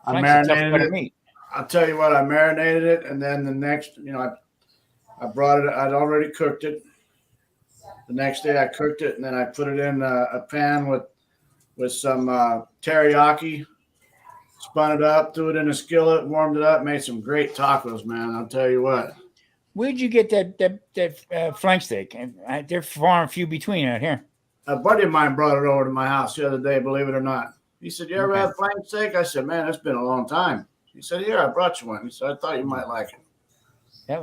I marinated it. Meat. I'll tell you what, I marinated it, and then the next, you know, I brought it. I'd already cooked it. The next day, I cooked it, and then I put it in a pan with some teriyaki. Spun it up, threw it in a skillet, warmed it up, made some great tacos, man. I'll tell you what. Where'd you get that flank steak? They're far and few between out here. A buddy of mine brought it over to my house the other day, believe it or not. He said, "You ever had flank steak?" I said, "Man, it's been a long time." He said, "Yeah, I brought you one." He said, "I thought you might like it." That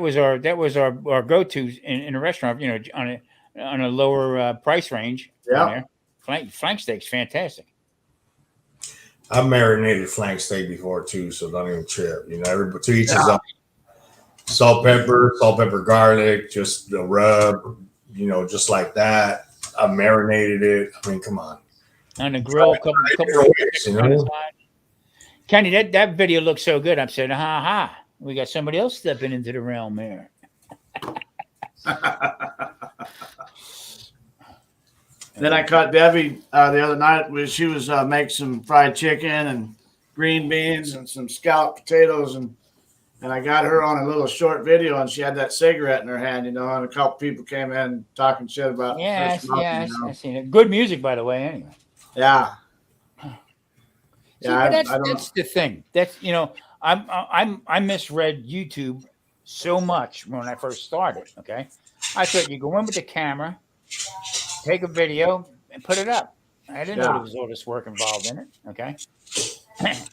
was our go-to in a restaurant, you know, on a lower price range. Yeah, flank steak's fantastic. I've marinated flank steak before too, so don't even trip. You know, everybody to each his own. Salt, pepper, garlic, just the rub. You know, just like that. I marinated it. I mean, come on. On the grill, couple ways, you know? Kenny, that video looks so good. I'm saying, ha. We got somebody else stepping into the realm here. Then I caught Debbie the other night. She was making some fried chicken and green beans and some scalloped potatoes, and I got her on a little short video, and she had that cigarette in her hand, you know, and a couple people came in talking shit about I seen it. Good music, by the way, anyway. Yeah. That's the thing. That's, you know, I misread YouTube so much when I first started. Okay, I thought you go in with the camera, take a video, and put it up. I didn't know there was all this work involved in it. Okay,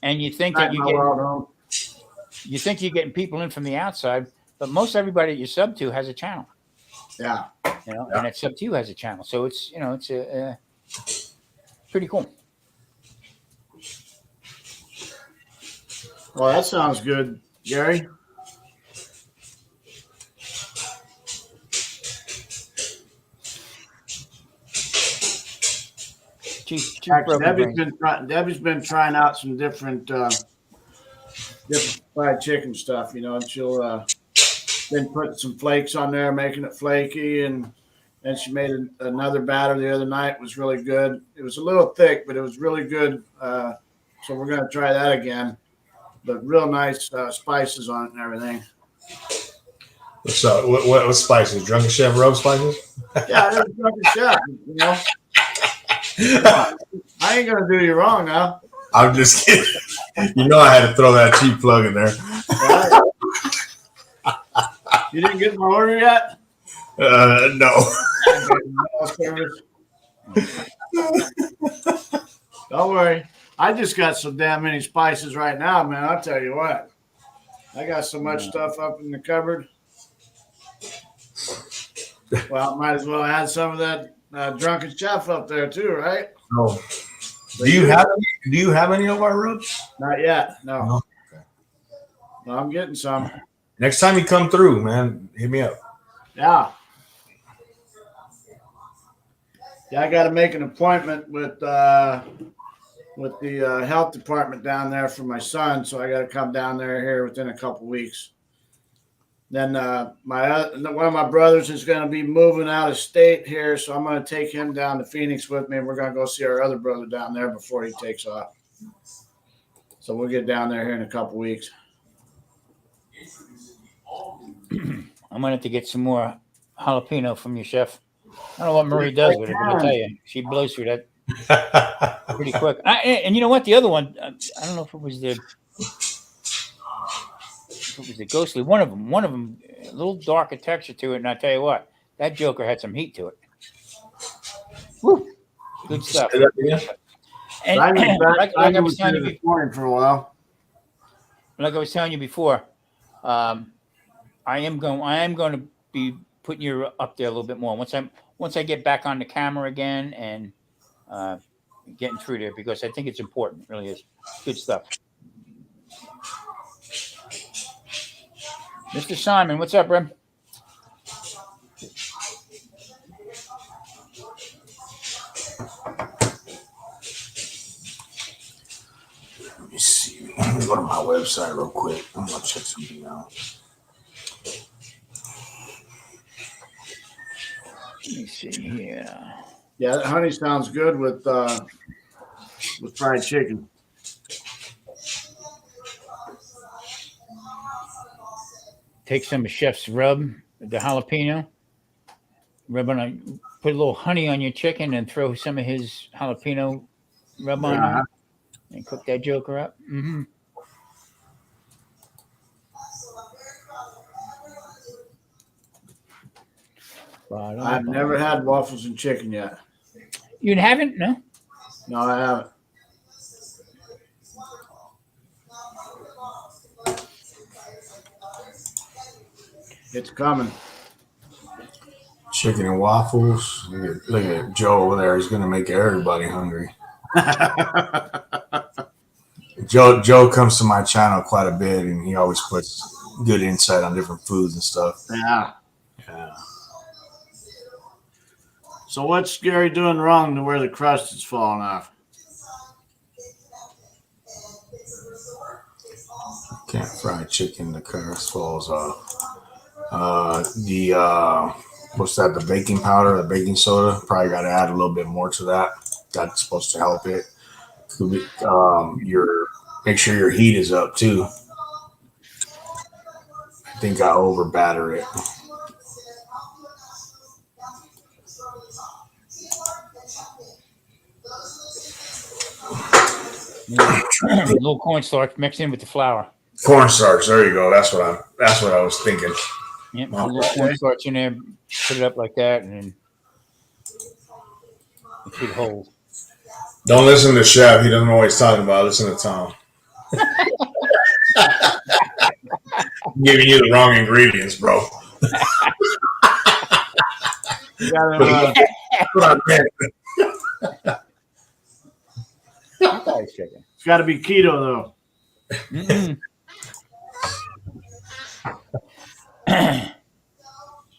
and you think that you think you're getting people in from the outside, but most everybody that you sub to has a channel. Yeah, you know, and that sub to you has a channel, so it's, you know, it's a pretty cool. Well, that sounds good, Gary. Debbie's been trying out some different fried chicken stuff, you know, and she'll been putting some flakes on there, making it flaky, and then she made another batter the other night. It was really good. It was a little thick, but it was really good. So we're gonna try that again. But real nice spices on it and everything. What's up? What spices? Drunken Chef rub spices? Yeah, there's Drunken Chef, you know. I ain't gonna do you wrong now. I'm just kidding. You know I had to throw that cheap plug in there. Right. You didn't get my order yet? No. Don't worry. I just got so damn many spices right now, man. I'll tell you what. I got so much stuff up in the cupboard. Well, might as well add some of that Drunken Chef up there too, right? No. Do you have any of our rubs? Not yet. No. Okay. No, I'm getting some. Next time you come through, man, hit me up. Yeah. Yeah, I got to make an appointment with the health department down there for my son, so I got to come down there here within a couple weeks. Then one of my brothers is going to be moving out of state here, so I'm going to take him down to Phoenix with me, and we're going to go see our other brother down there before he takes off. So we'll get down there here in a couple weeks. I'm gonna have to get some more jalapeno from you, chef. I don't know what Marie does with it, but I'll tell you, she blows through that pretty quick. And you know what? The other one, I don't know if it was the ghostly. One of them, a little darker texture to it. And I tell you what, that Joker had some heat to it. Woo, good stuff. And like I was telling you before, for a while. like I was telling you before, I am going to be putting you up there a little bit more once I get back on the camera again and getting through there, because I think it's important. It really is good stuff. Mr. Simon, what's up, Rem? Let me see. Let me go to my website real quick. I'm gonna check something out. Let me see here. Yeah, that honey sounds good with fried chicken. Take some of Chef's rub, the jalapeno. Rub on put a little honey on your chicken and throw some of his jalapeno rub on there and cook that Joker up. Mm-hmm. I've never had waffles and chicken yet. You haven't? No? No, I haven't. It's coming. Chicken and waffles. Look at Joe over there. He's gonna make everybody hungry. Joe comes to my channel quite a bit, and he always puts good insight on different foods and stuff. Yeah. So what's Gary doing wrong to where the crust is falling off? Can't fry chicken. The crust falls off. What's that? The baking powder, the baking soda. Probably got to add a little bit more to that. That's supposed to help it. Could be, make sure your heat is up too. I think I over batter it. A little cornstarch mixed in with the flour. Cornstarch. There you go. That's what I was thinking. Yep, a little cornstarch in there. Put it up like that, and then it should hold. Don't listen to Chef. He doesn't know what he's talking about. Listen to Tom. I'm giving you the wrong ingredients, bro. It's got to be keto, though.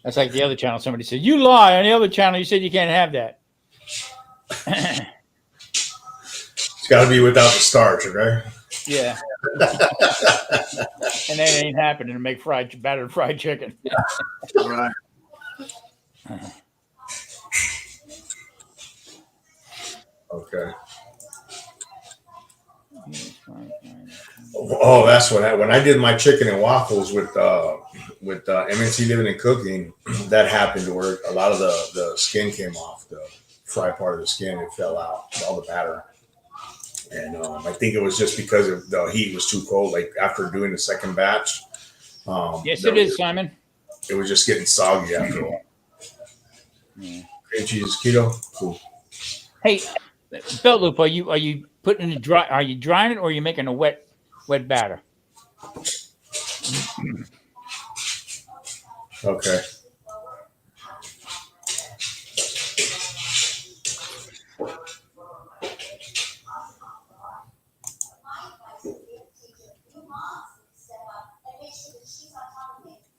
That's like the other channel. Somebody said, "You lie." On the other channel, you said you can't have that. It's got to be without the starch, okay? Yeah. And that ain't happening to make battered fried chicken. Right. Okay. Oh, that's when I did my chicken and waffles with MNC Living and Cooking. That happened to where a lot of the skin came off, the fry part of the skin. It fell out, all the batter. And I think it was just because the heat was too cold. Like after doing the second batch. Yes, it is, Simon. It was just getting soggy after a while. Yeah. Cream cheese keto, cool. Hey, Belt Loop, are you putting it dry? Are you drying it, or are you making a wet batter? Okay.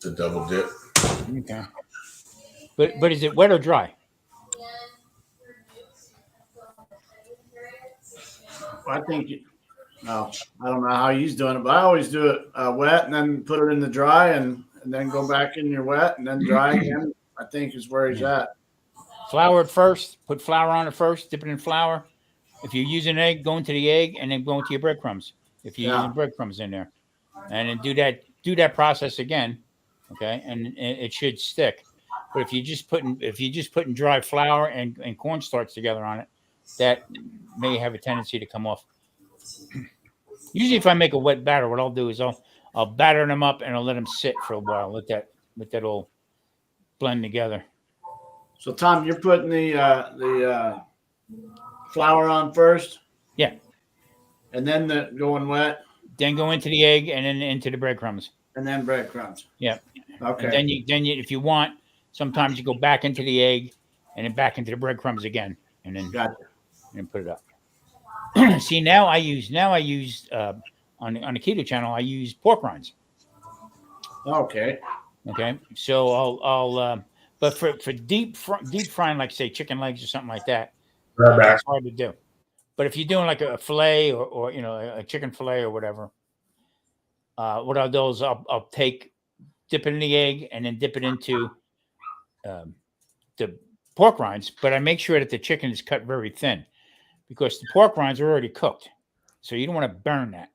The double dip. Okay. But is it wet or dry? I think I don't know how he's doing it, but I always do it wet and then put it in the dry and then go back in your wet and then dry again. I think is where he's at. Flour it first. Put flour on it first. Dip it in flour. If you use an egg, go into the egg and then go into your breadcrumbs. If you're using breadcrumbs in there, and then do that process again, Okay, and it should stick. But if you just putting dry flour and cornstarch together on it, that may have a tendency to come off. Usually, if I make a wet batter, what I'll do is I'll batter them up and I'll let them sit for a while. Let that all blend together. So Tom, you're putting the flour on first? Yeah. And then going wet? Then go into the egg and then into the breadcrumbs. And then breadcrumbs. Yeah. Okay. And then you, if you want, sometimes you go back into the egg and then back into the breadcrumbs again, and then put it up. See, now I use on the keto channel, I use pork rinds. Okay. Okay. So I'll but for deep frying, like say chicken legs or something like that, it's hard to do. But if you're doing like a fillet or a chicken fillet or whatever, what I'll do is I'll dip it in the egg and then dip it into the pork rinds. But I make sure that the chicken is cut very thin because the pork rinds are already cooked, so you don't want to burn that.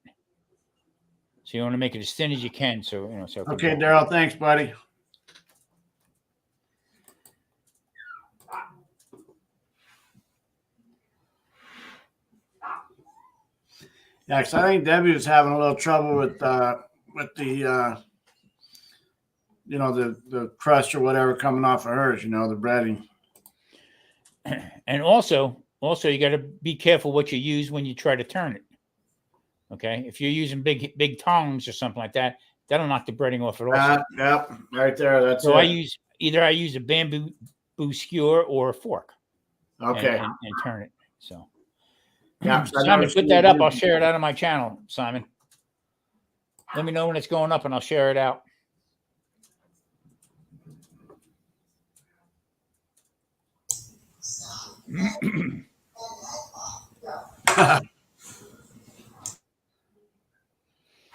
So you want to make it as thin as you can. So Okay, Daryl. Thanks, buddy. Yeah, because I think Debbie was having a little trouble with the the crust or whatever coming off of hers. The breading. And also you got to be careful what you use when you try to turn it. Okay, if you're using big tongs or something like that, that'll knock the breading off it also. Yep, right there. That's so it. I use a bamboo skewer or a fork. Okay. And turn it. So. Yeah, Simon, put that up. I'll share it out on my channel, Simon. Let me know when it's going up and I'll share it out.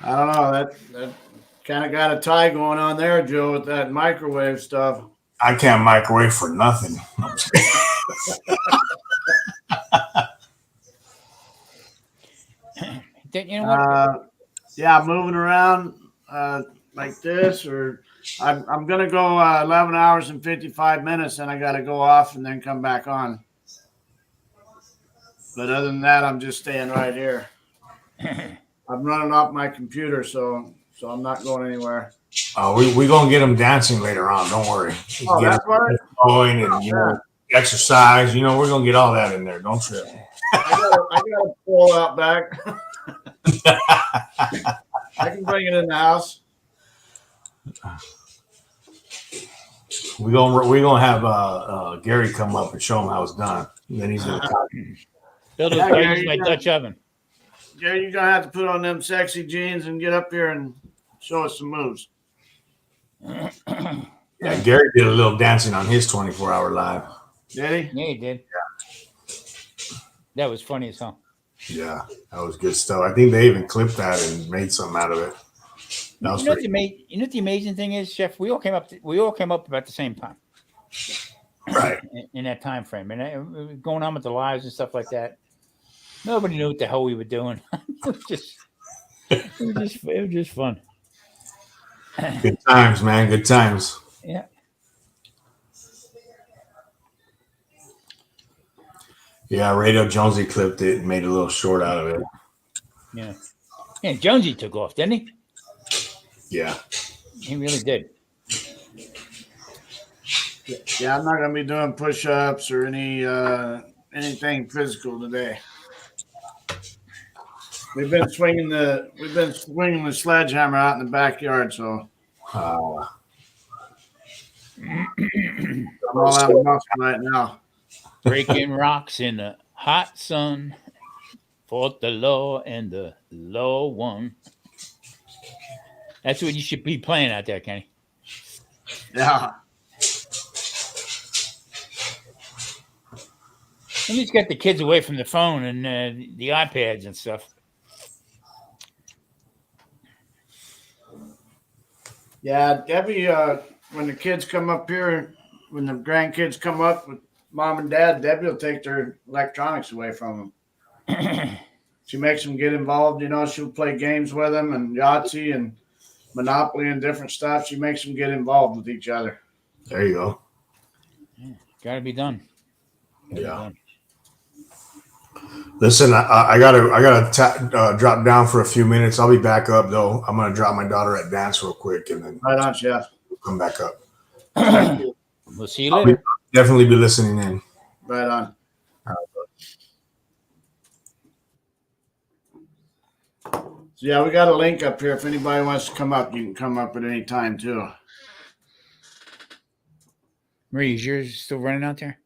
I don't know. That kind of got a tie going on there, Joe, with that microwave stuff. I can't microwave for nothing. You know what? Yeah, moving around like this, or I'm gonna go 11 hours and 55 minutes, and I got to go off and then come back on. But other than that, I'm just staying right here. I'm running off my computer, so I'm not going anywhere. We're gonna get them dancing later on. Don't worry. Oh, that's right. Going and exercise. We're gonna get all that in there. Don't trip. I got a pull out back. I can bring it in the house. We're gonna have Gary come up and show him how it's done. And then he's gonna build my Dutch oven. Gary, you're gonna have to put on them sexy jeans and get up here and show us some moves. Yeah, Gary did a little dancing on his 24-hour live. Did he? Yeah, he did. Yeah. That was funny as hell. Yeah, that was good stuff. I think they even clipped that and made something out of it. You know what the amazing thing is, Chef? We all came up about the same time, right? In that time frame, and going on with the lives and stuff like that. Nobody knew what the hell we were doing. it was just fun. Good times, man. Good times. Yeah. Yeah, Radio Jonesy clipped it and made a little short out of it. Yeah. Yeah, Jonesy took off, didn't he? Yeah. He really did. Yeah, I'm not gonna be doing push-ups or anything physical today. We've been swinging the sledgehammer out in the backyard, so I'm all out of muscle right now. Breaking rocks in the hot sun, fought the law and the law won. That's what you should be playing out there, Kenny. Yeah. Let me just get the kids away from the phone and the iPads and stuff. Yeah, Debbie, when the kids come up here, when the grandkids come up with mom and dad, Debbie will take their electronics away from them. She makes them get involved. She'll play games with them and Yahtzee, and Monopoly and different stuff. She makes them get involved with each other. There you go. Got to be done. Gotta be Yeah. done. Listen, I gotta drop down for a few minutes. I'll be back up though. I'm gonna drop my daughter at dance real quick and then Right on, Chef. come back up. We'll see you later. Definitely be listening in. Right on. So yeah, we got a link up here. If anybody wants to come up, you can come up at any time too. Marie, is yours still running out there?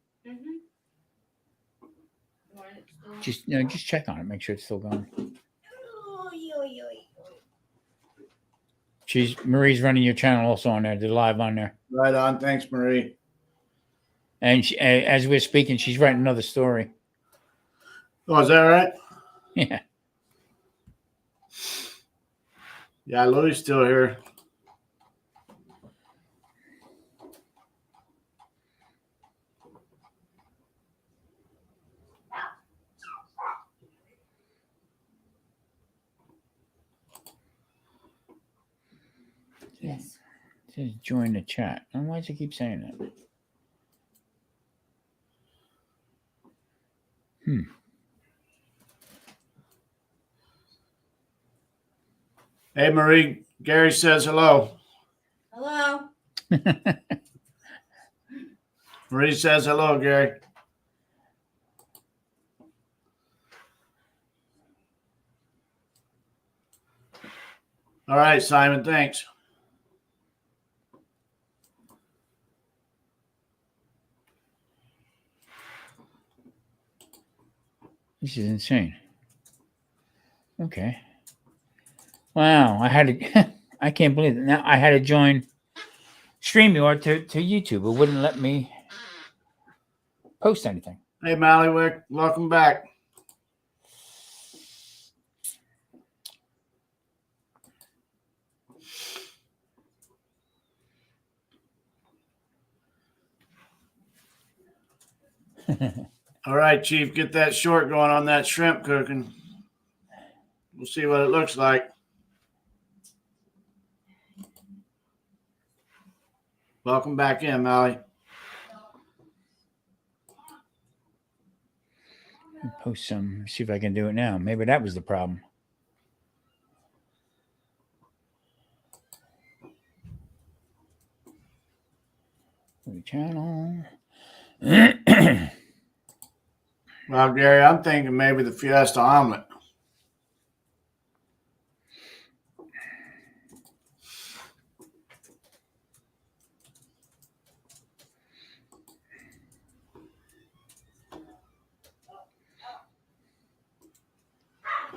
Just check on it. Make sure it's still going. Marie's running your channel also on there. They're live on there. Right on. Thanks, Marie. And as we're speaking, she's writing another story. Oh, is that right? Yeah. Yeah, Louie's still here. Yes. It says join the chat. And why does it keep saying that? Hey, Marie. Gary says hello. Hello. Marie says hello, Gary. All right, Simon. Thanks. This is insane. Okay. Wow, I had to. I can't believe it. Now I had to join StreamYard to YouTube. It wouldn't let me post anything. Hey, Mallywick. Welcome back. All right, Chief. Get that short going on that shrimp cooking. We'll see what it looks like. Welcome back in, Mally. Post some. See if I can do it now. Maybe that was the problem. The channel. Well, Gary, I'm thinking maybe the Fiesta omelet.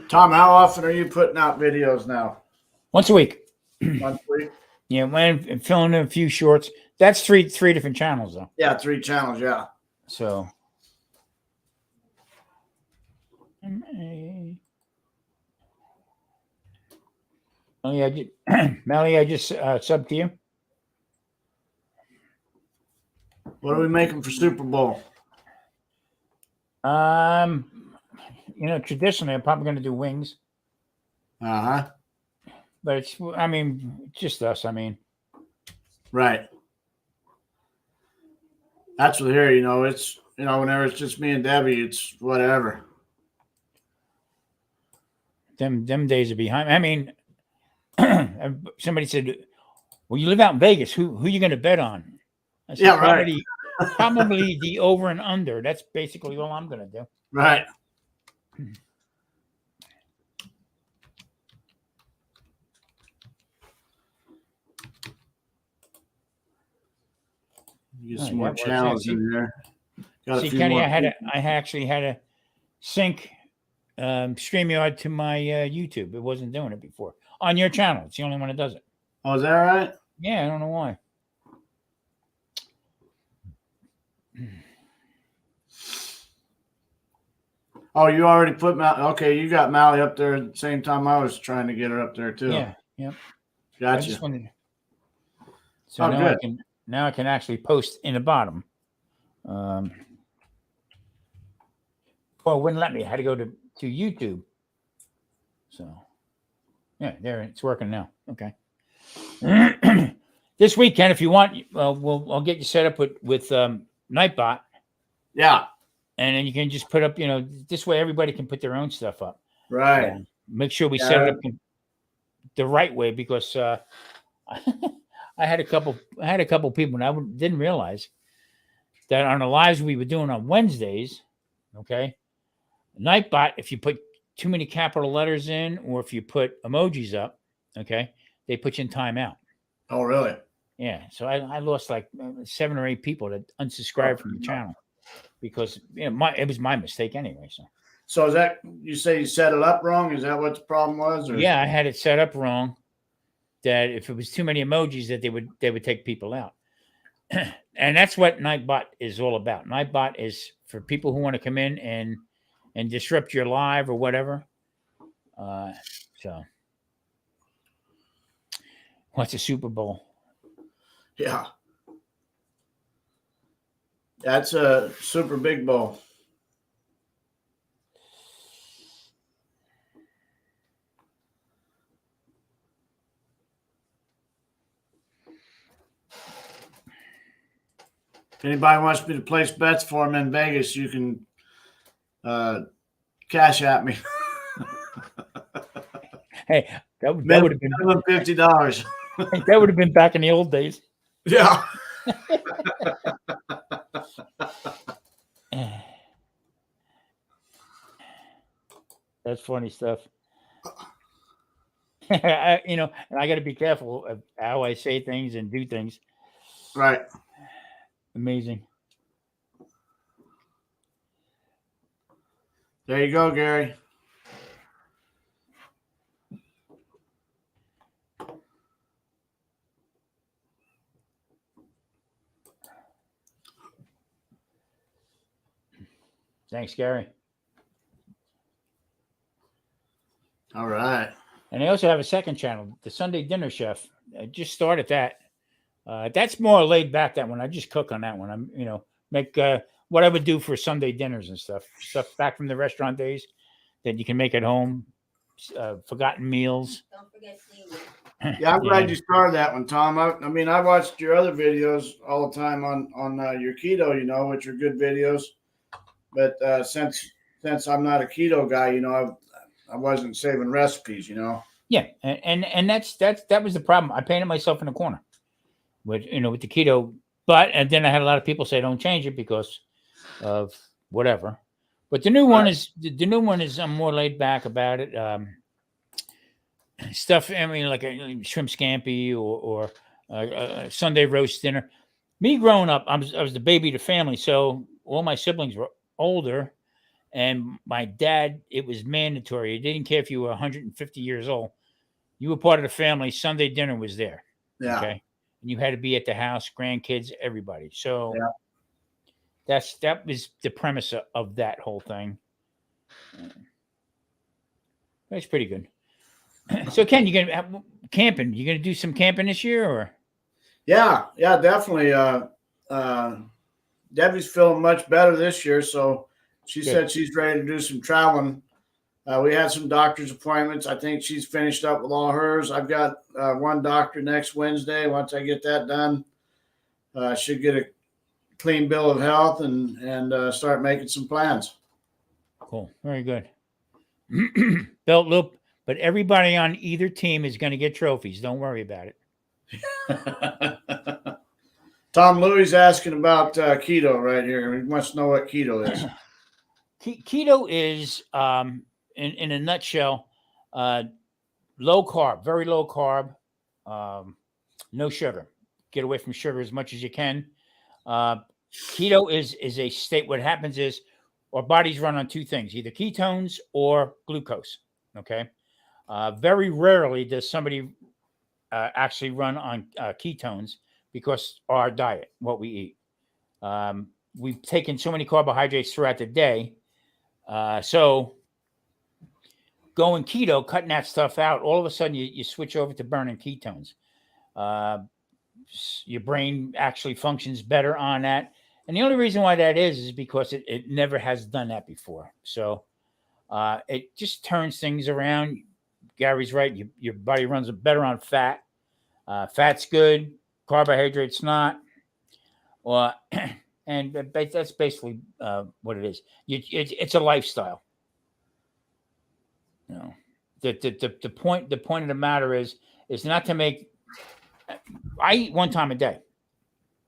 Tom, how often are you putting out videos now? Once a week. Once a week? Yeah, when filling in a few shorts. That's three different channels though. Yeah, 3 channels. Yeah. So. Oh yeah, Melly, I just subbed to you. What are we making for Super Bowl? Traditionally, I'm probably going to do wings, Uh-huh. but just us. Right. That's what here, it's, whenever it's just me and Debbie, it's whatever. Them days are behind. Somebody said, well, you live out in Vegas. Who you going to bet on? I said, Yeah, right. Probably the over and under. That's basically all I'm going to do. Right. Get some more channels in there. See, Kenny, I actually had to sync StreamYard to my YouTube. It wasn't doing it before. On your channel. It's the only one that does it. Oh, is that right? Yeah, I don't know why. Oh, you already put Mally. Okay, you got Mally up there at the same time I was trying to get her up there too. Yeah, yep. Gotcha. So now I can actually post in the bottom. Well, it wouldn't let me. I had to go to YouTube. So yeah, there it's working now. Okay. This weekend, if you want, I'll get you set up with Nightbot, Yeah. and then you can just put up, this way everybody can put their own stuff up. Right. Make sure we set it up the right way, because I had a couple people, and I didn't realize that on the lives we were doing on Wednesdays, okay, Nightbot, if you put too many capital letters in, or if you put emojis up, okay, they put you in timeout. Oh, really? Yeah. So I lost like 7 or 8 people that unsubscribed from the channel, because it was my mistake anyway. So is that, you say you set it up wrong? Is that what the problem was? Or? Yeah, I had it set up wrong, that if it was too many emojis, that they would take people out. And that's what Nightbot is all about. Nightbot is for people who want to come in and disrupt your live or whatever. So what's a Super Bowl? Yeah. That's a super big bowl. If anybody wants me to place bets for them in Vegas, you can cash at me. Hey, that would have been $50. That would have been back in the old days. Yeah. That's funny stuff. And I got to be careful of how I say things and do things. Right. Amazing. There you go, Gary. Thanks, Gary. All right. And I also have a second channel, the Sunday Dinner Chef. I just started that. That's more laid back, that one. I just cook on that one. I'm, make what I would do for Sunday dinners and stuff back from the restaurant days that you can make at home. Forgotten meals. Don't forget seaweed. Yeah, I'm glad you started that one, Tom. I mean, I watched your other videos all the time on your keto, which are good videos. But since I'm not a keto guy, I wasn't saving recipes, Yeah, and that was the problem. I painted myself in a corner with the keto, and then I had a lot of people say don't change it because of whatever. But the new one is I'm more laid back about it. Stuff, I mean, like a shrimp scampi or a Sunday roast dinner. Me growing up, I was the baby of the family, so all my siblings were older. And my dad, it was mandatory. It didn't care if you were 150 years old. You were part of the family. Sunday dinner was there. Yeah. Okay. And you had to be at the house, grandkids, everybody. So yeah. that was the premise of that whole thing. That's pretty good. So Ken, you gonna have camping? You gonna do some camping this year, or? Yeah, definitely. Debbie's feeling much better this year, so she said she's ready to do some traveling. We had some doctor's appointments. I think she's finished up with all hers. I've got one doctor next Wednesday. Once I get that done, should get a clean bill of health and start making some plans. Cool. Very good. Belt loop, but everybody on either team is going to get trophies. Don't worry about it. Tom Louis asking about keto right here. He wants to know what keto is. Keto is, in a nutshell, low carb, very low carb, no sugar. Get away from sugar as much as you can. Keto is a state. What happens is our bodies run on two things, either ketones or glucose. Okay. Very rarely does somebody actually run on ketones because our diet, what we eat. We've taken so many carbohydrates throughout the day. So going keto, cutting that stuff out, all of a sudden you switch over to burning ketones. Your brain actually functions better on that. And the only reason why that is because it never has done that before. So it just turns things around. Gary's right. Your body runs better on fat. Fat's good, carbohydrates not. Well, and that's basically what it is. It's a lifestyle. You know, the point of the matter is not to make. I eat one time a day,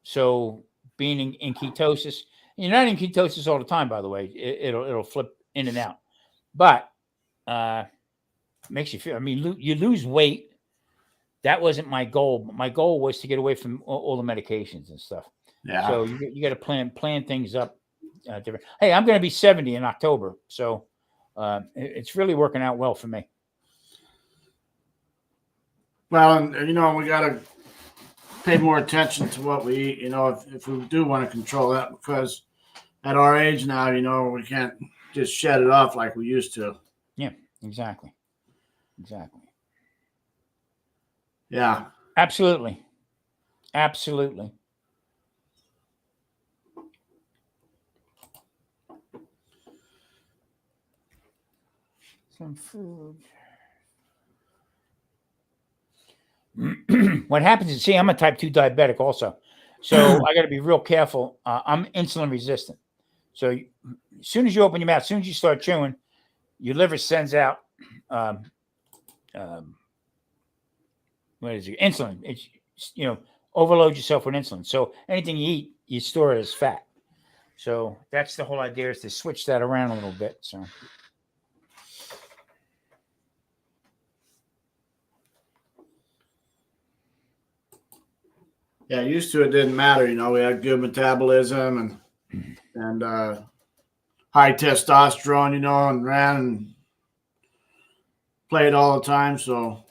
so being in ketosis, you're not in ketosis all the time. By the way, it'll flip in and out, but makes you feel. I mean, you lose weight. That wasn't my goal. My goal was to get away from all the medications and stuff. Yeah. So you got to plan things up different. Hey, I'm going to be 70 in October, so it's really working out well for me. Well, and we got to pay more attention to what we eat. If we do want to control that, because at our age now, we can't just shed it off like we used to. Yeah, exactly. Yeah. Absolutely. Some food. What happens is, I'm a type 2 diabetic also. So I got to be real careful. I'm insulin resistant. So as soon as you open your mouth, as soon as you start chewing, your liver sends out what is it? Insulin. It's overload yourself with insulin. So anything you eat, you store it as fat. So that's the whole idea, is to switch that around a little bit. So yeah, used to it didn't matter. We had good metabolism and high testosterone, and ran and played all the time, so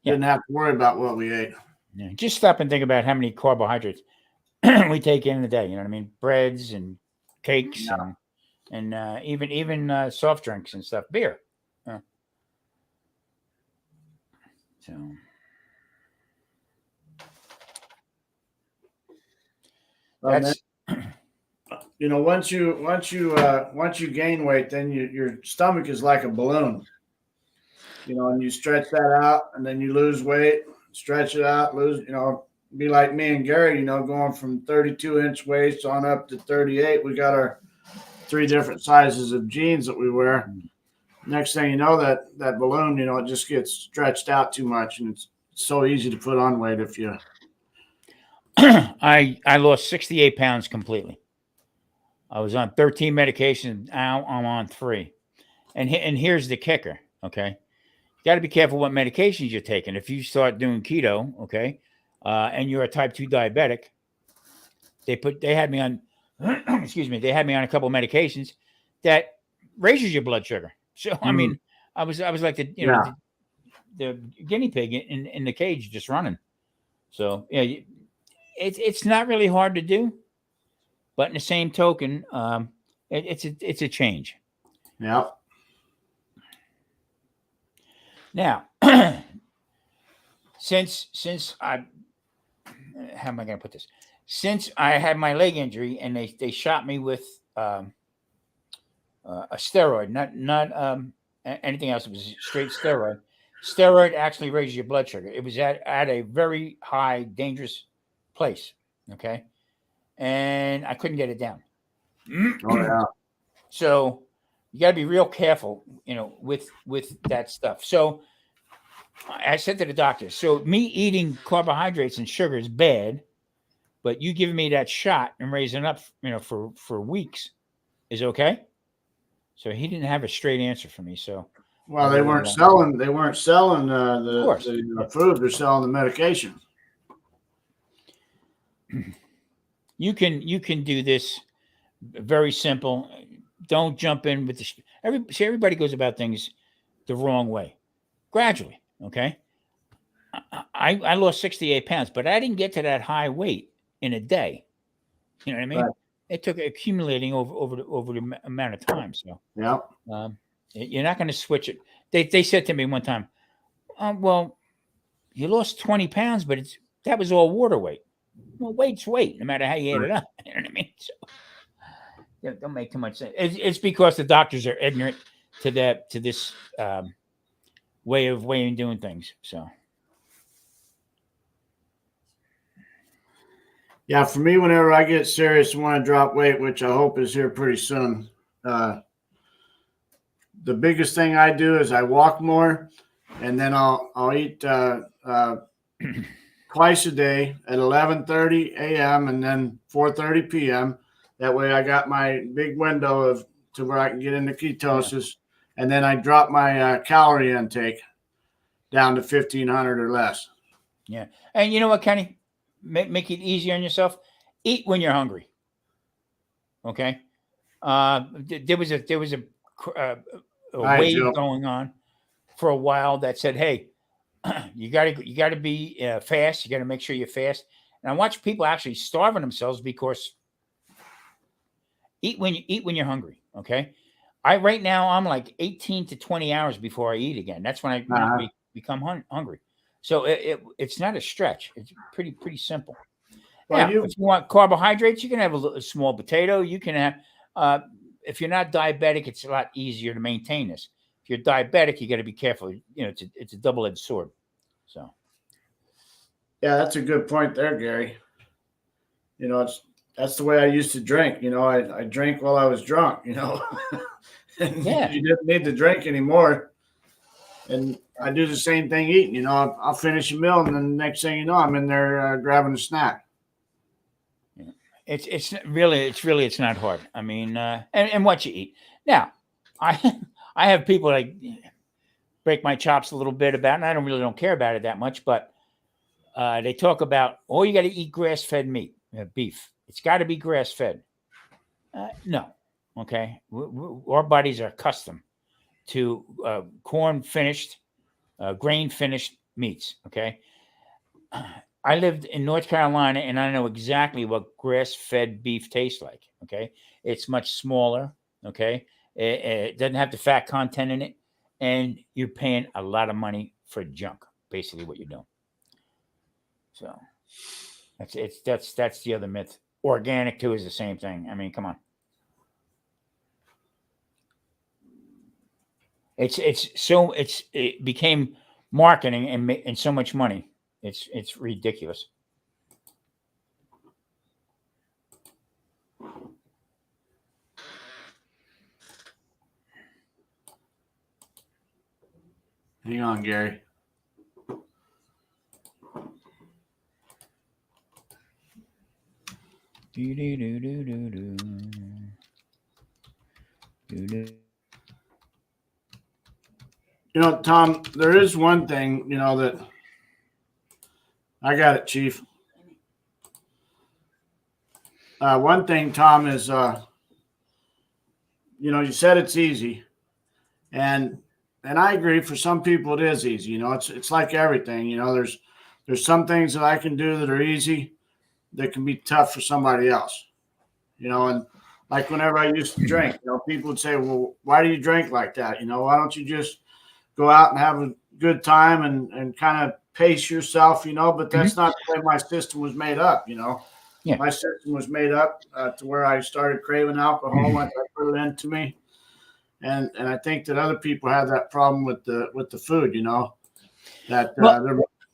didn't have to worry about what we ate. Yeah, just stop and think about how many carbohydrates we take in a day. You know what I mean? Breads and cakes and even soft drinks and stuff, beer. So. That's once you gain weight, then your stomach is like a balloon. And you stretch that out, and then you lose weight, stretch it out, lose. Be like me and Gary. Going from 32-inch waist on up to 38. We got our 3 different sizes of jeans that we wear. Next thing you know, that balloon, it just gets stretched out too much, and it's so easy to put on weight if you. I lost 68 pounds completely. I was on 13 medications. Now I'm on 3. And here's the kicker, okay? You got to be careful what medications you're taking. If you start doing keto, okay, and you're a type 2 diabetic, they had me on, excuse me, they had me on a couple of medications that raises your blood sugar. So, I mean, I was like the guinea pig in the cage just running. So, yeah, it's not really hard to do, but in the same token, it's a change. Yeah. Now, since how am I going to put this? Since I had my leg injury and they shot me with a steroid, not anything else, it was straight steroid. Steroid actually raises your blood sugar. It was at a very high, dangerous place. Okay. And I couldn't get it down. Oh, yeah. So you got to be real careful, with that stuff. So I said to the doctor, so me eating carbohydrates and sugar is bad, but you giving me that shot and raising up, for weeks is okay. So he didn't have a straight answer for me. So, well, they weren't selling the food. They're selling the medication. You can do this very simple. Don't jump in with everybody goes about things the wrong way. Gradually, okay? I lost 68 pounds, but I didn't get to that high weight in a day. You know what I mean? Right. It took accumulating over the amount of time. So yeah, you're not going to switch it. They said to me one time, well, you lost 20 pounds, but that was all water weight. Well, weight's weight, no matter how you add it up. You know what I mean? So don't make too much sense. It's because the doctors are ignorant to this way of doing things. So Yeah, for me, whenever I get serious and want to drop weight, which I hope is here pretty soon, the biggest thing I do is I walk more, and then I'll eat twice a day at 11:30 a.m. and then 4:30 p.m. That way, I got my big window of to where I can get into ketosis, and then I drop my calorie intake down to 1,500 or less. Yeah, and you know what, Kenny, make it easier on yourself. Eat when you're hungry. Okay. There was a right, wave Joe. going on for a while that said, "Hey, you gotta be fast. You gotta make sure you're fast." And I watch people actually starving themselves because eat when you're hungry. Okay. Right now I'm like 18 to 20 hours before I eat again. That's when I become hungry. So it's not a stretch. It's pretty simple. Well, Now, if you want carbohydrates, you can have a small potato. You can have, if you're not diabetic, it's a lot easier to maintain this. If you're diabetic, you got to be careful. You know, it's a double-edged sword. So, yeah, that's a good point there, Gary. You know, that's the way I used to drink. You know, I drank while I was drunk. You know, and yeah, you didn't need to drink anymore. And I do the same thing eating. You know, I'll finish a meal, and then the next thing you know, I'm in there grabbing a snack. it's not hard. I mean, and what you eat. Now, I I have people like break my chops a little bit about, and I don't care about it that much, but they talk about, oh, you got to eat grass-fed meat, beef. It's got to be grass-fed. No, okay. Our bodies are accustomed to corn finished, grain finished meats. Okay. I lived in North Carolina, and I know exactly what grass-fed beef tastes like. Okay, it's much smaller. Okay, it doesn't have the fat content in it, and you're paying a lot of money for junk. Basically, what you're doing. So that's the other myth. Organic too is the same thing. I mean, come on. It became marketing and so much money. It's ridiculous. Hang on, Gary. You know, Tom, there is one thing, you know, that I got it, Chief. One thing, Tom, is, you know, you said it's easy, and I agree. For some people, it is easy. You know, it's like everything. You know, there's some things that I can do that are easy that can be tough for somebody else. You know, and like whenever I used to drink, you know, people would say, "Well, why do you drink like that? You know, why don't you just go out and have a good time and kind of pace yourself?" You know, but that's not the way my system was made up. You know. Yeah. My system was made up to where I started craving alcohol once I put it into me, and I think that other people have that problem with the food. You know, that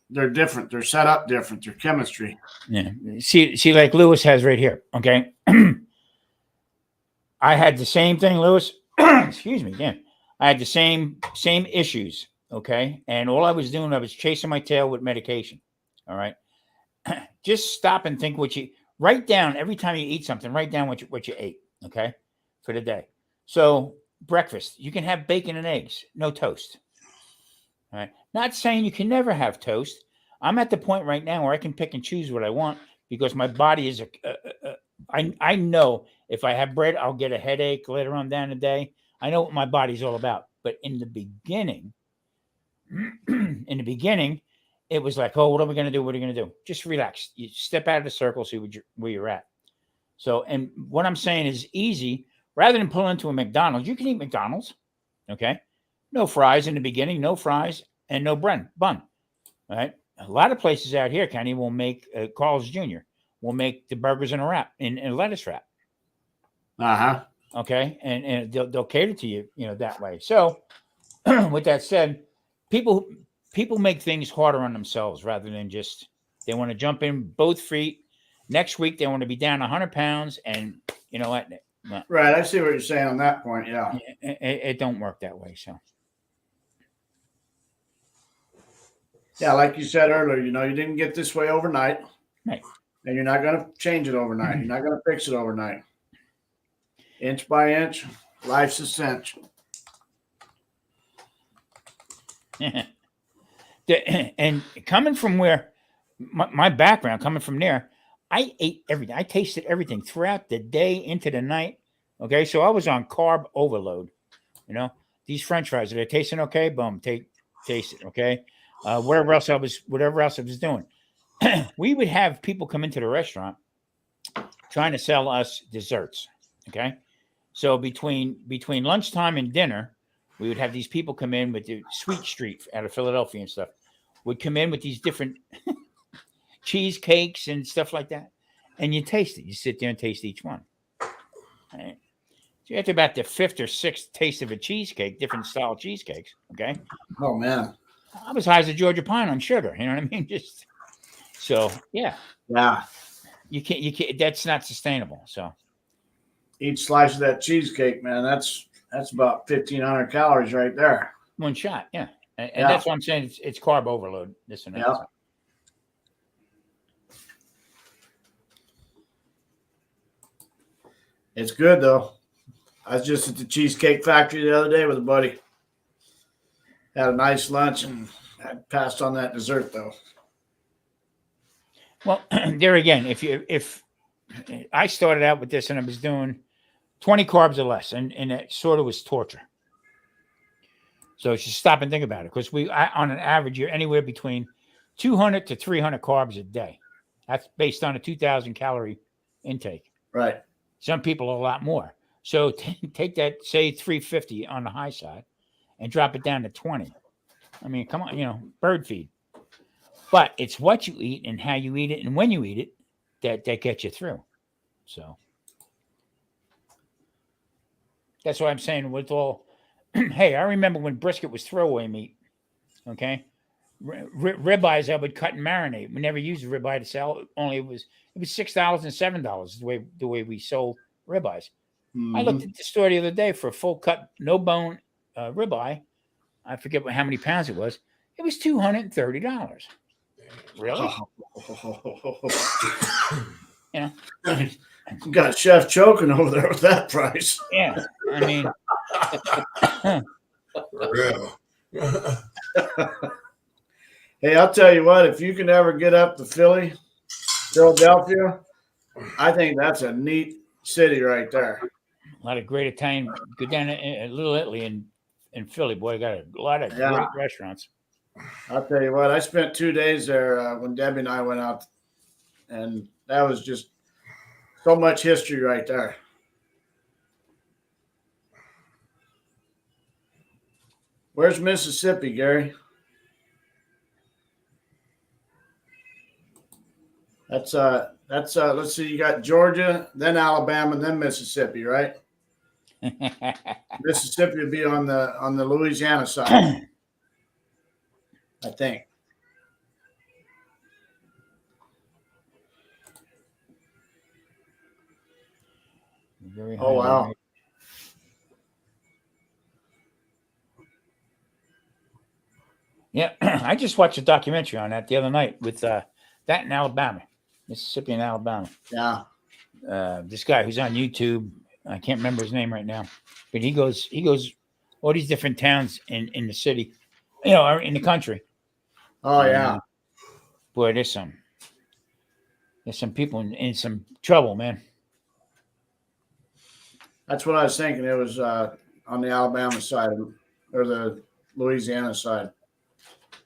they're different. They're set up different. Their chemistry. Yeah. See, like Lewis has right here. Okay. I had the same thing, Lewis. Excuse me. Yeah. I had the same issues. Okay. And all I was doing, I was chasing my tail with medication. All right. Just stop and think write down every time you eat something, write down what you ate, okay, for the day. So breakfast, you can have bacon and eggs, no toast. All right. Not saying you can never have toast. I'm at the point right now where I can pick and choose what I want because my body is I know if I have bread, I'll get a headache later on down the day. I know what my body's all about. But in the beginning, it was like, oh, what are we going to do? What are you going to do? Just relax. You step out of the circle, see where you're at. So, and what I'm saying is easy. Rather than pull into a McDonald's, you can eat McDonald's. Okay. No fries in the beginning, no fries and no bun. All right. A lot of places out here, Kenny, will make Carl's Jr. will make the burgers in a wrap, in a lettuce wrap. Uh-huh. Okay. And they'll cater to you, you know, that way. So with that said, people make things harder on themselves rather than just they want to jump in both feet Next week they want to be down 100 pounds, and you know what? Right. I see what you're saying on that point. Yeah. It don't work that way. So Yeah, like you said earlier, you didn't get this way overnight. Right. And you're not going to change it overnight. You're not going to fix it overnight. Inch by inch, life's a cinch. And coming from where my background, coming from there, I ate everything. I tasted everything throughout the day into the night. Okay, so I was on carb overload. These French fries, are they tasting okay? Boom, taste it. Okay, whatever else I was doing. We would have people come into the restaurant trying to sell us desserts. Okay, so between lunchtime and dinner, we would have these people come in with the Sweet Street out of Philadelphia and stuff. Would come in with these different cheesecakes and stuff like that, and you taste it. You sit there and taste each one. Right. So after about the fifth or sixth taste of a cheesecake, different style cheesecakes. Okay. Oh man, I was high as a Georgia pine on sugar. You know what I mean? Just so yeah. Yeah. You can't. That's not sustainable. So Each slice of that cheesecake, man, that's about 1,500 calories right there. one shot. Yeah. And Yeah. that's what I'm saying. It's carb overload. This and that. Yeah. So. It's good though. I was just at the Cheesecake Factory the other day with a buddy. Had a nice lunch and I passed on that dessert though. Well, there again, if I started out with this and I was doing 20 carbs or less, and it sort of was torture. So you should stop and think about it, because on an average, you're anywhere between 200 to 300 carbs a day. That's based on a 2,000 calorie intake. Right. Some people a lot more. So take that, say 350 on the high side, and drop it down to 20. I mean, come on, bird feed. But it's what you eat and how you eat it and when you eat it that gets you through. So that's what I'm saying with all. Hey, I remember when brisket was throwaway meat. Okay, ribeyes I would cut and marinate. We never used a ribeye to sell. Only it was $6 and $7 the way we sold ribeyes. I looked at the store the other day for a full cut, no bone ribeye. I forget how many pounds it was. It was $230. Really? You got a chef choking over there with that price. Yeah, I mean, For real. Hey, I'll tell you what, if you can ever get up to Philadelphia, I think that's a neat city right there. a lot of great Italian. Go down to Little Italy in Philly, boy, got a lot of great restaurants. I'll tell you what, I spent 2 days there when Debbie and I went out, and that was just so much history right there. Where's Mississippi, Gary? That's let's see, you got Georgia, then Alabama, then Mississippi, right? Mississippi would be on the Louisiana side, I think. Very Oh wow. rated. Yeah, I just watched a documentary on that the other night with that in Alabama, Mississippi and Alabama. Yeah. This guy who's on YouTube, I can't remember his name right now, but he goes all these different towns in the city, or in the country. Oh yeah. Boy, there's some people in some trouble, man. That's what I was thinking. It was on the Alabama side or the Louisiana side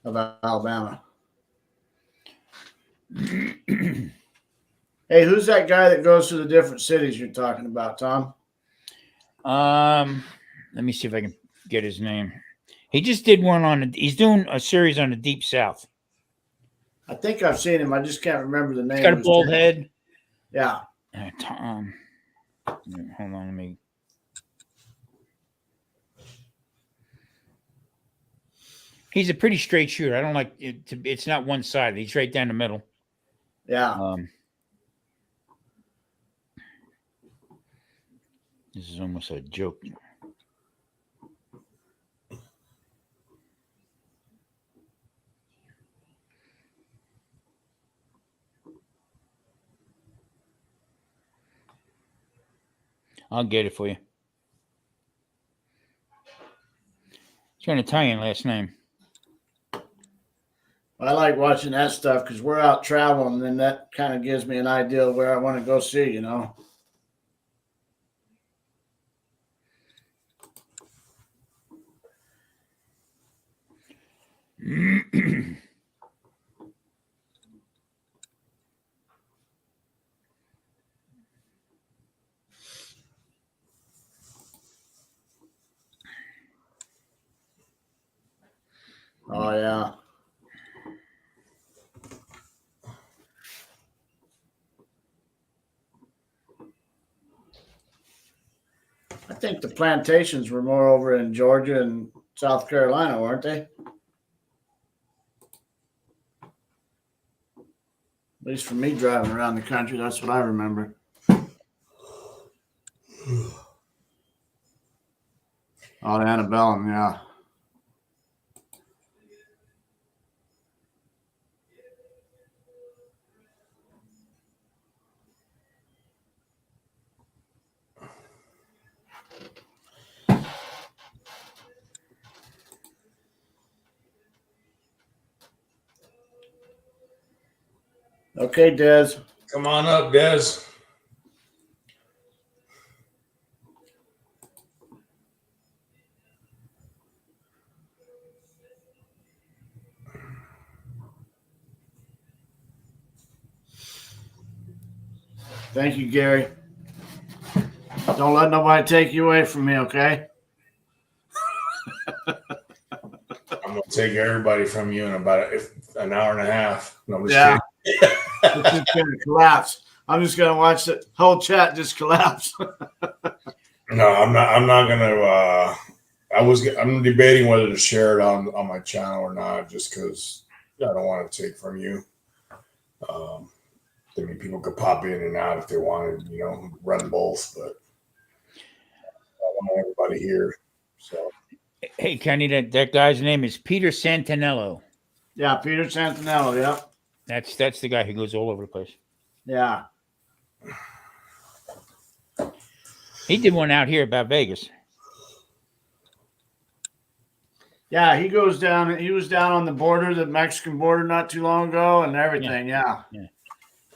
of Alabama. Hey, who's that guy that goes to the different cities you're talking about, Tom? Let me see if I can get his name. He just did one he's doing a series on the Deep South. I think I've seen him. I just can't remember the name. He's got a bald head. Yeah. Tom. Hold on, let me. He's a pretty straight shooter. I don't like it. It's not one sided. He's right down the middle. Yeah. This is almost a joke. I'll get it for you. It's an Italian last name. I like watching that stuff because we're out traveling, and then that kind of gives me an idea of where I want to go see, you know. Oh, yeah. I think the plantations were more over in Georgia and South Carolina, weren't they? At least for me driving around the country, that's what I remember. Oh, the Antebellum, yeah. Okay, Des. Come on up, Des. Thank you, Gary. Don't let nobody take you away from me, okay? I'm gonna take everybody from you in about an hour and a half. No, I'm just Yeah. kidding. It's just going to collapse. I'm just going to watch the whole chat just collapse. No, I'm not. I'm not gonna. I'm debating whether to share it on my channel or not, just because I don't want to take from you. I mean, people could pop in and out if they wanted, you know, run both, but I want everybody here. So, Hey, Kenny, that guy's name is Peter Santinello. Yeah, Peter Santinello, yep. That's the guy who goes all over the place. Yeah. He did one out here about Vegas. Yeah, he goes down. He was down on the border, the Mexican border, not too long ago, and everything. Yeah.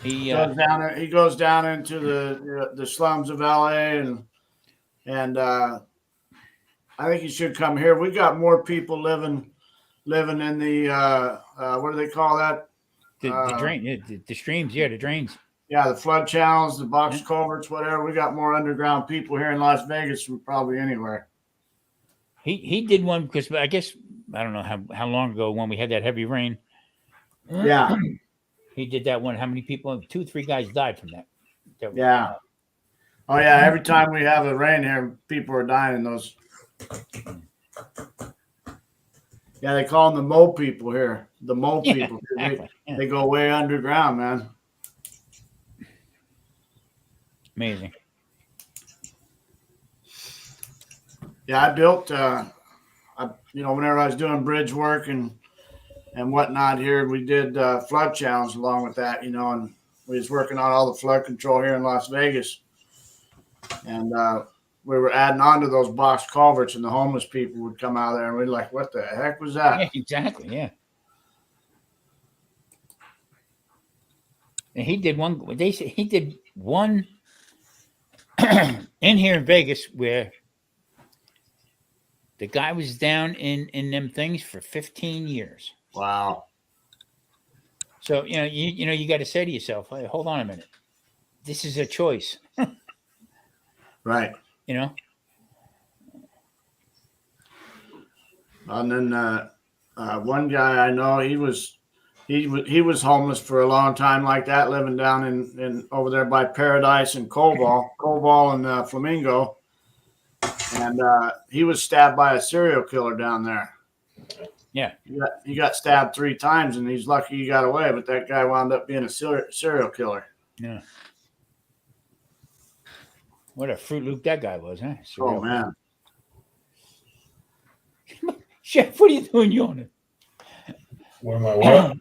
He He goes down into the slums of LA, and I think he should come here. We got more people living in the what do they call that? the drain, the streams, the drains. Yeah, the flood channels, the box culverts, whatever. We got more underground people here in Las Vegas than probably anywhere. He did one because I guess I don't know how long ago when we had that heavy rain. Yeah. He did that one. How many people? 2 or 3 guys died from that. Yeah. Oh yeah. Every time we have a rain here, people are dying in those. Yeah, they call them the mole people here. The mole people. Exactly. They go way underground, man. Amazing. Yeah, I built. Whenever I was doing bridge work and whatnot here, we did flood channels along with that. And we was working on all the flood control here in Las Vegas, and we were adding on to those box culverts, and the homeless people would come out there, and we'd like, "What the heck was that?" Yeah, exactly. Yeah. And he did one. They say he did one in here in Vegas where the guy was down in them things for 15 years. Wow. So you got to say to yourself, "Hey, hold on a minute. This is a choice." Right. And then one guy I know, he was homeless for a long time like that, living down in over there by Paradise and Koval and Flamingo, and he was stabbed by a serial killer down there. Yeah, he got stabbed 3 times, and he's lucky he got away. But that guy wound up being a serial killer. Yeah. What a Fruit Loop that guy was, huh? Oh Surreal. man. Chef, what are you doing yawning? What am I? What?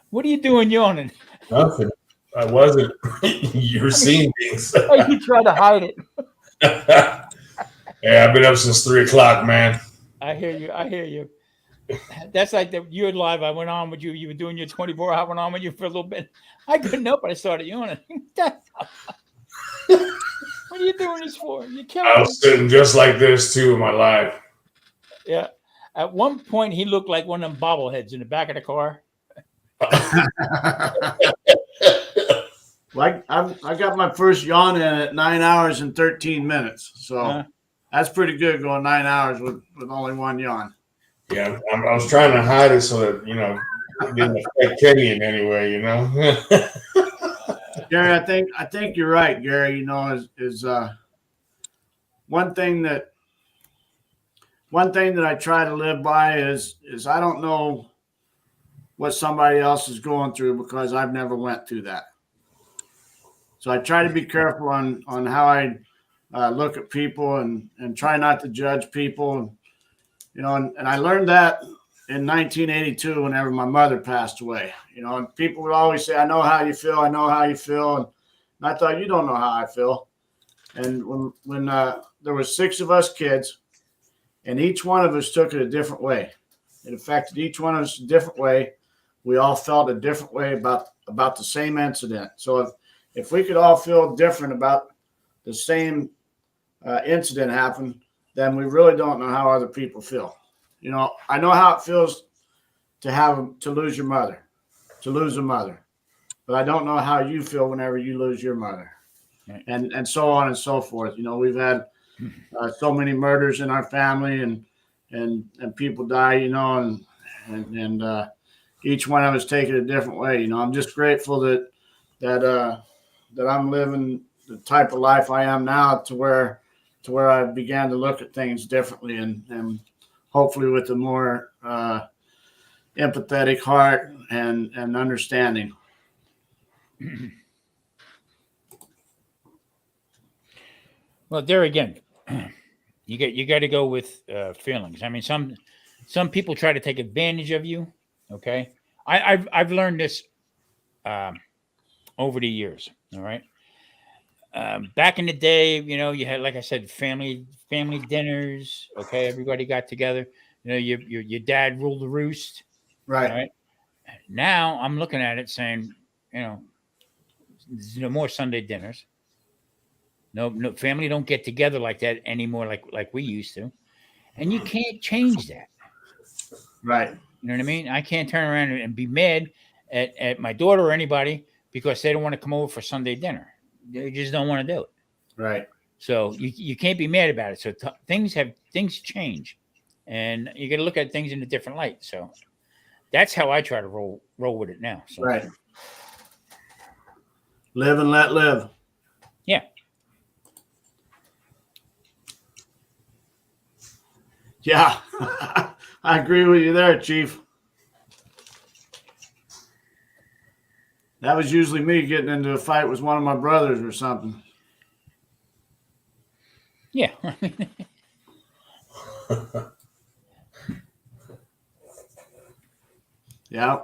What are you doing yawning? Nothing. I wasn't. You're seeing things. Oh, you try to hide it. Yeah, I've been up since 3 o'clock, man. I hear you. I hear you. That's like you had live. I went on with you. You were doing your 24. I went on with you for a little bit. I couldn't help it. I started yawning. What are you doing this for? You killing I me. was sitting just like this too in my life. Yeah. At one point, he looked like one of them bobbleheads in the back of the car. Like I got my first yawn in at 9 hours and 13 minutes. So that's pretty good going 9 hours with only one yawn. Yeah, I was trying to hide it so that, it didn't affect Kenny in any way, Gary, I think you're right, Gary. Is one thing that I try to live by is I don't know what somebody else is going through because I've never went through that. So I try to be careful on how I look at people and try not to judge people. And I learned that in 1982 whenever my mother passed away. And people would always say, I know how you feel. I know how you feel. And I thought, you don't know how I feel. And when there was 6 of us kids, and each one of us took it a different way. It affected each one of us a different way. We all felt a different way about the same incident. So if we could all feel different about the same incident happened, then we really don't know how other people feel. I know how it feels to lose your mother, to lose a mother, but I don't know how you feel whenever you lose your mother, and so on and so forth. We've had so many murders in our family, and people die, and each one of us take it a different way. I'm just grateful that I'm living the type of life I am now to where I began to look at things differently and hopefully with a more empathetic heart and understanding. Well, there again, you got to go with feelings. I mean, some people try to take advantage of you. Okay, I've learned this over the years. All right. Back in the day, you had, like I said, family dinners. Okay, everybody got together. Your dad ruled the roost. Right. Right. Now I'm looking at it saying, there's no more Sunday dinners. No, family don't get together like that anymore, like we used to, and you can't change that. Right. You know what I mean? I can't turn around and be mad at my daughter or anybody because they don't want to come over for Sunday dinner. They just don't want to do it. Right. So you can't be mad about it. So things change, and you got to look at things in a different light. So that's how I try to roll with it now. So. Right. Live and let live. Yeah. Yeah. I agree with you there, Chief. That was usually me getting into a fight with one of my brothers or something. Yeah. Yeah.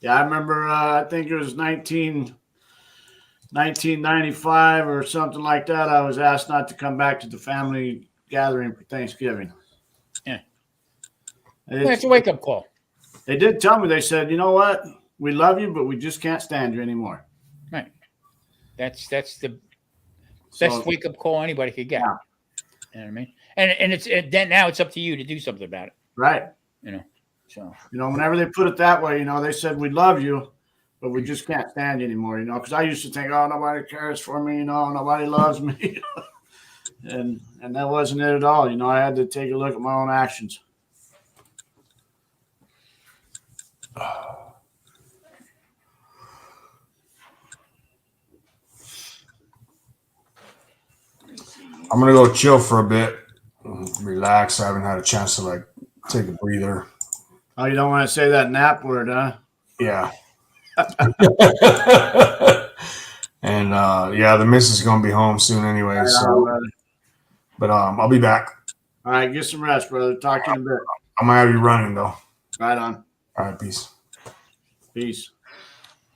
Yeah, I remember, I think it was 1995 or something like that. I was asked not to come back to the family gathering for Thanksgiving. Yeah. That's a wake-up call. They did tell me, they said, you know what? We love you, but we just can't stand you anymore. Right. That's the best wake-up call anybody could get. Yeah. You know what I mean? And then now it's up to you to do something about it. Right. So whenever they put it that way, they said we love you, but we just can't stand you anymore. Because I used to think, oh, nobody cares for me, nobody loves me, and that wasn't it at all. I had to take a look at my own actions. I'm gonna go chill for a bit, relax. I haven't had a chance to take a breather. Oh, you don't want to say that nap word, huh? Yeah. And yeah, the missus is gonna be home soon anyway. Right on, So, brother. but I'll be back. All right, get some rest, brother. Talk to you in a bit. I might have you running though. Right on. All right, peace. Peace.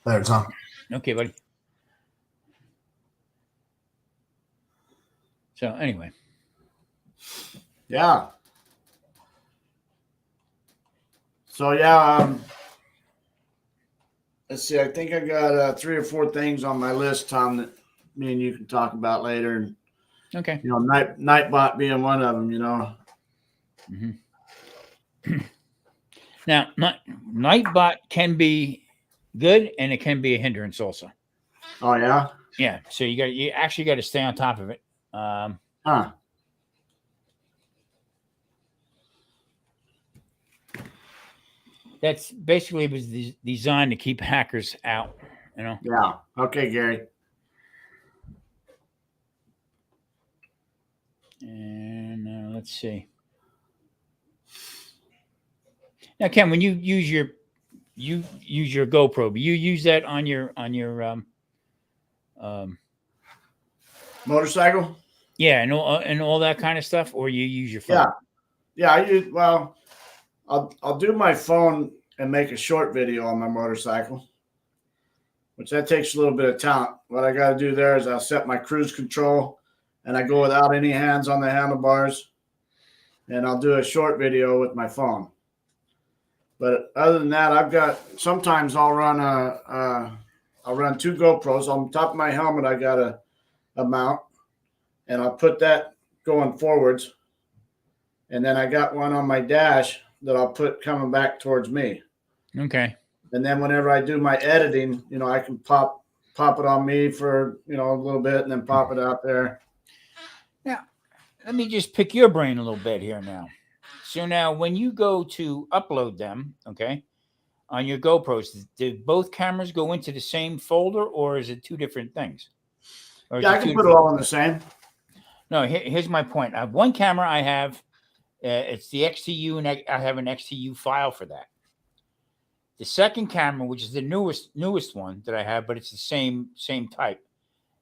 Later, Tom. Okay, buddy. So anyway, Yeah. So yeah, let's see. I think I got 3 or 4 things on my list, Tom, that me and you can talk about later. And okay. you know, Nightbot being one of them. You know. Mm-hmm. Now, Nightbot can be good, and it can be a hindrance also. Oh yeah. Yeah. So you actually got to stay on top of it. Huh. That's basically was designed to keep hackers out. You know. Yeah. Okay, Gary. And let's see. Now, Ken, when you use your GoPro, you use that on your Motorcycle. yeah, and all that kind of stuff, or you use your phone. Yeah. I'll do my phone and make a short video on my motorcycle, which that takes a little bit of talent. What I got to do there is I'll set my cruise control, and I go without any hands on the handlebars, and I'll do a short video with my phone. But other than that, sometimes I'll run 2 GoPros on top of my helmet. I got a mount, and I'll put that going forwards, and then I got one on my dash that I'll put coming back towards me. Okay. And then whenever I do my editing, you know, I can pop it on me for, you know, a little bit and then pop it out there. Now, let me just pick your brain a little bit here now. So now when you go to upload them, okay, on your GoPros, did both cameras go into the same folder, or is it 2 different things? Or Yeah, I can put it all in the same. No, here's my point. I have one camera I have. It's the XTU, and I have an XTU file for that. The second camera, which is the newest one that I have, but it's the same type.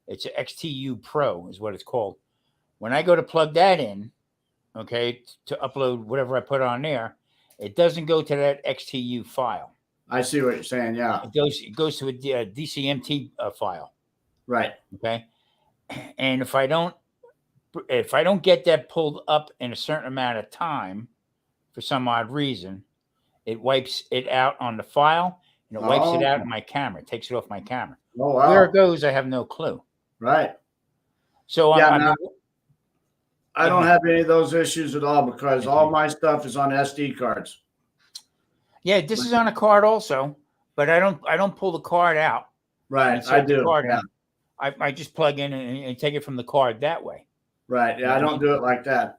It's an XTU Pro is what it's called. When I go to plug that in, okay, to upload whatever I put on there, it doesn't go to that XTU file. I see what you're saying. Yeah. It goes to a DCMT file. Right. Okay. And if I don't get that pulled up in a certain amount of time, for some odd reason, it wipes it out on the file, and it wipes it out in my camera. It takes it off my camera. Oh, wow. Where it goes, I have no clue. Right. So I don't have any of those issues at all because all my stuff is on SD cards. Yeah, this is on a card also, but I don't pull the card out. Right, I do. Yeah. I just plug in and take it from the card that way. Right. Yeah, I don't do it like that.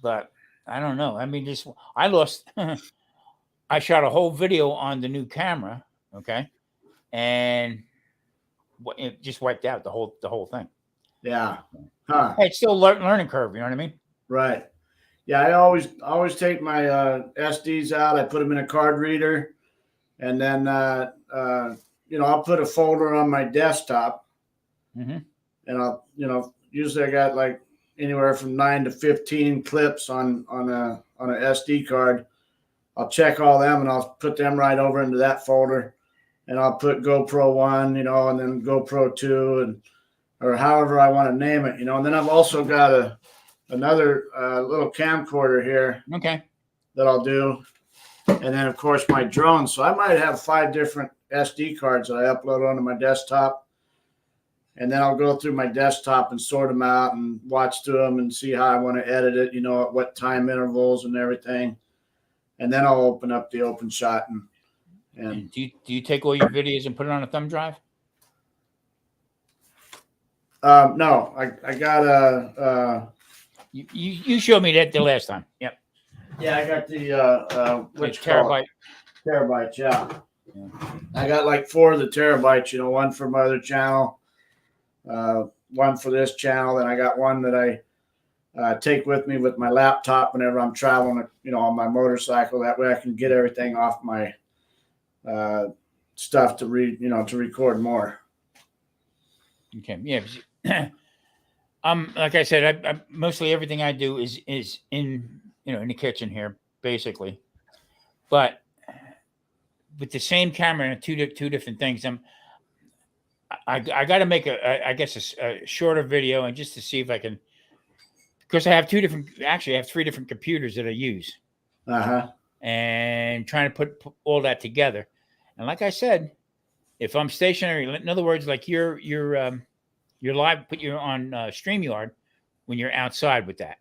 But I don't know. I mean, I lost. I shot a whole video on the new camera, okay, and it just wiped out the whole thing. Yeah. Huh. Hey, it's still a learning curve. You know what I mean? Right. Yeah, I always take my SDs out. I put them in a card reader, and then you know, I'll put a folder on my desktop, and I'll, you know, usually I got like anywhere from 9 to 15 clips on a SD card. I'll check all them and I'll put them right over into that folder, and I'll put GoPro 1, you know, and then GoPro 2, and or however I want to name it, you know. And then I've also got another little camcorder here, okay, that I'll do, and then of course my drone. So I might have 5 different SD cards that I upload onto my desktop, and then I'll go through my desktop and sort them out and watch through them and see how I want to edit it, you know, at what time intervals and everything. And then I'll open up the OpenShot and do you take all your videos and put it on a thumb drive? no, I got you showed me that the last time. Yep. Yeah, I got the which terabyte. Terabytes, yeah. I got like 4 of the terabytes, you know, one for my other channel, one for this channel, and I got one that I take with me with my laptop whenever I'm traveling, you know, on my motorcycle. That way I can get everything off my stuff to record more. Okay. Yeah. Like I said, I mostly everything I do is in in the kitchen here, basically. But with the same camera and two different things, I got to make I guess a shorter video, and just to see if I can, because I have actually I have 3 different computers that I use, and trying to put all that together. And like I said, if I'm stationary, in other words, like you're live, put you on StreamYard when you're outside with that,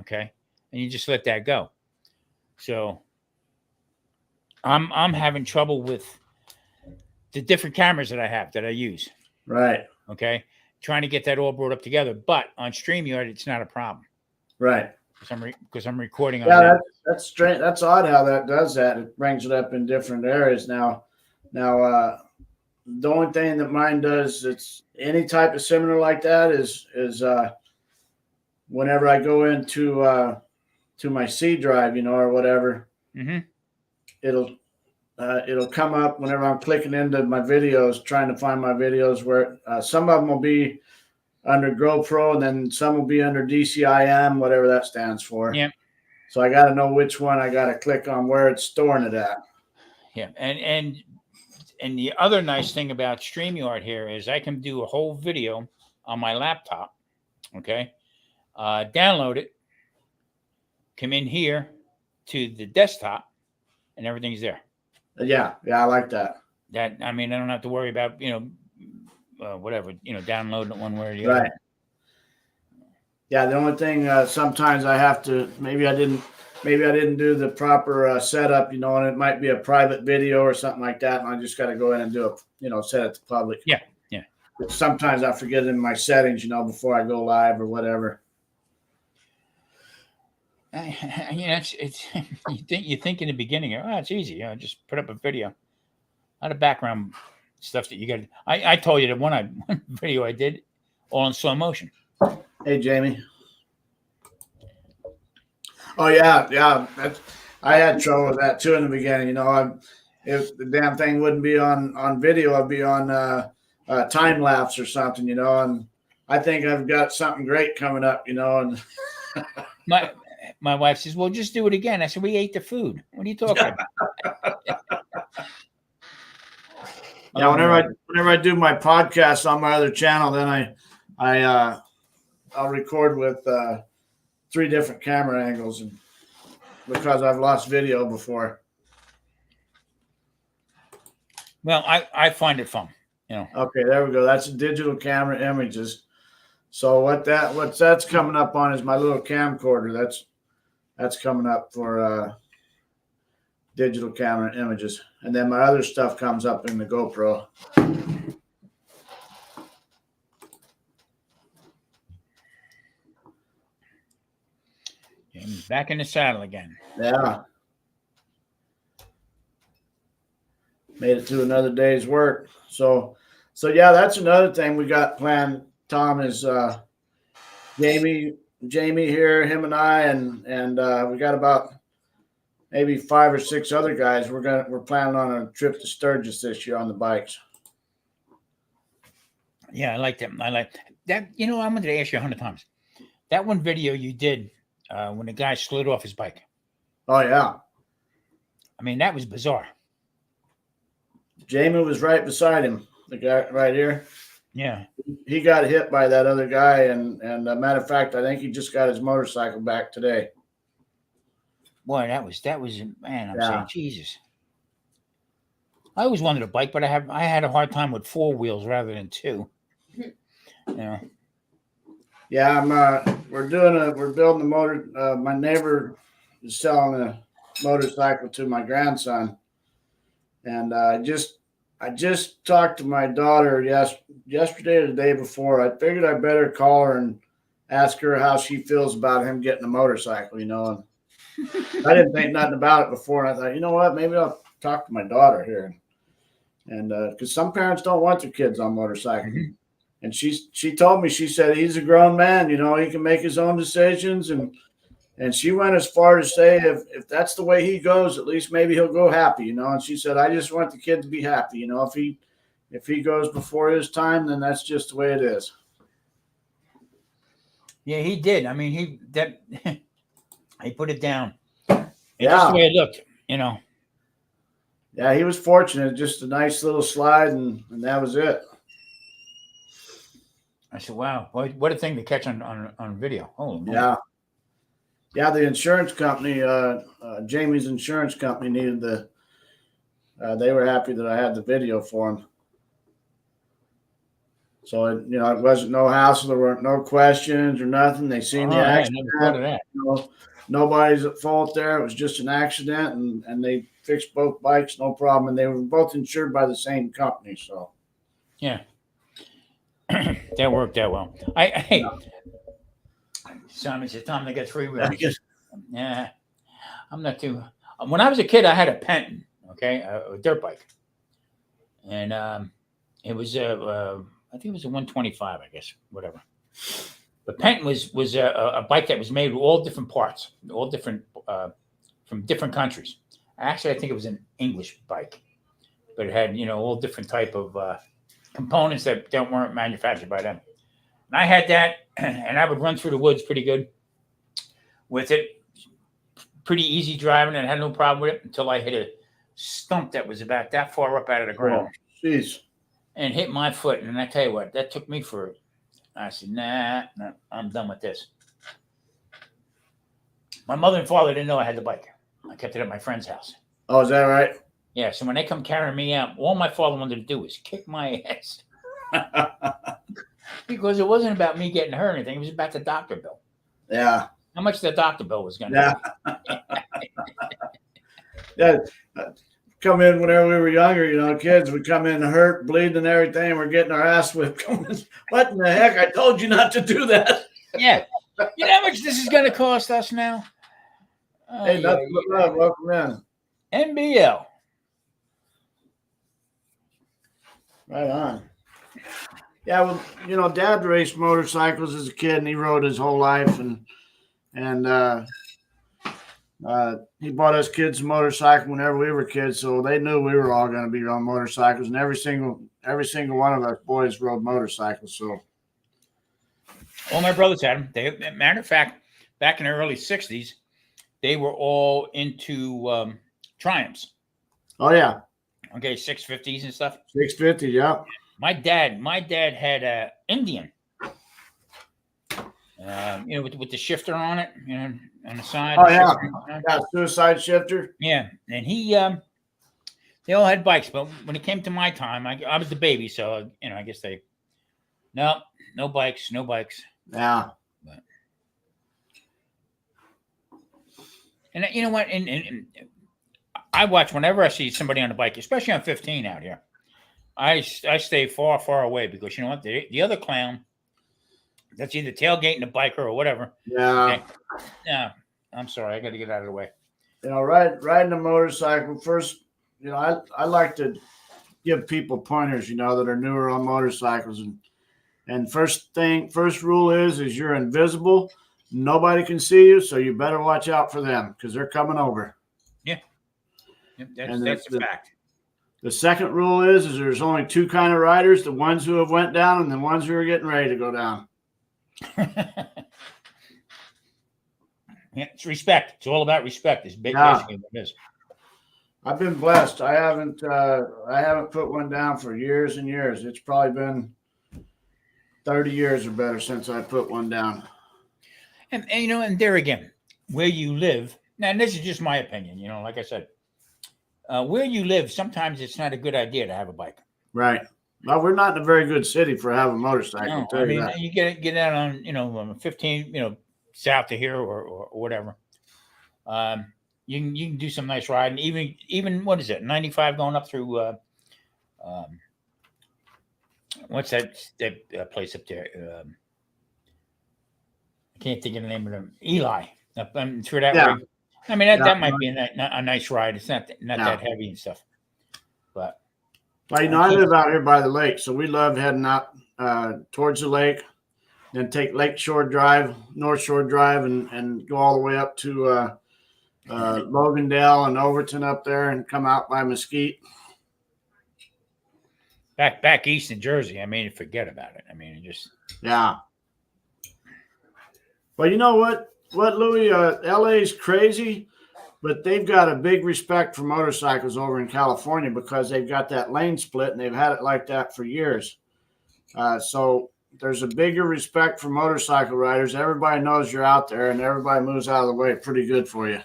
okay, and you just let that go. So I'm having trouble with the different cameras that I have that I use. Right. Okay. Trying to get that all brought up together, but on StreamYard, it's not a problem. Right. Because I'm recording on Yeah, that. that's strange. That's odd how that does that. It brings it up in different areas now. The only thing that mine does, it's any type of similar like that is whenever I go into to my C drive, or whatever, it'll come up whenever I'm clicking into my videos, trying to find my videos, where some of them will be under GoPro, and then some will be under DCIM, whatever that stands for. Yeah. So I got to know which one I got to click on, where it's storing it at. Yeah, and the other nice thing about StreamYard here is I can do a whole video on my laptop. Okay, download it, come in here to the desktop, and everything's there. Yeah, I like that. I don't have to worry about whatever downloading it one way or the Right. other. Yeah, the only thing sometimes I have to, maybe I didn't do the proper setup, and it might be a private video or something like that, and I just got to go in and do set it to public. Yeah. But sometimes I forget in my settings, before I go live or whatever. It's you think in the beginning, it's easy. Just put up a video. A lot of background stuff that you got. I told you that one video I did all in slow motion. Hey, Jamie. Oh yeah. I had trouble with that too in the beginning. If the damn thing wouldn't be on video, I'd be on time lapse or something. And I think I've got something great coming up. And my wife says, "Well, just do it again." I said, "We ate the food. What are you talking about?" Yeah, whenever I do my podcast on my other channel, then I'll record with 3 different camera angles, and because I've lost video before. Well, I find it fun. Okay, there we go. That's digital camera images. So what's that's coming up on is my little camcorder. That's coming up for digital camera images, and then my other stuff comes up in the GoPro. Back in the saddle again. Yeah. Made it to another day's work. So yeah, that's another thing we got planned, Tom, is Jamie here, him and I, and we got about maybe 5 or 6 other guys. We're planning on a trip to Sturgis this year on the bikes. Yeah, I like them. I like that. I wanted to ask you 100 times. That one video you did when the guy slid off his bike. Oh yeah. That was bizarre. Jamie was right beside him, the guy right here. Yeah. He got hit by that other guy, and matter of fact, I think he just got his motorcycle back today. Boy, that was man. I'm saying, Jesus. I always wanted a bike, but I had a hard time with 4 wheels rather than 2. Yeah, we're building a motor. My neighbor is selling a motorcycle to my grandson, and I just talked to my daughter yesterday or the day before. I figured I better call her and ask her how she feels about him getting a motorcycle. And I didn't think nothing about it before, and I thought, you know what, maybe I'll talk to my daughter here, and because some parents don't want their kids on motorcycles. Mm-hmm. And she told me, she said, he's a grown man, he can make his own decisions. And she went as far to say, if that's the way he goes, at least maybe he'll go happy, And she said, I just want the kid to be happy. if he goes before his time, then that's just the way it is. Yeah, he did. I mean, he put it down. And Yeah. just the way it looked, you know. Yeah, he was fortunate. Just a nice little slide, and that was it. I said, wow, what a thing to catch on video. Oh, yeah. Yeah, the insurance company, Jamie's insurance company needed they were happy that I had the video for him. So, it wasn't no hassle. There weren't no questions or nothing. They seen the accident. Nobody's at fault there. It was just an accident, and they fixed both bikes, no problem. And they were both insured by the same company. So, yeah, that worked out well. Hey, Simon said, Tom, they got 3 wheels. Yeah, I'm not too. When I was a kid, I had a Penton, okay, a dirt bike, and it was I think it was a 125, I guess, whatever. But Penton was a bike that was made with all different parts, all different from different countries. Actually, I think it was an English bike, but it had all different type of components that weren't manufactured by them. And I had that, and I would run through the woods pretty good with it. Pretty easy driving, and I had no problem with it until I hit a stump that was about that far up out of the ground. Oh, jeez. And hit my foot. And I tell you what, that took me for. I said, nah, I'm done with this. My mother and father didn't know I had the bike. I kept it at my friend's house. Oh, is that right? Yeah. So when they come carrying me out, all my father wanted to do was kick my ass. Because it wasn't about me getting hurt or anything. It was about the doctor bill. Yeah. How much the doctor bill was going to be. Yeah. Come in whenever we were younger, kids would come in hurt, bleeding and everything. We're getting our ass whipped. What in the heck? I told you not to do that. Yeah. You know how much this is going to cost us now? Hey, nothing but love. Welcome in. NBL. Right on. Yeah, well, Dad raced motorcycles as a kid, and he rode his whole life, and he bought us kids a motorcycle whenever we were kids, so they knew we were all going to be on motorcycles, and every single one of us boys rode motorcycles. So, all my brothers had them. Matter of fact, back in the early '60s, they were all into Triumphs. Oh yeah. Okay, 650s and stuff. 650, yeah. My dad had a Indian. With the shifter on it, on the side. Oh yeah, yeah, suicide shifter. Yeah, and they all had bikes, but when it came to my time, I was the baby, so I guess no bikes. Yeah. But, and you know what? And I watch whenever I see somebody on a bike, especially on 15 out here. I stay far, far away because you know what? The other clown. That's either tailgating a biker or whatever. Yeah. Okay. Yeah. I'm sorry. I got to get out of the way. Riding a motorcycle first. I like to give people pointers. That are newer on motorcycles, and first rule is you're invisible. Nobody can see you, so you better watch out for them because they're coming over. Yeah. Yep, that's a fact. The second rule is there's only 2 kind of riders: the ones who have went down and the ones who are getting ready to go down. Yeah, it's respect. It's all about respect. It's basically what it is. I've been blessed. I haven't put one down for years and years. It's probably been 30 years or better since I put one down. And and there again, where you live. Now, and this is just my opinion. Like I said, where you live, sometimes it's not a good idea to have a bike. Right. Well, we're not in a very good city for having a motorcycle. No, you get out on 15, south of here or whatever. You can do some nice riding. Even what is it? 95 going up through what's that place up there? I can't think of the name of them. Eli. Up through that way. I mean that might be a nice ride. It's not that heavy and stuff, but. Well, I live out here by the lake, so we love heading out towards the lake, then take North Shore Drive, and go all the way up to Logandale and Overton up there, and come out by Mesquite. Back east in Jersey, I mean, forget about it. I mean, just Yeah. Well, you know what, Louis? LA's crazy, but they've got a big respect for motorcycles over in California because they've got that lane split and they've had it like that for years. So there's a bigger respect for motorcycle riders. Everybody knows you're out there, and everybody moves out of the way pretty good for you.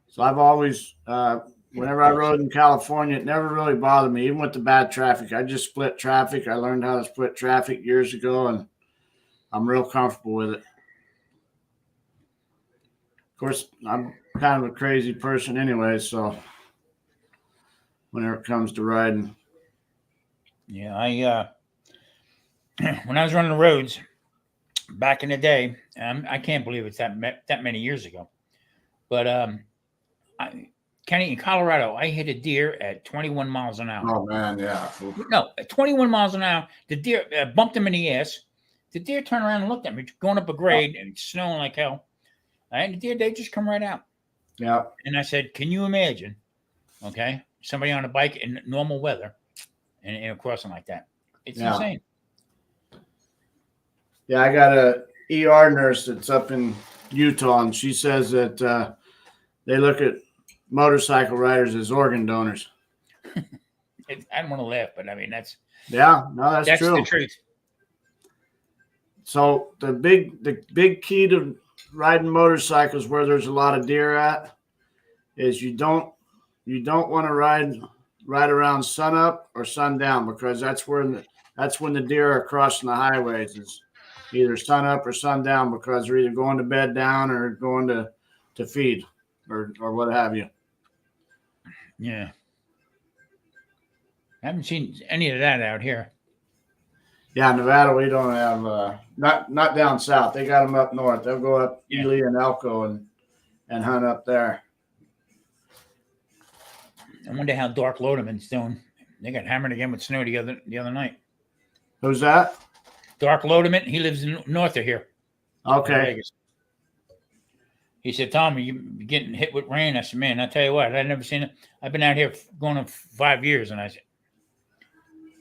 So I've always, whenever I rode in California, it never really bothered me, even with the bad traffic. I just split traffic. I learned how to split traffic years ago, and I'm real comfortable with it. Of course, I'm kind of a crazy person anyway, so whenever it comes to riding. yeah, I when I was running the roads back in the day, I can't believe it's that many years ago, but Kenny, in Colorado, I hit a deer at 21 miles an hour. Oh man, yeah. No, at 21 miles an hour, the deer bumped him in the ass. The deer turned around and looked at me, going up a grade and it's snowing like hell. And the deer, they just come right out. Yeah. And I said, can you imagine, okay, somebody on a bike in normal weather and crossing like that? It's insane. Yeah, I got a ER nurse that's up in Utah, and she says that they look at motorcycle riders as organ donors. I don't want to laugh, but I mean, that's that's true. The truth. So the big key to riding motorcycles where there's a lot of deer at is you don't want to ride around sunup or sundown, because that's when the deer are crossing the highways. Is either sunup or sundown, because they're either going to bed down or going to feed or what have you. Yeah. I haven't seen any of that out here. Yeah, Nevada, we don't have not down south. They got them up north. They'll go up Ely and Elko and hunt up there. I wonder how Dark Lodeman's doing. They got hammered again with snow the other night. Who's that? Dark Lodeman. He lives north of here. Okay. He said, Tommy, you're getting hit with rain. I said, man, I tell you what, I've never seen it. I've been out here going on 5 years, and I said,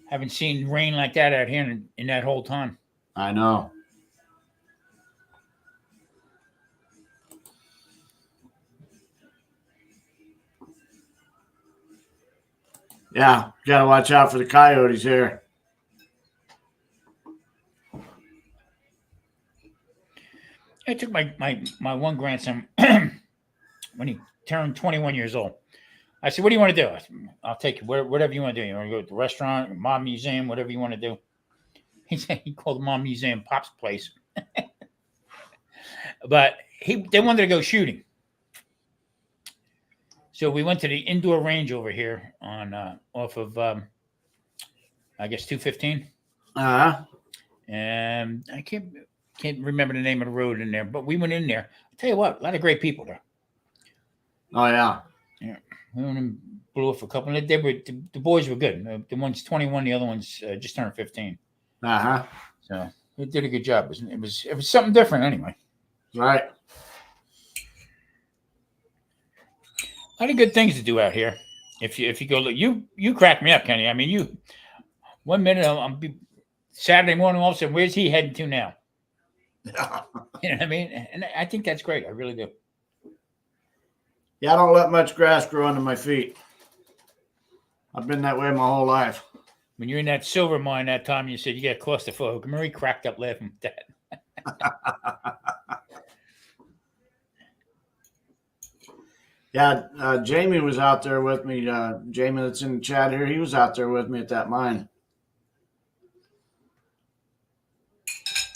haven't seen rain like that out here in that whole time. I know. Yeah, got to watch out for the coyotes here. I took my one grandson when he turned 21 years old. I said, what do you want to do? I said, I'll take you whatever you want to do. You want to go to the restaurant, mom museum, whatever you want to do. He said he called the mom museum Pop's place. But they wanted to go shooting. So we went to the indoor range over here on off of I guess 215. And I can't remember the name of the road in there, but we went in there. I'll tell you what, a lot of great people there. Oh yeah. Yeah. We went and blew off a couple. The boys were good. The one's 21, the other one's just turned 15. So they did a good job. It was something different anyway. Right. A lot of good things to do out here. If you go look, you crack me up, Kenny. I mean, one minute I'm Saturday morning, all of a sudden, where's he heading to now? You know what I mean? And I think that's great. I really do. Yeah, I don't let much grass grow under my feet. I've been that way my whole life. When you're in that silver mine that time, you said you got claustrophobic. Marie cracked up laughing at that. Yeah, Jamie was out there with me. Jamie that's in the chat here, he was out there with me at that mine.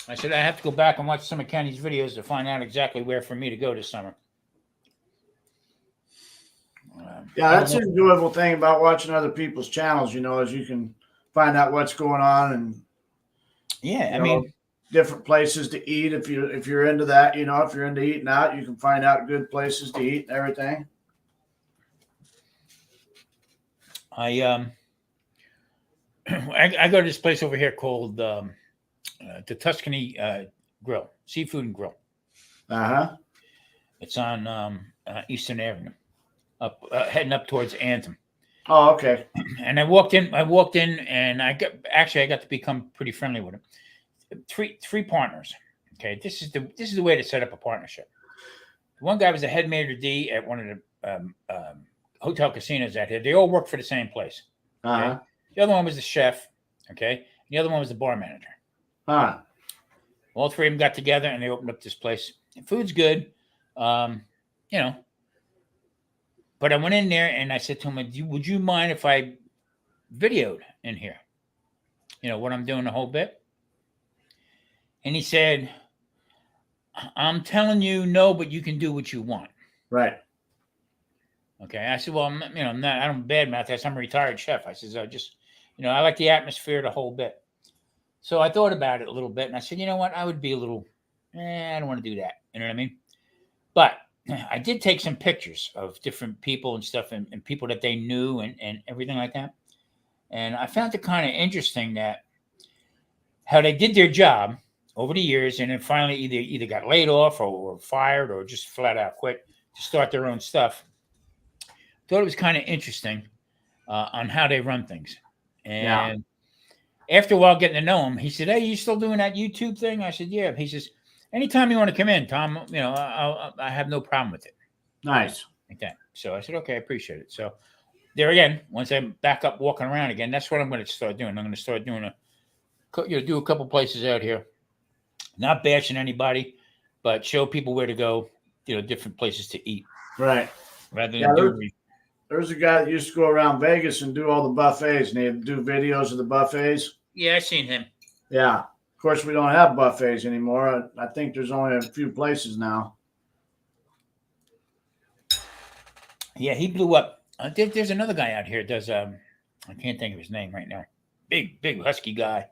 I said I have to go back and watch some of Kenny's videos to find out exactly where for me to go this summer. Yeah, that's an enjoyable thing about watching other people's channels, is you can find out what's going on and I mean, different places to eat if you're into that, if you're into eating out, you can find out good places to eat and everything. I go to this place over here called the Tuscany Grill, Seafood and Grill. It's on Eastern Avenue, heading up towards Anthem. Oh, okay. And I walked in, and I got to become pretty friendly with him. Three partners. Okay. This is the way to set up a partnership. One guy was a head maitre d' at one of the hotel casinos out here. They all worked for the same place. Okay? Uh-huh. The other one was the chef. Okay. And the other one was the bar manager. Huh. All three of them got together and they opened up this place. The food's good. You know. But I went in there and I said to him, would you mind if I videoed in here? You know, what I'm doing the whole bit? And he said, I'm telling you no, but you can do what you want. Right. Okay. I said, well, I don't badmouth this. I'm a retired chef. I said, I like the atmosphere, the whole bit. So I thought about it a little bit and I said, you know what? I would be a little, I don't want to do that. You know what I mean? But I did take some pictures of different people and stuff and people that they knew and everything like that. And I found it kind of interesting that how they did their job over the years and then finally either got laid off or fired or just flat out quit to start their own stuff. Thought it was kind of interesting on how they run things. And after a while getting to know him, he said, hey, you still doing that YouTube thing? I said, yeah. He says, anytime you want to come in, Tom, I have no problem with it. Nice. Like that. So I said, okay, I appreciate it. So there again, once I'm back up walking around again, that's what I'm going to start doing. I'm going to start doing do a couple places out here, not bashing anybody, but show people where to go, different places to eat. Right. Rather than there's a guy that used to go around Vegas and do all the buffets, and he'd do videos of the buffets. Yeah, I've seen him. Yeah. Of course, we don't have buffets anymore. I think there's only a few places now. Yeah, he blew up. There's another guy out here that does, I can't think of his name right now. Big husky guy.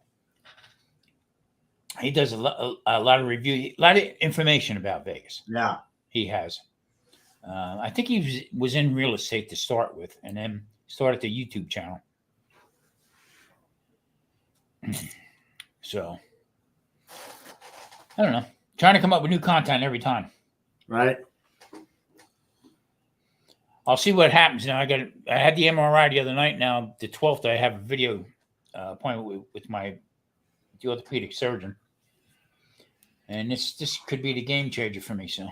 He does a lot of review, a lot of information about Vegas. Yeah. He has. I think he was in real estate to start with and then started the YouTube channel. So, I don't know. Trying to come up with new content every time. Right. I'll see what happens. Now, I had the MRI the other night. Now, the 12th, I have a video appointment with the orthopedic surgeon. And this could be the game changer for me. So,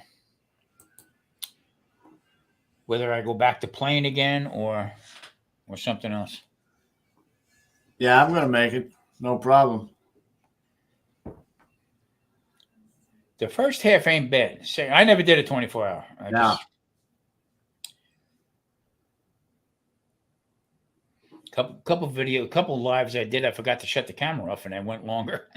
whether I go back to playing again or something else. Yeah, I'm going to make it. No problem. The first half ain't bad. I never did a 24-hour. Couple lives I did. I forgot to shut the camera off, and I went longer.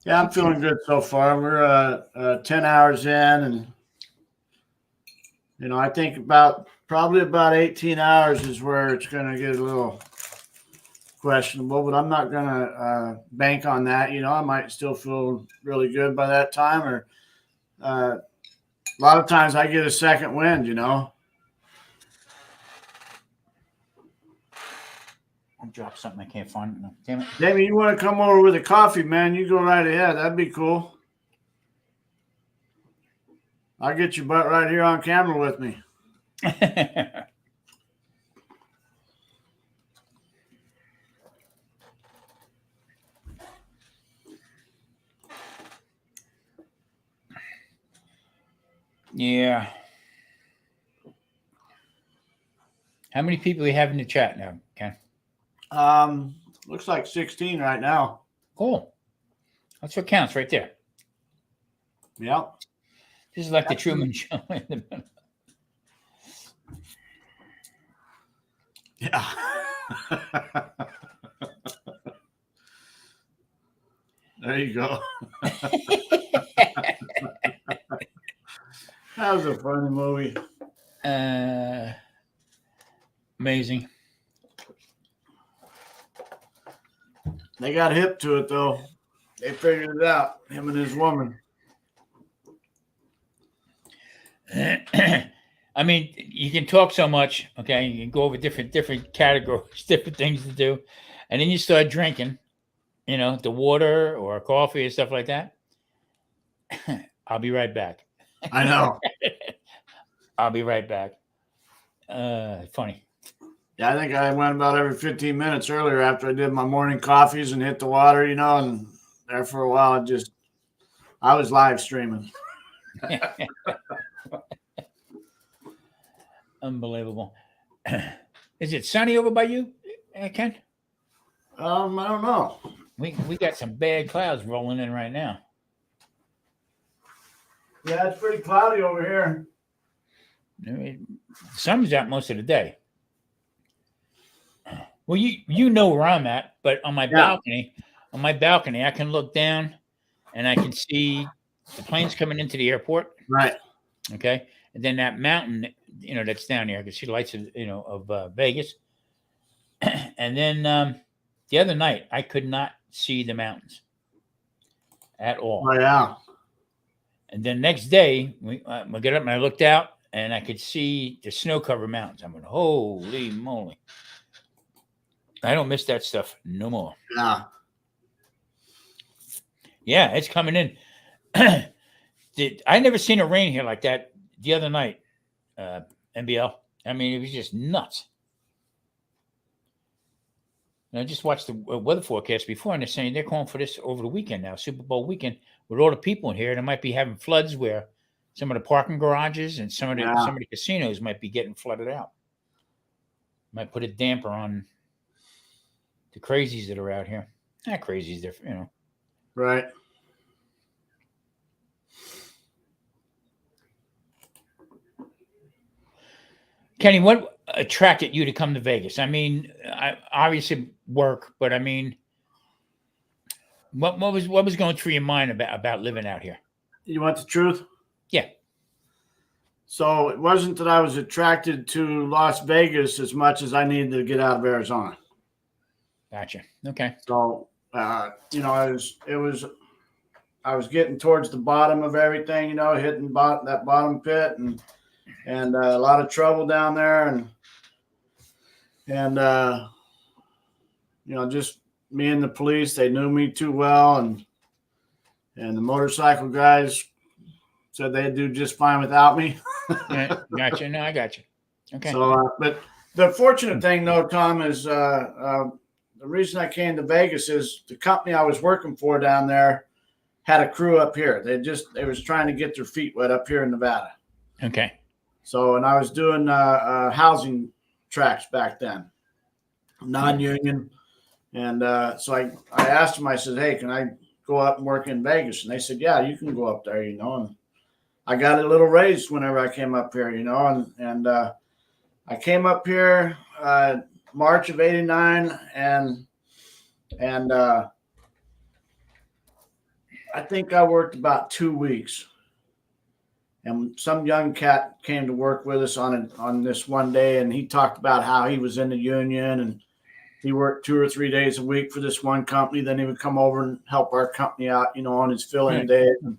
Yeah, I'm feeling good so far. We're 10 hours in, and I think probably about 18 hours is where it's going to get a little questionable, but I'm not going to bank on that. I might still feel really good by that time, or a lot of times I get a second wind, I dropped something I can't find. No, damn it. Jamie, you want to come over with a coffee, man? You go right ahead. That'd be cool. I'll get your butt right here on camera with me. Yeah. How many people we have in the chat now, Ken? Looks like 16 right now. Cool. That's what counts right there. Yep. This is like the Truman Show. Yeah. There you go. That was a funny movie. Amazing. They got hip to it, though. They figured it out, him and his woman. I mean, you can talk so much, okay? You can go over different categories, different things to do. And then you start drinking, the water or coffee and stuff like that. I'll be right back. I know. I'll be right back. Funny. Yeah, I think I went about every 15 minutes earlier after I did my morning coffees and hit the water, and there for a while I was live streaming. Unbelievable. Is it sunny over by you, Ken? I don't know. We got some bad clouds rolling in right now. Yeah, it's pretty cloudy over here. The sun's out most of the day. Well, you know where I'm at, but on my balcony, I can look down and I can see the planes coming into the airport. Right. Okay. And then that mountain, that's down here. I can see the lights of Vegas. And then the other night, I could not see the mountains at all. Oh, yeah. And then next day, I got up and I looked out and I could see the snow-covered mountains. I'm going, holy moly. I don't miss that stuff no more. Yeah. Yeah, it's coming in. I never seen a rain here like that the other night, NBL. I mean, it was just nuts. And I just watched the weather forecast before, and they're saying they're calling for this over the weekend now, Super Bowl weekend, with all the people in here. And it might be having floods where some of the parking garages and some of the casinos might be getting flooded out. Might put a damper on the crazies that are out here. Not crazies, they're, Right. Kenny, what attracted you to come to Vegas? I mean, obviously work, but I mean, what was going through your mind about living out here? You want the truth? Yeah. So it wasn't that I was attracted to Las Vegas as much as I needed to get out of Arizona. Gotcha. Okay. So, I was getting towards the bottom of everything, hitting that bottom pit and a lot of trouble down there. And just me and the police, they knew me too well. And the motorcycle guys said they'd do just fine without me. Right. Gotcha. No, I got you. Okay. So, but the fortunate thing, though, Tom, is the reason I came to Vegas is the company I was working for down there had a crew up here. They was trying to get their feet wet up here in Nevada. Okay. So, and I was doing housing tracks back then, non-union. And so I asked them, I said, hey, can I go up and work in Vegas? And they said, yeah, you can go up there, and I got a little raise whenever I came up here, and I came up here March of '89, and I think I worked about 2 weeks. And some young cat came to work with us on this one day, and he talked about how he was in the union and he worked 2 or 3 days a week for this one company. Then he would come over and help our company out, on his filling days. And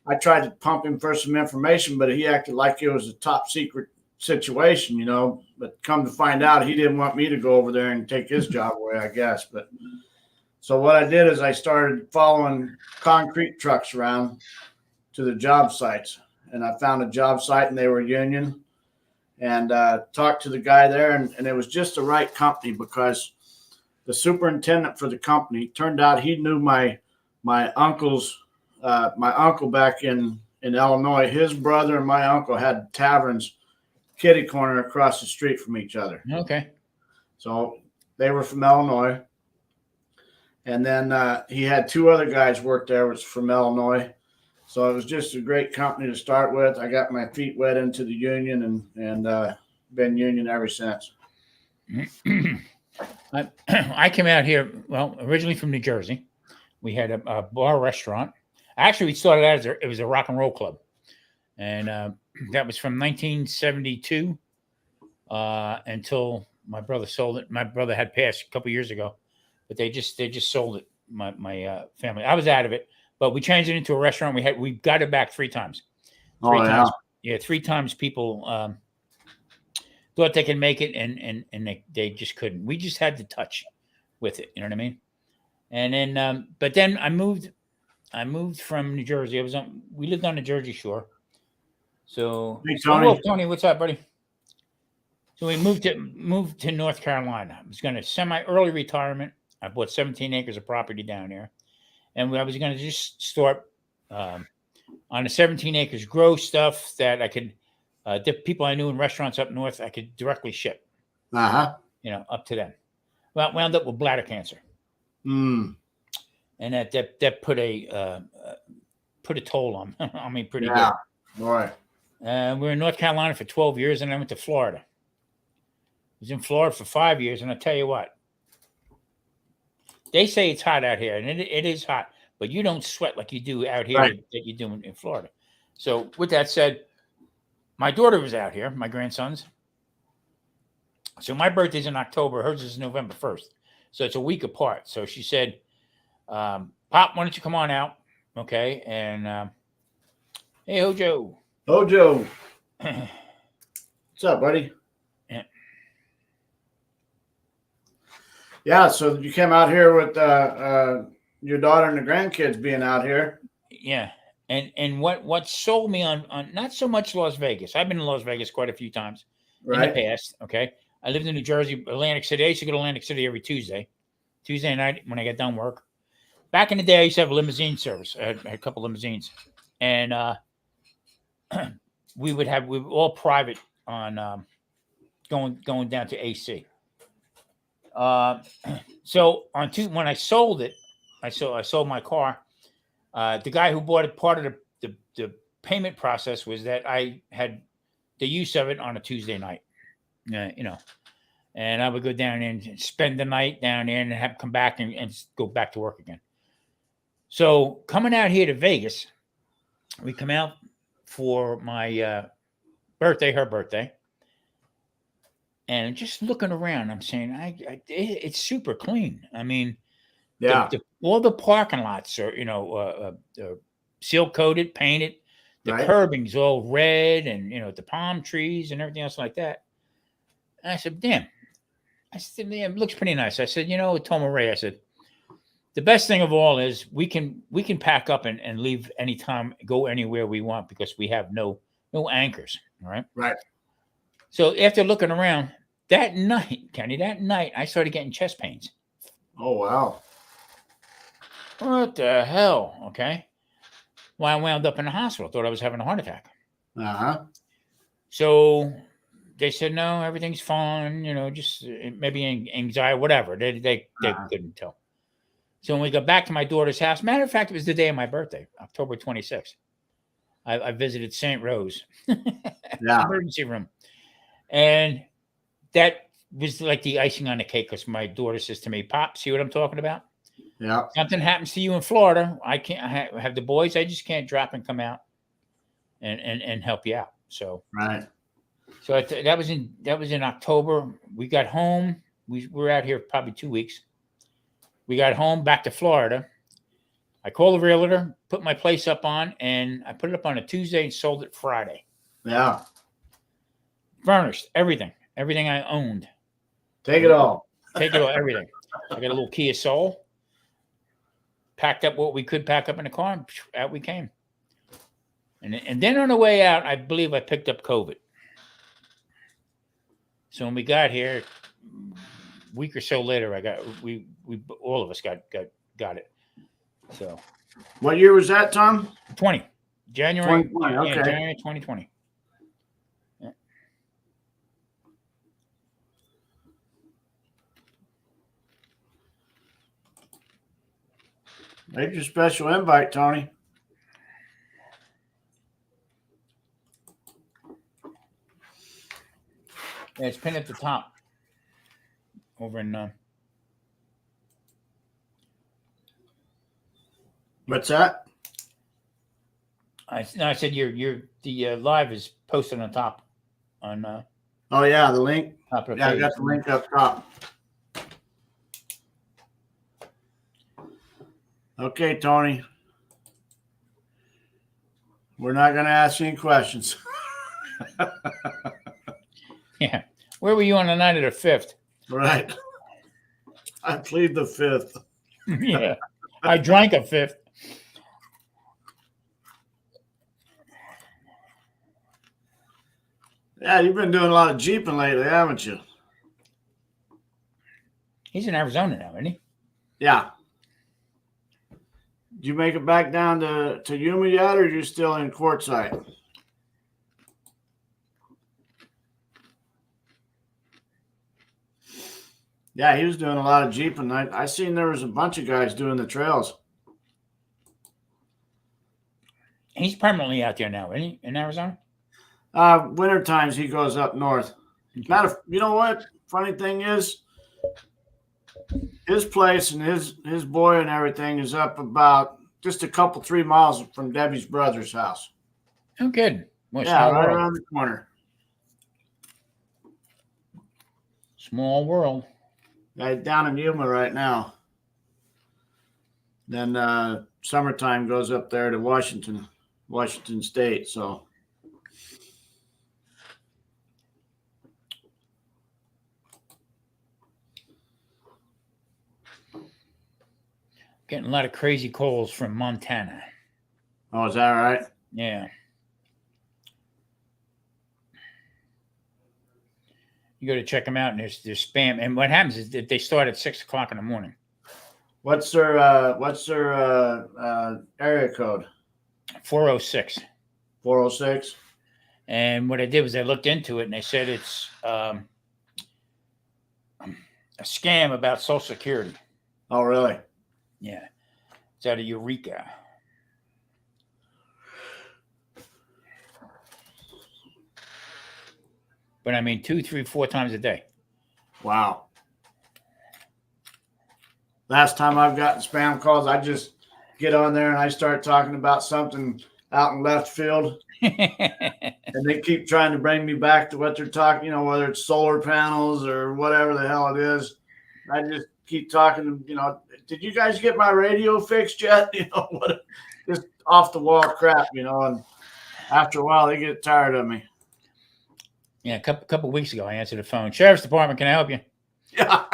I tried to pump him for some information, but he acted like it was a top secret situation, but come to find out, he didn't want me to go over there and take his job away, I guess. But so what I did is I started following concrete trucks around to the job sites, and I found a job site and they were union, and talked to the guy there, and it was just the right company because the superintendent for the company turned out he knew my uncle back in Illinois. His brother and my uncle had taverns kitty corner across the street from each other. Okay. So they were from Illinois. And then he had 2 other guys work there, was from Illinois. So it was just a great company to start with. I got my feet wet into the union and been union ever since. I came out here, originally from New Jersey. We had a bar restaurant. Actually, we started out it was a rock and roll club. And that was from 1972 until my brother sold it. My brother had passed a couple years ago, but they just sold it. My family. I was out of it, but we changed it into a restaurant. We got it back 3 times. Three times. Yeah, 3 times people thought they could make it, and they just couldn't. We just had to touch with it. You know what I mean? And then, but then I moved I moved from New Jersey. We lived on the Jersey Shore. So, Hey, Tony. Hello, Tony, what's up, buddy? So we moved to North Carolina. I was going to semi-early retirement. I bought 17 acres of property down there. And I was going to just start on the 17 acres, grow stuff that I could, the people I knew in restaurants up north, I could directly ship, up to them. Well, wound up with bladder cancer. Mm. And that put a toll on me pretty Yeah. good. All right. We were in North Carolina for 12 years, and I went to Florida. I was in Florida for 5 years, and I'll tell you what. They say it's hot out here, and it is hot, but you don't sweat like you do out here that you do in Florida. So with that said, my daughter was out here, my grandsons. So my birthday's in October. Hers is November 1st. So it's a week apart. So she said, Pop, why don't you come on out? Okay. And hey, Hojo. Hojo. What's up, buddy? Yeah. Yeah, so you came out here with your daughter and the grandkids being out here. Yeah. And what sold me on not so much Las Vegas. I've been in Las Vegas quite a few times in the past. Okay. I lived in New Jersey, Atlantic City. I used to go to Atlantic City every Tuesday night when I got done work. Back in the day, I used to have a limousine service. I had a couple limousines. And we were all private on going down to AC. So when I sold it, I sold my car. The guy who bought it, part of the payment process was that I had the use of it on a Tuesday night, and I would go down and spend the night down there and have come back and go back to work again. So coming out here to Vegas, we come out for my birthday, her birthday. And just looking around, I'm saying, it's super clean. I mean, yeah, all the parking lots are, seal coated, painted. The curbing's all red, and the palm trees and everything else like that. And I said, damn. I said, yeah, it looks pretty nice. I said, told Ray, I said, the best thing of all is we can pack up and leave anytime, go anywhere we want because we have no anchors. All right. Right. So after looking around that night, Kenny, I started getting chest pains. Oh, wow. What the hell? Okay. Well, I wound up in the hospital. Thought I was having a heart attack. Uh-huh. So they said, no, everything's fine. Just maybe anxiety, whatever. They couldn't tell. So when we got back to my daughter's house, matter of fact, it was the day of my birthday, October 26th. I visited St. Rose. Yeah. Emergency room. And that was like the icing on the cake because my daughter says to me, Pop, see what I'm talking about? Yeah. Something happens to you in Florida. I have the boys. I just can't drop and come out and help you out. So, right. So that was in October. We got home. We were out here probably 2 weeks. We got home back to Florida. I called the realtor, put my place up on, and I put it up on a Tuesday and sold it Friday. Yeah. Furnished, everything I owned. Take it all. Everything. I got a little Kia Soul. Packed up what we could pack up in the car, and out we came. And then on the way out, I believe I picked up COVID. So when we got here, a week or so later, we all of us got it. So, what year was that, Tom? January 2020. Okay. Yeah, January 2020. Yeah. Make your special invite, Tony. Yeah, it's pinned at the top. Over in What's that? I said the live is posted on top on Oh yeah, the link. top of the Yeah, I page. got the link up top. Okay, Tony. We're not going to ask any questions. Yeah. Where were you on the night of the 5th? Right. I plead the 5th. Yeah. I drank a 5th. Yeah, you've been doing a lot of jeeping lately, haven't you? He's in Arizona now, isn't he? Yeah. Did you make it back down to Yuma yet, or are you still in Quartzsite? Yeah, he was doing a lot of jeeping. I seen there was a bunch of guys doing the trails. He's permanently out there now, isn't he? In Arizona? Winter times he goes up north. You know what? Funny thing is, his place and his boy and everything is up about just a couple 3 miles from Debbie's brother's house. Oh, good. Well, Yeah, small right world. around the corner. Small world. Yeah, down in Yuma right now. Then summertime goes up there to Washington State. So Getting a lot of crazy calls from Montana. oh, is that right? Yeah. You go to check them out, and there's spam. And what happens is that they start at 6 o'clock in the morning. What's their area code? 406. 406. And what I did was I looked into it, and they said it's a scam about Social Security. Oh, really? Yeah. It's out of Eureka. But I mean, 2, 3, 4 times a day. Wow. Last time I've gotten spam calls, I just get on there and I start talking about something out in left field. And they keep trying to bring me back to what they're talking, whether it's solar panels or whatever the hell it is. I just keep talking, did you guys get my radio fixed yet? Just off the wall crap, and after a while they get tired of me. Yeah, a couple weeks ago, I answered the phone. Sheriff's Department, can I help you? Yeah.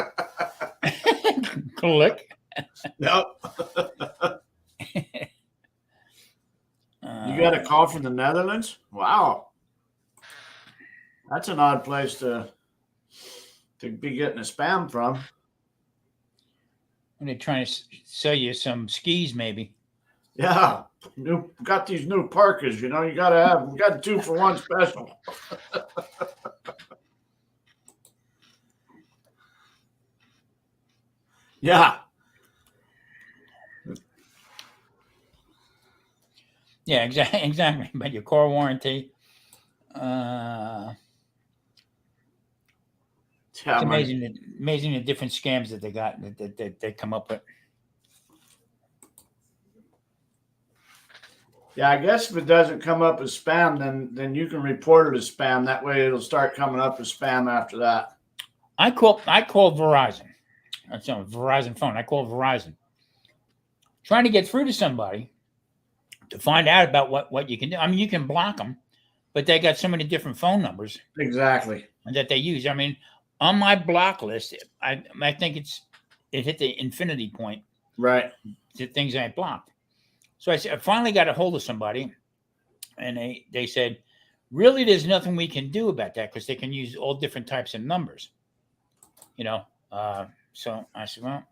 Click. Yep. You got a call from the Netherlands? Wow. That's an odd place to be getting a spam from. And they're trying to sell you some skis, maybe. Yeah. Got these new parkas, we got 2-for-1 special. Yeah. Yeah, exactly. But your car warranty. It's amazing the different scams that they got that they come up with. Yeah, I guess if it doesn't come up as spam, then you can report it as spam. That way it'll start coming up as spam after that. I called Verizon. That's on a Verizon phone. I called Verizon, trying to get through to somebody to find out about what you can do. I mean, you can block them, but they got so many different phone numbers. Exactly. That they use. I mean, on my block list, I think it hit the infinity point. Right. The things I blocked. So I finally got a hold of somebody, and they said, really, there's nothing we can do about that because they can use all different types of numbers. So I said, well,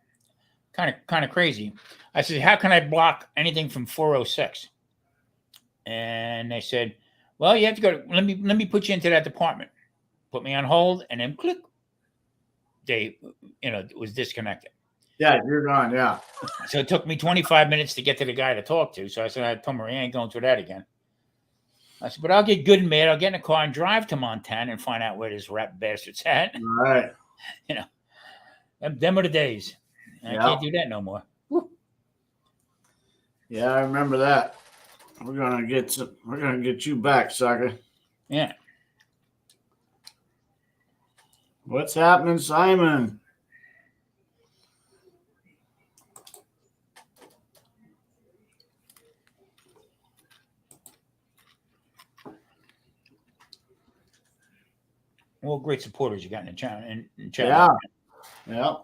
kind of crazy. I said, how can I block anything from 406? And they said, well, you have to go. Let me put you into that department. Put me on hold, and then click. It was disconnected. Yeah, you're gone. Yeah. So it took me 25 minutes to get to the guy to talk to. So I said, I told Marie, I ain't going through that again. I said, but I'll get good and mad. I'll get in a car and drive to Montana and find out where this rat bastard's at. All right. Them are the days. I can't do that no more. Woo. Yeah, I remember that. We're gonna get you back, sucker. Yeah. What's happening, Simon? All great supporters you got in the chat. Yeah. Yeah.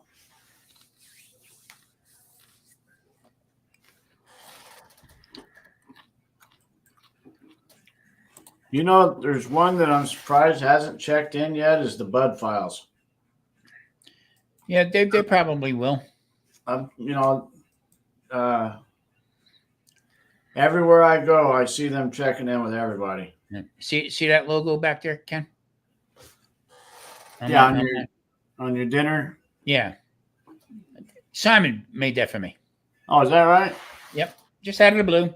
You know, there's one that I'm surprised hasn't checked in yet is the Bud Files. Yeah, they probably will. You know, everywhere I go, I see them checking in with everybody. Yeah. See that logo back there, Ken? Yeah, on your dinner. Yeah. Simon made that for me. Oh, is that right? Yep. Just out of the blue.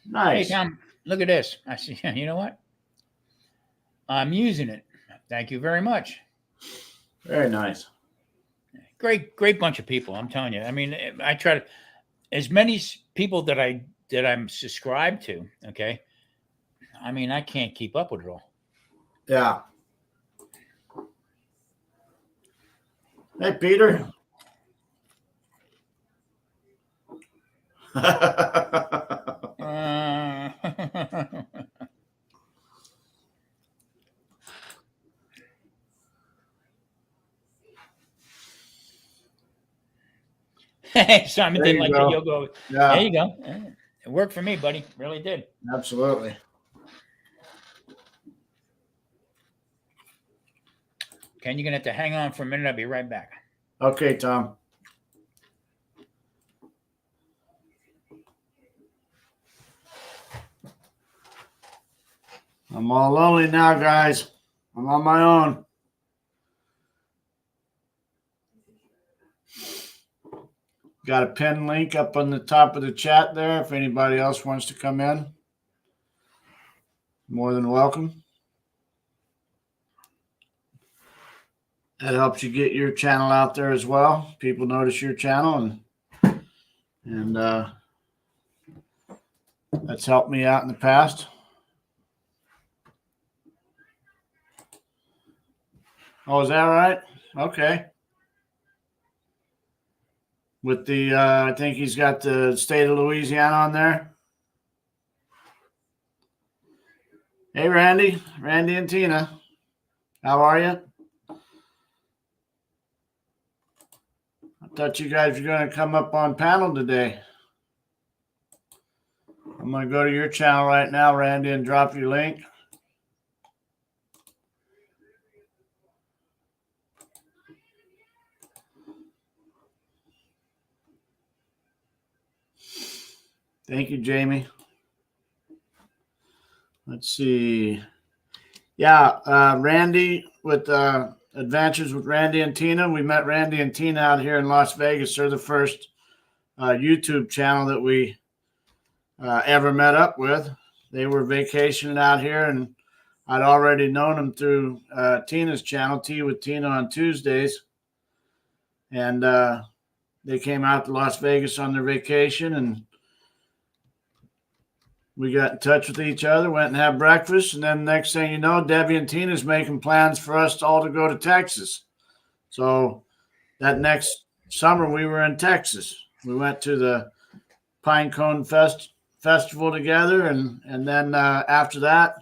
Nice. Hey, Tom, look at this. I said, yeah, you know what? I'm using it. Thank you very much. Very nice. Great bunch of people. I'm telling you. I mean, I try to, as many people that I'm subscribed to. Okay. I mean, I can't keep up with it all. Yeah. Hey, Peter. Simon There didn't you like go. the yoga. Yeah. There you go. It worked for me, buddy. Really did. Absolutely. Ken, you're gonna have to hang on for a minute. I'll be right back. Okay, Tom. I'm all lonely now, guys. I'm on my own. Got a pin link up on the top of the chat there. If anybody else wants to come in, more than welcome. That helps you get your channel out there as well. People notice your channel, and that's helped me out in the past. Oh, is that right? Okay. With the, I think he's got the state of Louisiana on there. Hey, Randy and Tina. How are you? I thought you guys were going to come up on panel today. I'm going to go to your channel right now, Randy, and drop your link. Thank you, Jamie. Let's see. Yeah, Randy with Adventures with Randy and Tina. We met Randy and Tina out here in Las Vegas. They're the first YouTube channel that we ever met up with. They were vacationing out here, and I'd already known them through Tina's channel, Tea with Tina on Tuesdays. And they came out to Las Vegas on their vacation, and we got in touch with each other, went and had breakfast, and then next thing you know, Debbie and Tina's making plans for us all to go to Texas. So that next summer, we were in Texas. We went to the Pine Cone Festival together, and then after that,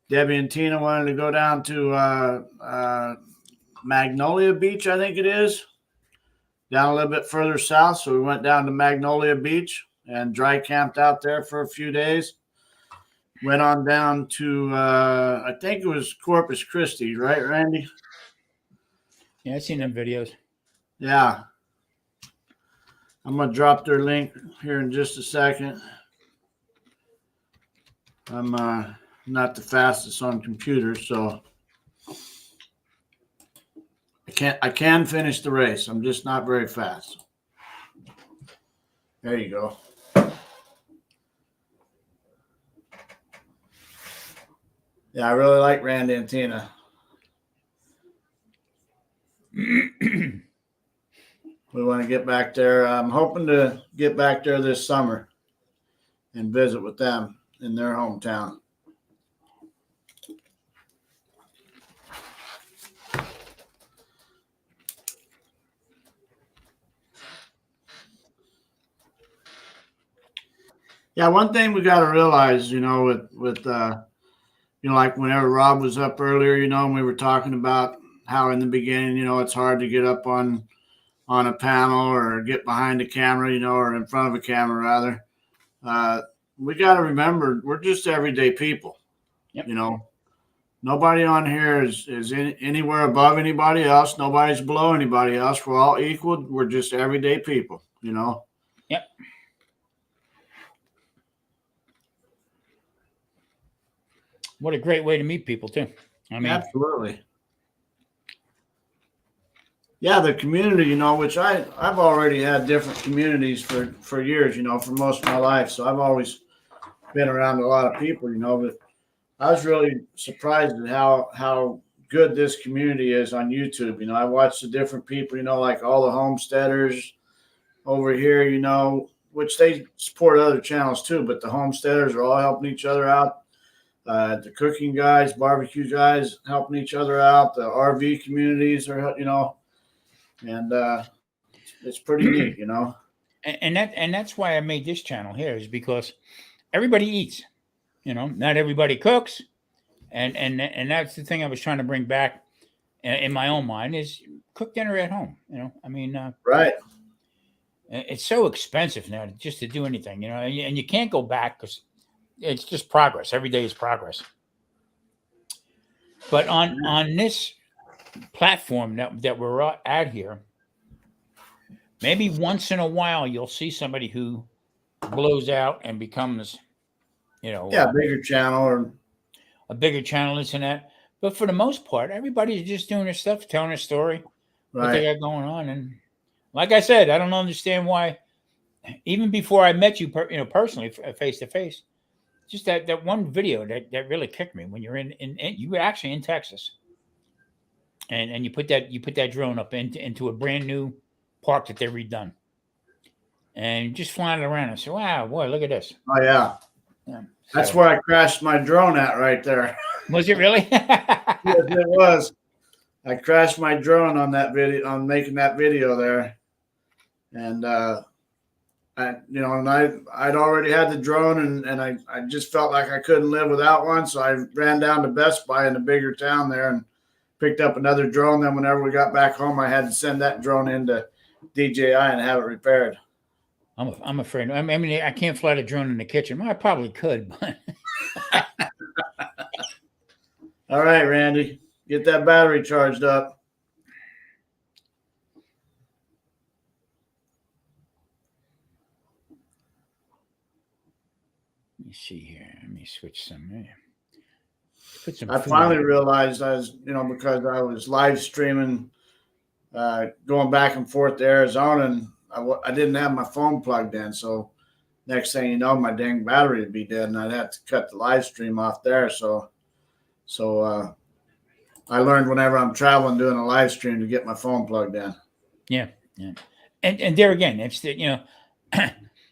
Debbie and Tina wanted to go down to Magnolia Beach, I think it is, down a little bit further south. So we went down to Magnolia Beach and dry camped out there for a few days. Went on down to, I think it was Corpus Christi, right, Randy? Yeah, I've seen them videos. Yeah. I'm going to drop their link here in just a second. I'm not the fastest on computers, so I can finish the race. I'm just not very fast. There you go. Yeah, I really like Randy and Tina. We want to get back there. I'm hoping to get back there this summer and visit with them in their hometown. Yeah, one thing we got to realize, with like whenever Rob was up earlier, and we were talking about how in the beginning, it's hard to get up on a panel or get behind a camera, or in front of a camera rather. We got to remember we're just everyday people. Yep. You know, nobody on here is anywhere above anybody else. Nobody's below anybody else. We're all equal. We're just everyday people, you know. Yep. What a great way to meet people too. I mean, Absolutely. Yeah, the community, you know, which I've already had different communities for years, you know, for most of my life. So I've always been around a lot of people, you know, but I was really surprised at how good this community is on YouTube. You know, I watched the different people, you know, like all the homesteaders over here, you know, which they support other channels too, but the homesteaders are all helping each other out. The cooking guys, barbecue guys helping each other out. The RV communities are, you know, and it's pretty neat, you know. and that's why I made this channel here, is because everybody eats. You know, not everybody cooks, and that's the thing I was trying to bring back in my own mind, is cook dinner at home. You know, I mean, Right. it's so expensive now just to do anything. You know, and you can't go back because it's just progress. Every day is progress. But on this platform that we're at here, maybe once in a while you'll see somebody who blows out and becomes, you know, Bigger channel or a bigger channel, this and that. But for the most part, everybody's just doing their stuff, telling their story, what they right. got going on. And like I said, I don't understand why, even before I met you, personally, face to face, just that one video that really kicked me, when you're in you were actually in Texas, and you put that drone up into a brand new park that they redone, and just flying it around. I said, "Wow, boy, look at this." Oh yeah. Yeah, That's so- where I crashed my drone at right there. Was it really? Yes, it was. I crashed my drone on that video, on making that video there. And I'd already had the drone, and I just felt like I couldn't live without one. So I ran down to Best Buy in the bigger town there and picked up another drone. Then whenever we got back home, I had to send that drone into DJI and have it repaired. I'm afraid. I mean, I can't fly the drone in the kitchen. Well, I probably could, but All right, Randy, get that battery charged up. let me see here. Let me switch some. Put some. I food finally in. realized I was, you know, because I was live streaming, going back and forth to Arizona, and I didn't have my phone plugged in. So next thing you know, my dang battery would be dead, and I'd have to cut the live stream off there. So I learned whenever I'm traveling doing a live stream to get my phone plugged in. Yeah. And there again, it's the,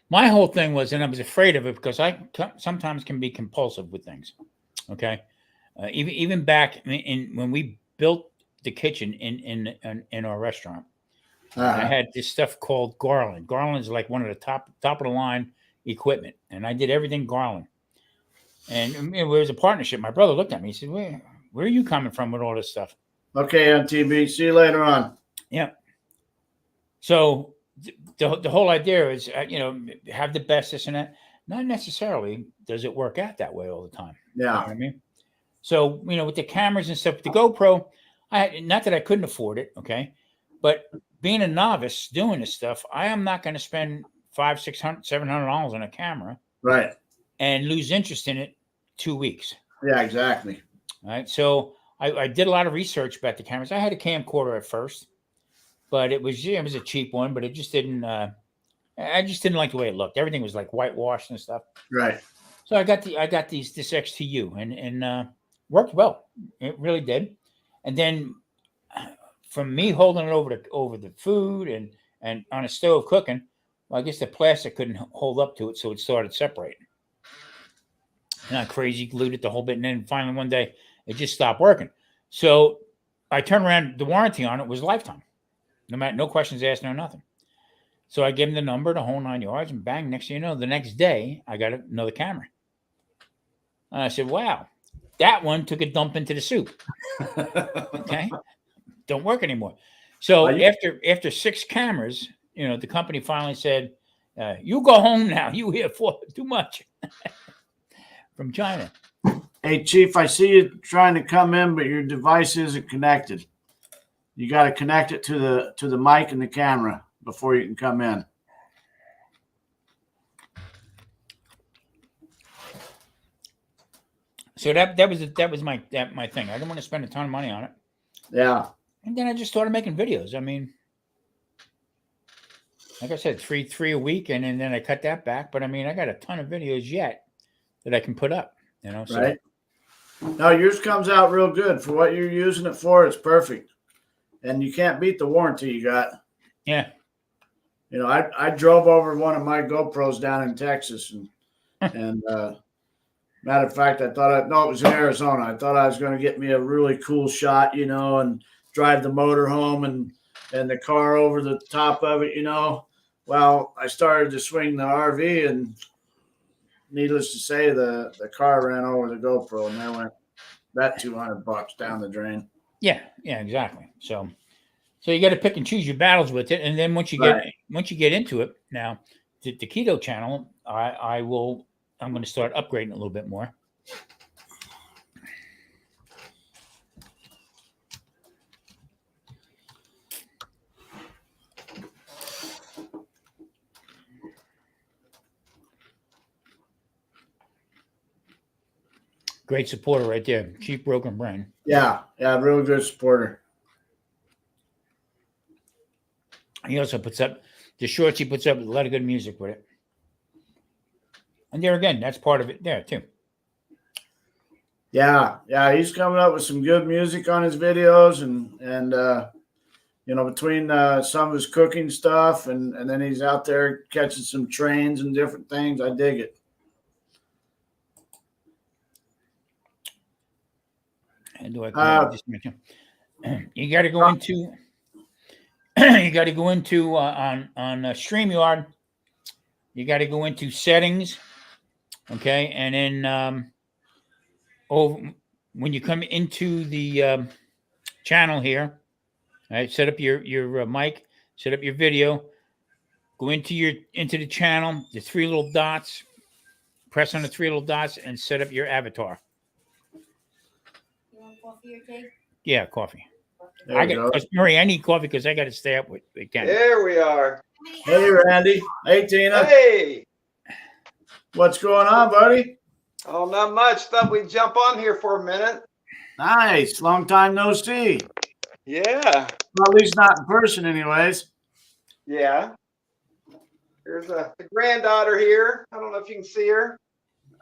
my whole thing was, and I was afraid of it because I sometimes can be compulsive with things. Okay, even back in when we built the kitchen in our restaurant, I had this stuff called Garland. Garland's like one of the top of the line equipment, and I did everything Garland. And it was a partnership. My brother looked at me. He said, "Where are you coming from with all this stuff?" Okay, MTB. See you later on. Yeah. So the whole idea is, have the best, this and that. Not necessarily does it work out that way all the time. Yeah. You know what I mean? So, with the cameras and stuff, the GoPro, not that I couldn't afford it, okay, but being a novice doing this stuff, I am not going to spend $500, $600, $700 on a camera, Right. and lose interest in it 2 weeks. Yeah, exactly. All right. So I did a lot of research about the cameras. I had a camcorder at first, but it was a cheap one, but it just didn't. I just didn't like the way it looked. Everything was like whitewashed and stuff. Right. So I got this XTU, and worked well. It really did. And then from me holding it over the food and on a stove cooking, well, I guess the plastic couldn't hold up to it, so it started separating. Not crazy, glued it the whole bit, and then finally one day it just stopped working. So I turned around. The warranty on it was lifetime, no questions asked, no nothing. So I gave him the number, the whole 9 yards, and bang! Next thing you know, the next day I got another camera. And I said, "Wow, that one took a dump into the soup." Okay, don't work anymore. So after 6 cameras, the company finally said, "You go home now. You here for too much." From China. Hey, Chief, I see you trying to come in, but your device isn't connected. You got to connect it to the mic and the camera before you can come in. So that was my thing. I didn't want to spend a ton of money on it. Yeah. And then I just started making videos. I mean, like I said, three a week, and then I cut that back. But I mean, I got a ton of videos yet that I can put up. You know, so. Right. No, yours comes out real good for what you're using it for. It's perfect, and you can't beat the warranty you got. Yeah. You know, I drove over one of my GoPros down in Texas, and matter of fact, it was in Arizona. I thought I was going to get me a really cool shot, you know, and drive the motor home and the car over the top of it, you know. Well, I started to swing the RV, and needless to say, the car ran over the GoPro, and that went that $200 down the drain. Yeah, exactly. So you got to pick and choose your battles with it, and then once you get into it, now the keto channel, I'm going to start upgrading a little bit more. Great supporter right there, Chief Broken Brain. Yeah, real good supporter. He also puts up the shorts. He puts up a lot of good music with it, and there again, that's part of it there too. Yeah, he's coming up with some good music on his videos, and you know, between some of his cooking stuff and then he's out there catching some trains and different things. I dig it. And do I just mention? You got to go into. You got to go into on StreamYard. You got to go into settings, okay, and then when you come into the channel here, all right, set up your mic, set up your video, go into the channel, the three little dots, press on the three little dots, and set up your avatar. You want coffee or tea? Yeah, coffee. There Murray, I need coffee because I got to stay up with Ken. There we are. Hey, Randy. Hey, Tina. Hey. What's going on, buddy? Oh, not much. Thought we'd jump on here for a minute. Nice. Long time no see. Yeah. Well, at least not in person, anyways. Yeah. There's the granddaughter here. I don't know if you can see her.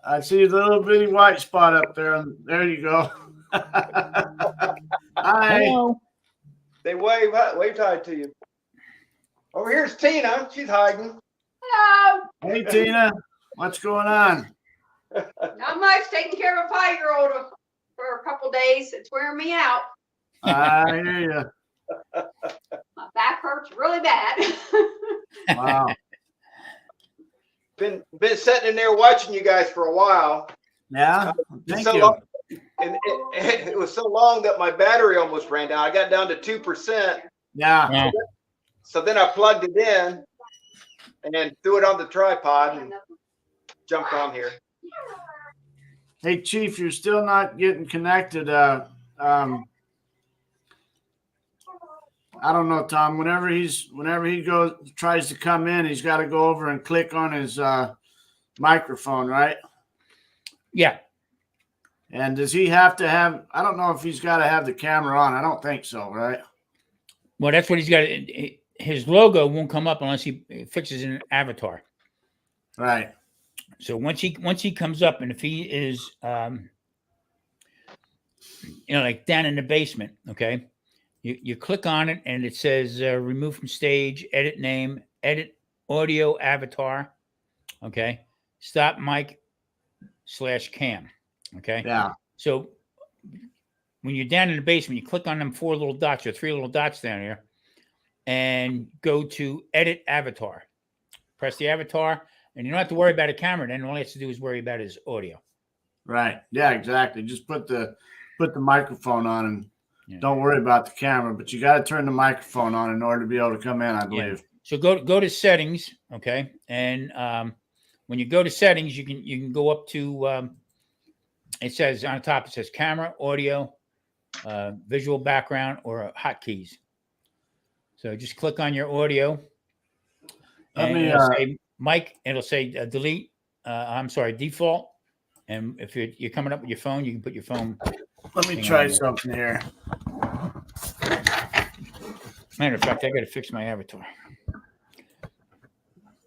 I see the little bitty white spot up there. There you go. Hi. Hello. They wave hi to you. Over here's Tina. She's hiding. Hello. Hey, Tina. What's going on? Not much. Taking care of a 5-year-old for a couple days. It's wearing me out. I hear you. My back hurts really bad. Wow. Been sitting in there watching you guys for a while. Yeah. Thank you. Long, and it was so long that my battery almost ran down. I got down to 2%. Yeah. So then I plugged it in and threw it on the tripod and jumped on here. Hey, Chief, you're still not getting connected. I don't know, Tom. Whenever he tries to come in, he's got to go over and click on his microphone, right? Yeah. And does he have to have? I don't know if he's got to have the camera on. I don't think so, right? Well, that's what he's got. His logo won't come up unless he fixes an avatar. Right. So once he comes up, and if he is, like down in the basement, okay, you click on it, and it says remove from stage, edit name, edit audio avatar, okay, stop mic /cam, okay. Yeah. So when you're down in the basement, you click on them 4 little dots or 3 little dots down here, and go to edit avatar. Press the avatar. And you don't have to worry about a camera. Then all he has to do is worry about his audio. Right. Yeah, exactly. Just put the microphone on and don't worry about the camera. But you got to turn the microphone on in order to be able to come in, I believe. So go to settings, okay? And when you go to settings, you can go up to it says on top, it says camera, audio, visual background, or hotkeys. So just click on your audio. Let And me, it'll say mic, it'll say delete, default. And if you're coming up with your phone, you can put your phone. let me try something here. Matter of fact, I got to fix my avatar.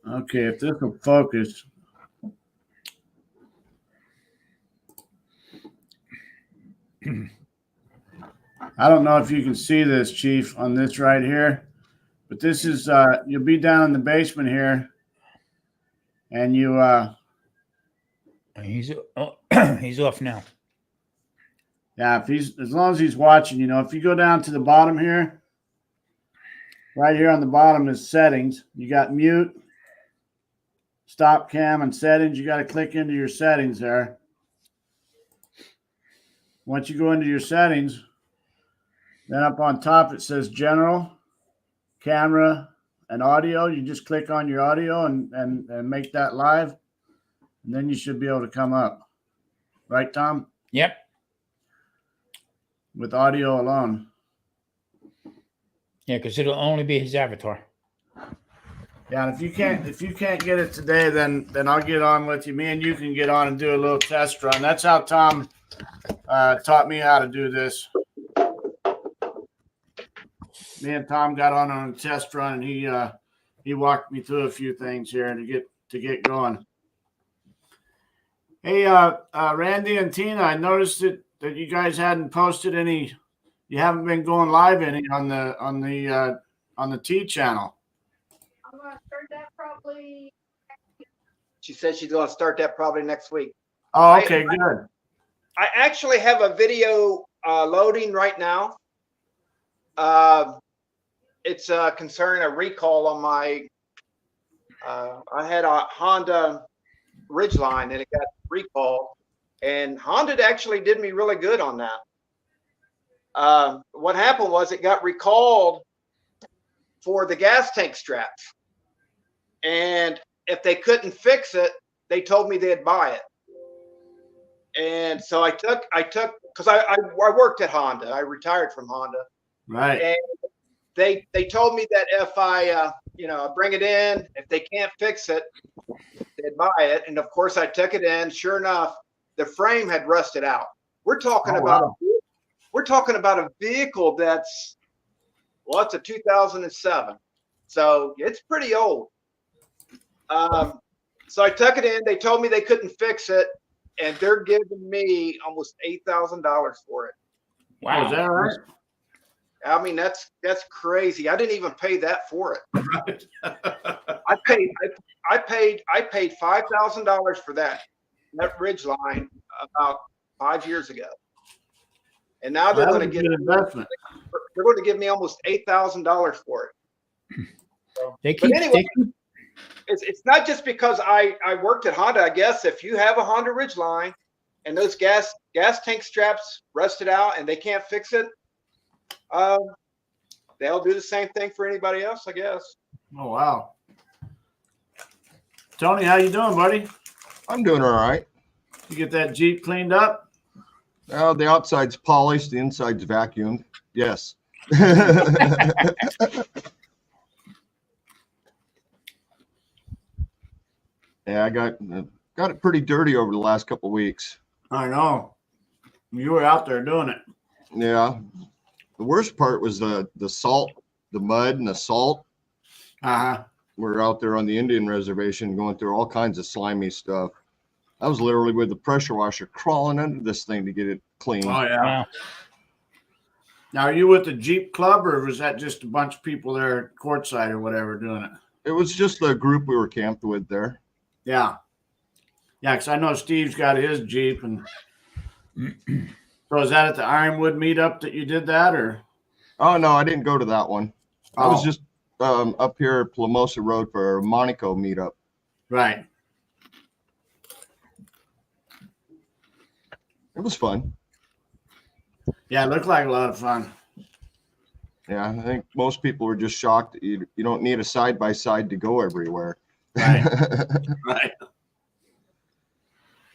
Okay, if this will focus. I don't know if you can see this, Chief, on this right here, but this is you'll be down in the basement here, and you He's he's off now. yeah, if he's as long as he's watching, if you go down to the bottom here, right here on the bottom is settings. You got mute, stop cam, and settings. You got to click into your settings there. Once you go into your settings, then up on top it says general, camera, and audio. You just click on your audio and make that live, and then you should be able to come up. Right, Tom? Yep. With audio alone. Yeah, because it'll only be his avatar. Yeah, and if you can't get it today, then I'll get on with you. Me and you can get on and do a little test run. That's how Tom taught me how to do this. Me and Tom got on a test run, and he walked me through a few things here to get going. Hey, Randy and Tina, I noticed that you guys hadn't posted any. You haven't been going live any on the T channel. I'm gonna start that probably. She said she's gonna start that probably next week. Oh, okay, good. I actually have a video loading right now. It's concerning a recall on my. I had a Honda Ridgeline and it got recalled, and Honda actually did me really good on that. What happened was it got recalled for the gas tank straps, and if they couldn't fix it, they told me they'd buy it. And so I took because I worked at Honda. I retired from Honda. Right. And they told me that if I bring it in, if they can't fix it, they'd buy it. And of course I took it in. Sure enough, the frame had rusted out. We're talking about a vehicle that's, well, it's a 2007. So it's pretty old. So I took it in, they told me they couldn't fix it, and they're giving me almost $8,000 for it. Wow. Is that right? I mean, that's crazy. I didn't even pay that for it. I paid $5,000 for that Ridgeline about 5 years ago, and now they're going to get investment. They're going to give me almost $8,000 for it. So, but anyway, it's not just because I worked at Honda. I guess if you have a Honda Ridgeline and those gas tank straps rusted out and they can't fix it, they'll do the same thing for anybody else, I guess. Oh, wow. Tony, how you doing, buddy? I'm doing all right. You get that Jeep cleaned up? The outside's polished, the inside's vacuumed. Yes. Yeah, I got it pretty dirty over the last couple of weeks. I know. You were out there doing it. Yeah. The worst part was the salt, the mud and the salt. Uh-huh. We're out there on the Indian reservation going through all kinds of slimy stuff. I was literally with the pressure washer crawling under this thing to get it clean. Oh, yeah. Wow. Now, are you with the Jeep Club, or was that just a bunch of people there courtside or whatever doing it? It was just the group we were camped with there. Yeah. Yeah, because I know Steve's got his Jeep. And so is that at the Ironwood meetup that you did that, or? Oh, no, I didn't go to that one. I was just up here at Plamosa Road for a Monaco meetup. Right. It was fun. Yeah, it looked like a lot of fun. Yeah, I think most people were just shocked that you don't need a side-by-side to go everywhere. Right. Right.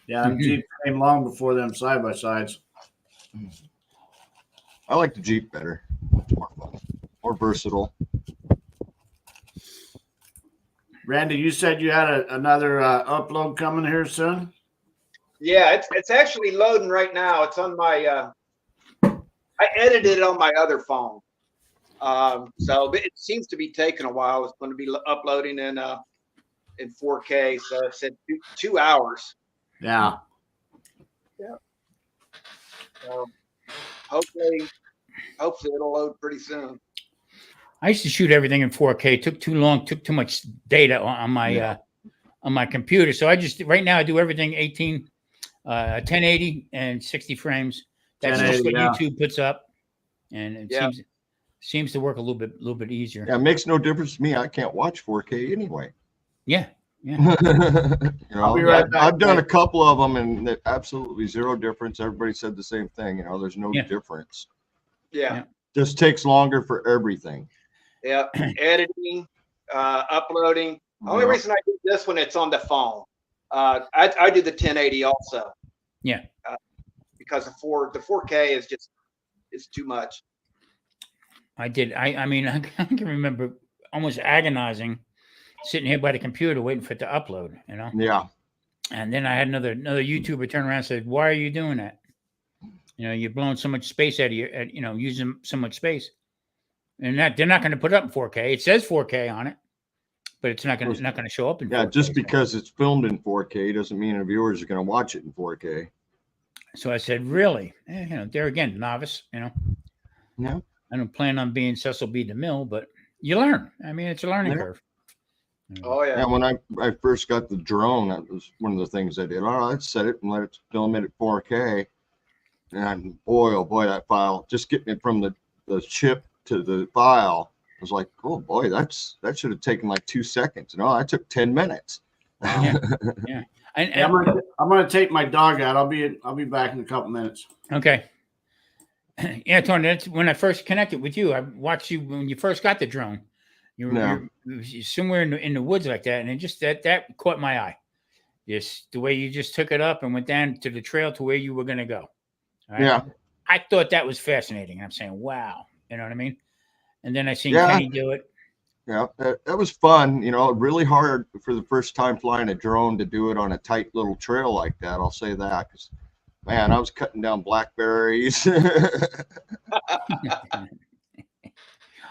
Yeah, them Jeeps came long before them side by sides. I like the Jeep better. It's more fun, more versatile. Randy, you said you had another upload coming here soon. Yeah, it's actually loading right now. It's on my. I edited it on my other phone, so it seems to be taking a while. It's going to be uploading in 4K. So it said 2 hours. Yeah. Yeah. So hopefully it'll load pretty soon. I used to shoot everything in 4K. It took too long. Took too much data on my computer. So I just right now I do everything 1080 and 60 frames. That's just what YouTube puts up, and it seems to work a little bit easier. Yeah, it makes no difference to me. I can't watch 4K anyway. Yeah. You know, I've done a couple of them, and absolutely zero difference. Everybody said the same thing. You know, there's no difference. Yeah. Just takes longer for everything. Yeah. Editing, uploading. The only reason I do this when it's on the phone. I do the 1080 also. Yeah. Because the 4K is it's too much. I did. I mean, I can remember almost agonizing, sitting here by the computer waiting for it to upload. You know. Yeah. And then I had another YouTuber turn around and said, "Why are you doing that? You know, you're blowing so much space out of your, using so much space, and that they're not going to put it up in 4K. It says 4K on it, but it's not going to show up in 4K. Yeah, just because it's filmed in 4K doesn't mean the viewers are going to watch it in 4K. So I said, really? There again, novice. Yeah. I don't plan on being Cecil B. DeMille, but you learn. I mean, it's a learning curve. Oh yeah. Yeah, when I first got the drone, that was one of the things I did. All right, let's set it and let it film it at 4K. And boy, oh boy, that file, just getting it from the chip to the file, I was like, oh boy, that should have taken like 2 seconds. No, that took 10 minutes. Yeah. I'm gonna take my dog out. I'll be back in a couple minutes. Okay. Yeah, Tony, that's when I first connected with you. I watched you when you first got the drone. You're somewhere in the woods like that, and it just that caught my eye. Just the way you just took it up and went down to the trail to where you were going to go. Right? Yeah, I thought that was fascinating. I'm saying, wow, you know what I mean? And then I seen Kenny do it. Yeah, that was fun. You know, really hard for the first time flying a drone to do it on a tight little trail like that. I'll say that because, man, I was cutting down blackberries.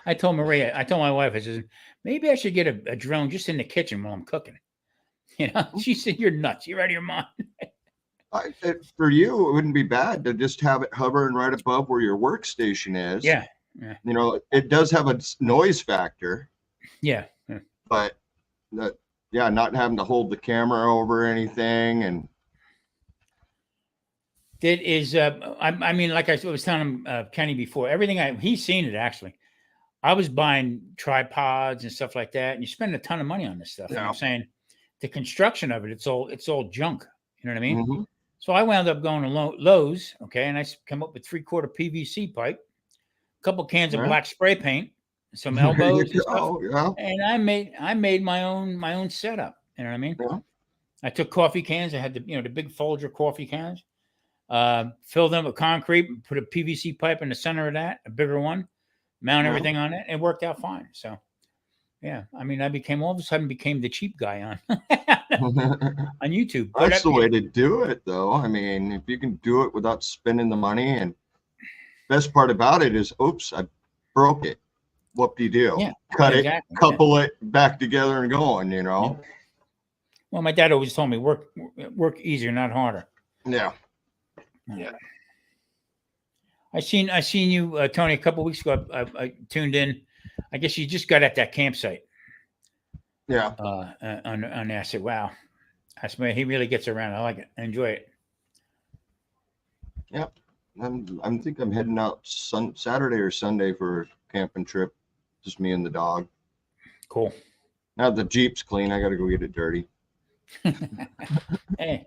I told my wife, I said, maybe I should get a drone just in the kitchen while I'm cooking. You know, she said, you're nuts. You're out of your mind. For you, it wouldn't be bad to just have it hovering right above where your workstation is. Yeah. You know, it does have a noise factor. Yeah. But not having to hold the camera over anything. And that is, I mean, like I was telling Kenny before, everything he's seen it actually. I was buying tripods and stuff like that, and you spend a ton of money on this stuff. Yeah. And I'm saying the construction of it, it's all junk. You know what I mean? Mm-hmm. So I wound up going to Lowe's, okay, and I come up with 3/4 PVC pipe, a couple cans of black spray paint, some elbows and stuff, and I made my own setup. You know what I mean? Yeah. I took coffee cans. I had the big Folger coffee cans, filled them with concrete, put a PVC pipe in the center of that, a bigger one, mount everything on it. It worked out fine. So, yeah, I mean, I all of a sudden became the cheap guy on on YouTube. But that's the way to do it, though. I mean, if you can do it without spending the money, and best part about it is, oops, I broke it. Whoop-de-doo. Yeah, cut it, couple it back together and going, you know. Yeah. Well, my dad always told me work easier, not harder. Yeah. Yeah. I seen you, Tony, a couple of weeks ago. I tuned in. I guess you just got at that campsite. Yeah. On there, I said, "Wow, I swear he really gets around. I like it. I enjoy it." Yep. I think I'm heading out Saturday or Sunday for a camping trip. Just me and the dog. Cool. Now the Jeep's clean. I got to go get it dirty. Hey,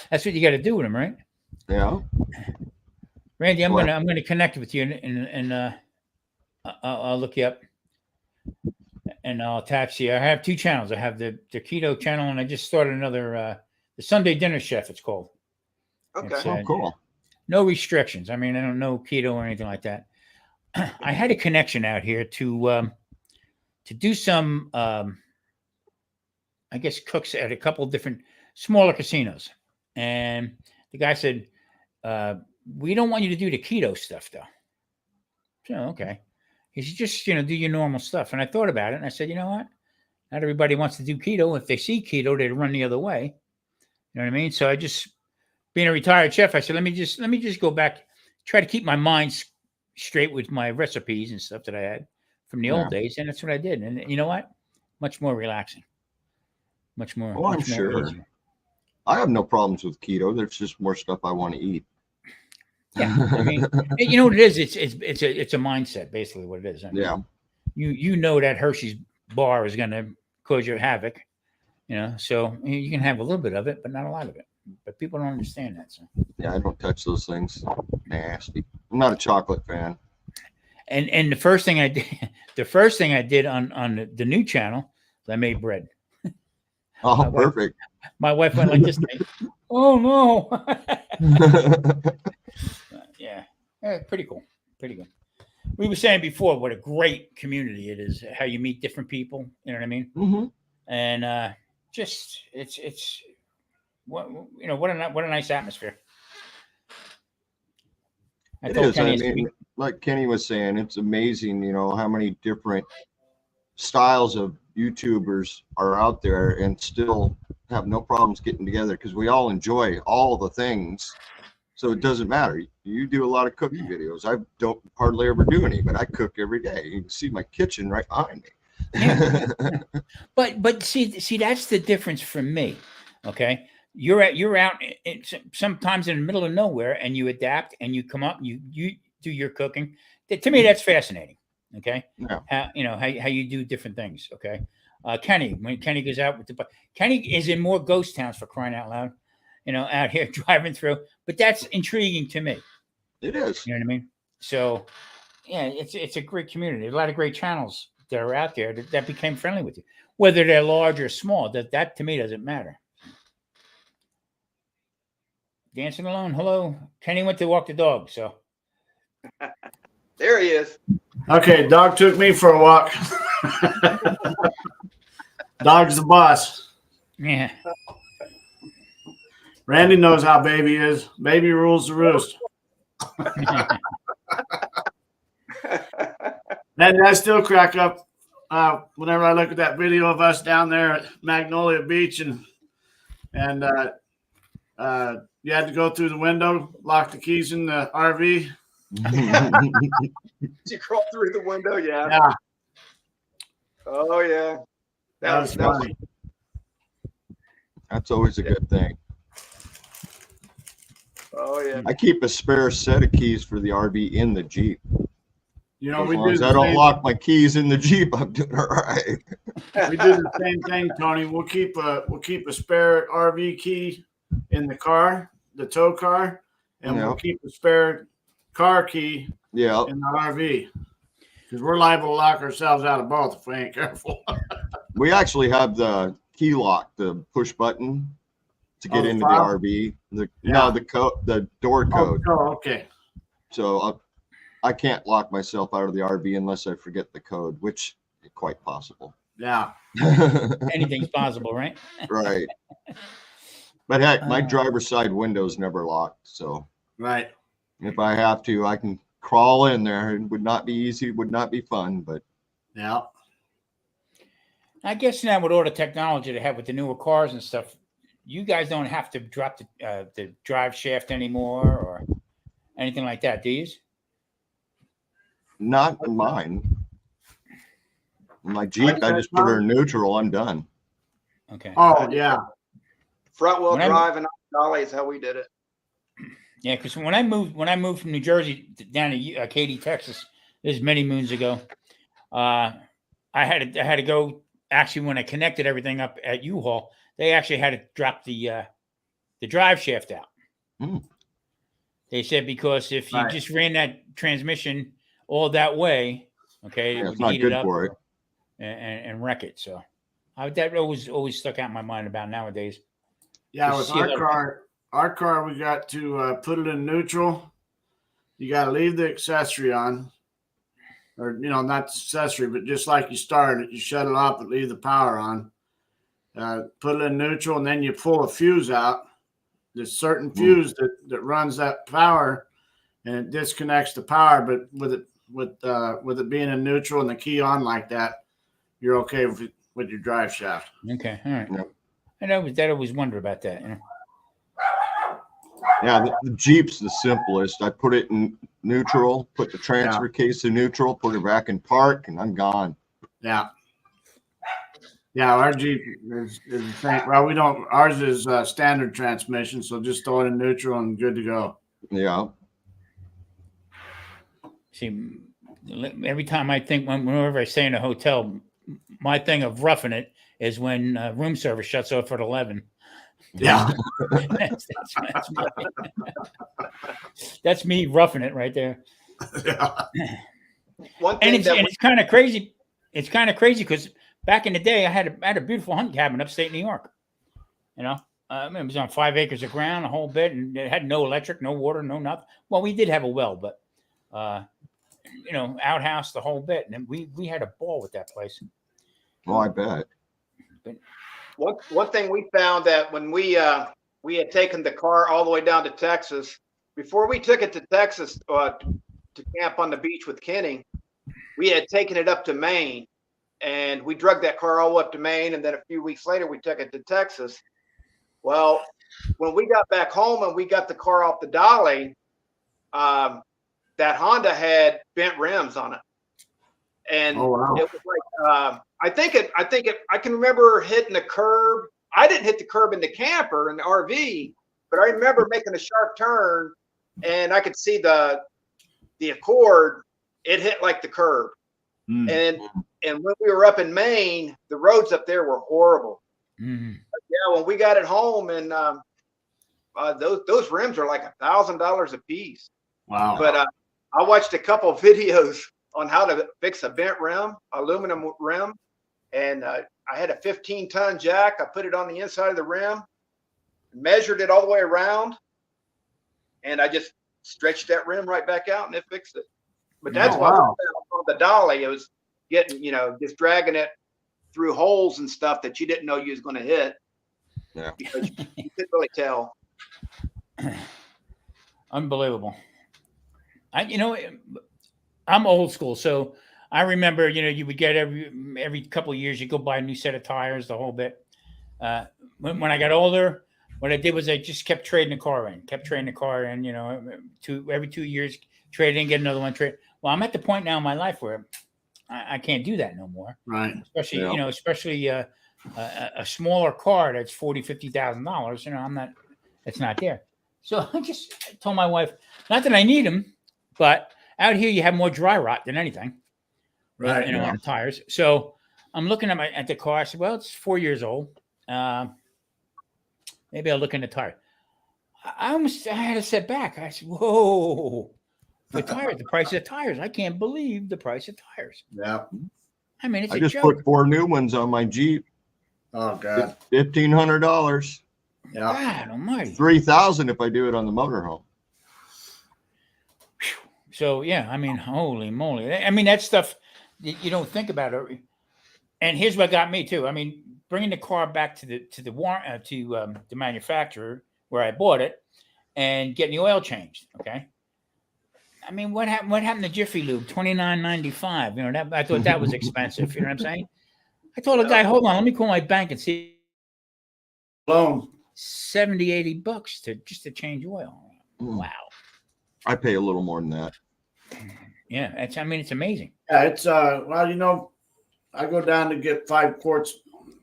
that's what you got to do with him, right? Yeah. Randy, I'm gonna connect with you and I'll look you up and I'll attach you. I have 2 channels. I have the keto channel, and I just started another the Sunday Dinner Chef. It's called. Okay. It's, Oh, cool. no restrictions. I mean, I don't know keto or anything like that. I had a connection out here to do some, I guess, cooks at a couple of different smaller casinos, and the guy said, "We don't want you to do the keto stuff, though." So okay, he said, "Just do your normal stuff." And I thought about it, and I said, "You know what? Not everybody wants to do keto. If they see keto, they run the other way." You know what I mean? So I just, being a retired chef, I said, let me just go back, try to keep my mind straight with my recipes and stuff that I had from the old days, and that's what I did. And you know what? Much more relaxing, much more. Oh, I'm much more sure. easier. I have no problems with keto. There's just more stuff I want to eat. Yeah, I mean, you know what it is? It's a mindset, basically what it is. I mean, Yeah. You know that Hershey's bar is going to cause you havoc, so you can have a little bit of it, but not a lot of it. But people don't understand that. So. Yeah, I don't touch those things. Nasty. I'm not a chocolate fan. And the first thing I did, on the new channel, I made bread. Oh, perfect. My wife went like this. Oh no. Yeah, pretty cool. Pretty good. We were saying before what a great community it is. How you meet different people. You know what I mean? Mm-hmm. And just it's what a nice atmosphere. It is. I mean, like Kenny was saying, it's amazing, how many different styles of YouTubers are out there and still have no problems getting together because we all enjoy all the things. So it doesn't matter. You do a lot of cooking videos. I don't hardly ever do any, but I cook every day. You can see my kitchen right behind me. Yeah. But see that's the difference for me. Okay, you're out sometimes in the middle of nowhere, and you adapt and you come up. You do your cooking. To me, that's fascinating. Okay, yeah. How you do different things. Okay, Kenny, when Kenny goes out with Kenny is in more ghost towns, for crying out loud. Out here driving through, but that's intriguing to me. It is. You know what I mean? So, yeah, it's a great community. A lot of great channels that are out there that became friendly with you, whether they're large or small. That to me doesn't matter. Dancing alone. Hello, Kenny went to walk the dog. So there he is. Okay, dog took me for a walk. Dog's the boss. Yeah. Randy knows how baby is. Baby rules the roost. And I still crack up whenever I look at that video of us down there at Magnolia Beach, and you had to go through the window, lock the keys in the RV. You crawl through the window, yeah. Yeah. Oh yeah. That was funny. That's always a good thing. Oh yeah. I keep a spare set of keys for the RV in the Jeep. We as do. long as I don't lock my keys in the Jeep, I'm doing all right. We do the same thing, Tony. We'll keep a spare RV key in the car, the tow car, and we'll keep a spare car key in the RV, because we're liable to lock ourselves out of both if we ain't careful. We actually have the key lock, the push button to get into the RV. The door code. Oh, okay. So I can't lock myself out of the RV unless I forget the code, which is quite possible. Yeah. Anything's possible, right? Right. But heck, my driver's side window's never locked. So right. If I have to, I can crawl in there. It would not be easy. It would not be fun, but yeah. I guess now with all the technology they have with the newer cars and stuff, you guys don't have to drop the drive shaft anymore or anything like that, do you? Not in mine. My Jeep, I just put her in neutral. I'm done. Okay. Oh yeah. Front wheel drive and dolly is how we did it. Yeah, because when I moved from New Jersey down to Katy, Texas, this is many moons ago, I had to go. Actually, when I connected everything up at U-Haul, they actually had to drop the drive shaft out. They said because if you just ran that transmission all that way, okay, it would heat it up for it and wreck it. So that always stuck out in my mind about nowadays. Yeah, You with see a lot of- our car, we got to put it in neutral. You got to leave the accessory on, or not the accessory, but just like you started it, you shut it off and leave the power on. Put it in neutral, and then you pull a fuse out. There's certain fuse that runs that power, and it disconnects the power. But with it being in neutral and the key on like that, you're okay with your drive shaft. Okay, all right. Yep. And I always wondered about that. You know? Yeah, the Jeep's the simplest. I put it in neutral, put the transfer case in neutral, put it back in park, and I'm gone. Yeah. Yeah, our Jeep is the same. Well, we don't. Ours is standard transmission, so just throw it in neutral and good to go. Yeah. See, every time I think, whenever I stay in a hotel, my thing of roughing it is when room service shuts off at 11. Yeah. That's me roughing it right there. Yeah. One And thing it's kind of crazy. It's kind of crazy because back in the day, I had a beautiful hunting cabin upstate New York. You know, it was on 5 acres of ground, a whole bit, and it had no electric, no water, no nothing. Well, we did have a well, but outhouse, the whole bit, and we had a ball with that place. Well, I bet. But one thing we found that when we had taken the car all the way down to Texas, before we took it to Texas to camp on the beach with Kenny, we had taken it up to Maine, and we drug that car all the way up to Maine, and then a few weeks later we took it to Texas. Well, when we got back home and we got the car off the dolly, that Honda had bent rims on it, and Oh, wow. it was like I can remember hitting the curb. I didn't hit the curb in the camper in the RV, but I remember making a sharp turn, and I could see the Accord. It hit like the curb, and when we were up in Maine, the roads up there were horrible. mm-hmm. Yeah, when we got it home, and those rims are like $1,000 a piece. Wow. But I watched a couple of videos on how to fix a bent rim, aluminum rim, and I had a 15-ton jack. I put it on the inside of the rim, measured it all the way around, and I just stretched that rim right back out, and it fixed it. But that's what on the dolly, it was getting, just dragging it through holes and stuff that you didn't know you was going to hit. Yeah. Because you couldn't really tell. Unbelievable. I'm old school, so I remember, you would get every couple of years, you go buy a new set of tires, the whole bit. When I got older, what I did was I just kept trading the car in, every 2 years, trade in, get another one, trade. Well, I'm at the point now in my life where I can't do that no more. Right. Especially, a smaller car that's $40,000-$50,000. It's not there. So I just told my wife, not that I need them, but out here you have more dry rot than anything, Right. on tires. So I'm looking at the car. I said, well, it's 4 years old. Maybe I'll look in the tire. I had to sit back. I said, whoa, the price of the tires. I can't believe the price of tires. Yeah. I mean, it's I a just joke. put 4 new ones on my Jeep. Oh God. $1,500. Yeah. God almighty. $3,000 if I do it on the motorhome. So yeah, I mean, holy moly! I mean, that stuff you don't think about it. And here's what got me too. I mean, bringing the car back to the manufacturer where I bought it, and getting the oil changed. Okay. I mean, what happened to Jiffy Lube? $29.95. I thought that was expensive. You know what I'm saying? I told the guy, hold on, let me call my bank and see. Loan. $70-$80 just to change oil. Wow. I pay a little more than that. Yeah, it's amazing. Yeah, it's well, I go down to get 5 quarts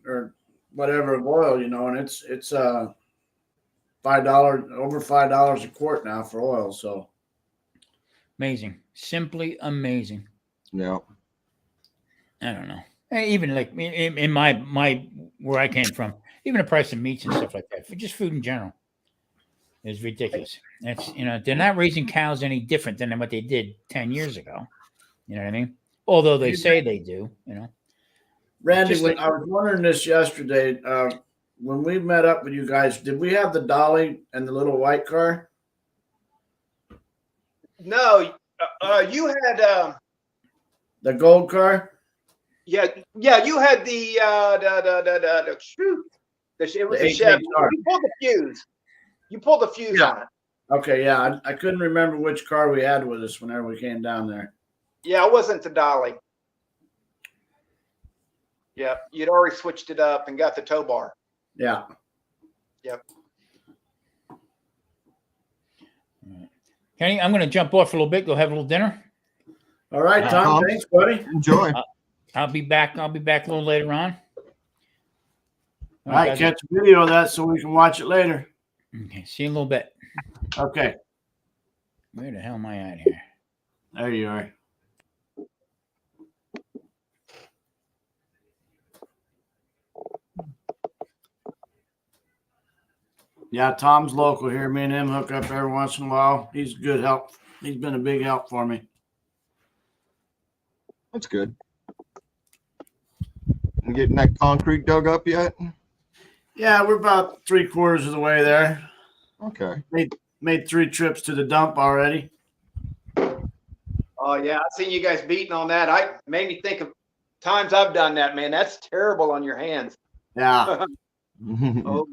or whatever of oil, and it's $5 over $5 a quart now for oil. So Amazing, simply amazing. Yeah. I don't know. Even like in my where I came from, even the price of meats and stuff like that, for just food in general, is ridiculous. That's they're not raising cows any different than what they did 10 years ago. You know what I mean? Although they say they do. Randy, I was wondering this yesterday. when we met up with you guys, did we have the dolly and the little white car? No, you had The gold car? yeah, you had the shoot. It was The a Chevy. HHR. You pulled the fuse. You pulled the fuse on it. Okay, yeah. I couldn't remember which car we had with us whenever we came down there. Yeah, it wasn't the dolly. Yeah, you'd already switched it up and got the tow bar. Yeah. Yep. Kenny, I'm going to jump off a little bit. Go have a little dinner. All right, Tom. Thanks, buddy. Enjoy. I'll be back. I'll be back a little later on. All right, catch a video of that so we can watch it later. Okay, see you in a little bit. Okay. Where the hell am I at here? There you are. Yeah, Tom's local here. Me and him hook up every once in a while. He's good help. He's been a big help for me. That's good. You getting that concrete dug up yet? Yeah, we're about 3/4 of the way there. Okay. Made 3 trips to the dump already. Oh yeah, I seen you guys beating on that. I made me think of times I've done that, man. That's terrible on your hands. Yeah. Oh,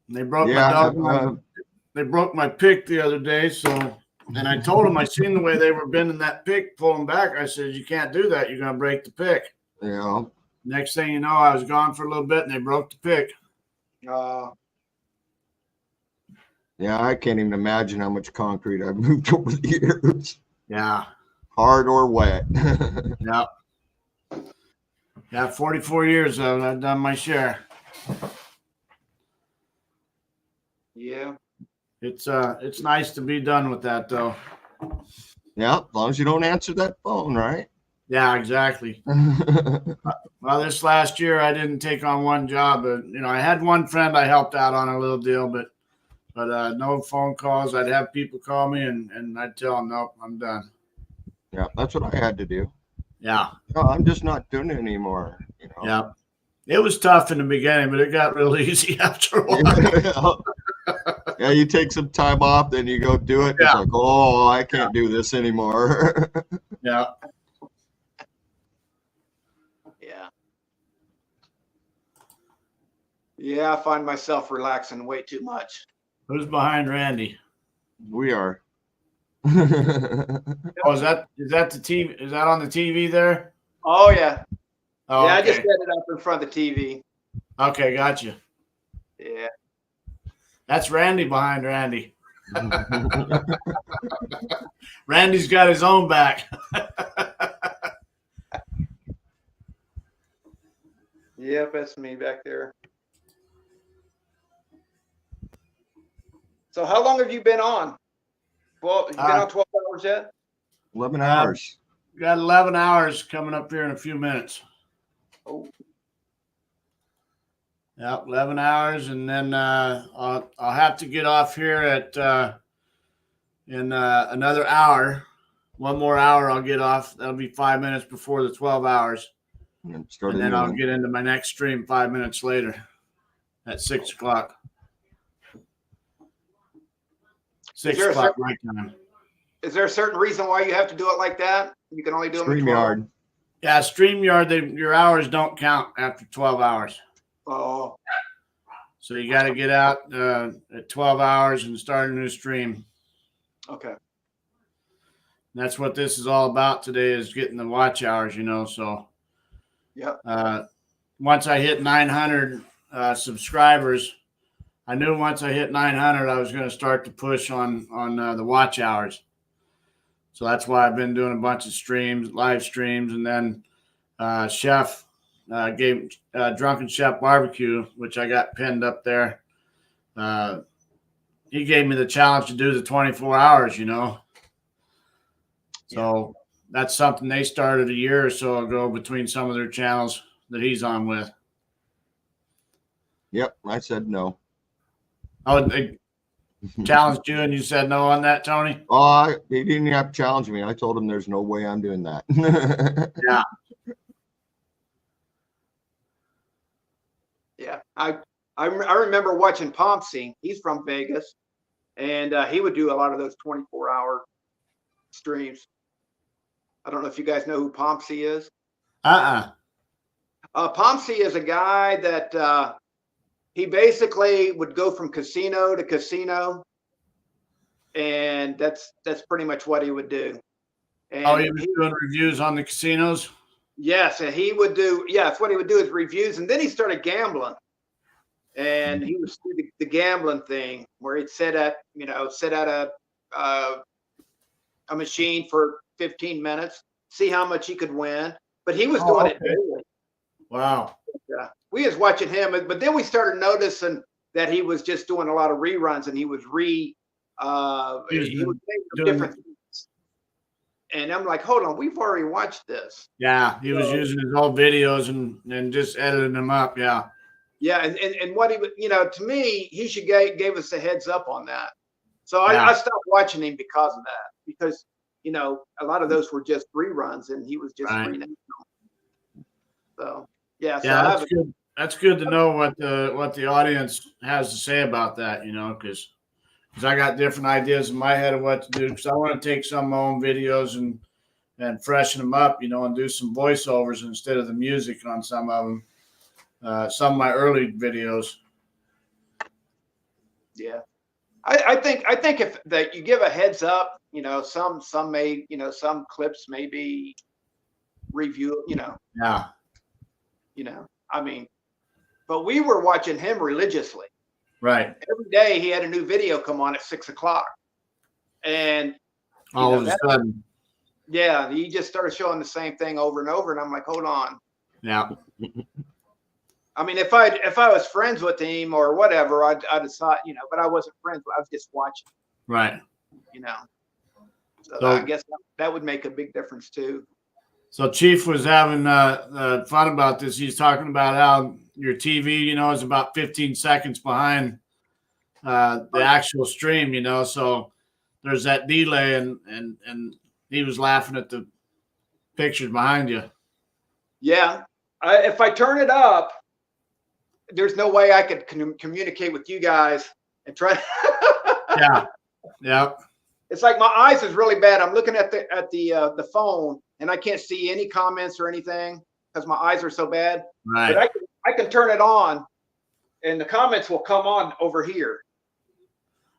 They broke my dog. They broke my pick the other day. So, and I told them I seen the way they were bending that pick, pulling back. I said, "You can't do that. You're gonna break the pick." Yeah. Next thing you know, I was gone for a little bit, and they broke the pick. Yeah, I can't even imagine how much concrete I've moved over the years. Yeah. Hard or wet. Yeah. Yeah, 44 years of it. I've done my share. yeah. It's nice to be done with that though. Yeah, as long as you don't answer that phone, right? Yeah, exactly. Well, this last year I didn't take on one job, but I had one friend I helped out on a little deal, but no phone calls. I'd have people call me and I'd tell them, nope, I'm done. Yeah, that's what I had to do. Yeah. No, I'm just not doing it anymore. Yeah. It was tough in the beginning, but it got real easy after a while. Yeah, you take some time off, then you go do it. Yeah. It's like, oh, I can't do this anymore. Yeah. Yeah. Yeah, I find myself relaxing way too much. Who's behind Randy? We are. Oh, is that the TV? Is that on the TV there? Oh yeah. Oh, yeah, okay. I just set it up in front of the TV. Okay, gotcha. Yeah. That's Randy behind Randy. Randy's got his own back. Yep, that's me back there. So how long have you been on? Well, you've been on 12 hours yet? 11 hours. Got 11 hours coming up here in a few minutes. Oh. Yeah, 11 hours, and then I'll have to get off here at in another hour. One more hour, I'll get off. That'll be 5 minutes before the 12 hours. And then I'll get into my next stream 5 minutes later at 6 o'clock. 6 o'clock my time. Is there a certain reason why you have to do it like that? You can only do it in 12 hours? Yeah, StreamYard, your hours don't count after 12 hours. Oh. So you got to get out at 12 hours and start a new stream. Okay. And that's what this is all about today, is getting the watch hours, so. Yeah. Once I hit 900 subscribers, I knew once I hit 900, I was going to start to push on the watch hours. So that's why I've been doing a bunch of streams, live streams, and then Chef gave Drunken Chef Barbecue, which I got pinned up there. He gave me the challenge to do the 24 hours, So that's something they started a year or so ago between some of their channels that he's on with. Yep, I said no. Oh, they challenged you and you said no on that, Tony? Oh, he didn't have to challenge me. I told him there's no way I'm doing that. Yeah. Yeah, I remember watching Pompsy. He's from Vegas, and he would do a lot of those 24-hour streams. I don't know if you guys know who Pompsy is. Pompsy is a guy that he basically would go from casino to casino, and that's pretty much what he would do. And Oh, he was doing reviews on the casinos? Yes, and he would do, yes, what he would do is reviews, and then he started gambling. And he would do the gambling thing where he'd sit at a machine for 15 minutes, see how much he could win. But he was doing it daily. Wow. We was watching him, but then we started noticing that he was just doing a lot of reruns, and he was he was doing different things. And I'm like, hold on, we've already watched this. Yeah, he was using his old videos and just editing them up. Yeah. Yeah, and what he would, to me, he should gave us a heads up on that. So I stopped watching him because of that, because a lot of those were just reruns, and he was just renaming them. So yeah, that's good. That's good to know what the audience has to say about that, because I got different ideas in my head of what to do. Because I want to take some of my own videos and freshen them up, and do some voiceovers instead of the music on some of them. Some of my early videos. Yeah, I think if that you give a heads up, some may, some clips may be review, Yeah. I mean, but we were watching him religiously. Right. Every day he had a new video come on at 6 o'clock, and all of a sudden, yeah, he just started showing the same thing over and over, and I'm like, hold on. Yeah. I mean, if I was friends with him or whatever, I'd have thought, but I wasn't friends. I was just watching. Right. So I guess that would make a big difference too. So Chief was having fun about this. He's talking about how your TV, is about 15 seconds behind the actual stream, so there's that delay, and he was laughing at the pictures behind you. Yeah. If I turn it up, there's no way I could communicate with you guys and try. Yeah. Yep. It's like my eyes is really bad. I'm looking at the phone, and I can't see any comments or anything because my eyes are so bad. Right. But I can turn it on, and the comments will come on over here.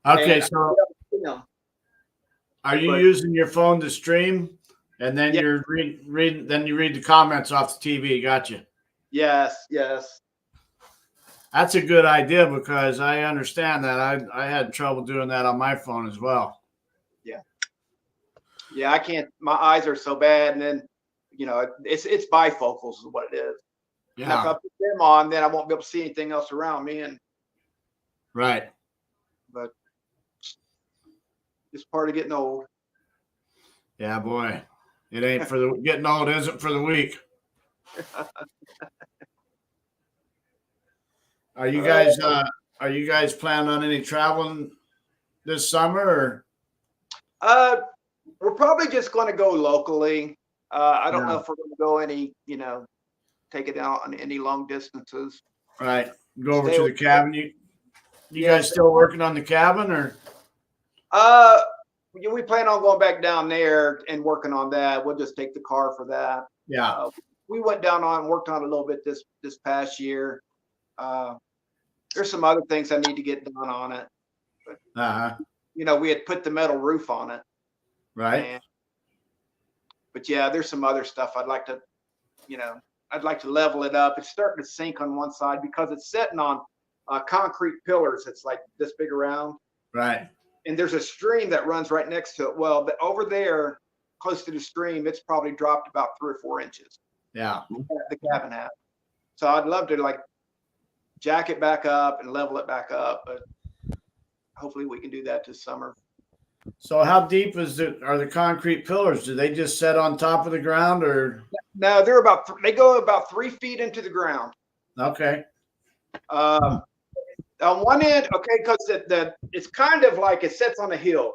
Okay, so are you using your phone to stream, and then you're reading? Then you read the comments off the TV. Gotcha. Yes. That's a good idea because I understand that. I had trouble doing that on my phone as well. Yeah, I can't. My eyes are so bad, and then it's bifocals is what it is. Yeah. And if I put them on, then I won't be able to see anything else around me. And right. But it's part of getting old. Yeah, boy, it ain't for the getting old. Isn't for the weak. Are you guys planning on any traveling this summer? Or? We're probably just going to go locally. I don't know if we're going to go any, take it out on any long distances. Right. Go over to the cabin. You guys still working on the cabin, or? We plan on going back down there and working on that. We'll just take the car for that. Yeah. We went down and worked on it a little bit this past year. There's some other things I need to get done on it. But, we had put the metal roof on it. Right. But yeah, there's some other stuff I'd like to, level it up. It's starting to sink on one side because it's sitting on concrete pillars. It's like this big around. Right. And there's a stream that runs right next to it. Well, but over there, close to the stream, it's probably dropped about 3 or 4 inches. Yeah. The cabin has. So I'd love to jack it back up and level it back up, but hopefully we can do that this summer. So how deep are the concrete pillars? Do they just set on top of the ground, or? No, they go about 3 feet into the ground. Okay. On one end, okay, because it's kind of like it sits on a hill.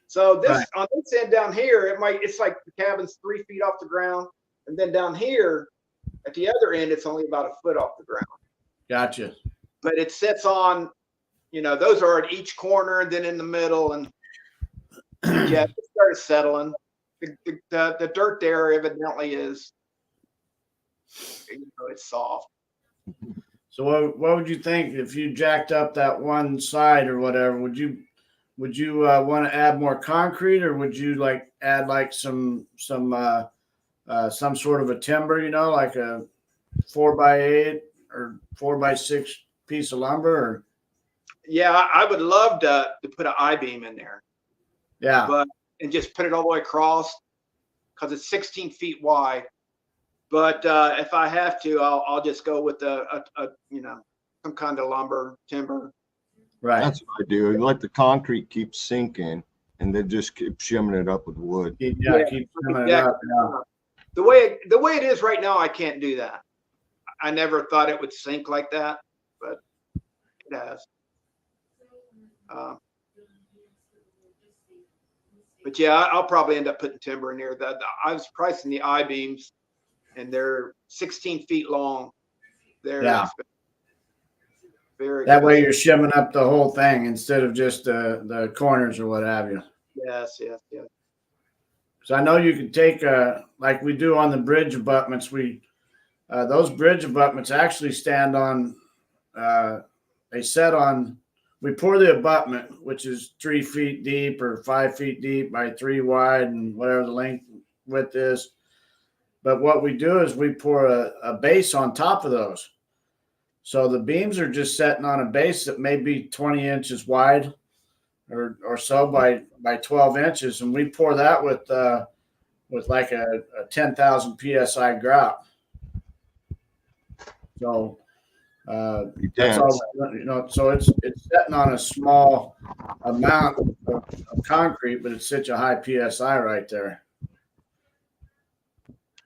So on this end down here, it's like the cabin's 3 feet off the ground, and then down here at the other end, it's only about 1 foot off the ground. Gotcha. But it sits on, those are at each corner and then in the middle, and yeah, it started settling. The dirt there evidently is, it's soft. So what would you think if you jacked up that one side or whatever? Would you want to add more concrete, or would you like add like some sort of a timber, like a 4x8 or 4x6 piece of lumber? Or Yeah, I would love to put an I-beam in there. Yeah. And just put it all the way across, because it's 16 feet wide. But if I have to, I'll just go with some kind of lumber, timber. Right. That's what I do. Let the concrete keep sinking, and then just keep shimming it up with wood. Keep shimming it up. Yeah. The way it is right now, I can't do that. I never thought it would sink like that, but it has. But yeah, I'll probably end up putting timber in there. I was pricing the I-beams, and they're 16 feet long. They're expensive. Very That way expensive. you're shimming up the whole thing instead of just the corners or what have you. Yes. So I know you can take like we do on the bridge abutments. Those bridge abutments actually stand on. We pour the abutment, which is 3 feet deep or 5 feet deep by 3 wide, and whatever the width is. But what we do is we pour a base on top of those. So the beams are just setting on a base that may be 20 inches wide or so by 12 inches. And we pour that with like a 10,000 PSI grout. So that's all, so it's setting on a small amount of concrete, but it's such a high PSI right there.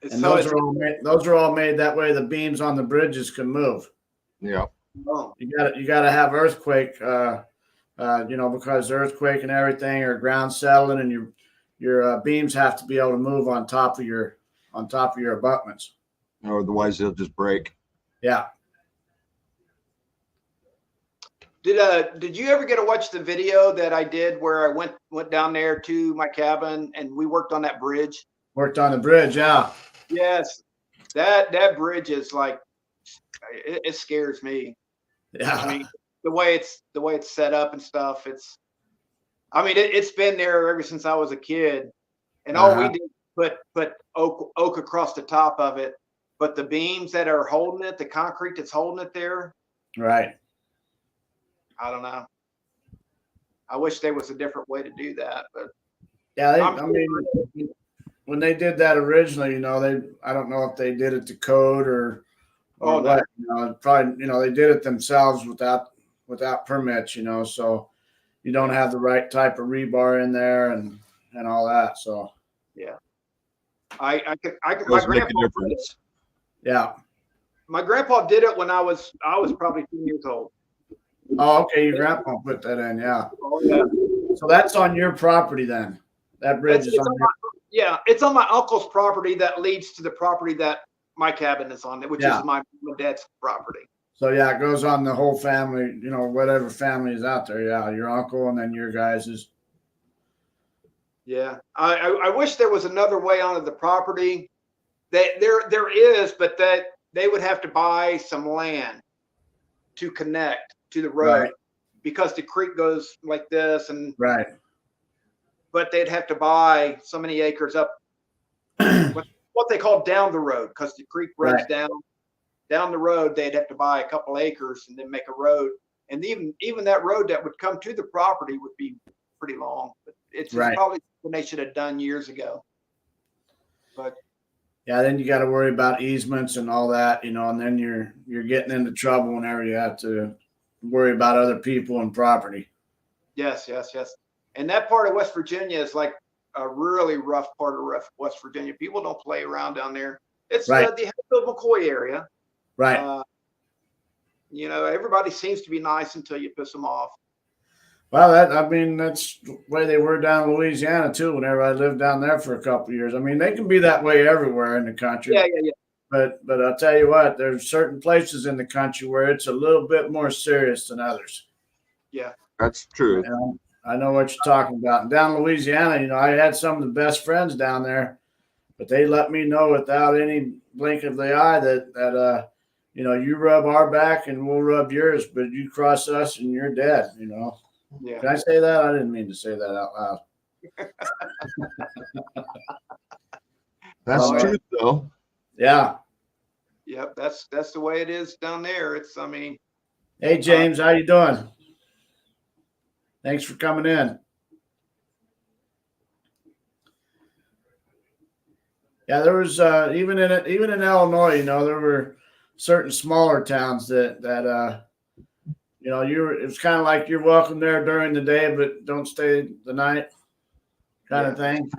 And those are all made that way the beams on the bridges can move. Yeah. You gotta have earthquake, because the earthquake and everything, or ground settling, and your beams have to be able to move on top of your abutments. Or otherwise they'll just break. Yeah. Did you ever get to watch the video that I did where I went down there to my cabin and we worked on that bridge? Worked on the bridge, yeah. Yes, that bridge is like, it scares me. Yeah. I mean, the way it's set up and stuff. It's been there ever since I was a kid, and all we did was put oak across the top of it. But the beams that are holding it, the concrete that's holding it there, right? I don't know. I wish there was a different way to do that, but yeah, when they did that originally, I don't know if they did it to code or what. Probably, they did it themselves without permits, so you don't have the right type of rebar in there and all that. So yeah, I could my grandpa. Yeah, my grandpa did it when I was probably 2 years old. Oh, okay. Your grandpa put that in, yeah. Oh, yeah. So that's on your property then. That bridge is on your. Yeah, it's on my uncle's property that leads to the property that my cabin is on, which is my dad's property. So yeah, it goes on the whole family, whatever family is out there. Yeah, your uncle and then your guys's. Yeah, I wish there was another way onto the property. That there is, but that they would have to buy some land to connect to the road, because the creek goes like this, and but they'd have to buy so many acres up what they call down the road, because the creek runs down the road. They'd have to buy a couple acres and then make a road, and even that road that would come to the property would be pretty long. But it's probably something they should have done years ago. But yeah, then you got to worry about easements and all that, and then you're getting into trouble whenever you have to worry about other people and property. Yes. And that part of West Virginia is like a really rough part of West Virginia. People don't play around down there. It's the Hatfield McCoy area. Right. Everybody seems to be nice until you piss them off. Well, that's the way they were down in Louisiana too. Whenever I lived down there for a couple of years, they can be that way everywhere in the country. Yeah. But I'll tell you what, there's certain places in the country where it's a little bit more serious than others. Yeah. That's true. And I know what you're talking about. And down in Louisiana, you know, I had some of the best friends down there, but they let me know without any blink of the eye that you know, you rub our back and we'll rub yours, but you cross us and you're dead, you know. Yeah. Can I say that? I didn't mean to say that out loud. That's true, though. Yeah. Yep. That's the way it is down there. It's, I mean. Hey, James, how you doing? Thanks for coming in. Yeah, there was even in Illinois, you know, there were certain smaller towns that you know, it was kind of like you're welcome there during the day, but don't stay the night, kind of thing.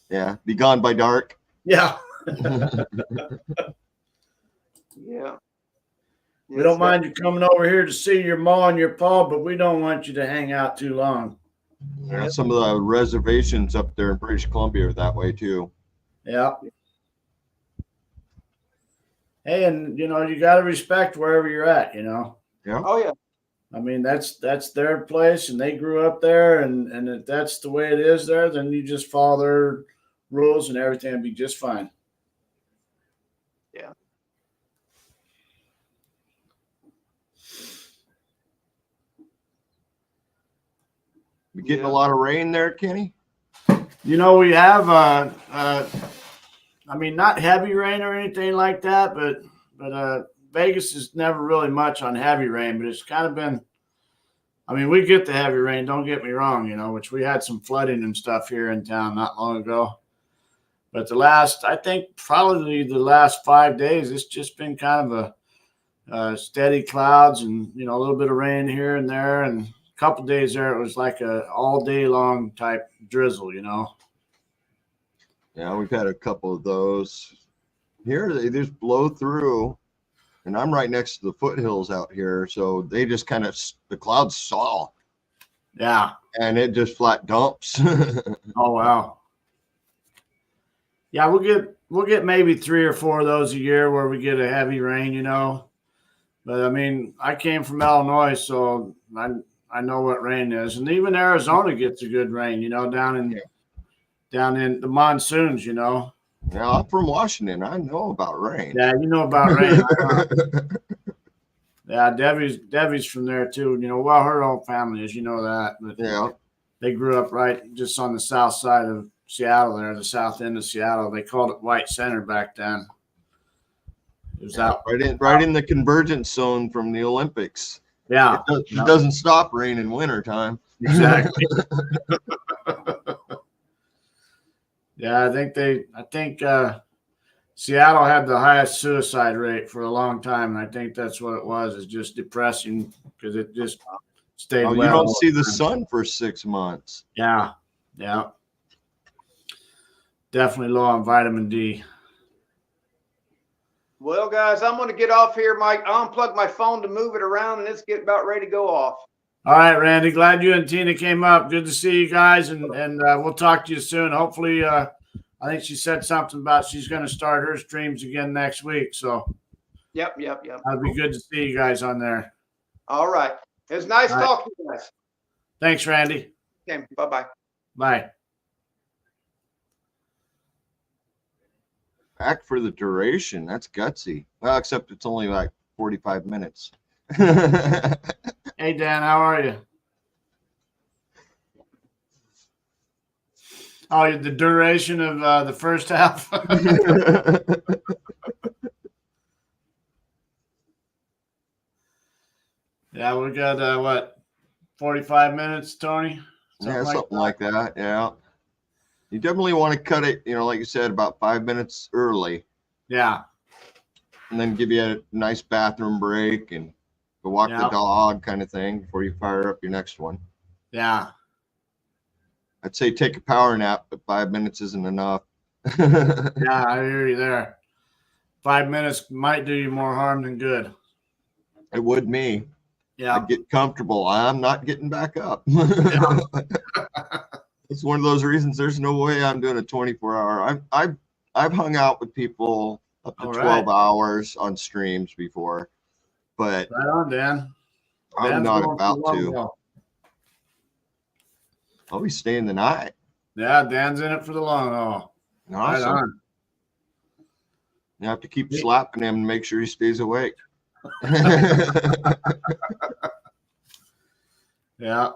Yeah, be gone by dark. Yeah. Yeah. We don't mind you coming over here to see your ma and your pa, but we don't want you to hang out too long. Yeah, some of the reservations up there in British Columbia are that way too. Yeah. Hey, and you know, you got to respect wherever you're at, you know. Yeah. Oh yeah. I mean, that's their place, and they grew up there, and if that's the way it is there, then you just follow their rules, and everything will be just fine. Yeah. We getting a lot of rain there, Kenny? You know, we have I mean, not heavy rain or anything like that, but Vegas is never really much on heavy rain, but it's kind of been. I mean, we get the heavy rain. Don't get me wrong, you know, which we had some flooding and stuff here in town not long ago. But I think probably the last 5 days, it's just been kind of a steady clouds and, you know, a little bit of rain here and there. And a couple of days there, it was like a all day long type drizzle, you know. Yeah, we've had a couple of those. Here they just blow through, and I'm right next to the foothills out here, so they just kind of the clouds saw. Yeah. And it just flat dumps. Oh wow. Yeah, we'll get maybe 3 or 4 of those a year where we get a heavy rain, you know. But I mean, I came from Illinois, so I know what rain is, and even Arizona gets a good rain, you know, down in the monsoons, you know. Yeah, I'm from Washington. I know about rain. Yeah, you know about rain. Yeah, Debbie's from there too. You know, well, her whole family is, you know that. But yeah, they grew up right just on the south side of Seattle there, the south end of Seattle. They called it White Center back then. It was out right in the convergence zone from the Olympics. Yeah, it doesn't stop rain in wintertime. Exactly. Yeah, I think Seattle had the highest suicide rate for a long time, and I think that's what it was. It's just depressing because it just stayed. You don't see the sun for 6 months. Yeah, yeah. Definitely low on vitamin D. Well, guys, I'm going to get off here. I unplugged my phone to move it around, and it's getting about ready to go off. All right, Randy. Glad you and Tina came up. Good to see you guys, and we'll talk to you soon. Hopefully, I think she said something about she's going to start her streams again next week. So, Yep. It'd be good to see you guys on there. All right. It was nice talking to you guys. Thanks, Randy. Okay. Bye-bye. Bye. Back for the duration. That's gutsy. Well, except it's only like 45 minutes. Hey, Dan, how are you? Oh, the duration of the first half? Yeah, we got, what, 45 minutes, Tony? Something like that. Yeah. You definitely want to cut it, like you said, about 5 minutes early. Yeah. And then give you a nice bathroom break and go walk the dog kind of thing before you fire up your next one. Yeah. I'd say take a power nap, but 5 minutes isn't enough. Yeah, I hear you there. 5 minutes might do you more harm than good. It would me. Yeah. I'd get comfortable. I'm not getting back up. It's one of those reasons there's no way I'm doing a 24-hour. I've hung out with people up to All 12 right. hours on streams before, but Right on, Dan. I'm Dan's not going for about the long to. haul. I'll be staying the night. Yeah, Dan's in it for the long haul. Right Awesome. on. You have to keep slapping him to make sure he stays awake. Yeah.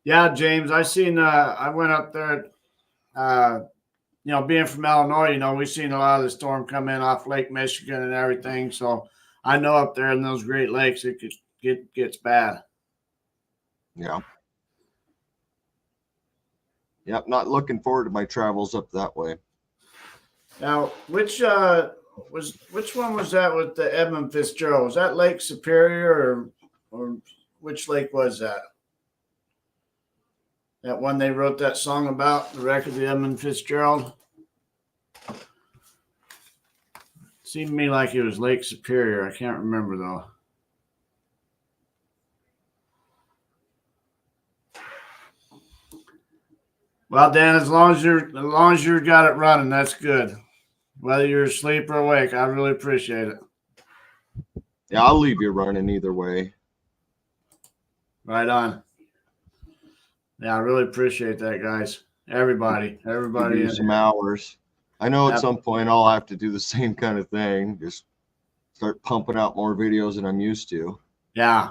Yeah, James, I seen I went up there you know, being from Illinois, you know, we've seen a lot of the storm come in off Lake Michigan and everything. So I know up there in those Great Lakes it gets bad. Yeah. Yep, not looking forward to my travels up that way. Now, which one was that with the Edmund Fitzgerald? Was that Lake Superior or which lake was that? That one they wrote that song about, the wreck of the Edmund Fitzgerald? Seemed to me like it was Lake Superior. I can't remember though. Well, Dan, as long as you're got it running, that's good. Whether you're asleep or awake, I really appreciate it. Yeah, I'll leave you running either way. Right on. Yeah, I really appreciate that, guys. Everybody. Give you some hours. I know at some point I'll have to do the same kind of thing. Just start pumping out more videos than I'm used to. Yeah.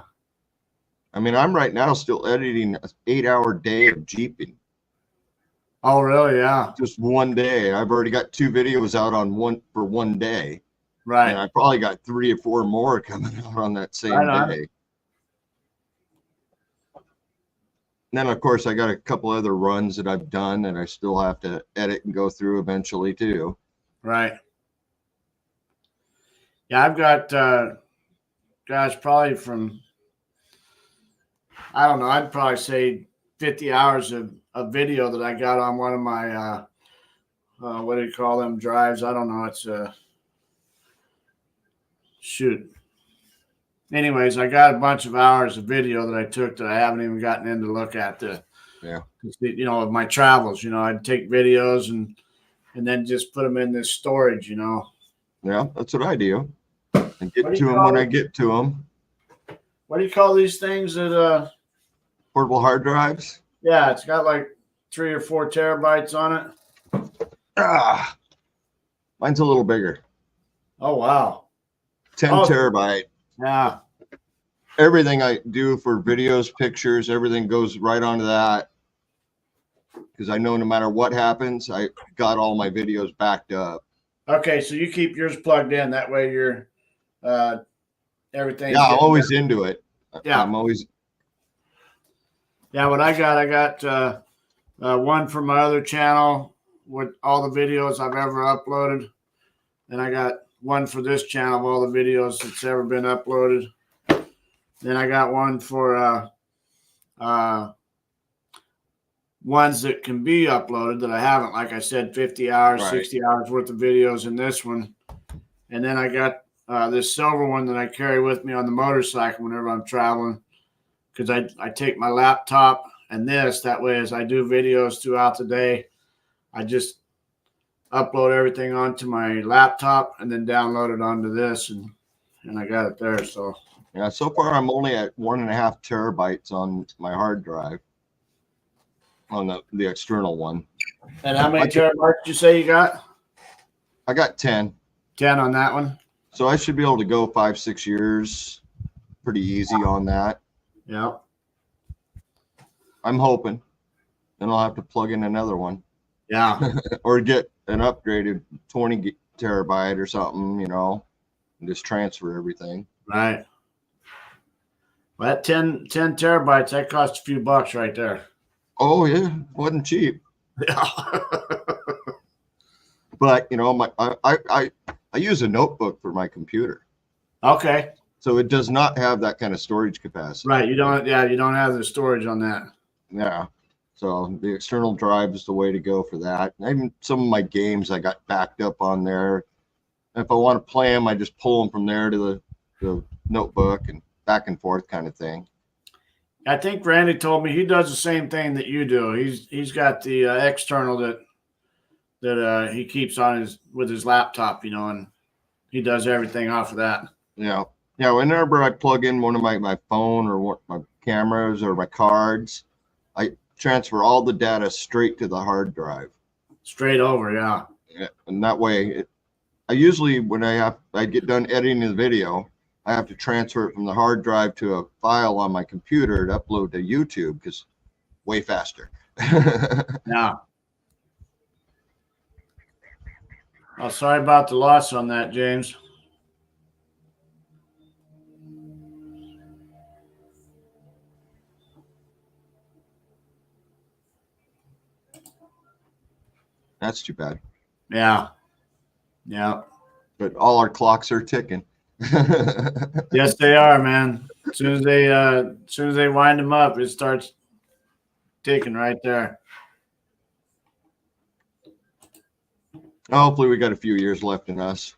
I mean, I'm right now still editing an 8-hour day of Jeeping. Oh, really? Yeah. Just one day. I've already got 2 videos out on one day. Right. And I probably got 3 or 4 more coming out on that same day. And then, of course, I got a couple other runs that I've done that I still have to edit and go through eventually, too. Right. Yeah, I've got, gosh, probably from, I don't know, I'd probably say 50 hours of video that I got on one of my, what do you call them, drives? I don't know. It's shoot. Anyways, I got a bunch of hours of video that I took that I haven't even gotten in to look at you know, of my travels. You know, I'd take videos and then just put them in this storage, you know. Yeah, that's what I do. And get to them when I get to them. What do you call these things that portable hard drives? Yeah, it's got like 3 or 4 terabytes on it. Mine's a little bigger. Oh wow. 10 terabyte. Yeah. Everything I do for videos, pictures, everything goes right onto that. Because I know no matter what happens, I got all my videos backed up. Okay, so you keep yours plugged in. That way you're everything. Yeah, I'm always into it. Yeah. I'm always. Yeah, what I got one from my other channel with all the videos I've ever uploaded. Then I got one for this channel of all the videos that's ever been uploaded. Then I got one for ones that can be uploaded that I haven't, like I said, 50 hours, 60 hours worth of videos in this one. And then I got this silver one that I carry with me on the motorcycle whenever I'm traveling, because I take my laptop and this, that way as I do videos throughout the day, I just upload everything onto my laptop and then download it onto this, and I got it there. So yeah, so far I'm only at 1.5 terabytes on my hard drive, on the external one. And how many terabytes did you say you got? I got 10. 10 on that one. So I should be able to go 5-6 years pretty easy on that. Yeah. I'm hoping. Then I'll have to plug in another one. Yeah. Or get an upgraded 20 terabyte or something, you know, and just transfer everything. Right. Well, that 10 terabytes, that cost a few bucks right there. Oh yeah, wasn't cheap. Yeah. But you know, I use a notebook for my computer. Okay. So it does not have that kind of storage capacity. Right. You don't have the storage on that. Yeah. So the external drive is the way to go for that. Even some of my games I got backed up on there. If I want to play them, I just pull them from there to the notebook and back and forth kind of thing. I think Randy told me he does the same thing that you do. He's got the external that he keeps on with his laptop, and he does everything off of that. Yeah. Yeah. Whenever I plug in one of my phone or my cameras or my cards, I transfer all the data straight to the hard drive. Straight over, yeah. Yeah, and that way, I usually when I get done editing the video, I have to transfer it from the hard drive to a file on my computer to upload to YouTube because way faster. Yeah. Oh, sorry about the loss on that, James. That's too bad. Yeah. Yeah. But all our clocks are ticking. Yes, they are, man. As soon as they wind them up, it starts ticking right there. Hopefully we got a few years left in us.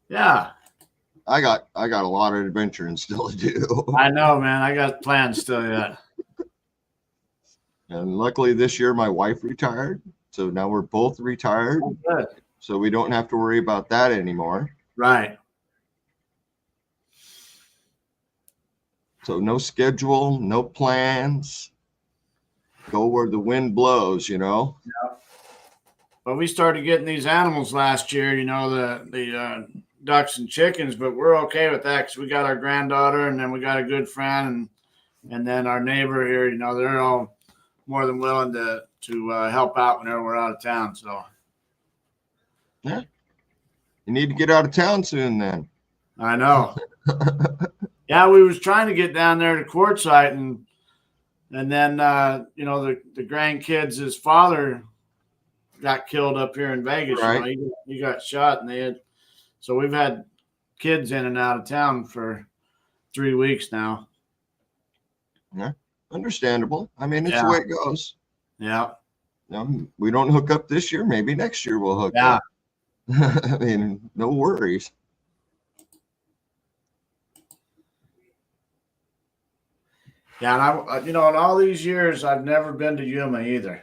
Yeah. I got a lot of adventuring still to do. I know, man. I got plans still yet. And luckily this year my wife retired. So now we're both retired. Oh, good. So we don't have to worry about that anymore. Right. So no schedule, no plans. Go where the wind blows, Yeah. But we started getting these animals last year, the ducks and chickens, but we're okay with that because we got our granddaughter and then we got a good friend and then our neighbor here, they're all more than willing to help out whenever we're out of town. So yeah. You need to get out of town soon then. I know. Yeah, we was trying to get down there to Quartzsite and then the grandkids, his father got killed up here in Vegas. Right. He got shot, and so we've had kids in and out of town for 3 weeks now. Yeah, understandable. I mean, it's Yeah. the way it goes. Yeah. We don't hook up this year. Maybe next year we'll hook up. I mean, no worries. Yeah, and in all these years, I've never been to Yuma either.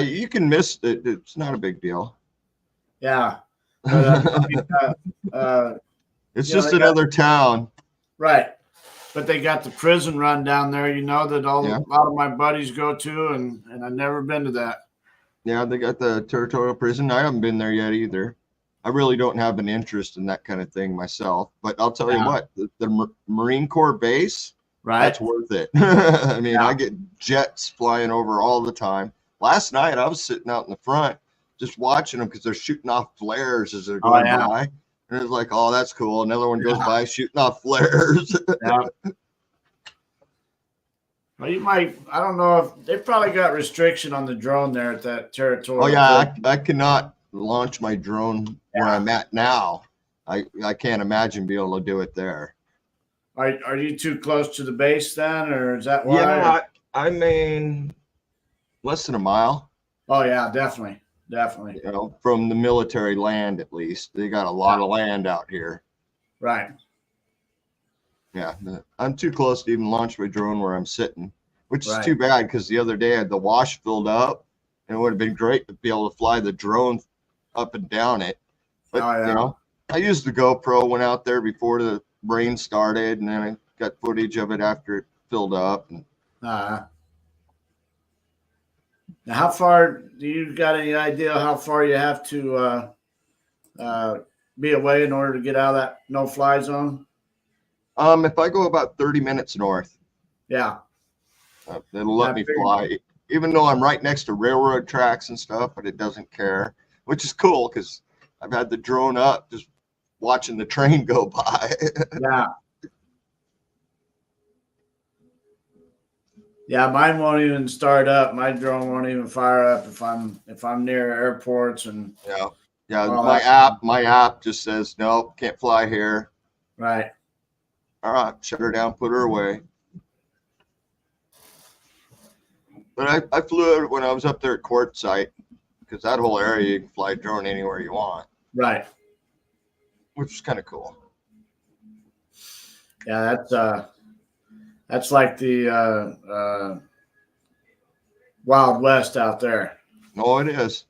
You can miss it. It's not a big deal. Yeah, but It's just another town. Right, but they got the prison run down there. That a lot of my buddies go to, and I've never been to that. Yeah, they got the territorial prison. I haven't been there yet either. I really don't have an interest in that kind of thing myself. But I'll tell you what, the Marine Corps base, right? That's worth it. I mean, I get jets flying over all the time. Last night, I was sitting out in the front just watching them because they're shooting off flares as they're going by. And it's like, oh, that's cool. Another one goes by shooting off flares. Yeah. Well, I don't know if they probably got restriction on the drone there at that territorial. Oh, yeah. I cannot launch my drone where I'm at now. I can't imagine being able to do it there. Are you too close to the base then, or is that why? Yeah, I mean, less than a mile. Oh, yeah, definitely. From the military land, at least. They got a lot of land out here. Right. Yeah, I'm too close to even launch my drone where I'm sitting, which is too bad because the other day I had the wash filled up, and it would have been great to be able to fly the drone up and down it. But, I used the GoPro, went out there before the rain started, and then I got footage of it after it filled up. Now, how far do you got any idea how far you have to be away in order to get out of that no-fly zone? If I go about 30 minutes north, it'll let me fly, even though I'm right next to railroad tracks and stuff, but it doesn't care, which is cool because I've had the drone up just watching the train go by. Yeah, mine won't even start up. My drone won't even fire up if I'm near airports and my app just says no, can't fly here. Right. All right, shut her down, put her away. But I flew it when I was up there at Quartzsite because that whole area you can fly a drone anywhere you want. Right. Which is kind of cool. Yeah, that's like the Wild West out there. Oh, it is.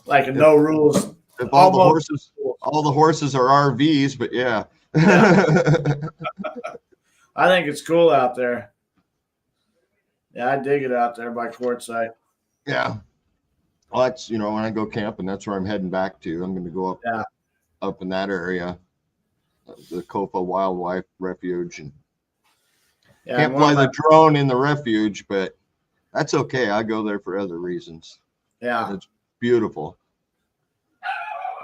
Like a no rules. If all the Almost. horses are RVs, but yeah. I think it's cool out there. Yeah, I dig it out there by Quartzsite. Yeah. Well, that's, when I go camping, that's where I'm heading back to. I'm going to go up in that area, the Kofa Wildlife Refuge, and can't fly the drone in the refuge, but that's okay. I go there for other reasons. Yeah, it's beautiful.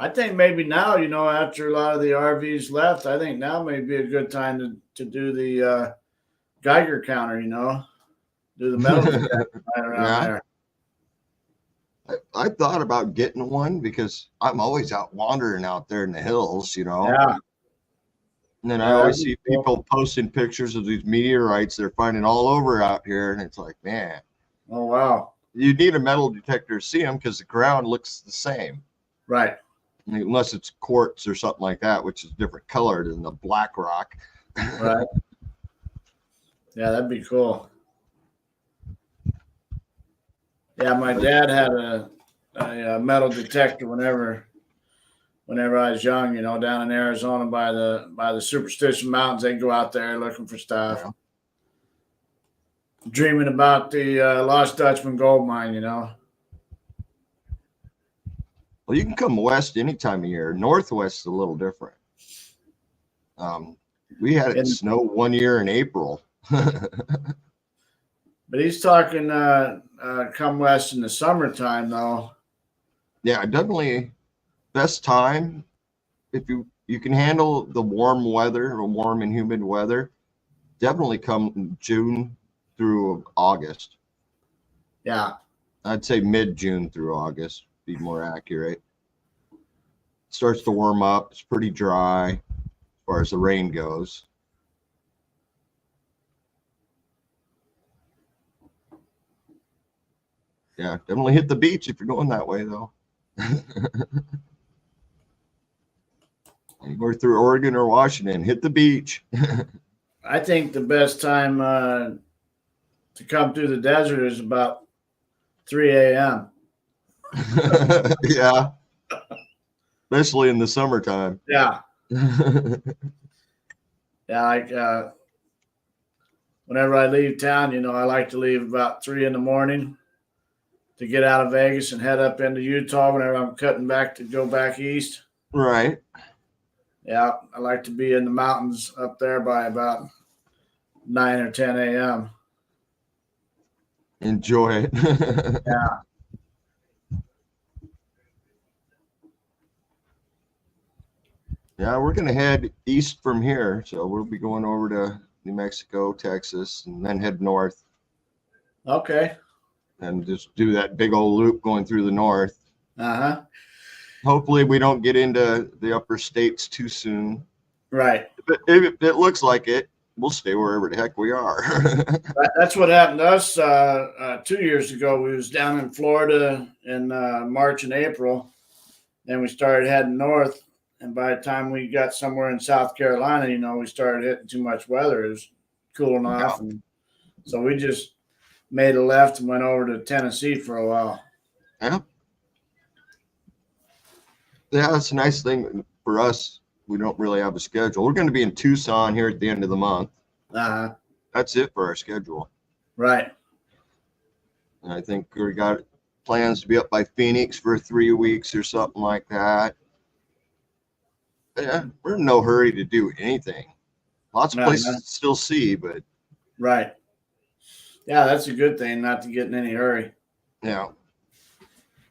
I think maybe now, after a lot of the RVs left, I think now may be a good time to do the Geiger counter. Do the metal detector right around there. I thought about getting one because I'm always out wandering out there in the hills, Yeah. And then I always see people posting pictures of these meteorites they're finding all over out here. And it's like, man. Oh, wow. You need a metal detector to see them because the ground looks the same. Right. Unless it's quartz or something like that, which is different color than the black rock. Right. Yeah, that'd be cool. Yeah, my dad had a metal detector whenever I was young, down in Arizona by the Superstition Mountains. They'd go out there looking for stuff. Yeah. Dreaming about the Lost Dutchman gold mine, Well, you can come west any time of year. Northwest is a little different. We had it snow one year in April. But he's talking come west in the summertime, though. Yeah, definitely best time if you can handle the warm weather or warm and humid weather. Definitely come June through August. Yeah, I'd say mid-June through August, be more accurate. It starts to warm up. It's pretty dry as far as the rain goes. Yeah, definitely hit the beach if you're going that way, though. You go through Oregon or Washington, hit the beach. I think the best time to come through the desert is about 3 a.m. Yeah, especially in the summertime. Yeah. Yeah, like whenever I leave town, I like to leave about 3 in the morning to get out of Vegas and head up into Utah whenever I'm cutting back to go back east. Right. Yeah, I like to be in the mountains up there by about 9 or 10 a.m. Enjoy it. Yeah. Yeah, we're going to head east from here. So we'll be going over to New Mexico, Texas, and then head north. Okay. And just do that big old loop going through the north. Uh-huh. Hopefully we don't get into the upper states too soon. Right. But if it looks like it, we'll stay wherever the heck we are. That's what happened to us 2 years ago. We was down in Florida in March and April. Then we started heading north. And by the time we got somewhere in South Carolina, we started hitting too much weather. It was cooling off. And so we just made a left and went over to Tennessee for a while. Yeah. Yeah, that's a nice thing for us. We don't really have a schedule. We're going to be in Tucson here at the end of the month. Uh-huh. That's it for our schedule. Right. And I think we got plans to be up by Phoenix for 3 weeks or something like that. Yeah, we're in no hurry to do anything. Lots of places to still see, but right. Yeah, that's a good thing, not to get in any hurry. Yeah.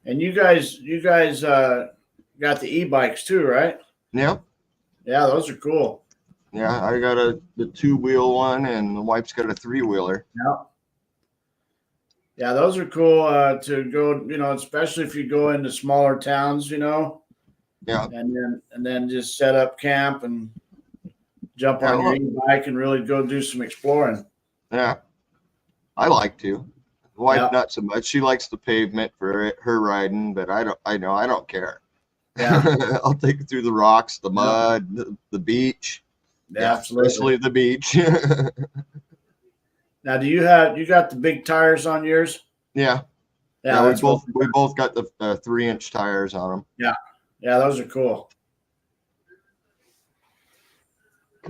And you guys got the e-bikes too, right? Yep. Yeah, those are cool. Yeah, I got the 2-wheel one, and the wife's got a 3-wheeler. Yeah. Yeah, those are cool to go, especially if you go into smaller towns, Yeah. And then just set up camp and jump on your e-bike and really go do some exploring. Yeah. I like to. The wife not so much. She likes the pavement for her riding, but I don't care. Yeah. I'll take it through the rocks, the mud, the beach. Yeah, absolutely. Especially the beach. Now, you got the big tires on yours? Yeah. Yeah, that's what- we both got the 3-inch tires on them. yeah, those are cool.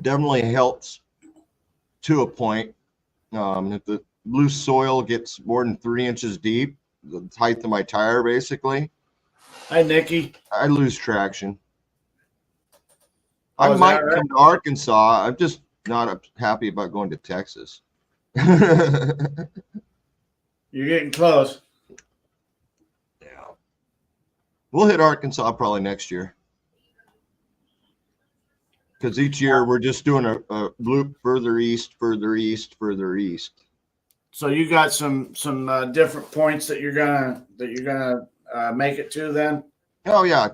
Definitely helps to a point. If the loose soil gets more than 3 inches deep, the height of my tire, basically, Hi, Nikki. I lose traction. Oh, I is might that right? come to Arkansas. I'm just not happy about going to Texas. You're getting close. Yeah. We'll hit Arkansas probably next year. Because each year we're just doing a loop further east, further east, further east. So you got some different points that you're gonna make it to then. Oh yeah,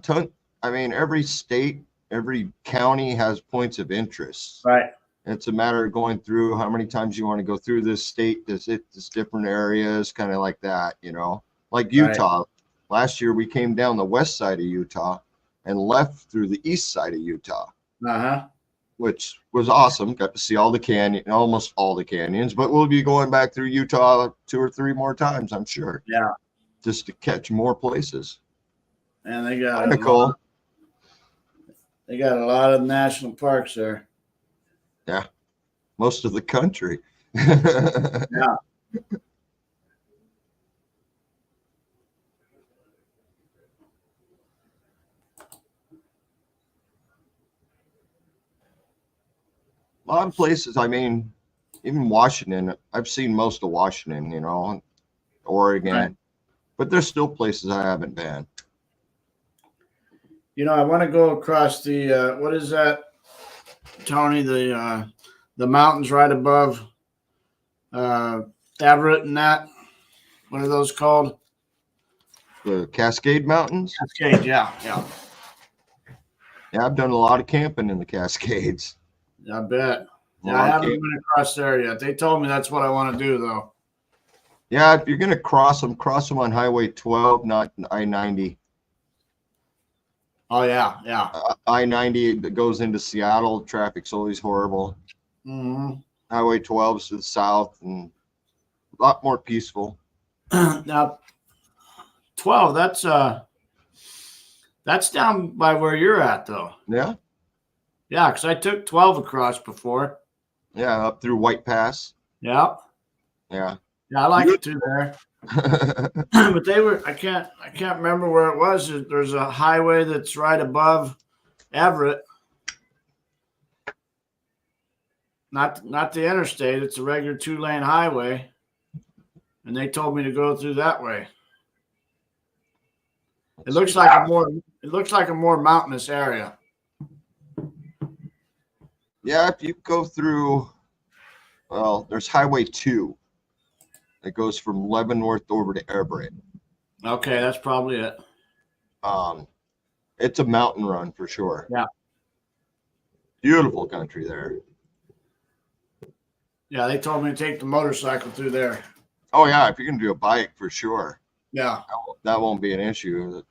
I mean, every state, every county has points of interest. Right. It's a matter of going through how many times you want to go through this state, this different areas, kind of like that, you know. Like Utah. Right. Last year we came down the west side of Utah and left through the east side of Utah. Uh-huh. Which was awesome. Got to see all the almost all the canyons, but we'll be going back through Utah 2 or 3 more times, I'm sure. Yeah. Just to catch more places. And they got kind of cool. They got a lot of national parks there. Yeah. Most of the country. Yeah. A lot of places, I mean, even Washington, I've seen most of Washington, you know, Oregon, right. But there's still places I haven't been. You know, I want to go across the, what is that, Tony, the mountains right above Everett and that. What are those called? The Cascade Mountains? Cascade, yeah. Yeah, I've done a lot of camping in the Cascades. I bet. Yeah, I haven't been across there yet. They told me that's what I want to do, though. Yeah, if you're going to cross them on Highway 12, not I-90. Oh, yeah, yeah. I-90 that goes into Seattle, traffic's always horrible. Mm-hmm. Highway 12 is to the south and a lot more peaceful. Now, 12, that's down by where you're at, though. Yeah. Yeah, because I took 12 across before. Yeah, up through White Pass. Yeah. Yeah. Yeah, I like it through there. But I can't remember where it was. There's a highway that's right above Everett. Not the interstate, it's a regular 2-lane highway. And they told me to go through that way. It looks like a more mountainous area. Yeah, if you go through, well, there's Highway 2 that goes from Leavenworth over to Everett. Okay, that's probably it. It's a mountain run for sure. Yeah. Beautiful country there. Yeah, they told me to take the motorcycle through there. Oh yeah, if you're gonna do a bike for sure. Yeah. That won't be an issue.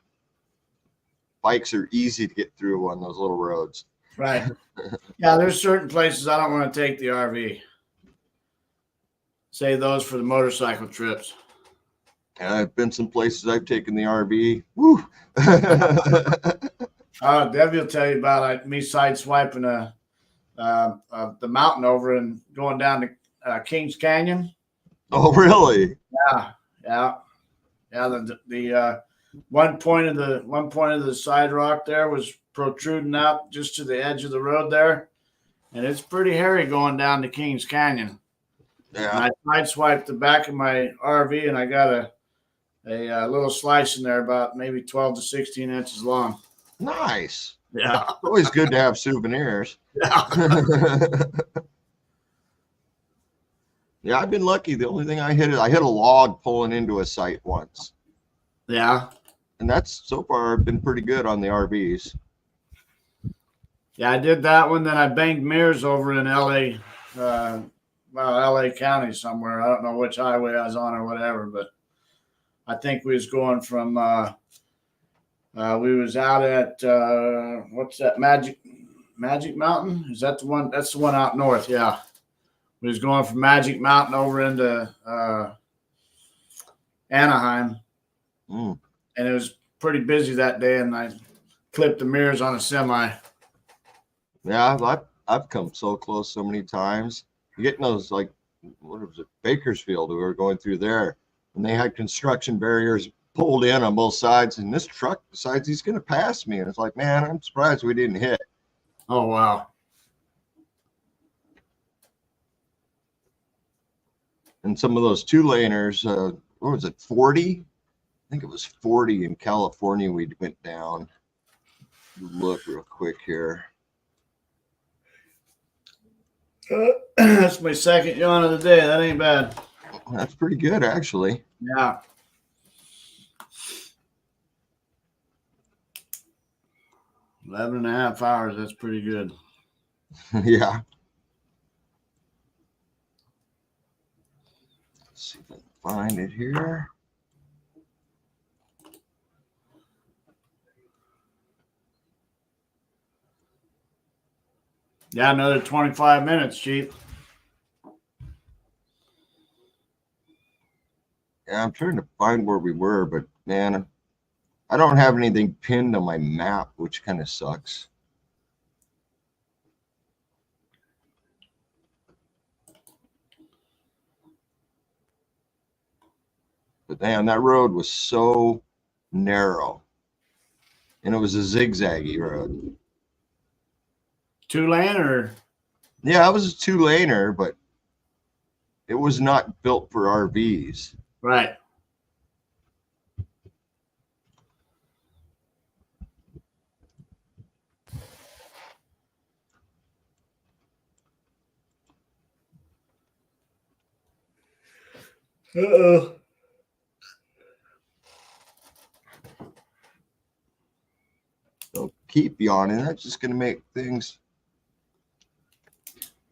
Bikes are easy to get through on those little roads. Right. Yeah, there's certain places I don't want to take the RV. Save those for the motorcycle trips. And I've been some places I've taken the RV. Woo! Debbie will tell you about me sideswiping the mountain over and going down to Kings Canyon. Oh, really? Yeah. The one point of the side rock there was protruding out just to the edge of the road there, and it's pretty hairy going down to Kings Canyon. Yeah. And I sideswiped the back of my RV, and I got a little slice in there about maybe 12 to 16 inches long. Nice. Yeah. It's always good to have souvenirs. Yeah. Yeah, I've been lucky. The only thing I hit a log pulling into a site once. Yeah. And that's so far been pretty good on the RVs. Yeah, I did that one. Then I banged mirrors over in LA, LA County somewhere. I don't know which highway I was on or whatever, but I think we was going from, we was out at, what's that, Magic Mountain? Is that the one? That's the one out north. Yeah. We was going from Magic Mountain over into Anaheim. Mm. And it was pretty busy that day, and I clipped the mirrors on a semi. Yeah, I've come so close so many times. You're getting those, like, what was it, Bakersfield? We were going through there, and they had construction barriers pulled in on both sides, and this truck decides he's going to pass me, and it's like, man, I'm surprised we didn't hit. Oh wow! And some of those two-laners, what was it, 40? I think it was 40 in California we went down. Look real quick here. That's my second yawn of the day. That ain't bad. That's pretty good, actually. Yeah. Eleven and a half hours. That's pretty good. Yeah. Let's see if I can find it here. Yeah, another 25 minutes, Chief. Yeah, I'm trying to find where we were, but man, I don't have anything pinned on my map, which kind of sucks. But man, that road was so narrow, and it was a zigzaggy road. 2-lane or? Yeah, it was a 2-laner, but it was not built for RVs. Right. Uh-oh. Don't keep yawning. That's just going to make things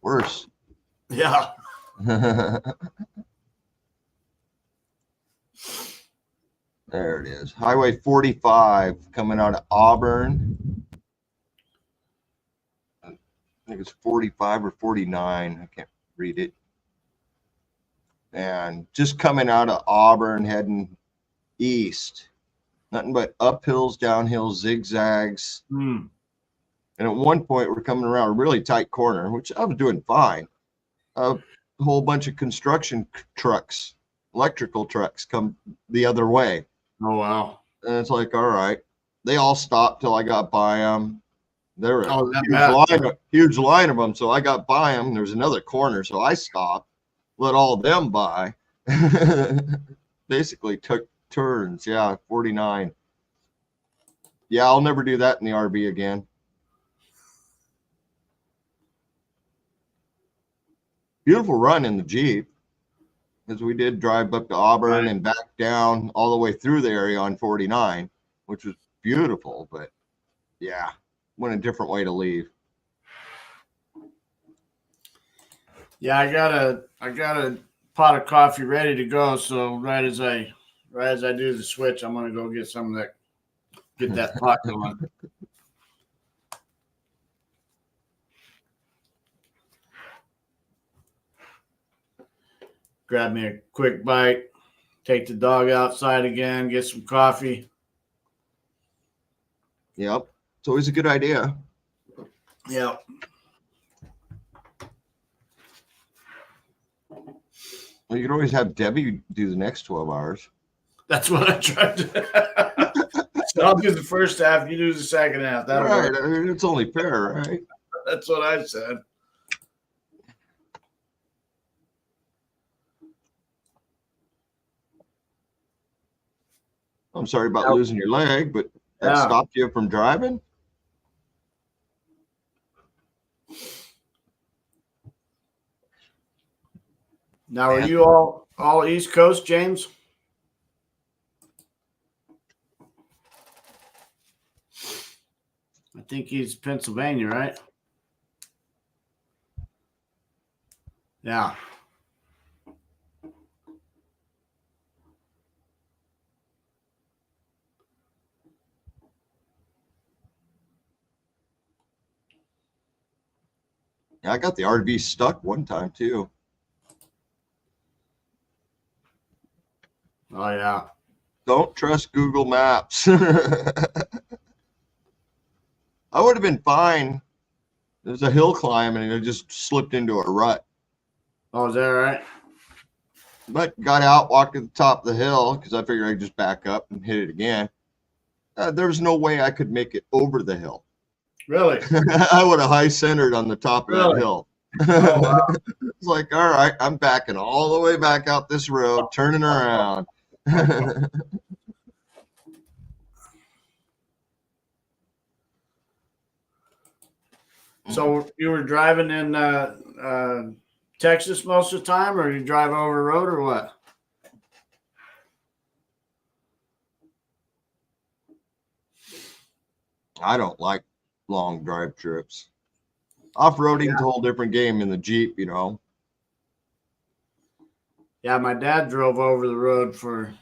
worse. Yeah. There it is. Highway 45 coming out of Auburn. I think it's 45 or 49. I can't read it. And just coming out of Auburn, heading east. Nothing but uphills, downhills, zigzags. Hmm. And at one point, we're coming around a really tight corner, which I was doing fine. A whole bunch of construction trucks, electrical trucks come the other way. Oh, wow. And it's like, all right. They all stopped till I got by them. There were Oh, a huge line of them. So I got by them. There's another corner. So I stopped, let all of them by. Basically took turns. Yeah, 49. Yeah, I'll never do that in the RV again. Beautiful run in the Jeep, because we did drive up to Auburn and back down all the way through the area on 49, which was beautiful. But yeah, went a different way to leave. Yeah, I got a pot of coffee ready to go. So right as I do the switch, I'm gonna go get some of that. Get that pot going. Grab me a quick bite, take the dog outside again, get some coffee. Yep. It's always a good idea. Yep. Well, you could always have Debbie do the next 12 hours. That's what I tried to. So I'll do the first half, you do the second half. That'll Right. work. I mean, it's only fair, right? That's what I said. I'm sorry about losing your leg, but that stopped you from driving? Now, are you all East Coast, James? I think he's Pennsylvania, right? Yeah. Yeah, I got the RV stuck one time too. Oh yeah. Don't trust Google Maps. I would have been fine. There's a hill climb and it just slipped into a rut. Oh, is that right? But got out, walked to the top of the hill because I figured I'd just back up and hit it again. There was no way I could make it over the hill. Really? I would have high centered on the top of that hill. Oh, wow. It's like, all right, I'm backing all the way back out this road, turning around. So you were driving in Texas most of the time, or you drive over the road, or what? I don't like long drive trips. Off-roading's a whole different game in the Jeep, you know. Yeah, my dad drove over the road for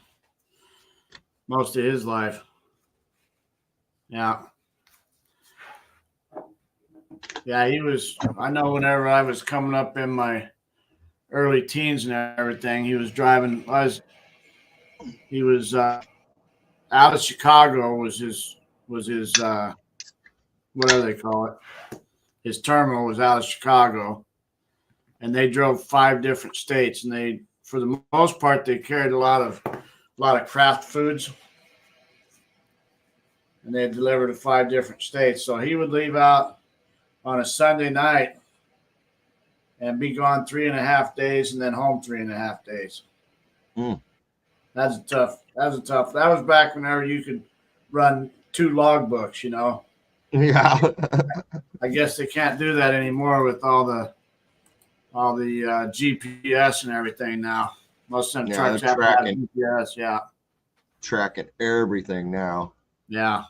most of his life. Yeah. Yeah, he was. I know whenever I was coming up in my early teens and everything, he was driving. He was out of Chicago. Was his whatever they call it. His terminal was out of Chicago, and they drove 5 different states. And they, for the most part, they carried a lot of craft foods, and they delivered to 5 different states. So he would leave out on a Sunday night and be gone 3.5 days, and then home 3.5 days. That's tough. That was back whenever you could run 2 logbooks, you know. Yeah. I guess they can't do that anymore with all the GPS and everything now. Most of them trucks have GPS. Yeah. Tracking everything now. Yeah.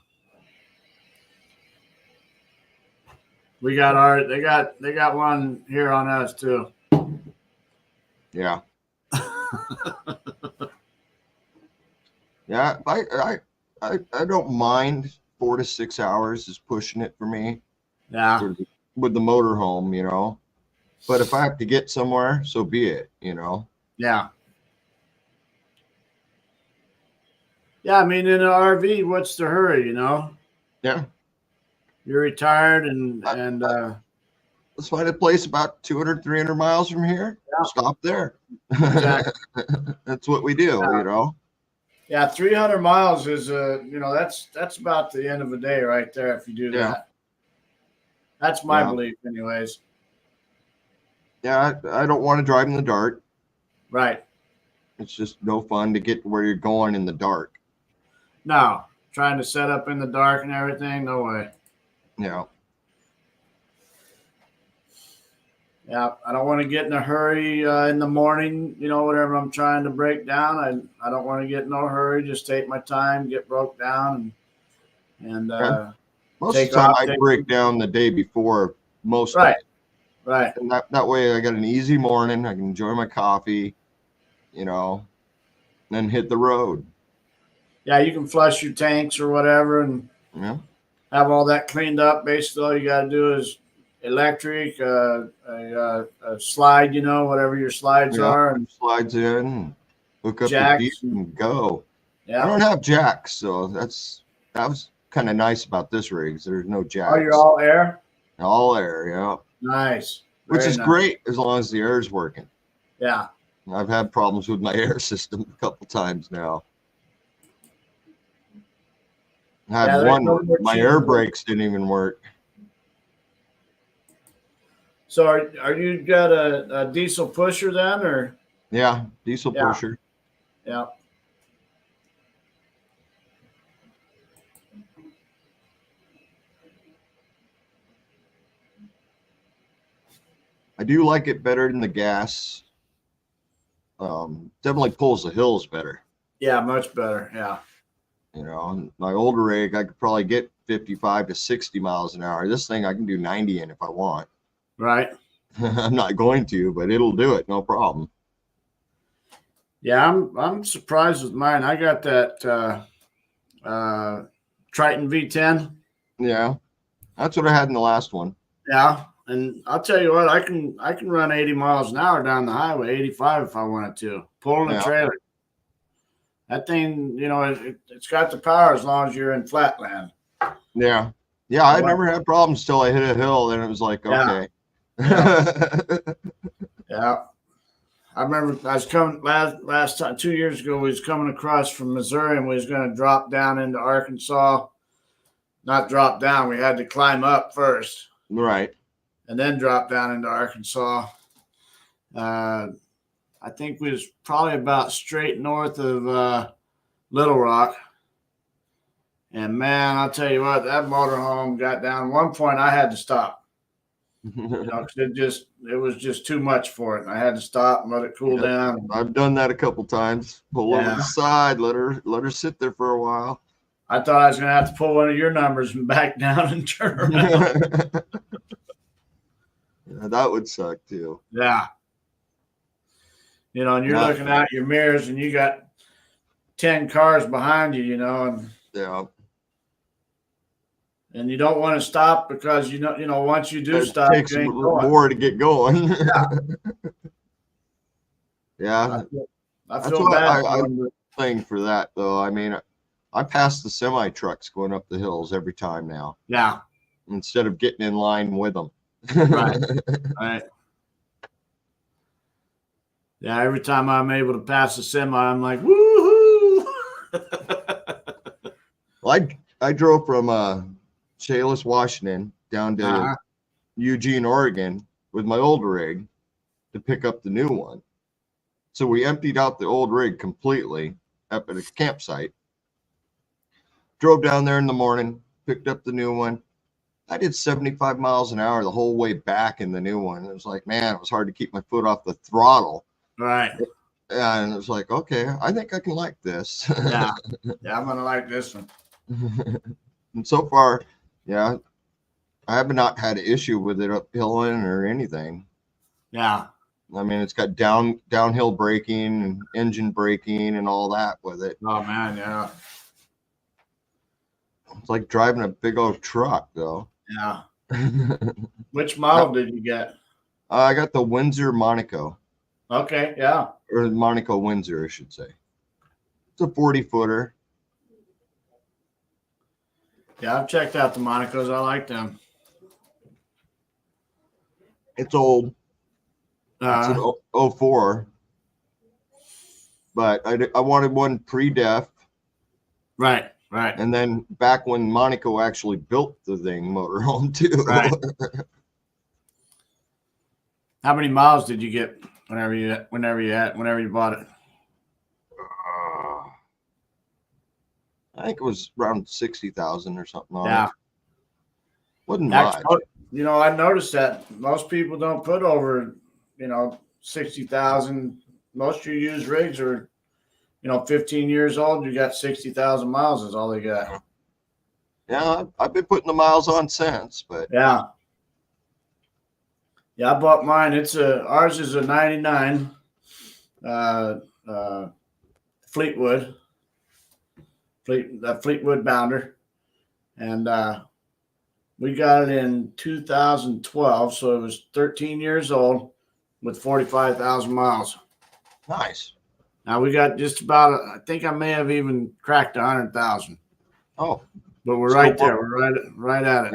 We got they got one here on us too. Yeah. Yeah, I don't mind 4 to 6 hours is pushing it for me. Yeah. With the motorhome, you know. But if I have to get somewhere, so be it, you know. Yeah. Yeah, I mean, in an RV, what's the hurry, you know? Yeah. You're retired and let's find a place about 200, 300 miles from here. Yeah. Stop there. Exactly. That's what we do, you know. Yeah, 300 miles is that's about the end of the day right there if you do that. That's my belief, anyways. Yeah, I don't want to drive in the dark. Right. It's just no fun to get where you're going in the dark. No, trying to set up in the dark and everything, no way. Yeah. Yeah, I don't want to get in a hurry in the morning, you know, whatever I'm trying to break down. I don't want to get in no hurry. Just take my time, get broke down, and most of the time I break down the day before most days. Right. And that way I got an easy morning. I can enjoy my coffee, you know, and then hit the road. Yeah, you can flush your tanks or whatever and have all that cleaned up. Basically, all you got to do is electric, a slide, you know, whatever your slides are. And slides in, hook up jacks, your feet and go. Yeah. I don't have jacks, so that was kind of nice about this rig. There's no jacks. Oh, you're all air? All air, yeah. Nice. Which is great as long as the air is working. Yeah. I've had problems with my air system a couple times now. I had one where my air brakes didn't even work. So are you got a diesel pusher then, or? Yeah, diesel pusher. Yeah. I do like it better than the gas. Definitely pulls the hills better. Yeah, much better. Yeah. You know, my older rig, I could probably get 55 to 60 miles an hour. This thing I can do 90 in if I want. Right. I'm not going to, but it'll do it, no problem. Yeah, I'm surprised with mine. I got that Triton V10. Yeah, that's what I had in the last one. Yeah, and I'll tell you what, I can run 80 miles an hour down the highway, 85 if I wanted to, pulling a trailer. That thing, it's got the power as long as you're in flatland. Yeah. Yeah, I never had problems till I hit a hill, then it was like, Yeah. okay. Yeah. I remember I was coming last time 2 years ago. We was coming across from Missouri, and we was going to drop down into Arkansas. Not drop down. We had to climb up first, Right. and then drop down into Arkansas. I think we was probably about straight north of Little Rock. And man, I'll tell you what, that motorhome got down. At one point, I had to stop. 'Cause it was just too much for it. And I had to stop and let it cool down. I've done that a couple times. Pull over the side, let her sit there for a while. I thought I was going to have to pull one of your numbers and back down and turn around. Yeah, that would suck too. Yeah. And you're looking out your mirrors and you got 10 cars behind you, and yeah. And you don't want to stop because once you do stop, it takes more to get going. Yeah. I feel bad. Thing for that though. I mean, I pass the semi trucks going up the hills every time now. Yeah. Instead of getting in line with them. Right. Right. Yeah. Every time I'm able to pass the semi, I'm like, woohoo! Well, I drove from Chehalis, Washington, down to Eugene, Oregon, with my old rig to pick up the new one. So we emptied out the old rig completely up at a campsite. Drove down there in the morning, picked up the new one. I did 75 miles an hour the whole way back in the new one. It was like, man, it was hard to keep my foot off the throttle. Right. And it was like, okay, I think I can like this. Yeah. Yeah, I'm going to like this one. And so far, yeah, I have not had an issue with it uphilling or anything. Yeah. I mean, it's got downhill braking and engine braking and all that with it. Oh man, yeah. It's like driving a big old truck, though. Yeah. Which model did you get? I got the Windsor Monaco. Okay, yeah. Or Monaco Windsor, I should say. It's a 40-footer. Yeah, I've checked out the Monacos. I like them. It's old. It's an 04. But I wanted one pre-def. Right, right. And then back when Monaco actually built the thing motorhome too. Right. How many miles did you get whenever you bought it? I think it was around 60,000 or something. Yeah. Wasn't much. I noticed that most people don't put over, 60,000. Most of your used rigs are, 15 years old. You got 60,000 miles is all they got. Yeah, I've been putting the miles on since, but yeah. Yeah, I bought mine. Ours is a 99 Fleetwood Bounder, and we got it in 2012, so it was 13 years old with 45,000 miles. Nice. Now we got just about, I think I may have even cracked 100,000. Oh, but we're right there. We're right at it.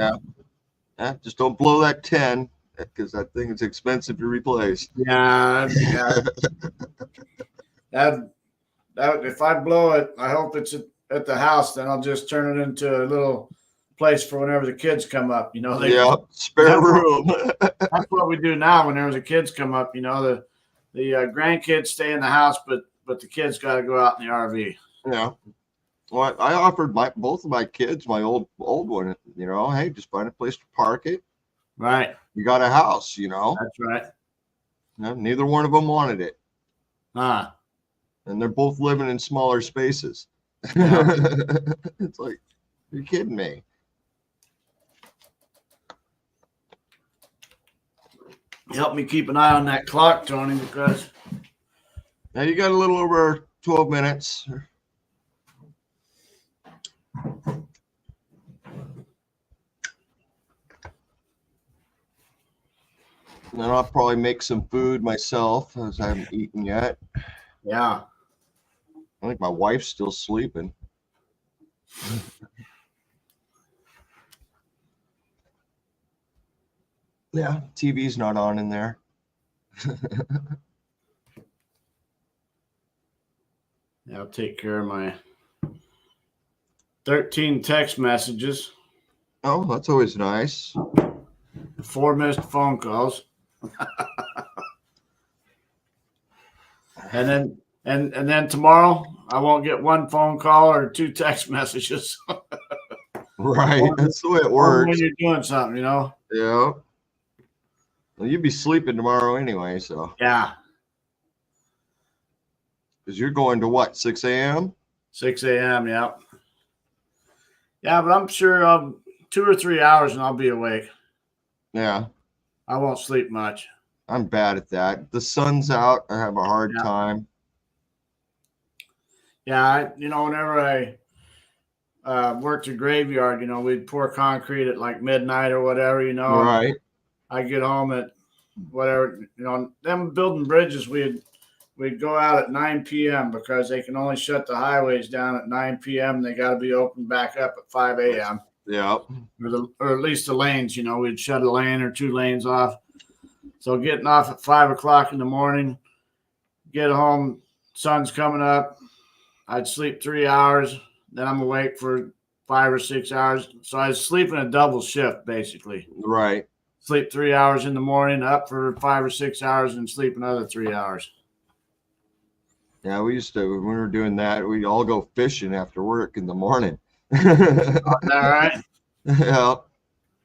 Yeah, just don't blow that 10 because that thing is expensive to replace. Yeah. That if I blow it, I hope it's at the house. Then I'll just turn it into a little place for whenever the kids come up. Spare room. That's what we do now. Whenever the kids come up, the grandkids stay in the house, but the kids got to go out in the RV. Yeah. Well, I offered both of my kids my old one. Hey, just find a place to park it. Right. You got a house. That's right. Neither one of them wanted it. And they're both living in smaller spaces. Yeah. It's like, you're kidding me. Help me keep an eye on that clock, Tony, because now you got a little over 12 minutes. And then I'll probably make some food myself as I haven't eaten yet. Yeah. I think my wife's still sleeping. Yeah, TV's not on in there. Yeah, I'll take care of my 13 text messages, Oh, that's always nice. 4 missed phone calls. And then and then tomorrow I won't get 1 phone call or 2 text messages. Right, that's the way it Or works. when you're doing something, you know. Yeah. Well, you'll be sleeping tomorrow anyway, so. Yeah, Because you're going to what, 6 a.m.? 6 a.m. Yeah. Yeah, but I'm sure 2 or 3 hours and I'll be awake. Yeah, I won't sleep much. I'm bad at that. The sun's out, I have a hard Yeah. time. Yeah, whenever I worked a graveyard, we'd pour concrete at like midnight or whatever, and Right. I get home at whatever, them building bridges, we'd go out at 9 p.m. because they can only shut the highways down at 9 p.m. They got to be opened back up at 5 a.m. Yeah. Or at least the lanes, we'd shut a lane or 2 lanes off. So getting off at 5 o'clock in the morning, get home, sun's coming up. I'd sleep 3 hours. Then I'm awake for 5 or 6 hours. So I was sleeping a double shift, basically. Right. Sleep 3 hours in the morning, up for 5 or 6 hours, and sleep another 3 hours. Yeah, we used to, when we were doing that, we'd all go fishing after work in the morning. All right. Yeah.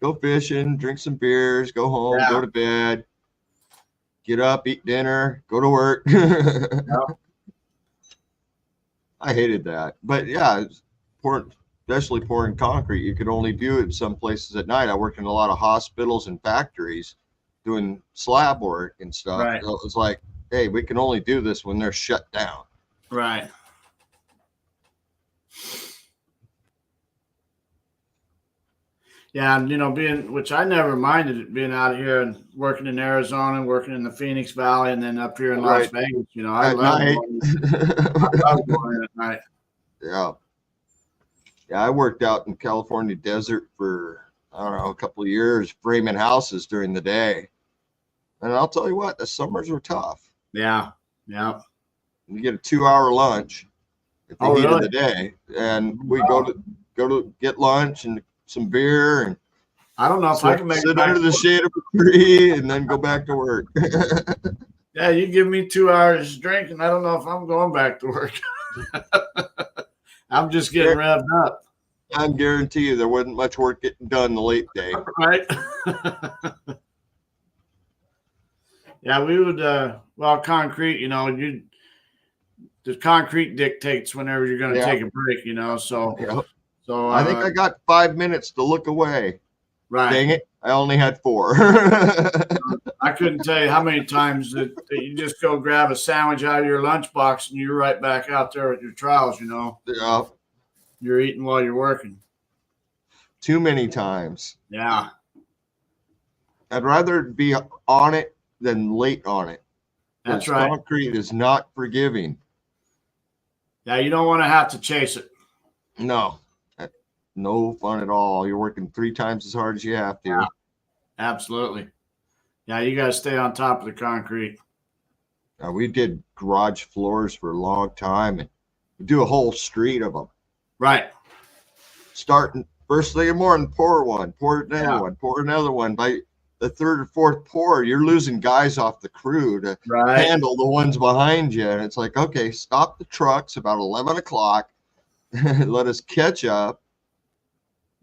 Go fishing, drink some beers, go home, Yeah. go to bed, get up, eat dinner, go to work. Yep. I hated that. But yeah, it's pouring, especially pouring concrete. You could only do it some places at night. I worked in a lot of hospitals and factories doing slab work and stuff. Right. So it was like, hey, we can only do this when they're shut down. Right. Yeah, and which I never minded it, being out here and working in Arizona, working in the Phoenix Valley, and then up here in Las Right. Vegas. I At love night. going in at night. Yeah. Yeah, I worked out in California desert for, I don't know, a couple of years, framing houses during the day. And I'll tell you what, the summers were tough. Yeah. Yeah. You get a 2-hour lunch at the Oh, heat of really? the day, and we go to get lunch and some beer and I don't know if I can make sit it back under to the work. shade of a tree and then go back to work. Yeah, you give me 2 hours to drink, and I don't know if I'm going back to work. I'm just getting revved up. I guarantee you there wasn't much work getting done the late day. Right. Yeah, we would concrete, the concrete dictates whenever you're going to Yeah. take a break, so Yeah. so I think I got 5 minutes to look away. right. Dang it, I only had 4. I couldn't tell you how many times that you just go grab a sandwich out of your lunchbox and you're right back out there with your trowels, Yeah, you're eating while you're working. too many times. Yeah. I'd rather be on it than late on it. That's 'Cause right. Concrete is not forgiving. Yeah, you don't want to have to chase it. No, no fun at all. You're working 3 times as hard as you have to. Yeah. Absolutely. Yeah, you got to stay on top of the concrete. We did garage floors for a long time, and we do a whole street of them. Right. Starting first thing in the morning, pour one, pour another Yeah. one, pour another one. By the 3rd or 4th pour, you're losing guys off the crew to Right. handle the ones behind you. And it's like, okay, stop the trucks about 11 o'clock. Let us catch up.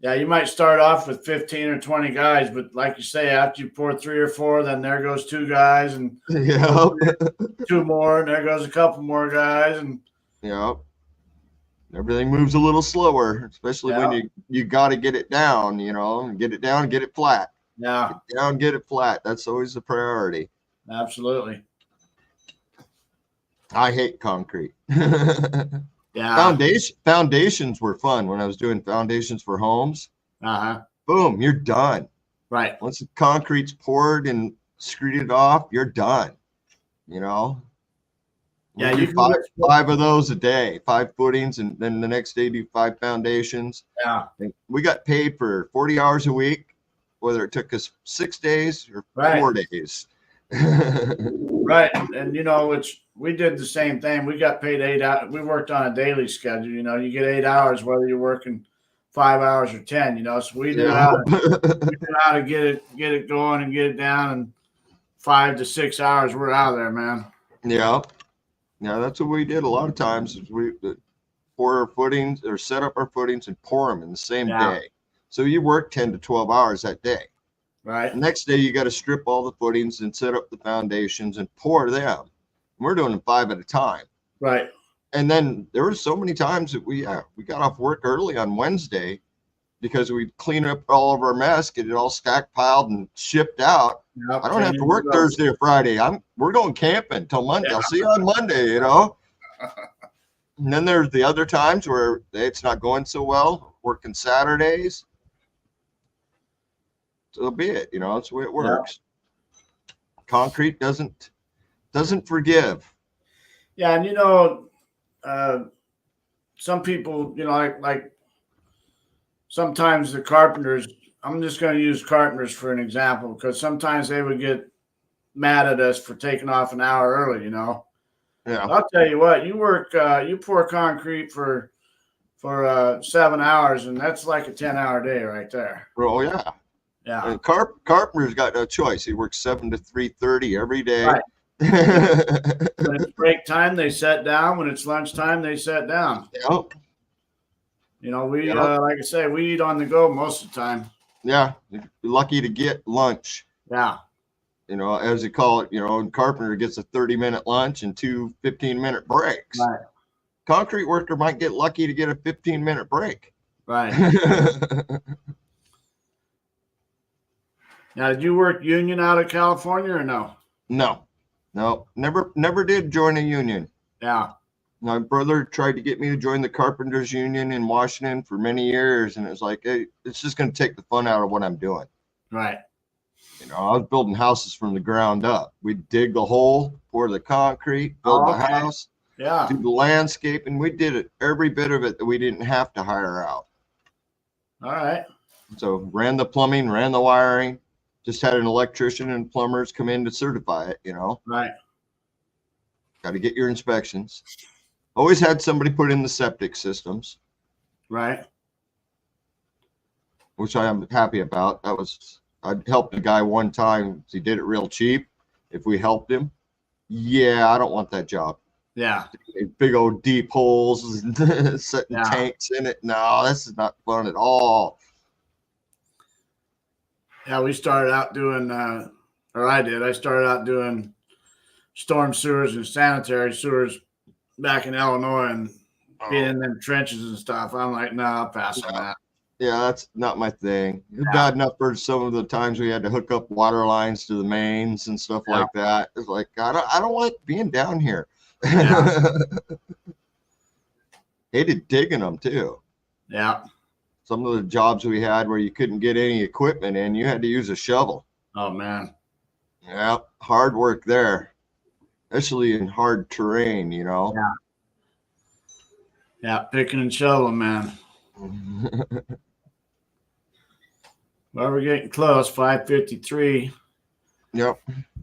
Yeah, you might start off with 15 or 20 guys, but like you say, after you pour 3 or 4, then there goes 2 guys and Yeah. 2 more, and there goes a couple more guys. And Yeah. Everything moves a little slower, especially when you got to get it down, get it down, get it flat. yeah, Get down, get it flat. That's always the priority. absolutely. I hate concrete. Yeah. Foundations were fun when I was doing foundations for homes. Uh-huh. Boom, you're done. Right. Once the concrete's poured and screeded off, you're done. We do five of those a day, 5 footings, and then the next day do 5 foundations. Yeah. We got paid for 40 hours a week, whether it took us 6 days or 4 days. Right. And you know, which we did the same thing. We got paid 8 hours. We worked on a daily schedule. You know, you get 8 hours whether you're working 5 hours or 10. You know, so we knew how to get it going and get it down. And 5 to 6 hours, we're out of there, man. Yeah. Yeah, that's what we did a lot of times. Is we pour our footings or set up our footings and pour them in the same day. So you work 10 to 12 hours that day. Right. The next day you got to strip all the footings and set up the foundations and pour them. And we're doing them 5 at a time. Right. And then there were so many times that we got off work early on Wednesday because we'd clean up all of our mess, get it all stacked, piled, and shipped out. Yep. I don't have to work Thursday or Friday. We're going camping till Monday. I'll see you on Monday, you know. And then there's the other times where it's not going so well, working Saturdays. So be it, you know, that's the way it works. Concrete doesn't forgive. Yeah, and you know, some people, you know, like sometimes the carpenters, I'm just going to use carpenters for an example, because sometimes they would get mad at us for taking off an hour early, you know. Yeah. I'll tell you what, you pour concrete for 7 hours, and that's like a 10-hour day right there. Oh yeah. Yeah. And carpenter's got no choice. He works 7 to 3:30 every day. Right. When it's break time, they sit down. When it's lunchtime, they sit down. Yep. You know, we like I say, we eat on the go most of the time. Yeah, you're lucky to get lunch. Yeah. You know, as you call it, you know, and carpenter gets a 30-minute lunch and 2 15-minute breaks. Right. Concrete worker might get lucky to get a 15-minute break. Right. Now, did you work union out of California or no? No, never did join a union. Yeah. My brother tried to get me to join the carpenters union in Washington for many years, and it was like, hey, it's just going to take the fun out of what I'm doing. Right. You know, I was building houses from the ground up. We'd dig the hole, pour the concrete, build the house, yeah, do the landscape, and we did it, every bit of it that we didn't have to hire out. All right. So ran the plumbing, ran the wiring, just had an electrician and plumbers come in to certify it, you know. Right. Got to get your inspections. Always had somebody put in the septic systems. Right. Which I am happy about. I helped a guy one time. He did it real cheap. If we helped him, yeah, I don't want that job. Yeah. Big old deep holes, setting tanks in it. No, this is not fun at all. Yeah, we started out doing, or I did. I started out doing storm sewers and sanitary sewers back in Illinois, and being in them trenches and stuff. I'm like, no, I'll pass on that. Yeah, that's not my thing. It's bad enough for some of the times we had to hook up water lines to the mains and stuff like that. It's like, I don't like being down here. Yeah. Hated digging them too. Yeah. Some of the jobs we had where you couldn't get any equipment in, you had to use a shovel. Oh man. Yeah, hard work there, especially in hard terrain, you know. Yeah. Yeah, picking and shoveling, man. Well, we're getting close. 5:53. Yep.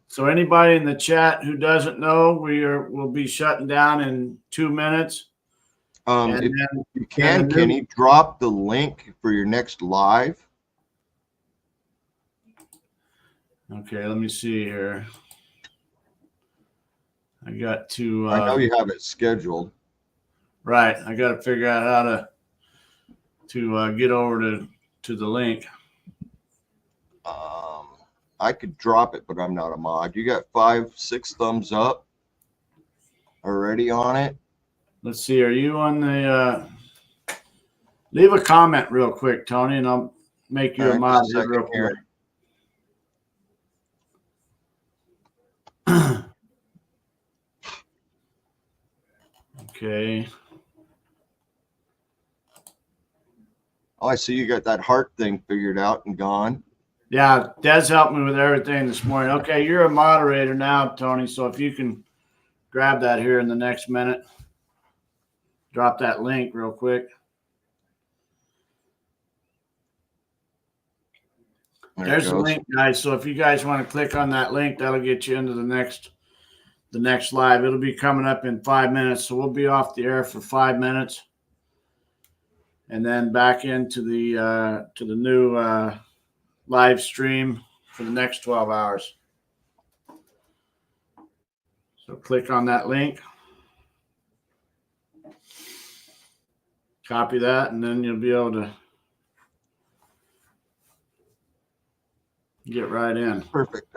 So anybody in the chat who doesn't know, we'll be shutting down in 2 minutes. If you can, Kenny, drop the link for your next live. Okay, let me see here. I got to. I know you have it scheduled. Right, I got to figure out how to get over to the link. I could drop it, but I'm not a mod. You got 5, 6 thumbs up already on it. Let's see. Are you on the? Leave a comment real quick, Tony, and I'll make you a mod real quick. Okay. Oh, I see you got that heart thing figured out and gone. Yeah, Des helped me with everything this morning. Okay, you're a moderator now, Tony. So if you can grab that here in the next minute. Drop that link real quick. There's the link, guys. So if you guys want to click on that link, that'll get you into the next live. It'll be coming up in 5 minutes. So we'll be off the air for 5 minutes, and then back into the new live stream for the next 12 hours. So click on that link, copy that, and then you'll be able to get right in. Perfect.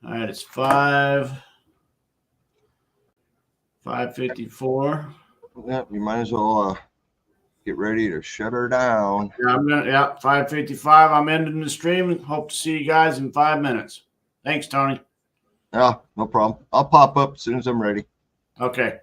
All right, it's 5:54. Yep, you might as well get ready to shut her down. Yeah, 5:55. I'm ending the stream. Hope to see you guys in 5 minutes. Thanks, Tony. Yeah, no problem. I'll pop up as soon as I'm ready. Okay.